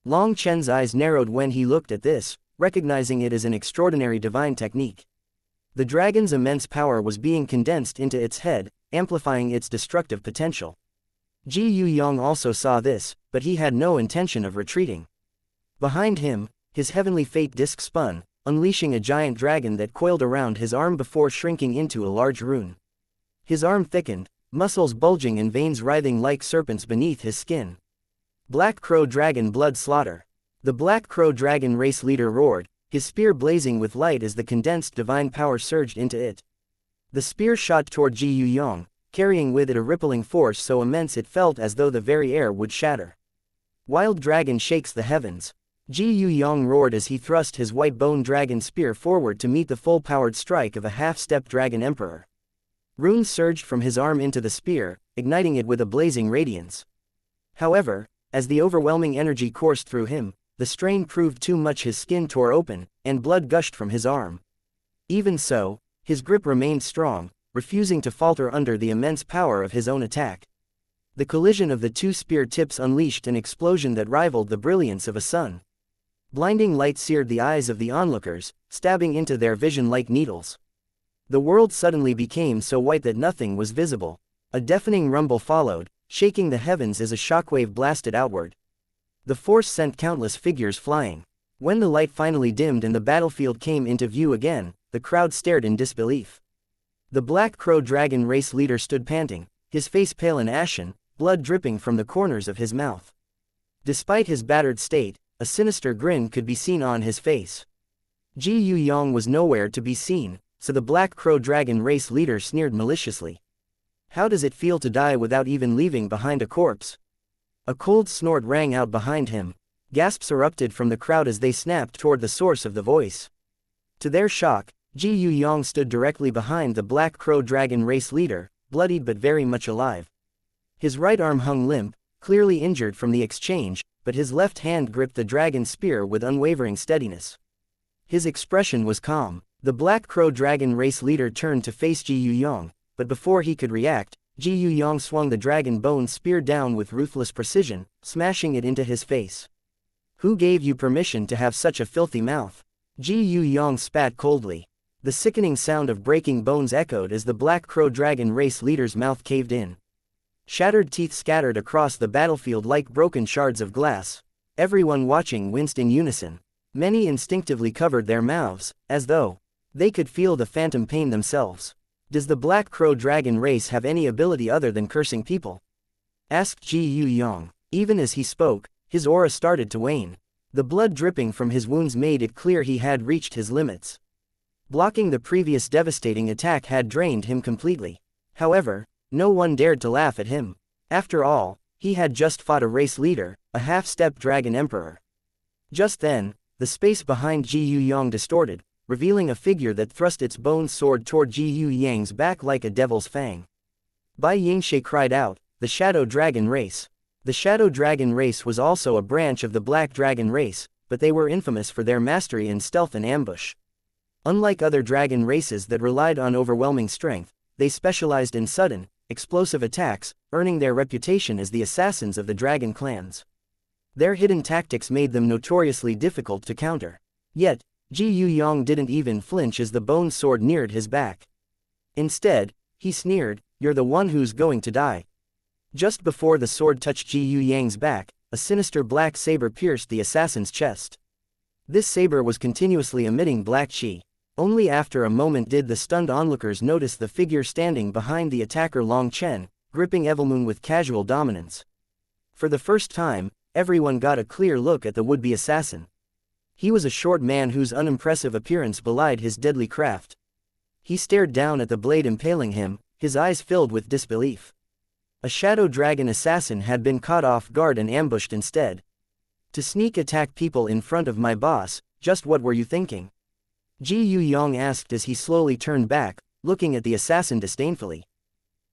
Long Chen's eyes narrowed when he looked at this, recognizing it as an extraordinary divine technique. The dragon's immense power was being condensed into its head, amplifying its destructive potential. Ji Yu Yang also saw this, but he had no intention of retreating. Behind him, his heavenly fate disc spun, unleashing a giant dragon that coiled around his arm before shrinking into a large rune. His arm thickened, muscles bulging and veins writhing like serpents beneath his skin. Black Crow Dragon Blood Slaughter. The Black Crow Dragon race leader roared, his spear blazing with light as the condensed divine power surged into it. The spear shot toward Ji Yu Yang, carrying with it a rippling force so immense it felt as though the very air would shatter. Wild Dragon Shakes the Heavens. Ji Yu Yang roared as he thrust his white bone dragon spear forward to meet the full-powered strike of a half-step dragon emperor. Runes surged from his arm into the spear, igniting it with a blazing radiance. However, as the overwhelming energy coursed through him, the strain proved too much. His skin tore open, and blood gushed from his arm. Even so, his grip remained strong, refusing to falter under the immense power of his own attack. The collision of the two spear tips unleashed an explosion that rivaled the brilliance of a sun. Blinding light seared the eyes of the onlookers, stabbing into their vision like needles. The world suddenly became so white that nothing was visible. A deafening rumble followed, shaking the heavens as a shockwave blasted outward. The force sent countless figures flying. When the light finally dimmed and the battlefield came into view again, the crowd stared in disbelief. The Black Crow Dragon race leader stood panting, his face pale and ashen, blood dripping from the corners of his mouth. Despite his battered state, a sinister grin could be seen on his face. Ji Yu Yang was nowhere to be seen, so the Black Crow Dragon race leader sneered maliciously. How does it feel to die without even leaving behind a corpse? A cold snort rang out behind him. Gasps erupted from the crowd as they snapped toward the source of the voice. To their shock, Ji Yu Yang stood directly behind the Black Crow Dragon race leader, bloodied but very much alive. His right arm hung limp, clearly injured from the exchange, but his left hand gripped the dragon spear with unwavering steadiness. His expression was calm. The Black Crow Dragon race leader turned to face Ji Yu Yang, but before he could react, Ji Yu Yang swung the dragon bone spear down with ruthless precision, smashing it into his face. Who gave you permission to have such a filthy mouth? Ji Yu Yang spat coldly. The sickening sound of breaking bones echoed as the Black Crow Dragon race leader's mouth caved in. Shattered teeth scattered across the battlefield like broken shards of glass. Everyone watching winced in unison. Many instinctively covered their mouths, as though they could feel the phantom pain themselves. Does the Black Crow Dragon race have any ability other than cursing people? Asked Ji Yu Yang. Even as he spoke, his aura started to wane. The blood dripping from his wounds made it clear he had reached his limits. Blocking the previous devastating attack had drained him completely. However, no one dared to laugh at him. After all, he had just fought a race leader, a half-step dragon emperor. Just then, the space behind Ji Yu Yang distorted, revealing a figure that thrust its bone sword toward Ji Yu Yang's back like a devil's fang. Bai Yingxie cried out, "The Shadow Dragon race." The Shadow Dragon race was also a branch of the Black Dragon race, but they were infamous for their mastery in stealth and ambush. Unlike other dragon races that relied on overwhelming strength, they specialized in sudden, explosive attacks, earning their reputation as the assassins of the dragon clans. Their hidden tactics made them notoriously difficult to counter. Yet, Ji Yu Yang didn't even flinch as the bone sword neared his back. Instead, he sneered, "You're the one who's going to die." Just before the sword touched Ji Yu Yang's back, a sinister black saber pierced the assassin's chest. This saber was continuously emitting black chi. Only after a moment did the stunned onlookers notice the figure standing behind the attacker Long Chen, gripping Evilmoon with casual dominance. For the first time, everyone got a clear look at the would-be assassin. He was a short man whose unimpressive appearance belied his deadly craft. He stared down at the blade impaling him, his eyes filled with disbelief. A shadow dragon assassin had been caught off guard and ambushed instead. To sneak attack people in front of my boss, just what were you thinking? Ji Yu Yang asked as he slowly turned back, looking at the assassin disdainfully.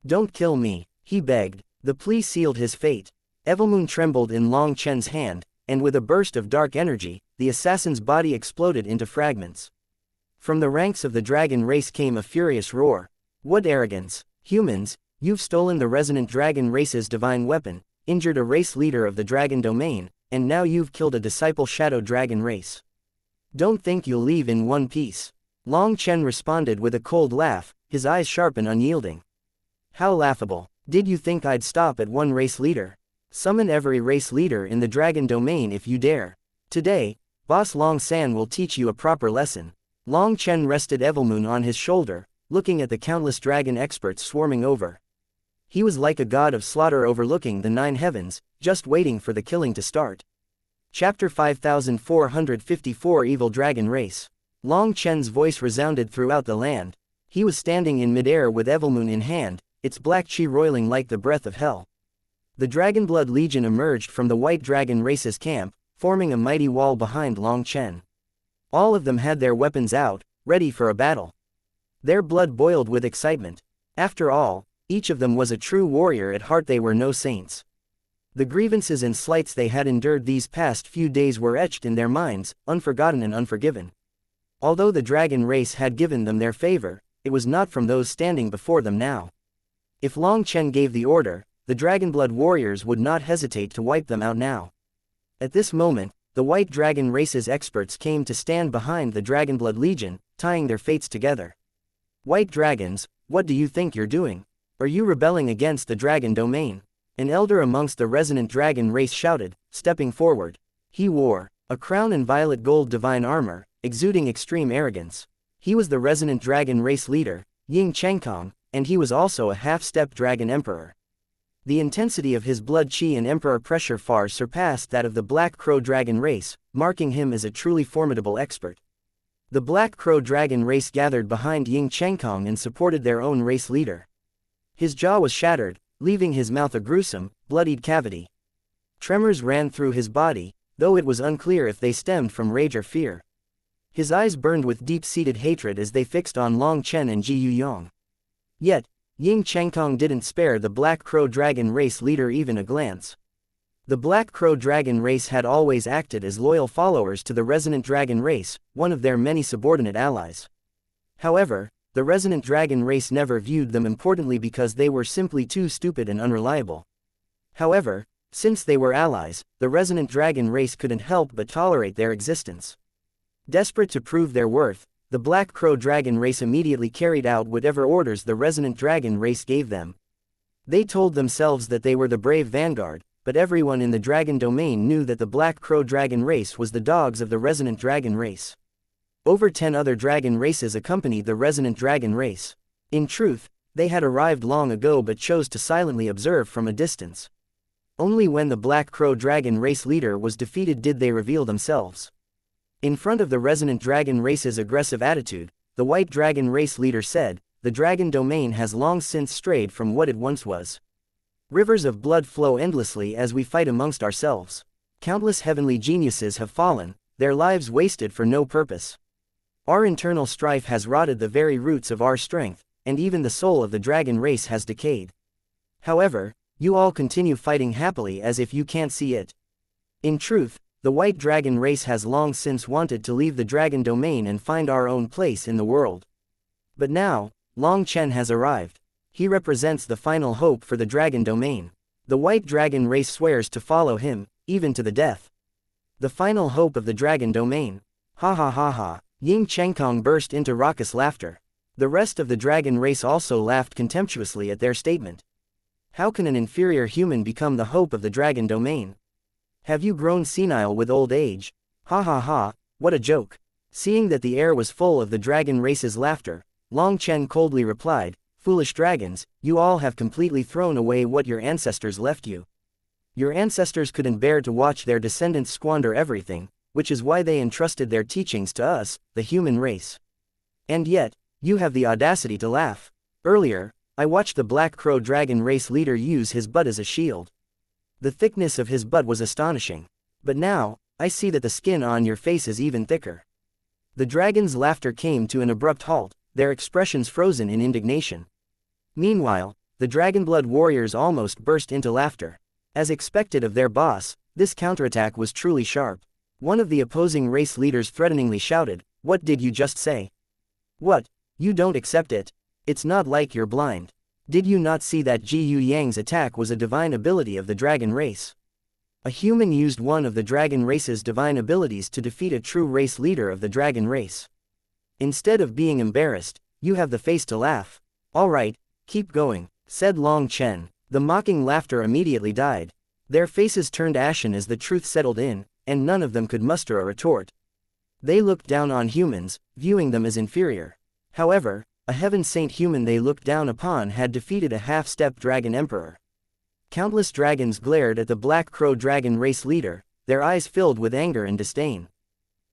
"Don't kill me," he begged. The plea sealed his fate. Evilmoon trembled in Long Chen's hand, and with a burst of dark energy, the assassin's body exploded into fragments. From the ranks of the dragon race came a furious roar. "What arrogance! Humans, you've stolen the resonant dragon race's divine weapon, injured a race leader of the dragon domain, and now you've killed a disciple shadow dragon race. Don't think you'll leave in one piece." Long Chen responded with a cold laugh, his eyes sharp and unyielding. "How laughable. Did you think I'd stop at one race leader? Summon every race leader in the dragon domain if you dare. Today, Boss Long San will teach you a proper lesson." Long Chen rested Evilmoon on his shoulder, looking at the countless dragon experts swarming over. He was like a god of slaughter overlooking the 9 heavens, just waiting for the killing to start. Chapter 5454 Evil Dragon Race. Long Chen's voice resounded throughout the land. He was standing in midair with Evilmoon in hand, its black chi roiling like the breath of hell. The Dragonblood Legion emerged from the White Dragon Race's camp, forming a mighty wall behind Long Chen. All of them had their weapons out, ready for a battle. Their blood boiled with excitement. After all, each of them was a true warrior at heart. They were no saints. The grievances and slights they had endured these past few days were etched in their minds, unforgotten and unforgiven. Although the dragon race had given them their favor, it was not from those standing before them now. If Long Chen gave the order, the Dragonblood warriors would not hesitate to wipe them out now. At this moment, the White Dragon race's experts came to stand behind the Dragonblood Legion, tying their fates together. "White dragons, what do you think you're doing? Are you rebelling against the dragon domain?" An elder amongst the resonant dragon race shouted, stepping forward. He wore a crown and violet gold divine armor, exuding extreme arrogance. He was the resonant dragon race leader, Ying Chengkong, and he was also a half-step dragon emperor. The intensity of his blood chi and emperor pressure far surpassed that of the Black Crow Dragon race, marking him as a truly formidable expert. The Black Crow Dragon race gathered behind Ying Chengkong and supported their own race leader. His jaw was shattered, leaving his mouth a gruesome, bloodied cavity. Tremors ran through his body, though it was unclear if they stemmed from rage or fear. His eyes burned with deep-seated hatred as they fixed on Long Chen and Ji Yuyong. Yet, Ying Chengkong didn't spare the Black Crow Dragon race leader even a glance. The Black Crow Dragon race had always acted as loyal followers to the Resonant Dragon race, one of their many subordinate allies. However, the Resonant Dragon race never viewed them importantly because they were simply too stupid and unreliable. However, since they were allies, the Resonant Dragon race couldn't help but tolerate their existence. Desperate to prove their worth, the Black Crow Dragon race immediately carried out whatever orders the Resonant Dragon race gave them. They told themselves that they were the brave vanguard, but everyone in the Dragon domain knew that the Black Crow Dragon race was the dogs of the Resonant Dragon race. Over 10 other dragon races accompanied the Resonant Dragon race. In truth, they had arrived long ago but chose to silently observe from a distance. Only when the Black Crow Dragon race leader was defeated did they reveal themselves. In front of the Resonant Dragon race's aggressive attitude, the White Dragon race leader said, "The Dragon domain has long since strayed from what it once was. Rivers of blood flow endlessly as we fight amongst ourselves. Countless heavenly geniuses have fallen, their lives wasted for no purpose. Our internal strife has rotted the very roots of our strength, and even the soul of the dragon race has decayed. However, you all continue fighting happily as if you can't see it. In truth, the White Dragon race has long since wanted to leave the Dragon domain and find our own place in the world. But now, Long Chen has arrived. He represents the final hope for the Dragon domain. The White Dragon race swears to follow him, even to the death. The final hope of the Dragon domain. Ha ha ha ha." Ying Chengkong burst into raucous laughter. The rest of the Dragon race also laughed contemptuously at their statement. How can an inferior human become the hope of the Dragon domain? Have you grown senile with old age? Ha ha ha, what a joke. Seeing that the air was full of the Dragon race's laughter, Long Chen coldly replied, "Foolish dragons, you all have completely thrown away what your ancestors left you. Your ancestors couldn't bear to watch their descendants squander everything, which is why they entrusted their teachings to us, the human race. And yet, you have the audacity to laugh. Earlier, I watched the Black Crow Dragon race leader use his butt as a shield. The thickness of his butt was astonishing. But now, I see that the skin on your face is even thicker." The dragon's laughter came to an abrupt halt, their expressions frozen in indignation. Meanwhile, the Dragonblood warriors almost burst into laughter. As expected of their boss, this counterattack was truly sharp. One of the opposing race leaders threateningly shouted, "What did you just say? What? You don't accept it? It's not like you're blind. Did you not see that Ji Yu Yang's attack was a divine ability of the dragon race? A human used one of the dragon race's divine abilities to defeat a true race leader of the dragon race. Instead of being embarrassed, you have the face to laugh. All right, keep going," said Long Chen. The mocking laughter immediately died. Their faces turned ashen as the truth settled in, and none of them could muster a retort. They looked down on humans, viewing them as inferior. However, a heaven saint human they looked down upon had defeated a half-step dragon emperor. Countless dragons glared at the Black Crow Dragon race leader, their eyes filled with anger and disdain.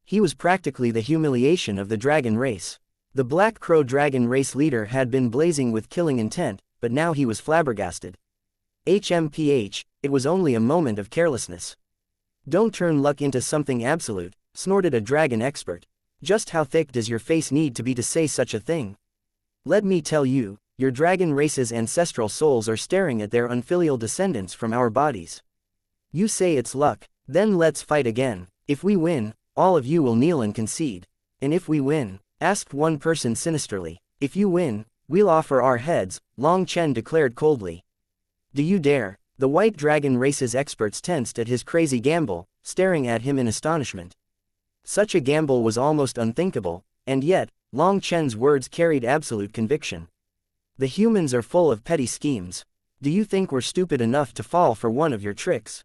He was practically the humiliation of the dragon race. The Black Crow Dragon race leader had been blazing with killing intent, but now he was flabbergasted. HMPH, it was only a moment of carelessness. "Don't turn luck into something absolute," snorted a dragon expert. "Just how thick does your face need to be to say such a thing? Let me tell you, your dragon race's ancestral souls are staring at their unfilial descendants from our bodies. You say it's luck, then let's fight again. If we win, all of you will kneel and concede. And if we win," asked one person sinisterly. "If you win, we'll offer our heads," Long Chen declared coldly. "Do you dare?" The White Dragon race's experts tensed at his crazy gamble, staring at him in astonishment. Such a gamble was almost unthinkable, and yet, Long Chen's words carried absolute conviction. "The humans are full of petty schemes. Do you think we're stupid enough to fall for one of your tricks?"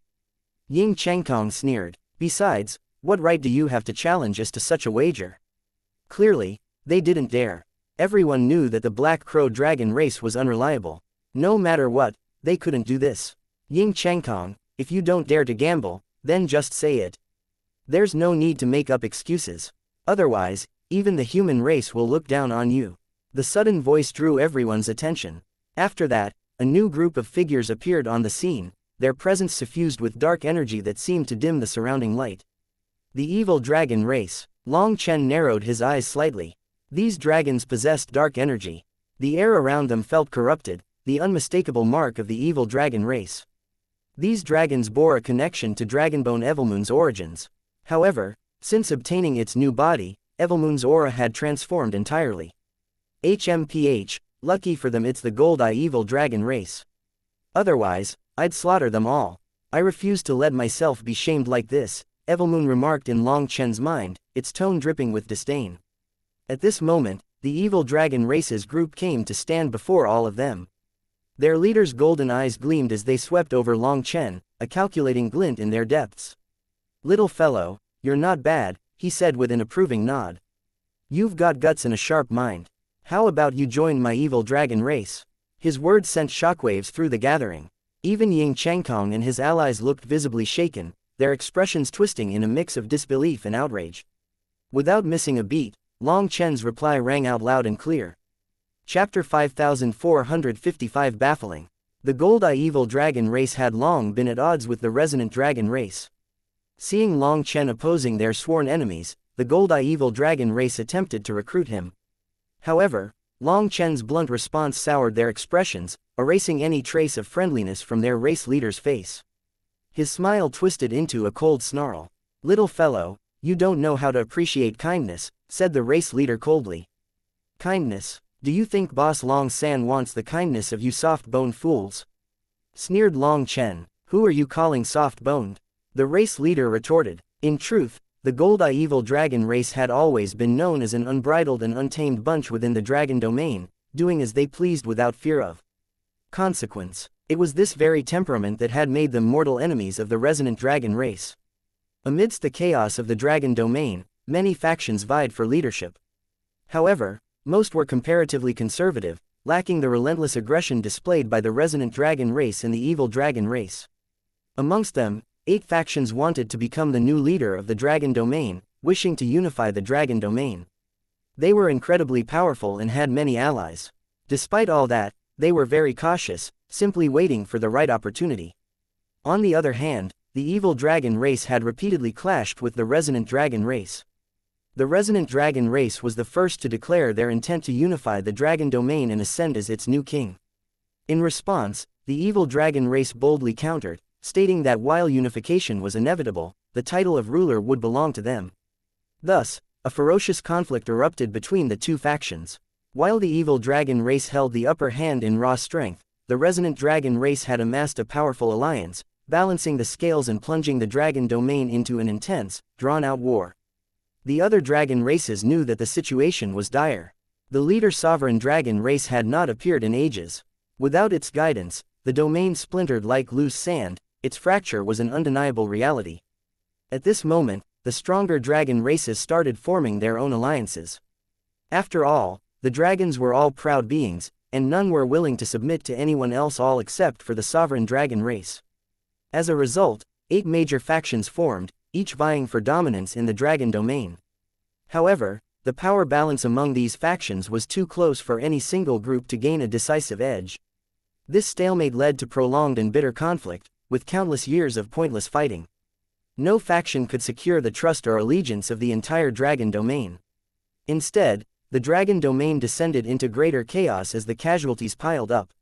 Ying Chengkong sneered. "Besides, what right do you have to challenge us to such a wager?" Clearly, they didn't dare. Everyone knew that the Black Crow Dragon race was unreliable. No matter what, they couldn't do this. "Ying Chengkong, if you don't dare to gamble, then just say it. There's no need to make up excuses. Otherwise, even the human race will look down on you." The sudden voice drew everyone's attention. After that, a new group of figures appeared on the scene, their presence suffused with dark energy that seemed to dim the surrounding light. The evil dragon race. Long Chen narrowed his eyes slightly. These dragons possessed dark energy. The air around them felt corrupted, the unmistakable mark of the evil dragon race. These dragons bore a connection to Dragonbone Evilmoon's origins. However, since obtaining its new body, Evilmoon's aura had transformed entirely. HMPH, lucky for them it's the Gold-Eye Evil Dragon race. Otherwise, I'd slaughter them all. I refuse to let myself be shamed like this, Evilmoon remarked in Long Chen's mind, its tone dripping with disdain. At this moment, the Evil Dragon race's group came to stand before all of them. Their leaders' golden eyes gleamed as they swept over Long Chen, a calculating glint in their depths. Little fellow, you're not bad, he said with an approving nod. You've got guts and a sharp mind. How about you join my evil dragon race? His words sent shockwaves through the gathering. Even Ying Changkong and his allies looked visibly shaken, their expressions twisting in a mix of disbelief and outrage. Without missing a beat, Long Chen's reply rang out loud and clear. Chapter 5455 Baffling. The Gold-Eye Evil Dragon race had long been at odds with the Resonant Dragon race. Seeing Long Chen opposing their sworn enemies, the Gold-Eye Evil Dragon race attempted to recruit him. However, Long Chen's blunt response soured their expressions, erasing any trace of friendliness from their race leader's face. His smile twisted into a cold snarl. Little fellow, you don't know how to appreciate kindness, said the race leader coldly. Kindness? Do you think Boss Long San wants the kindness of you soft-boned fools? Sneered Long Chen. Who are you calling soft-boned? The race leader retorted. In truth, the Gold-Eye Evil Dragon race had always been known as an unbridled and untamed bunch within the dragon domain, doing as they pleased without fear of consequence. It was this very temperament that had made them mortal enemies of the Resonant Dragon race. Amidst the chaos of the dragon domain, many factions vied for leadership. However, most were comparatively conservative, lacking the relentless aggression displayed by the Resonant Dragon race and the Evil Dragon race. Amongst them, 8 factions wanted to become the new leader of the dragon domain, wishing to unify the dragon domain. They were incredibly powerful and had many allies. Despite all that, they were very cautious, simply waiting for the right opportunity. On the other hand, the Evil Dragon race had repeatedly clashed with the Resonant Dragon race. The Resonant Dragon race was the first to declare their intent to unify the dragon domain and ascend as its new king. In response, the Evil Dragon race boldly countered, stating that while unification was inevitable, the title of ruler would belong to them. Thus, a ferocious conflict erupted between the two factions. While the Evil Dragon race held the upper hand in raw strength, the Resonant Dragon race had amassed a powerful alliance, balancing the scales and plunging the dragon domain into an intense, drawn-out war. The other dragon races knew that the situation was dire. The leader Sovereign Dragon race had not appeared in ages. Without its guidance, the domain splintered like loose sand. Its fracture was an undeniable reality. At this moment, the stronger dragon races started forming their own alliances. After all, the dragons were all proud beings, and none were willing to submit to anyone else all except for the sovereign dragon race. As a result, 8 major factions formed, each vying for dominance in the dragon domain. However, the power balance among these factions was too close for any single group to gain a decisive edge. This stalemate led to prolonged and bitter conflict, with countless years of pointless fighting. No faction could secure the trust or allegiance of the entire dragon domain. Instead, the dragon domain descended into greater chaos as the casualties piled up.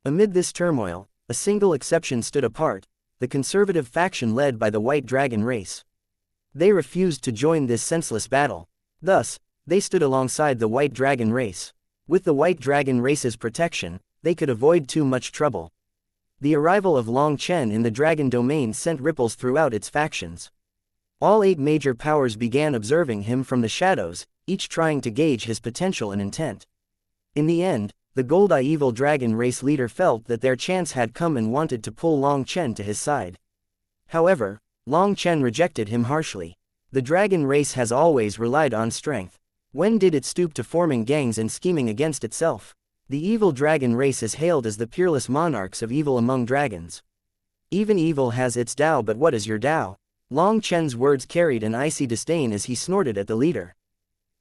Amid this turmoil, a single exception stood apart, the conservative faction led by the White Dragon race. They refused to join this senseless battle. Thus, they stood alongside the White Dragon race. With the White Dragon race's protection, they could avoid too much trouble. The arrival of Long Chen in the dragon domain sent ripples throughout its factions. All 8 major powers began observing him from the shadows, each trying to gauge his potential and intent. In the end, the Gold-Eye Evil Dragon race leader felt that their chance had come and wanted to pull Long Chen to his side. However, Long Chen rejected him harshly. The dragon race has always relied on strength. When did it stoop to forming gangs and scheming against itself? The Evil Dragon race is hailed as the peerless monarchs of evil among dragons. Even evil has its Tao, but what is your Tao? Long Chen's words carried an icy disdain as he snorted at the leader.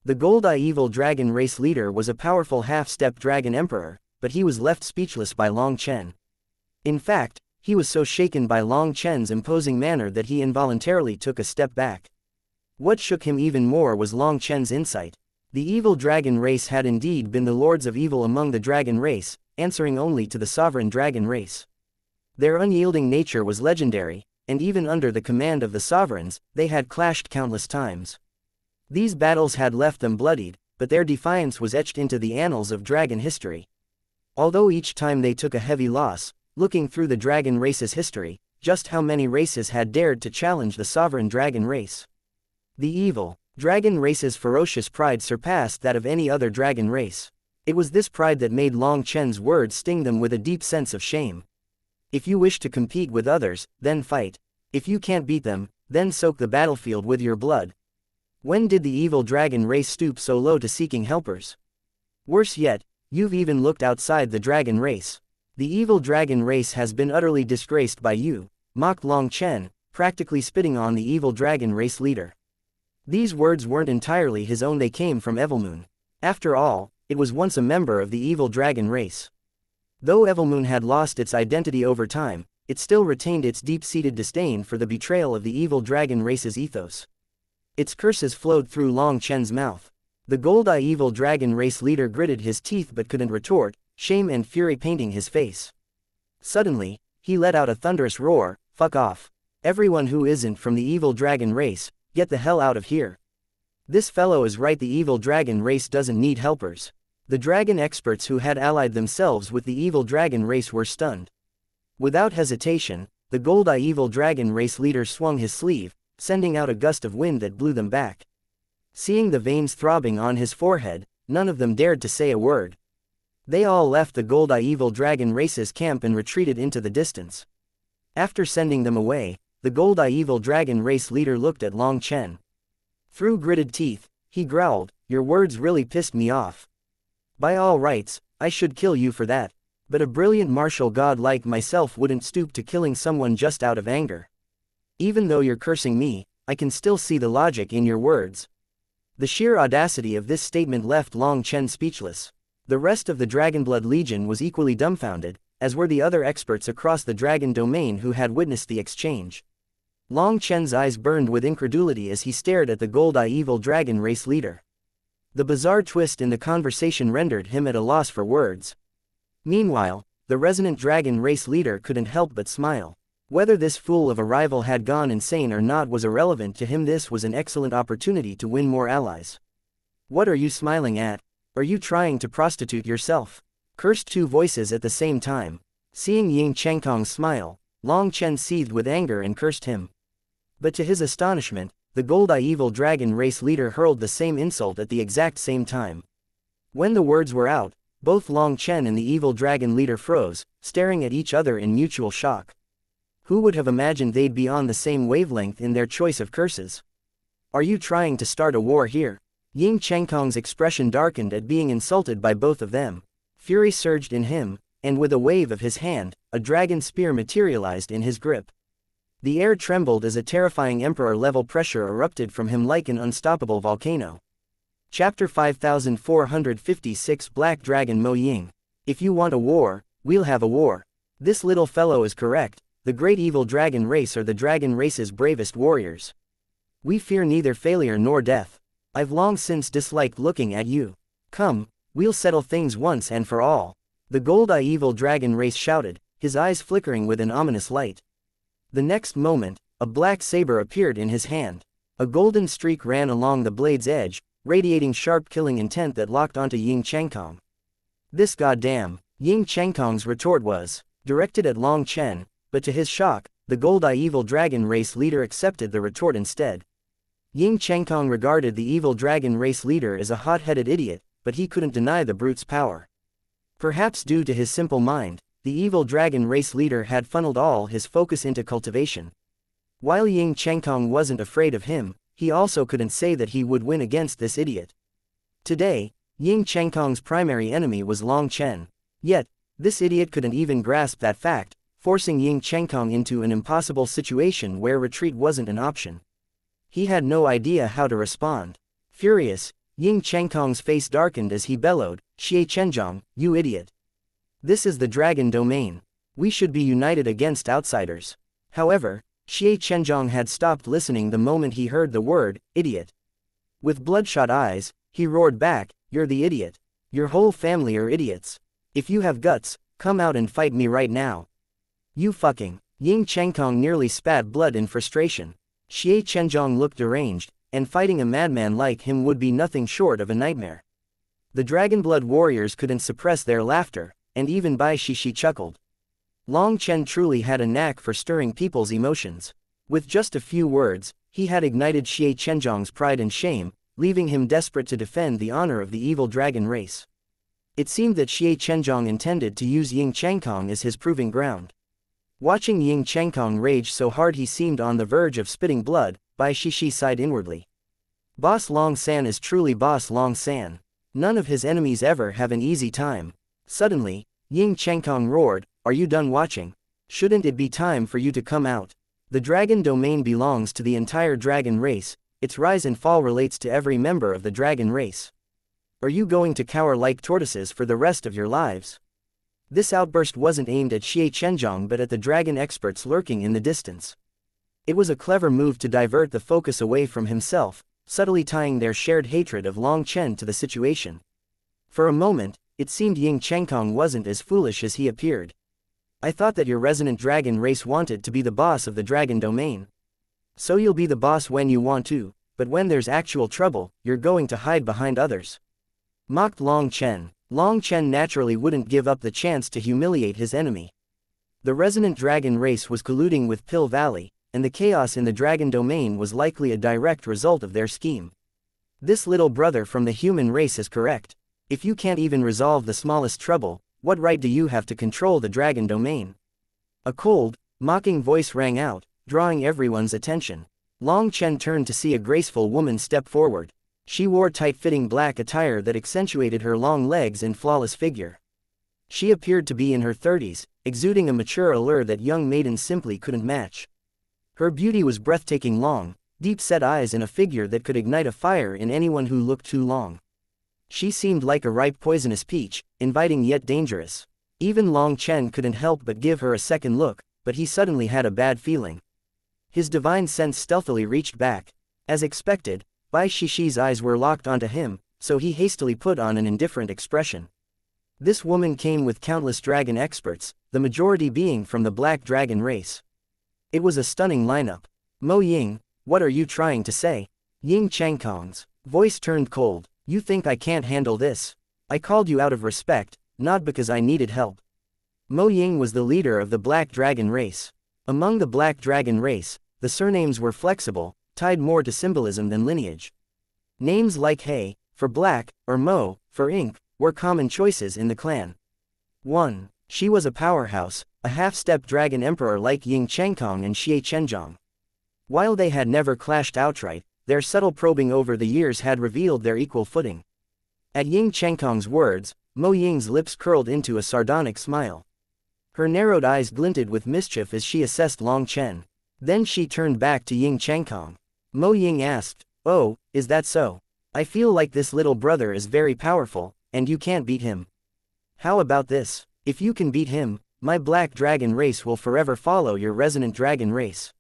The Gold-Eye Evil Dragon race leader was a powerful half-step dragon emperor, but he was left speechless by Long Chen. In fact, he was so shaken by Long Chen's imposing manner that he involuntarily took a step back. What shook him even more was Long Chen's insight. The evil dragon race had indeed been the lords of evil among the dragon race, answering only to the sovereign dragon race. Their unyielding nature was legendary, and even under the command of the sovereigns, they had clashed countless times. These battles had left them bloodied, but their defiance was etched into the annals of dragon history. Although each time they took a heavy loss, looking through the dragon race's history, just how many races had dared to challenge the sovereign dragon race? The evil dragon race's ferocious pride surpassed that of any other dragon race. It was this pride that made Long Chen's words sting them with a deep sense of shame. If you wish to compete with others, then fight. If you can't beat them, then soak the battlefield with your blood. When did the evil dragon race stoop so low to seeking helpers? Worse yet, you've even looked outside the dragon race. The evil dragon race has been utterly disgraced by you, mocked Long Chen, practically spitting on the evil dragon race leader. These words weren't entirely his own, they came from Evilmoon. After all, it was once a member of the evil dragon race. Though Evilmoon had lost its identity over time, it still retained its deep-seated disdain for the betrayal of the evil dragon race's ethos. Its curses flowed through Long Chen's mouth. The Gold-Eye evil dragon race leader gritted his teeth but couldn't retort, shame and fury painting his face. Suddenly, he let out a thunderous roar, "Fuck off. Everyone who isn't from the evil dragon race, get the hell out of here." This fellow is right, the evil dragon race doesn't need helpers. The dragon experts who had allied themselves with the evil dragon race were stunned. Without hesitation, the Gold-Eye evil dragon race leader swung his sleeve, sending out a gust of wind that blew them back. Seeing the veins throbbing on his forehead, none of them dared to say a word. They all left the Gold-Eye evil dragon race's camp and retreated into the distance. After sending them away, the Gold-Eye evil dragon race leader looked at Long Chen. Through gritted teeth, he growled, "Your words really pissed me off. By all rights, I should kill you for that, but a brilliant martial god like myself wouldn't stoop to killing someone just out of anger. Even though you're cursing me, I can still see the logic in your words." The sheer audacity of this statement left Long Chen speechless. The rest of the Dragonblood Legion was equally dumbfounded, as were the other experts across the dragon domain who had witnessed the exchange. Long Chen's eyes burned with incredulity as he stared at the Gold-Eye evil dragon race leader. The bizarre twist in the conversation rendered him at a loss for words. Meanwhile, the resonant dragon race leader couldn't help but smile. Whether this fool of a rival had gone insane or not was irrelevant to him. This was an excellent opportunity to win more allies. "What are you smiling at? Are you trying to prostitute yourself?" cursed two voices at the same time. Seeing Ying Chengkong's smile, Long Chen seethed with anger and cursed him. But to his astonishment, the Gold-Eye evil dragon race leader hurled the same insult at the exact same time. When the words were out, both Long Chen and the evil dragon leader froze, staring at each other in mutual shock. Who would have imagined they'd be on the same wavelength in their choice of curses? "Are you trying to start a war here?" Ying Chengkong's expression darkened at being insulted by both of them. Fury surged in him, and with a wave of his hand, a dragon spear materialized in his grip. The air trembled as a terrifying emperor-level pressure erupted from him like an unstoppable volcano. Chapter 5456 Black Dragon Mo Ying. "If you want a war, we'll have a war. This little fellow is correct. The great evil dragon race are the dragon race's bravest warriors. We fear neither failure nor death. I've long since disliked looking at you. Come, we'll settle things once and for all." The Gold-Eye evil dragon race shouted, his eyes flickering with an ominous light. The next moment, a black saber appeared in his hand. A golden streak ran along the blade's edge, radiating sharp killing intent that locked onto Ying Chengkong. "This goddamn," Ying Chengkong's retort was, directed at Long Chen, but to his shock, the Gold-Eye evil dragon race leader accepted the retort instead. Ying Chengkong regarded the evil dragon race leader as a hot-headed idiot, but he couldn't deny the brute's power. Perhaps due to his simple mind, the evil dragon race leader had funneled all his focus into cultivation. While Ying Chengkong wasn't afraid of him, he also couldn't say that he would win against this idiot. Today, Ying Chengkong's primary enemy was Long Chen. Yet, this idiot couldn't even grasp that fact, forcing Ying Chengkong into an impossible situation where retreat wasn't an option. He had no idea how to respond. Furious, Ying Chengkong's face darkened as he bellowed, "Xie Chenjiang, you idiot! This is the dragon domain. We should be united against outsiders." However, Xianxia had stopped listening the moment he heard the word, idiot. With bloodshot eyes, he roared back, "You're the idiot. Your whole family are idiots. If you have guts, come out and fight me right now." "You fucking." Ying Chengkong nearly spat blood in frustration. Xianxia looked deranged, and fighting a madman like him would be nothing short of a nightmare. The Dragonblood warriors couldn't suppress their laughter, and even Bai Shishi chuckled. Long Chen truly had a knack for stirring people's emotions. With just a few words, he had ignited Xianxia's pride and shame, leaving him desperate to defend the honor of the evil dragon race. It seemed that Xianxia intended to use Ying Chengkong as his proving ground. Watching Ying Chengkong rage so hard he seemed on the verge of spitting blood, Bai Shishi sighed inwardly. Boss Long San is truly Boss Long San. None of his enemies ever have an easy time. Suddenly, Ying Chengkong roared, "Are you done watching? Shouldn't it be time for you to come out? The dragon domain belongs to the entire dragon race, its rise and fall relates to every member of the dragon race. Are you going to cower like tortoises for the rest of your lives?" This outburst wasn't aimed at Xianxia but at the dragon experts lurking in the distance. It was a clever move to divert the focus away from himself, subtly tying their shared hatred of Long Chen to the situation. For a moment, it seemed Ying Chengkong wasn't as foolish as he appeared. "I thought that your resonant dragon race wanted to be the boss of the dragon domain. So you'll be the boss when you want to, but when there's actual trouble, you're going to hide behind others," mocked Long Chen. Long Chen naturally wouldn't give up the chance to humiliate his enemy. The resonant dragon race was colluding with Pill Valley, and the chaos in the dragon domain was likely a direct result of their scheme. This little brother from the human race is correct. If you can't even resolve the smallest trouble, what right do you have to control the dragon domain? A cold, mocking voice rang out, drawing everyone's attention. Long Chen turned to see a graceful woman step forward. She wore tight-fitting black attire that accentuated her long legs and flawless figure. She appeared to be in her 30s, exuding a mature allure that young maidens simply couldn't match. Her beauty was breathtaking, long, deep-set eyes and a figure that could ignite a fire in anyone who looked too long. She seemed like a ripe poisonous peach, inviting yet dangerous. Even Long Chen couldn't help but give her a second look, but he suddenly had a bad feeling. His divine sense stealthily reached back. As expected, Bai Shishi's eyes were locked onto him, so he hastily put on an indifferent expression. This woman came with countless dragon experts, the majority being from the black dragon race. It was a stunning lineup. "Mo Ying, what are you trying to say?" Ying Chengkong's voice turned cold. "You think I can't handle this? I called you out of respect, not because I needed help." Mo Ying was the leader of the black dragon race. Among the black dragon race, the surnames were flexible, tied more to symbolism than lineage. Names like He, for black, or Mo, for ink, were common choices in the clan. 1. She was a powerhouse, a half-step dragon emperor like Ying Chengkong and Xianxia. While they had never clashed outright, their subtle probing over the years had revealed their equal footing. At Ying Chengkong's words, Mo Ying's lips curled into a sardonic smile. Her narrowed eyes glinted with mischief as she assessed Long Chen. Then she turned back to Ying Chengkong. Mo Ying asked, "Oh, is that so? I feel like this little brother is very powerful, and you can't beat him. How about this? If you can beat him, my black dragon race will forever follow your resonant dragon race."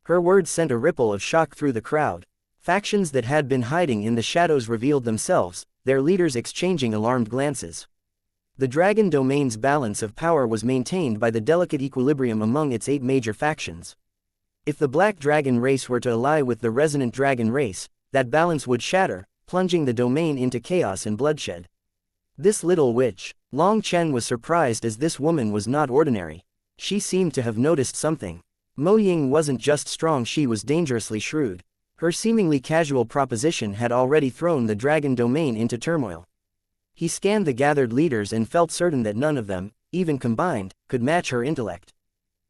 Her words sent a ripple of shock through the crowd. Factions that had been hiding in the shadows revealed themselves, their leaders exchanging alarmed glances. The dragon domain's balance of power was maintained by the delicate equilibrium among its 8 major factions. If the black dragon race were to ally with the resonant dragon race, that balance would shatter, plunging the domain into chaos and bloodshed. This little witch, Long Chen was surprised as this woman was not ordinary. She seemed to have noticed something. Mo Ying wasn't just strong, she was dangerously shrewd. Her seemingly casual proposition had already thrown the dragon domain into turmoil. He scanned the gathered leaders and felt certain that none of them, even combined, could match her intellect.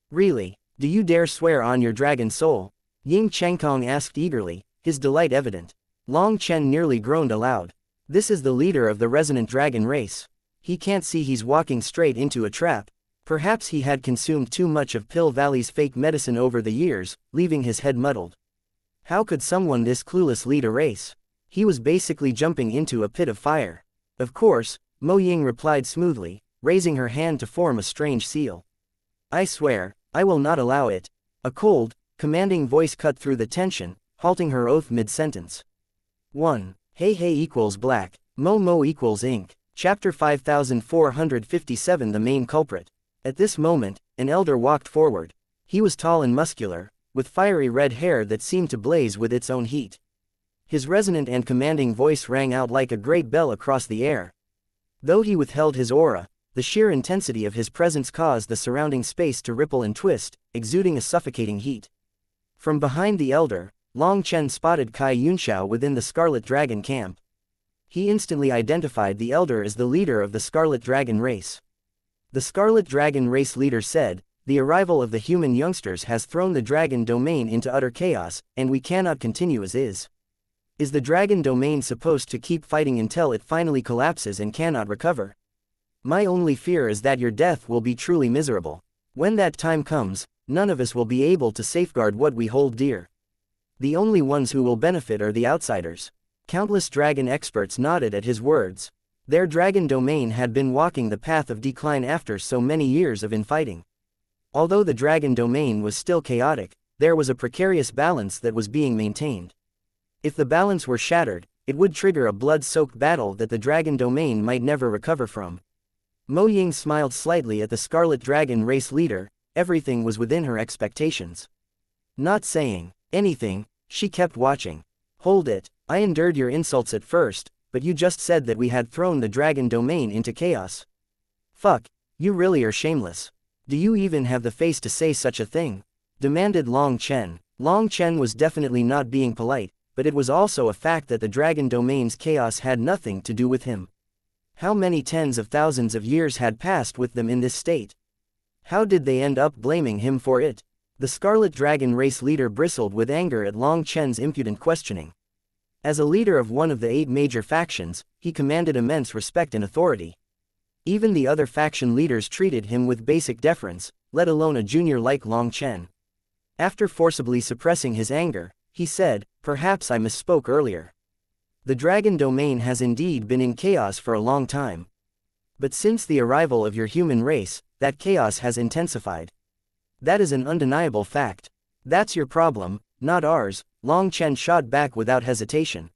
"Really? Do you dare swear on your dragon soul?" Ying Chengkong asked eagerly, his delight evident. Long Chen nearly groaned aloud. This is the leader of the resonant dragon race. He can't see he's walking straight into a trap. Perhaps he had consumed too much of Pill Valley's fake medicine over the years, leaving his head muddled. How could someone this clueless lead a race? He was basically jumping into a pit of fire. Of course, Mo Ying replied smoothly, raising her hand to form a strange seal. "I swear, I will not allow it." A cold, Commanding voice cut through the tension, halting her oath mid-sentence. 1. Hey hey equals black, mo mo equals ink. Chapter 5457. The main culprit. At this moment, an elder walked forward. He was tall and muscular, with fiery red hair that seemed to blaze with its own heat. His resonant and commanding voice rang out like a great bell across the air. Though he withheld his aura, the sheer intensity of his presence caused the surrounding space to ripple and twist, exuding a suffocating heat. From behind the elder, Long Chen spotted Xianxia within the Scarlet Dragon camp. He instantly identified the elder as the leader of the Scarlet Dragon race. The Scarlet Dragon race leader said, "The arrival of the human youngsters has thrown the dragon domain into utter chaos, and we cannot continue as is. Is the dragon domain supposed to keep fighting until it finally collapses and cannot recover? My only fear is that your death will be truly miserable. When that time comes, none of us will be able to safeguard what we hold dear. The only ones who will benefit are the outsiders." Countless dragon experts nodded at his words. Their dragon domain had been walking the path of decline after so many years of infighting. Although the dragon domain was still chaotic, there was a precarious balance that was being maintained. If the balance were shattered, it would trigger a blood-soaked battle that the dragon domain might never recover from. Mo Ying smiled slightly at the Scarlet Dragon race leader. Everything was within her expectations. Not saying anything, she kept watching. "Hold it, I endured your insults at first, but you just said that we had thrown the dragon domain into chaos. Fuck, you really are shameless. Do you even have the face to say such a thing?" demanded Long Chen. Long Chen was definitely not being polite, but it was also a fact that the dragon domain's chaos had nothing to do with him. How many tens of thousands of years had passed with them in this state? How did they end up blaming him for it? The Scarlet Dragon race leader bristled with anger at Long Chen's impudent questioning. As a leader of one of the 8 major factions, he commanded immense respect and authority. Even the other faction leaders treated him with basic deference, let alone a junior like Long Chen. After forcibly suppressing his anger, he said, "Perhaps I misspoke earlier. The dragon domain has indeed been in chaos for a long time. But since the arrival of your human race, that chaos has intensified. That is an undeniable fact. That's your problem, not ours," Long Chen shot back without hesitation.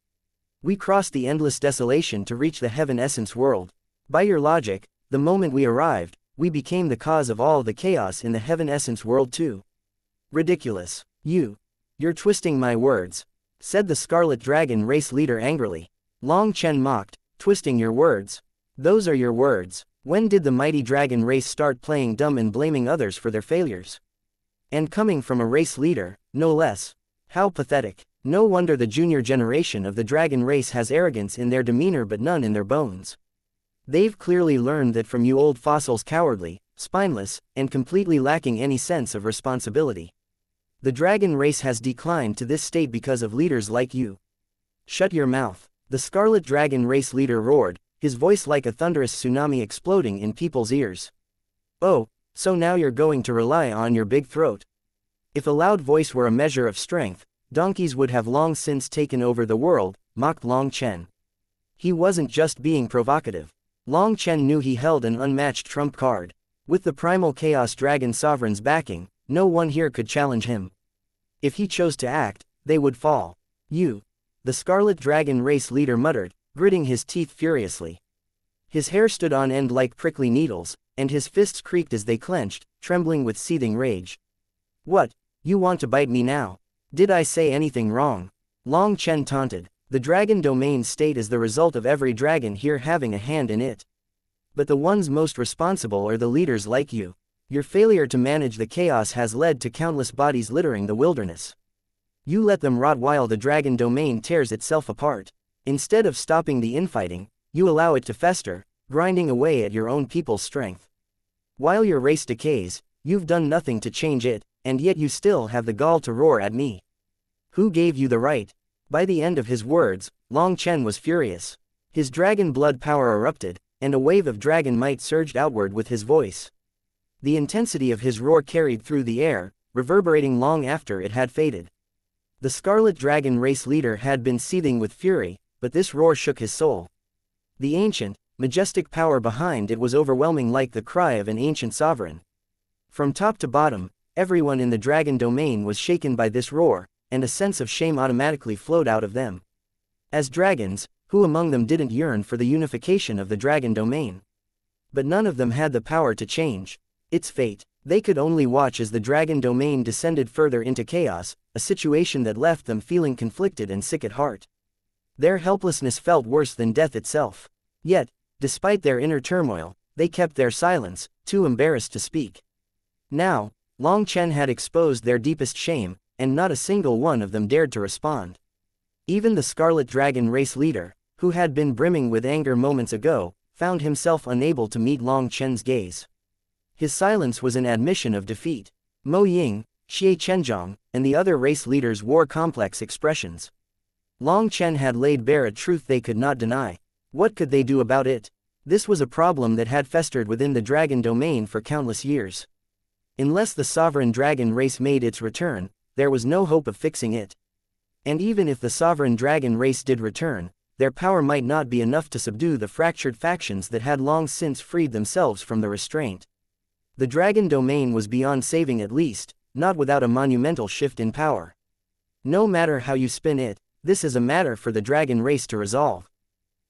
"We crossed the endless desolation to reach the Heaven Essence world. By your logic, the moment we arrived, we became the cause of all the chaos in the Heaven Essence world too." "Ridiculous. You're twisting my words," said the Scarlet Dragon race leader angrily. Long Chen mocked, "Twisting your words? Those are your words. When did the mighty dragon race start playing dumb and blaming others for their failures? And coming from a race leader, no less. How pathetic. No wonder the junior generation of the dragon race has arrogance in their demeanor but none in their bones. They've clearly learned that from you old fossils, cowardly, spineless, and completely lacking any sense of responsibility. The dragon race has declined to this state because of leaders like you." "Shut your mouth," the Scarlet Dragon race leader roared, his voice like a thunderous tsunami exploding in people's ears. "Oh, so now you're going to rely on your big throat? If a loud voice were a measure of strength, donkeys would have long since taken over the world," mocked Long Chen. He wasn't just being provocative. Long Chen knew he held an unmatched trump card. With the primal Chaos Dragon Sovereign's backing, no one here could challenge him. If he chose to act, they would fall. "You," the Scarlet Dragon race leader muttered, gritting his teeth furiously. His hair stood on end like prickly needles, and his fists creaked as they clenched, trembling with seething rage. "What? You want to bite me now? Did I say anything wrong?" Long Chen taunted. "The dragon domain state is the result of every dragon here having a hand in it. But the ones most responsible are the leaders like you. Your failure to manage the chaos has led to countless bodies littering the wilderness. You let them rot while the dragon domain tears itself apart. Instead of stopping the infighting, you allow it to fester, grinding away at your own people's strength. While your race decays, you've done nothing to change it, and yet you still have the gall to roar at me. Who gave you the right?" By the end of his words, Long Chen was furious. His dragon blood power erupted, and a wave of dragon might surged outward with his voice. The intensity of his roar carried through the air, reverberating long after it had faded. The Scarlet Dragon race leader had been seething with fury, but this roar shook his soul. The ancient, majestic power behind it was overwhelming like the cry of an ancient sovereign. From top to bottom, Everyone in the dragon domain was shaken by this roar, and a sense of shame automatically flowed out of them. As dragons, who among them didn't yearn for the unification of the dragon domain? But none of them had the power to change its fate. They could only watch as the dragon domain descended further into chaos, a situation that left them feeling conflicted and sick at heart. Their helplessness felt worse than death itself. Yet, despite their inner turmoil, they kept their silence, too embarrassed to speak. Now, Long Chen had exposed their deepest shame, and not a single one of them dared to respond. Even the Scarlet Dragon race leader, who had been brimming with anger moments ago, found himself unable to meet Long Chen's gaze. His silence was an admission of defeat. Mo Ying, Xie Chenjiang, and the other race leaders wore complex expressions. Long Chen had laid bare a truth they could not deny. What could they do about it? This was a problem that had festered within the dragon domain for countless years. Unless the sovereign dragon race made its return, there was no hope of fixing it. And even if the sovereign dragon race did return, their power might not be enough to subdue the fractured factions that had long since freed themselves from the restraint. The dragon domain was beyond saving, at least, not without a monumental shift in power. No matter how you spin it, this is a matter for the dragon race to resolve.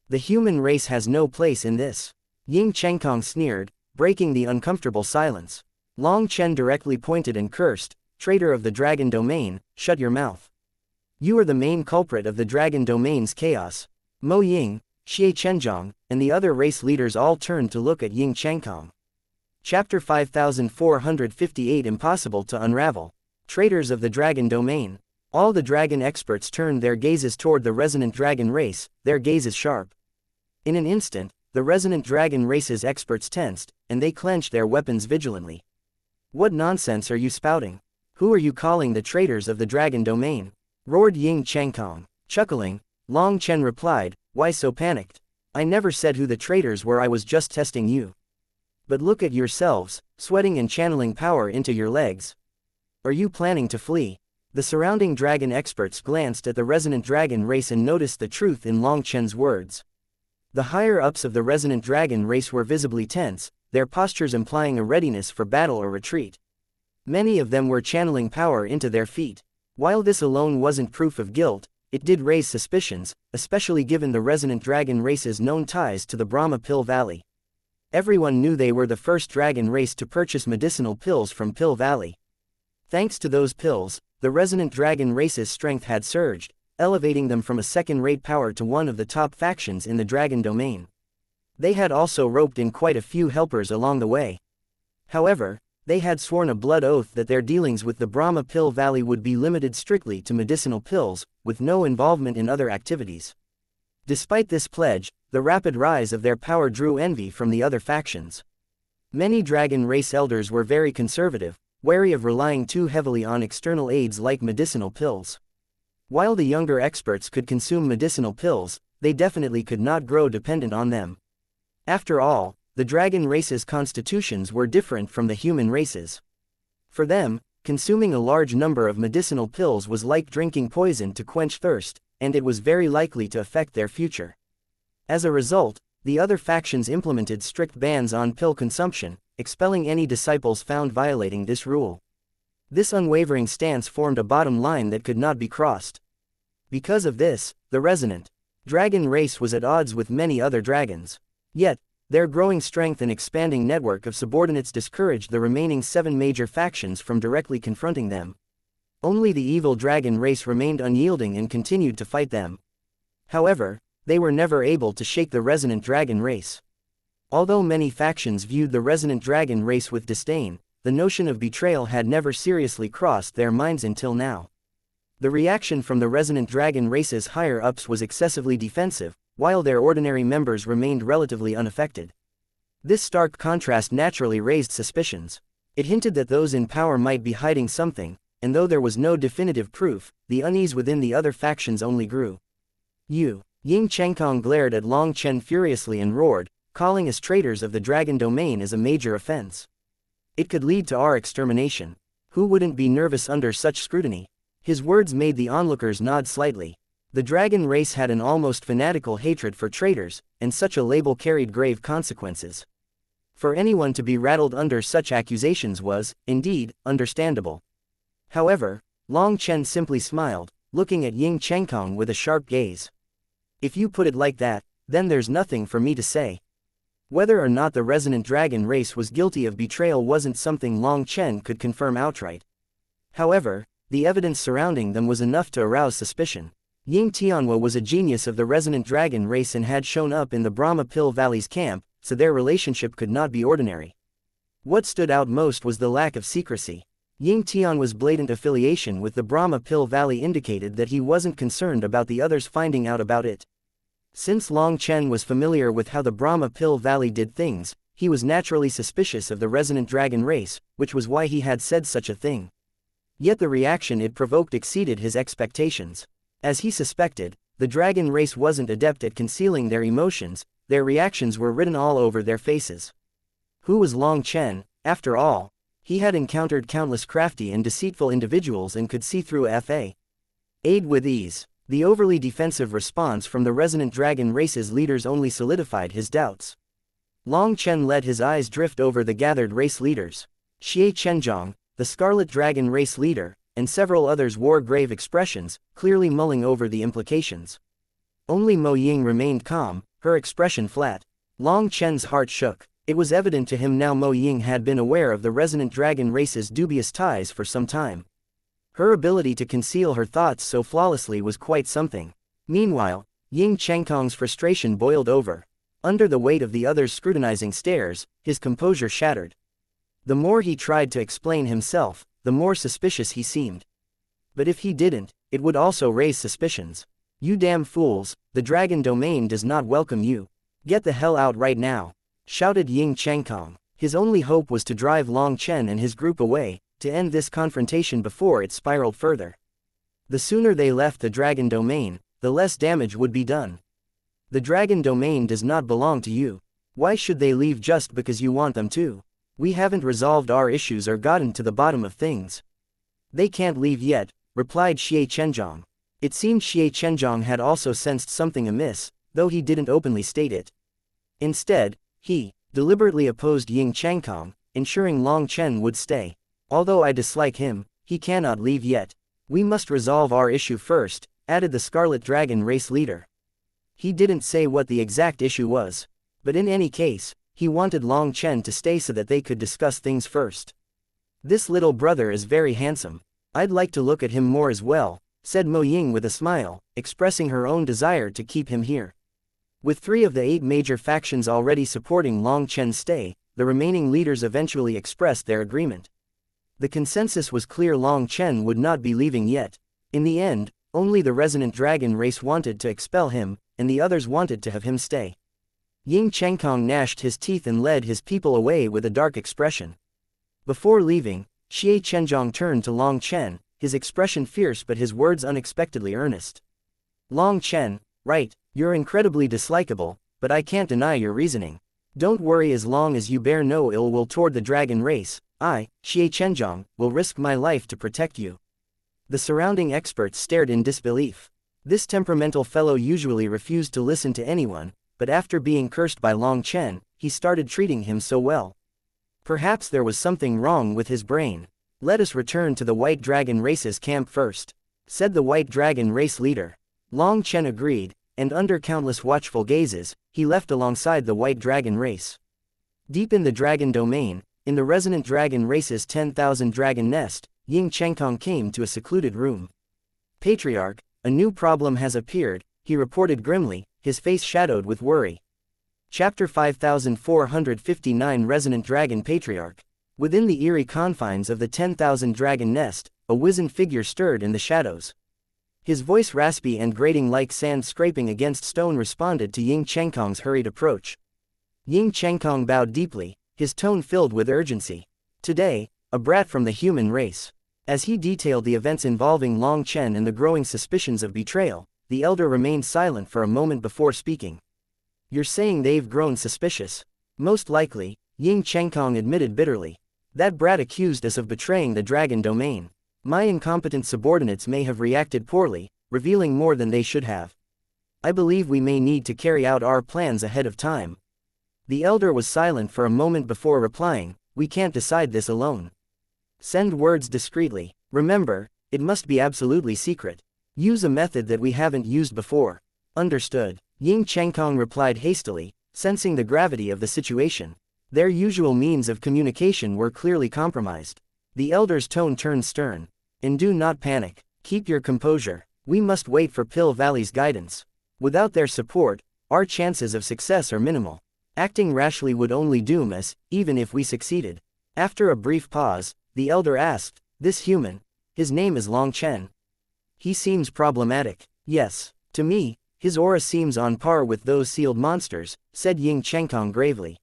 The human race has no place in this. Ying Chengkong sneered, breaking the uncomfortable silence. Long Chen directly pointed and cursed, "Traitor of the dragon domain, shut your mouth. You are the main culprit of the dragon domain's chaos." Mo Ying, Xie Chenjiang, and the other race leaders all turned to look at Ying Chengkong. Chapter 5458 Impossible to unravel. Traitors of the dragon domain. All the dragon experts turned their gazes toward the resonant dragon race, their gazes sharp. In an instant, the resonant dragon race's experts tensed, and they clenched their weapons vigilantly. "What nonsense are you spouting? Who are you calling the traitors of the dragon domain?" roared Ying Chengkong. Chuckling, Long Chen replied, "Why so panicked? I never said who the traitors were, I was just testing you. But look at yourselves, sweating and channeling power into your legs. Are you planning to flee?" The surrounding dragon experts glanced at the resonant dragon race and noticed the truth in Long Chen's words. The higher-ups of the resonant dragon race were visibly tense, their postures implying a readiness for battle or retreat. Many of them were channeling power into their feet. While this alone wasn't proof of guilt, it did raise suspicions, especially given the resonant dragon race's known ties to the Brahma Pill Valley. Everyone knew they were the first dragon race to purchase medicinal pills from Pill Valley. Thanks to those pills, the resonant dragon race's strength had surged, elevating them from a second-rate power to one of the top factions in the dragon domain. They had also roped in quite a few helpers along the way. However, they had sworn a blood oath that their dealings with the Brahma Pill Valley would be limited strictly to medicinal pills, with no involvement in other activities. Despite this pledge, the rapid rise of their power drew envy from the other factions. Many dragon race elders were very conservative, wary of relying too heavily on external aids like medicinal pills. While the younger experts could consume medicinal pills, they definitely could not grow dependent on them. After all, the dragon race's constitutions were different from the human race's. For them, consuming a large number of medicinal pills was like drinking poison to quench thirst, and it was very likely to affect their future. As a result, the other factions implemented strict bans on pill consumption, expelling any disciples found violating this rule. This unwavering stance formed a bottom line that could not be crossed. Because of this, the resonant dragon race was at odds with many other dragons. Yet, their growing strength and expanding network of subordinates discouraged the remaining 7 major factions from directly confronting them. Only the evil dragon race remained unyielding and continued to fight them. However, they were never able to shake the resonant dragon race. Although many factions viewed the resonant dragon race with disdain, the notion of betrayal had never seriously crossed their minds until now. The reaction from the resonant dragon race's higher-ups was excessively defensive, while their ordinary members remained relatively unaffected. This stark contrast naturally raised suspicions. It hinted that those in power might be hiding something, and though there was no definitive proof, the unease within the other factions only grew. Ying Chengkong glared at Long Chen furiously and roared, "Calling us traitors of the dragon domain is a major offense. It could lead to our extermination. Who wouldn't be nervous under such scrutiny?" His words made the onlookers nod slightly. The dragon race had an almost fanatical hatred for traitors, and such a label carried grave consequences. For anyone to be rattled under such accusations was, indeed, understandable. However, Long Chen simply smiled, looking at Ying Chengkong with a sharp gaze. If you put it like that, then there's nothing for me to say. Whether or not the resonant dragon race was guilty of betrayal wasn't something Long Chen could confirm outright. However, the evidence surrounding them was enough to arouse suspicion. Ying Tianhua was a genius of the resonant dragon race and had shown up in the Brahma Pill Valley's camp, so their relationship could not be ordinary. What stood out most was the lack of secrecy. Ying Tianhua's blatant affiliation with the Brahma Pill Valley indicated that he wasn't concerned about the others finding out about it. Since Long Chen was familiar with how the Brahma Pill Valley did things, he was naturally suspicious of the resonant dragon race, which was why he had said such a thing. Yet the reaction it provoked exceeded his expectations. As he suspected, the dragon race wasn't adept at concealing their emotions, their reactions were written all over their faces. Who was Long Chen, after all? He had encountered countless crafty and deceitful individuals and could see through aid with ease. The overly defensive response from the resonant dragon race's leaders only solidified his doubts. Long Chen let his eyes drift over the gathered race leaders. Xie Chenjiang, the Scarlet Dragon race leader, and several others wore grave expressions, clearly mulling over the implications. Only Mo Ying remained calm, her expression flat. Long Chen's heart shook. It was evident to him now Mo Ying had been aware of the resonant dragon race's dubious ties for some time. Her ability to conceal her thoughts so flawlessly was quite something. Meanwhile, Ying Chengkong's frustration boiled over. Under the weight of the others' scrutinizing stares, his composure shattered. The more he tried to explain himself, the more suspicious he seemed. But if he didn't, it would also raise suspicions. You damn fools, the dragon domain does not welcome you. Get the hell out right now, shouted Ying Chengkong. His only hope was to drive Long Chen and his group away, to end this confrontation before it spiraled further. The sooner they left the dragon domain, the less damage would be done. The dragon domain does not belong to you. Why should they leave just because you want them to? We haven't resolved our issues or gotten to the bottom of things. They can't leave yet, replied Xie Chenjiang. It seemed Xie Chenjiang had also sensed something amiss, though he didn't openly state it. Instead, he deliberately opposed Ying Chengkong, ensuring Long Chen would stay. Although I dislike him, he cannot leave yet. We must resolve our issue first, added the Scarlet Dragon race leader. He didn't say what the exact issue was. But in any case, he wanted Long Chen to stay so that they could discuss things first. This little brother is very handsome. I'd like to look at him more as well, said Mo Ying with a smile, expressing her own desire to keep him here. With 3 of the 8 major factions already supporting Long Chen's stay, the remaining leaders eventually expressed their agreement. The consensus was clear: Long Chen would not be leaving yet. In the end, only the resonant dragon race wanted to expel him, and the others wanted to have him stay. Ying Chengkong gnashed his teeth and led his people away with a dark expression. Before leaving, Xie Chenjiang turned to Long Chen, his expression fierce but his words unexpectedly earnest. Long Chen, right, you're incredibly dislikable, but I can't deny your reasoning. Don't worry, as long as you bear no ill will toward the dragon race, I, Xie Chenjiang, will risk my life to protect you. The surrounding experts stared in disbelief. This temperamental fellow usually refused to listen to anyone, but after being cursed by Long Chen, he started treating him so well. Perhaps there was something wrong with his brain. Let us return to the White Dragon race's camp first, said the White Dragon race leader. Long Chen agreed, and under countless watchful gazes, he left alongside the White Dragon race. Deep in the dragon domain, in the resonant dragon race's 10,000 dragon nest, Ying Chengkong came to a secluded room. Patriarch, a new problem has appeared, he reported grimly, his face shadowed with worry. Chapter 5459 Resonant Dragon Patriarch. Within the eerie confines of the 10,000 dragon nest, a wizened figure stirred in the shadows. His voice raspy and grating like sand scraping against stone responded to Ying Chengkong's hurried approach. Ying Chengkong bowed deeply, his tone filled with urgency. Today, a brat from the human race. As he detailed the events involving Long Chen and the growing suspicions of betrayal, the elder remained silent for a moment before speaking. You're saying they've grown suspicious? Most likely, Ying Chengkong admitted bitterly. That brat accused us of betraying the dragon domain. My incompetent subordinates may have reacted poorly, revealing more than they should have. I believe we may need to carry out our plans ahead of time. The elder was silent for a moment before replying, "We can't decide this alone. Send words discreetly. Remember, it must be absolutely secret. Use a method that we haven't used before." "Understood," Ying Chengkong replied hastily, sensing the gravity of the situation. Their usual means of communication were clearly compromised. The elder's tone turned stern. "And do not panic. Keep your composure. We must wait for Pill Valley's guidance. Without their support, our chances of success are minimal. Acting rashly would only doom us, even if we succeeded." After a brief pause, the elder asked, "This human, his name is Long Chen. He seems problematic." "Yes. To me, his aura seems on par with those sealed monsters," said Ying Chengkong gravely.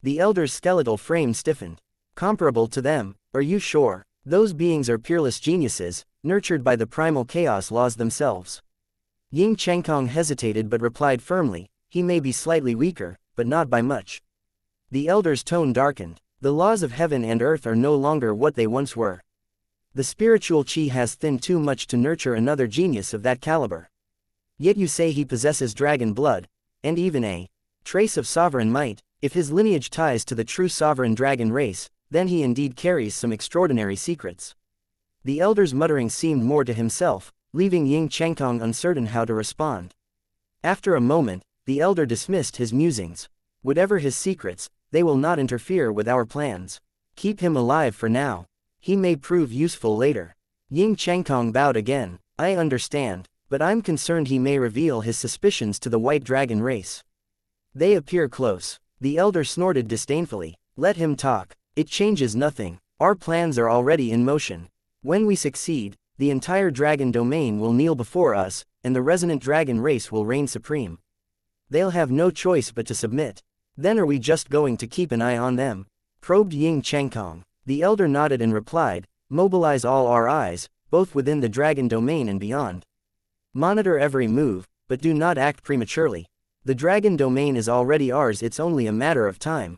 The elder's skeletal frame stiffened. "Comparable to them, are you sure? Those beings are peerless geniuses, nurtured by the primal chaos laws themselves." Ying Chengkong hesitated but replied firmly, "He may be slightly weaker, but not by much." The elder's tone darkened. "The laws of heaven and earth are no longer what they once were. The spiritual qi has thinned too much to nurture another genius of that caliber. Yet you say he possesses dragon blood, and even a trace of sovereign might. If his lineage ties to the true sovereign dragon race, then he indeed carries some extraordinary secrets." The elder's muttering seemed more to himself, leaving Ying Chengkong uncertain how to respond. After a moment, the elder dismissed his musings. "Whatever his secrets, they will not interfere with our plans. Keep him alive for now. He may prove useful later." Ying Chengkong bowed again. "I understand, but I'm concerned he may reveal his suspicions to the white dragon race. They appear close." The elder snorted disdainfully. "Let him talk. It changes nothing. Our plans are already in motion. When we succeed, the entire dragon domain will kneel before us, and the resonant dragon race will reign supreme. They'll have no choice but to submit. Then are we just going to keep an eye on them?" probed Ying Chengkong. The elder nodded and replied, "Mobilize all our eyes, both within the dragon domain and beyond. Monitor every move, but do not act prematurely. The dragon domain is already ours, it's only a matter of time."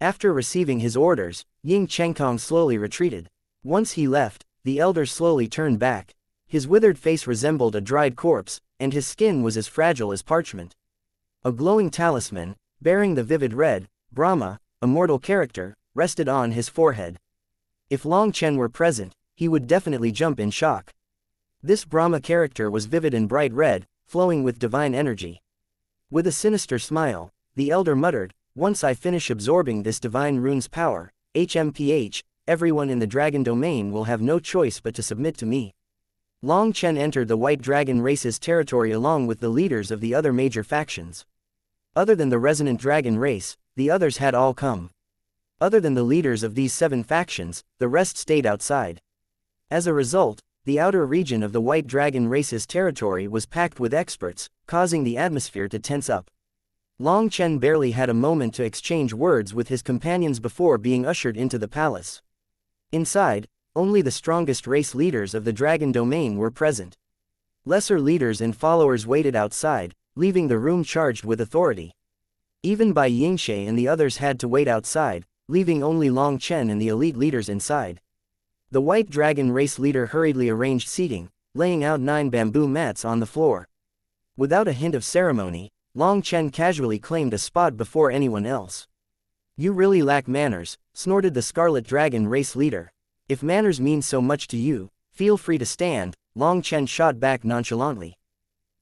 After receiving his orders, Ying Chengkong slowly retreated. Once he left, the elder slowly turned back. His withered face resembled a dried corpse, and his skin was as fragile as parchment. A glowing talisman, bearing the vivid red, Brahma, a mortal character, rested on his forehead. If Long Chen were present, he would definitely jump in shock. This Brahma character was vivid and bright red, flowing with divine energy. With a sinister smile, the elder muttered, "Once I finish absorbing this divine rune's power, HMPH, everyone in the dragon domain will have no choice but to submit to me." Long Chen entered the white dragon race's territory along with the leaders of the other major factions. Other than the resonant dragon race, the others had all come. Other than the leaders of these 7 factions, the rest stayed outside. As a result, the outer region of the white dragon race's territory was packed with experts, causing the atmosphere to tense up. Long Chen barely had a moment to exchange words with his companions before being ushered into the palace. Inside, only the strongest race leaders of the dragon domain were present. Lesser leaders and followers waited outside, leaving the room charged with authority. Even Bai Yingxie and the others had to wait outside, leaving only Long Chen and the elite leaders inside. The white dragon race leader hurriedly arranged seating, laying out 9 bamboo mats on the floor. Without a hint of ceremony, Long Chen casually claimed a spot before anyone else. "You really lack manners," snorted the scarlet dragon race leader. "If manners mean so much to you, feel free to stand," Long Chen shot back nonchalantly.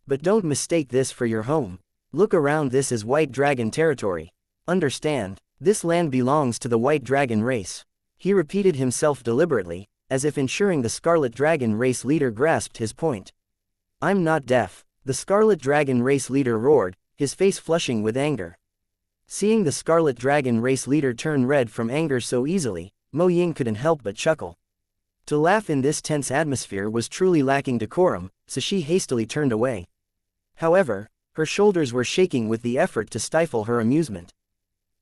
"But don't mistake this for your home. Look around, this is white dragon territory. Understand, this land belongs to the white dragon race." He repeated himself deliberately, as if ensuring the scarlet dragon race leader grasped his point. "I'm not deaf," the scarlet dragon race leader roared, his face flushing with anger. Seeing the scarlet dragon race leader turn red from anger so easily, Mo Ying couldn't help but chuckle. To laugh in this tense atmosphere was truly lacking decorum, so she hastily turned away. However, her shoulders were shaking with the effort to stifle her amusement.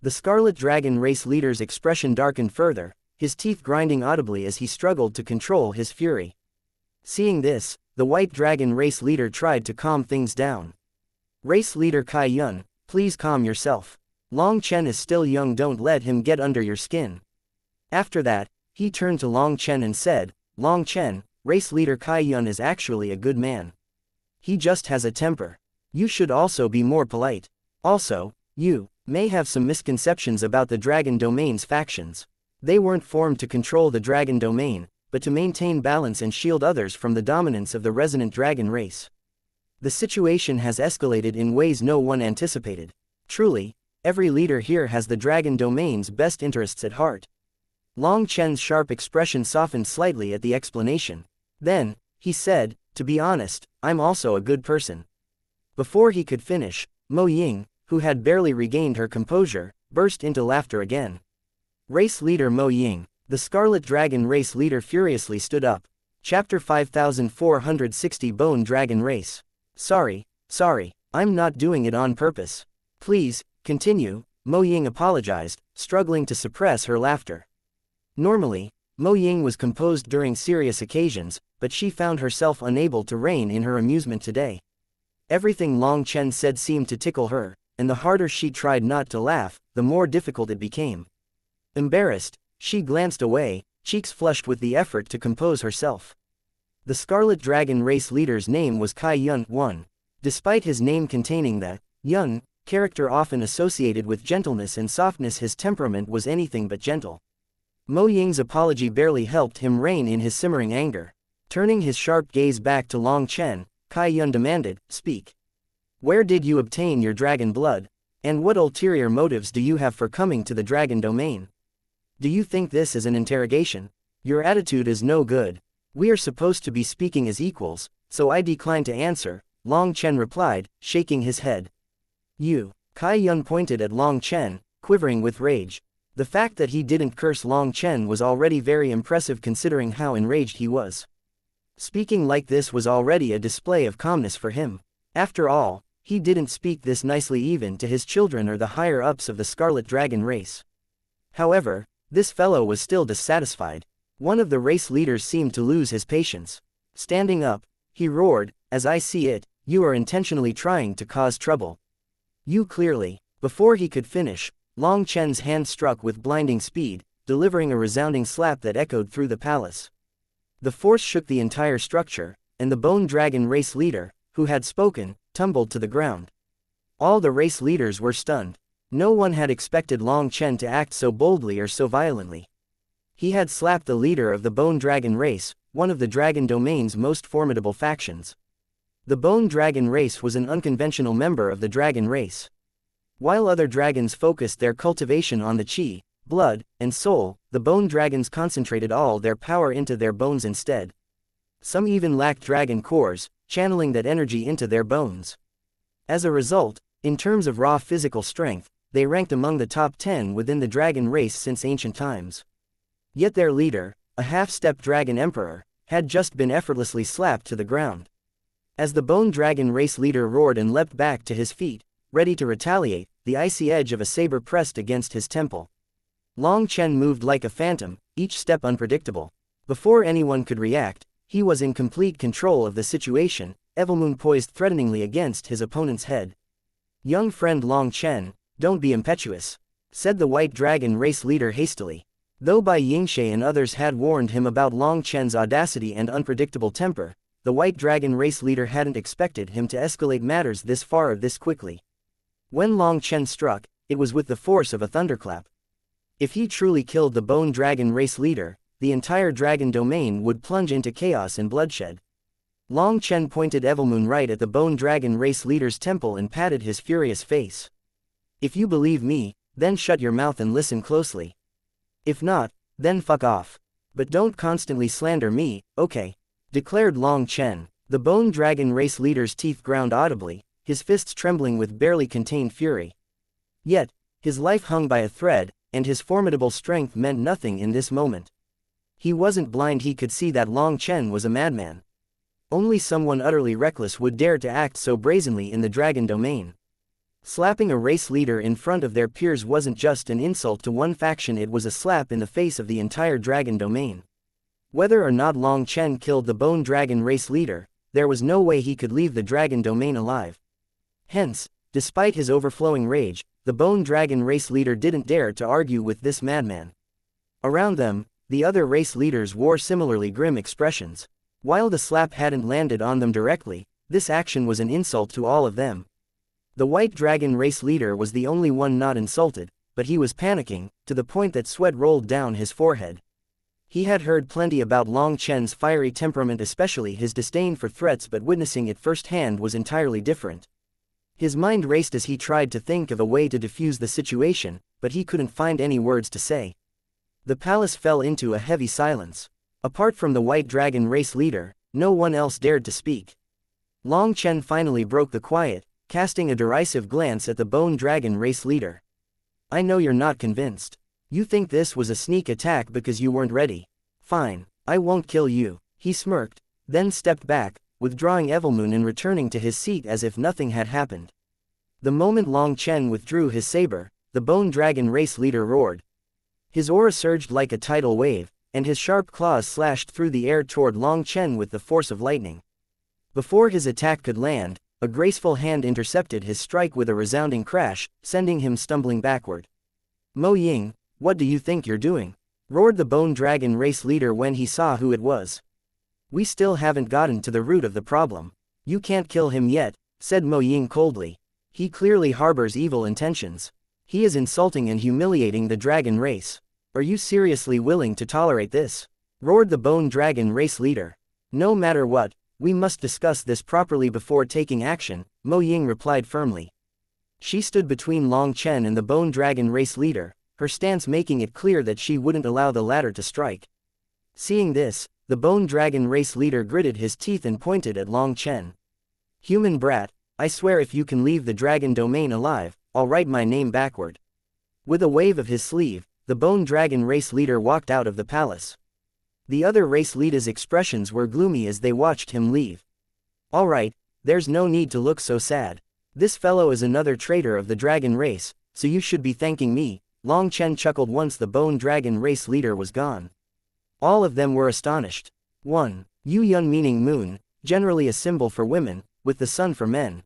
The scarlet dragon race leader's expression darkened further, his teeth grinding audibly as he struggled to control his fury. Seeing this, the white dragon race leader tried to calm things down. "Race leader Kai Yun, please calm yourself. Long Chen is still young, don't let him get under your skin." After that, he turned to Long Chen and said, "Long Chen, race leader Kai Yun is actually a good man. He just has a temper. You should also be more polite. Also, You may have some misconceptions about the Dragon Domain's factions. They weren't formed to control the Dragon Domain, but to maintain balance and shield others from the dominance of the resonant dragon race. The situation has escalated in ways no one anticipated. Truly, every leader here has the Dragon Domain's best interests at heart. Long Chen's sharp expression softened slightly at the explanation. Then, he said, to be honest, I'm also a good person. Before he could finish, Mo Ying, who had barely regained her composure, burst into laughter again. Race leader Mo Ying, the Scarlet Dragon race leader furiously stood up. Chapter 5460 Bone Dragon Race. Sorry, I'm not doing it on purpose. Please, continue, Mo Ying apologized, struggling to suppress her laughter. Normally, Mo Ying was composed during serious occasions, but she found herself unable to rein in her amusement today. Everything Long Chen said seemed to tickle her, and the harder she tried not to laugh, the more difficult it became. Embarrassed, she glanced away, cheeks flushed with the effort to compose herself. The Scarlet Dragon race leader's name was Kai Yun 1. Despite his name containing the Yun character often associated with gentleness and softness, his temperament was anything but gentle. Mo Ying's apology barely helped him rein in his simmering anger. Turning his sharp gaze back to Long Chen, Kai Yun demanded, "Speak. Where did you obtain your dragon blood? And what ulterior motives do you have for coming to the Dragon Domain? Do you think this is an interrogation? Your attitude is no good. We are supposed to be speaking as equals, so I decline to answer," Long Chen replied, shaking his head. "You." Kai Yun pointed at Long Chen, quivering with rage. The fact that he didn't curse Long Chen was already very impressive considering how enraged he was. Speaking like this was already a display of calmness for him. After all, he didn't speak this nicely even to his children or the higher-ups of the Scarlet Dragon race. However, this fellow was still dissatisfied. One of the race leaders seemed to lose his patience. Standing up, he roared, "As I see it, you are intentionally trying to cause trouble. You clearly." Before he could finish, Long Chen's hand struck with blinding speed, delivering a resounding slap that echoed through the palace. The force shook the entire structure, and the Bone Dragon race leader, who had spoken, tumbled to the ground. All the race leaders were stunned. No one had expected Long Chen to act so boldly or so violently. He had slapped the leader of the Bone Dragon race, one of the Dragon Domain's most formidable factions. The Bone Dragon race was an unconventional member of the Dragon race. While other dragons focused their cultivation on the chi, blood, and soul, the Bone Dragons concentrated all their power into their bones instead. Some even lacked dragon cores, channeling that energy into their bones. As a result, in terms of raw physical strength, they ranked among the top 10 within the dragon race since ancient times. Yet their leader, a half-step dragon emperor, had just been effortlessly slapped to the ground. As the Bone Dragon race leader roared and leapt back to his feet, ready to retaliate, the icy edge of a saber pressed against his temple. Long Chen moved like a phantom, each step unpredictable. Before anyone could react, he was in complete control of the situation, Evilmoon poised threateningly against his opponent's head. "Young friend Long Chen, don't be impetuous," said the White Dragon race leader hastily. Though Bai Yingxie and others had warned him about Long Chen's audacity and unpredictable temper, the White Dragon race leader hadn't expected him to escalate matters this far or this quickly. When Long Chen struck, it was with the force of a thunderclap. If he truly killed the Bone Dragon race leader, the entire Dragon Domain would plunge into chaos and bloodshed. Long Chen pointed Evilmoon right at the Bone Dragon race leader's temple and patted his furious face. "If you believe me, then shut your mouth and listen closely. If not, then fuck off. But don't constantly slander me, okay?" declared Long Chen. The Bone Dragon race leader's teeth ground audibly, his fists trembling with barely contained fury. Yet, his life hung by a thread, and his formidable strength meant nothing in this moment. He wasn't blind, he could see that Long Chen was a madman. Only someone utterly reckless would dare to act so brazenly in the Dragon Domain. Slapping a race leader in front of their peers wasn't just an insult to one faction, it was a slap in the face of the entire Dragon Domain. Whether or not Long Chen killed the Bone Dragon race leader, there was no way he could leave the Dragon Domain alive. Hence, despite his overflowing rage, the Bone Dragon race leader didn't dare to argue with this madman. Around them, the other race leaders wore similarly grim expressions. While the slap hadn't landed on them directly, this action was an insult to all of them. The white dragon race leader was the only one not insulted, but he was panicking, to the point that sweat rolled down his forehead. He had heard plenty about Long Chen's fiery temperament, especially his disdain for threats, but witnessing it firsthand was entirely different. His mind raced as he tried to think of a way to defuse the situation, but he couldn't find any words to say. The palace fell into a heavy silence. Apart from the white dragon race leader, no one else dared to speak. Long Chen finally broke the quiet, casting a derisive glance at the bone dragon race leader. I know you're not convinced. You think this was a sneak attack because you weren't ready. Fine, I won't kill you. He smirked, then stepped back, withdrawing Evilmoon and returning to his seat as if nothing had happened. The moment Long Chen withdrew his saber, the bone dragon race leader roared. His aura surged like a tidal wave, and his sharp claws slashed through the air toward Long Chen with the force of lightning. Before his attack could land, a graceful hand intercepted his strike with a resounding crash, sending him stumbling backward. Mo Ying, what do you think you're doing? Roared the bone dragon race leader when he saw who it was. We still haven't gotten to the root of the problem. You can't kill him yet, said Mo Ying coldly. He clearly harbors evil intentions. He is insulting and humiliating the dragon race. Are you seriously willing to tolerate this? Roared the bone dragon race leader. No matter what, we must discuss this properly before taking action, Mo Ying replied firmly. She stood between Long Chen and the bone dragon race leader, her stance making it clear that she wouldn't allow the latter to strike. Seeing this, the bone dragon race leader gritted his teeth and pointed at Long Chen. Human brat, I swear if you can leave the dragon domain alive, I'll write my name backward. With a wave of his sleeve, the bone dragon race leader walked out of the palace. The other race leaders' expressions were gloomy as they watched him leave. All right, there's no need to look so sad. This fellow is another traitor of the dragon race, so you should be thanking me, Long Chen chuckled once the bone dragon race leader was gone. All of them were astonished. 1. Yu Yun meaning moon, generally a symbol for women, with the sun for men.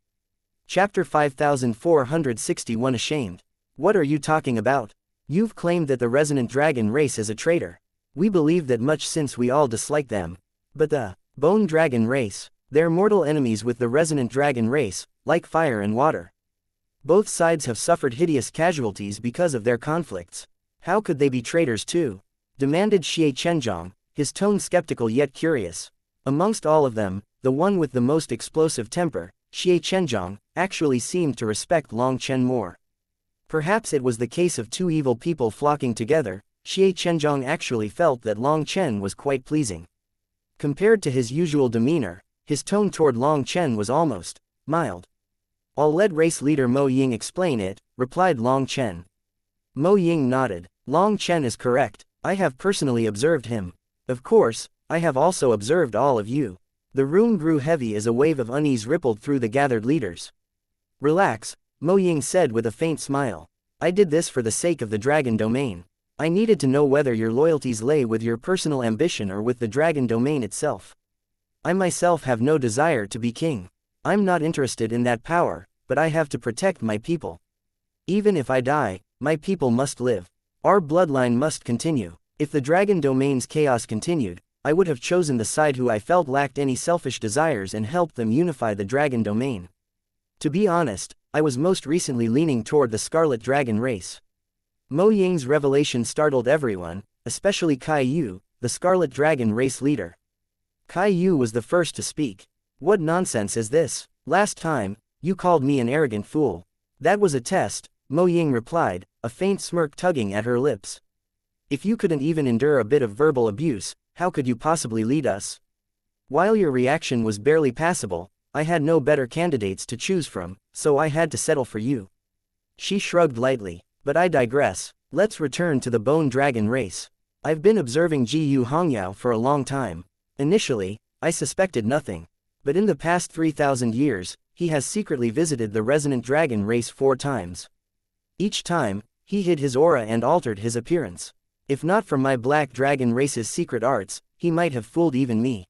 Chapter 5461 Ashamed. What are you talking about? You've claimed that the resonant dragon race is a traitor. We believe that much since we all dislike them. But the bone dragon race, they're mortal enemies with the resonant dragon race, like fire and water. Both sides have suffered hideous casualties because of their conflicts. How could they be traitors too? Demanded Xie Chenjiang, his tone skeptical yet curious. Amongst all of them, the one with the most explosive temper, Xie Chenjiang, actually seemed to respect Long Chen more. Perhaps it was the case of two evil people flocking together. Xie Chenjiang actually felt that Long Chen was quite pleasing. Compared to his usual demeanor, his tone toward Long Chen was almost mild. I'll let race leader Mo Ying explain it, replied Long Chen. Mo Ying nodded. Long Chen is correct, I have personally observed him. Of course, I have also observed all of you. The room grew heavy as a wave of unease rippled through the gathered leaders. Relax, Mo Ying said with a faint smile. I did this for the sake of the dragon domain. I needed to know whether your loyalties lay with your personal ambition or with the dragon domain itself. I myself have no desire to be king. I'm not interested in that power, but I have to protect my people. Even if I die, my people must live. Our bloodline must continue. If the dragon domain's chaos continued, I would have chosen the side who I felt lacked any selfish desires and helped them unify the dragon domain. To be honest, I was most recently leaning toward the Scarlet Dragon race. Mo Ying's revelation startled everyone, especially Kai Yu, the Scarlet Dragon race leader. Kai Yu was the first to speak. What nonsense is this? Last time, you called me an arrogant fool. That was a test, Mo Ying replied, a faint smirk tugging at her lips. If you couldn't even endure a bit of verbal abuse, how could you possibly lead us? While your reaction was barely passable, I had no better candidates to choose from, so I had to settle for you. She shrugged lightly. But I digress. Let's return to the bone dragon race. I've been observing Ji Yu Hongyao for a long time. Initially, I suspected nothing. But in the past 3,000 years, he has secretly visited the resonant dragon race 4 times. Each time, he hid his aura and altered his appearance. If not for my black dragon race's secret arts, he might have fooled even me.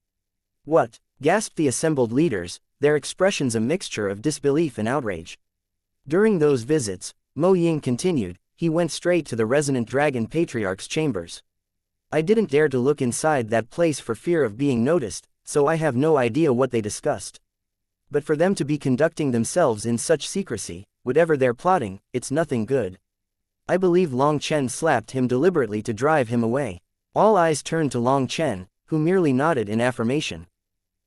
What? Gasped the assembled leaders, their expressions a mixture of disbelief and outrage. During those visits, Mo Ying continued, he went straight to the resonant dragon patriarch's chambers. I didn't dare to look inside that place for fear of being noticed, so I have no idea what they discussed. But for them to be conducting themselves in such secrecy, whatever they're plotting, it's nothing good. I believe Long Chen slapped him deliberately to drive him away. All eyes turned to Long Chen, who merely nodded in affirmation.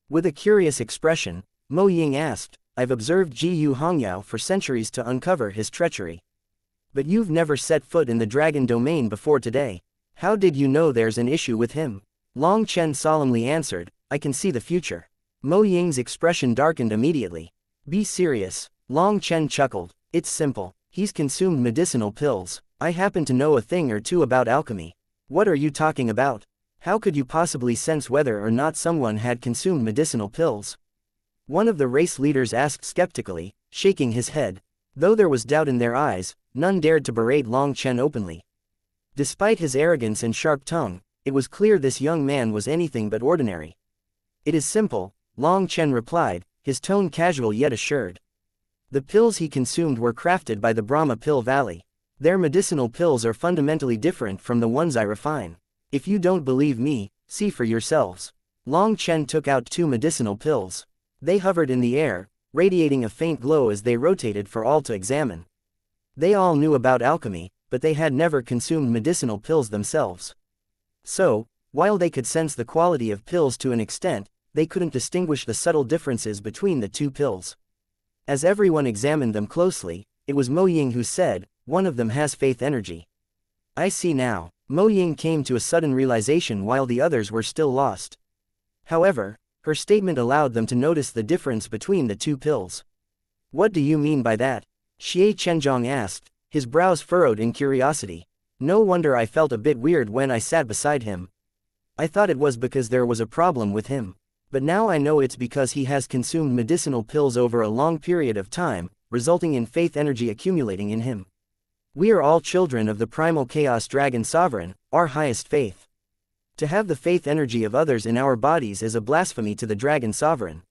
With a curious expression, Mo Ying asked, I've observed Ji Yu Hongyao for centuries to uncover his treachery. But you've never set foot in the dragon domain before today. How did you know there's an issue with him? Long Chen solemnly answered, I can see the future. Mo Ying's expression darkened immediately. Be serious. Long Chen chuckled. It's simple. He's consumed medicinal pills. I happen to know a thing or two about alchemy. What are you talking about? How could you possibly sense whether or not someone had consumed medicinal pills? One of the race leaders asked skeptically, shaking his head. Though there was doubt in their eyes, none dared to berate Long Chen openly. Despite his arrogance and sharp tongue, it was clear this young man was anything but ordinary. It is simple, Long Chen replied, his tone casual yet assured. The pills he consumed were crafted by the Brahma Pill Valley. Their medicinal pills are fundamentally different from the ones I refine. If you don't believe me, see for yourselves. Long Chen took out 2 medicinal pills. They hovered in the air, radiating a faint glow as they rotated for all to examine. They all knew about alchemy, but they had never consumed medicinal pills themselves. So, while they could sense the quality of pills to an extent, they couldn't distinguish the subtle differences between the 2 pills. As everyone examined them closely, it was Mo Ying who said, one of them has faith energy. I see now. Mo Ying came to a sudden realization while the others were still lost. However, her statement allowed them to notice the difference between the 2 pills. What do you mean by that? Xie Chenjiang asked, his brows furrowed in curiosity. No wonder I felt a bit weird when I sat beside him. I thought it was because there was a problem with him. But now I know it's because he has consumed medicinal pills over a long period of time, resulting in faith energy accumulating in him. We are all children of the primal chaos dragon sovereign, our highest faith. To have the faith energy of others in our bodies is a blasphemy to the dragon sovereign.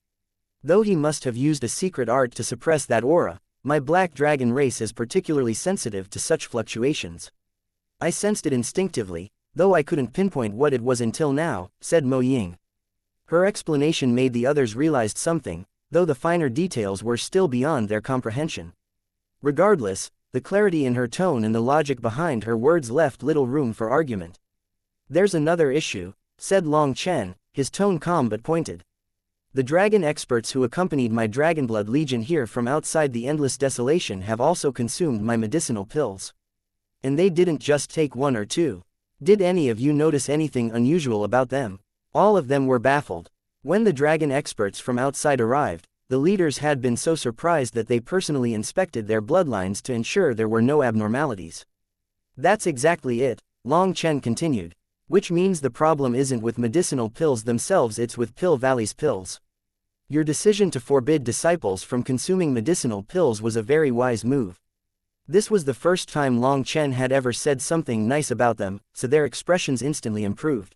Though he must have used a secret art to suppress that aura, my black dragon race is particularly sensitive to such fluctuations. I sensed it instinctively, though I couldn't pinpoint what it was until now, said Mo Ying. Her explanation made the others realize something, though the finer details were still beyond their comprehension. Regardless, the clarity in her tone and the logic behind her words left little room for argument. There's another issue, said Long Chen, his tone calm but pointed. The dragon experts who accompanied my Dragonblood Legion here from outside the Endless Desolation have also consumed my medicinal pills. And they didn't just take 1 or 2. Did any of you notice anything unusual about them? All of them were baffled. When the dragon experts from outside arrived, the leaders had been so surprised that they personally inspected their bloodlines to ensure there were no abnormalities. That's exactly it, Long Chen continued. Which means the problem isn't with medicinal pills themselves, it's with Pill Valley's pills. Your decision to forbid disciples from consuming medicinal pills was a very wise move. This was the first time Long Chen had ever said something nice about them, so their expressions instantly improved.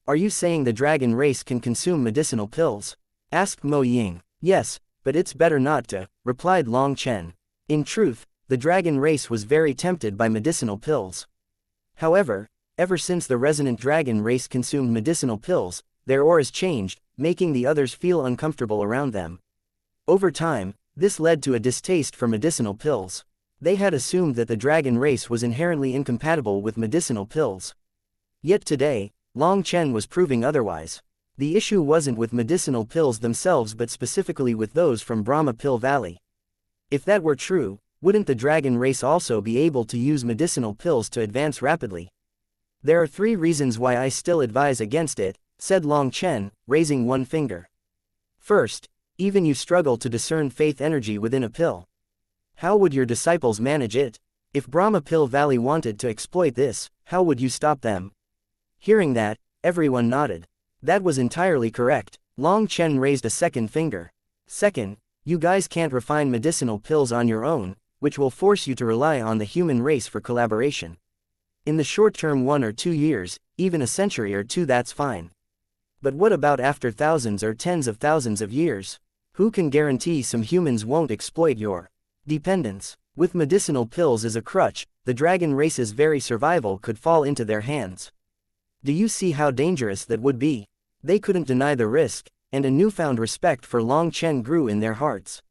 Are you saying the dragon race can consume medicinal pills? Asked Mo Ying. Yes, but it's better not to, replied Long Chen. In truth, the dragon race was very tempted by medicinal pills. However, ever since the resonant dragon race consumed medicinal pills, their auras changed, making the others feel uncomfortable around them. Over time, this led to a distaste for medicinal pills. They had assumed that the dragon race was inherently incompatible with medicinal pills. Yet today, Long Chen was proving otherwise. The issue wasn't with medicinal pills themselves but specifically with those from Brahma Pill Valley. If that were true, wouldn't the dragon race also be able to use medicinal pills to advance rapidly? There are 3 reasons why I still advise against it, said Long Chen, raising one finger. First, even you struggle to discern faith energy within a pill. How would your disciples manage it? If Brahma Pill Valley wanted to exploit this, how would you stop them? Hearing that, everyone nodded. That was entirely correct. Long Chen raised a second finger. Second, you guys can't refine medicinal pills on your own, which will force you to rely on the human race for collaboration. In the short term 1 or 2 years, even a century or 2, that's fine. But what about after thousands or tens of thousands of years? Who can guarantee some humans won't exploit your dependence? With medicinal pills as a crutch, the dragon race's very survival could fall into their hands. Do you see how dangerous that would be? They couldn't deny the risk, and a newfound respect for Long Chen grew in their hearts.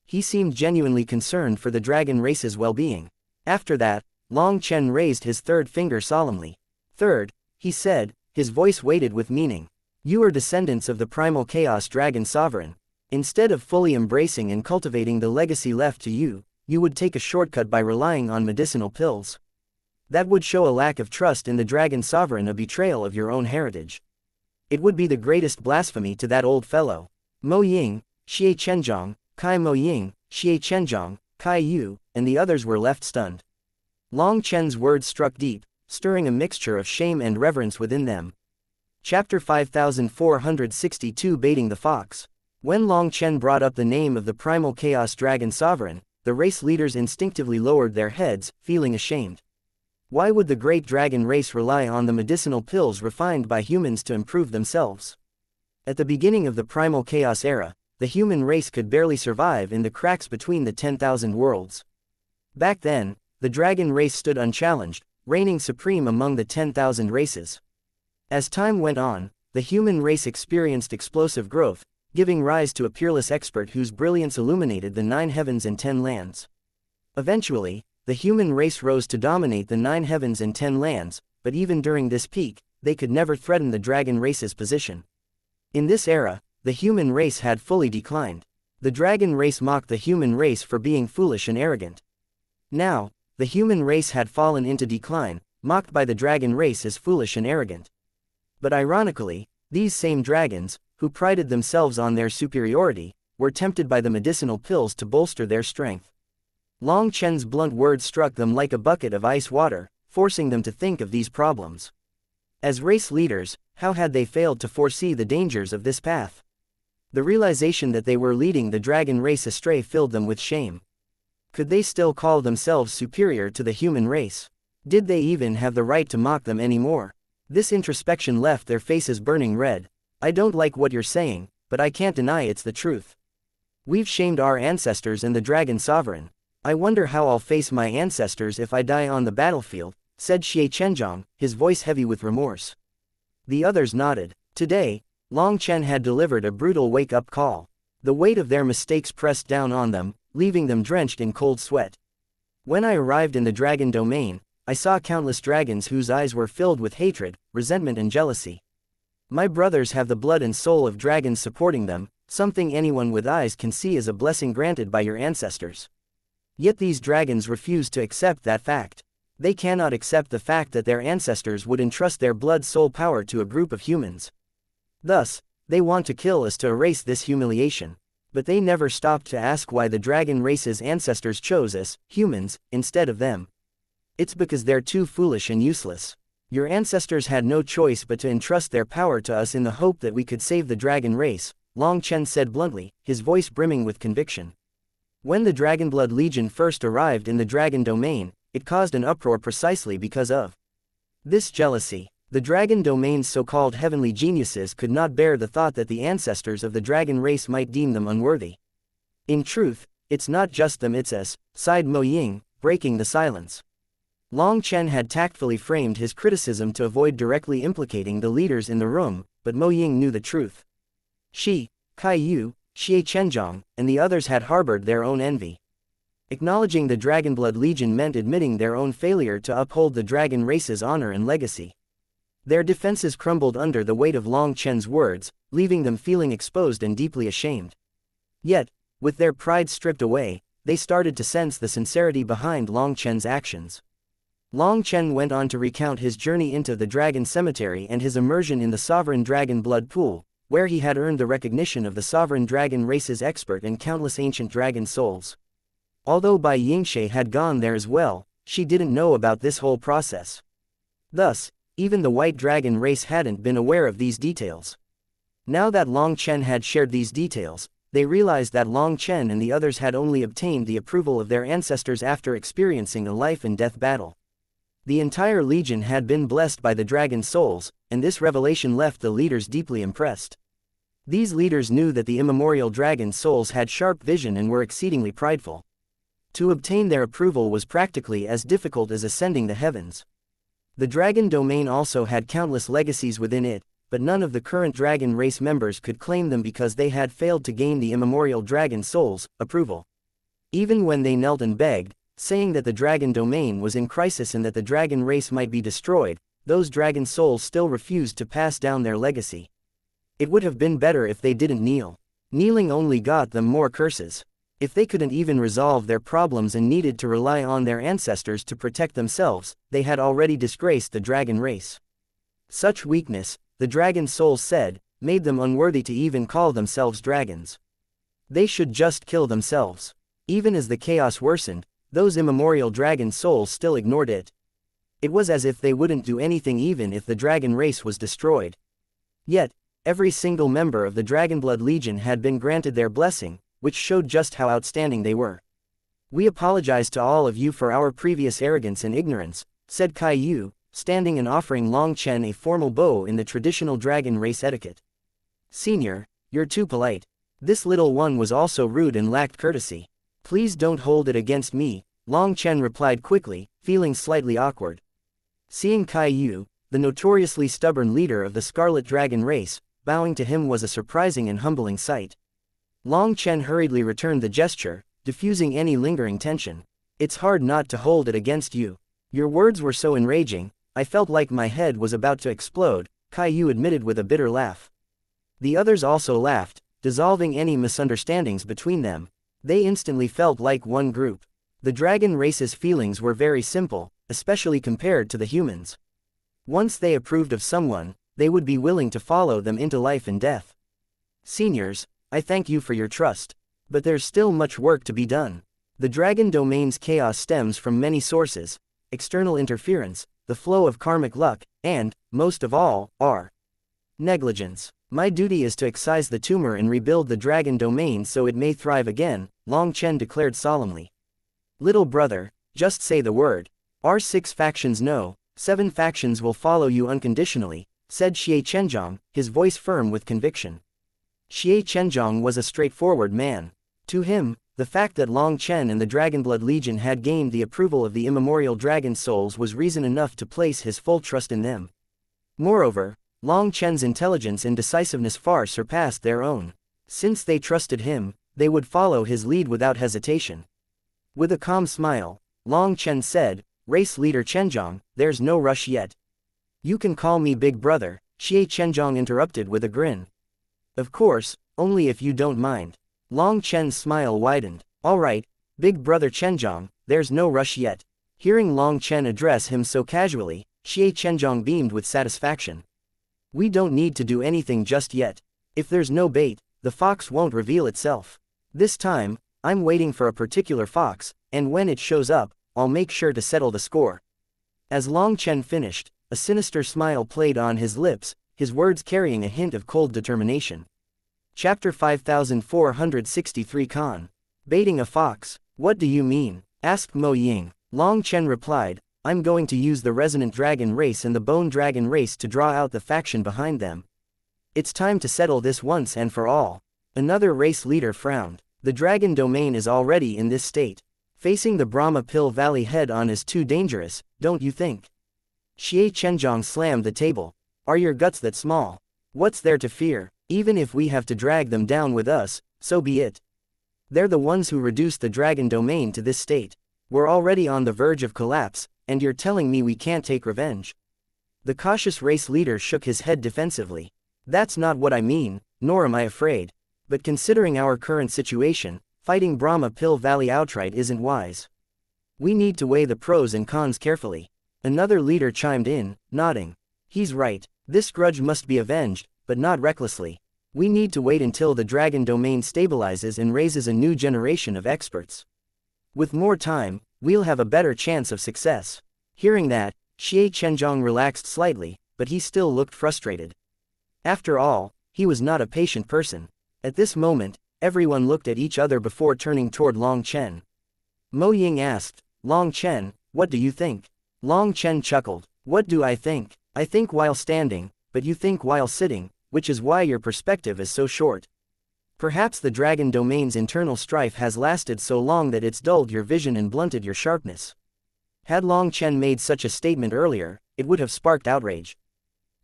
He seemed genuinely concerned for the dragon race's well-being. After that, Long Chen raised his third finger solemnly. "Third," he said, his voice weighted with meaning. "You are descendants of the primal chaos dragon sovereign. Instead of fully embracing and cultivating the legacy left to you, you would take a shortcut by relying on medicinal pills. That would show a lack of trust in the dragon sovereign, a betrayal of your own heritage. It would be the greatest blasphemy to that old fellow." Mo Ying, Xie Chenjiang, Kai Mo Ying, Xie Chenjiang, Kai Yu, and the others were left stunned. Long Chen's words struck deep, stirring a mixture of shame and reverence within them. Chapter 5462 Baiting the Fox. When Long Chen brought up the name of the primal chaos dragon sovereign, the race leaders instinctively lowered their heads, feeling ashamed. Why would the great dragon race rely on the medicinal pills refined by humans to improve themselves? At the beginning of the primal chaos era, the human race could barely survive in the cracks between the 10,000 worlds. Back then, the dragon race stood unchallenged, reigning supreme among the 10,000 races. As time went on, the human race experienced explosive growth, giving rise to a peerless expert whose brilliance illuminated the 9 heavens and 10 lands. Eventually, the human race rose to dominate the 9 heavens and 10 lands, but even during this peak, they could never threaten the dragon race's position. In this era, the human race had fully declined. The dragon race mocked the human race for being foolish and arrogant. Now, the human race had fallen into decline, mocked by the dragon race as foolish and arrogant. But ironically, these same dragons, who prided themselves on their superiority, were tempted by the medicinal pills to bolster their strength. Long Chen's blunt words struck them like a bucket of ice water, forcing them to think of these problems. As race leaders, how had they failed to foresee the dangers of this path? The realization that they were leading the dragon race astray filled them with shame. Could they still call themselves superior to the human race? Did they even have the right to mock them anymore? This introspection left their faces burning red. "I don't like what you're saying, but I can't deny it's the truth. We've shamed our ancestors and the dragon sovereign. I wonder how I'll face my ancestors if I die on the battlefield," said Xie Chenjiang, his voice heavy with remorse. The others nodded. Today, Long Chen had delivered a brutal wake-up call. The weight of their mistakes pressed down on them, leaving them drenched in cold sweat. "When I arrived in the dragon domain, I saw countless dragons whose eyes were filled with hatred, resentment and jealousy. My brothers have the blood and soul of dragons supporting them, something anyone with eyes can see as a blessing granted by your ancestors. Yet these dragons refuse to accept that fact. They cannot accept the fact that their ancestors would entrust their blood-soul power to a group of humans. Thus, they want to kill us to erase this humiliation. But they never stopped to ask why the dragon race's ancestors chose us, humans, instead of them. It's because they're too foolish and useless. Your ancestors had no choice but to entrust their power to us in the hope that we could save the dragon race," Long Chen said bluntly, his voice brimming with conviction. When the Dragonblood Legion first arrived in the dragon domain, it caused an uproar precisely because of this jealousy. The dragon domain's so-called heavenly geniuses could not bear the thought that the ancestors of the dragon race might deem them unworthy. "In truth, it's not just them, it's us," sighed Mo Ying, breaking the silence. Long Chen had tactfully framed his criticism to avoid directly implicating the leaders in the room, but Mo Ying knew the truth. She, Kai Yu, Xie Chenjiang, and the others had harbored their own envy. Acknowledging the Dragonblood Legion meant admitting their own failure to uphold the dragon race's honor and legacy. Their defenses crumbled under the weight of Long Chen's words, leaving them feeling exposed and deeply ashamed. Yet, with their pride stripped away, they started to sense the sincerity behind Long Chen's actions. Long Chen went on to recount his journey into the Dragon Cemetery and his immersion in the Sovereign Dragon Blood Pool, where he had earned the recognition of the Sovereign Dragon race's expert and countless ancient dragon souls. Although Bai Yingxie had gone there as well, she didn't know about this whole process. Thus, even the White Dragon race hadn't been aware of these details. Now that Long Chen had shared these details, they realized that Long Chen and the others had only obtained the approval of their ancestors after experiencing a life-and-death battle. The entire legion had been blessed by the dragon souls, and this revelation left the leaders deeply impressed. These leaders knew that the immemorial dragon souls had sharp vision and were exceedingly prideful. To obtain their approval was practically as difficult as ascending the heavens. The dragon domain also had countless legacies within it, but none of the current dragon race members could claim them because they had failed to gain the immemorial dragon soul's approval. Even when they knelt and begged, saying that the dragon domain was in crisis and that the dragon race might be destroyed, those dragon souls still refused to pass down their legacy. It would have been better if they didn't kneel. Kneeling only got them more curses. If they couldn't even resolve their problems and needed to rely on their ancestors to protect themselves, they had already disgraced the dragon race. Such weakness, the dragon souls said, made them unworthy to even call themselves dragons. They should just kill themselves. Even as the chaos worsened, those immemorial dragon souls still ignored it. It was as if they wouldn't do anything even if the dragon race was destroyed. Yet, every single member of the Dragonblood Legion had been granted their blessing, which showed just how outstanding they were. "We apologize to all of you for our previous arrogance and ignorance," said Kai Yu, standing and offering Long Chen a formal bow in the traditional dragon race etiquette. "Senior, you're too polite. This little one was also rude and lacked courtesy. Please don't hold it against me," Long Chen replied quickly, feeling slightly awkward. Seeing Kai Yu, the notoriously stubborn leader of the Scarlet Dragon race, bowing to him was a surprising and humbling sight. Long Chen hurriedly returned the gesture, diffusing any lingering tension. "It's hard not to hold it against you. Your words were so enraging, I felt like my head was about to explode," Kai Yu admitted with a bitter laugh. The others also laughed, dissolving any misunderstandings between them. They instantly felt like one group. The dragon race's feelings were very simple, especially compared to the humans. Once they approved of someone, they would be willing to follow them into life and death. "Seniors, I thank you for your trust. But there's still much work to be done. The dragon domain's chaos stems from many sources: external interference, the flow of karmic luck, and, most of all, our negligence. My duty is to excise the tumor and rebuild the dragon domain so it may thrive again," Long Chen declared solemnly. "Little brother, just say the word. Our 6 factions know, 7 factions will follow you unconditionally," said Xie Chenjiang, his voice firm with conviction. Xie Chenjiang was a straightforward man. To him, the fact that Long Chen and the Dragonblood Legion had gained the approval of the immemorial dragon souls was reason enough to place his full trust in them. Moreover, Long Chen's intelligence and decisiveness far surpassed their own. Since they trusted him, they would follow his lead without hesitation. With a calm smile, Long Chen said, "Race leader Chenjiang, there's no rush yet." "You can call me Big Brother," Xie Chenjiang interrupted with a grin. "Of course, only if you don't mind." Long Chen's smile widened. "All right, Big Brother Chenjiang, there's no rush yet." Hearing Long Chen address him so casually, Xie Chenjiang beamed with satisfaction. "We don't need to do anything just yet. If there's no bait, the fox won't reveal itself. This time, I'm waiting for a particular fox, and when it shows up, I'll make sure to settle the score." As Long Chen finished, a sinister smile played on his lips, his words carrying a hint of cold determination. Chapter 5463 Khan. Baiting a fox. "What do you mean?" asked Mo Ying. Long Chen replied, "I'm going to use the Resonant Dragon race and the Bone Dragon race to draw out the faction behind them. It's time to settle this once and for all." Another race leader frowned. "The dragon domain is already in this state. Facing the Brahma Pill Valley head-on is too dangerous, don't you think?" Xie Chenjiang slammed the table. "Are your guts that small? What's there to fear? Even if we have to drag them down with us, so be it. They're the ones who reduced the dragon domain to this state. We're already on the verge of collapse, and you're telling me we can't take revenge?" The cautious race leader shook his head defensively. "That's not what I mean, nor am I afraid. But considering our current situation, fighting Brahma Pill Valley outright isn't wise. We need to weigh the pros and cons carefully." Another leader chimed in, nodding. "He's right. This grudge must be avenged, but not recklessly. We need to wait until the dragon domain stabilizes and raises a new generation of experts. With more time, we'll have a better chance of success." Hearing that, Xie Chenjiang relaxed slightly, but he still looked frustrated. After all, he was not a patient person. At this moment, everyone looked at each other before turning toward Long Chen. Mo Ying asked, "Long Chen, what do you think?" Long Chen chuckled. "What do I think? I think while standing, but you think while sitting, which is why your perspective is so short. Perhaps the dragon domain's internal strife has lasted so long that it's dulled your vision and blunted your sharpness." Had Long Chen made such a statement earlier, it would have sparked outrage.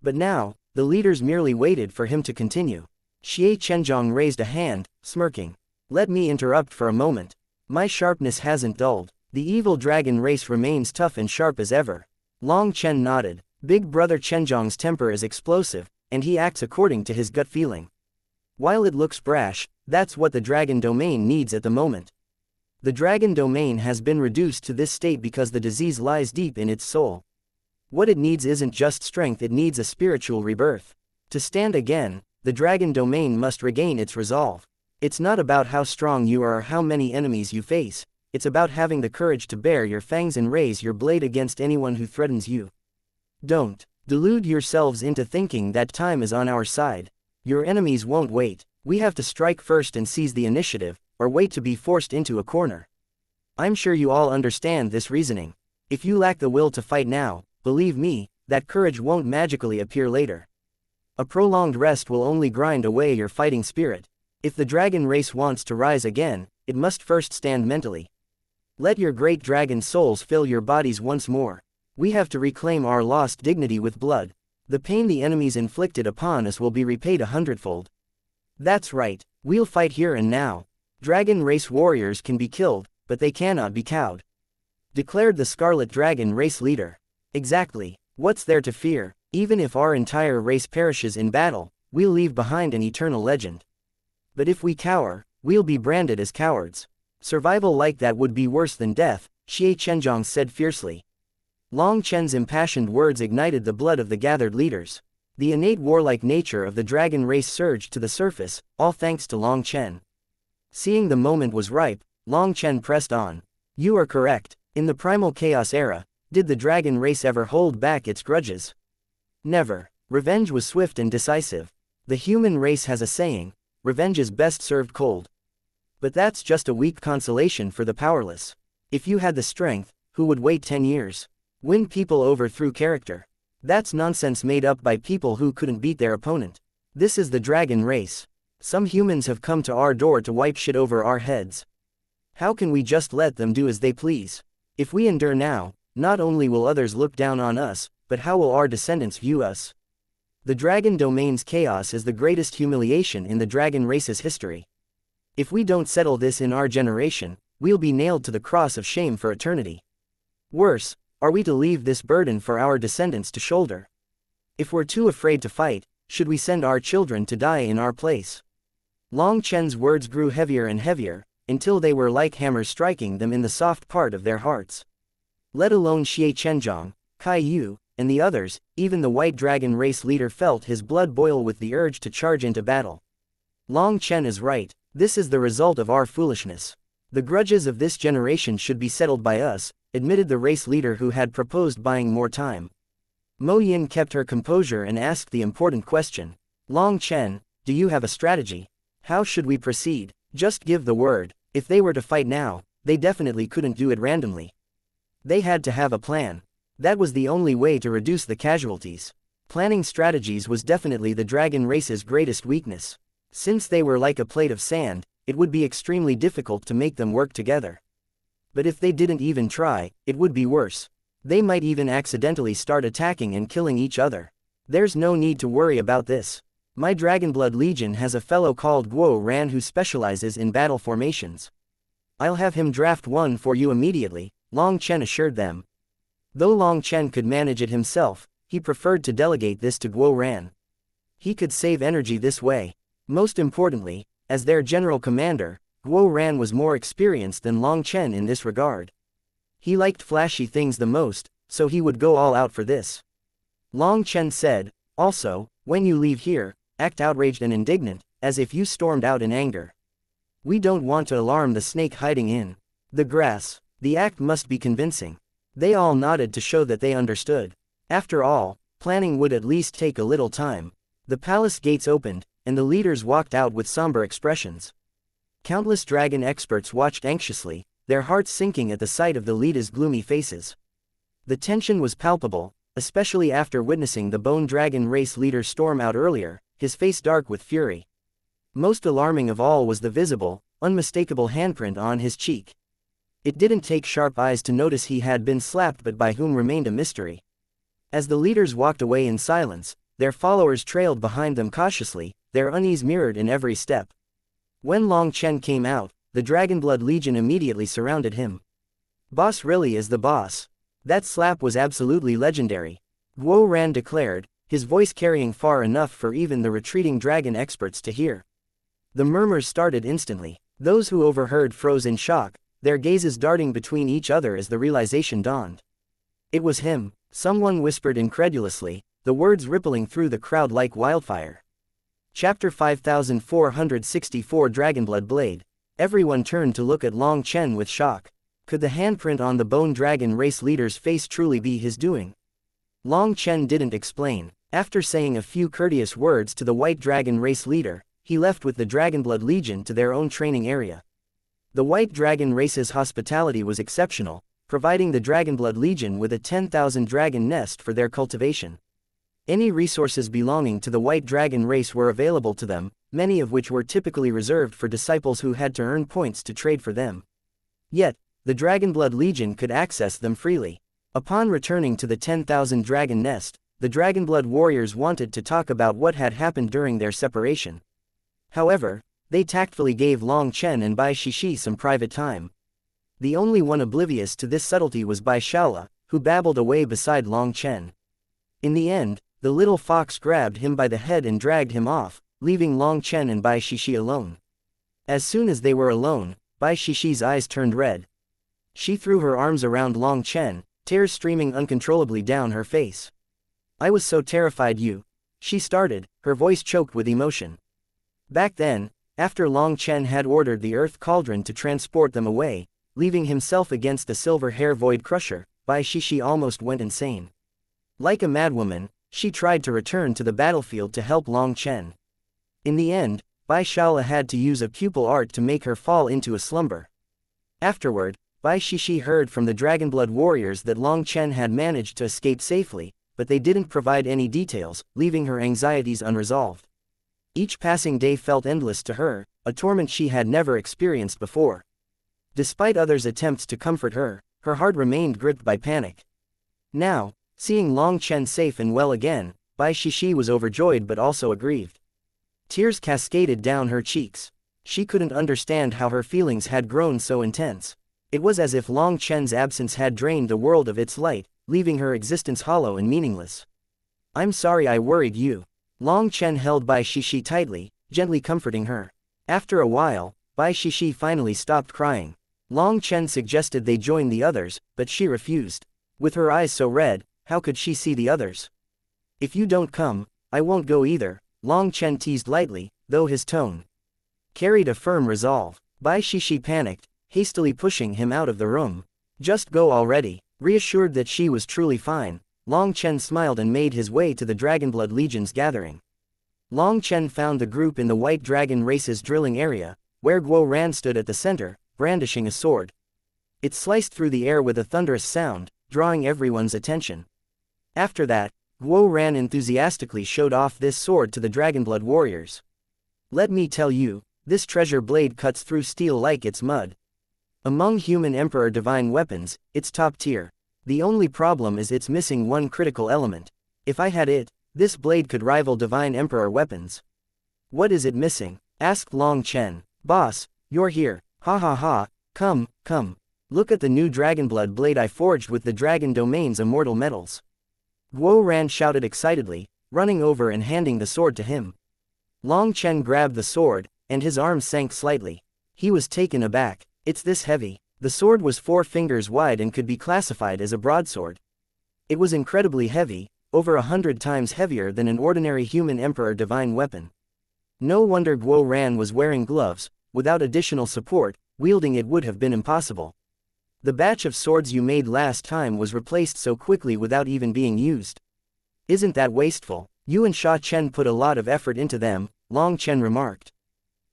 But now, The leaders merely waited for him to continue. Xianxia raised a hand, smirking. Let me interrupt for a moment. My sharpness hasn't dulled. The evil dragon race remains tough and sharp as ever. Long Chen nodded. Big brother Qianzhong's temper is explosive, and he acts according to his gut feeling. While it looks brash, that's what the dragon domain needs at the moment. The dragon domain has been reduced to this state because the disease lies deep in its soul. What it needs isn't just strength, it needs a spiritual rebirth. To stand again, the dragon domain must regain its resolve. It's not about how strong you are or how many enemies you face, it's about having the courage to bare your fangs and raise your blade against anyone who threatens you. Don't delude yourselves into thinking that time is on our side. Your enemies won't wait. We have to strike first and seize the initiative, or wait to be forced into a corner. I'm sure you all understand this reasoning. If you lack the will to fight now, believe me, that courage won't magically appear later. A prolonged rest will only grind away your fighting spirit. If the dragon race wants to rise again, it must first stand mentally. Let your great dragon souls fill your bodies once more. We have to reclaim our lost dignity with blood. The pain the enemies inflicted upon us will be repaid 100-fold. That's right, we'll fight here and now. Dragon race warriors can be killed, but they cannot be cowed. Declared the Scarlet Dragon race leader. Exactly, what's there to fear? Even if our entire race perishes in battle, we'll leave behind an eternal legend. But if we cower, we'll be branded as cowards. Survival like that would be worse than death, Xianxia said fiercely. Long Chen's impassioned words ignited the blood of the gathered leaders. The innate warlike nature of the dragon race surged to the surface, all thanks to Long Chen. Seeing the moment was ripe, Long Chen pressed on. You are correct. In the primal chaos era, did the dragon race ever hold back its grudges? Never. Revenge was swift and decisive. The human race has a saying, revenge is best served cold. But that's just a weak consolation for the powerless. If you had the strength, who would wait 10 years? Win people over through character. That's nonsense made up by people who couldn't beat their opponent. This is the dragon race. Some humans have come to our door to wipe shit over our heads. How can we just let them do as they please? If we endure now, not only will others look down on us, but how will our descendants view us? The dragon domain's chaos is the greatest humiliation in the dragon race's history. If we don't settle this in our generation, we'll be nailed to the cross of shame for eternity. Worse, are we to leave this burden for our descendants to shoulder? If we're too afraid to fight, should we send our children to die in our place? Long Chen's words grew heavier and heavier, until they were like hammers striking them in the soft part of their hearts. Let alone Xianxia, Kai Yu, and the others, even the white dragon race leader felt his blood boil with the urge to charge into battle. Long Chen is right, this is the result of our foolishness. The grudges of this generation should be settled by us, admitted the race leader who had proposed buying more time. Mo Yin kept her composure and asked the important question. Long Chen, do you have a strategy? How should we proceed? Just give the word. If they were to fight now, they definitely couldn't do it randomly. They had to have a plan. That was the only way to reduce the casualties. Planning strategies was definitely the dragon race's greatest weakness. Since they were like a plate of sand, it would be extremely difficult to make them work together. But if they didn't even try, it would be worse. They might even accidentally start attacking and killing each other. There's no need to worry about this. My Dragonblood Legion has a fellow called Guo Ran who specializes in battle formations. I'll have him draft one for you immediately, Long Chen assured them. Though Long Chen could manage it himself, he preferred to delegate this to Guo Ran. He could save energy this way. Most importantly, as their general commander, Guo Ran was more experienced than Long Chen in this regard. He liked flashy things the most, so he would go all out for this. Long Chen said, also, when you leave here, act outraged and indignant, as if you stormed out in anger. We don't want to alarm the snake hiding in the grass. The act must be convincing. They all nodded to show that they understood. After all, planning would at least take a little time. The palace gates opened, and the leaders walked out with somber expressions. Countless dragon experts watched anxiously, their hearts sinking at the sight of the leaders' gloomy faces. The tension was palpable, especially after witnessing the bone dragon race leader storm out earlier, his face dark with fury. Most alarming of all was the visible, unmistakable handprint on his cheek. It didn't take sharp eyes to notice he had been slapped, but by whom remained a mystery. As the leaders walked away in silence, their followers trailed behind them cautiously, their unease mirrored in every step. When Long Chen came out, the Dragonblood Legion immediately surrounded him. "Boss really is the boss. That slap was absolutely legendary," Guo Ran declared, his voice carrying far enough for even the retreating dragon experts to hear. The murmurs started instantly. Those who overheard froze in shock, their gazes darting between each other as the realization dawned. "It was him," someone whispered incredulously, the words rippling through the crowd like wildfire. Chapter 5464 Dragonblood Blade. Everyone turned to look at Long Chen with shock. Could the handprint on the Bone Dragon race leader's face truly be his doing? Long Chen didn't explain. After saying a few courteous words to the White Dragon race leader, he left with the Dragonblood Legion to their own training area. The White Dragon race's hospitality was exceptional, providing the Dragonblood Legion with a 10,000 dragon nest for their cultivation. Any resources belonging to the White Dragon race were available to them, many of which were typically reserved for disciples who had to earn points to trade for them. Yet, the Dragonblood Legion could access them freely. Upon returning to the 10,000 dragon nest, the Dragonblood warriors wanted to talk about what had happened during their separation. However, they tactfully gave Long Chen and Bai Shishi some private time. The only one oblivious to this subtlety was Bai Shaola, who babbled away beside Long Chen. In the end, the little fox grabbed him by the head and dragged him off, leaving Long Chen and Bai Shishi alone. As soon as they were alone, Bai Shishi's eyes turned red. She threw her arms around Long Chen, tears streaming uncontrollably down her face. "I was so terrified she started, her voice choked with emotion. Back then, after Long Chen had ordered the Earth Cauldron to transport them away, leaving himself against the Silver Hair Void Crusher, Bai Shishi almost went insane. Like a madwoman, she tried to return to the battlefield to help Long Chen. In the end, Bai Shaola had to use a pupil art to make her fall into a slumber. Afterward, Bai Shishi heard from the Dragonblood warriors that Long Chen had managed to escape safely, but they didn't provide any details, leaving her anxieties unresolved. Each passing day felt endless to her, a torment she had never experienced before. Despite others' attempts to comfort her, her heart remained gripped by panic. Now, seeing Long Chen safe and well again, Bai Shishi was overjoyed but also aggrieved. Tears cascaded down her cheeks. She couldn't understand how her feelings had grown so intense. It was as if Long Chen's absence had drained the world of its light, leaving her existence hollow and meaningless. "I'm sorry I worried you." Long Chen held Bai Shishi tightly, gently comforting her. After a while, Bai Shishi finally stopped crying. Long Chen suggested they join the others, but she refused. With her eyes so red, how could she see the others? "If you don't come, I won't go either," Long Chen teased lightly, though his tone carried a firm resolve. Bai Shishi panicked, hastily pushing him out of the room. "Just go already." Reassured that she was truly fine, Long Chen smiled and made his way to the Dragonblood Legion's gathering. Long Chen found the group in the White Dragon race's drilling area, where Guo Ran stood at the center, brandishing a sword. It sliced through the air with a thunderous sound, drawing everyone's attention. After that, Guo Ran enthusiastically showed off this sword to the Dragonblood warriors. "Let me tell you, this treasure blade cuts through steel like it's mud. Among human Emperor divine weapons, it's top tier. The only problem is it's missing one critical element. If I had it, this blade could rival divine Emperor weapons." "What is it missing?" asked Long Chen. "Boss, you're here. Ha ha ha, come. Look at the new Dragonblood blade I forged with the Dragon Domain's immortal metals." Guo Ran shouted excitedly, running over and handing the sword to him. Long Chen grabbed the sword, and his arms sank slightly. He was taken aback. "It's this heavy." The sword was 4 fingers wide and could be classified as a broadsword. It was incredibly heavy, over 100 times heavier than an ordinary human Emperor divine weapon. No wonder Guo Ran was wearing gloves. Without additional support, wielding it would have been impossible. "The batch of swords you made last time was replaced so quickly without even being used. Isn't that wasteful? You and Sha Chen put a lot of effort into them," Long Chen remarked.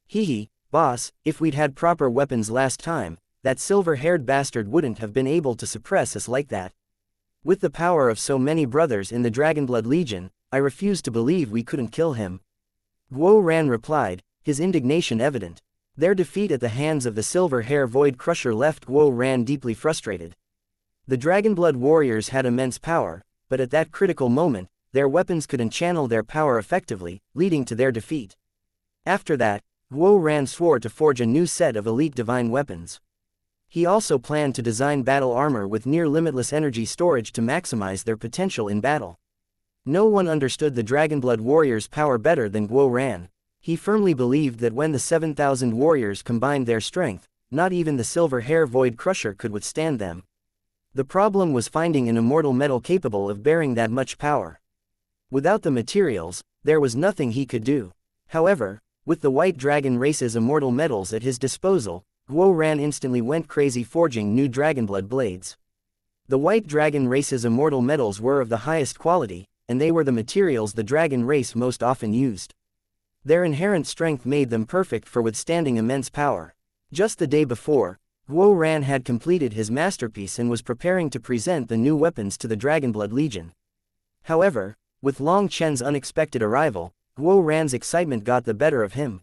"Hee, boss, if we'd had proper weapons last time, that silver-haired bastard wouldn't have been able to suppress us like that. With the power of so many brothers in the Dragonblood Legion, I refuse to believe we couldn't kill him." Guo Ran replied, his indignation evident. Their defeat at the hands of the Silver Hair Void Crusher left Guo Ran deeply frustrated. The Dragonblood warriors had immense power, but at that critical moment, their weapons couldn't channel their power effectively, leading to their defeat. After that, Guo Ran swore to forge a new set of elite divine weapons. He also planned to design battle armor with near-limitless energy storage to maximize their potential in battle. No one understood the Dragonblood warriors' power better than Guo Ran. He firmly believed that when the 7,000 warriors combined their strength, not even the Silver Hair Void Crusher could withstand them. The problem was finding an immortal metal capable of bearing that much power. Without the materials, there was nothing he could do. However, with the White Dragon race's immortal metals at his disposal, Guo Ran instantly went crazy forging new Dragonblood blades. The White Dragon race's immortal metals were of the highest quality, and they were the materials the Dragon race most often used. Their inherent strength made them perfect for withstanding immense power. Just the day before, Guo Ran had completed his masterpiece and was preparing to present the new weapons to the Dragonblood Legion. However, with Long Chen's unexpected arrival, Guo Ran's excitement got the better of him.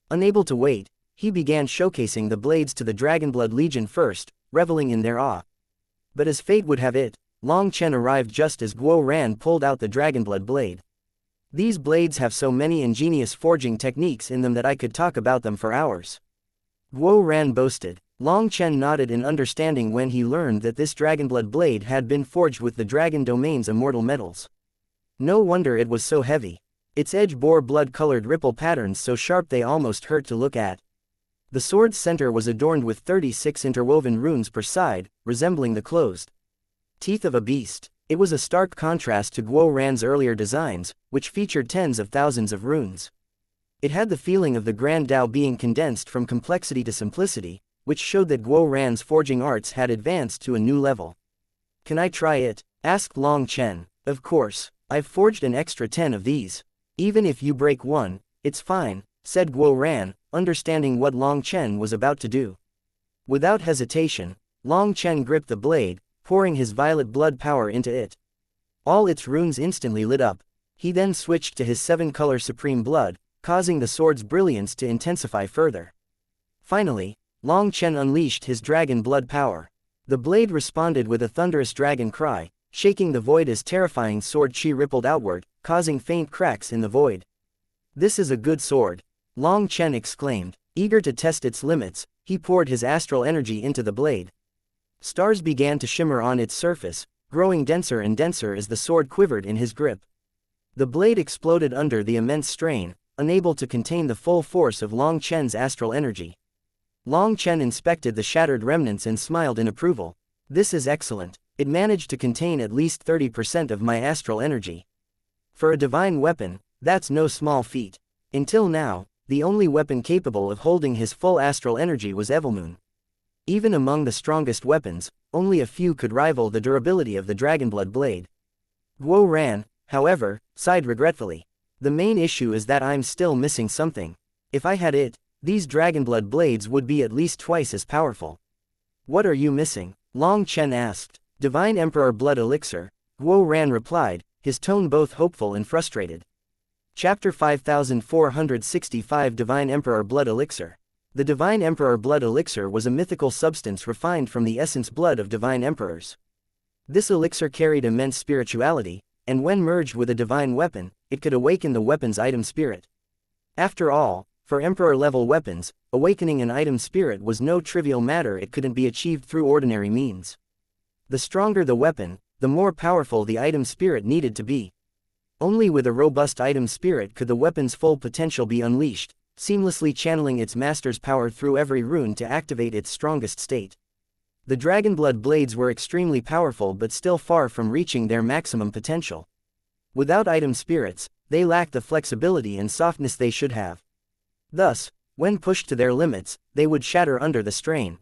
Unable to wait, he began showcasing the blades to the Dragonblood Legion first, reveling in their awe. But as fate would have it, Long Chen arrived just as Guo Ran pulled out the Dragonblood blade. These blades have so many ingenious forging techniques in them that I could talk about them for hours. Guo Ran boasted. Long Chen nodded in understanding when he learned that this Dragonblood blade had been forged with the Dragon Domain's immortal metals. No wonder it was so heavy. Its edge bore blood-colored ripple patterns so sharp they almost hurt to look at. The sword's center was adorned with 36 interwoven runes per side, resembling the closed teeth of a beast. It was a stark contrast to Guo Ran's earlier designs, which featured tens of thousands of runes. It had the feeling of the Grand Tao being condensed from complexity to simplicity, which showed that Guo Ran's forging arts had advanced to a new level. "Can I try it?" asked Long Chen. "Of course, I've forged an extra 10 of these. Even if you break one, it's fine," said Guo Ran, understanding what Long Chen was about to do. Without hesitation, Long Chen gripped the blade, pouring his violet blood power into it. All its runes instantly lit up. He then switched to his 7-color supreme blood, causing the sword's brilliance to intensify further. Finally, Long Chen unleashed his dragon blood power. The blade responded with a thunderous dragon cry, shaking the void as terrifying sword chi rippled outward, causing faint cracks in the void. "This is a good sword," Long Chen exclaimed. Eager to test its limits, he poured his astral energy into the blade. Stars began to shimmer on its surface, growing denser and denser as the sword quivered in his grip. The blade exploded under the immense strain, unable to contain the full force of Long Chen's astral energy. Long Chen inspected the shattered remnants and smiled in approval. "This is excellent. It managed to contain at least 30% of my astral energy. For a divine weapon, that's no small feat. Until now, the only weapon capable of holding his full astral energy was Evilmoon. Even among the strongest weapons, only a few could rival the durability of the Dragonblood blade." Guo Ran, however, sighed regretfully. "The main issue is that I'm still missing something. If I had it, these Dragonblood blades would be at least twice as powerful." "What are you missing?" Long Chen asked. "Divine Emperor Blood Elixir," Guo Ran replied, his tone both hopeful and frustrated. Chapter 5465 Divine Emperor Blood Elixir. The Divine Emperor Blood Elixir was a mythical substance refined from the essence blood of divine emperors. This elixir carried immense spirituality, and when merged with a divine weapon, it could awaken the weapon's item spirit. After all, for emperor-level weapons, awakening an item spirit was no trivial matter. It couldn't be achieved through ordinary means. The stronger the weapon, the more powerful the item spirit needed to be. Only with a robust item spirit could the weapon's full potential be unleashed, seamlessly channeling its master's power through every rune to activate its strongest state. The Dragonblood blades were extremely powerful but still far from reaching their maximum potential. Without item spirits, they lacked the flexibility and softness they should have. Thus, when pushed to their limits, they would shatter under the strain.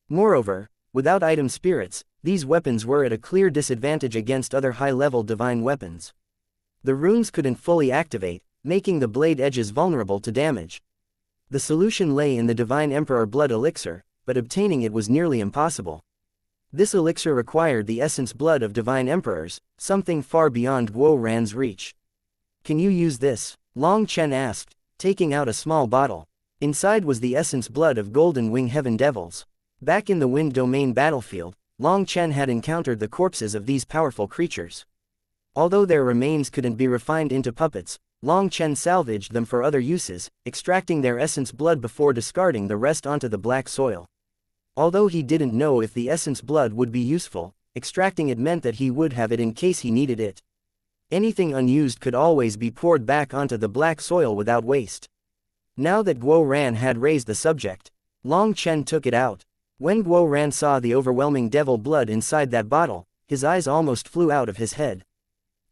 Moreover, without item spirits, these weapons were at a clear disadvantage against other high-level divine weapons. The runes couldn't fully activate, making the blade edges vulnerable to damage. The solution lay in the Divine Emperor Blood Elixir, but obtaining it was nearly impossible. This elixir required the essence blood of divine emperors, something far beyond Guo Ran's reach. "Can you use this?" Long Chen asked, taking out a small bottle. Inside was the essence blood of Golden Wing Heaven Devils. Back in the Wind Domain battlefield, Long Chen had encountered the corpses of these powerful creatures. Although their remains couldn't be refined into puppets, Long Chen salvaged them for other uses, extracting their essence blood before discarding the rest onto the black soil. Although he didn't know if the essence blood would be useful, extracting it meant that he would have it in case he needed it. Anything unused could always be poured back onto the black soil without waste. Now that Guo Ran had raised the subject, Long Chen took it out. When Guo Ran saw the overwhelming devil blood inside that bottle, his eyes almost flew out of his head.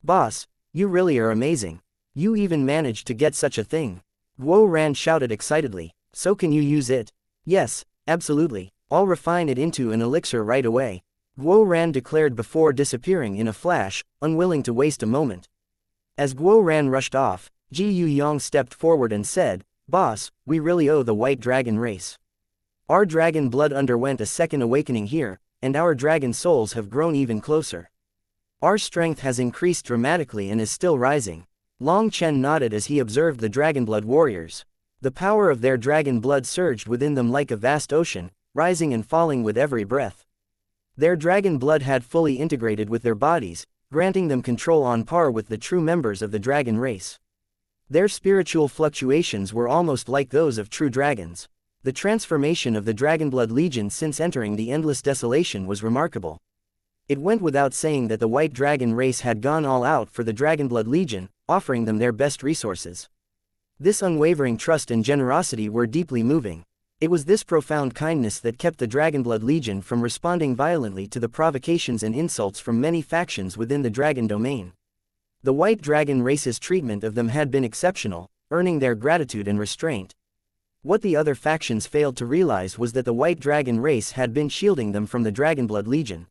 "Boss, you really are amazing. You even managed to get such a thing." Guo Ran shouted excitedly. "So can you use it?" "Yes, absolutely. I'll refine it into an elixir right away," Guo Ran declared before disappearing in a flash, unwilling to waste a moment. As Guo Ran rushed off, Ji Yuyong stepped forward and said, "Boss, we really owe the White Dragon race. Our dragon blood underwent a second awakening here, and our dragon souls have grown even closer. Our strength has increased dramatically and is still rising." Long Chen nodded as he observed the dragonblood warriors. The power of their dragon blood surged within them like a vast ocean, rising and falling with every breath. Their dragon blood had fully integrated with their bodies, granting them control on par with the true members of the dragon race. Their spiritual fluctuations were almost like those of true dragons. The transformation of the Dragonblood Legion since entering the Endless Desolation was remarkable. It went without saying that the White Dragon race had gone all out for the Dragonblood Legion, offering them their best resources. This unwavering trust and generosity were deeply moving. It was this profound kindness that kept the Dragonblood Legion from responding violently to the provocations and insults from many factions within the Dragon domain. The White Dragon race's treatment of them had been exceptional, earning their gratitude and restraint. What the other factions failed to realize was that the White Dragon race had been shielding them from the Dragonblood Legion.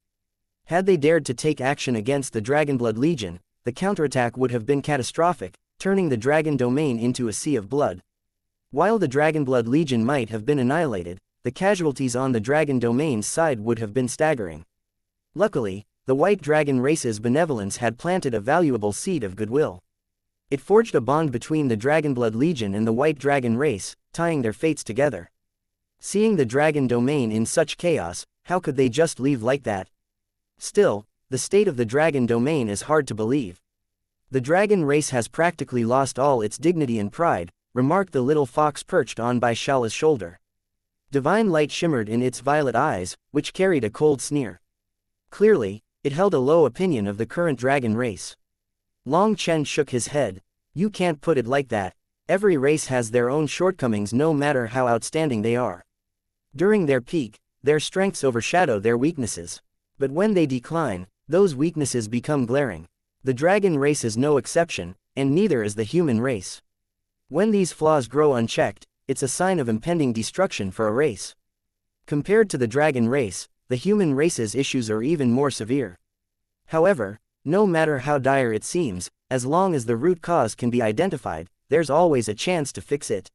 Had they dared to take action against the Dragonblood Legion, the counterattack would have been catastrophic, turning the Dragon domain into a sea of blood. While the Dragonblood Legion might have been annihilated, the casualties on the Dragon domain's side would have been staggering. Luckily, the White Dragon race's benevolence had planted a valuable seed of goodwill. It forged a bond between the Dragonblood Legion and the White Dragon race, tying their fates together. Seeing the Dragon domain in such chaos, how could they just leave like that? Still, the state of the Dragon domain is hard to believe. "The Dragon race has practically lost all its dignity and pride," remarked the little fox perched on by Shala's shoulder. Divine light shimmered in its violet eyes, which carried a cold sneer. Clearly, it held a low opinion of the current Dragon race. Long Chen shook his head. "You can't put it like that. Every race has their own shortcomings no matter how outstanding they are. During their peak, their strengths overshadow their weaknesses. But when they decline, those weaknesses become glaring. The Dragon race is no exception, and neither is the human race. When these flaws grow unchecked, it's a sign of impending destruction for a race. Compared to the Dragon race, the human race's issues are even more severe. However, no matter how dire it seems, as long as the root cause can be identified, there's always a chance to fix it.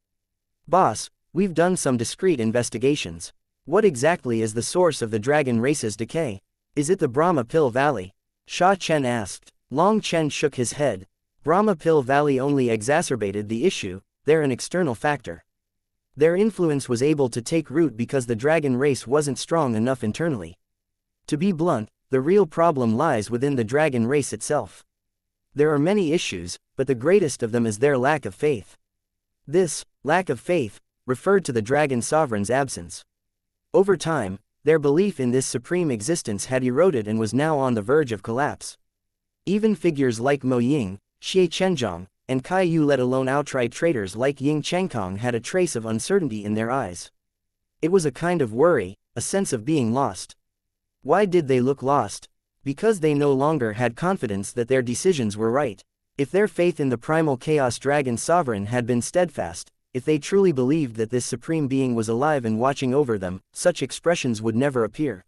Boss, we've done some discreet investigations. What exactly is the source of the Dragon race's decay? Is it the Brahma Pill Valley?" Sha Chen asked. Long Chen shook his head. "Brahma Pill Valley only exacerbated the issue, they're an external factor. Their influence was able to take root because the Dragon race wasn't strong enough internally. To be blunt, the real problem lies within the Dragon race itself. There are many issues, but the greatest of them is their lack of faith." This lack of faith referred to the Dragon Sovereign's absence. Over time, their belief in this supreme existence had eroded and was now on the verge of collapse. Even figures like Mo Ying, Xie Chenjiang, and Kai Yu, let alone outright traitors like Ying Chengkong, had a trace of uncertainty in their eyes. It was a kind of worry, a sense of being lost. Why did they look lost? Because they no longer had confidence that their decisions were right. If their faith in the primal Chaos Dragon Sovereign had been steadfast, if they truly believed that this supreme being was alive and watching over them, such expressions would never appear.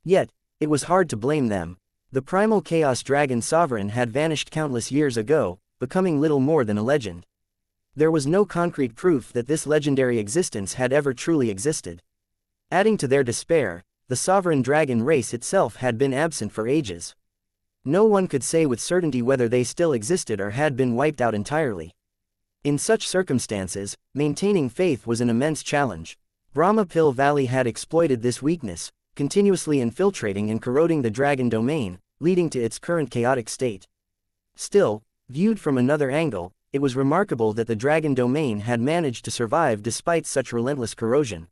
Yet, it was hard to blame them. The primal Chaos Dragon Sovereign had vanished countless years ago, becoming little more than a legend. There was no concrete proof that this legendary existence had ever truly existed. Adding to their despair, the sovereign dragon race itself had been absent for ages. No one could say with certainty whether they still existed or had been wiped out entirely. In such circumstances, maintaining faith was an immense challenge. Brahma Pill Valley had exploited this weakness, continuously infiltrating and corroding the Dragon domain, leading to its current chaotic state. Still, viewed from another angle, it was remarkable that the dragon domain had managed to survive despite such relentless corrosion.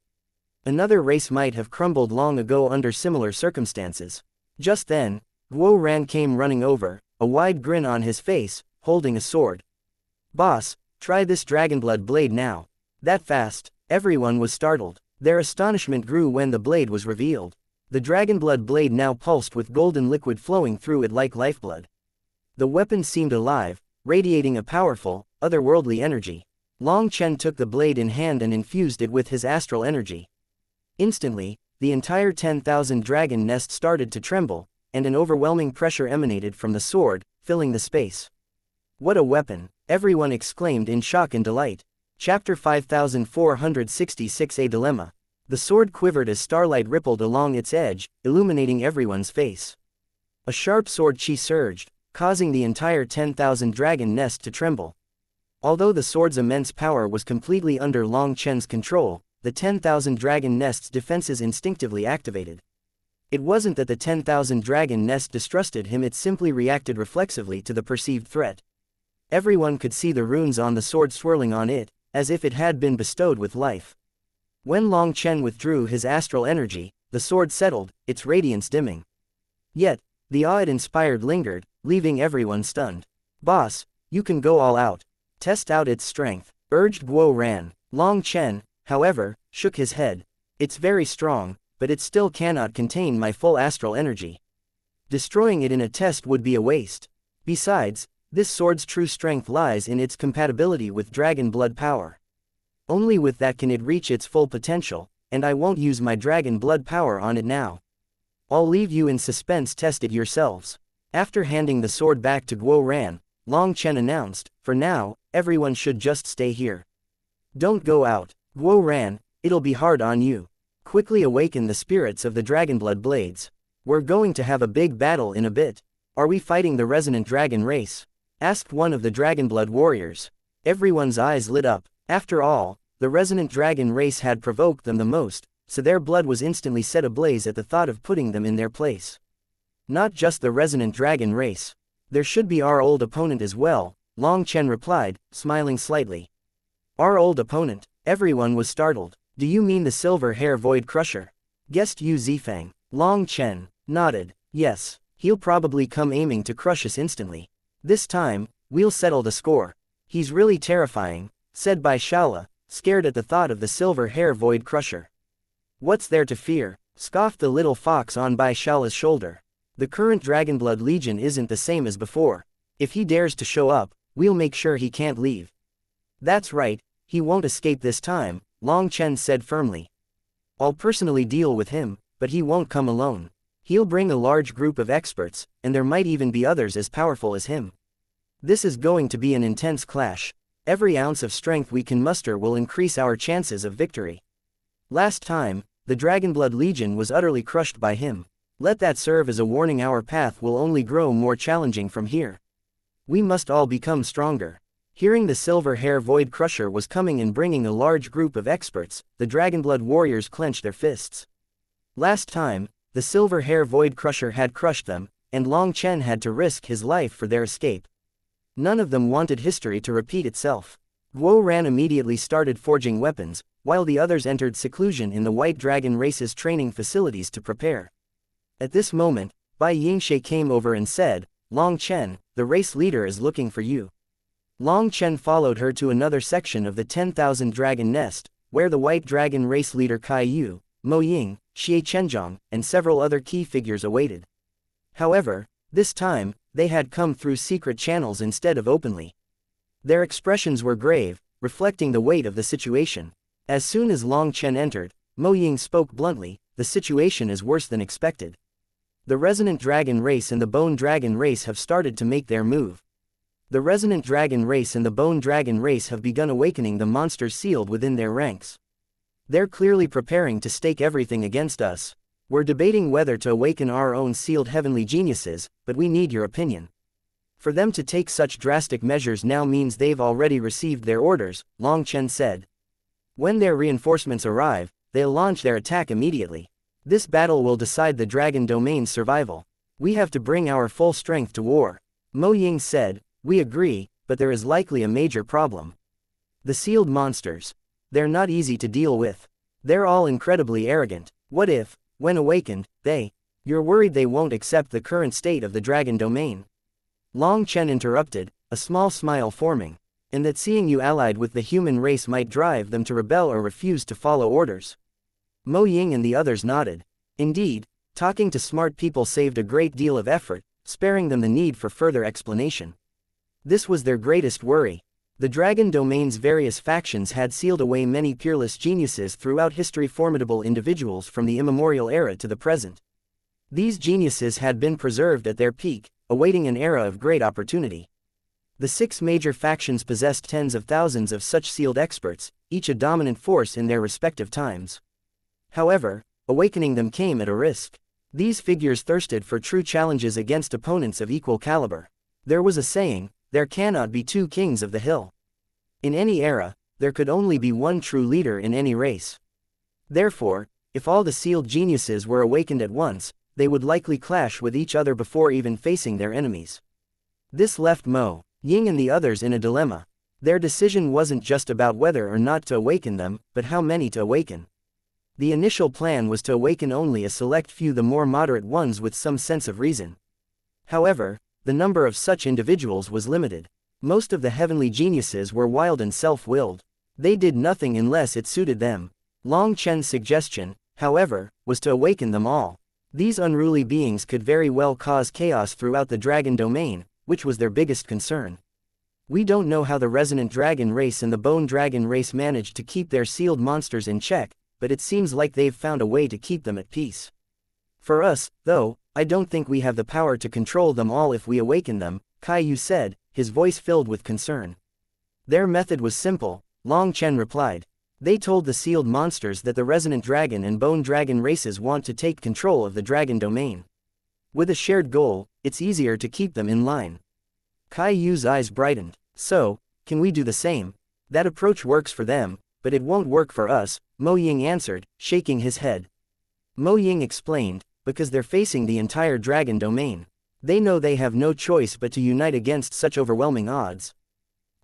Another race might have crumbled long ago under similar circumstances. Just then, Guo Ran came running over, a wide grin on his face, holding a sword. "Boss, try this dragonblood blade now." That fast? Everyone was startled. Their astonishment grew when the blade was revealed. The dragonblood blade now pulsed with golden liquid flowing through it like lifeblood. The weapon seemed alive, radiating a powerful, otherworldly energy. Long Chen took the blade in hand and infused it with his astral energy. Instantly, the entire 10,000 dragon nest started to tremble, and an overwhelming pressure emanated from the sword, filling the space. "What a weapon!" everyone exclaimed in shock and delight. Chapter 5466, A Dilemma. The sword quivered as starlight rippled along its edge, illuminating everyone's face. A sharp sword chi surged, causing the entire 10,000 dragon nest to tremble. Although the sword's immense power was completely under Long Chen's control, the 10,000 dragon nest's defenses instinctively activated. It wasn't that the 10,000 dragon nest distrusted him, it simply reacted reflexively to the perceived threat. Everyone could see the runes on the sword swirling on it, as if it had been bestowed with life. When Long Chen withdrew his astral energy, the sword settled, its radiance dimming. Yet, the awe it inspired lingered, leaving everyone stunned. "Boss, you can go all out. Test out its strength," urged Guo Ran. Long Chen, however, shook his head. "It's very strong, but it still cannot contain my full astral energy. Destroying it in a test would be a waste. Besides, this sword's true strength lies in its compatibility with dragon blood power. Only with that can it reach its full potential, and I won't use my dragon blood power on it now. I'll leave you in suspense, test it yourselves." After handing the sword back to Guo Ran, Long Chen announced, "For now, everyone should just stay here. Don't go out. Guo Ran, it'll be hard on you. Quickly awaken the spirits of the dragonblood blades. We're going to have a big battle in a bit." "Are we fighting the resonant dragon race?" asked one of the dragonblood warriors. Everyone's eyes lit up. After all, the resonant dragon race had provoked them the most, so their blood was instantly set ablaze at the thought of putting them in their place. "Not just the resonant dragon race. There should be our old opponent as well," Long Chen replied, smiling slightly. "Our old opponent?" Everyone was startled. "Do you mean the silver hair void crusher?" guessed Yu Zifang. Long Chen nodded. "Yes, he'll probably come aiming to crush us instantly. This time, we'll settle the score. He's really terrifying," said Bai Shala, scared at the thought of the silver hair void crusher. "What's there to fear?" scoffed the little fox on Bai Shala's shoulder. "The current Dragonblood Legion isn't the same as before. If he dares to show up, we'll make sure he can't leave." "That's right, he won't escape this time," Long Chen said firmly. "I'll personally deal with him, but he won't come alone. He'll bring a large group of experts, and there might even be others as powerful as him. This is going to be an intense clash. Every ounce of strength we can muster will increase our chances of victory. Last time, the Dragonblood Legion was utterly crushed by him. Let that serve as a warning. Our path will only grow more challenging from here. We must all become stronger." Hearing the silver hair void crusher was coming and bringing a large group of experts, the Dragonblood warriors clenched their fists. Last time, the silver hair void crusher had crushed them, and Long Chen had to risk his life for their escape. None of them wanted history to repeat itself. Guo Ran immediately started forging weapons, while the others entered seclusion in the White Dragon race's training facilities to prepare. At this moment, Bai Yingxie came over and said, "Long Chen, the race leader is looking for you." Long Chen followed her to another section of the 10,000 dragon nest, where the White Dragon race leader Kai Yu, Mo Ying, Xie Chenjiang, and several other key figures awaited. However, this time, they had come through secret channels instead of openly. Their expressions were grave, reflecting the weight of the situation. As soon as Long Chen entered, Mo Ying spoke bluntly, "The situation is worse than expected. The Resonant Dragon race and the Bone Dragon race have started to make their move. The Resonant Dragon race and the Bone Dragon race have begun awakening the monsters sealed within their ranks. They're clearly preparing to stake everything against us. We're debating whether to awaken our own sealed heavenly geniuses, but we need your opinion. For them to take such drastic measures now means they've already received their orders," Long Chen said. "When their reinforcements arrive, they'll launch their attack immediately. This battle will decide the dragon domain's survival. We have to bring our full strength to war." Mo Ying said, "We agree, but there is likely a major problem. The sealed monsters. They're not easy to deal with. They're all incredibly arrogant. What if, when awakened, you're worried they won't accept the current state of the dragon domain?" Long Chen interrupted, a small smile forming. "And that seeing you allied with the human race might drive them to rebel or refuse to follow orders." Mo Ying and the others nodded. Indeed, talking to smart people saved a great deal of effort, sparing them the need for further explanation. This was their greatest worry. The dragon domain's various factions had sealed away many peerless geniuses throughout history, formidable individuals from the immemorial era to the present. These geniuses had been preserved at their peak, awaiting an era of great opportunity. The 6 major factions possessed tens of thousands of such sealed experts, each a dominant force in their respective times. However, awakening them came at a risk. These figures thirsted for true challenges against opponents of equal caliber. There was a saying, "There cannot be 2 kings of the hill." In any era, there could only be one true leader in any race. Therefore, if all the sealed geniuses were awakened at once, they would likely clash with each other before even facing their enemies. This left Mo Ying and the others in a dilemma. Their decision wasn't just about whether or not to awaken them, but how many to awaken. The initial plan was to awaken only a select few, the more moderate ones with some sense of reason. However, the number of such individuals was limited. Most of the heavenly geniuses were wild and self-willed. They did nothing unless it suited them. Long Chen's suggestion, however, was to awaken them all. These unruly beings could very well cause chaos throughout the dragon domain, which was their biggest concern. We don't know how the resonant dragon race and the bone dragon race managed to keep their sealed monsters in check, but it seems like they've found a way to keep them at peace. For us, though, I don't think we have the power to control them all if we awaken them, Kai Yu said, his voice filled with concern. Their method was simple, Long Chen replied. They told the sealed monsters that the resonant dragon and bone dragon races want to take control of the dragon domain. With a shared goal, it's easier to keep them in line. Kai Yu's eyes brightened. So, can we do the same? That approach works for them, but it won't work for us, Mo Ying answered, shaking his head. Mo Ying explained, because they're facing the entire dragon domain. They know they have no choice but to unite against such overwhelming odds.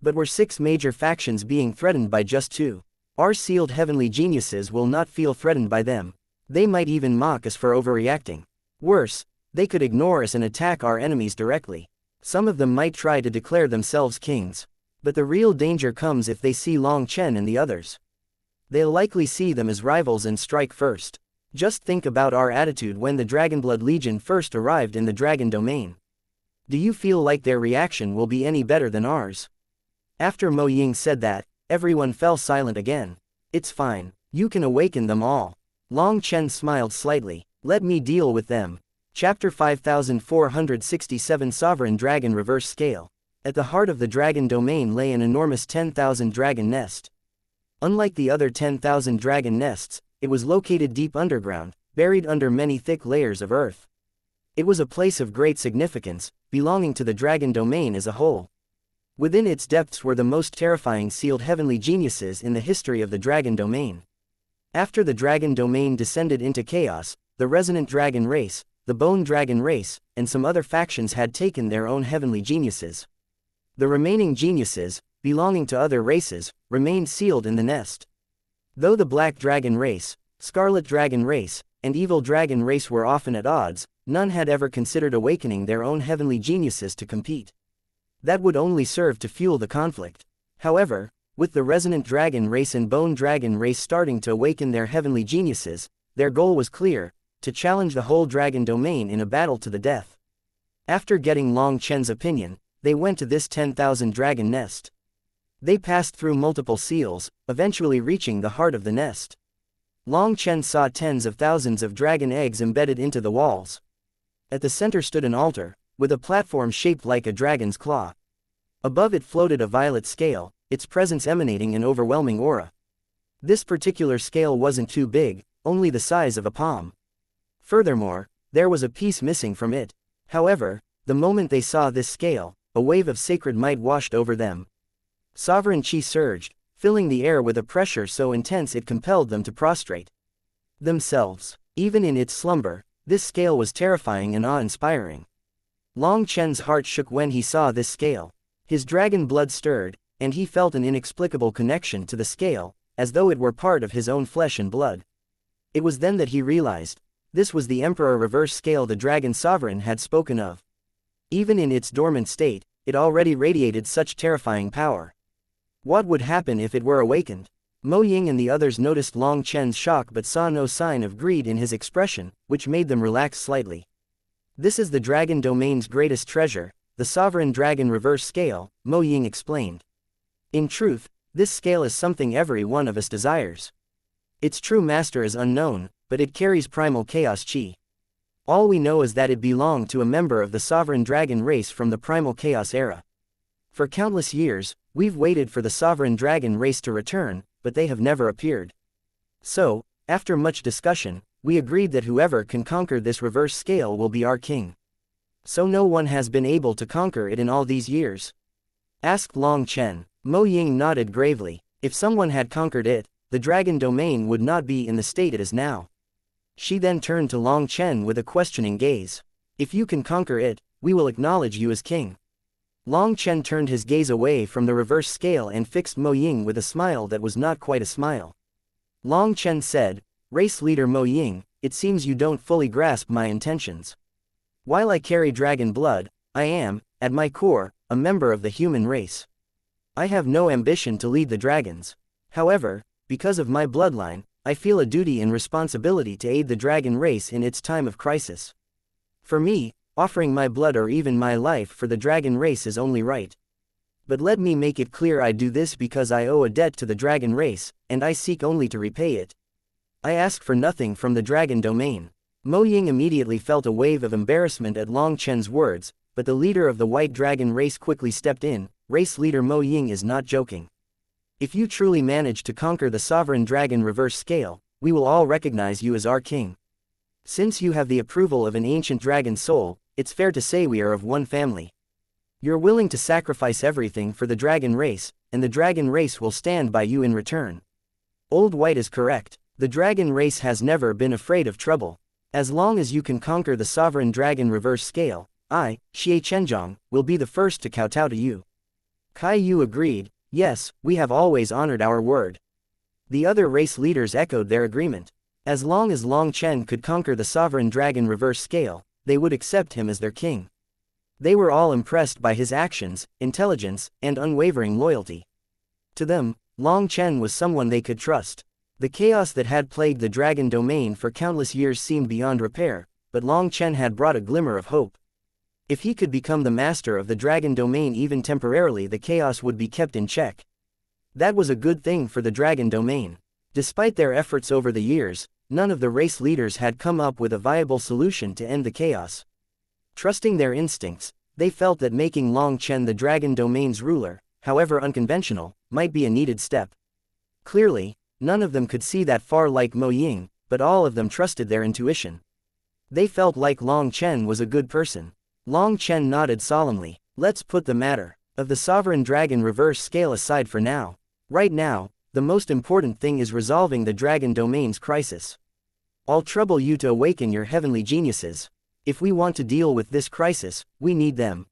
But we're 6 major factions being threatened by just 2. Our sealed heavenly geniuses will not feel threatened by them. They might even mock us for overreacting. Worse, they could ignore us and attack our enemies directly. Some of them might try to declare themselves kings. But the real danger comes if they see Long Chen and the others. They'll likely see them as rivals and strike first. Just think about our attitude when the Dragonblood Legion first arrived in the dragon domain. Do you feel like their reaction will be any better than ours? After Mo Ying said that, everyone fell silent again. It's fine, you can awaken them all. Long Chen smiled slightly. Let me deal with them. Chapter 5467 Sovereign Dragon Reverse Scale. At the heart of the dragon domain lay an enormous 10,000 dragon nest. Unlike the other 10,000 dragon nests, it was located deep underground, buried under many thick layers of earth. It was a place of great significance, belonging to the dragon domain as a whole. Within its depths were the most terrifying sealed heavenly geniuses in the history of the dragon domain. After the dragon domain descended into chaos, the resonant dragon race, the bone dragon race, and some other factions had taken their own heavenly geniuses. The remaining geniuses, belonging to other races, remained sealed in the nest. Though the black dragon race, scarlet dragon race, and evil dragon race were often at odds, none had ever considered awakening their own heavenly geniuses to compete. That would only serve to fuel the conflict. However, with the resonant dragon race and bone dragon race starting to awaken their heavenly geniuses, their goal was clear: to challenge the whole dragon domain in a battle to the death. After getting Long Chen's opinion, they went to this 10,000 dragon nest. They passed through multiple seals, eventually reaching the heart of the nest. Long Chen saw tens of thousands of dragon eggs embedded into the walls. At the center stood an altar, with a platform shaped like a dragon's claw. Above it floated a violet scale, its presence emanating an overwhelming aura. This particular scale wasn't too big, only the size of a palm. Furthermore, there was a piece missing from it. However, the moment they saw this scale, a wave of sacred might washed over them. Sovereign Qi surged, filling the air with a pressure so intense it compelled them to prostrate themselves. Even in its slumber, this scale was terrifying and awe-inspiring. Long Chen's heart shook when he saw this scale. His dragon blood stirred, and he felt an inexplicable connection to the scale, as though it were part of his own flesh and blood. It was then that he realized. This was the Emperor reverse scale the dragon sovereign had spoken of. Even in its dormant state, it already radiated such terrifying power. What would happen if it were awakened? Mo Ying and the others noticed Long Chen's shock but saw no sign of greed in his expression, which made them relax slightly. This is the dragon domain's greatest treasure, the sovereign dragon reverse scale, Mo Ying explained. In truth, this scale is something every one of us desires. Its true master is unknown, but it carries primal chaos chi. All we know is that it belonged to a member of the sovereign dragon race from the primal chaos era. For countless years, we've waited for the sovereign dragon race to return, but they have never appeared. So, after much discussion, we agreed that whoever can conquer this reverse scale will be our king. So no one has been able to conquer it in all these years? Asked Long Chen. Mo Ying nodded gravely. If someone had conquered it, the dragon domain would not be in the state it is now. She then turned to Long Chen with a questioning gaze. If you can conquer it, we will acknowledge you as king. Long Chen turned his gaze away from the reverse scale and fixed Mo Ying with a smile that was not quite a smile. Long Chen said, "Race leader Mo Ying, it seems you don't fully grasp my intentions. While I carry dragon blood, I am, at my core, a member of the human race. I have no ambition to lead the dragons. However, because of my bloodline, I feel a duty and responsibility to aid the dragon race in its time of crisis. For me, offering my blood or even my life for the dragon race is only right. But let me make it clear, I do this because I owe a debt to the dragon race, and I seek only to repay it. I ask for nothing from the dragon domain." Mo Ying immediately felt a wave of embarrassment at Long Chen's words, but the leader of the white dragon race quickly stepped in. Race leader Mo Ying is not joking. If you truly manage to conquer the sovereign dragon reverse scale, we will all recognize you as our king. Since you have the approval of an ancient dragon soul, it's fair to say we are of one family. You're willing to sacrifice everything for the dragon race, and the dragon race will stand by you in return. Old White is correct. The dragon race has never been afraid of trouble. As long as you can conquer the sovereign dragon reverse scale, I, Xianxia, will be the first to kowtow to you. Kai Yu agreed. Yes, we have always honored our word. The other race leaders echoed their agreement. As long as Long Chen could conquer the sovereign dragon reverse scale, they would accept him as their king. They were all impressed by his actions, intelligence, and unwavering loyalty. To them, Long Chen was someone they could trust. The chaos that had plagued the dragon domain for countless years seemed beyond repair, but Long Chen had brought a glimmer of hope. If he could become the master of the dragon domain even temporarily, the chaos would be kept in check. That was a good thing for the dragon domain. Despite their efforts over the years, none of the race leaders had come up with a viable solution to end the chaos. Trusting their instincts, they felt that making Long Chen the dragon domain's ruler, however unconventional, might be a needed step. Clearly, none of them could see that far like Mo Ying, but all of them trusted their intuition. They felt like Long Chen was a good person. Long Chen nodded solemnly. Let's put the matter of the sovereign dragon reverse scale aside for now. Right now, the most important thing is resolving the dragon domain's crisis. I'll trouble you to awaken your heavenly geniuses. If we want to deal with this crisis, we need them.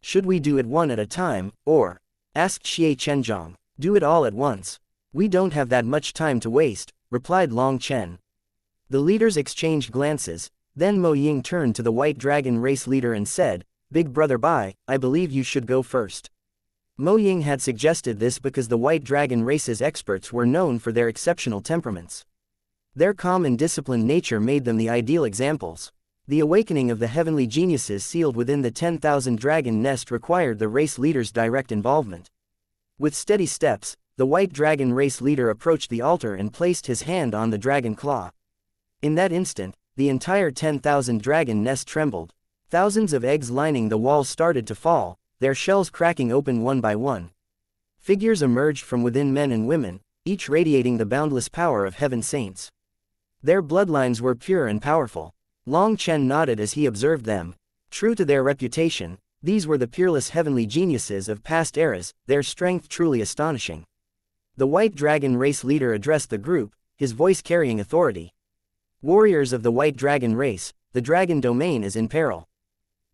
Should we do it one at a time, or? Asked Xianxia. Do it all at once. We don't have that much time to waste, replied Long Chen. The leaders exchanged glances, then Mo Ying turned to the white dragon race leader and said, Big brother Bai, I believe you should go first. Mo Ying had suggested this because the white dragon race's experts were known for their exceptional temperaments. Their calm and disciplined nature made them the ideal examples. The awakening of the heavenly geniuses sealed within the 10,000 dragon nest required the race leader's direct involvement. With steady steps, the white dragon race leader approached the altar and placed his hand on the dragon claw. In that instant, the entire 10,000 dragon nest trembled. Thousands of eggs lining the walls started to fall, their shells cracking open one by one. Figures emerged from within, men and women, each radiating the boundless power of heaven saints. Their bloodlines were pure and powerful. Long Chen nodded as he observed them. True to their reputation, these were the peerless heavenly geniuses of past eras, their strength truly astonishing. The white dragon race leader addressed the group, his voice carrying authority. Warriors of the white dragon race, the dragon domain is in peril.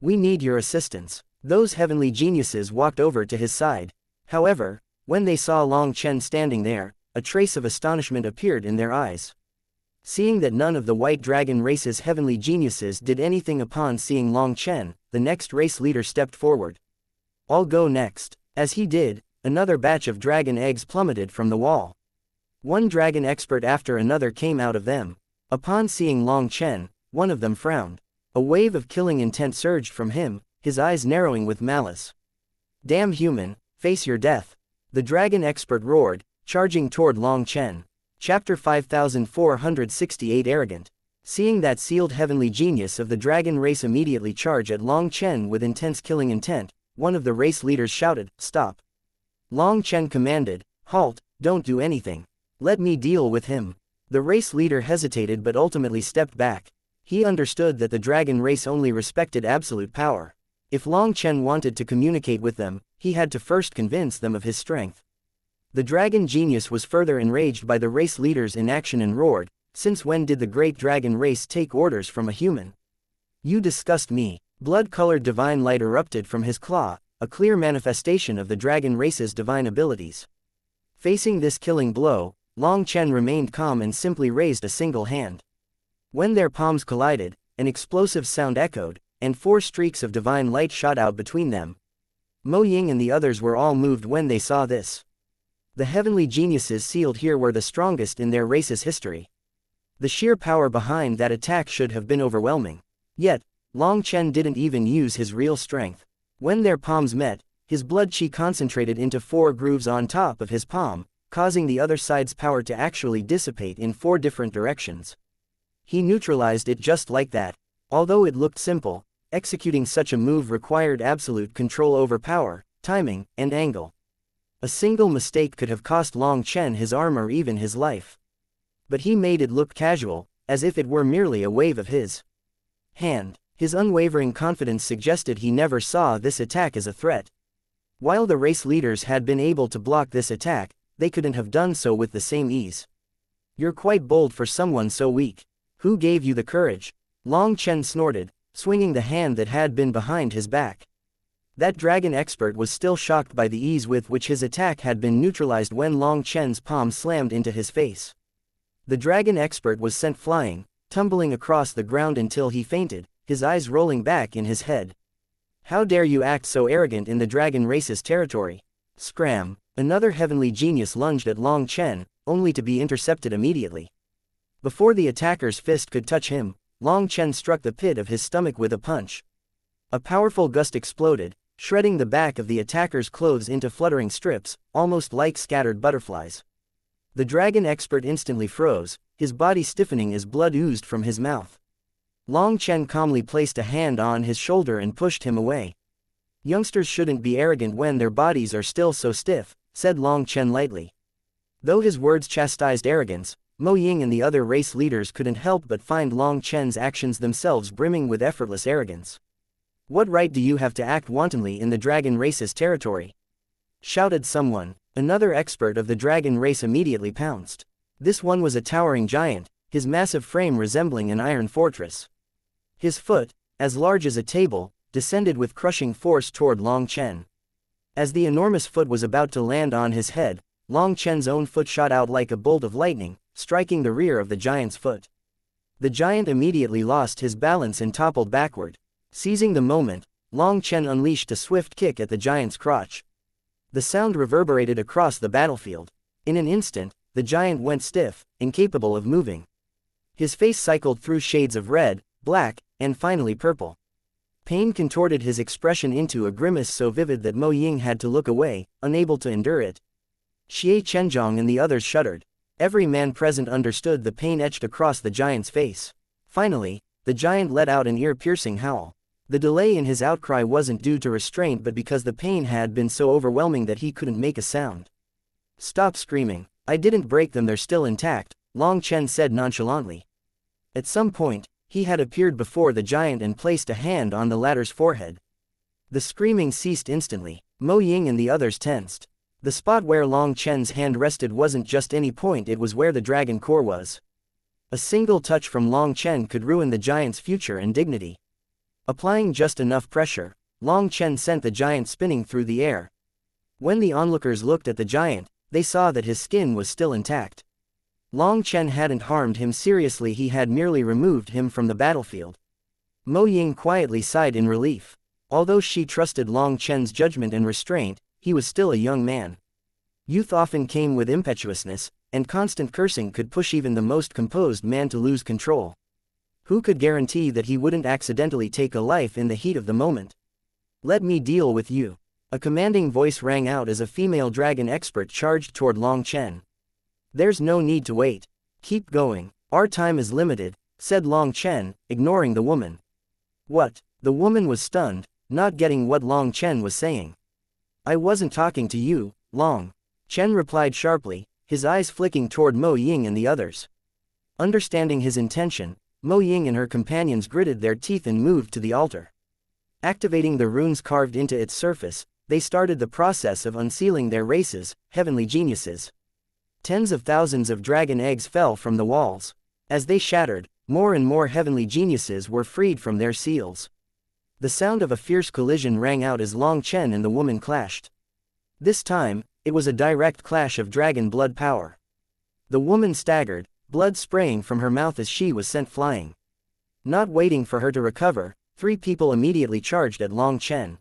We need your assistance. Those heavenly geniuses walked over to his side. However, when they saw Long Chen standing there, a trace of astonishment appeared in their eyes. Seeing that none of the White Dragon race's heavenly geniuses did anything upon seeing Long Chen, the next race leader stepped forward. I'll go next. As he did, another batch of dragon eggs plummeted from the wall. One dragon expert after another came out of them. Upon seeing Long Chen, one of them frowned. A wave of killing intent surged from him, his eyes narrowing with malice. Damn human, face your death. The dragon expert roared, charging toward Long Chen. Chapter 5468 Arrogant. Seeing that sealed heavenly genius of the dragon race immediately charge at Long Chen with intense killing intent, one of the race leaders shouted, "Stop." Long Chen commanded, "Halt, don't do anything. Let me deal with him." The race leader hesitated but ultimately stepped back. He understood that the dragon race only respected absolute power. If Long Chen wanted to communicate with them, he had to first convince them of his strength. The dragon genius was further enraged by the race leader's inaction and roared, "Since when did the great dragon race take orders from a human? You disgust me." Blood-colored divine light erupted from his claw, a clear manifestation of the dragon race's divine abilities. Facing this killing blow, Long Chen remained calm and simply raised a single hand. When their palms collided, an explosive sound echoed, and 4 streaks of divine light shot out between them. Mo Ying and the others were all moved when they saw this. The heavenly geniuses sealed here were the strongest in their race's history. The sheer power behind that attack should have been overwhelming. Yet, Long Chen didn't even use his real strength. When their palms met, his blood chi concentrated into 4 grooves on top of his palm, causing the other side's power to actually dissipate in 4 different directions. He neutralized it just like that. Although it looked simple, executing such a move required absolute control over power, timing, and angle. A single mistake could have cost Long Chen his arm or even his life. But he made it look casual, as if it were merely a wave of his hand. His unwavering confidence suggested he never saw this attack as a threat. While the race leaders had been able to block this attack, they couldn't have done so with the same ease. You're quite bold for someone so weak. Who gave you the courage? Long Chen snorted, swinging the hand that had been behind his back. That dragon expert was still shocked by the ease with which his attack had been neutralized when Long Chen's palm slammed into his face. The dragon expert was sent flying, tumbling across the ground until he fainted, his eyes rolling back in his head. How dare you act so arrogant in the dragon race's territory? Scram! Another heavenly genius lunged at Long Chen, only to be intercepted immediately. Before the attacker's fist could touch him, Long Chen struck the pit of his stomach with a punch. A powerful gust exploded, shredding the back of the attacker's clothes into fluttering strips, almost like scattered butterflies. The dragon expert instantly froze, his body stiffening as blood oozed from his mouth. Long Chen calmly placed a hand on his shoulder and pushed him away. Youngsters shouldn't be arrogant when their bodies are still so stiff, said Long Chen lightly. Though his words chastised arrogance, Mo Ying and the other race leaders couldn't help but find Long Chen's actions themselves brimming with effortless arrogance. What right do you have to act wantonly in the dragon race's territory? Shouted someone. Another expert of the dragon race immediately pounced. This one was a towering giant, his massive frame resembling an iron fortress. His foot, as large as a table, descended with crushing force toward Long Chen. As the enormous foot was about to land on his head, Long Chen's own foot shot out like a bolt of lightning, striking the rear of the giant's foot. The giant immediately lost his balance and toppled backward. Seizing the moment, Long Chen unleashed a swift kick at the giant's crotch. The sound reverberated across the battlefield. In an instant, the giant went stiff, incapable of moving. His face cycled through shades of red, black, and finally purple. Pain contorted his expression into a grimace so vivid that Mo Ying had to look away, unable to endure it. Xie Chenjiang and the others shuddered. Every man present understood the pain etched across the giant's face. Finally, the giant let out an ear-piercing howl. The delay in his outcry wasn't due to restraint but because the pain had been so overwhelming that he couldn't make a sound. Stop screaming. I didn't break them, they're still intact, Long Chen said nonchalantly. At some point, he had appeared before the giant and placed a hand on the latter's forehead. The screaming ceased instantly. Mo Ying and the others tensed. The spot where Long Chen's hand rested wasn't just any point, it was where the dragon core was. A single touch from Long Chen could ruin the giant's future and dignity. Applying just enough pressure, Long Chen sent the giant spinning through the air. When the onlookers looked at the giant, they saw that his skin was still intact. Long Chen hadn't harmed him seriously, he had merely removed him from the battlefield. Mo Ying quietly sighed in relief. Although she trusted Long Chen's judgment and restraint, he was still a young man. Youth often came with impetuousness, and constant cursing could push even the most composed man to lose control. Who could guarantee that he wouldn't accidentally take a life in the heat of the moment? "Let me deal with you." A commanding voice rang out as a female dragon expert charged toward Long Chen. "There's no need to wait. Keep going. Our time is limited," said Long Chen, ignoring the woman. "What?" The woman was stunned, not getting what Long Chen was saying. "I wasn't talking to you, Long." Chen replied sharply, his eyes flicking toward Mo Ying and the others. Understanding his intention, Mo Ying and her companions gritted their teeth and moved to the altar. Activating the runes carved into its surface, they started the process of unsealing their races, heavenly geniuses. Tens of thousands of dragon eggs fell from the walls. As they shattered, more and more heavenly geniuses were freed from their seals. The sound of a fierce collision rang out as Long Chen and the woman clashed. This time, it was a direct clash of dragon blood power. The woman staggered, blood spraying from her mouth as she was sent flying. Not waiting for her to recover, 3 people immediately charged at Long Chen.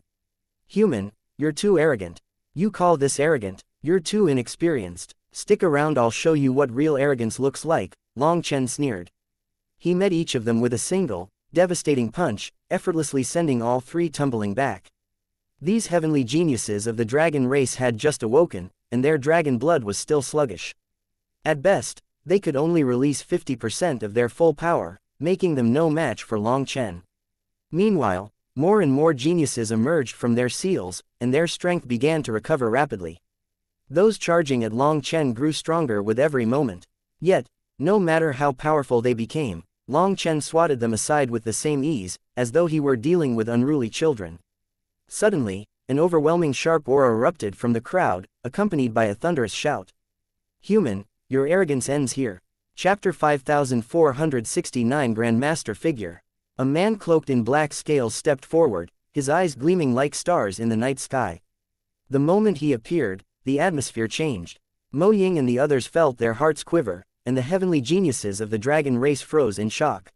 "Human, you're too arrogant. You call this arrogant? You're too inexperienced. Stick around, I'll show you what real arrogance looks like," Long Chen sneered. He met each of them with a single, devastating punch, effortlessly sending all 3 tumbling back. These heavenly geniuses of the dragon race had just awoken, and their dragon blood was still sluggish. At best, they could only release 50% of their full power, making them no match for Long Chen. Meanwhile, more and more geniuses emerged from their seals, and their strength began to recover rapidly. Those charging at Long Chen grew stronger with every moment. Yet, no matter how powerful they became, Long Chen swatted them aside with the same ease, as though he were dealing with unruly children. Suddenly, an overwhelming sharp aura erupted from the crowd, accompanied by a thunderous shout. "Human, your arrogance ends here." Chapter 5469 Grandmaster Figure. A man cloaked in black scales stepped forward, his eyes gleaming like stars in the night sky. The moment he appeared, the atmosphere changed. Mo Ying and the others felt their hearts quiver, and the heavenly geniuses of the dragon race froze in shock.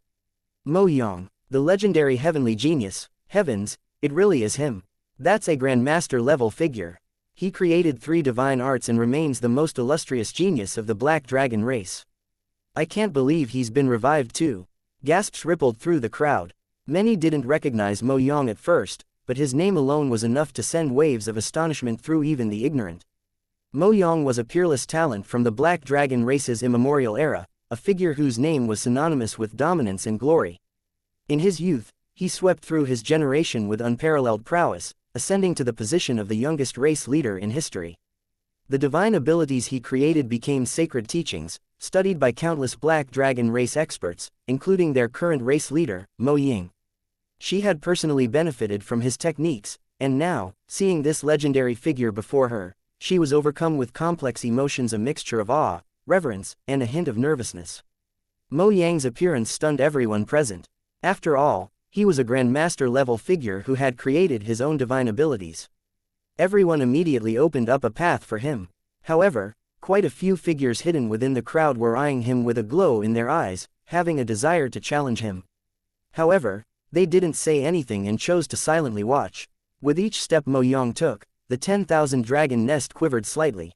Mo Yang, the legendary heavenly genius, heavens, it really is him. That's a Grandmaster level figure. He created 3 divine arts and remains the most illustrious genius of the black dragon race. I can't believe he's been revived too. Gasps rippled through the crowd. Many didn't recognize Mo Yang at first, but his name alone was enough to send waves of astonishment through even the ignorant. Mo Yang was a peerless talent from the Black Dragon race's immemorial era, a figure whose name was synonymous with dominance and glory. In his youth, he swept through his generation with unparalleled prowess, ascending to the position of the youngest race leader in history. The divine abilities he created became sacred teachings, studied by countless Black Dragon race experts, including their current race leader, Mo Ying. She had personally benefited from his techniques, and now, seeing this legendary figure before her, she was overcome with complex emotions, a mixture of awe, reverence, and a hint of nervousness. Mo Yang's appearance stunned everyone present. After all, he was a Grandmaster-level figure who had created his own divine abilities. Everyone immediately opened up a path for him. However, quite a few figures hidden within the crowd were eyeing him with a glow in their eyes, having a desire to challenge him. However, they didn't say anything and chose to silently watch. With each step Mo Yang took, the 10,000 dragon nest quivered slightly.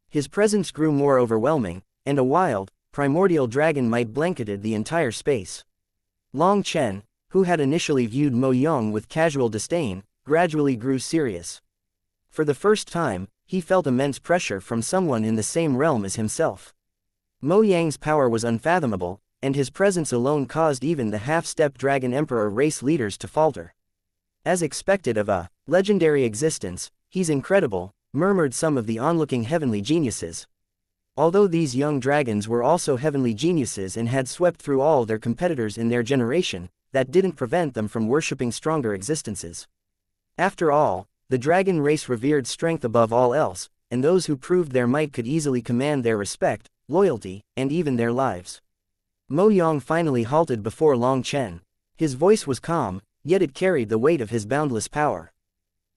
His presence grew more overwhelming, and a wild, primordial dragon might blanketed the entire space. Long Chen, who had initially viewed Mo Yang with casual disdain, gradually grew serious. For the first time, he felt immense pressure from someone in the same realm as himself. Mo Yang's power was unfathomable, and his presence alone caused even the half-step Dragon Emperor race leaders to falter. As expected of a legendary existence, he's incredible, murmured some of the onlooking heavenly geniuses. Although these young dragons were also heavenly geniuses and had swept through all their competitors in their generation, that didn't prevent them from worshipping stronger existences. After all, the dragon race revered strength above all else, and those who proved their might could easily command their respect, loyalty, and even their lives. Mo Yang finally halted before Long Chen. His voice was calm, yet it carried the weight of his boundless power.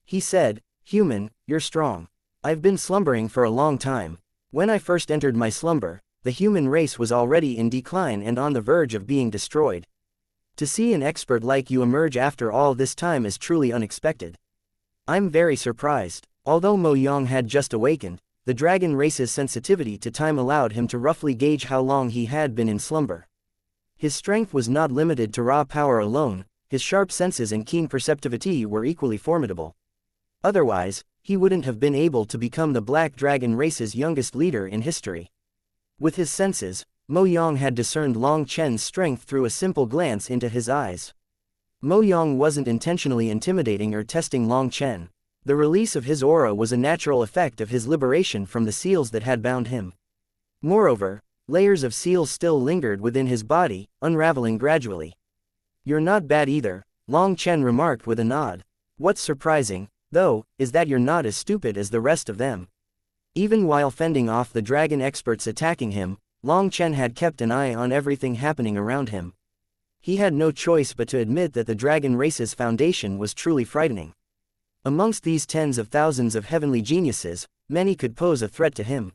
He said, "Human, you're strong. I've been slumbering for a long time. When I first entered my slumber, the human race was already in decline and on the verge of being destroyed. To see an expert like you emerge after all this time is truly unexpected. I'm very surprised." Although Mo Yang had just awakened, the dragon race's sensitivity to time allowed him to roughly gauge how long he had been in slumber. His strength was not limited to raw power alone, his sharp senses and keen perceptivity were equally formidable. Otherwise, he wouldn't have been able to become the Black Dragon race's youngest leader in history. With his senses, Mo Yang had discerned Long Chen's strength through a simple glance into his eyes. Mo Yang wasn't intentionally intimidating or testing Long Chen. The release of his aura was a natural effect of his liberation from the seals that had bound him. Moreover, layers of seals still lingered within his body, unraveling gradually. "You're not bad either," Long Chen remarked with a nod. "What's surprising, though, is that you're not as stupid as the rest of them." Even while fending off the dragon experts attacking him, Long Chen had kept an eye on everything happening around him. He had no choice but to admit that the dragon race's foundation was truly frightening. Amongst these tens of thousands of heavenly geniuses, many could pose a threat to him.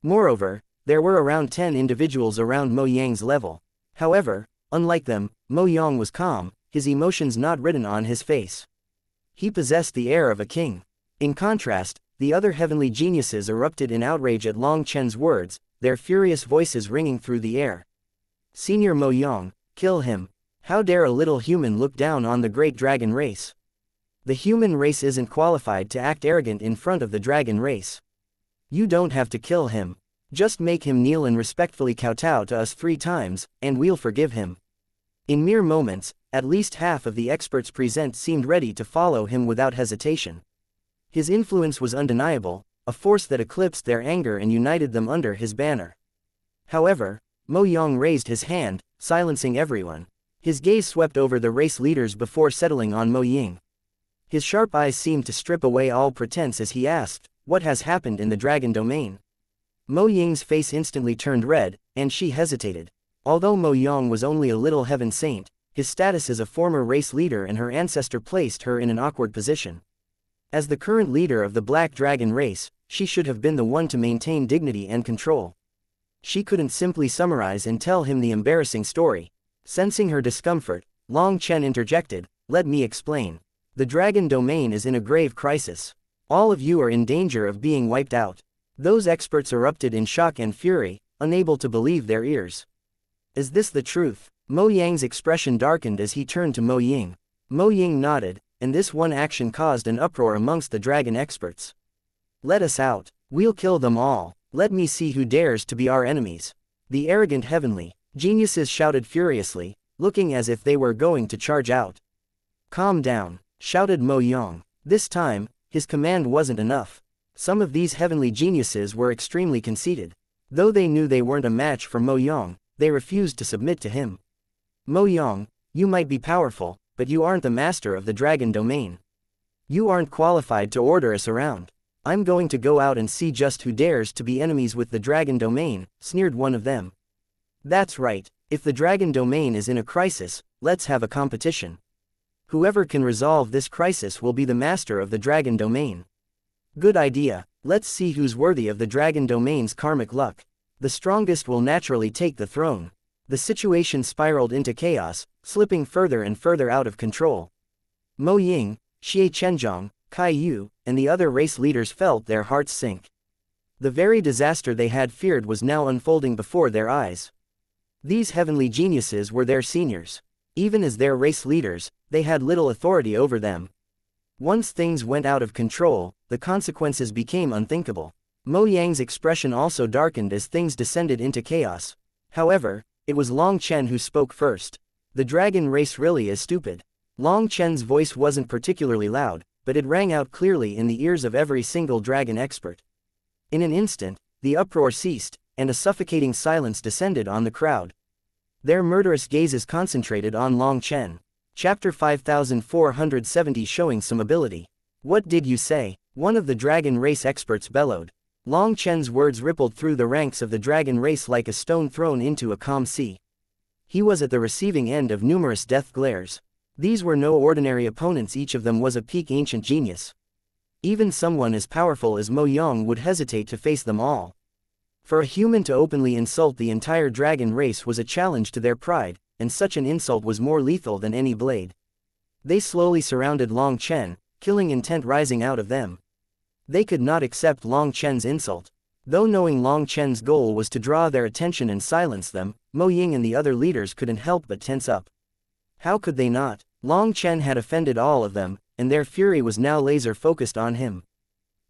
Moreover, there were around 10 individuals around Mo Yang's level. However, unlike them, Mo Yang was calm, his emotions not written on his face. He possessed the air of a king. In contrast, the other heavenly geniuses erupted in outrage at Long Chen's words, their furious voices ringing through the air. "Senior Mo Yang, kill him. How dare a little human look down on the great dragon race? The human race isn't qualified to act arrogant in front of the dragon race. You don't have to kill him. Just make him kneel and respectfully kowtow to us 3 times, and we'll forgive him." In mere moments, at least half of the experts present seemed ready to follow him without hesitation. His influence was undeniable, a force that eclipsed their anger and united them under his banner. However, Mo Yang raised his hand, silencing everyone. His gaze swept over the race leaders before settling on Mo Ying. His sharp eyes seemed to strip away all pretense as he asked, "What has happened in the dragon domain?" Mo Ying's face instantly turned red, and she hesitated. Although Mo Yang was only a little heaven saint, his status as a former race leader and her ancestor placed her in an awkward position. As the current leader of the Black Dragon race, she should have been the one to maintain dignity and control. She couldn't simply summarize and tell him the embarrassing story. Sensing her discomfort, Long Chen interjected, "Let me explain. The dragon domain is in a grave crisis. All of you are in danger of being wiped out." Those experts erupted in shock and fury, unable to believe their ears. "Is this the truth?" Mo Yang's expression darkened as he turned to Mo Ying. Mo Ying nodded, and this one action caused an uproar amongst the dragon experts. "Let us out. We'll kill them all. Let me see who dares to be our enemies." The arrogant heavenly geniuses shouted furiously, looking as if they were going to charge out. "Calm down," shouted Mo Yang. This time, his command wasn't enough. Some of these heavenly geniuses were extremely conceited. Though they knew they weren't a match for Mo Yang, they refused to submit to him. "Mo Yang, you might be powerful, but you aren't the master of the dragon domain. You aren't qualified to order us around. I'm going to go out and see just who dares to be enemies with the dragon domain," sneered one of them. "That's right, if the dragon domain is in a crisis, let's have a competition. Whoever can resolve this crisis will be the master of the dragon domain." "Good idea, let's see who's worthy of the dragon domain's karmic luck. The strongest will naturally take the throne." The situation spiraled into chaos, slipping further and further out of control. Mo Ying, Xie Chenjiang, Kai Yu, and the other race leaders felt their hearts sink. The very disaster they had feared was now unfolding before their eyes. These heavenly geniuses were their seniors. Even as their race leaders, they had little authority over them. Once things went out of control, the consequences became unthinkable. Mo Yang's expression also darkened as things descended into chaos. However, it was Long Chen who spoke first. "The dragon race really is stupid." Long Chen's voice wasn't particularly loud, but it rang out clearly in the ears of every single dragon expert. In an instant, the uproar ceased, and a suffocating silence descended on the crowd. Their murderous gazes concentrated on Long Chen. Chapter 5470 Showing some ability. "What did you say?" one of the dragon race experts bellowed. Long Chen's words rippled through the ranks of the dragon race like a stone thrown into a calm sea. He was at the receiving end of numerous death glares. These were no ordinary opponents, each of them was a peak ancient genius. Even someone as powerful as Mo Yang would hesitate to face them all. For a human to openly insult the entire dragon race was a challenge to their pride, and such an insult was more lethal than any blade. They slowly surrounded Long Chen, killing intent rising out of them. They could not accept Long Chen's insult. Though knowing Long Chen's goal was to draw their attention and silence them, Mo Ying and the other leaders couldn't help but tense up. How could they not? Long Chen had offended all of them, and their fury was now laser-focused on him.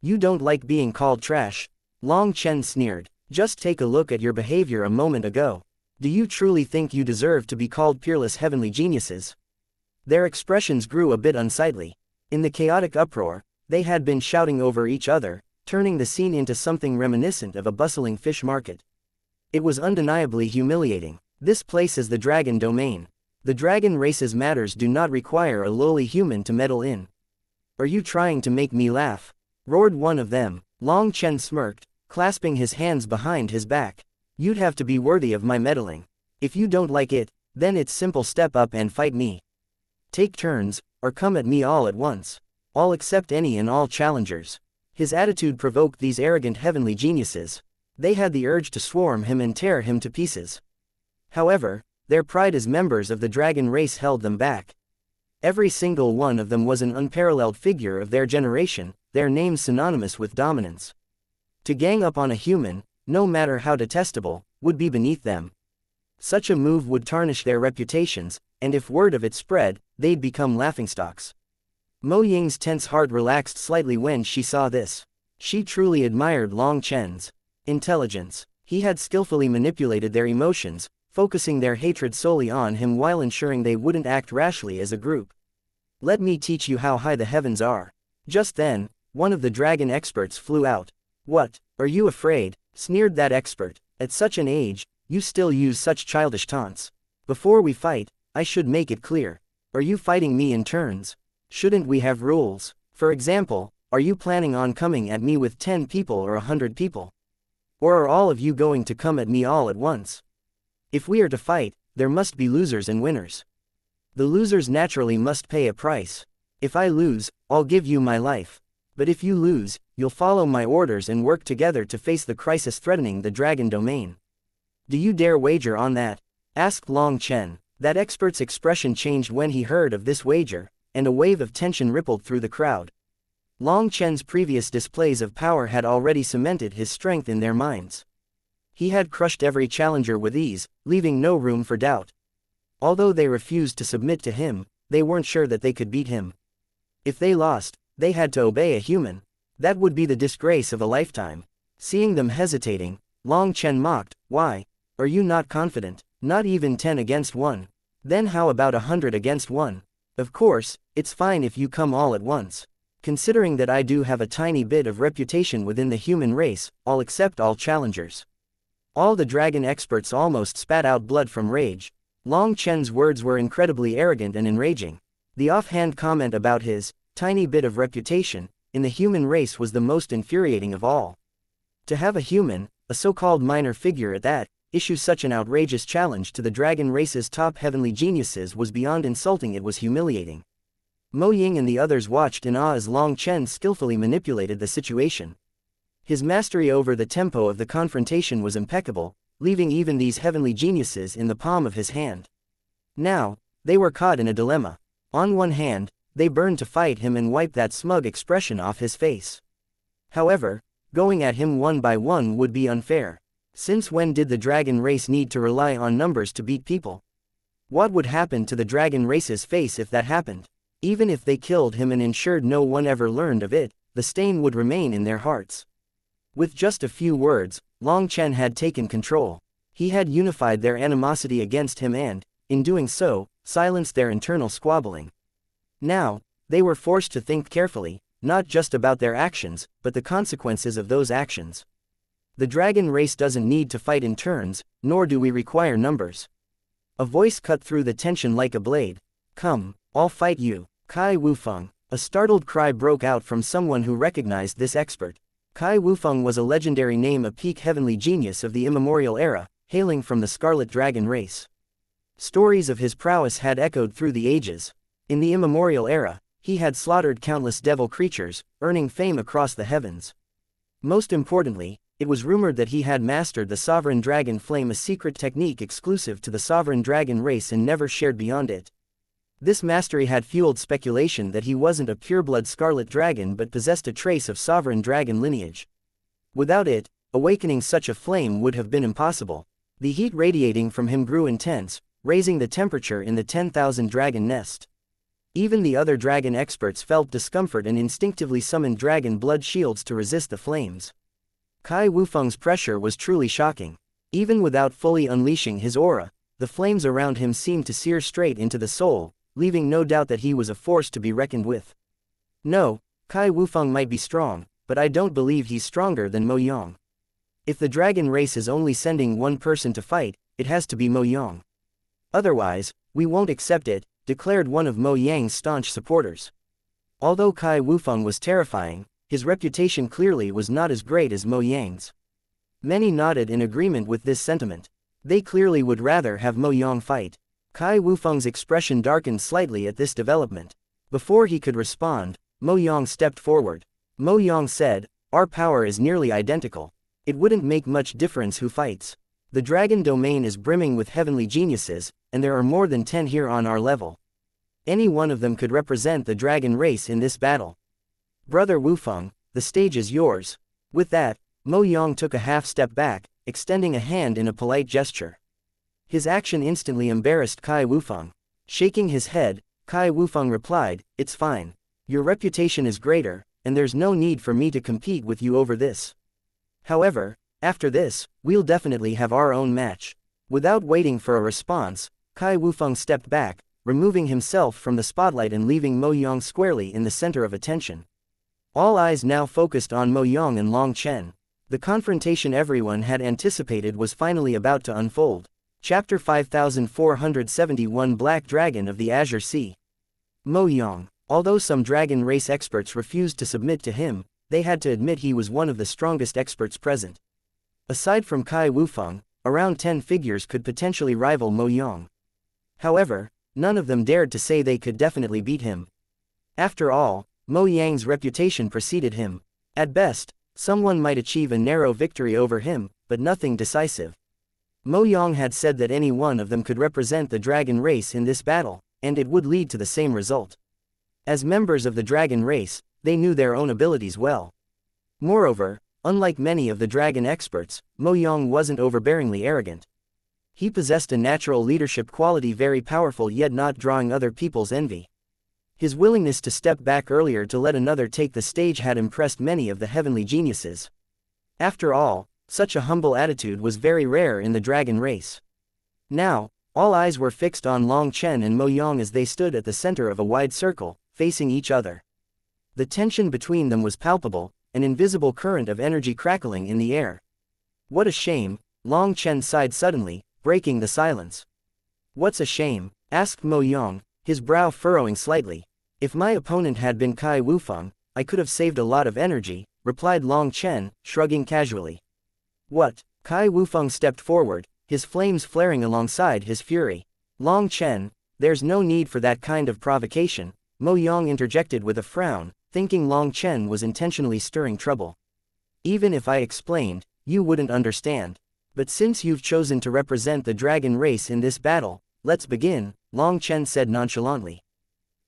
You don't like being called trash? Long Chen sneered. Just take a look at your behavior a moment ago. Do you truly think you deserve to be called peerless heavenly geniuses? Their expressions grew a bit unsightly. In the chaotic uproar, they had been shouting over each other, turning the scene into something reminiscent of a bustling fish market. It was undeniably humiliating. This place is the dragon domain. The dragon race's matters do not require a lowly human to meddle in. Are you trying to make me laugh? Roared one of them. Long Chen smirked, clasping his hands behind his back. You'd have to be worthy of my meddling. If you don't like it, then it's simple: step up and fight me. Take turns, or come at me all at once. I'll accept any and all challengers. His attitude provoked these arrogant heavenly geniuses. They had the urge to swarm him and tear him to pieces. However, their pride as members of the dragon race held them back. Every single one of them was an unparalleled figure of their generation, their names synonymous with dominance. To gang up on a human, no matter how detestable, would be beneath them. Such a move would tarnish their reputations, and if word of it spread, they'd become laughingstocks. Mo Ying's tense heart relaxed slightly when she saw this. She truly admired Long Chen's intelligence. He had skillfully manipulated their emotions, focusing their hatred solely on him while ensuring they wouldn't act rashly as a group. Let me teach you how high the heavens are. Just then, one of the dragon experts flew out. What, are you afraid? Sneered that expert. At such an age, you still use such childish taunts. Before we fight, I should make it clear. Are you fighting me in turns? Shouldn't we have rules? For example, are you planning on coming at me with 10 people or 100 people? Or are all of you going to come at me all at once? If we are to fight, there must be losers and winners. The losers naturally must pay a price. If I lose, I'll give you my life. But if you lose, you'll follow my orders and work together to face the crisis threatening the dragon domain. Do you dare wager on that? Asked Long Chen. That expert's expression changed when he heard of this wager, and a wave of tension rippled through the crowd. Long Chen's previous displays of power had already cemented his strength in their minds. He had crushed every challenger with ease, leaving no room for doubt. Although they refused to submit to him, they weren't sure that they could beat him. If they lost, they had to obey a human. That would be the disgrace of a lifetime. Seeing them hesitating, Long Chen mocked, "Why? Are you not confident? Not even 10 against 1. Then how about 100 against 1? Of course, it's fine if you come all at once. Considering that I do have a tiny bit of reputation within the human race, I'll accept all challengers." All the dragon experts almost spat out blood from rage. Long Chen's words were incredibly arrogant and enraging. The offhand comment about his tiny bit of reputation in the human race was the most infuriating of all. To have a human, a so-called minor figure at that, issue such an outrageous challenge to the dragon race's top heavenly geniuses was beyond insulting, it was humiliating. Mo Ying and the others watched in awe as Long Chen skillfully manipulated the situation. His mastery over the tempo of the confrontation was impeccable, leaving even these heavenly geniuses in the palm of his hand. Now, they were caught in a dilemma. On one hand, they burned to fight him and wipe that smug expression off his face. However, going at him one by one would be unfair. Since when did the dragon race need to rely on numbers to beat people? What would happen to the dragon race's face if that happened? Even if they killed him and ensured no one ever learned of it, the stain would remain in their hearts. With just a few words, Long Chen had taken control. He had unified their animosity against him and, in doing so, silenced their internal squabbling. Now, they were forced to think carefully, not just about their actions, but the consequences of those actions. The dragon race doesn't need to fight in turns, nor do we require numbers. A voice cut through the tension like a blade. Come, I'll fight you. Kai Wufeng. A startled cry broke out from someone who recognized this expert. Kai Wufeng was a legendary name, a peak heavenly genius of the immemorial era, hailing from the Scarlet Dragon race. Stories of his prowess had echoed through the ages. In the immemorial era, he had slaughtered countless devil creatures, earning fame across the heavens. Most importantly, it was rumored that he had mastered the Sovereign Dragon Flame, a secret technique exclusive to the Sovereign Dragon race and never shared beyond it. This mastery had fueled speculation that he wasn't a pureblood scarlet dragon but possessed a trace of Sovereign Dragon lineage. Without it, awakening such a flame would have been impossible. The heat radiating from him grew intense, raising the temperature in the 10,000 dragon nest. Even the other dragon experts felt discomfort and instinctively summoned dragon blood shields to resist the flames. Kai Wufeng's pressure was truly shocking. Even without fully unleashing his aura, the flames around him seemed to sear straight into the soul, leaving no doubt that he was a force to be reckoned with. No, Kai Wufeng might be strong, but I don't believe he's stronger than Mo Yang. If the dragon race is only sending one person to fight, it has to be Mo Yang. Otherwise, we won't accept it, declared one of Mo Yang's staunch supporters. Although Kai Wufeng was terrifying, his reputation clearly was not as great as Mo Yang's. Many nodded in agreement with this sentiment. They clearly would rather have Mo Yang fight. Kai Wufeng's expression darkened slightly at this development. Before he could respond, Mo Yang stepped forward. Mo Yang said, "Our power is nearly identical. It wouldn't make much difference who fights. The dragon domain is brimming with heavenly geniuses, and there are more than 10 here on our level. Any one of them could represent the dragon race in this battle. Brother Wufeng, the stage is yours." With that, Mo Yang took a half step back, extending a hand in a polite gesture. His action instantly embarrassed Kai Wufeng. Shaking his head, Kai Wufeng replied, "It's fine. Your reputation is greater, and there's no need for me to compete with you over this. However, after this, we'll definitely have our own match." Without waiting for a response, Kai Wufeng stepped back, removing himself from the spotlight and leaving Mo Yang squarely in the center of attention. All eyes now focused on Mo Yang and Long Chen. The confrontation everyone had anticipated was finally about to unfold. Chapter 5471, Black Dragon of the Azure Sea. Mo Yang. Although some dragon race experts refused to submit to him, they had to admit he was one of the strongest experts present. Aside from Kai Wufeng, around 10 figures could potentially rival Mo Yang. However, none of them dared to say they could definitely beat him. After all, Mo Yang's reputation preceded him. At best, someone might achieve a narrow victory over him, but nothing decisive. Mo Yang had said that any one of them could represent the dragon race in this battle, and it would lead to the same result. As members of the dragon race, they knew their own abilities well. Moreover, unlike many of the dragon experts, Mo Yang wasn't overbearingly arrogant. He possessed a natural leadership quality very powerful yet not drawing other people's envy. His willingness to step back earlier to let another take the stage had impressed many of the heavenly geniuses. After all, such a humble attitude was very rare in the dragon race. Now, all eyes were fixed on Long Chen and Mo Yang as they stood at the center of a wide circle, facing each other. The tension between them was palpable, an invisible current of energy crackling in the air. "What a shame," Long Chen sighed suddenly, breaking the silence. "What's a shame?" asked Mo Yang, his brow furrowing slightly. "If my opponent had been Kai Wufeng, I could have saved a lot of energy," replied Long Chen, shrugging casually. "What?" Kai Wufeng stepped forward, his flames flaring alongside his fury. "Long Chen, there's no need for that kind of provocation," Mo Yang interjected with a frown, thinking Long Chen was intentionally stirring trouble. "Even if I explained, you wouldn't understand. But since you've chosen to represent the dragon race in this battle, let's begin," Long Chen said nonchalantly.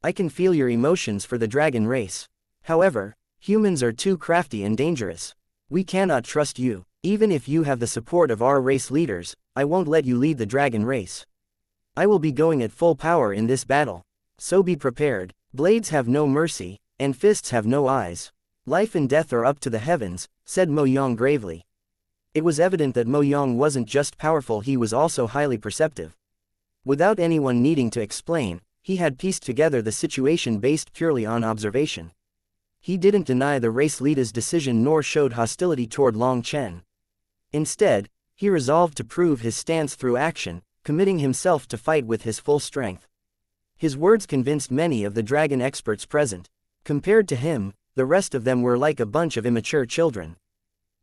"I can feel your emotions for the dragon race. However, humans are too crafty and dangerous. We cannot trust you. Even if you have the support of our race leaders, I won't let you lead the dragon race. I will be going at full power in this battle. So be prepared. Blades have no mercy, and fists have no eyes. Life and death are up to the heavens," said Mo Yang gravely. It was evident that Mo Yang wasn't just powerful, he was also highly perceptive. Without anyone needing to explain, he had pieced together the situation based purely on observation. He didn't deny the race leader's decision nor showed hostility toward Long Chen. Instead, he resolved to prove his stance through action, committing himself to fight with his full strength. His words convinced many of the dragon experts present. Compared to him, the rest of them were like a bunch of immature children.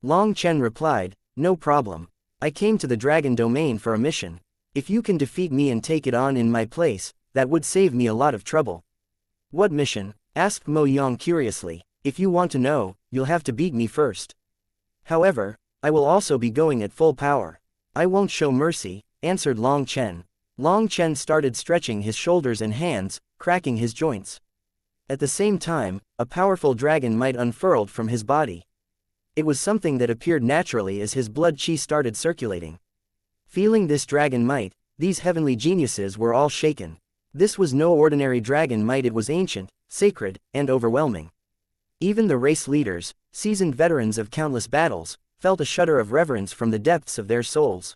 Long Chen replied, "No problem. I came to the dragon domain for a mission. If you can defeat me and take it on in my place, that would save me a lot of trouble," What mission? Asked Mo Yang curiously. If you want to know, you'll have to beat me first. However, I will also be going at full power. I won't show mercy, answered Long Chen. Long Chen started stretching his shoulders and hands, cracking his joints. At the same time, a powerful dragon might unfurled from his body. It was something that appeared naturally as his blood chi started circulating. Feeling this dragon might, these heavenly geniuses were all shaken. This was no ordinary dragon might, it was ancient, sacred, and overwhelming. Even the race leaders, seasoned veterans of countless battles, felt a shudder of reverence from the depths of their souls.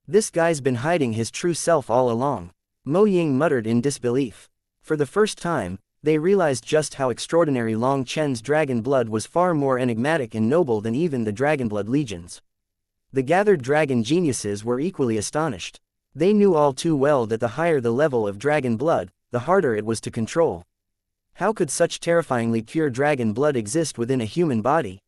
This guy's been hiding his true self all along, Mo Ying muttered in disbelief. For the first time, they realized just how extraordinary Long Chen's dragon blood was, far more enigmatic and noble than even the dragonblood legions. The gathered dragon geniuses were equally astonished. They knew all too well that the higher the level of dragon blood, the harder it was to control. How could such terrifyingly pure dragon blood exist within a human body?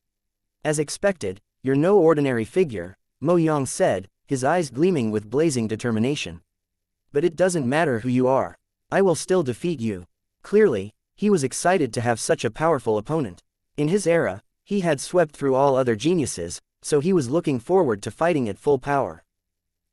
As expected, you're no ordinary figure, Mo Yang said, his eyes gleaming with blazing determination. But it doesn't matter who you are. I will still defeat you. Clearly, he was excited to have such a powerful opponent. In his era, he had swept through all other geniuses, so he was looking forward to fighting at full power.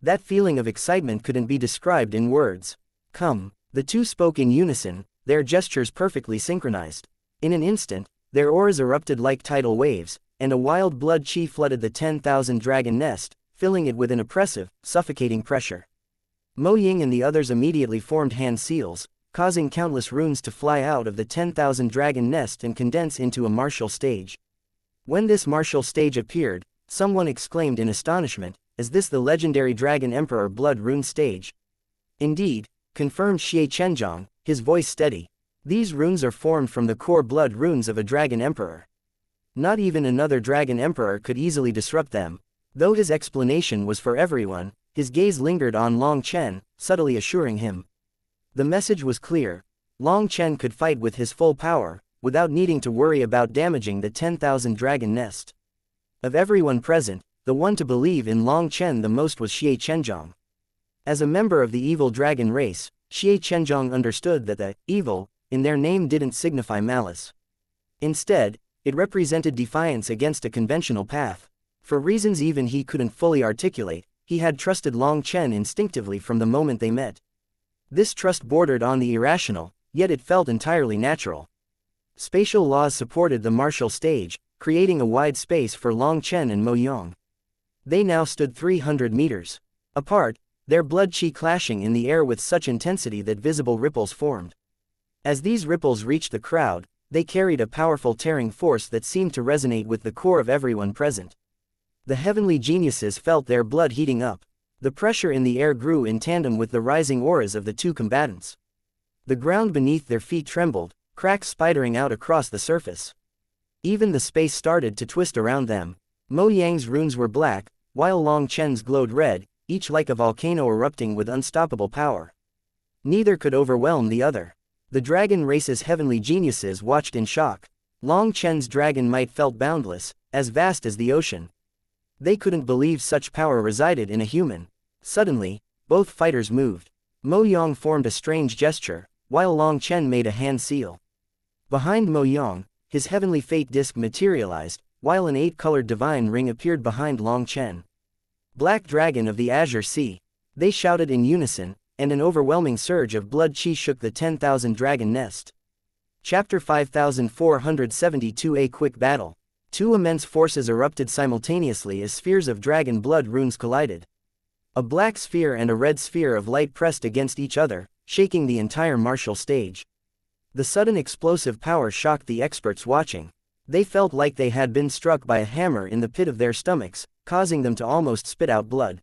That feeling of excitement couldn't be described in words. Come, the two spoke in unison, their gestures perfectly synchronized. In an instant, their auras erupted like tidal waves, and a wild blood chi flooded the 10,000 dragon nest, filling it with an oppressive, suffocating pressure. Mo Ying and the others immediately formed hand seals, causing countless runes to fly out of the 10,000 dragon nest and condense into a martial stage. When this martial stage appeared, someone exclaimed in astonishment, "Is this the legendary Dragon Emperor Blood Rune stage?" "Indeed," confirmed Xie Chenjiang, his voice steady. "These runes are formed from the core blood runes of a Dragon Emperor. Not even another Dragon Emperor could easily disrupt them." Though his explanation was for everyone, his gaze lingered on Long Chen, subtly assuring him. The message was clear. Long Chen could fight with his full power, without needing to worry about damaging the 10,000 dragon nest. Of everyone present, the one to believe in Long Chen the most was Xie Chenjiang. As a member of the evil dragon race, Xie Chenjiang understood that the evil in their name didn't signify malice. Instead, it represented defiance against a conventional path. For reasons even he couldn't fully articulate, he had trusted Long Chen instinctively from the moment they met. This trust bordered on the irrational, yet it felt entirely natural. Spatial laws supported the martial stage, creating a wide space for Long Chen and Mo Yang. They now stood 300 meters apart, their blood chi clashing in the air with such intensity that visible ripples formed. As these ripples reached the crowd, they carried a powerful tearing force that seemed to resonate with the core of everyone present. The heavenly geniuses felt their blood heating up. The pressure in the air grew in tandem with the rising auras of the two combatants. The ground beneath their feet trembled, cracks spidering out across the surface. Even the space started to twist around them. Mo Yang's runes were black, while Long Chen's glowed red, each like a volcano erupting with unstoppable power. Neither could overwhelm the other. The dragon race's heavenly geniuses watched in shock. Long Chen's dragon might felt boundless, as vast as the ocean. They couldn't believe such power resided in a human. Suddenly, both fighters moved. Mo Yang formed a strange gesture, while Long Chen made a hand seal. Behind Mo Yang, his heavenly fate disc materialized, while an 8-colored divine ring appeared behind Long Chen. "Black Dragon of the Azure Sea!" They shouted in unison, and an overwhelming surge of blood chi shook the 10,000 dragon nest. Chapter 5472. A quick battle. Two immense forces erupted simultaneously as spheres of dragon blood runes collided. A black sphere and a red sphere of light pressed against each other, shaking the entire martial stage. The sudden explosive power shocked the experts watching. They felt like they had been struck by a hammer in the pit of their stomachs, causing them to almost spit out blood.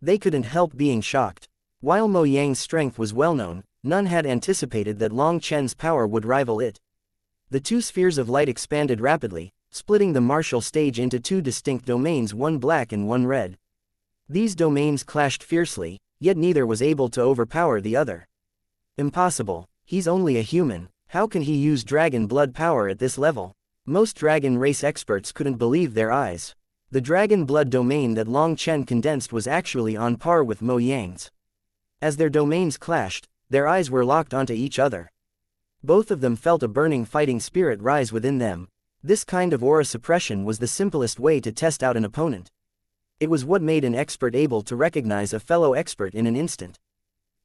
They couldn't help being shocked. While Mo Yang's strength was well known, none had anticipated that Long Chen's power would rival it. The two spheres of light expanded rapidly, splitting the martial stage into two distinct domains, one black and one red. These domains clashed fiercely, yet neither was able to overpower the other. Impossible, he's only a human, how can he use dragon blood power at this level? Most dragon race experts couldn't believe their eyes. The dragon blood domain that Long Chen condensed was actually on par with Mo Yang's. As their domains clashed, their eyes were locked onto each other. Both of them felt a burning fighting spirit rise within them. This kind of aura suppression was the simplest way to test out an opponent. It was what made an expert able to recognize a fellow expert in an instant.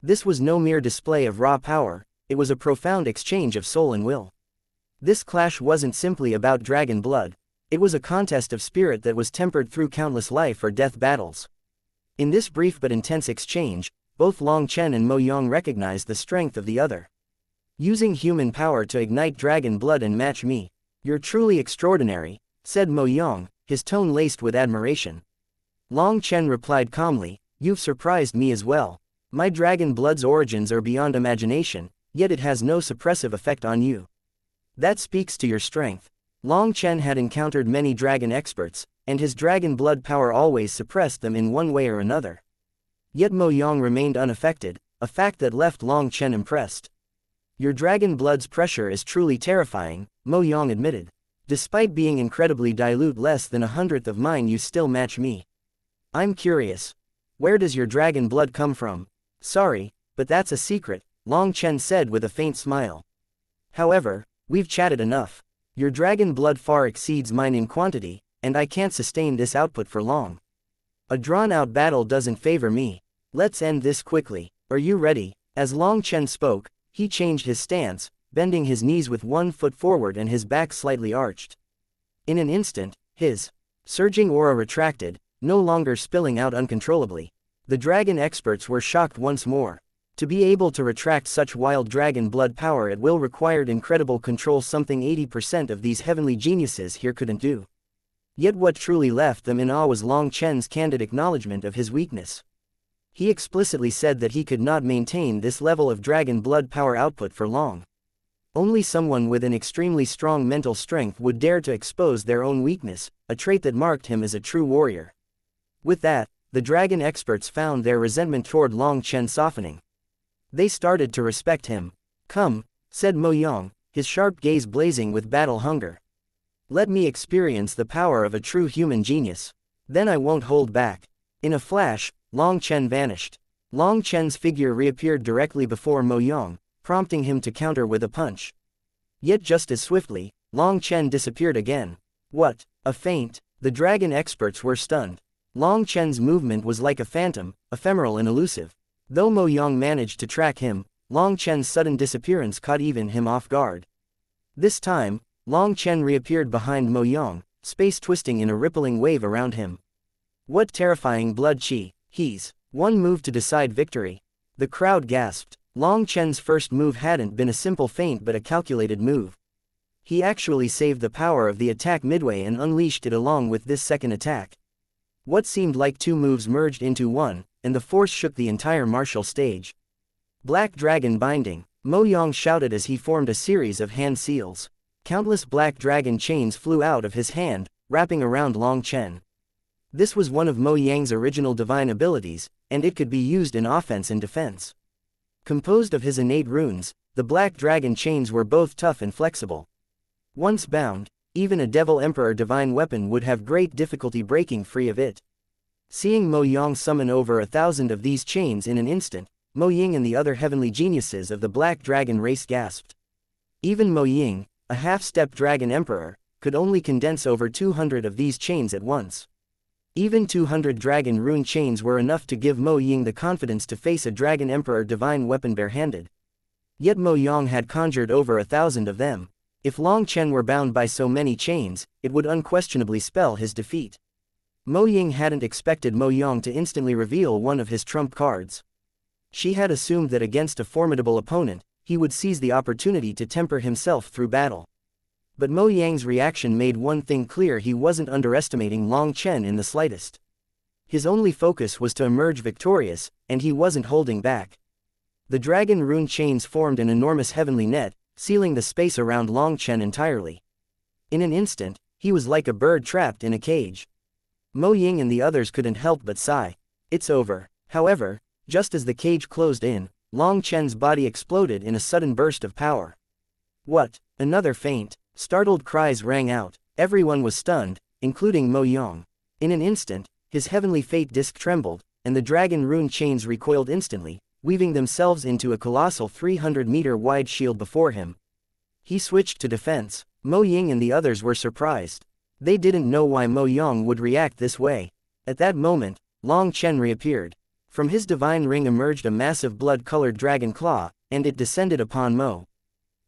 This was no mere display of raw power, it was a profound exchange of soul and will. This clash wasn't simply about dragon blood, it was a contest of spirit that was tempered through countless life or death battles. In this brief but intense exchange, both Long Chen and Mo Yang recognized the strength of the other. Using human power to ignite dragon blood and match me. You're truly extraordinary, said Mo Yang, his tone laced with admiration. Long Chen replied calmly, you've surprised me as well. My dragon blood's origins are beyond imagination, yet it has no suppressive effect on you. That speaks to your strength. Long Chen had encountered many dragon experts, and his dragon blood power always suppressed them in one way or another. Yet Mo Yang remained unaffected, a fact that left Long Chen impressed. Your dragon blood's pressure is truly terrifying, Mo Yang admitted. Despite being incredibly dilute, less than 1/100th of mine, you still match me. I'm curious. Where does your dragon blood come from? Sorry, but that's a secret, Long Chen said with a faint smile. However, we've chatted enough. Your dragon blood far exceeds mine in quantity, and I can't sustain this output for long. A drawn-out battle doesn't favor me. Let's end this quickly. Are you ready? As Long Chen spoke, he changed his stance, bending his knees with one foot forward and his back slightly arched. In an instant, his surging aura retracted, no longer spilling out uncontrollably. The dragon experts were shocked once more. To be able to retract such wild dragon blood power at will required incredible control, something 80% of these heavenly geniuses here couldn't do. Yet what truly left them in awe was Long Chen's candid acknowledgement of his weakness. He explicitly said that he could not maintain this level of dragon blood power output for long. Only someone with an extremely strong mental strength would dare to expose their own weakness, a trait that marked him as a true warrior. With that, the dragon experts found their resentment toward Long Chen softening. They started to respect him. Come, said Mo Yang, his sharp gaze blazing with battle hunger. Let me experience the power of a true human genius. Then I won't hold back. In a flash, Long Chen vanished. Long Chen's figure reappeared directly before Mo Yang, prompting him to counter with a punch. Yet just as swiftly, Long Chen disappeared again. What? A feint? The dragon experts were stunned. Long Chen's movement was like a phantom, ephemeral and elusive. Though Mo Yang managed to track him, Long Chen's sudden disappearance caught even him off guard. This time, Long Chen reappeared behind Mo Yang, space twisting in a rippling wave around him. What terrifying blood chi! He's one move to decide victory. The crowd gasped. Long Chen's first move hadn't been a simple feint but a calculated move. He actually saved the power of the attack midway and unleashed it along with this second attack. What seemed like two moves merged into one, and the force shook the entire martial stage. Black Dragon Binding, Mo Yang shouted as he formed a series of hand seals. Countless black dragon chains flew out of his hand, wrapping around Long Chen. This was one of Mo Yang's original divine abilities, and it could be used in offense and defense. Composed of his innate runes, the black dragon chains were both tough and flexible. Once bound, even a Devil Emperor divine weapon would have great difficulty breaking free of it. Seeing Mo Yang summon over 1,000 of these chains in an instant, Mo Ying and the other heavenly geniuses of the Black Dragon race gasped. Even Mo Ying, a half-step dragon emperor, could only condense over 200 of these chains at once. Even 200 dragon rune chains were enough to give Mo Ying the confidence to face a dragon emperor divine weapon barehanded. Yet Mo Yang had conjured over 1,000 of them. If Long Chen were bound by so many chains, it would unquestionably spell his defeat. Mo Ying hadn't expected Mo Yang to instantly reveal one of his trump cards. She had assumed that against a formidable opponent, he would seize the opportunity to temper himself through battle. But Mo Yang's reaction made one thing clear: he wasn't underestimating Long Chen in the slightest. His only focus was to emerge victorious, and he wasn't holding back. The dragon rune chains formed an enormous heavenly net, sealing the space around Long Chen entirely. In an instant, he was like a bird trapped in a cage. Mo Ying and the others couldn't help but sigh. It's over. However, just as the cage closed in, Long Chen's body exploded in a sudden burst of power. What? Another feint? Startled cries rang out. Everyone was stunned, including Mo Yang. In an instant, his heavenly fate disc trembled, and the dragon rune chains recoiled instantly, weaving themselves into a colossal 300-meter wide shield before him. He switched to defense. Mo Ying and the others were surprised. They didn't know why Mo Yang would react this way. At that moment, Long Chen reappeared. From his divine ring emerged a massive blood-colored dragon claw, and it descended upon Mo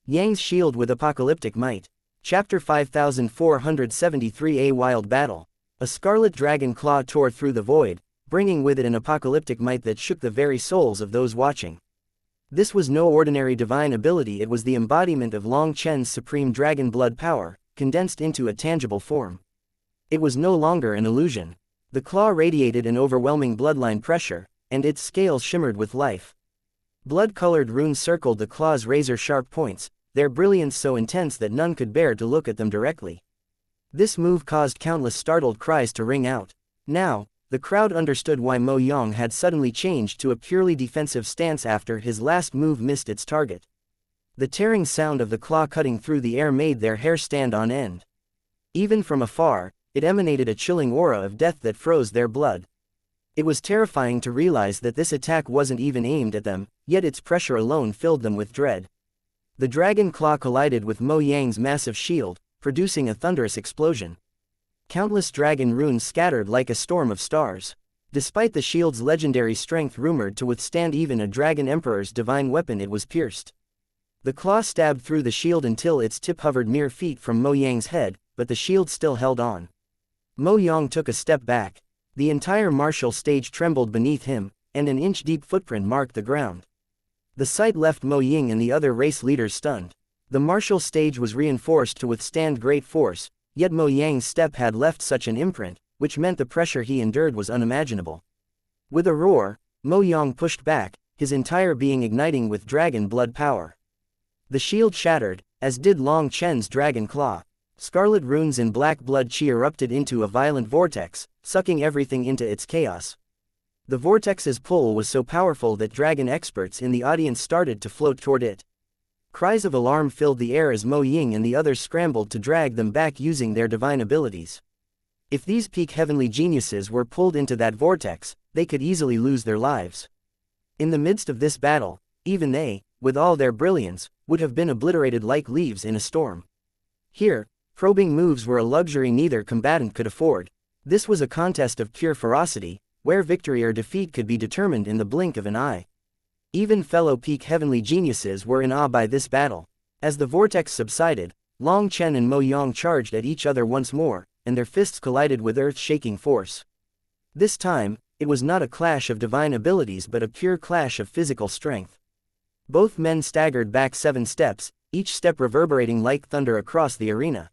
Yang's shield with apocalyptic might. Chapter 5473 A Wild Battle. A scarlet dragon claw tore through the void, bringing with it an apocalyptic might that shook the very souls of those watching. This was no ordinary divine ability, it was the embodiment of Long Chen's supreme dragon blood power, condensed into a tangible form. It was no longer an illusion. The claw radiated an overwhelming bloodline pressure, and its scales shimmered with life. Blood-colored runes circled the claw's razor-sharp points, their brilliance so intense that none could bear to look at them directly. This move caused countless startled cries to ring out. Now, the crowd understood why Mo Yang had suddenly changed to a purely defensive stance after his last move missed its target. The tearing sound of the claw cutting through the air made their hair stand on end. Even from afar, it emanated a chilling aura of death that froze their blood. It was terrifying to realize that this attack wasn't even aimed at them, yet its pressure alone filled them with dread. The dragon claw collided with Mo Yang's massive shield, producing a thunderous explosion. Countless dragon runes scattered like a storm of stars. Despite the shield's legendary strength rumored to withstand even a dragon emperor's divine weapon, it was pierced. The claw stabbed through the shield until its tip hovered mere feet from Mo Yang's head, but the shield still held on. Mo Yang took a step back. The entire martial stage trembled beneath him, and an inch-deep footprint marked the ground. The sight left Mo Ying and the other race leaders stunned. The martial stage was reinforced to withstand great force, yet Mo Yang's step had left such an imprint, which meant the pressure he endured was unimaginable. With a roar, Mo Yang pushed back, his entire being igniting with dragon blood power. The shield shattered, as did Long Chen's dragon claw. Scarlet runes in black blood chi erupted into a violent vortex, sucking everything into its chaos. The vortex's pull was so powerful that dragon experts in the audience started to float toward it. Cries of alarm filled the air as Mo Ying and the others scrambled to drag them back using their divine abilities. If these peak heavenly geniuses were pulled into that vortex, they could easily lose their lives. In the midst of this battle, even they, with all their brilliance, would have been obliterated like leaves in a storm. Here, probing moves were a luxury neither combatant could afford. This was a contest of pure ferocity, where victory or defeat could be determined in the blink of an eye. Even fellow peak heavenly geniuses were in awe by this battle. As the vortex subsided, Long Chen and Mo Yang charged at each other once more, and their fists collided with earth-shaking force. This time, it was not a clash of divine abilities but a pure clash of physical strength. Both men staggered back 7 steps, each step reverberating like thunder across the arena.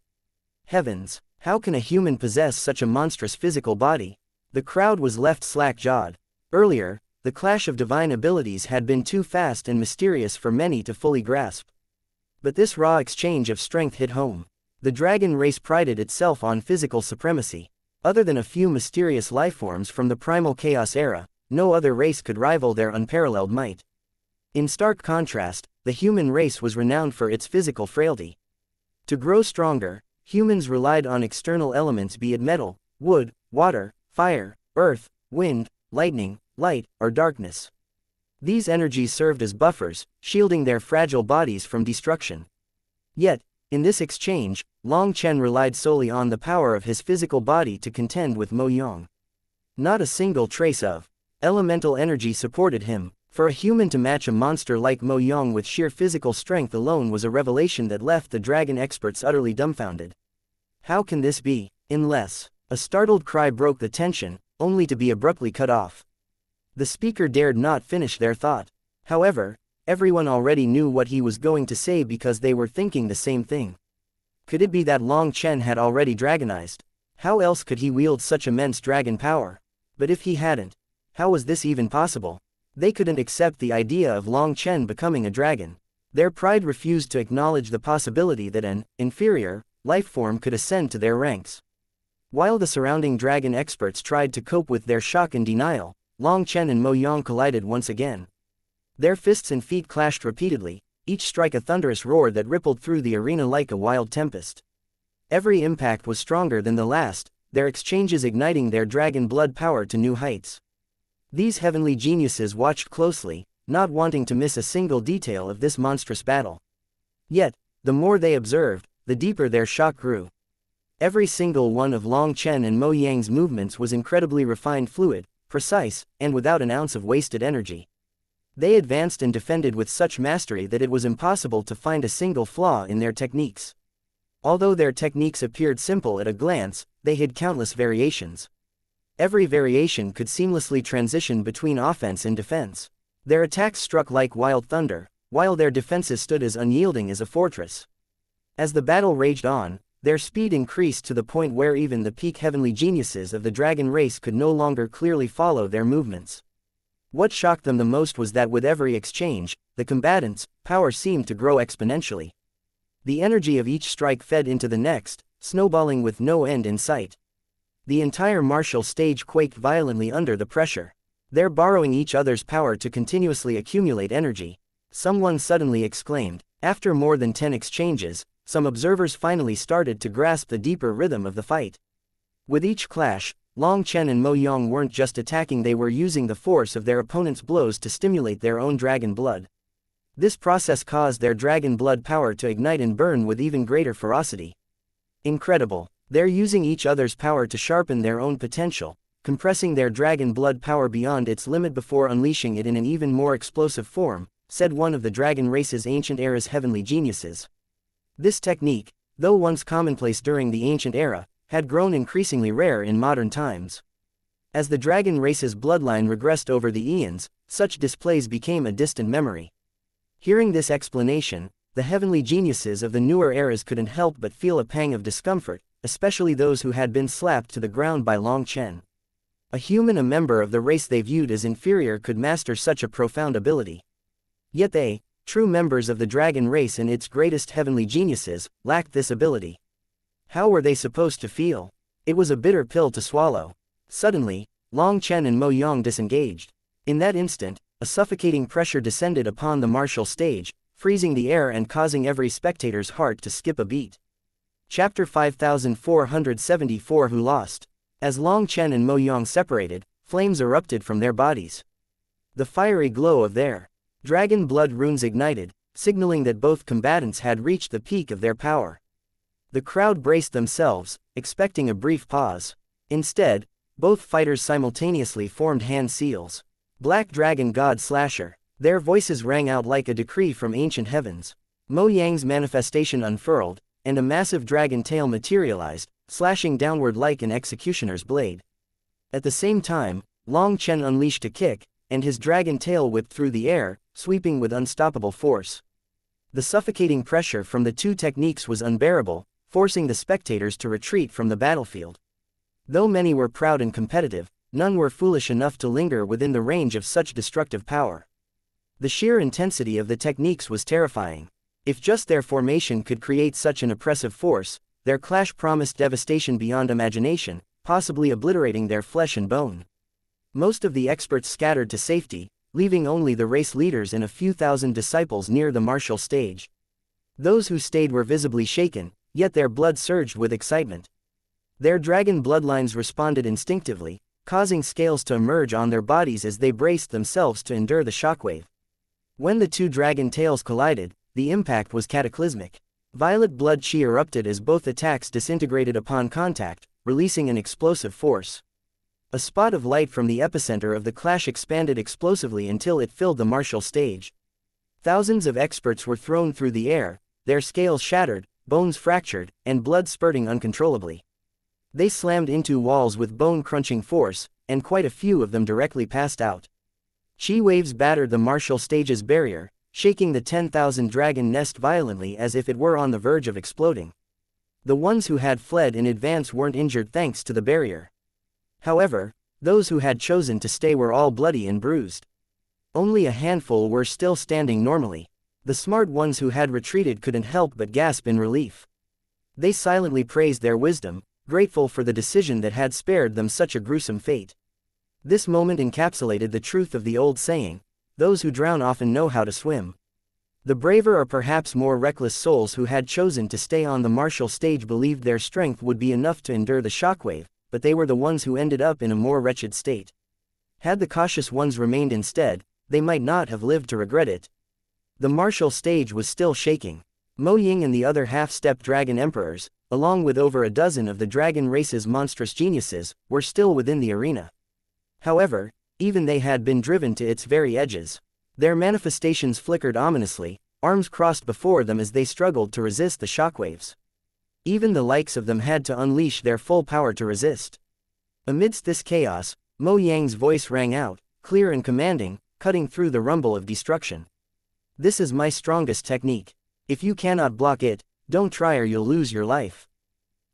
Heavens, how can a human possess such a monstrous physical body? The crowd was left slack-jawed. Earlier, the clash of divine abilities had been too fast and mysterious for many to fully grasp. But this raw exchange of strength hit home. The dragon race prided itself on physical supremacy. Other than a few mysterious lifeforms from the primal chaos era, no other race could rival their unparalleled might. In stark contrast, the human race was renowned for its physical frailty. To grow stronger, humans relied on external elements, be it metal, wood, water, fire, earth, wind, lightning, light, or darkness. These energies served as buffers, shielding their fragile bodies from destruction. Yet, in this exchange, Long Chen relied solely on the power of his physical body to contend with Mo Yang. Not a single trace of elemental energy supported him. For a human to match a monster like Mo Yang with sheer physical strength alone was a revelation that left the dragon experts utterly dumbfounded. How can this be? Unless... A startled cry broke the tension, only to be abruptly cut off. The speaker dared not finish their thought. However, everyone already knew what he was going to say because they were thinking the same thing. Could it be that Long Chen had already dragonized? How else could he wield such immense dragon power? But if he hadn't, how was this even possible? They couldn't accept the idea of Long Chen becoming a dragon. Their pride refused to acknowledge the possibility that an inferior life form could ascend to their ranks. While the surrounding dragon experts tried to cope with their shock and denial, Long Chen and Mo Yang collided once again. Their fists and feet clashed repeatedly, each strike a thunderous roar that rippled through the arena like a wild tempest. Every impact was stronger than the last, their exchanges igniting their dragon blood power to new heights. These heavenly geniuses watched closely, not wanting to miss a single detail of this monstrous battle. Yet, The more they observed, the deeper their shock grew. Every single one of Long Chen and Mo Yang's movements was incredibly refined, fluid, precise, and without an ounce of wasted energy. They advanced and defended with such mastery that it was impossible to find a single flaw in their techniques. Although their techniques appeared simple at a glance, they hid countless variations. Every variation could seamlessly transition between offense and defense. Their attacks struck like wild thunder, while their defenses stood as unyielding as a fortress. As the battle raged on, their speed increased to the point where even the peak heavenly geniuses of the dragon race could no longer clearly follow their movements. What shocked them the most was that with every exchange, the combatants' power seemed to grow exponentially. The energy of each strike fed into the next, snowballing with no end in sight. The entire martial stage quaked violently under the pressure. They're borrowing each other's power to continuously accumulate energy, someone suddenly exclaimed. After more than 10 exchanges, some observers finally started to grasp the deeper rhythm of the fight. With each clash, Long Chen and Mo Yang weren't just attacking, they were using the force of their opponent's blows to stimulate their own dragon blood. This process caused their dragon blood power to ignite and burn with even greater ferocity. Incredible. They're using each other's power to sharpen their own potential, compressing their dragon blood power beyond its limit before unleashing it in an even more explosive form, said one of the dragon race's ancient era's heavenly geniuses. This technique, though once commonplace during the ancient era, had grown increasingly rare in modern times. As the dragon race's bloodline regressed over the eons, such displays became a distant memory. Hearing this explanation, the heavenly geniuses of the newer eras couldn't help but feel a pang of discomfort, especially those who had been slapped to the ground by Long Chen. A human, a member of the race they viewed as inferior, could master such a profound ability. Yet they, true members of the dragon race and its greatest heavenly geniuses, lacked this ability. How were they supposed to feel? It was a bitter pill to swallow. Suddenly, Long Chen and Mo Yang disengaged. In that instant, a suffocating pressure descended upon the martial stage, freezing the air and causing every spectator's heart to skip a beat. Chapter 5474 Who Lost? As Long Chen and Mo Yang separated, flames erupted from their bodies. The fiery glow of their dragon blood runes ignited, signaling that both combatants had reached the peak of their power. The crowd braced themselves, expecting a brief pause. Instead, both fighters simultaneously formed hand seals. Black Dragon God Slasher. Their voices rang out like a decree from ancient heavens. Mo Yang's manifestation unfurled, and a massive dragon tail materialized, slashing downward like an executioner's blade. At the same time, Long Chen unleashed a kick, and his dragon tail whipped through the air, sweeping with unstoppable force. The suffocating pressure from the two techniques was unbearable, forcing the spectators to retreat from the battlefield. Though many were proud and competitive, none were foolish enough to linger within the range of such destructive power. The sheer intensity of the techniques was terrifying. If just their formation could create such an oppressive force, their clash promised devastation beyond imagination, possibly obliterating their flesh and bone. Most of the experts scattered to safety, leaving only the race leaders and a few thousand disciples near the martial stage. Those who stayed were visibly shaken, yet their blood surged with excitement. Their dragon bloodlines responded instinctively, causing scales to emerge on their bodies as they braced themselves to endure the shockwave. When the two dragon tails collided, the impact was cataclysmic. Violet blood chi erupted as both attacks disintegrated upon contact, releasing an explosive force. A spot of light from the epicenter of the clash expanded explosively until it filled the martial stage. Thousands of experts were thrown through the air, their scales shattered, bones fractured, and blood spurting uncontrollably. They slammed into walls with bone-crunching force, and quite a few of them directly passed out. Chi waves battered the martial stage's barrier, shaking the 10,000 dragon nest violently as if it were on the verge of exploding. The ones who had fled in advance weren't injured thanks to the barrier. However, those who had chosen to stay were all bloody and bruised. Only a handful were still standing normally. The smart ones who had retreated couldn't help but gasp in relief. They silently praised their wisdom, grateful for the decision that had spared them such a gruesome fate. This moment encapsulated the truth of the old saying, "Those who drown often know how to swim." The braver or perhaps more reckless souls who had chosen to stay on the martial stage believed their strength would be enough to endure the shockwave, but they were the ones who ended up in a more wretched state. Had the cautious ones remained instead, they might not have lived to regret it. The martial stage was still shaking. Mo Ying and the other half-step dragon emperors, along with over a dozen of the dragon race's monstrous geniuses, were still within the arena. However, even they had been driven to its very edges. Their manifestations flickered ominously, arms crossed before them as they struggled to resist the shockwaves. Even the likes of them had to unleash their full power to resist. Amidst this chaos, Mo Yang's voice rang out, clear and commanding, cutting through the rumble of destruction. "This is my strongest technique. If you cannot block it, don't try or you'll lose your life."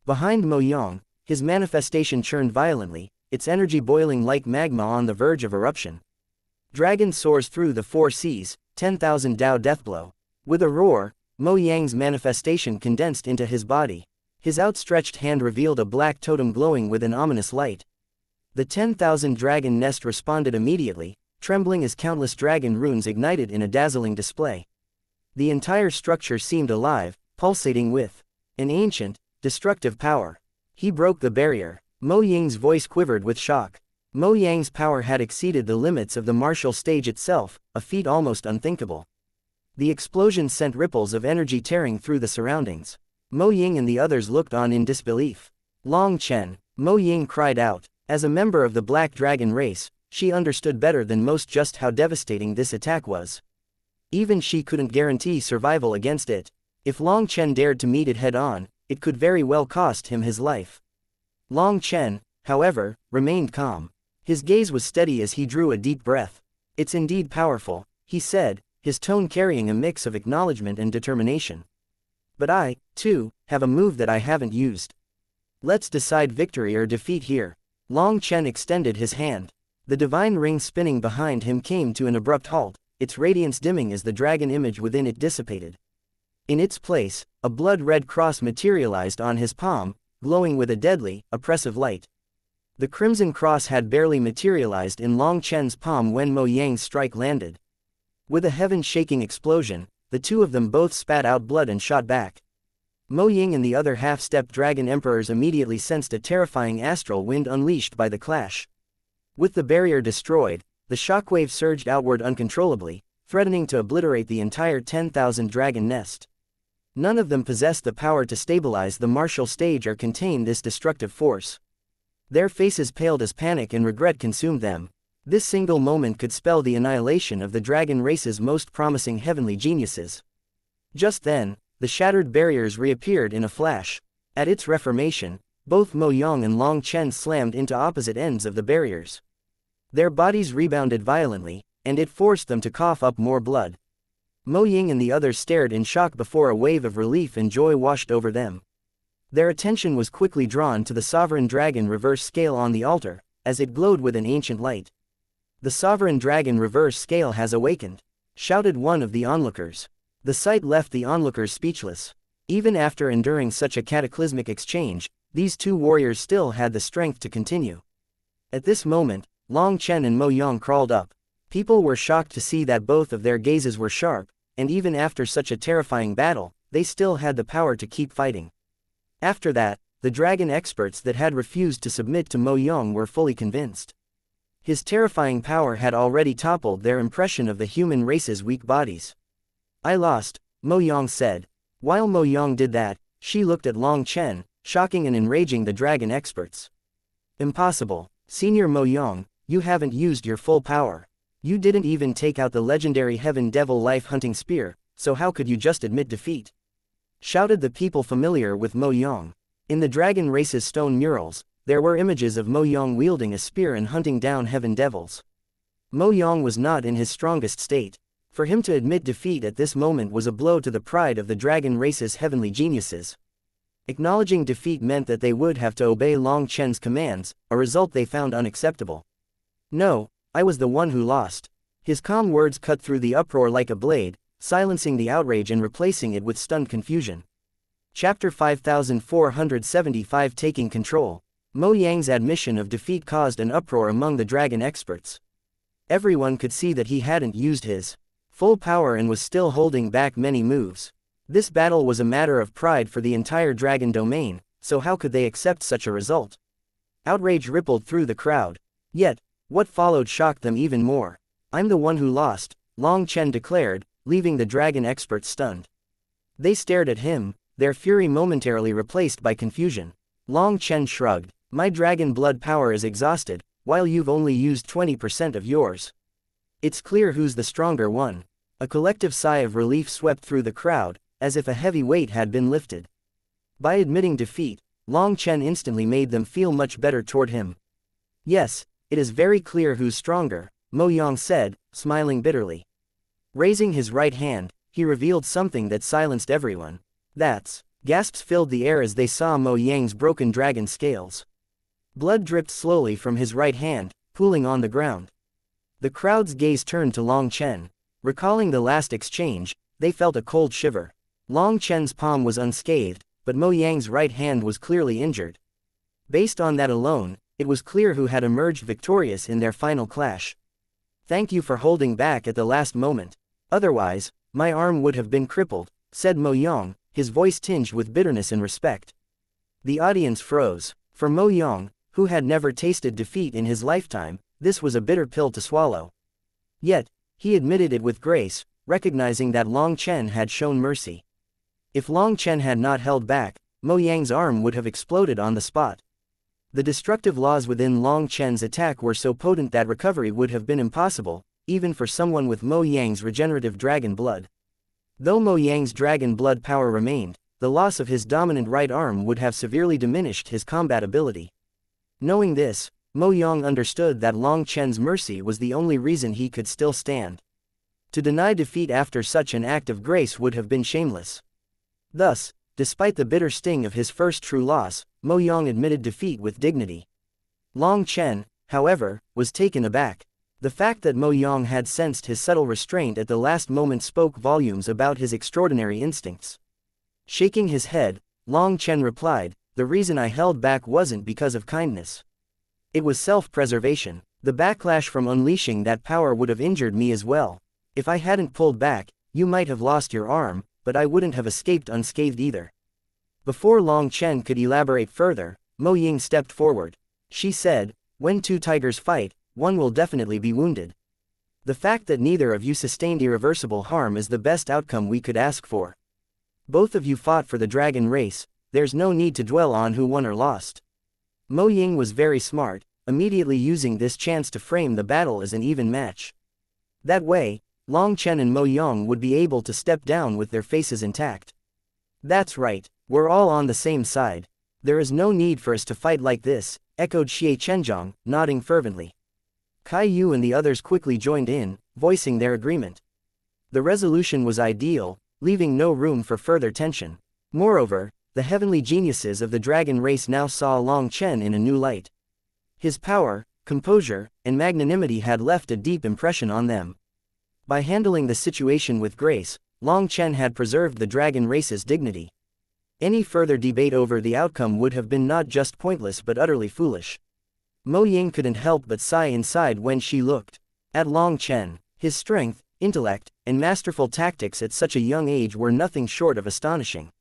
Behind Mo Yang, his manifestation churned violently, its energy boiling like magma on the verge of eruption. Dragon soars through the 4 seas, 10,000 Dao deathblow. With a roar, Mo Yang's manifestation condensed into his body. His outstretched hand revealed a black totem glowing with an ominous light. The 10,000 dragon nest responded immediately, trembling as countless dragon runes ignited in a dazzling display. The entire structure seemed alive, pulsating with an ancient, destructive power. He broke the barrier. Mo Ying's voice quivered with shock. Mo Yang's power had exceeded the limits of the martial stage itself, a feat almost unthinkable. The explosion sent ripples of energy tearing through the surroundings. Mo Ying and the others looked on in disbelief. "Long Chen," Mo Ying cried out. As a member of the Black Dragon race, she understood better than most just how devastating this attack was. Even she couldn't guarantee survival against it. If Long Chen dared to meet it head-on, it could very well cost him his life. Long Chen, however, remained calm. His gaze was steady as he drew a deep breath. "It's indeed powerful," he said, his tone carrying a mix of acknowledgement and determination. "But I, too, have a move that I haven't used. Let's decide victory or defeat here." Long Chen extended his hand. The divine ring spinning behind him came to an abrupt halt, its radiance dimming as the dragon image within it dissipated. In its place, a blood-red cross materialized on his palm, glowing with a deadly, oppressive light. The crimson cross had barely materialized in Long Chen's palm when Mo Yang's strike landed. With a heaven-shaking explosion, the two of them both spat out blood and shot back. Mo Ying and the other half-step dragon emperors immediately sensed a terrifying astral wind unleashed by the clash. With the barrier destroyed, the shockwave surged outward uncontrollably, threatening to obliterate the entire 10,000 dragon nest. None of them possessed the power to stabilize the martial stage or contain this destructive force. Their faces paled as panic and regret consumed them. This single moment could spell the annihilation of the dragon race's most promising heavenly geniuses. Just then, the shattered barriers reappeared in a flash. At its reformation, both Mo Yang and Long Chen slammed into opposite ends of the barriers. Their bodies rebounded violently, and it forced them to cough up more blood. Mo Ying and the others stared in shock before a wave of relief and joy washed over them. Their attention was quickly drawn to the sovereign dragon reverse scale on the altar, as it glowed with an ancient light. "The sovereign dragon reverse scale has awakened," shouted one of the onlookers. The sight left the onlookers speechless. Even after enduring such a cataclysmic exchange, these two warriors still had the strength to continue. At this moment, Long Chen and Mo Yang crawled up. People were shocked to see that both of their gazes were sharp, and even after such a terrifying battle, they still had the power to keep fighting. After that, the dragon experts that had refused to submit to Mo Yang were fully convinced. His terrifying power had already toppled their impression of the human race's weak bodies. "I lost," Mo Yang said. While Mo Yang did that, she looked at Long Chen, shocking and enraging the dragon experts. "Impossible, Senior Mo Yang, you haven't used your full power. You didn't even take out the legendary Heaven Devil life-hunting spear, so how could you just admit defeat?" shouted the people familiar with Mo Yang. In the dragon race's stone murals, there were images of Mo Yang wielding a spear and hunting down heaven devils. Mo Yang was not in his strongest state. For him to admit defeat at this moment was a blow to the pride of the dragon race's heavenly geniuses. Acknowledging defeat meant that they would have to obey Long Chen's commands, a result they found unacceptable. "No, I was the one who lost." His calm words cut through the uproar like a blade, silencing the outrage and replacing it with stunned confusion. Chapter 5475 Taking Control. Mo Yang's admission of defeat caused an uproar among the dragon experts. Everyone could see that he hadn't used his full power and was still holding back many moves. This battle was a matter of pride for the entire dragon domain, so how could they accept such a result? Outrage rippled through the crowd. Yet, what followed shocked them even more. "I'm the one who lost," Long Chen declared, leaving the dragon experts stunned. They stared at him, their fury momentarily replaced by confusion. Long Chen shrugged. My dragon blood power is exhausted, while you've only used 20% of yours. It's clear who's the stronger one. A collective sigh of relief swept through the crowd, as if a heavy weight had been lifted. By admitting defeat, Long Chen instantly made them feel much better toward him. Yes, it is very clear who's stronger, Mo Yang said, smiling bitterly. Raising his right hand, he revealed something that silenced everyone. That's. Gasps filled the air as they saw Mo Yang's broken dragon scales. Blood dripped slowly from his right hand, pooling on the ground. The crowd's gaze turned to Long Chen. Recalling the last exchange, they felt a cold shiver. Long Chen's palm was unscathed, but Mo Yang's right hand was clearly injured. Based on that alone, it was clear who had emerged victorious in their final clash. Thank you for holding back at the last moment. Otherwise, my arm would have been crippled, said Mo Yang, his voice tinged with bitterness and respect. The audience froze. For Mo Yang, who had never tasted defeat in his lifetime, this was a bitter pill to swallow. Yet, he admitted it with grace, recognizing that Long Chen had shown mercy. If Long Chen had not held back, Mo Yang's arm would have exploded on the spot. The destructive laws within Long Chen's attack were so potent that recovery would have been impossible, even for someone with Mo Yang's regenerative dragon blood. Though Mo Yang's dragon blood power remained, the loss of his dominant right arm would have severely diminished his combat ability. Knowing this, Mo Yang understood that Long Chen's mercy was the only reason he could still stand. To deny defeat after such an act of grace would have been shameless. Thus, despite the bitter sting of his first true loss, Mo Yang admitted defeat with dignity. Long Chen, however, was taken aback. The fact that Mo Yang had sensed his subtle restraint at the last moment spoke volumes about his extraordinary instincts. Shaking his head, Long Chen replied, "The reason I held back wasn't because of kindness. It was self-preservation. The backlash from unleashing that power would have injured me as well. If I hadn't pulled back, you might have lost your arm, but I wouldn't have escaped unscathed either." Before Long Chen could elaborate further, Mo Ying stepped forward. She said, "When two tigers fight, one will definitely be wounded. The fact that neither of you sustained irreversible harm is the best outcome we could ask for. Both of you fought for the dragon race, there's no need to dwell on who won or lost." Mo Ying was very smart, immediately using this chance to frame the battle as an even match. That way, Long Chen and Mo Yang would be able to step down with their faces intact. "That's right, we're all on the same side. There is no need for us to fight like this," echoed Xie Chenjiang, nodding fervently. Kai Yu and the others quickly joined in, voicing their agreement. The resolution was ideal, leaving no room for further tension. Moreover, the heavenly geniuses of the dragon race now saw Long Chen in a new light. His power, composure, and magnanimity had left a deep impression on them. By handling the situation with grace, Long Chen had preserved the dragon race's dignity. Any further debate over the outcome would have been not just pointless but utterly foolish. Mo Ying couldn't help but sigh inside when she looked at Long Chen. His strength, intellect, and masterful tactics at such a young age were nothing short of astonishing.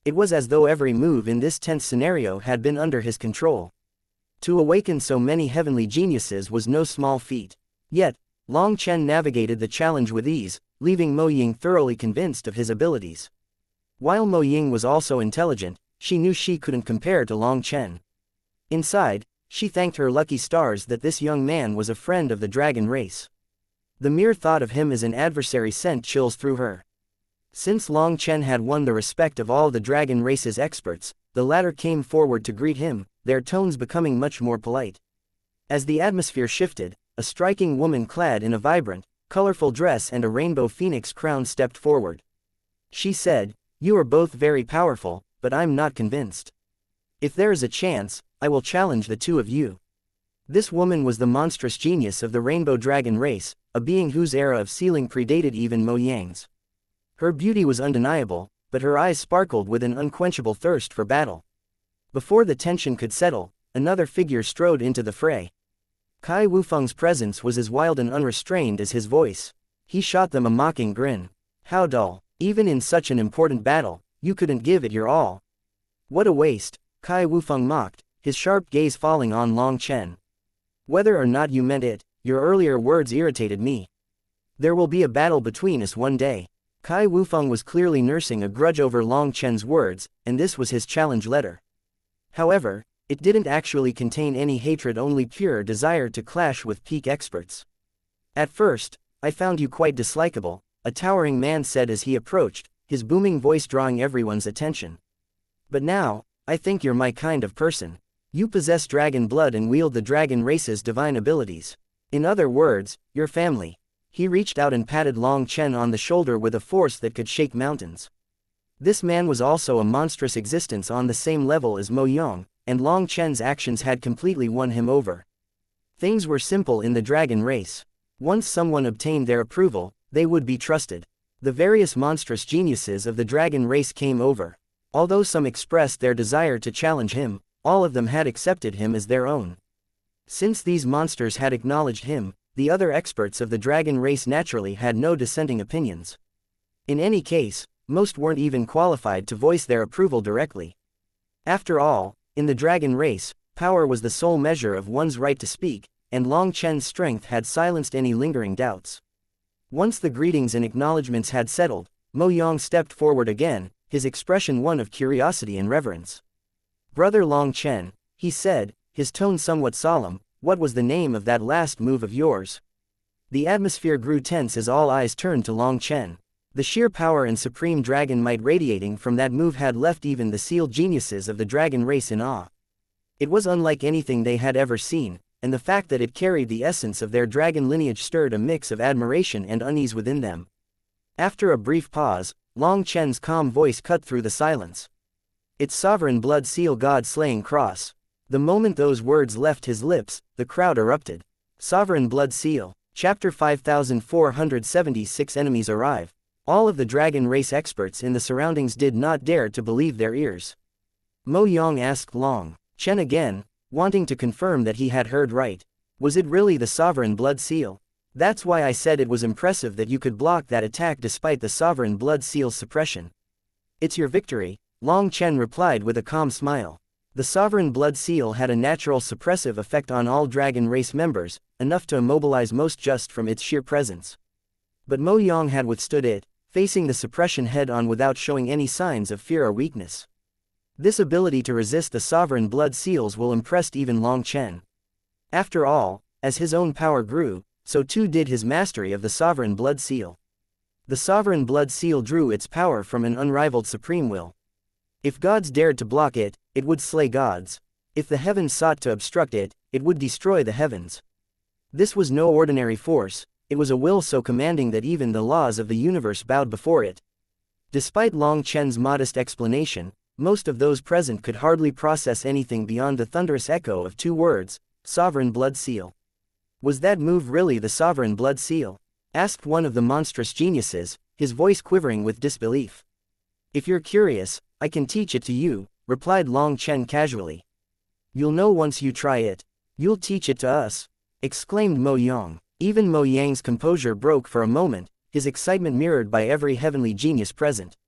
It was as though every move in this tense scenario had been under his control. To awaken so many heavenly geniuses was no small feat. Yet, Long Chen navigated the challenge with ease, leaving Mo Ying thoroughly convinced of his abilities. While Mo Ying was also intelligent, she knew she couldn't compare to Long Chen. Inside, she thanked her lucky stars that this young man was a friend of the dragon race. The mere thought of him as an adversary sent chills through her. Since Long Chen had won the respect of all the dragon race's experts, the latter came forward to greet him, their tones becoming much more polite. As the atmosphere shifted, a striking woman clad in a vibrant, colorful dress and a rainbow phoenix crown stepped forward. She said, "You are both very powerful, but I'm not convinced. If there is a chance, I will challenge the two of you." This woman was the monstrous genius of the rainbow dragon race, a being whose era of sealing predated even Mo Yang's. Her beauty was undeniable, but her eyes sparkled with an unquenchable thirst for battle. Before the tension could settle, another figure strode into the fray. Kai Wufeng's presence was as wild and unrestrained as his voice. He shot them a mocking grin. "How dull. Even in such an important battle, you couldn't give it your all." "What a waste," Kai Wufeng mocked, his sharp gaze falling on Long Chen. "Whether or not you meant it, your earlier words irritated me. There will be a battle between us one day. Kai Wufeng was clearly nursing a grudge over Long Chen's words, and this was his challenge letter. However, it didn't actually contain any hatred, only pure desire to clash with peak experts. At first, I found you quite dislikable, a towering man said as he approached, his booming voice drawing everyone's attention. But now, I think you're my kind of person. You possess dragon blood and wield the dragon race's divine abilities. In other words, you're family. He reached out and patted Long Chen on the shoulder with a force that could shake mountains. This man was also a monstrous existence on the same level as Mo Yang, and Long Chen's actions had completely won him over. Things were simple in the dragon race. Once someone obtained their approval, they would be trusted. The various monstrous geniuses of the dragon race came over. Although some expressed their desire to challenge him, all of them had accepted him as their own. Since these monsters had acknowledged him, the other experts of the dragon race naturally had no dissenting opinions. In any case, most weren't even qualified to voice their approval directly. After all, in the dragon race, power was the sole measure of one's right to speak, and Long Chen's strength had silenced any lingering doubts. Once the greetings and acknowledgements had settled, Mo Yang stepped forward again, his expression one of curiosity and reverence. "Brother Long Chen," he said, his tone somewhat solemn, "what was the name of that last move of yours?" The atmosphere grew tense as all eyes turned to Long Chen. The sheer power and supreme dragon might radiating from that move had left even the sealed geniuses of the dragon race in awe. It was unlike anything they had ever seen, and the fact that it carried the essence of their dragon lineage stirred a mix of admiration and unease within them. After a brief pause, Long Chen's calm voice cut through the silence. "It's Sovereign Blood Seal God-slaying cross." The moment those words left his lips, the crowd erupted. Sovereign Blood Seal. Chapter 5476 Enemies arrive. All of the dragon race experts in the surroundings did not dare to believe their ears. Mo Yang asked Long Chen again, wanting to confirm that he had heard right. Was it really the Sovereign Blood Seal? That's why I said it was impressive that you could block that attack despite the Sovereign Blood Seal's suppression. It's your victory, Long Chen replied with a calm smile. The Sovereign Blood Seal had a natural suppressive effect on all dragon race members, enough to immobilize most just from its sheer presence. But Mo Yang had withstood it, facing the suppression head-on without showing any signs of fear or weakness. This ability to resist the Sovereign Blood Seals will impress even Long Chen. After all, as his own power grew, so too did his mastery of the Sovereign Blood Seal. The Sovereign Blood Seal drew its power from an unrivaled supreme will. If gods dared to block it, it would slay gods. If the heavens sought to obstruct it, it would destroy the heavens. This was no ordinary force, it was a will so commanding that even the laws of the universe bowed before it. Despite Long Chen's modest explanation, most of those present could hardly process anything beyond the thunderous echo of two words, Sovereign Blood Seal. Was that move really the Sovereign Blood Seal? Asked one of the monstrous geniuses, his voice quivering with disbelief. If you're curious, I can teach it to you, replied Long Chen casually. You'll know once you try it. You'll teach it to us, exclaimed Mo Yang. Even Mo Yang's composure broke for a moment, his excitement mirrored by every heavenly genius present.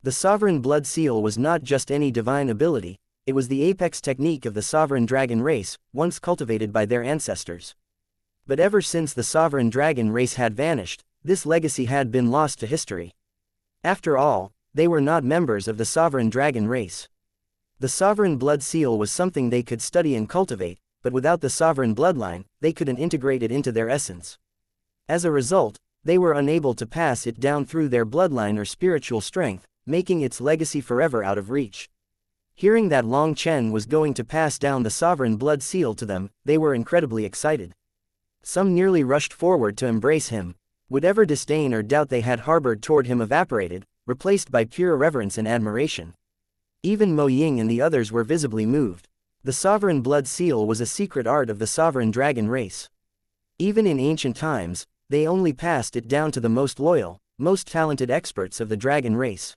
The Sovereign Blood Seal was not just any divine ability, it was the apex technique of the sovereign dragon race, once cultivated by their ancestors. But ever since the sovereign dragon race had vanished, this legacy had been lost to history. After all, they were not members of the sovereign dragon race. The Sovereign Blood Seal was something they could study and cultivate, but without the sovereign bloodline, they couldn't integrate it into their essence. As a result, they were unable to pass it down through their bloodline or spiritual strength, making its legacy forever out of reach. Hearing that Long Chen was going to pass down the Sovereign Blood Seal to them, they were incredibly excited. Some nearly rushed forward to embrace him. Whatever disdain or doubt they had harbored toward him evaporated, replaced by pure reverence and admiration. Even Mo Ying and the others were visibly moved. The Sovereign Blood Seal was a secret art of the sovereign dragon race. Even in ancient times, they only passed it down to the most loyal, most talented experts of the dragon race.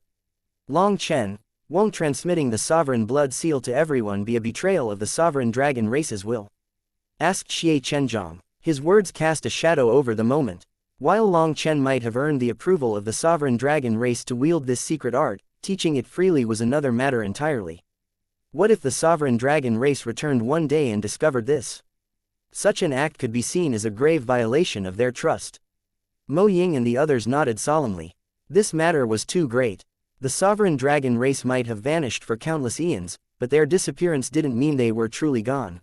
Long Chen, won't transmitting the Sovereign Blood Seal to everyone be a betrayal of the sovereign dragon race's will? Asked Xie Chenjiang. His words cast a shadow over the moment. While Long Chen might have earned the approval of the sovereign dragon race to wield this secret art, teaching it freely was another matter entirely. What if the sovereign dragon race returned one day and discovered this? Such an act could be seen as a grave violation of their trust. Mo Ying and the others nodded solemnly. This matter was too great. The sovereign dragon race might have vanished for countless eons, but their disappearance didn't mean they were truly gone.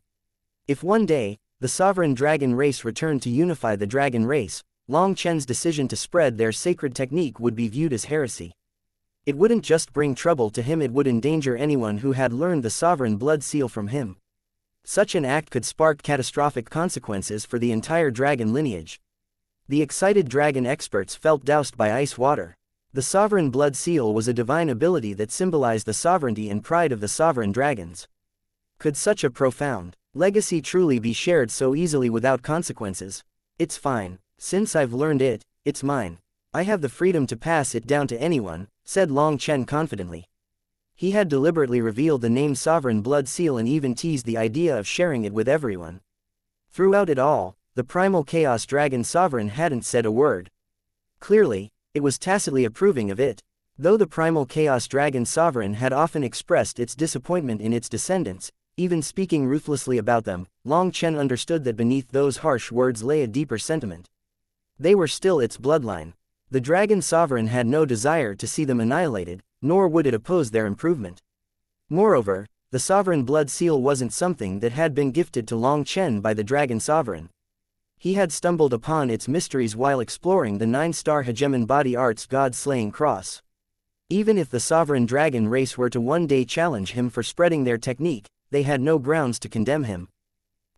If one day, the sovereign dragon race returned to unify the dragon race, Long Chen's decision to spread their sacred technique would be viewed as heresy. It wouldn't just bring trouble to him, it would endanger anyone who had learned the sovereign blood seal from him. Such an act could spark catastrophic consequences for the entire dragon lineage. The excited dragon experts felt doused by ice water. The sovereign blood seal was a divine ability that symbolized the sovereignty and pride of the sovereign dragons. Could such a profound legacy truly be shared so easily without consequences? It's fine. Since I've learned it, it's mine. I have the freedom to pass it down to anyone, said Long Chen confidently. He had deliberately revealed the name sovereign blood seal and even teased the idea of sharing it with everyone. Throughout it all, the primal chaos dragon sovereign hadn't said a word. Clearly, it was tacitly approving of it. Though the primal chaos dragon sovereign had often expressed its disappointment in its descendants, even speaking ruthlessly about them, Long Chen understood that beneath those harsh words lay a deeper sentiment. They were still its bloodline. The dragon sovereign had no desire to see them annihilated, nor would it oppose their improvement. Moreover, the sovereign blood seal wasn't something that had been gifted to Long Chen by the dragon sovereign. He had stumbled upon its mysteries while exploring the 9-star hegemon body art's god-slaying cross. Even if the sovereign dragon race were to one day challenge him for spreading their technique, they had no grounds to condemn him.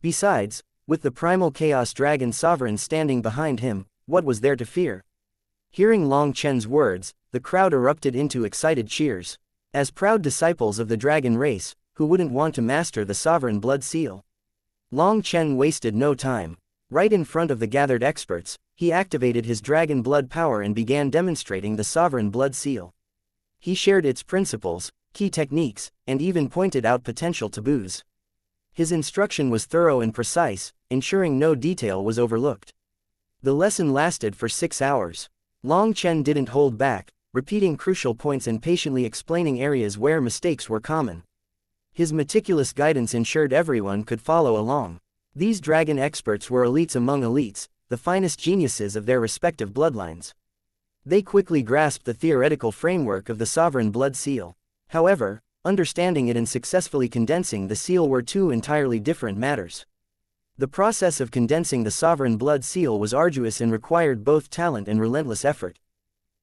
Besides, with the primal chaos dragon sovereign standing behind him, what was there to fear? Hearing Long Chen's words, the crowd erupted into excited cheers. As proud disciples of the dragon race, who wouldn't want to master the sovereign blood seal? Long Chen wasted no time. Right in front of the gathered experts, he activated his dragon blood power and began demonstrating the sovereign blood seal. He shared its principles, key techniques, and even pointed out potential taboos. His instruction was thorough and precise, ensuring no detail was overlooked. The lesson lasted for 6 hours. Long Chen didn't hold back, repeating crucial points and patiently explaining areas where mistakes were common. His meticulous guidance ensured everyone could follow along. These dragon experts were elites among elites, the finest geniuses of their respective bloodlines. They quickly grasped the theoretical framework of the sovereign blood seal. However, understanding it and successfully condensing the seal were two entirely different matters. The process of condensing the sovereign blood seal was arduous and required both talent and relentless effort.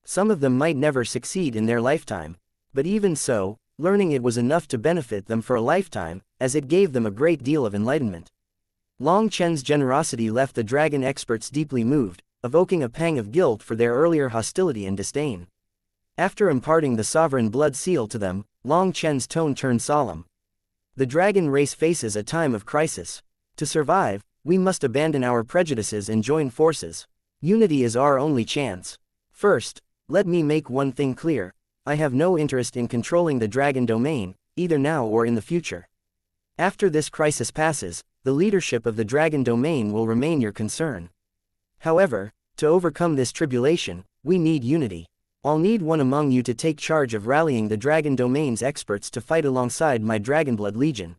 Some of them might never succeed in their lifetime, but even so, learning it was enough to benefit them for a lifetime, as it gave them a great deal of enlightenment. Long Chen's generosity left the dragon experts deeply moved, evoking a pang of guilt for their earlier hostility and disdain. After imparting the sovereign blood seal to them, Long Chen's tone turned solemn. The dragon race faces a time of crisis. To survive, we must abandon our prejudices and join forces. Unity is our only chance. First, let me make one thing clear. I have no interest in controlling the dragon domain, either now or in the future. After this crisis passes, the leadership of the dragon domain will remain your concern. However, to overcome this tribulation, we need unity. I'll need one among you to take charge of rallying the dragon domain's experts to fight alongside my Dragonblood Legion.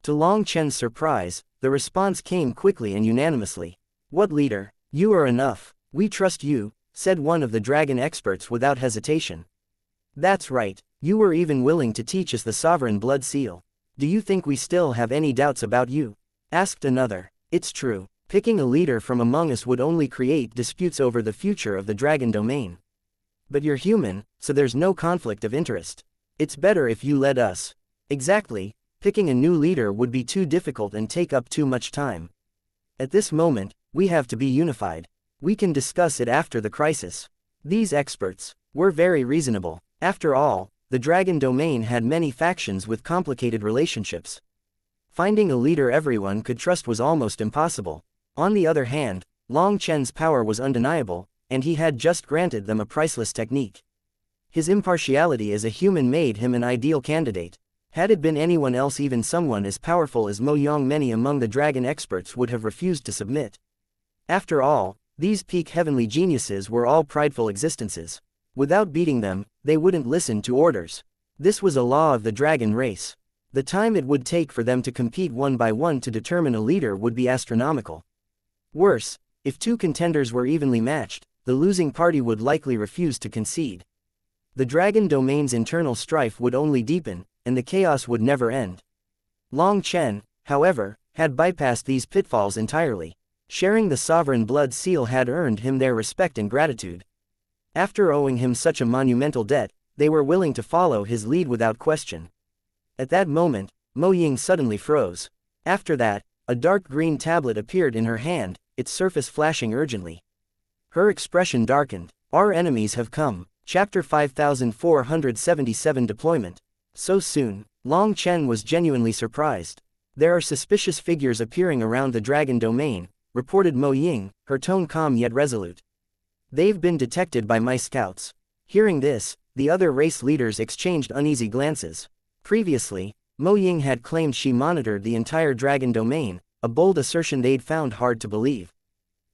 To Long Chen's surprise, the response came quickly and unanimously. What leader? You are enough. We trust you, said one of the dragon experts without hesitation. That's right, you were even willing to teach us the sovereign blood seal. Do you think we still have any doubts about you? Asked another. It's true, picking a leader from among us would only create disputes over the future of the dragon domain. But you're human, so there's no conflict of interest. It's better if you led us. Exactly, picking a new leader would be too difficult and take up too much time. At this moment, we have to be unified. We can discuss it after the crisis. These experts were very reasonable. After all, the dragon domain had many factions with complicated relationships. Finding a leader everyone could trust was almost impossible. On the other hand, Long Chen's power was undeniable, and he had just granted them a priceless technique. His impartiality as a human made him an ideal candidate. Had it been anyone else, even someone as powerful as Mo Yang, many among the dragon experts would have refused to submit. After all, these peak heavenly geniuses were all prideful existences. Without beating them, they wouldn't listen to orders. This was a law of the dragon race. The time it would take for them to compete one by one to determine a leader would be astronomical. Worse, if two contenders were evenly matched, the losing party would likely refuse to concede. The dragon domain's internal strife would only deepen, and the chaos would never end. Long Chen, however, had bypassed these pitfalls entirely. Sharing the sovereign blood seal had earned him their respect and gratitude. After owing him such a monumental debt, they were willing to follow his lead without question. At that moment, Mo Ying suddenly froze. After that, a dark green tablet appeared in her hand, its surface flashing urgently. Her expression darkened. Our enemies have come. Chapter 5477 Deployment. So soon, Long Chen was genuinely surprised. There are suspicious figures appearing around the dragon domain, reported Mo Ying, her tone calm yet resolute. They've been detected by my scouts. Hearing this, the other race leaders exchanged uneasy glances. Previously, Mo Ying had claimed she monitored the entire dragon domain, a bold assertion they'd found hard to believe.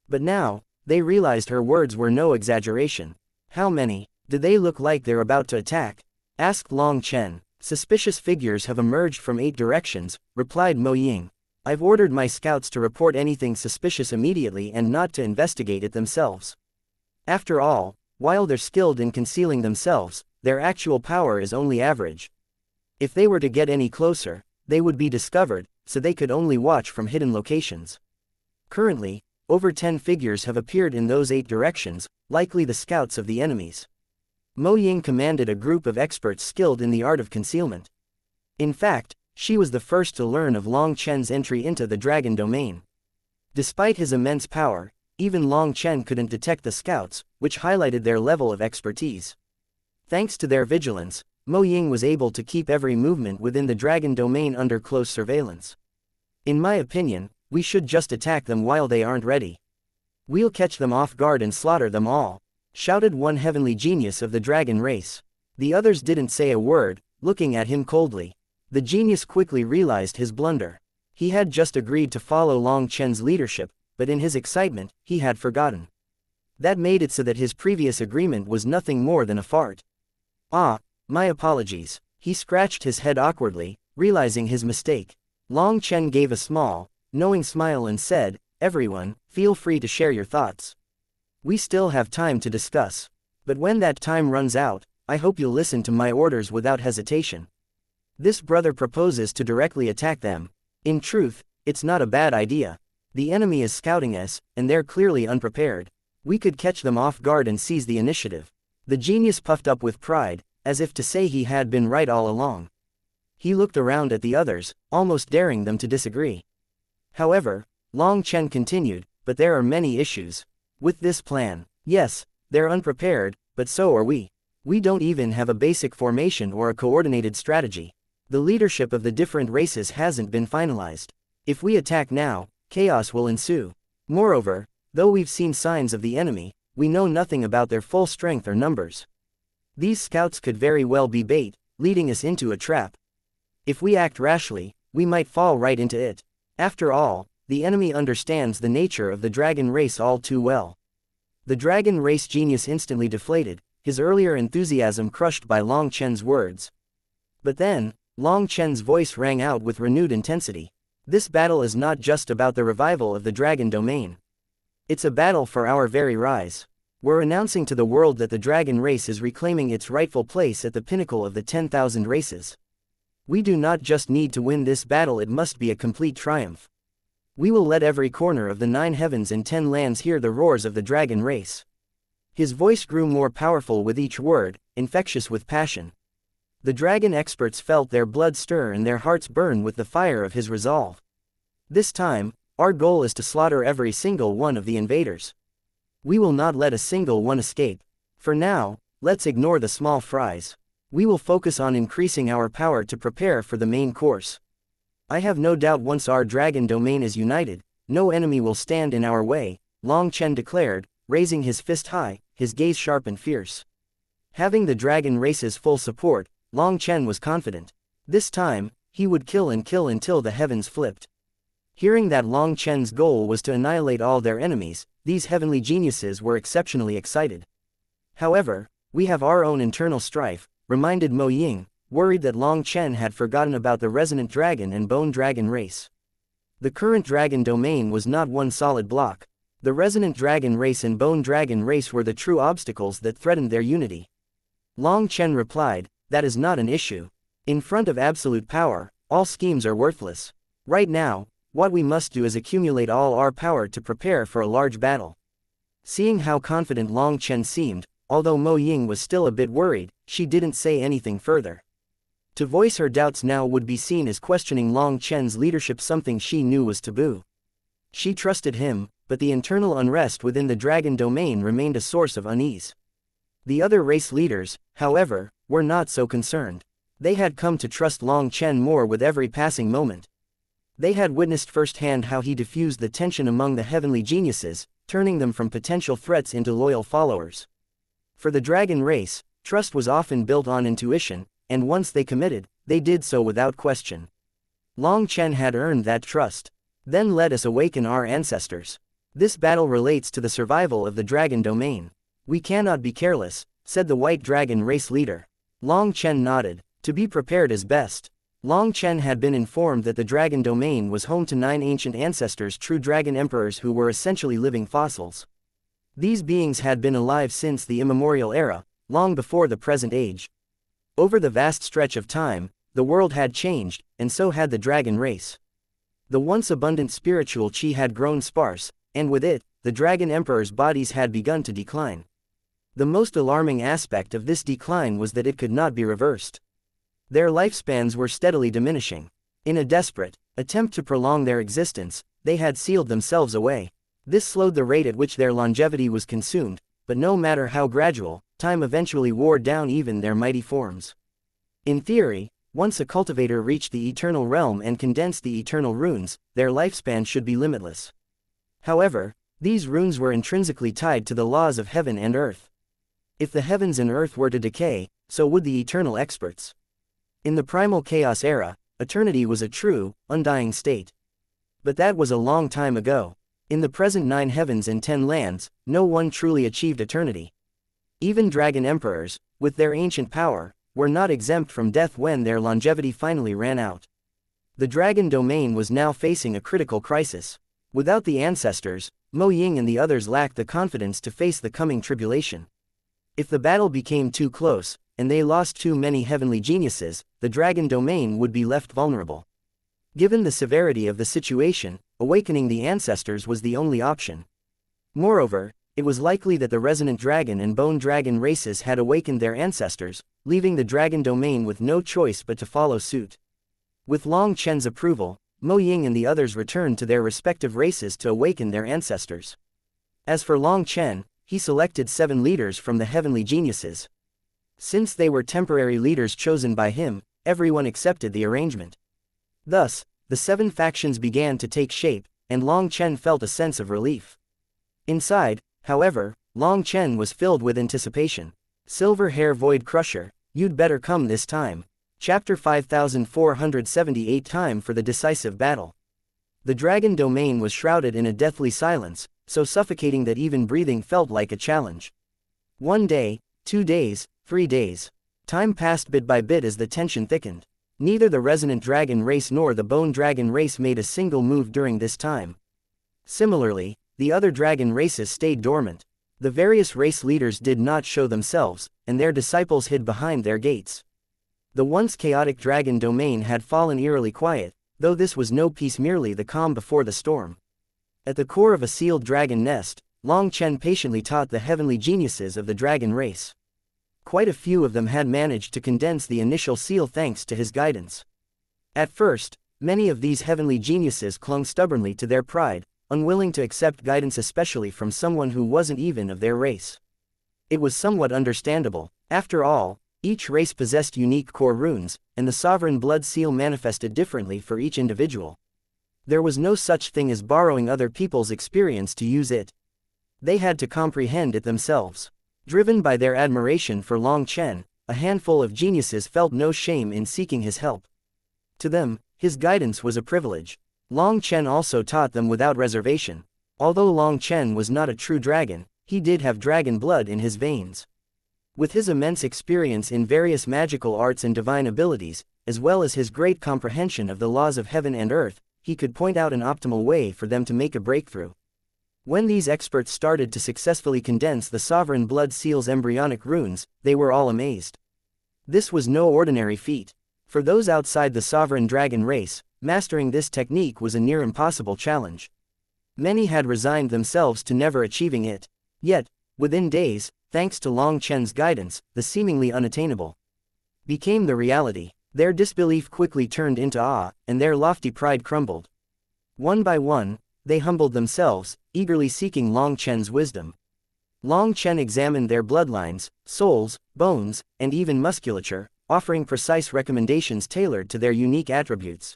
But now, they realized her words were no exaggeration. How many? Do they look like they're about to attack? Asked Long Chen. Suspicious figures have emerged from 8 directions, replied Mo Ying. I've ordered my scouts to report anything suspicious immediately and not to investigate it themselves. After all, while they're skilled in concealing themselves, their actual power is only average. If they were to get any closer, they would be discovered, so they could only watch from hidden locations. Currently, over 10 figures have appeared in those 8 directions, likely the scouts of the enemies. Mo Ying commanded a group of experts skilled in the art of concealment. In fact, she was the first to learn of Long Chen's entry into the dragon domain. Despite his immense power, even Long Chen couldn't detect the scouts, which highlighted their level of expertise. Thanks to their vigilance, Mo Ying was able to keep every movement within the dragon domain under close surveillance. In my opinion, we should just attack them while they aren't ready. We'll catch them off guard and slaughter them all, shouted one heavenly genius of the dragon race. The others didn't say a word, looking at him coldly. The genius quickly realized his blunder. He had just agreed to follow Long Chen's leadership, but in his excitement, he had forgotten. That made it so that his previous agreement was nothing more than a fart. Ah, my apologies. He scratched his head awkwardly, realizing his mistake. Long Chen gave a small, knowing smile and said, "Everyone, feel free to share your thoughts. We still have time to discuss. But when that time runs out, I hope you'll listen to my orders without hesitation." This brother proposes to directly attack them. In truth, it's not a bad idea. The enemy is scouting us, and they're clearly unprepared. We could catch them off guard and seize the initiative. The genius puffed up with pride, as if to say he had been right all along. He looked around at the others, almost daring them to disagree. However, Long Chen continued, but there are many issues with this plan. Yes, they're unprepared, but so are we. We don't even have a basic formation or a coordinated strategy. The leadership of the different races hasn't been finalized. If we attack now, chaos will ensue. Moreover, though we've seen signs of the enemy, we know nothing about their full strength or numbers. These scouts could very well be bait, leading us into a trap. If we act rashly, we might fall right into it. After all, the enemy understands the nature of the dragon race all too well. The dragon race genius instantly deflated, his earlier enthusiasm crushed by Long Chen's words. But then, Long Chen's voice rang out with renewed intensity. This battle is not just about the revival of the dragon domain. It's a battle for our very rise. We're announcing to the world that the dragon race is reclaiming its rightful place at the pinnacle of the 10,000 races. We do not just need to win this battle, it must be a complete triumph. We will let every corner of the 9 heavens and 10 lands hear the roars of the dragon race. His voice grew more powerful with each word, infectious with passion. The dragon experts felt their blood stir and their hearts burn with the fire of his resolve. This time, our goal is to slaughter every single one of the invaders. We will not let a single one escape. For now, let's ignore the small fries. We will focus on increasing our power to prepare for the main course. I have no doubt once our dragon domain is united, no enemy will stand in our way, Long Chen declared, raising his fist high, his gaze sharp and fierce. Having the dragon race's full support, Long Chen was confident. This time, he would kill and kill until the heavens flipped. Hearing that Long Chen's goal was to annihilate all their enemies, these heavenly geniuses were exceptionally excited. However, we have our own internal strife, reminded Mo Ying, worried that Long Chen had forgotten about the resonant dragon and bone dragon race. The current dragon domain was not one solid block. The resonant dragon race and bone dragon race were the true obstacles that threatened their unity. Long Chen replied, "That is not an issue. In front of absolute power, all schemes are worthless. Right now, what we must do is accumulate all our power to prepare for a large battle." Seeing how confident Long Chen seemed, although Mo Ying was still a bit worried, she didn't say anything further. To voice her doubts now would be seen as questioning Long Chen's leadership, something she knew was taboo. She trusted him, but the internal unrest within the dragon domain remained a source of unease. The other race leaders, however, were not so concerned. They had come to trust Long Chen more with every passing moment. They had witnessed firsthand how he diffused the tension among the heavenly geniuses, turning them from potential threats into loyal followers. For the dragon race, trust was often built on intuition, and once they committed, they did so without question. Long Chen had earned that trust. "Then let us awaken our ancestors. This battle relates to the survival of the dragon domain. We cannot be careless," said the white dragon race leader. Long Chen nodded. To be prepared is best. Long Chen had been informed that the dragon domain was home to 9 ancient ancestors, true dragon emperors who were essentially living fossils. These beings had been alive since the immemorial era, long before the present age. Over the vast stretch of time, the world had changed, and so had the dragon race. The once abundant spiritual qi had grown sparse, and with it, the dragon emperors' bodies had begun to decline. The most alarming aspect of this decline was that it could not be reversed. Their lifespans were steadily diminishing. In a desperate attempt to prolong their existence, they had sealed themselves away. This slowed the rate at which their longevity was consumed, but no matter how gradual, time eventually wore down even their mighty forms. In theory, once a cultivator reached the eternal realm and condensed the eternal runes, their lifespan should be limitless. However, these runes were intrinsically tied to the laws of heaven and earth. If the heavens and earth were to decay, so would the eternal experts. In the primal chaos era, eternity was a true, undying state. But that was a long time ago. In the present 9 heavens and 10 lands, no one truly achieved eternity. Even dragon emperors, with their ancient power, were not exempt from death when their longevity finally ran out. The dragon domain was now facing a critical crisis. Without the ancestors, Mo Ying and the others lacked the confidence to face the coming tribulation. If the battle became too close, and they lost too many heavenly geniuses, the dragon domain would be left vulnerable. Given the severity of the situation, awakening the ancestors was the only option. Moreover, it was likely that the resonant dragon and bone dragon races had awakened their ancestors, leaving the dragon domain with no choice but to follow suit. With Long Chen's approval, Mo Ying and the others returned to their respective races to awaken their ancestors. As for Long Chen, he selected 7 leaders from the heavenly geniuses. Since they were temporary leaders chosen by him, everyone accepted the arrangement. Thus, the 7 factions began to take shape, and Long Chen felt a sense of relief. Inside, however, Long Chen was filled with anticipation. Silver Hair Void Crusher, you'd better come this time. Chapter 5478. Time for the decisive battle. The dragon domain was shrouded in a deathly silence, so suffocating that even breathing felt like a challenge. 1 day, 2 days, 3 days. Time passed bit by bit as the tension thickened. Neither the resonant dragon race nor the bone dragon race made a single move during this time. Similarly, the other dragon races stayed dormant. The various race leaders did not show themselves, and their disciples hid behind their gates. The once chaotic dragon domain had fallen eerily quiet, though this was no peace, merely the calm before the storm. At the core of a sealed dragon nest, Long Chen patiently taught the heavenly geniuses of the dragon race. Quite a few of them had managed to condense the initial seal thanks to his guidance. At first, many of these heavenly geniuses clung stubbornly to their pride, unwilling to accept guidance, especially from someone who wasn't even of their race. It was somewhat understandable. After all, each race possessed unique core runes, and the sovereign blood seal manifested differently for each individual. There was no such thing as borrowing other people's experience to use it. They had to comprehend it themselves. Driven by their admiration for Long Chen, a handful of geniuses felt no shame in seeking his help. To them, his guidance was a privilege. Long Chen also taught them without reservation. Although Long Chen was not a true dragon, he did have dragon blood in his veins. With his immense experience in various magical arts and divine abilities, as well as his great comprehension of the laws of heaven and earth, he could point out an optimal way for them to make a breakthrough. When these experts started to successfully condense the sovereign blood seal's embryonic runes, they were all amazed. This was no ordinary feat. For those outside the sovereign dragon race, mastering this technique was a near impossible challenge. Many had resigned themselves to never achieving it. Yet, within days, thanks to Long Chen's guidance, the seemingly unattainable became the reality. Their disbelief quickly turned into awe, and their lofty pride crumbled. One by one, they humbled themselves, eagerly seeking Long Chen's wisdom. Long Chen examined their bloodlines, souls, bones, and even musculature, offering precise recommendations tailored to their unique attributes.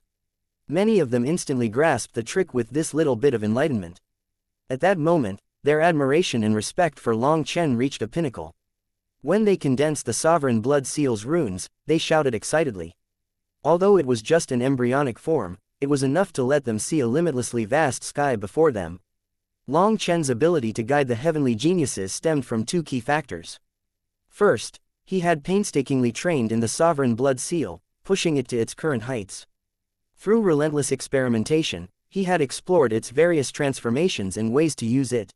Many of them instantly grasped the trick with this little bit of enlightenment. At that moment, their admiration and respect for Long Chen reached a pinnacle. When they condensed the sovereign blood seal's runes, they shouted excitedly. Although it was just an embryonic form, it was enough to let them see a limitlessly vast sky before them. Long Chen's ability to guide the heavenly geniuses stemmed from two key factors. First, he had painstakingly trained in the sovereign blood seal, pushing it to its current heights. Through relentless experimentation, he had explored its various transformations and ways to use it.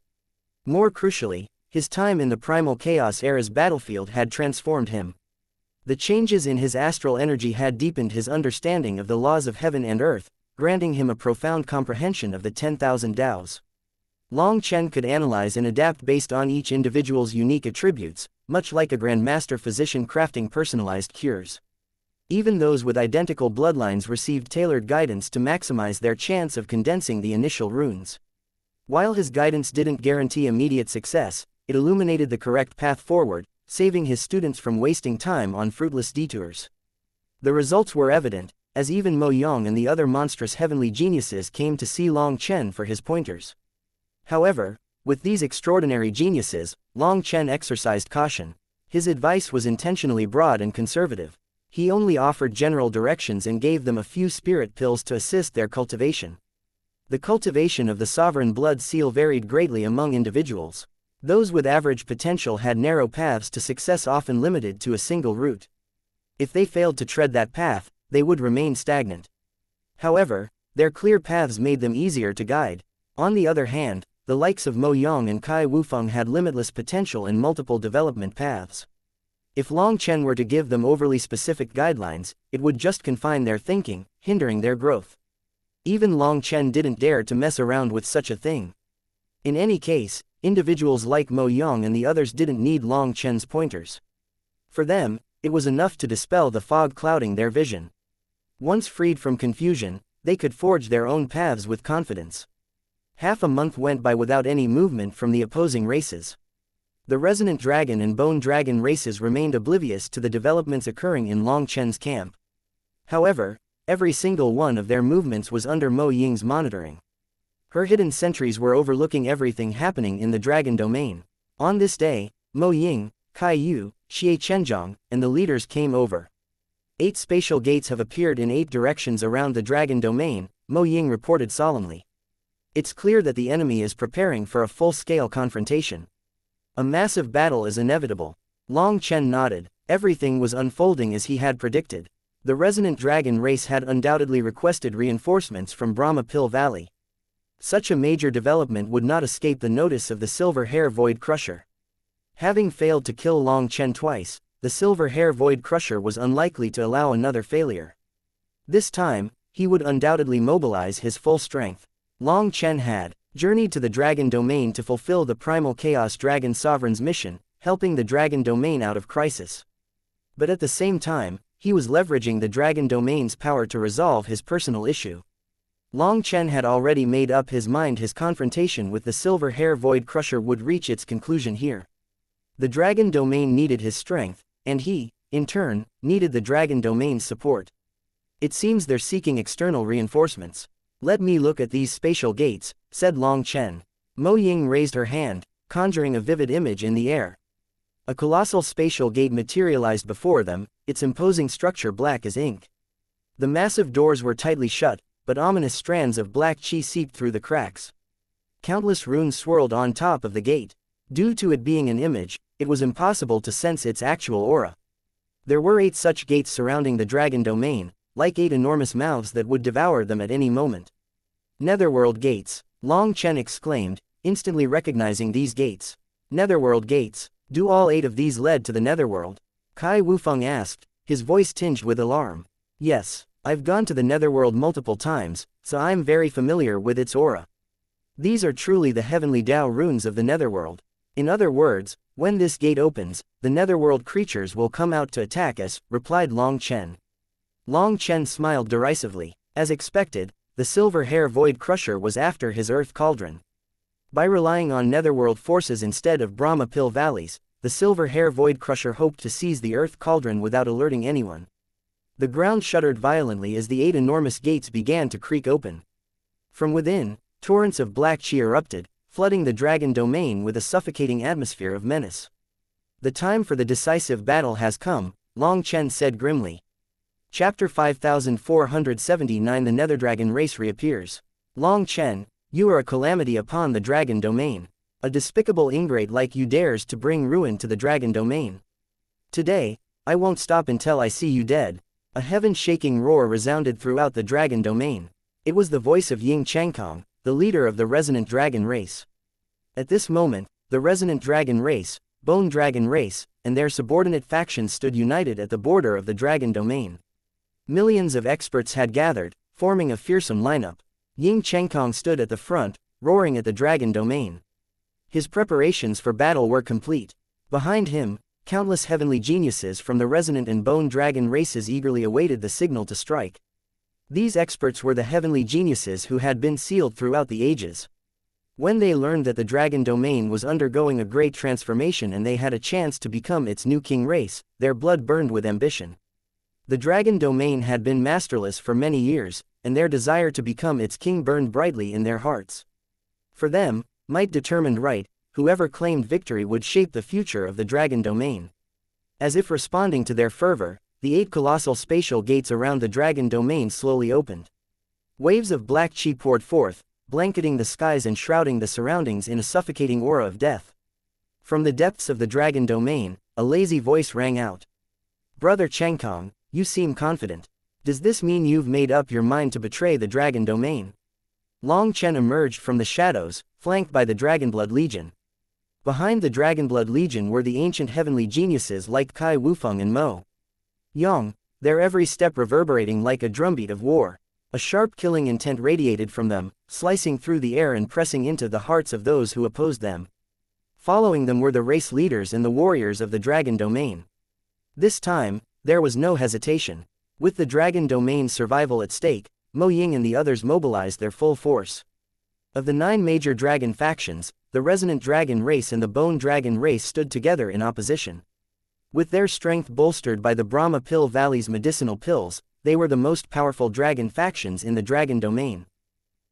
More crucially, his time in the primal chaos era's battlefield had transformed him. The changes in his astral energy had deepened his understanding of the laws of heaven and earth, granting him a profound comprehension of the 10,000 Tao's. Long Chen could analyze and adapt based on each individual's unique attributes, much like a grandmaster physician crafting personalized cures. Even those with identical bloodlines received tailored guidance to maximize their chance of condensing the initial runes. While his guidance didn't guarantee immediate success, it illuminated the correct path forward, saving his students from wasting time on fruitless detours. The results were evident, as even Mo Yang and the other monstrous heavenly geniuses came to see Long Chen for his pointers. However, with these extraordinary geniuses, Long Chen exercised caution. His advice was intentionally broad and conservative. He only offered general directions and gave them a few spirit pills to assist their cultivation. The cultivation of the sovereign blood seal varied greatly among individuals. Those with average potential had narrow paths to success, often limited to a single route. If they failed to tread that path, they would remain stagnant. However, their clear paths made them easier to guide. On the other hand, the likes of Mo Yang and Kai Wufeng had limitless potential and multiple development paths. If Long Chen were to give them overly specific guidelines, it would just confine their thinking, hindering their growth. Even Long Chen didn't dare to mess around with such a thing. In any case, individuals like Mo Yang and the others didn't need Long Chen's pointers. For them, it was enough to dispel the fog clouding their vision. Once freed from confusion, they could forge their own paths with confidence. Half a month went by without any movement from the opposing races. The Resonant Dragon and Bone Dragon races remained oblivious to the developments occurring in Long Chen's camp. However, every single one of their movements was under Mo Ying's monitoring. Her hidden sentries were overlooking everything happening in the dragon domain. On this day, Mo Ying, Kai Yu, Xie Chenjiang, and the leaders came over. 8 spatial gates have appeared in 8 directions around the dragon domain, Mo Ying reported solemnly. It's clear that the enemy is preparing for a full-scale confrontation. A massive battle is inevitable. Long Chen nodded. Everything was unfolding as he had predicted. The Resonant Dragon race had undoubtedly requested reinforcements from Brahma Pill Valley. Such a major development would not escape the notice of the Silver Hair Void Crusher. Having failed to kill Long Chen twice, the Silver Hair Void Crusher was unlikely to allow another failure. This time, he would undoubtedly mobilize his full strength. Long Chen had journeyed to the Dragon Domain to fulfill the Primal Chaos Dragon Sovereign's mission, helping the Dragon Domain out of crisis. But at the same time, he was leveraging the Dragon Domain's power to resolve his personal issue. Long Chen had already made up his mind his confrontation with the Silver Hair Void Crusher would reach its conclusion here. The Dragon Domain needed his strength, and he, in turn, needed the Dragon Domain's support. It seems they're seeking external reinforcements. Let me look at these spatial gates, said Long Chen. Mo Ying raised her hand, conjuring a vivid image in the air. A colossal spatial gate materialized before them, its imposing structure black as ink. The massive doors were tightly shut, but ominous strands of black chi seeped through the cracks. Countless runes swirled on top of the gate. Due to it being an image, it was impossible to sense its actual aura. There were 8 such gates surrounding the Dragon Domain, like 8 enormous mouths that would devour them at any moment. Netherworld gates, Long Chen exclaimed, instantly recognizing these gates. Netherworld gates. Do all 8 of these lead to the Netherworld? Kai Wufeng asked, his voice tinged with alarm. Yes, I've gone to the Netherworld multiple times, so I'm very familiar with its aura. These are truly the heavenly Tao runes of the Netherworld. In other words, when this gate opens, the Netherworld creatures will come out to attack us, replied Long Chen. Long Chen smiled derisively. As expected, the Silver Hair Void Crusher was after his Earth Cauldron. By relying on Netherworld forces instead of Brahma Pill Valleys, the Silver Hair Void Crusher hoped to seize the Earth Cauldron without alerting anyone. The ground shuddered violently as the 8 enormous gates began to creak open. From within, torrents of black chi erupted, flooding the dragon domain with a suffocating atmosphere of menace. The time for the decisive battle has come, Long Chen said grimly. Chapter 5479 The Netherdragon Race reappears. Long Chen, you are a calamity upon the dragon domain. A despicable ingrate like you dares to bring ruin to the dragon domain. Today, I won't stop until I see you dead. A heaven-shaking roar resounded throughout the dragon domain. It was the voice of Ying Changkong, the leader of the resonant dragon race. At this moment, the resonant dragon race, bone dragon race, and their subordinate factions stood united at the border of the dragon domain. Millions of experts had gathered, forming a fearsome lineup. Ying Changkong stood at the front, roaring at the dragon domain. His preparations for battle were complete. Behind him, countless heavenly geniuses from the resonant and bone dragon races eagerly awaited the signal to strike. These experts were the heavenly geniuses who had been sealed throughout the ages. When they learned that the dragon domain was undergoing a great transformation and they had a chance to become its new king race, their blood burned with ambition. The dragon domain had been masterless for many years, and their desire to become its king burned brightly in their hearts. For them, might determined right, whoever claimed victory would shape the future of the dragon domain. As if responding to their fervor, the 8 colossal spatial gates around the dragon domain slowly opened. Waves of black chi poured forth, blanketing the skies and shrouding the surroundings in a suffocating aura of death. From the depths of the dragon domain, a lazy voice rang out. Brother Changkong, you seem confident. Does this mean you've made up your mind to betray the dragon domain? Long Chen emerged from the shadows, flanked by the Dragonblood Legion. Behind the Dragonblood Legion were the ancient heavenly geniuses like Kai Wufeng and Mo Yang, their every step reverberating like a drumbeat of war. A sharp killing intent radiated from them, slicing through the air and pressing into the hearts of those who opposed them. Following them were the race leaders and the warriors of the dragon domain. This time, there was no hesitation. With the dragon domain's survival at stake, Mo Ying and the others mobilized their full force. Of the 9 major dragon factions, the resonant dragon race and the bone dragon race stood together in opposition. With their strength bolstered by the Brahma Pill Valley's medicinal pills, they were the most powerful dragon factions in the dragon domain.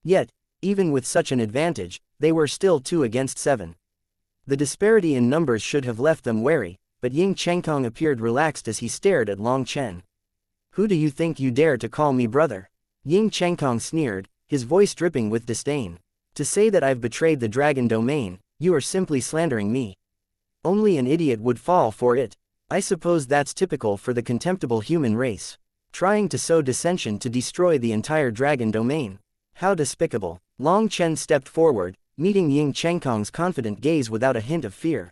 Yet, even with such an advantage, they were still 2 against 7. The disparity in numbers should have left them wary, but Ying Changkong appeared relaxed as he stared at Long Chen. Who do you think you dare to call me brother? Ying Changkong sneered, his voice dripping with disdain. To say that I've betrayed the dragon domain, you are simply slandering me. Only an idiot would fall for it. I suppose that's typical for the contemptible human race. Trying to sow dissension to destroy the entire dragon domain. How despicable. Long Chen stepped forward, meeting Ying Changkong's confident gaze without a hint of fear.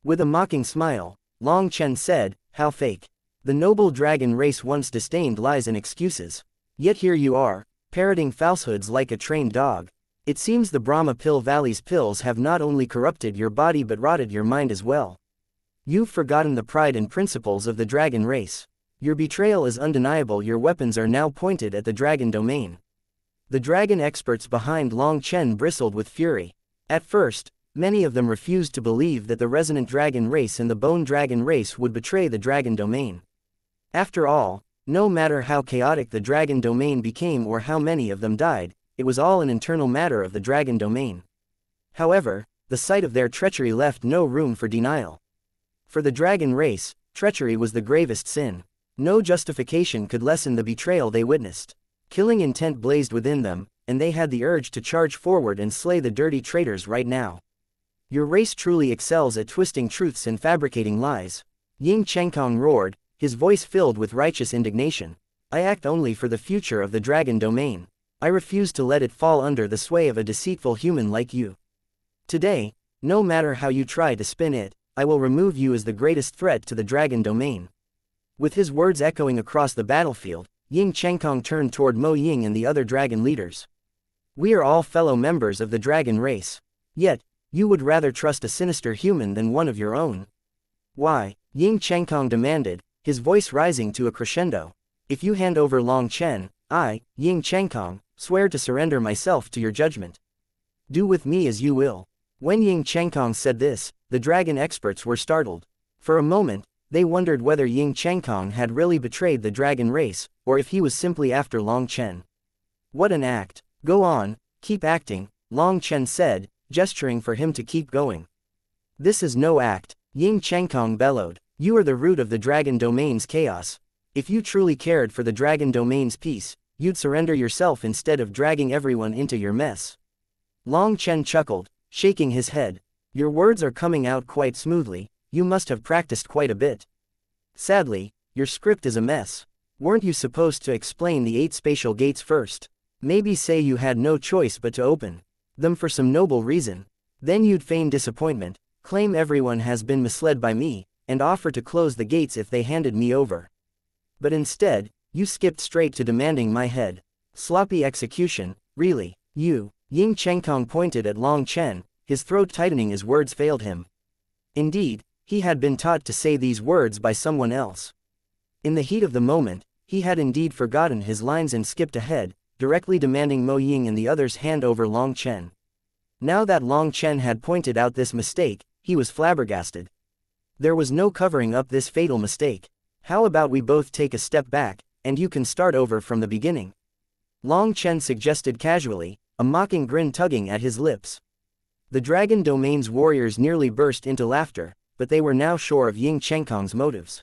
With a mocking smile, Long Chen said, how fake. The noble dragon race once disdained lies and excuses. Yet here you are, parroting falsehoods like a trained dog. It seems the Brahma Pill Valley's pills have not only corrupted your body but rotted your mind as well. You've forgotten the pride and principles of the dragon race. Your betrayal is undeniable. Your weapons are now pointed at the dragon domain. The dragon experts behind Long Chen bristled with fury. At first, many of them refused to believe that the resonant dragon race and the bone dragon race would betray the dragon domain. After all, no matter how chaotic the dragon domain became or how many of them died, it was all an internal matter of the dragon domain. However, the sight of their treachery left no room for denial. For the dragon race, treachery was the gravest sin. No justification could lessen the betrayal they witnessed. Killing intent blazed within them, and they had the urge to charge forward and slay the dirty traitors right now. Your race truly excels at twisting truths and fabricating lies. Ying Changkong roared, his voice filled with righteous indignation. I act only for the future of the dragon domain. I refuse to let it fall under the sway of a deceitful human like you. Today, no matter how you try to spin it, I will remove you as the greatest threat to the dragon domain." With his words echoing across the battlefield, Ying Chengkong turned toward Mo Ying and the other dragon leaders. "We are all fellow members of the dragon race. Yet, you would rather trust a sinister human than one of your own. Why?" Ying Chengkong demanded, his voice rising to a crescendo. "If you hand over Long Chen, I, Ying Chengkong, swear to surrender myself to your judgment. Do with me as you will." When Ying Chengkong said this, the dragon experts were startled. For a moment, they wondered whether Ying Chengkong had really betrayed the dragon race, or if he was simply after Long Chen. "What an act! Go on, keep acting," Long Chen said, gesturing for him to keep going. "This is no act," Ying Chengkong bellowed. "You are the root of the dragon domain's chaos. If you truly cared for the dragon domain's peace, you'd surrender yourself instead of dragging everyone into your mess." Long Chen chuckled, shaking his head. "Your words are coming out quite smoothly, you must have practiced quite a bit. Sadly, your script is a mess. Weren't you supposed to explain the 8 spatial gates first? Maybe say you had no choice but to open them for some noble reason. Then you'd feign disappointment, claim everyone has been misled by me, and offer to close the gates if they handed me over. But instead, you skipped straight to demanding my head. Sloppy execution, really, you." Ying Chengkong pointed at Long Chen, his throat tightening as words failed him. Indeed, he had been taught to say these words by someone else. In the heat of the moment, he had indeed forgotten his lines and skipped ahead, directly demanding Mo Ying and the others hand over Long Chen. Now that Long Chen had pointed out this mistake, he was flabbergasted. There was no covering up this fatal mistake. "How about we both take a step back, and you can start over from the beginning?" Long Chen suggested casually, a mocking grin tugging at his lips. The dragon domain's warriors nearly burst into laughter, but they were now sure of Ying Chengkong's motives.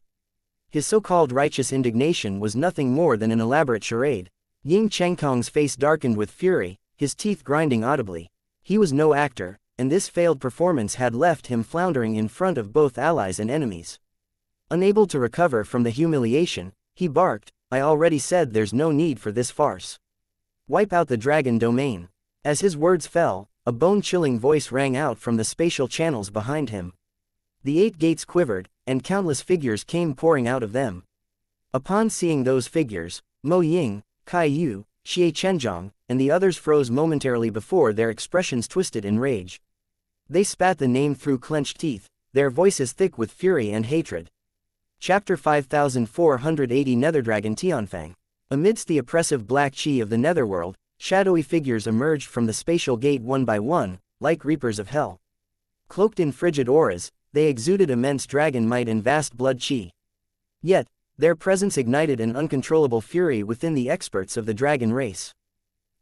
His so-called righteous indignation was nothing more than an elaborate charade. Ying Chengkong's face darkened with fury, his teeth grinding audibly. He was no actor, and this failed performance had left him floundering in front of both allies and enemies. Unable to recover from the humiliation, he barked, "I already said there's no need for this farce. Wipe out the dragon domain." As his words fell, a bone-chilling voice rang out from the spatial channels behind him. The 8 gates quivered, and countless figures came pouring out of them. Upon seeing those figures, Mo Ying, Kai Yu, Xie Chenjiang, and the others froze momentarily before their expressions twisted in rage. They spat the name through clenched teeth, their voices thick with fury and hatred. Chapter 5480 Netherdragon Tianfang. Amidst the oppressive black chi of the netherworld, shadowy figures emerged from the spatial gate one by one, like reapers of hell. Cloaked in frigid auras, they exuded immense dragon might and vast blood chi. Yet, their presence ignited an uncontrollable fury within the experts of the dragon race.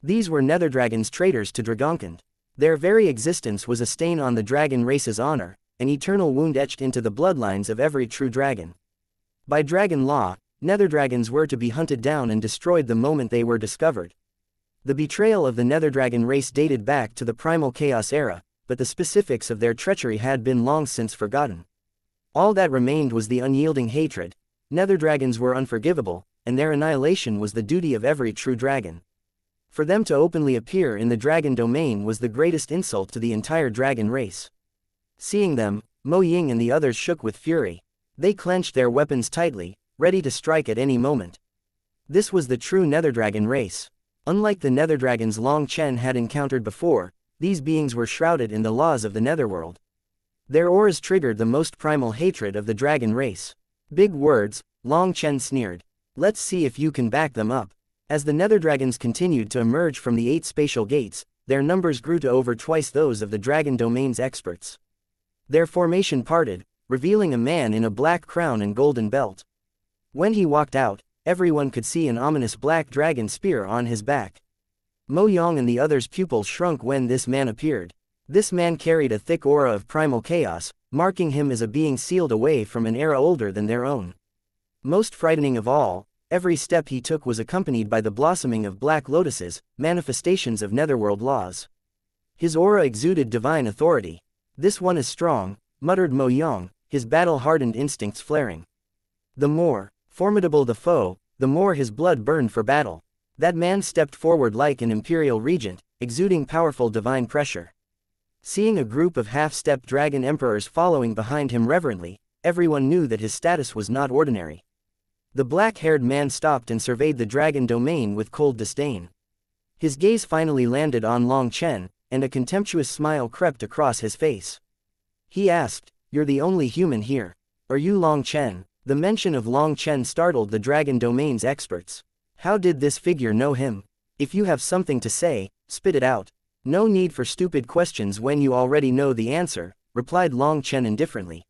These were Netherdragon's traitors to Dragonkind. Their very existence was a stain on the dragon race's honor, an eternal wound etched into the bloodlines of every true dragon. By dragon law, Netherdragons were to be hunted down and destroyed the moment they were discovered. The betrayal of the Netherdragon race dated back to the primal chaos era, but the specifics of their treachery had been long since forgotten. All that remained was the unyielding hatred. Netherdragons were unforgivable, and their annihilation was the duty of every true dragon. For them to openly appear in the dragon domain was the greatest insult to the entire dragon race. Seeing them, Mo Ying and the others shook with fury. They clenched their weapons tightly, ready to strike at any moment. This was the true Netherdragon race. Unlike the Netherdragons Long Chen had encountered before, these beings were shrouded in the laws of the netherworld. Their auras triggered the most primal hatred of the dragon race. "Big words," Long Chen sneered. "Let's see if you can back them up." As the Netherdragons continued to emerge from the 8 spatial gates, their numbers grew to over twice those of the dragon domain's experts. Their formation parted, revealing a man in a black crown and golden belt. When he walked out, everyone could see an ominous black dragon spear on his back. Mo Yang and the others' pupils shrunk when this man appeared. This man carried a thick aura of primal chaos, marking him as a being sealed away from an era older than their own. Most frightening of all, every step he took was accompanied by the blossoming of black lotuses, manifestations of netherworld laws. His aura exuded divine authority. "This one is strong," muttered Mo Yang, his battle-hardened instincts flaring. The more formidable the foe, the more his blood burned for battle. That man stepped forward like an imperial regent, exuding powerful divine pressure. Seeing a group of half-stepped dragon emperors following behind him reverently, everyone knew that his status was not ordinary. The black-haired man stopped and surveyed the dragon domain with cold disdain. His gaze finally landed on Long Chen, and a contemptuous smile crept across his face. He asked, "You're the only human here. Are you Long Chen?" The mention of Long Chen startled the dragon domain's experts. How did this figure know him? If you have something to say, spit it out. No need for stupid questions when you already know the answer, replied Long Chen indifferently.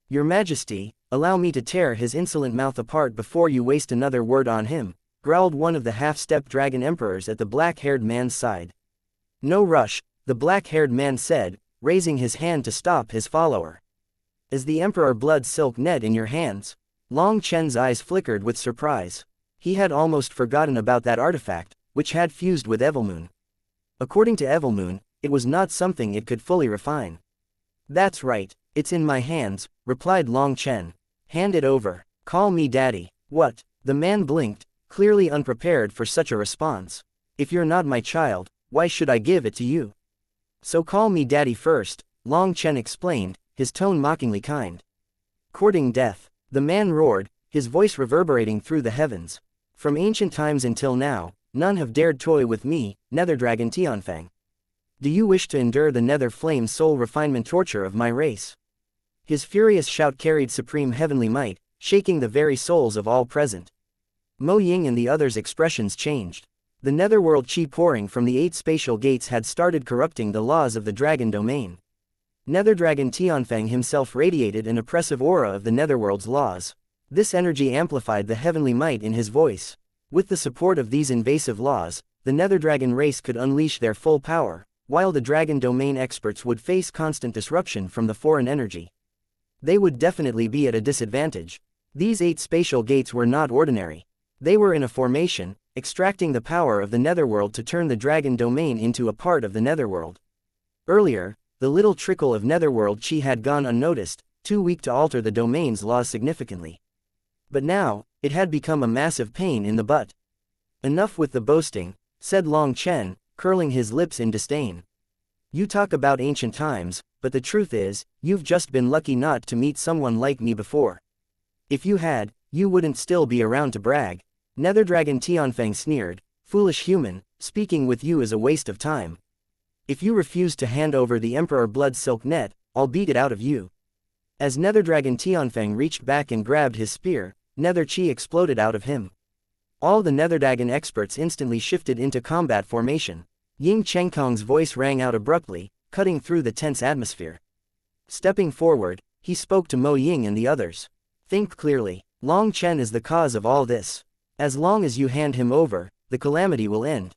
Your Majesty, allow me to tear his insolent mouth apart before you waste another word on him, growled one of the half-stepped dragon emperors at the black-haired man's side. No rush, the black-haired man said, raising his hand to stop his follower. Is the Emperor Blood Silk Net in your hands? Long Chen's eyes flickered with surprise. He had almost forgotten about that artifact, which had fused with Evilmoon. According to Evilmoon, it was not something it could fully refine. That's right, it's in my hands, replied Long Chen. Hand it over. Call me daddy. What? The man blinked, clearly unprepared for such a response. If you're not my child, why should I give it to you? So call me daddy first, Long Chen explained, his tone mockingly kind. Courting death. The man roared, his voice reverberating through the heavens. From ancient times until now, none have dared toy with me, Nether Dragon Tianfeng. Do you wish to endure the Nether Flame soul refinement torture of my race? His furious shout carried supreme heavenly might, shaking the very souls of all present. Mo Ying and the others' expressions changed. The netherworld chi pouring from the 8 spatial gates had started corrupting the laws of the dragon domain. Nether Dragon Tianfeng himself radiated an oppressive aura of the netherworld's laws. This energy amplified the heavenly might in his voice. With the support of these invasive laws, the Nether Dragon race could unleash their full power, while the dragon domain experts would face constant disruption from the foreign energy. They would definitely be at a disadvantage. These 8 spatial gates were not ordinary. They were in a formation, extracting the power of the netherworld to turn the dragon domain into a part of the netherworld. Earlier, the little trickle of netherworld chi had gone unnoticed, too weak to alter the domain's laws significantly. But now, it had become a massive pain in the butt. Enough with the boasting, said Long Chen, curling his lips in disdain. You talk about ancient times, but the truth is, you've just been lucky not to meet someone like me before. If you had, you wouldn't still be around to brag. Nether Dragon Tianfeng sneered, foolish human, speaking with you is a waste of time. If you refuse to hand over the Emperor Blood Silk Net, I'll beat it out of you. As Nether Dragon Tianfeng reached back and grabbed his spear, Nether Chi exploded out of him. All the Nether Dragon experts instantly shifted into combat formation. Ying Chengkong's voice rang out abruptly, cutting through the tense atmosphere. Stepping forward, he spoke to Mo Ying and the others. Think clearly. Long Chen is the cause of all this. As long as you hand him over, the calamity will end.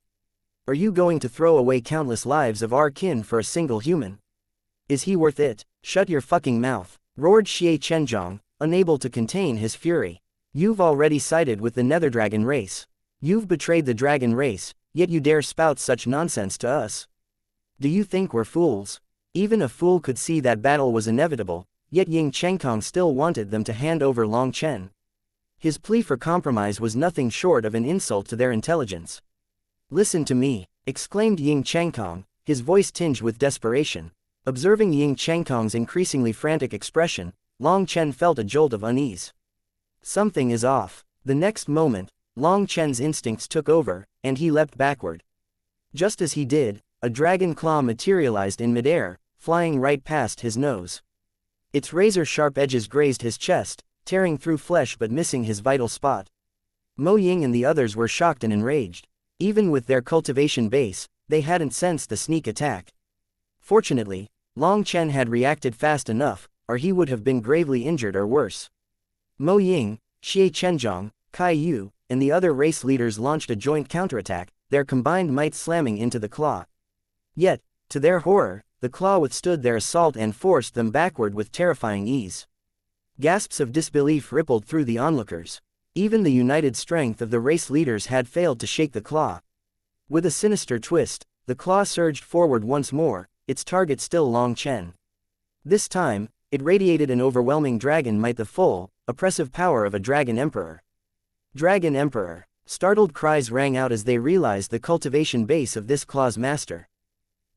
Are you going to throw away countless lives of our kin for a single human? Is he worth it? Shut your fucking mouth, roared Xie Chenjiang, unable to contain his fury. You've already sided with the Nether Dragon race. You've betrayed the dragon race, yet you dare spout such nonsense to us. Do you think we're fools? Even a fool could see that battle was inevitable, yet Ying Chengkong still wanted them to hand over Long Chen. His plea for compromise was nothing short of an insult to their intelligence. Listen to me, exclaimed Ying Chengkong, his voice tinged with desperation. Observing Ying Chengkong's increasingly frantic expression, Long Chen felt a jolt of unease. Something is off. The next moment, Long Chen's instincts took over, and he leapt backward. Just as he did, a dragon claw materialized in midair, flying right past his nose. Its razor-sharp edges grazed his chest, tearing through flesh but missing his vital spot. Mo Ying and the others were shocked and enraged. Even with their cultivation base, they hadn't sensed the sneak attack. Fortunately, Long Chen had reacted fast enough, or he would have been gravely injured or worse. Mo Ying, Xie Chenjiang, Kai Yu, and the other race leaders launched a joint counterattack, their combined might slamming into the claw. Yet, to their horror, the claw withstood their assault and forced them backward with terrifying ease. Gasps of disbelief rippled through the onlookers. Even the united strength of the race leaders had failed to shake the claw. With a sinister twist, the claw surged forward once more, its target still Long Chen. This time, it radiated an overwhelming dragon might, the full, oppressive power of a dragon emperor. Dragon Emperor! Startled cries rang out as they realized the cultivation base of this claw's master.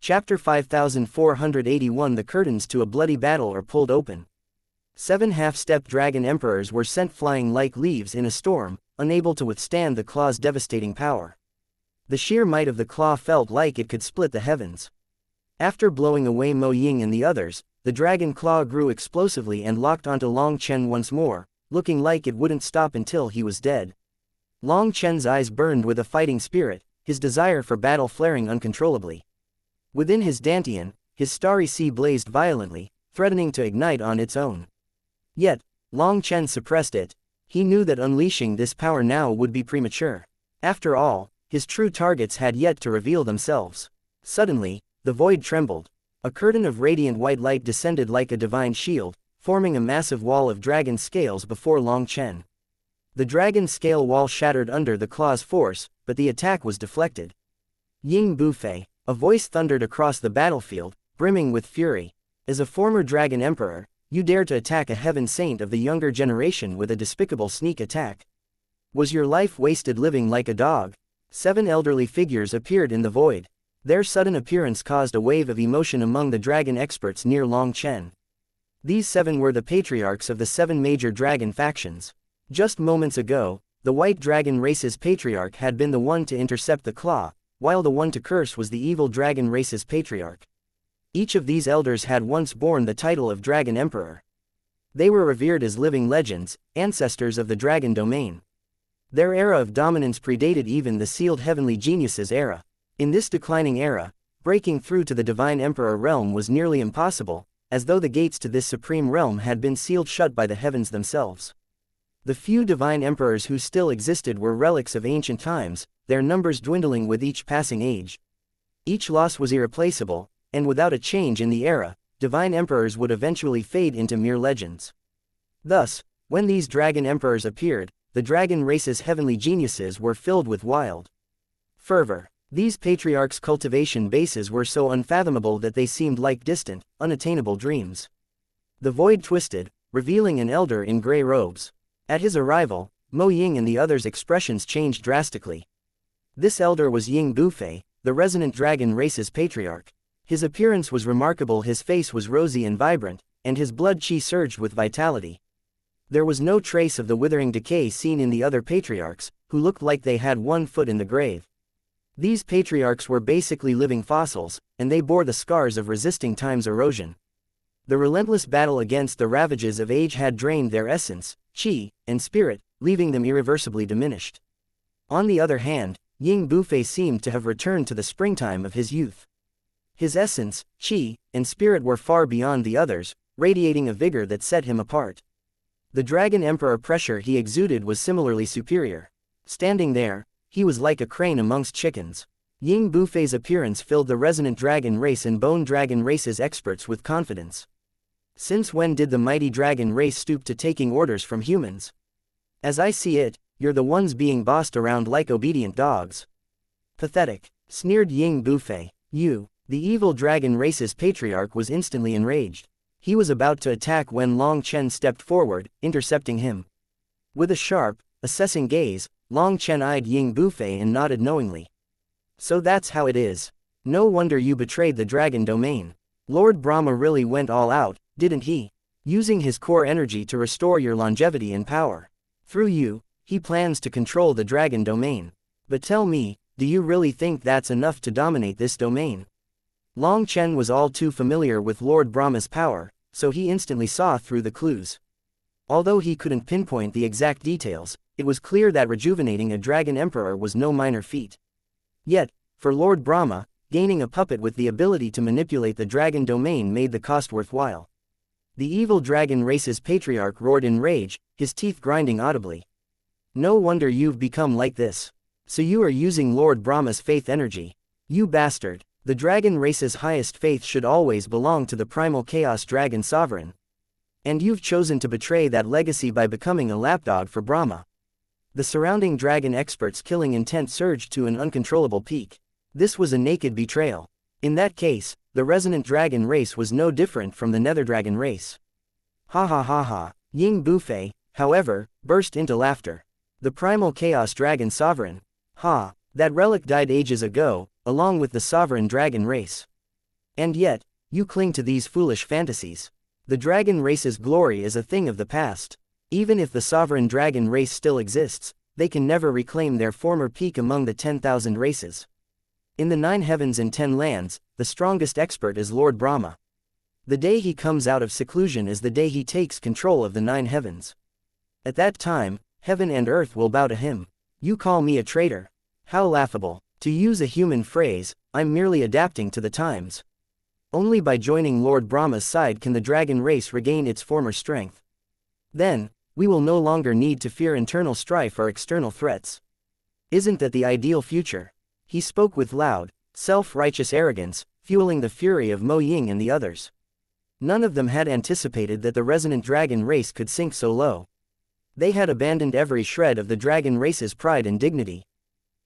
Chapter 5481. The curtains to a bloody battle are pulled open. 7 half-step dragon emperors were sent flying like leaves in a storm, unable to withstand the claw's devastating power. The sheer might of the claw felt like it could split the heavens. After blowing away Mo Ying and the others, the dragon claw grew explosively and locked onto Long Chen once more, looking like it wouldn't stop until he was dead. Long Chen's eyes burned with a fighting spirit, his desire for battle flaring uncontrollably. Within his dantian, his starry sea blazed violently, threatening to ignite on its own. Yet, Long Chen suppressed it. He knew that unleashing this power now would be premature. After all, his true targets had yet to reveal themselves. Suddenly, the void trembled. A curtain of radiant white light descended like a divine shield, forming a massive wall of dragon scales before Long Chen. The dragon scale wall shattered under the claw's force, but the attack was deflected. Ying Bufei, a voice thundered across the battlefield, brimming with fury. As a former dragon emperor, you dare to attack a heaven saint of the younger generation with a despicable sneak attack. Was your life wasted living like a dog? 7 elderly figures appeared in the void. Their sudden appearance caused a wave of emotion among the dragon experts near Long Chen. These 7 were the patriarchs of the 7 major dragon factions. Just moments ago, the white dragon race's patriarch had been the one to intercept the claw, while the one to curse was the evil dragon race's patriarch. Each of these elders had once borne the title of Dragon Emperor. They were revered as living legends, ancestors of the dragon domain. Their era of dominance predated even the sealed heavenly geniuses era. In this declining era, breaking through to the divine emperor realm was nearly impossible, as though the gates to this supreme realm had been sealed shut by the heavens themselves. The few divine emperors who still existed were relics of ancient times, their numbers dwindling with each passing age. Each loss was irreplaceable, and without a change in the era, divine emperors would eventually fade into mere legends. Thus, when these dragon emperors appeared, the dragon race's heavenly geniuses were filled with wild fervor. These patriarchs' cultivation bases were so unfathomable that they seemed like distant, unattainable dreams. The void twisted, revealing an elder in gray robes. At his arrival, Mo Ying and the others' expressions changed drastically. This elder was Ying Bufei, the resonant dragon race's patriarch. His appearance was remarkable. His face was rosy and vibrant, and his blood qi surged with vitality. There was no trace of the withering decay seen in the other patriarchs, who looked like they had one foot in the grave. These patriarchs were basically living fossils, and they bore the scars of resisting time's erosion. The relentless battle against the ravages of age had drained their essence, qi, and spirit, leaving them irreversibly diminished. On the other hand, Ying Bufei seemed to have returned to the springtime of his youth. His essence, qi, and spirit were far beyond the others, radiating a vigor that set him apart. The Dragon Emperor pressure he exuded was similarly superior. Standing there, he was like a crane amongst chickens. Ying Bufei's appearance filled the resonant dragon race and bone dragon race's experts with confidence. Since when did the mighty dragon race stoop to taking orders from humans? As I see it, you're the ones being bossed around like obedient dogs. Pathetic, sneered Ying Bufei. You, the evil dragon race's patriarch, was instantly enraged. He was about to attack when Long Chen stepped forward, intercepting him. With a sharp, assessing gaze, Long Chen eyed Ying Bufei and nodded knowingly. So that's how it is. No wonder you betrayed the dragon domain. Lord Brahma really went all out, didn't he? Using his core energy to restore your longevity and power. Through you, he plans to control the dragon domain. But tell me, do you really think that's enough to dominate this domain? Long Chen was all too familiar with Lord Brahma's power, so he instantly saw through the clues. Although he couldn't pinpoint the exact details, it was clear that rejuvenating a dragon emperor was no minor feat. Yet, for Lord Brahma, gaining a puppet with the ability to manipulate the dragon domain made the cost worthwhile. The evil dragon race's patriarch roared in rage, his teeth grinding audibly. No wonder you've become like this. So you are using Lord Brahma's faith energy. You bastard. The dragon race's highest faith should always belong to the primal chaos dragon sovereign. And you've chosen to betray that legacy by becoming a lapdog for Brahma. The surrounding dragon experts' killing intent surged to an uncontrollable peak. This was a naked betrayal. In that case, the resonant dragon race was no different from the nether dragon race. Ha ha ha ha. Ying Bufei, however, burst into laughter. The primal chaos dragon sovereign. Ha, that relic died ages ago, along with the sovereign dragon race. And yet, you cling to these foolish fantasies. The dragon race's glory is a thing of the past. Even if the sovereign dragon race still exists, they can never reclaim their former peak among the 10,000 races. In the 9 heavens and 10 lands, the strongest expert is Lord Brahma. The day he comes out of seclusion is the day he takes control of the 9 heavens. At that time, heaven and earth will bow to him. You call me a traitor? How laughable. To use a human phrase, I'm merely adapting to the times. Only by joining Lord Brahma's side can the dragon race regain its former strength. Then, we will no longer need to fear internal strife or external threats. Isn't that the ideal future? He spoke with loud, self-righteous arrogance, fueling the fury of Mo Ying and the others. None of them had anticipated that the resonant dragon race could sink so low. They had abandoned every shred of the dragon race's pride and dignity,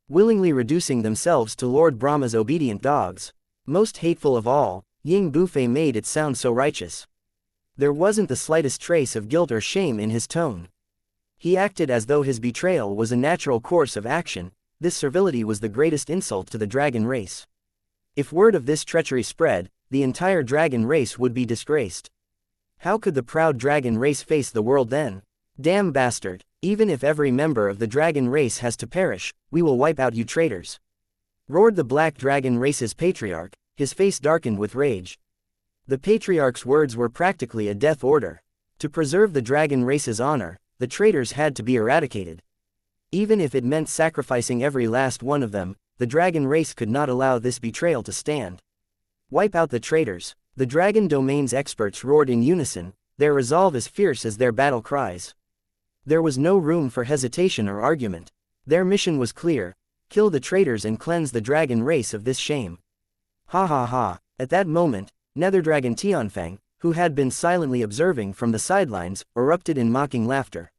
willingly reducing themselves to Lord Brahma's obedient dogs. Most hateful of all, Ying Bufei made it sound so righteous. There wasn't the slightest trace of guilt or shame in his tone. He acted as though his betrayal was a natural course of action. This servility was the greatest insult to the dragon race. If word of this treachery spread, the entire dragon race would be disgraced. How could the proud dragon race face the world then? Damn bastard, even if every member of the dragon race has to perish, we will wipe out you traitors, roared the black dragon race's patriarch, his face darkened with rage. The patriarch's words were practically a death order. To preserve the dragon race's honor, the traitors had to be eradicated. Even if it meant sacrificing every last one of them, the dragon race could not allow this betrayal to stand. Wipe out the traitors. The dragon domain's experts roared in unison, their resolve as fierce as their battle cries. There was no room for hesitation or argument. Their mission was clear: kill the traitors and cleanse the dragon race of this shame. Ha ha ha. At that moment, Netherdragon Tianfeng, who had been silently observing from the sidelines, erupted in mocking laughter.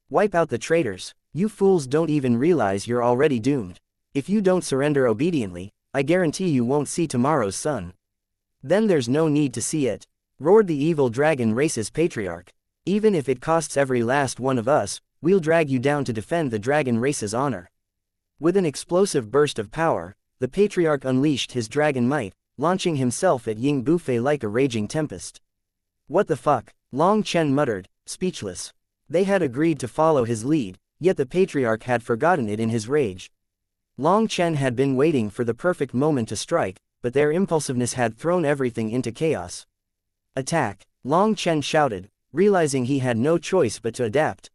Wipe out the traitors. You fools don't even realize you're already doomed. If you don't surrender obediently, I guarantee you won't see tomorrow's sun. Then there's no need to see it, roared the evil dragon race's patriarch. Even if it costs every last one of us, we'll drag you down to defend the dragon race's honor. With an explosive burst of power, the patriarch unleashed his dragon might, launching himself at Ying Bufei like a raging tempest. What the fuck? Long Chen muttered, speechless. They had agreed to follow his lead, yet the patriarch had forgotten it in his rage. Long Chen had been waiting for the perfect moment to strike, but their impulsiveness had thrown everything into chaos. Attack! Long Chen shouted, realizing he had no choice but to adapt.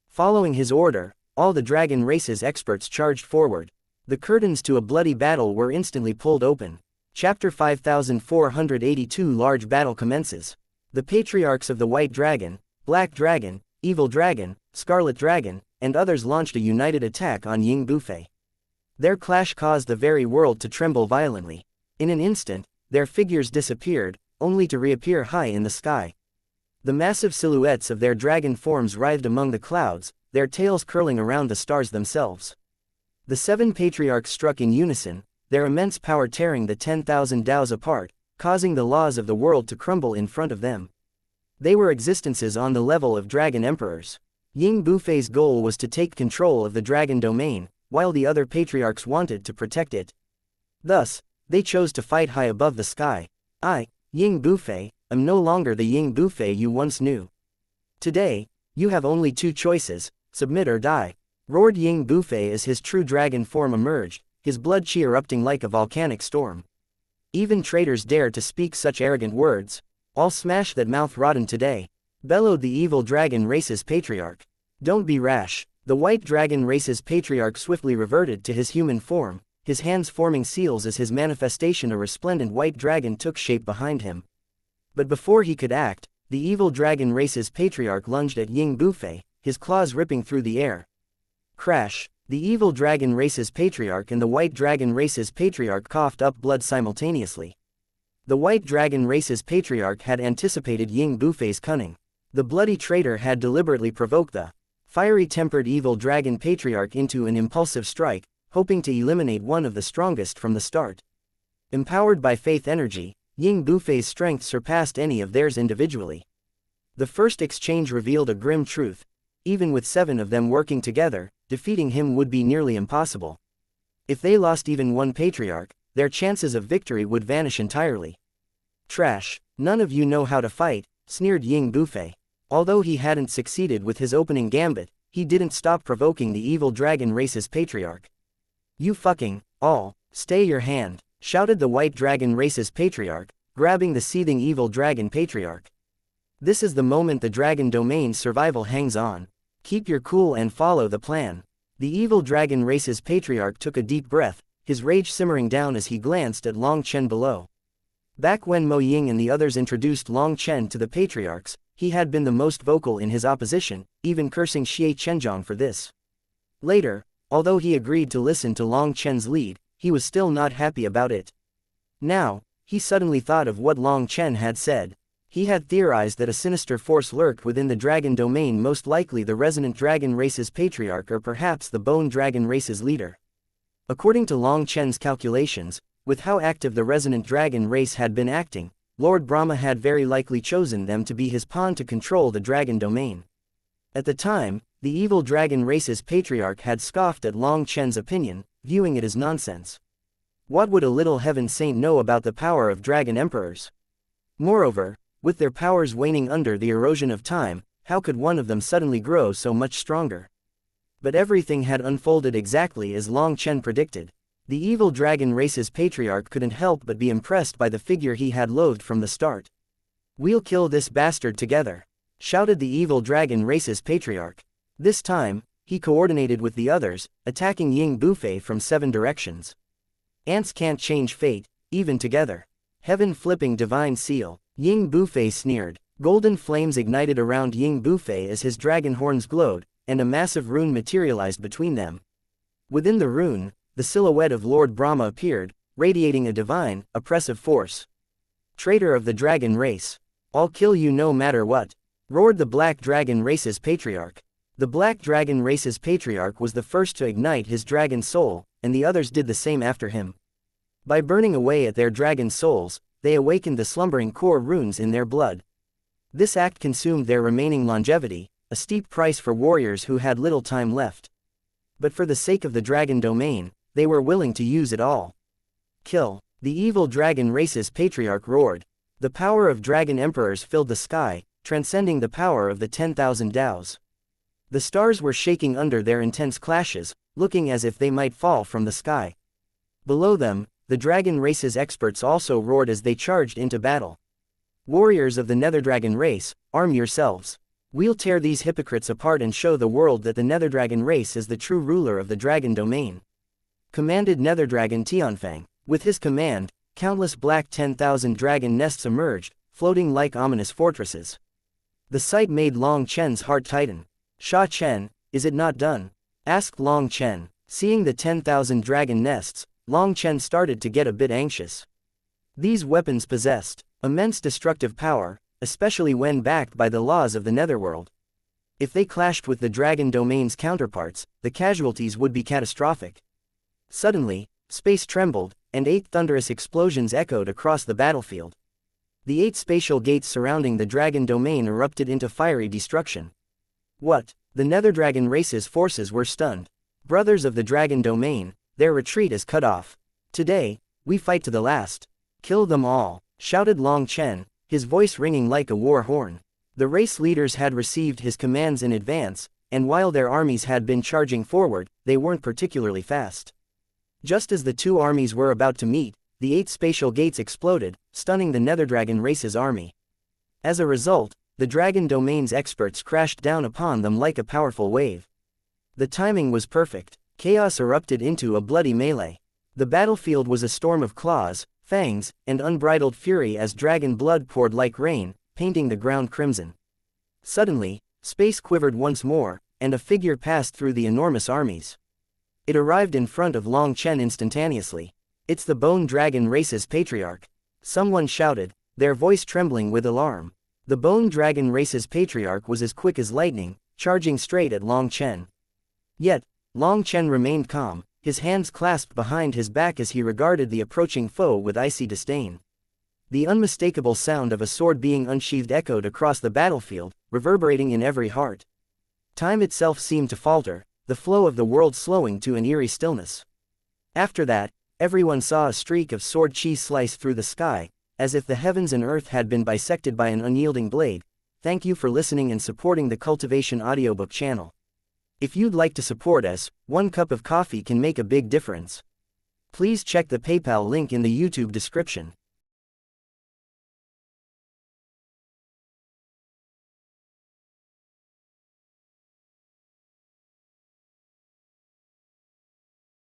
Following his order, all the dragon race's experts charged forward. The curtains to a bloody battle were instantly pulled open. Chapter 5482 Large battle commences. The patriarchs of the White Dragon, Black Dragon, Evil Dragon, Scarlet Dragon, and others launched a united attack on Ying Bufei. Their clash caused the very world to tremble violently. In an instant, their figures disappeared, only to reappear high in the sky. The massive silhouettes of their dragon forms writhed among the clouds, their tails curling around the stars themselves. The 7 patriarchs struck in unison, their immense power tearing the 10,000 Daos apart, causing the laws of the world to crumble in front of them. They were existences on the level of dragon emperors. Ying Bufei's goal was to take control of the dragon domain, while the other patriarchs wanted to protect it. Thus, they chose to fight high above the sky. I, Ying Bufei, am no longer the Ying Bufei you once knew. Today, you have only 2 choices, submit or die, roared Ying Bufei as his true dragon form emerged, his blood chi erupting like a volcanic storm. Even traitors dare to speak such arrogant words. I'll smash that mouth rotten today, bellowed the evil dragon race's patriarch. Don't be rash. The white dragon race's patriarch swiftly reverted to his human form, his hands forming seals as his manifestation a resplendent white dragon took shape behind him. But before he could act, the evil dragon race's patriarch lunged at Ying Bufei, his claws ripping through the air. Crash! The evil dragon race's patriarch and the white dragon race's patriarch coughed up blood simultaneously. The white dragon race's patriarch had anticipated Ying Bufei's cunning. The bloody traitor had deliberately provoked the fiery-tempered evil dragon patriarch into an impulsive strike, hoping to eliminate one of the strongest from the start. Empowered by faith energy, Ying Bufei's strength surpassed any of theirs individually. The first exchange revealed a grim truth: even with 7 of them working together, defeating him would be nearly impossible. If they lost even one patriarch, their chances of victory would vanish entirely. Trash. None of you know how to fight, sneered Ying Bufei. Although he hadn't succeeded with his opening gambit, he didn't stop provoking the evil dragon race's patriarch. You fucking, all, stay your hand, shouted the white dragon race's patriarch, grabbing the seething evil dragon patriarch. This is the moment the dragon domain's survival hangs on. Keep your cool and follow the plan. The evil dragon race's patriarch took a deep breath, his rage simmering down as he glanced at Long Chen below. Back when Mo Ying and the others introduced Long Chen to the patriarchs, he had been the most vocal in his opposition, even cursing Xie Chenjiang for this. Later, although he agreed to listen to Long Chen's lead, he was still not happy about it. Now, he suddenly thought of what Long Chen had said. He had theorized that a sinister force lurked within the dragon domain, most likely the resonant dragon race's patriarch or perhaps the bone dragon race's leader. According to Long Chen's calculations, with how active the resonant dragon race had been acting, Lord Brahma had very likely chosen them to be his pawn to control the dragon domain. At the time, the evil dragon race's patriarch had scoffed at Long Chen's opinion, viewing it as nonsense. What would a little heaven saint know about the power of dragon emperors? Moreover, with their powers waning under the erosion of time, how could one of them suddenly grow so much stronger? But everything had unfolded exactly as Long Chen predicted. The evil dragon race's patriarch couldn't help but be impressed by the figure he had loathed from the start. We'll kill this bastard together, shouted the evil dragon race's patriarch. This time, he coordinated with the others, attacking Ying Bufei from 7 directions. Ants can't change fate, even together. Heaven-flipping divine seal. Ying Bufei sneered. Golden flames ignited around Ying Bufei as his dragon horns glowed, and a massive rune materialized between them. Within the rune, the silhouette of Lord Brahma appeared, radiating a divine, oppressive force. Traitor of the dragon race. I'll kill you no matter what, roared the black dragon race's patriarch. The black dragon race's patriarch was the first to ignite his dragon soul, and the others did the same after him. By burning away at their dragon souls, they awakened the slumbering core runes in their blood. This act consumed their remaining longevity, a steep price for warriors who had little time left. But for the sake of the dragon domain, they were willing to use it all. Kill. The evil dragon race's patriarch roared. The power of dragon emperors filled the sky, transcending the power of the 10,000 Daos. The stars were shaking under their intense clashes, looking as if they might fall from the sky. Below them, the dragon race's experts also roared as they charged into battle. Warriors of the Netherdragon race, arm yourselves. We'll tear these hypocrites apart and show the world that the Netherdragon race is the true ruler of the dragon domain. Commanded Netherdragon Tianfang. With his command, countless black 10,000 dragon nests emerged, floating like ominous fortresses. The sight made Long Chen's heart tighten. Sha Chen, is it not done? Asked Long Chen. Seeing the 10,000 dragon nests, Long Chen started to get a bit anxious. These weapons possessed immense destructive power, especially when backed by the laws of the netherworld. If they clashed with the dragon domain's counterparts, the casualties would be catastrophic. Suddenly, space trembled, and 8 thunderous explosions echoed across the battlefield. The 8 spatial gates surrounding the dragon domain erupted into fiery destruction. What? The Netherdragon race's forces were stunned. Brothers of the dragon domain, their retreat is cut off. Today, we fight to the last. Kill them all, shouted Long Chen, his voice ringing like a war horn. The race leaders had received his commands in advance, and while their armies had been charging forward, they weren't particularly fast. Just as the 2 armies were about to meet, the 8 spatial gates exploded, stunning the Netherdragon race's army. As a result, the dragon domain's experts crashed down upon them like a powerful wave. The timing was perfect. Chaos erupted into a bloody melee. The battlefield was a storm of claws, fangs, and unbridled fury as dragon blood poured like rain, painting the ground crimson. Suddenly, space quivered once more, and a figure passed through the enormous armies. It arrived in front of Long Chen instantaneously. It's the bone dragon race's patriarch. Someone shouted, their voice trembling with alarm. The bone dragon race's patriarch was as quick as lightning, charging straight at Long Chen. Yet, Long Chen remained calm, his hands clasped behind his back as he regarded the approaching foe with icy disdain. The unmistakable sound of a sword being unsheathed echoed across the battlefield, reverberating in every heart. Time itself seemed to falter, the flow of the world slowing to an eerie stillness. After that, Everyone saw a streak of sword chi slice through the sky, as if the heavens and earth had been bisected by an unyielding blade. Thank you for listening and supporting the Cultivation audiobook channel. If you'd like to support us, 1 cup of coffee can make a big difference. Please check the PayPal link in the YouTube description.